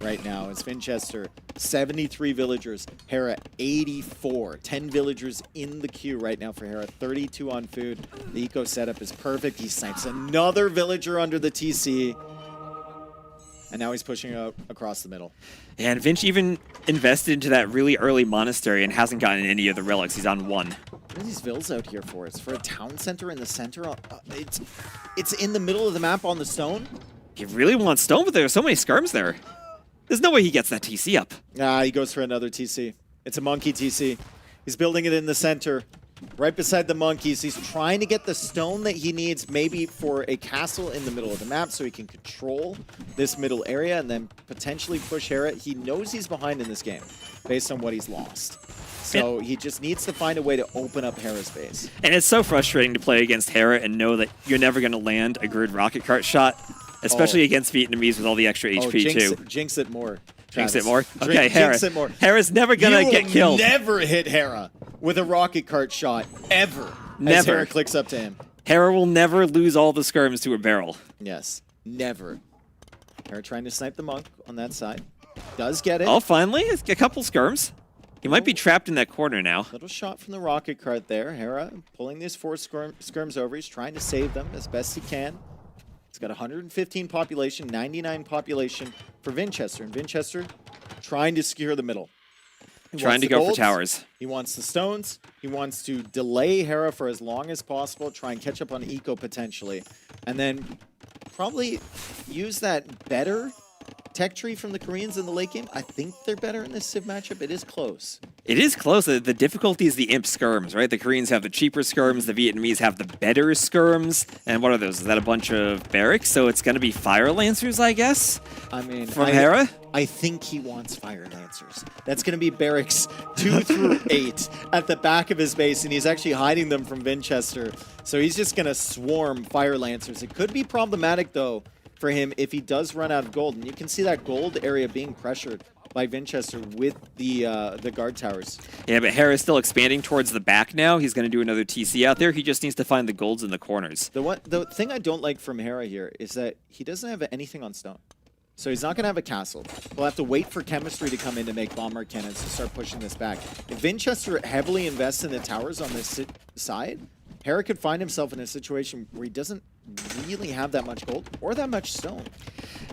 right now. It's Vinchester, 73 villagers. Hera, 84. 10 villagers in the queue right now for Hera. 32 on food. The eco setup is perfect. He snipes another villager under the TC. And now he's pushing out across the middle. And Vinch even invested into that really early monastery and hasn't gotten any of the relics. He's on 1. What are these vills out here for? It's for a town center in the center. It's in the middle of the map on the stone. He really wants stone, but there are so many skirms there. There's no way he gets that TC up. He goes for another TC. It's a monkey TC. He's building it in the center. Right beside the monkeys. He's trying to get the stone that he needs maybe for a castle in the middle of the map so he can control this middle area and then potentially push Hera. He knows he's behind in this game based on what he's lost. So he just needs to find a way to open up Hera's base. And it's so frustrating to play against Hera and know that you're never going to land a good rocket cart shot, especially against Vietnamese with all the extra HP too. Jinx it more. Jinx it more? Okay, Hera. Jinx it more. Hera's never going to get killed. Never hit Hera with a rocket cart shot, ever. Never. As Hera clicks up to him. Hera will never lose all the skirms to a barrel. Yes, never. Hera trying to snipe the monk on that side. Does get it. Oh, finally, a couple skirms. He might be trapped in that corner now. Little shot from the rocket cart there. Hera pulling these 4 skirms over. He's trying to save them as best he can. He's got 115 population, 99 population for Vinchester. And Vinchester trying to secure the middle. Trying to go for towers. He wants the stones. He wants to delay Hera for as long as possible, try and catch up on eco potentially. And then probably use that better tech tree from the Koreans in the late game. I think they're better in this Civ matchup. It is close. It is close. The difficulty is the imp skirms, right? The Koreans have the cheaper skirms. The Vietnamese have the better skirms. And what are those? Is that a bunch of barracks? So it's going to be Fire Lancers, I guess? I mean, from Hera? I think he wants Fire Lancers. That's going to be barracks 2 through 8 at the back of his base, and he's actually hiding them from Vinchester. So he's just going to swarm Fire Lancers. It could be problematic, though, for him if he does run out of gold. And you can see that gold area being pressured by Vinchester with the guard towers. Yeah, but Hera's still expanding towards the back now. He's going to do another TC out there. He just needs to find the golds in the corners. The thing I don't like from Hera here is that he doesn't have anything on stone. So he's not going to have a castle. We'll have to wait for chemistry to come in to make bomber cannons to start pushing this back. If Vinchester heavily invests in the towers on this side, Hera could find himself in a situation where he doesn't really have that much gold or that much stone.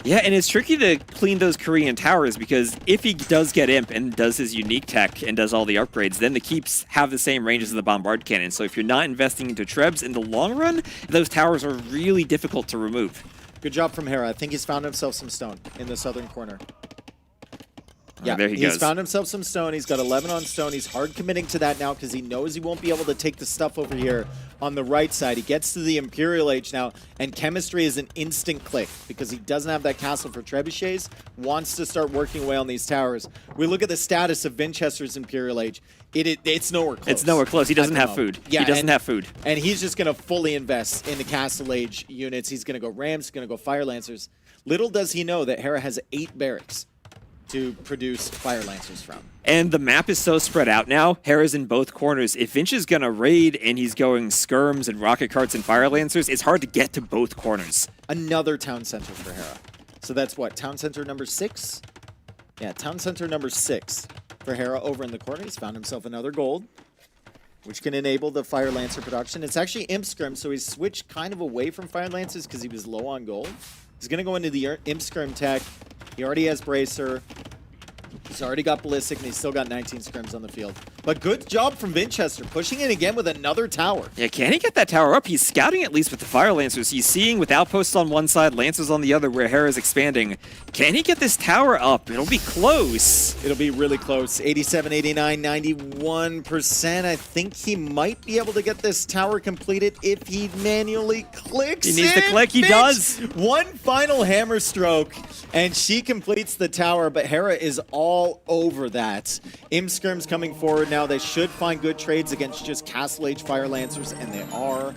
Yeah, and it's tricky to clean those Korean towers because if he does get imp and does his unique tech and does all the upgrades, then the keeps have the same range as the bombard cannon. So if you're not investing into trebs in the long run, those towers are really difficult to remove. Good job from Hera. I think he's found himself some stone in the southern corner. Yeah, there he he's goes. found himself some stone. He's got 11 on stone. He's hard committing to that now because he knows he won't be able to take the stuff over here on the right side. He gets to the Imperial Age now, and chemistry is an instant click because he doesn't have that castle for trebuchets, wants to start working away on these towers. We look at the status of Vinchester's Imperial Age. It's nowhere close. It's nowhere close. He doesn't have food. Yeah, he doesn't have food. And he's just going to fully invest in the Castle Age units. He's going to go Rams, he's going to go Fire Lancers. Little does he know that Hera has 8 barracks to produce Fire Lancers from. And the map is so spread out now. Hera's in both corners. If Vinch is going to raid and he's going skirms and rocket carts and Fire Lancers, it's hard to get to both corners. Another town center for Hera. So that's what, town center number 6? Yeah, town center number 6 for Hera over in the corner. He's found himself another gold, which can enable the Fire Lancer production. It's actually Imp Skirm, so he's switched kind of away from Fire Lancers because he was low on gold. He's going to go into the Imp Skirm tech. He already has Bracer. He's already got Ballistic, and he's still got 19 scrims on the field. But good job from Vinchester, pushing in again with another tower. Yeah, can he get that tower up? He's scouting at least with the Fire Lancers. He's seeing with outposts on one side, Lancers on the other, where Hera's expanding. Can he get this tower up? It'll be close. It'll be really close. 87, 89, 91%. I think he might be able to get this tower completed if he manually clicks. He needs to click. He does. One final hammer stroke, and she completes the tower, but Hera is all over that. Imskirm's coming forward now. They should find good trades against just Castle Age Fire Lancers, and they are.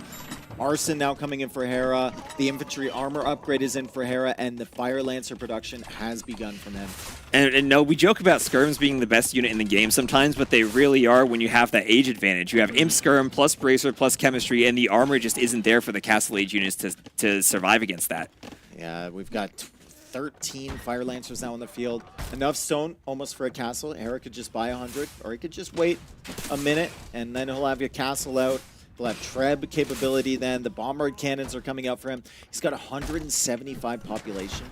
Arson now coming in for Hera. The infantry armor upgrade is in for Hera, and the Fire Lancer production has begun from him. And no, we joke about Skirms being the best unit in the game sometimes, but they really are when you have that age advantage. You have Imp Skirm plus Bracer plus Chemistry, and the armor just isn't there for the Castle Age units to survive against that. Yeah, we've got 13 Fire Lancers now in the field. Enough stone almost for a castle. Hera could just buy 100, or he could just wait a minute, and then he'll have your castle out. He'll have Treb capability then. The Bombard cannons are coming out for him. He's got 175 population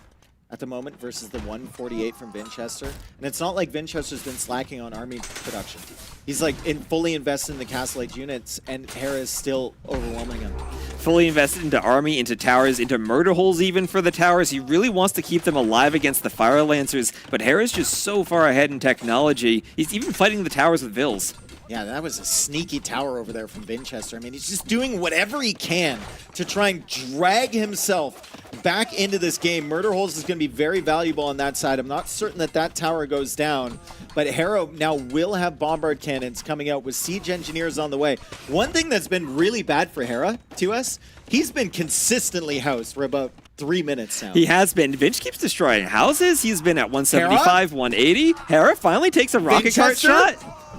at the moment versus the 148 from Vinchester. And it's not like Vinchester's been slacking on army production. He's like fully invested in the Castle Age units, and Hera is still overwhelming him. Fully invested into army, into towers, into murder holes even for the towers. He really wants to keep them alive against the Fire Lancers, but Hera's just so far ahead in technology. He's even fighting the towers with Vils. Yeah, that was a sneaky tower over there from Vinchester. I mean, he's just doing whatever he can to try and drag himself back into this game. Murder Holes is going to be very valuable on that side. I'm not certain that that tower goes down, but Hera now will have Bombard cannons coming out with Siege Engineers on the way. One thing that's been really bad for Hera, to us, he's been consistently housed for about 3 minutes now. He has been. Vinch keeps destroying houses. He's been at 175, Hera? 180. Hera finally takes a rocket cart shot.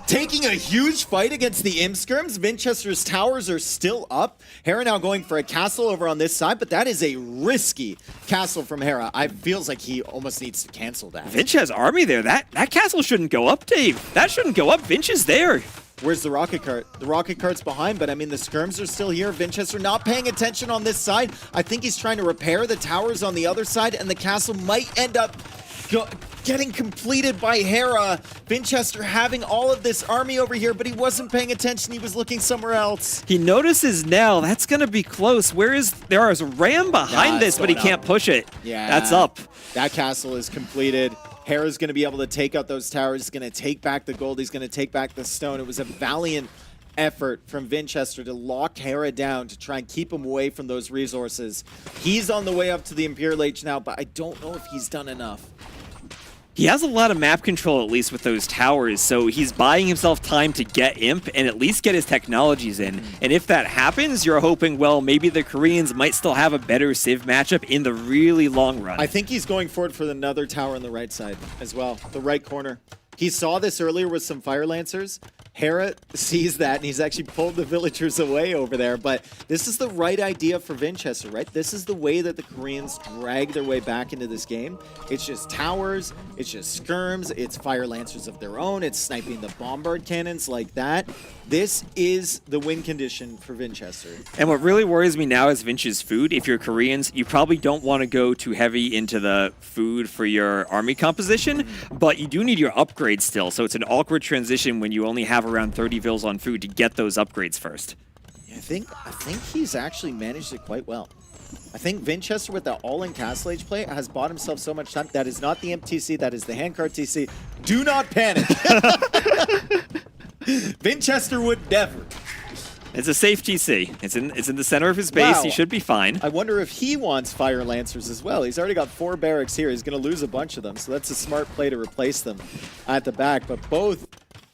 Taking a huge fight against the Imskirms. Vinchester's towers are still up. Hera now going for a castle over on this side, but that is a risky castle from Hera. I feels like he almost needs to cancel that. Vinch has army there. That castle shouldn't go up, Dave. That shouldn't go up. Vinch is there. Where's the rocket cart? The rocket cart's behind, but I mean, the skirms are still here. Vinchester not paying attention on this side. I think he's trying to repair the towers on the other side, and the castle might end up getting completed by Hera. Vinchester having all of this army over here, but he wasn't paying attention. He was looking somewhere else. He notices now. That's going to be close. There is a ram behind this, but he can't push it. Yeah. That's up. That castle is completed. Hera's going to be able to take out those towers. He's going to take back the gold. He's going to take back the stone. It was a valiant effort from Vinchester to lock Hera down to try and keep him away from those resources. He's on the way up to the Imperial Age now, but I don't know if he's done enough. He has a lot of map control, at least with those towers, so he's buying himself time to get Imp and at least get his technologies in. And if that happens, you're hoping, well, maybe the Koreans might still have a better Civ matchup in the really long run. I think he's going forward for another tower on the right side as well, the right corner. He saw this earlier with some Fire Lancers. Hera sees that, and he's actually pulled the villagers away over there. But this is the right idea for Vinchester, right? This is the way that the Koreans drag their way back into this game. It's just towers, it's just skirms, it's Fire Lancers of their own, it's sniping the Bombard cannons like that. This is the win condition for Vinchester. And what really worries me now is Vinch's food. If you're Koreans, you probably don't want to go too heavy into the food for your army composition, but you do need your upgrades still. So it's an awkward transition when you only have around 30 Vils on food to get those upgrades first. Yeah, think he's actually managed it quite well. I think Vinchester with that all-in Castle Age play has bought himself so much time. That is not the MTC, that is the handcart TC. Do not panic. Vinchester would never. It's a safe TC. It's in the center of his base. Wow. He should be fine. I wonder if he wants Fire Lancers as well. He's already got 4 barracks here. He's going to lose a bunch of them, so that's a smart play to replace them at the back. But both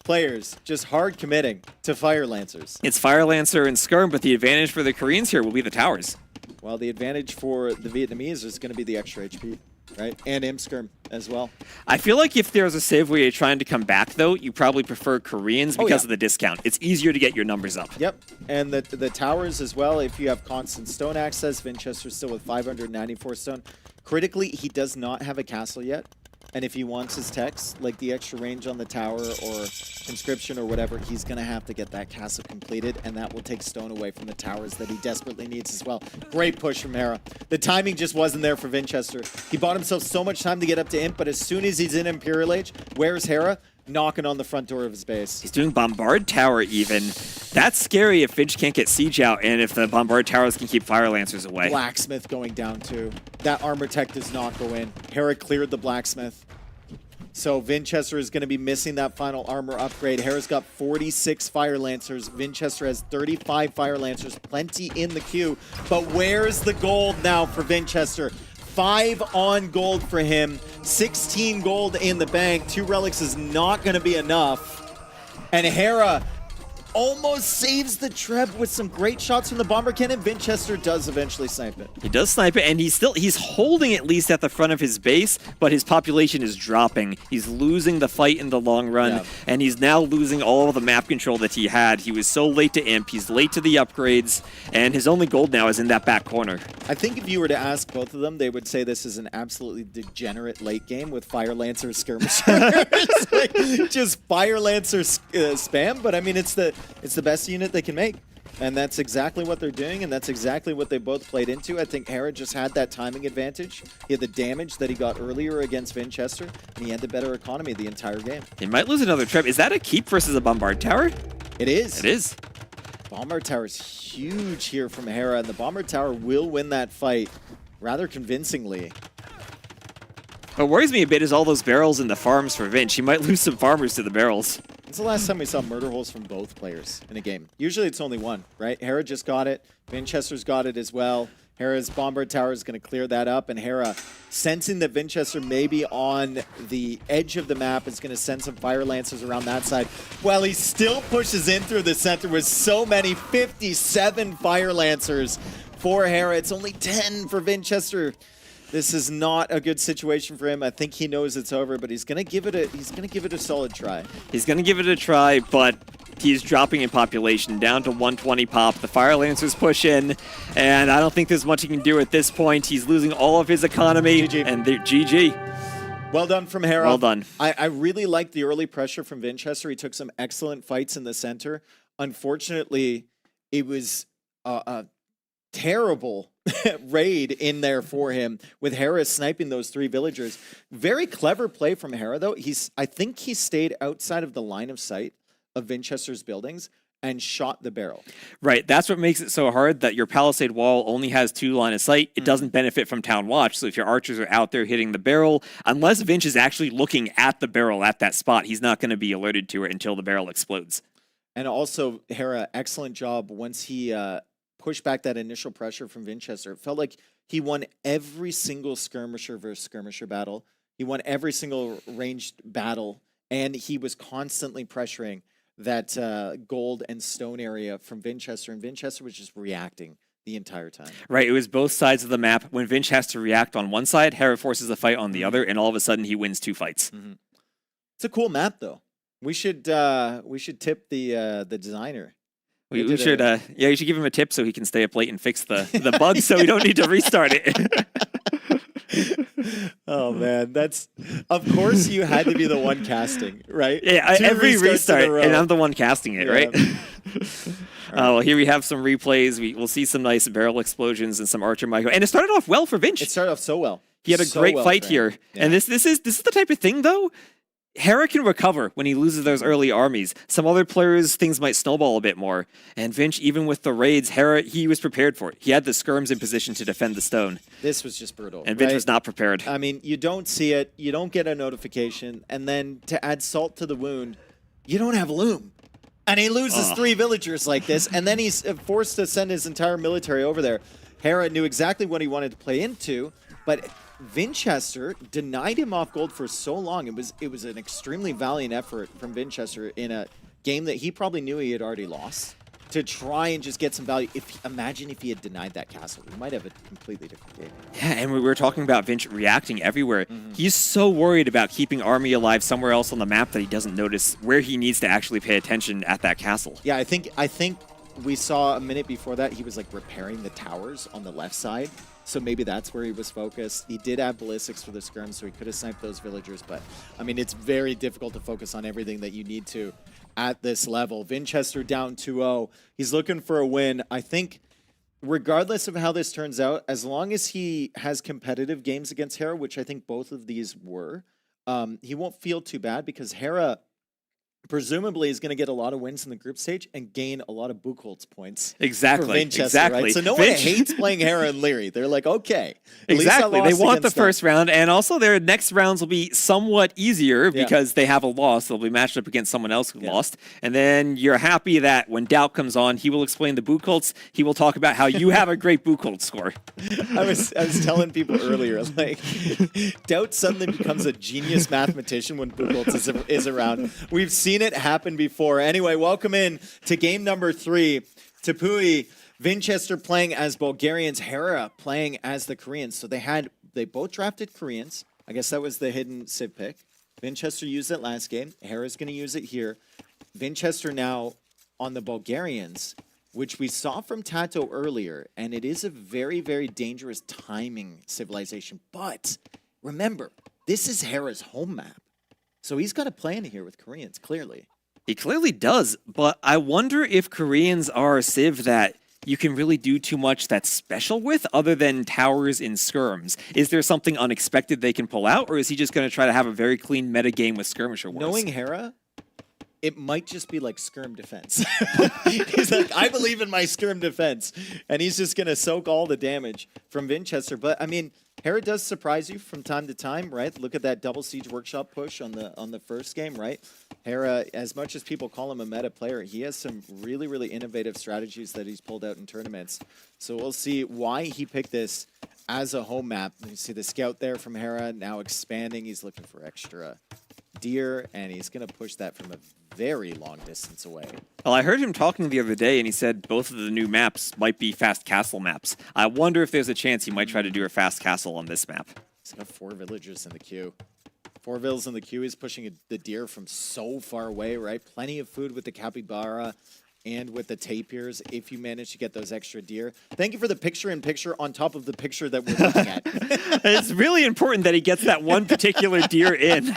players just hard committing to Fire Lancers. It's Fire Lancer and Skirm, but the advantage for the Koreans here will be the towers. Well, the advantage for the Vietnamese is going to be the extra HP, right? And Skirm as well. I feel like if there's a save where you're trying to come back, though, you probably prefer Koreans because of the discount. It's easier to get your numbers up. Yep, and the towers as well. If you have constant stone access, Vinchester's still with 594 stone. Critically, he does not have a castle yet. And if he wants his techs, like the extra range on the tower or conscription or whatever, he's going to have to get that castle completed, and that will take stone away from the towers that he desperately needs as well. Great push from Hera. The timing just wasn't there for Vinchester. He bought himself so much time to get up to Imp, but as soon as he's in Imperial Age, where's Hera? Knocking on the front door of his base. He's doing Bombard Tower even. That's scary if Finch can't get Siege out and if the Bombard Towers can keep Fire Lancers away. Blacksmith going down too. That armor tech does not go in. Hera cleared the Blacksmith. So Vinchester is going to be missing that final armor upgrade. Hera's got 46 Fire Lancers. Vinchester has 35 Fire Lancers. Plenty in the queue. But where's the gold now for Vinchester? 5 on gold for him. 16 gold in the bank. 2 relics is not going to be enough. And Hera almost saves the Treb with some great shots from the Bomber Cannon. Vinchester does eventually snipe it. He does snipe it, and he's holding at least at the front of his base, but his population is dropping. He's losing the fight in the long run, and he's now losing all of the map control that he had. He was so late to Imp, he's late to the upgrades, and his only gold now is in that back corner. I think if you were to ask both of them, they would say this is an absolutely degenerate late game with Fire Lancer skirmishers. Like, just Fire Lancer spam, but I mean, it's the best unit they can make. And that's exactly what they're doing, and that's exactly what they both played into. I think Hera just had that timing advantage. He had the damage that he got earlier against Vinchester, and he had the better economy the entire game. He might lose another trip. Is that a keep versus a Bombard Tower? It is. It is. Bombard Tower is huge here from Hera, and the Bombard Tower will win that fight rather convincingly. What worries me a bit is all those barrels in the farms for Vinch. He might lose some farmers to the barrels. When's the last time we saw murder holes from both players in a game? Usually it's only one, right? Hera just got it. Vinchester's got it as well. Hera's Bombard Tower is going to clear that up, and Hera, sensing that Vinchester may be on the edge of the map, is going to send some Fire Lancers around that side. While he still pushes in through the center with so many, 57 Fire Lancers for Hera. It's only 10 for Vinchester. This is not a good situation for him. I think he knows it's over, but he's gonna give it a solid try. He's gonna give it a try, but he's dropping in population down to 120 pop. The Fire Lancers push in, and I don't think there's much he can do at this point. He's losing all of his economy, and GG. Well done from Hera. Well done. I really like the early pressure from Vinchester. He took some excellent fights in the center. Unfortunately, it was a terrible raid in there for him with Hera sniping those 3 villagers. Very clever play from Hera, though. I think he stayed outside of the line of sight of Vinchester's buildings and shot the barrel. Right, that's what makes it so hard, that your palisade wall only has 2 line of sight. It doesn't benefit from town watch, so if your archers are out there hitting the barrel, unless Vinch is actually looking at the barrel at that spot, he's not going to be alerted to it until the barrel explodes. And also, Hera, excellent job once he push back that initial pressure from Vinchester. It felt like he won every single skirmisher versus skirmisher battle. He won every single ranged battle, and he was constantly pressuring that gold and stone area from Vinchester, and Vinchester was just reacting the entire time. Right, it was both sides of the map. When Vinch has to react on one side, Hera forces a fight on the other, and all of a sudden he wins 2 fights. It's a cool map, though. We should tip the designer. We should, yeah, you should give him a tip so he can stay up late and fix the bugs so we don't need to restart it. Oh, man, of course you had to be the one casting, right? Yeah, every restart, and I'm the one casting it, right? Well, here we have some replays. We'll see some nice barrel explosions and some Archer Michael. And it started off well for Vinch. It started off so well. He had a great fight here. Yeah. And this is the type of thing, though, Hera can recover when he loses those early armies. Some other players, things might snowball a bit more. And Vinch, even with the raids, Hera, he was prepared for it. He had the skirms in position to defend the stone. This was just brutal. And Vinch was not prepared. I mean, you don't see it, you don't get a notification, and then to add salt to the wound, you don't have Loom. And he loses 3 villagers like this, and then he's forced to send his entire military over there. Hera knew exactly what he wanted to play into, but Vinchester denied him off gold for so long. It was an extremely valiant effort from Vinchester in a game that he probably knew he had already lost to try and just get some value. Imagine if he had denied that castle. We might have a completely different game. Yeah, and we were talking about Vinch reacting everywhere. He's so worried about keeping army alive somewhere else on the map that he doesn't notice where he needs to actually pay attention at that castle. Yeah, I think we saw a minute before that he was like repairing the towers on the left side. So maybe that's where he was focused. He did have ballistics for the skirms, so he could have sniped those villagers. But, I mean, it's very difficult to focus on everything that you need to at this level. Vinchester down 2-0. He's looking for a win. I think regardless of how this turns out, as long as he has competitive games against Hera, which I think both of these were, he won't feel too bad because Hera presumably is going to get a lot of wins in the group stage and gain a lot of Buchholz points. Exactly. For Vinchester, exactly. Right? So no one hates playing Hera and Leary. They're like, okay. Exactly. They want the first round, and also their next rounds will be somewhat easier because they have a loss. They'll be matched up against someone else who lost. And then you're happy that when Doubt comes on, he will explain the Buchholz. He will talk about how you have a great Buchholz score. I was telling people earlier, like, Doubt suddenly becomes a genius mathematician when Buchholz is around. We've seen it happen before. Anyway, welcome in to game number 3. Tepui, Vinchester playing as Bulgarians, Hera playing as the Koreans. So they both drafted Koreans. I guess that was the hidden Civ pick. Vinchester used it last game. Hera's going to use it here. Vinchester now on the Bulgarians, which we saw from Tato earlier, and it is a very, very dangerous timing civilization. But remember, this is Hera's home map. So he's got a plan here with Koreans, clearly. He clearly does, but I wonder if Koreans are a civ that you can really do too much that's special with other than towers and skirms. Is there something unexpected they can pull out, or is he just going to try to have a very clean meta game with skirmisher wars? Knowing Hera, it might just be like skirm defense. He's like, I believe in my skirm defense. And he's just going to soak all the damage from Vinchester. But, I mean, Hera does surprise you from time to time, right? Look at that double siege workshop push on the first game, right? Hera, as much as people call him a meta player, he has some really, really innovative strategies that he's pulled out in tournaments. So we'll see why he picked this as a home map. You see the scout there from Hera now expanding. He's looking for extra deer, and he's going to push that from a very long distance away. Well, I heard him talking the other day, and he said both of the new maps might be fast castle maps. I wonder if there's a chance he might try to do a fast castle on this map. He's got 4 villagers in the queue. 4 villas in the queue. He's pushing the deer from so far away, right? Plenty of food with the capybara and with the tapirs if you manage to get those extra deer. Thank you for the picture-in-picture on top of the picture that we're looking at. It's really important that he gets that one particular deer in.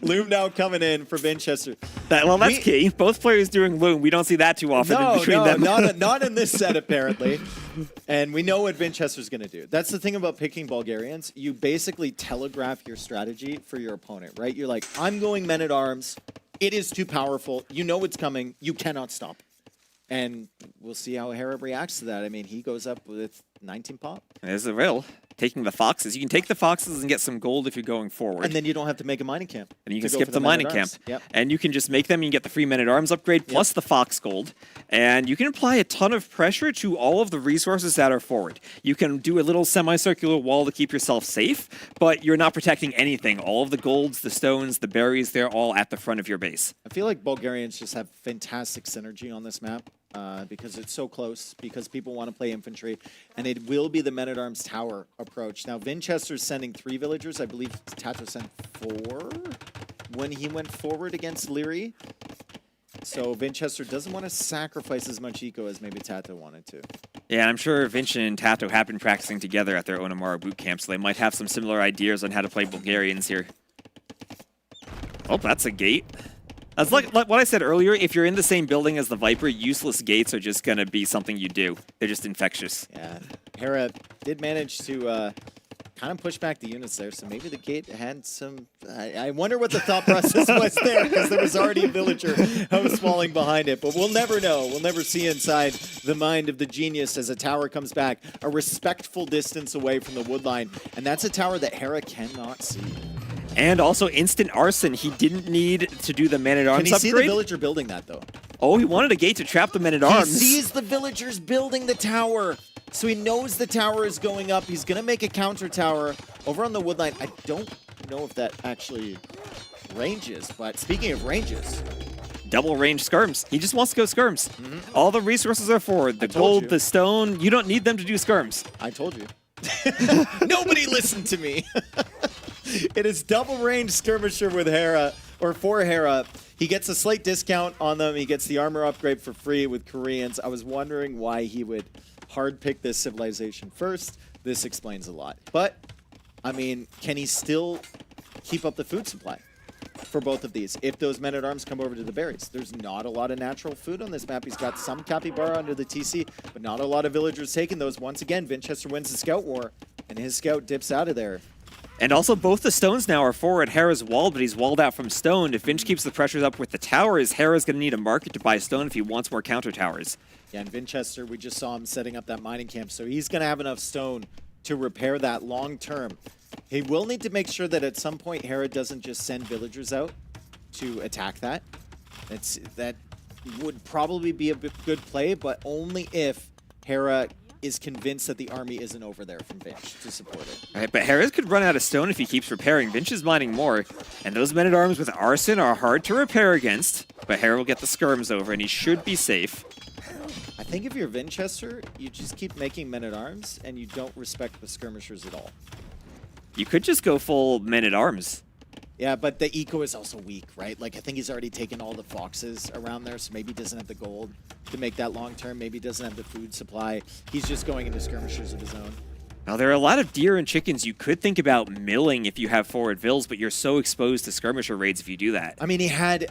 Loom now coming in for Vinchester. That's key. Both players doing Loom. We don't see that too often in between them. Not in this set, apparently. And we know what Vinchester's going to do. That's the thing about picking Bulgarians. You basically telegraph your strategy for your opponent, right? You're like, I'm going men-at-arms. It is too powerful. You know it's coming. You cannot stop. And we'll see how Hera reacts to that. I mean, he goes up with 19 pop. There's the riddle. Taking the foxes. You can take the foxes and get some gold if you're going forward. And then you don't have to make a mining camp. And you can skip the mining camp. Yep. And you can just make them. You can get the free men-at-arms upgrade plus the fox gold. And you can apply a ton of pressure to all of the resources that are forward. You can do a little semicircular wall to keep yourself safe, but you're not protecting anything. All of the golds, the stones, the berries, they're all at the front of your base. I feel like Bulgarians just have fantastic synergy on this map. Because it's so close, because people want to play infantry, and it will be the men-at-arms tower approach. Now, Vinchester's sending 3 villagers. I believe Tato sent 4 when he went forward against Leary. So Vinchester doesn't want to sacrifice as much eco as maybe Tato wanted to. Yeah, I'm sure Vinch and Tato have been practicing together at their Onamara boot camp, so they might have some similar ideas on how to play Bulgarians here. Oh, that's a gate. That's like what I said earlier, if you're in the same building as the Viper, useless gates are just going to be something you do. They're just infectious. Yeah. Hera did manage to kind of pushed back the units there, so maybe the gate had some... I wonder what the thought process was there, because there was already a villager house falling behind it. But we'll never know. We'll never see inside the mind of the genius as a tower comes back a respectful distance away from the wood line. And that's a tower that Hera cannot see. And also instant arson. He didn't need to do the man-at-arms Can he see the upgrade. villager building that, though? Oh, he wanted a gate to trap the men-at-arms. He sees the villagers building the tower. So he knows the tower is going up. He's going to make a counter tower over on the wood line. I don't know if that actually ranges, but speaking of ranges... Double range skirms. He just wants to go skirms. All the resources are forward. The gold, the stone. You don't need them to do skirms. I told you. Nobody listened to me. It is double range skirmisher with Hera, or for Hera. He gets a slight discount on them. He gets the armor upgrade for free with Koreans. I was wondering why he would hard pick this civilization first. This explains a lot. But, I mean, can he still keep up the food supply for both of these if those men-at-arms come over to the berries? There's not a lot of natural food on this map. He's got some capybara under the TC, but not a lot of villagers taking those. Once again, Vinchester wins the scout war, and his scout dips out of there. And also, both the stones now are forward. Hera's walled, but he's walled out from stone. If Vinch keeps the pressures up with the towers, Hera's going to need a market to buy stone if he wants more counter towers. Yeah, and Vinchester, we just saw him setting up that mining camp, so he's going to have enough stone to repair that long term. He will need to make sure that at some point Hera doesn't just send villagers out to attack that. That would probably be a good play, but only if Hera is convinced that the army isn't over there from Vinch to support it. All right, but Hera could run out of stone if he keeps repairing. Vinch is mining more, and those men-at-arms with arson are hard to repair against, but Hera will get the skirms over, and he should be safe. I think if you're Vinchester, you just keep making men-at-arms, and you don't respect the skirmishers at all. You could just go full men-at-arms. Yeah, but the eco is also weak, right? Like, I think he's already taken all the foxes around there, so maybe he doesn't have the gold to make that long term. Maybe he doesn't have the food supply. He's just going into skirmishers of his own. Now, there are a lot of deer and chickens you could think about milling if you have forward vills, but you're so exposed to skirmisher raids if you do that. I mean, he had,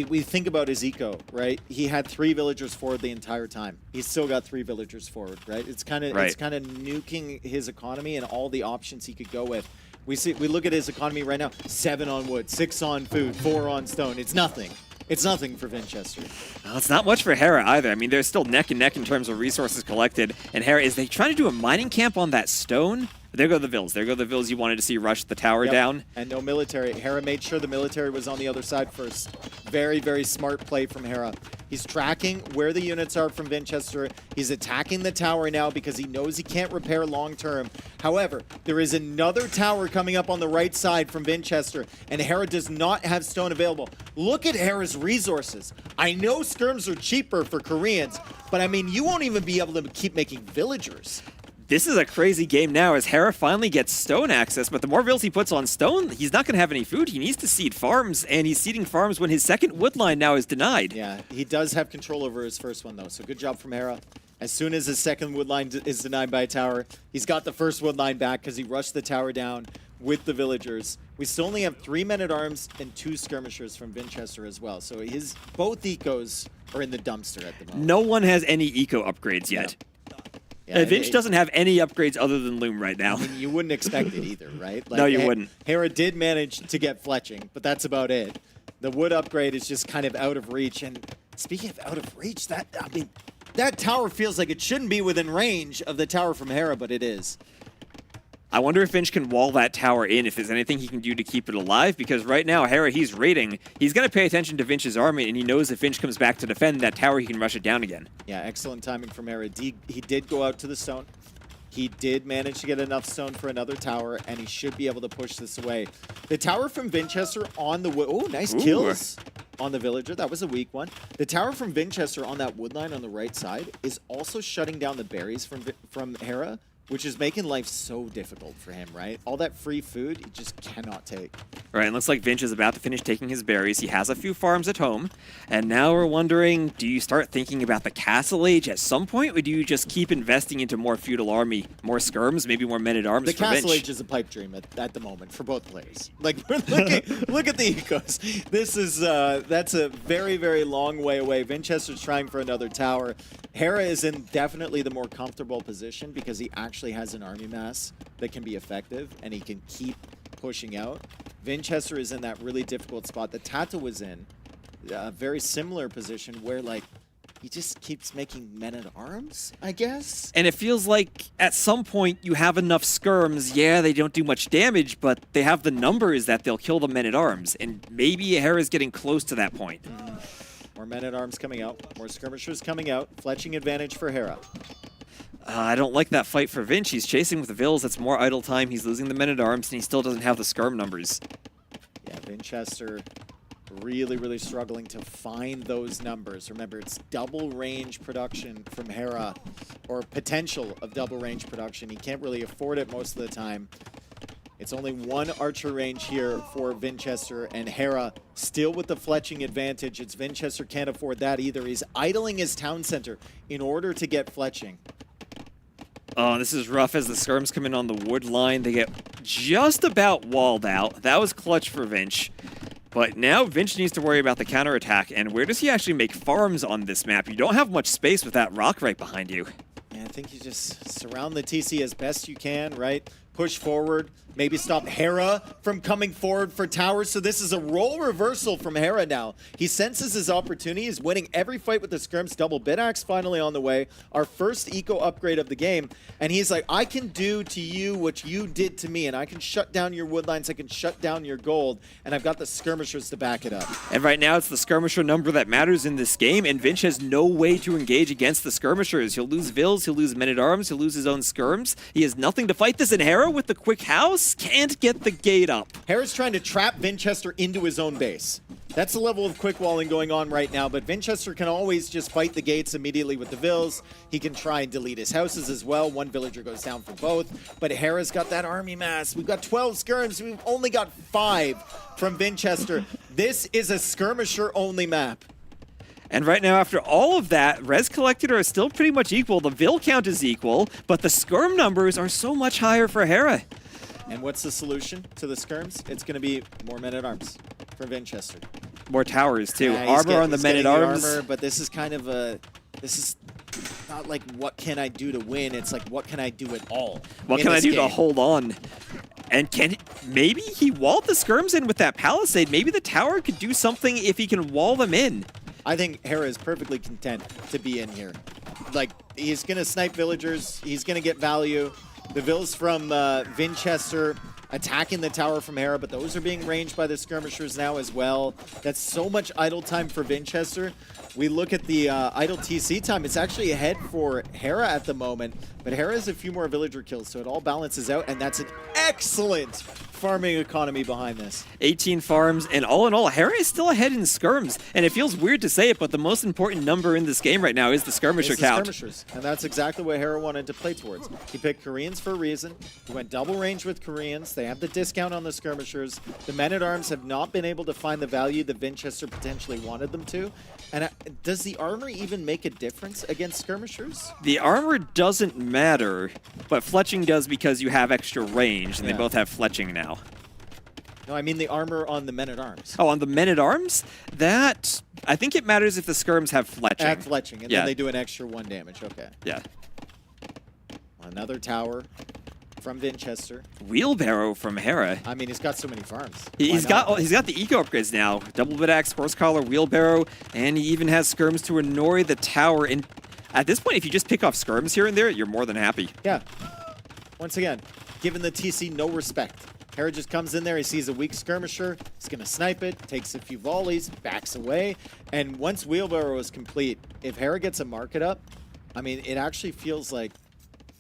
we think about his eco, right? He had 3 villagers forward the entire time. He's still got 3 villagers forward, right? It's kind of nuking his economy and all the options he could go with. We look at his economy right now, 7 on wood, 6 on food, 4 on stone. It's nothing. It's nothing for Vinchester. Well, it's not much for Hera either. I mean, they're still neck and neck in terms of resources collected. And Hera, is they trying to do a mining camp on that stone? There go the vills. There go the vills you wanted to see rush the tower down. And no military. Hera made sure the military was on the other side first. Very, very smart play from Hera. He's tracking where the units are from Vinchester. He's attacking the tower now because he knows he can't repair long term. However, there is another tower coming up on the right side from Vinchester, and Hera does not have stone available. Look at Hera's resources. I know skirms are cheaper for Koreans, but I mean, you won't even be able to keep making villagers. This is a crazy game now as Hera finally gets stone access, but the more vills he puts on stone, he's not going to have any food. He needs to seed farms, and he's seeding farms when his second wood line now is denied. Yeah, he does have control over his first one, though, so good job from Hera. As soon as his second wood line is denied by a tower, he's got the first wood line back because he rushed the tower down with the villagers. We still only have 3 men-at-arms and 2 skirmishers from Vinchester as well, so both ecos are in the dumpster at the moment. No one has any eco upgrades yet. Yeah, Vinch doesn't have any upgrades other than Loom right now. I mean, you wouldn't expect it either, right? No, you wouldn't. Hera did manage to get fletching, but that's about it. The wood upgrade is just kind of out of reach. And speaking of out of reach, that tower feels like it shouldn't be within range of the tower from Hera, but it is. I wonder if Vinch can wall that tower in, if there's anything he can do to keep it alive, because right now, Hera, he's raiding. He's going to pay attention to Vinch's army, and he knows if Vinch comes back to defend that tower, he can rush it down again. Yeah, excellent timing from Hera. He did go out to the stone. He did manage to get enough stone for another tower, and he should be able to push this away. The tower from Vinchester on the wood... Oh, nice kills on the villager. That was a weak one. The tower from Vinchester on that wood line on the right side is also shutting down the berries from Hera, which is making life so difficult for him, right? All that free food, he just cannot take. All right, and looks like Vinch is about to finish taking his berries. He has a few farms at home. And now we're wondering, do you start thinking about the Castle Age at some point, or do you just keep investing into more feudal army, more skirms, maybe more men-at-arms The for Vinch? Castle Age is a pipe dream at the moment for both players. Like, look at the ecos. This is, that's a very, very long way away. Vinchester's trying for another tower. Hera is in definitely the more comfortable position because he actually actually has an army mass that can be effective and he can keep pushing out. Vinchester is in that really difficult spot that Tata was in, a very similar position where like he just keeps making men-at-arms, I guess? And it feels like at some point you have enough skirms. Yeah, they don't do much damage, but they have the numbers that they'll kill the men-at-arms. And maybe Hera's getting close to that point. More men-at-arms coming out, more skirmishers coming out. Fletching advantage for Hera. I don't like that fight for Vinch. He's chasing with the Vils. That's more idle time. He's losing the men-at-arms, and he still doesn't have the skirm numbers. Yeah, Vinchester really struggling to find those numbers. Remember, it's double range production from Hera, or potential of double range production. He can't really afford it most of the time. It's only one archer range here for Vinchester, and Hera still with the fletching advantage. It's Vinchester can't afford that either. He's idling his town center in order to get fletching. Oh, this is rough as the skirms come in on the wood line. They get just about walled out. That was clutch for Vinch. But now Vinch needs to worry about the counterattack, and where does he actually make farms on this map? You don't have much space with that rock right behind you. Yeah, I think you just surround the TC as best you can, right? Push forward, maybe stop Hera from coming forward for towers. So this is a role reversal from Hera now. He senses his opportunity. He's winning every fight with the skirms. Double Bidax finally on the way. Our first eco upgrade of the game. And he's like, I can do to you what you did to me. And I can shut down your woodlines. I can shut down your gold. And I've got the skirmishers to back it up. And right now it's the skirmisher number that matters in this game. And Vinch has no way to engage against the skirmishers. He'll lose Vils. He'll lose men-at-arms. He'll lose his own skirms. He has nothing to fight this. And Hera with the quick house can't get the gate up. Hera's trying to trap Vinchester into his own base. That's the level of quick walling going on right now, but Vinchester can always just fight the gates immediately with the Vils. He can try and delete his houses as well. One villager goes down for both, but Hera's got that army mass. We've got 12 skirms. We've only got 5 from Vinchester. This is a skirmisher-only map. And right now, after all of that, Res Collected are still pretty much equal. The Vil count is equal, but the skirm numbers are so much higher for Hera. And what's the solution to the skirms? It's going to be more men-at-arms for Vinchester. More towers, too. Yeah, armor on the men-at-arms. Armor, but this is kind of a... This is not like, what can I do to win? It's like, what can I do at all? What can I do to hold on? And maybe he walled the skirms in with that palisade. Maybe the tower could do something if he can wall them in. I think Hera is perfectly content to be in here. Like, he's going to snipe villagers. He's going to get value. The Vils from Vinchester attacking the tower from Hera, but those are being ranged by the skirmishers now as well. That's so much idle time for Vinchester. We look at the idle TC time. It's actually ahead for Hera at the moment, but Hera has a few more villager kills, so it all balances out, and that's an excellent farming economy behind this. 18 farms, and all in all, Hera is still ahead in skirms. And it feels weird to say it, but the most important number in this game right now is the skirmisher count. Skirmishers, and that's exactly what Hera wanted to play towards. He picked Koreans for a reason. He went double range with Koreans. They have the discount on the skirmishers. The men-at-arms have not been able to find the value that Vinchester potentially wanted them to. And does the armor even make a difference against skirmishers? The armor doesn't matter, but fletching does because you have extra range, and they both have fletching now. No, I mean the armor on the men-at-arms. Oh, on the men-at-arms? That, I think it matters if the skirms have fletching. Add fletching, and then they do an extra 1 damage. Okay. Yeah. Another tower from Vinchester. Wheelbarrow from Hera. I mean, he's got so many farms. He's got the eco upgrades now. Double Bidax, Horse Collar, Wheelbarrow, and he even has skirms to annoy the tower. And at this point, if you just pick off skirms here and there, you're more than happy. Yeah. Once again, giving the TC no respect. Hera just comes in there, he sees a weak skirmisher, he's going to snipe it, takes a few volleys, backs away, and once Wheelbarrow is complete, if Hera gets a market up, I mean, it actually feels like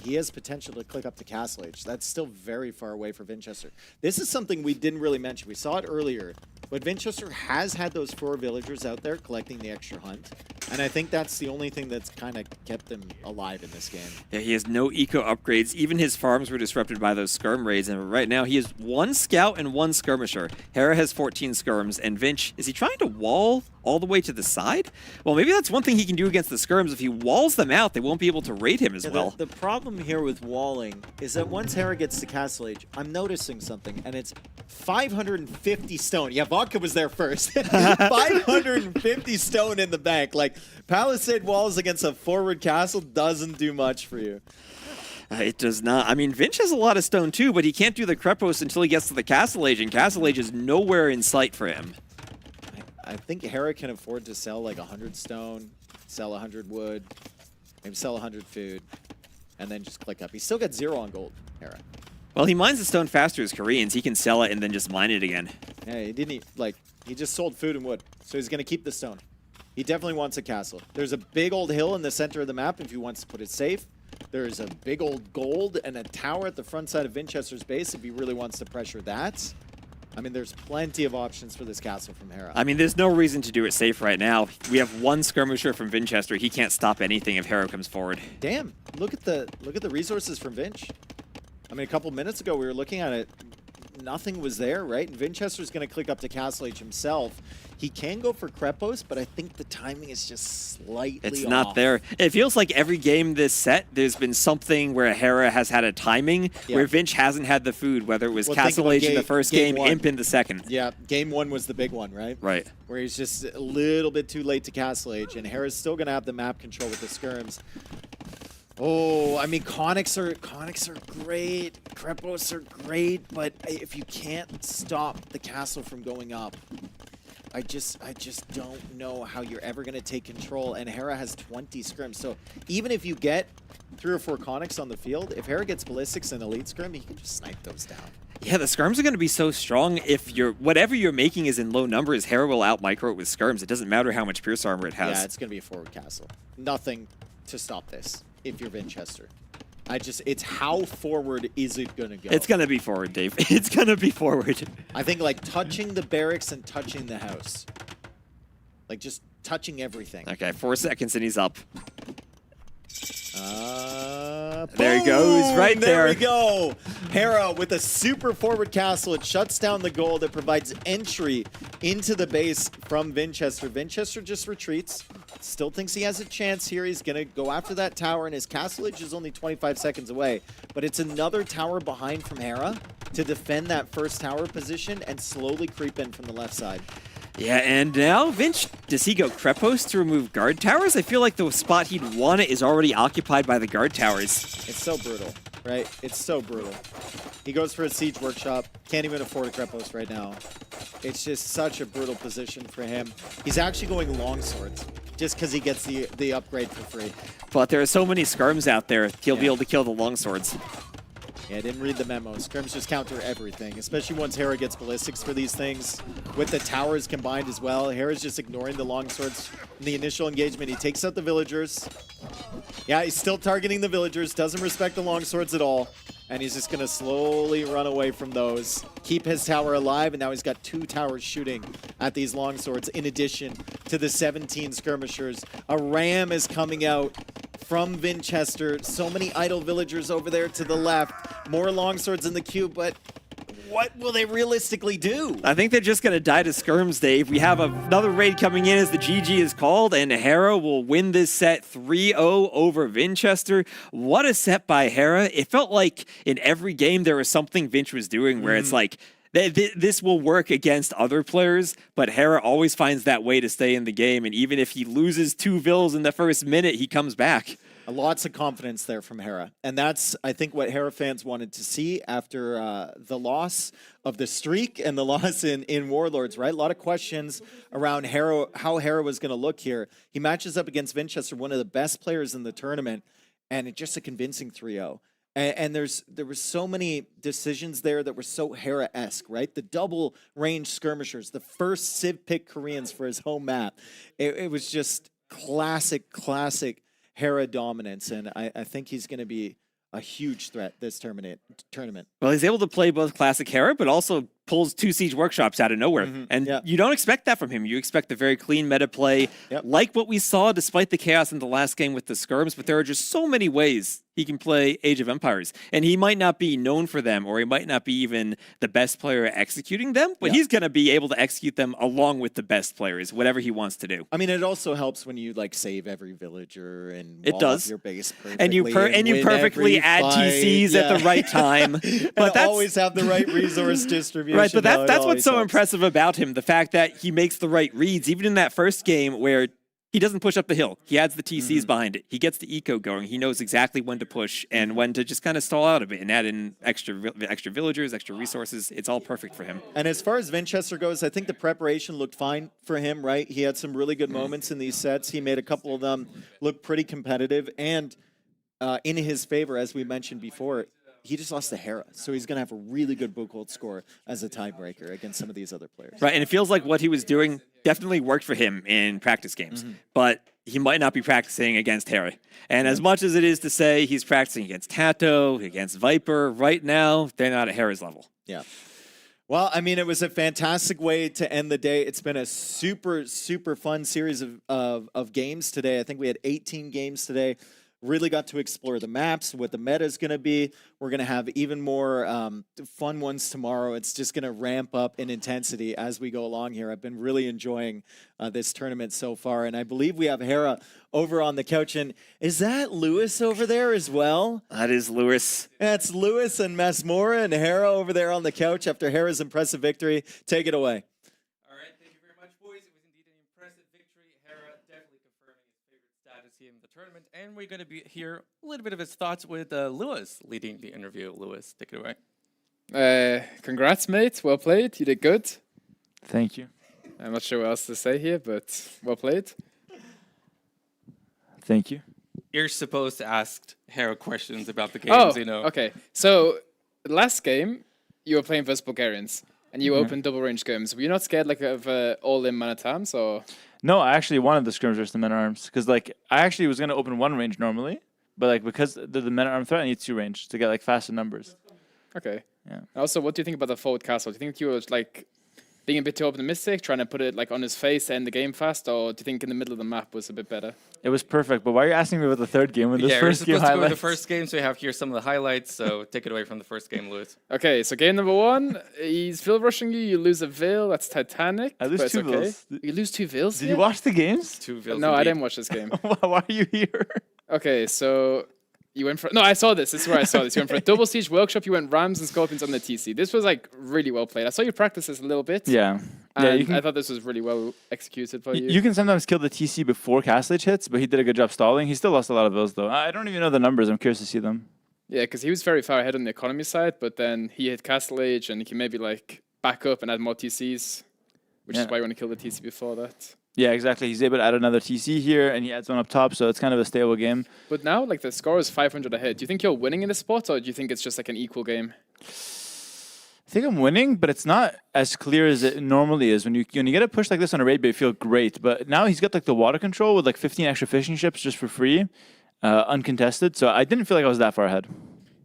he has potential to click up to Castle Age. That's still very far away for Vinchester. This is something we didn't really mention. We saw it earlier, but Vinchester has had those 4 villagers out there collecting the extra hunt. And I think that's the only thing that's kind of kept him alive in this game. Yeah, he has no eco upgrades. Even his farms were disrupted by those skirm raids. And right now, he has 1 scout and 1 skirmisher. Hera has 14 skirms. And Vinch, is he trying to wall all the way to the side? Well, maybe that's one thing he can do against the skirms. If he walls them out, they won't be able to raid him as well. The problem here with walling is that once Hera gets to Castle Age, I'm noticing something, and it's 550 stone. Yeah, Vodka was there first. 550 stone in the bank. Like, palisade walls against a forward castle doesn't do much for you. It does not. I mean, Vinch has a lot of stone too, but he can't do the Krepos until he gets to the Castle Age, and Castle Age is nowhere in sight for him. I think Hera can afford to sell like 100 stone, sell 100 wood, maybe sell 100 food, and then just click up. He's still got 0 on gold, Hera. Well, he mines the stone faster as Koreans. He can sell it and then just mine it again. Yeah, he didn't he just sold food and wood, so he's gonna keep the stone. He definitely wants a castle. There's a big old hill in the center of the map if he wants to put it safe. There's a big old gold and a tower at the front side of Vinchester's base if he really wants to pressure that. I mean, there's plenty of options for this castle from Hera. I mean, there's no reason to do it safe right now. We have one skirmisher from Vinchester. He can't stop anything if Hera comes forward. Damn, look at the resources from Vinch. I mean, a couple minutes ago we were looking at it. Nothing was there, right? And Vinchester's going to click up to Castle Age himself. He can go for Krepos, but I think the timing is just slightly It's off. not there. It feels like every game this set, there's been something where Hera has had a timing where Vinch hasn't had the food, whether it was Castle Age in the first game, Imp in the second. Yeah, game 1 was the big one, right? Right. Where he's just a little bit too late to Castle Age, and Hera's still going to have the map control with the skirms. Oh, I mean, Conics are great, Krepos are great, but if you can't stop the castle from going up, I just don't know how you're ever going to take control. And Hera has 20 scrims, so even if you get 3 or 4 Conics on the field, if Hera gets ballistics and elite scrim, he can just snipe those down. Yeah, the skirms are going to be so strong. If whatever you're making is in low numbers, Hera will out micro it with skirms. It doesn't matter how much pierce armor it has. Yeah, it's going to be a forward castle. Nothing to stop this if you're Vinchester. It's how forward is it going to go? It's going to be forward, Dave. It's going to be forward. I think like touching the barracks and touching the house. Like just touching everything. Okay, 4 seconds and he's up. There he goes, right there. There we go. Hera with a super forward castle. It shuts down the gold. It provides entry into the base from Vinchester. Vinchester just retreats. Still thinks he has a chance here. He's going to go after that tower, and his castle edge is only 25 seconds away. But it's another tower behind from Hera to defend that first tower position and slowly creep in from the left side. Yeah, and now Vinch, does he go Krepos to remove guard towers? I feel like the spot he'd want it is already occupied by the guard towers. It's so brutal, right? It's so brutal. He goes for a siege workshop. Can't even afford a Krepos right now. It's just such a brutal position for him. He's actually going longswords just because he gets the upgrade for free. But there are so many skirms out there, he'll be able to kill the longswords. Yeah, I didn't read the memo. Scrims just counter everything, especially once Hera gets ballistics for these things. With the towers combined as well, Hera's just ignoring the longswords in the initial engagement. He takes out the villagers. Yeah, he's still targeting the villagers, doesn't respect the longswords at all. And he's just going to slowly run away from those, keep his tower alive, and now he's got 2 towers shooting at these longswords in addition to the 17 skirmishers. A ram is coming out from Vinchester. So many idle villagers over there to the left. More longswords in the queue, but what will they realistically do? I think they're just going to die to skirms, Dave. We have another raid coming in as the GG is called, and Hera will win this set 3-0 over Vinchester. What a set by Hera. It felt like in every game there was something Vinch was doing where it's like, this will work against other players, but Hera always finds that way to stay in the game, and even if he loses 2 vills in the first minute, he comes back. Lots of confidence there from Hera. And that's, I think, what Hera fans wanted to see after the loss of the streak and the loss in Warlords, right? A lot of questions around Hera, how Hera was going to look here. He matches up against Vinchester, one of the best players in the tournament, and it's just a convincing 3-0. And there were so many decisions there that were so Hera-esque, right? The double range skirmishers, the first Civ pick Koreans for his home map. It was just classic Hera dominance, and I think he's going to be a huge threat this tournament. Well, he's able to play both classic Hera, but also pulls 2 siege workshops out of nowhere. And you don't expect that from him. You expect a very clean meta play, like what we saw despite the chaos in the last game with the skirms, but there are just so many ways he can play Age of Empires. And he might not be known for them, or he might not be even the best player at executing them, but he's going to be able to execute them along with the best players, whatever he wants to do. I mean, it also helps when you like save every villager and it does. Your base perfectly. And you perfectly add TCs at the right time. But that's always have the right resource distribution. Right, but that's what's so impressive about him, the fact that he makes the right reads, even in that first game where he doesn't push up the hill. He adds the TCs behind it. He gets the eco going. He knows exactly when to push and when to just kind of stall out a bit and add in extra villagers, extra resources. It's all perfect for him. And as far as Vinchester goes, I think the preparation looked fine for him, right? He had some really good moments in these sets. He made a couple of them look pretty competitive. And in his favor, as we mentioned before, he just lost to Hera. So he's going to have a really good Buchholz score as a tiebreaker against some of these other players. Right, and it feels like what he was doing definitely worked for him in practice games. But he might not be practicing against Hera. And as much as it is to say he's practicing against Tato, against Viper, right now, they're not at Hera's level. Yeah. Well, I mean, it was a fantastic way to end the day. It's been a super, super fun series of games today. I think we had 18 games today. Really got to explore the maps, what the meta is going to be. We're going to have even more fun ones tomorrow. It's just going to ramp up in intensity as we go along here. I've been really enjoying this tournament so far, and I believe we have Hera over on the couch. And is that Lewis over there as well? That is Lewis. That's Lewis and Masmora and Hera over there on the couch after Hera's impressive victory. Take it away. In the tournament, and we're going to hear a little bit of his thoughts with Lewis leading the interview. Lewis, take it away. Congrats, mate. Well played. You did good. Thank you. I'm not sure what else to say here, but well played. Thank you. You're supposed to ask Hera questions about the games, you know. Okay. So, last game, you were playing versus Bulgarians, and you opened double range games. Were you not scared like of all-in man at times, or...? No, I actually wanted the scrims versus the men at arms because like I actually was gonna open one range normally, but like because the men at arm threat, I need two range to get like faster numbers. Okay. Yeah. Also, what do you think about the forward castle? Do you think you were like being a bit too optimistic, trying to put it like on his face to end the game fast, or do you think in the middle of the map was a bit better? It was perfect, but why are you asking me about the third game when this first game we're supposed to go highlights? with the first game, so we have here some of the highlights. So take it away from the first game, Lewis. Okay, so game number 1, he's Vil rushing you. You lose a Vil. That's Titanic. I lose but it's two okay. Vils. You lose 2 Vils. Did you watch the games? 2 Vils. No, I didn't watch this game. Why are you here? Okay, so you went for... No, I saw this. This is where I saw this. You went for a double siege workshop. You went Rams and Scorpions on the TC. This was like really well played. I saw you practice this a little bit. Yeah. And I thought this was really well executed by you. You can sometimes kill the TC before Castle Age hits, but he did a good job stalling. He still lost a lot of those though. I don't even know the numbers. I'm curious to see them. Yeah, because he was very far ahead on the economy side, but then he hit Castle Age and he can maybe like back up and add more TCs, which is why you want to kill the TC before that. Yeah, exactly. He's able to add another TC here, and he adds one up top, so it's kind of a stable game. But now, like, the score is 500 ahead. Do you think you're winning in this spot, or do you think it's just like an equal game? I think I'm winning, but it's not as clear as it normally is. When you get a push like this on a raid bait, you feel great. But now he's got like the water control with like 15 extra fishing ships just for free, uncontested. So I didn't feel like I was that far ahead.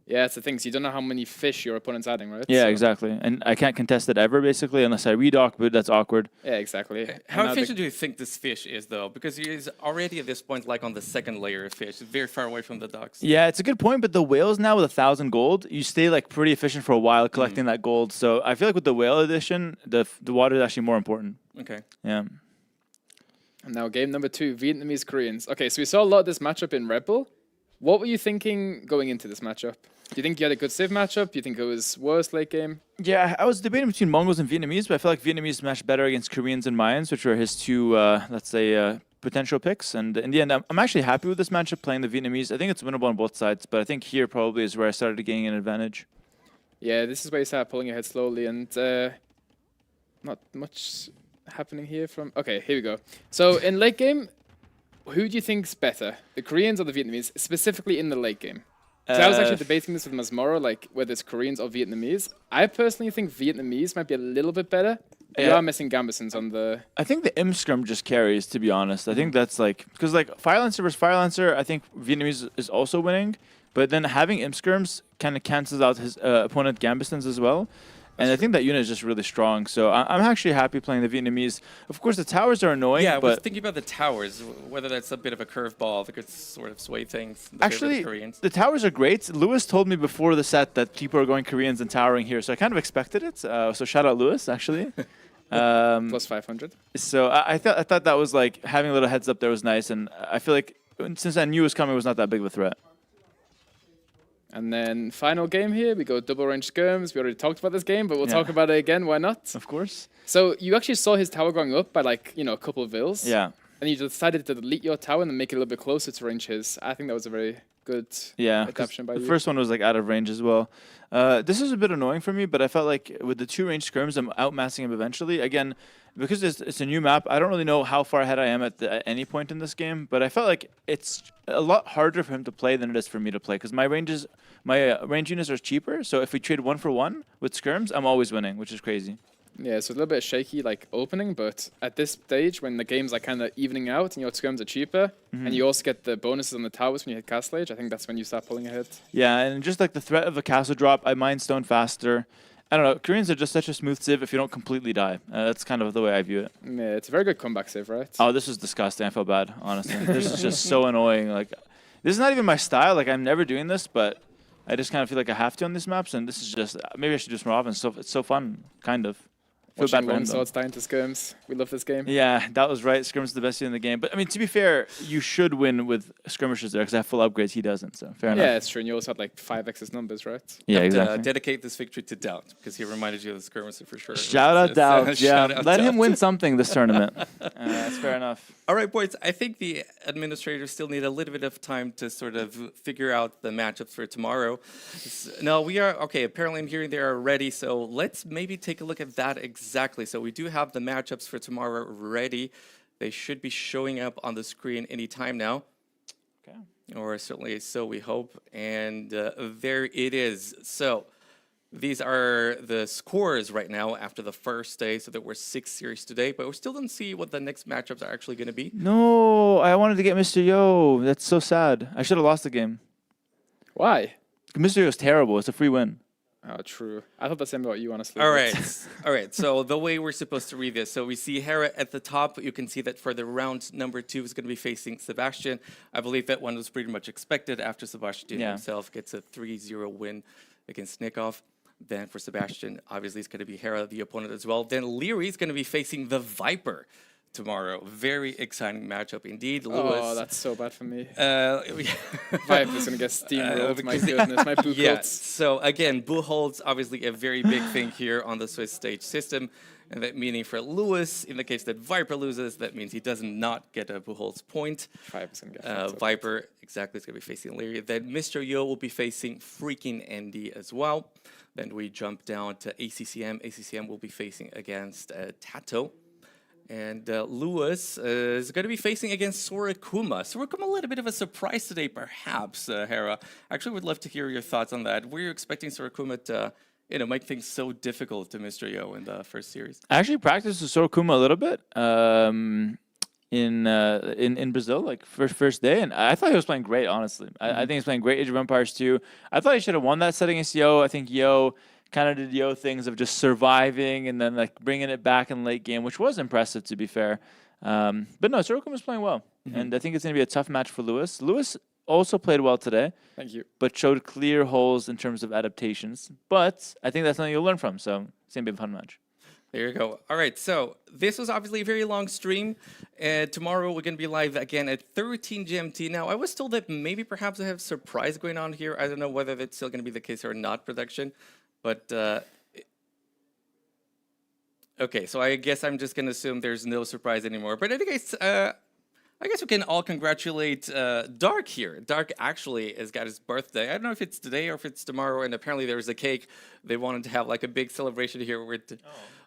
Yeah, it's the thing. So you don't know how many fish your opponent's adding, right? Yeah, so. exactly. And I can't contest it ever, basically, unless I redock, but that's awkward. Yeah, exactly. How efficient do you think this fish is, though? Because he is already at this point like on the second layer of fish. It's very far away from the docks. Yeah, it's a good point, but the whales now with 1,000 gold, you stay like pretty efficient for a while collecting that gold. So I feel like with the whale edition, the water is actually more important. Okay. Yeah. And now game number 2, Vietnamese Koreans. Okay, so we saw a lot of this matchup in Red Bull. What were you thinking going into this matchup? Do you think you had a good Civ matchup? Do you think it was worse late game? Yeah, I was debating between Mongols and Vietnamese, but I feel like Vietnamese matched better against Koreans and Mayans, which were his two, let's say, potential picks. And in the end, I'm actually happy with this matchup playing the Vietnamese. I think it's winnable on both sides, but I think here probably is where I started gaining an advantage. Yeah, this is where you start pulling ahead slowly, and not much happening here from... Okay, here we go. So in late game, who do you think's better, the Koreans or the Vietnamese, specifically in the late game? So I was actually debating this with Masmora, like whether it's Koreans or Vietnamese. I personally think Vietnamese might be a little bit better. But you are missing Gambesons on the... I think the M scrum just carries, to be honest. I think that's like... Because like Firelancer versus Firelancer, I think Vietnamese is also winning. But then having M scrims kind of cancels out his opponent Gambesons as well. And I think that unit is just really strong. So I'm actually happy playing the Vietnamese. Of course, the towers are annoying. Yeah, I was but thinking about the towers, whether that's a bit of a curveball that could sort of sway things. Actually, Koreans. the towers are great. Lewis told me before the set that people are going Koreans and towering here. So I kind of expected it. So shout out Lewis, actually. Plus 500. So I thought that was like having a little heads up there was nice. And I feel like since I knew it was coming, it was not that big of a threat. And then final game here, we go double range skirms. We already talked about this game, but we'll talk about it again. Why not? Of course. So you actually saw his tower going up by like, a couple of Vils. Yeah. and you decided to delete your tower and then make it a little bit closer to range his. I think that was a very good adaptation by the you. first one was like out of range as well. This is a bit annoying for me, but I felt like with the 2 range skirms, I'm outmassing him eventually. Again, because it's a new map, I don't really know how far ahead I am at any point in this game, but I felt like it's a lot harder for him to play than it is for me to play, because my range units are cheaper, so if we trade 1 for 1 with skirms, I'm always winning, which is crazy. Yeah, so a little bit shaky, like opening, but at this stage, when the game's like kind of evening out and your skirms are cheaper, and you also get the bonuses on the towers when you hit Castle Age, I think that's when you start pulling ahead. Yeah, and just like the threat of a castle drop, I mine stone faster. I don't know, Koreans are just such a smooth civ if you don't completely die. That's kind of the way I view it. Yeah, it's a very good comeback save, right? Oh, this is disgusting. I feel bad, honestly. This is just so annoying. Like, this is not even my style. Like, I'm never doing this, but I just kind of feel like I have to on these maps, and this is just, maybe I should do this more often. So it's so fun, kind of. Feel bad Watching for him, long though. swords dying to skirms. We love this game. Yeah, that was right. Skirmish is the best unit in the game. But, I mean, to be fair, you should win with skirmishers there because I have full upgrades. He doesn't, so fair enough. Yeah, it's true. And you also had like 5x his numbers, right? Yeah, And, exactly. dedicate this victory to Doubt because he reminded you of the skirmisher for sure. Shout out Doubt. Yeah, Shout out let him Doubt. win something this tournament. That's fair enough. All right, boys. I think the administrators still need a little bit of time to sort of figure out the matchups for tomorrow. No, we are okay. Apparently, I'm hearing they are ready. So let's maybe take a look at that exactly. So we do have the matchups for tomorrow ready. They should be showing up on the screen any time now. Okay. Or certainly so we hope. And there it is. So these are the scores right now after the first day. So there were 6 series today, but we still don't see what the next matchups are actually going to be. No, I wanted to get Mr. Yo. That's so sad. I should have lost the game. Why? Mr. Yo is terrible. It's a free win. Oh, true. I thought the same about you, honestly. All but- right. All right. So the way we're supposed to read this. So we see Hera at the top. You can see that for the round number 2 is going to be facing Sebastian. I believe that one was pretty much expected after Sebastian himself gets a 3-0 win against Nikov. Then for Sebastian, obviously it's going to be Hera, the opponent as well. Then Leary is going to be facing the Viper tomorrow. Very exciting matchup indeed. Lewis. Oh, that's so bad for me. Viper's going to get steamrolled. My goodness, my Buchholz. Yes. So again, Buchholz, obviously a very big thing here on the Swiss stage system. And that meaning for Lewis, in the case that Viper loses, that means he does not get a Buchholz point. Viper's going to get Viper, exactly, is going to be facing Leary. Then Mr. Yo will be facing freaking Andy as well. Then we jump down to ACCM. ACCM will be facing against Tato. And Lewis is going to be facing against Sorakuma. Sorakuma, a little bit of a surprise today, perhaps, Hera. Actually, would love to hear your thoughts on that. Were you expecting Sorakuma to, make things so difficult to Mr. Yo in the first series? I actually practiced with Sorakuma a little bit in Brazil, like first day, and I thought he was playing great, honestly. I think he's playing great Age of Empires 2. I thought he should have won that set against Yo. I think Yo kind of did Yo things of just surviving and then like bringing it back in late game, which was impressive, to be fair. But no, Sorakuma was playing well, and I think it's going to be a tough match for Lewis. Lewis also played well today. Thank you. But showed clear holes in terms of adaptations. But I think that's something you'll learn from, so it's going to be a fun match. There you go. All right, so this was obviously a very long stream. Tomorrow we're going to be live again at 13 GMT. Now, I was told that maybe perhaps I have a surprise going on here. I don't know whether that's still going to be the case or not, production. But, okay, so I guess I'm just going to assume there's no surprise anymore. But in any case, I guess we can all congratulate Dark here. Dark actually has got his birthday. I don't know if it's today or if it's tomorrow, and apparently there's a cake. They wanted to have like a big celebration here.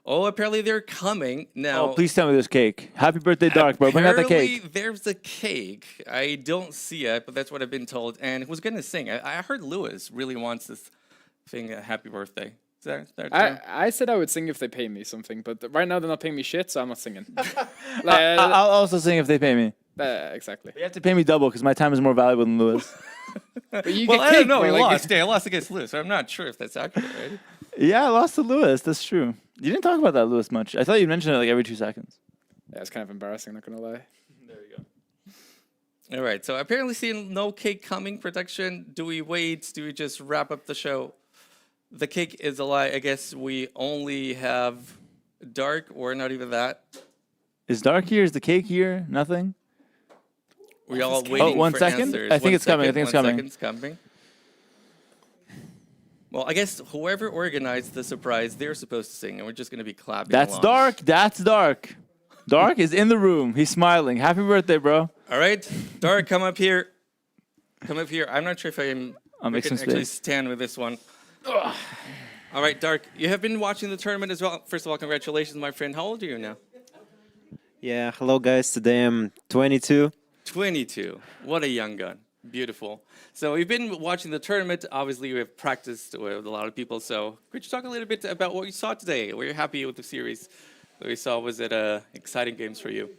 Apparently they're coming now. Oh, please tell me there's cake. Happy birthday, Dark, bro. Bring out the cake. Apparently there's a cake. I don't see it, but that's what I've been told. And who's going to sing? I heard Lewis really wants this thing, happy birthday. Is that I said I would sing if they pay me something, but right now they're not paying me shit, so I'm not singing. I'll also sing if they pay me. Exactly. But you have to pay me double because my time is more valuable than Lewis. But you well, get I don't cake, know. bro, He like- lost. Yeah, I lost against Lewis. So I'm not sure if that's accurate, right? Yeah, I lost to Lewis. That's true. You didn't talk about that, Lewis, much. I thought you mentioned it like every 2 seconds. Yeah, it's kind of embarrassing, not gonna lie. There you go. All right. So apparently seeing no cake coming production. Do we wait? Do we just wrap up the show? The cake is a lie. I guess we only have Dark or not even that. Is Dark here? Is the cake here? Nothing? We all waiting Oh, 1 for second? answers. I think it's coming. I think it's coming. It's coming. Well, I guess whoever organized the surprise, they're supposed to sing, and we're just going to be clapping That's along. Dark. That's Dark. Dark is in the room. He's smiling. Happy birthday, bro. All right, Dark, come up here. Come up here. I'm not sure if I'm we making can actually space. stand with this one. Ugh. All right, Dark, you have been watching the tournament as well. First of all, congratulations, my friend. How old are you now? Yeah, hello guys. Today I'm 22. 22. What a young gun. Beautiful. So we've been watching the tournament. Obviously, we've practiced with a lot of people. So could you talk a little bit about what you saw today? Were you happy with the series that we saw? Was it exciting games for you?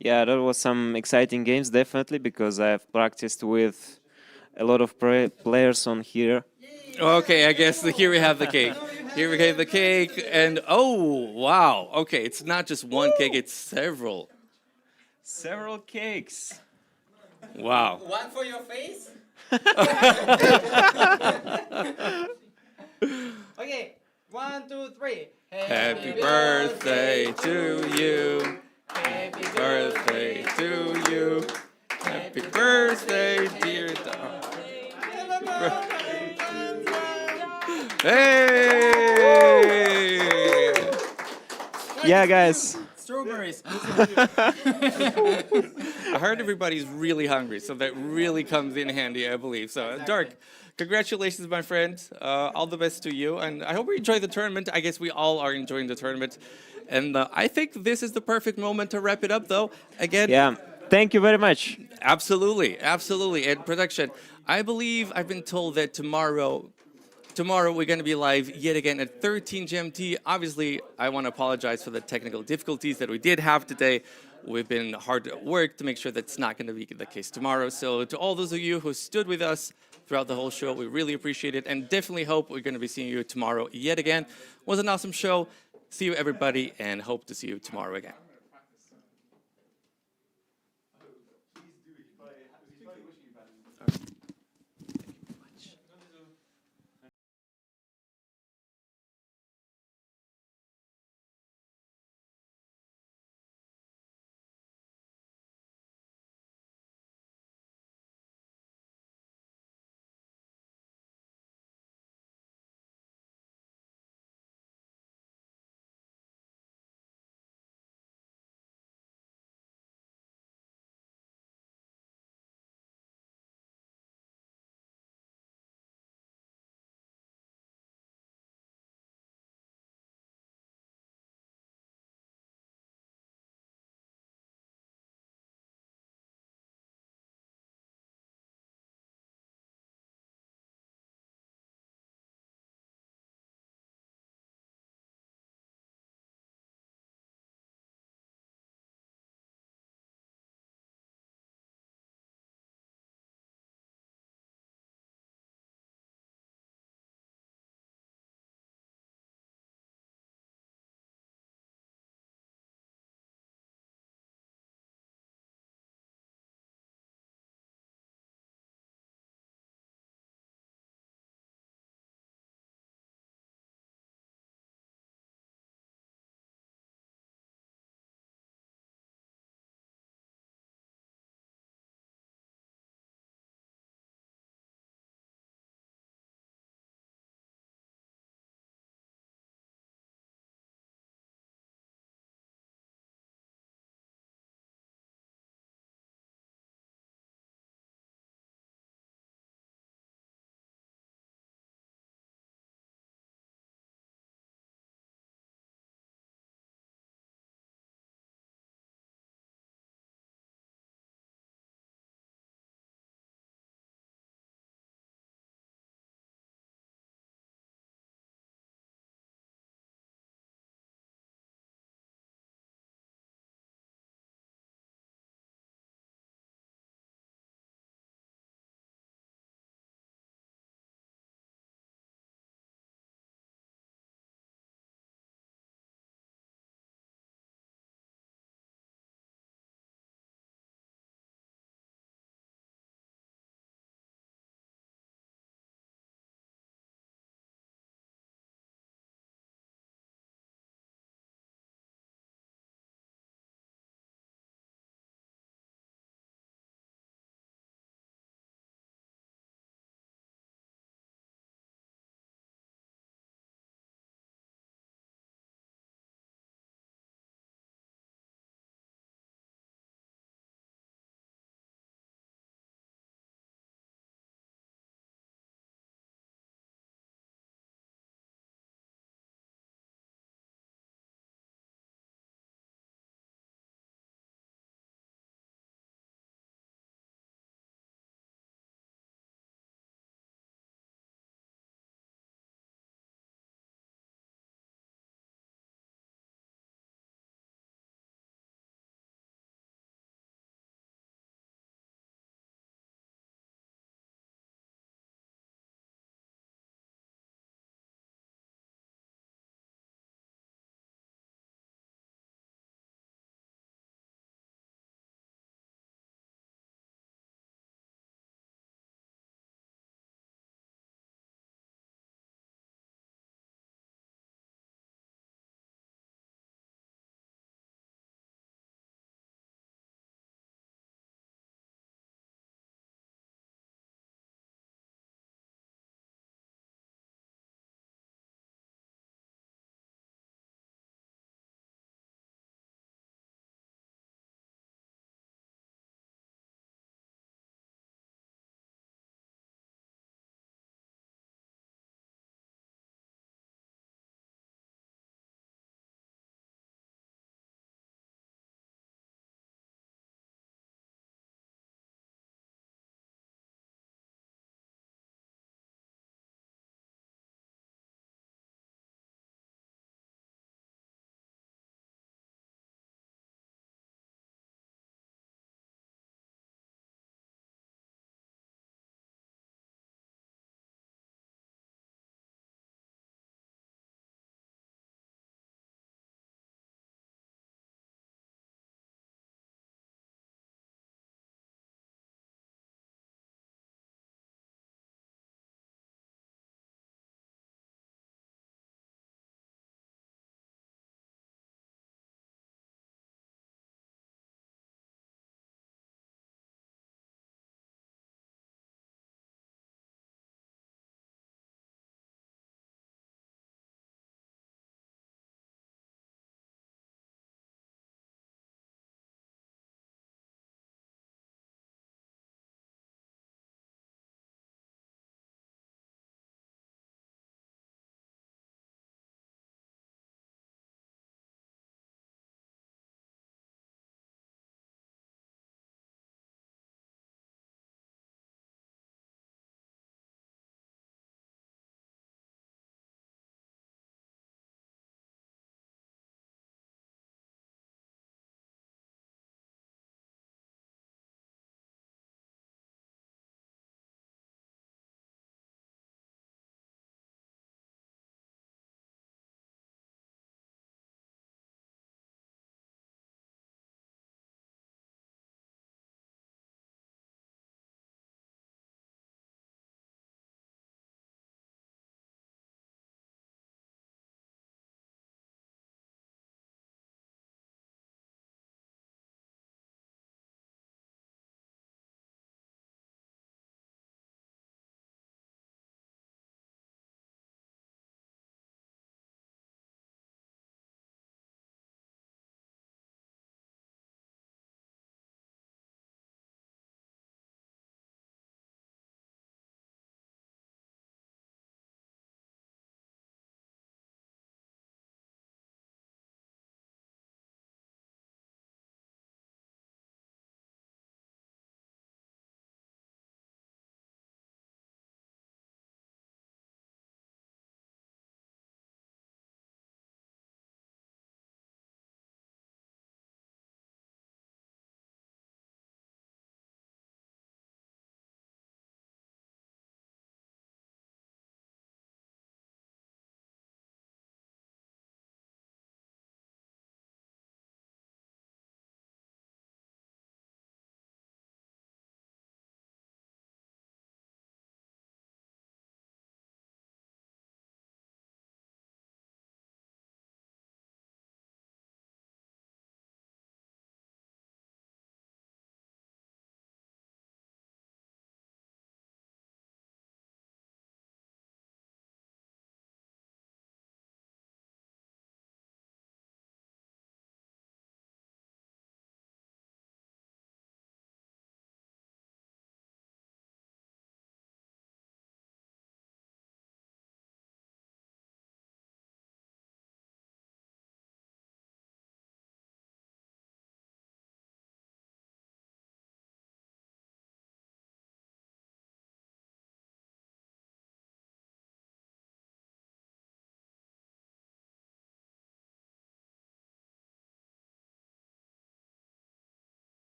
Yeah, there was some exciting games definitely because I've practiced with a lot of players on here. Okay, I guess here we have the cake. Here we have the cake, and oh, wow. Okay, it's not just one cake, it's several. Several cakes. Wow. One for your face? Okay, 1, 2, 3. Happy birthday to you. Happy birthday to you. Happy birthday, dear Dog. Hey! Yeah, guys. Strawberries. I heard everybody's really hungry, so that really comes in handy, I believe. So, Dark, congratulations, my friend. All the best to you, and I hope you enjoy the tournament. I guess we all are enjoying the tournament, and I think this is the perfect moment to wrap it up, though. Again, Yeah, thank you very much. absolutely, absolutely. And production, I believe I've been told that tomorrow we're going to be live yet again at 13 GMT. Obviously, I want to apologize for the technical difficulties that we did have today. We've been hard at work to make sure that's not going to be the case tomorrow. So to all those of you who stood with us throughout the whole show, we really appreciate it and definitely hope we're going to be seeing you tomorrow yet again. It was an awesome show. See you, everybody, and hope to see you tomorrow again.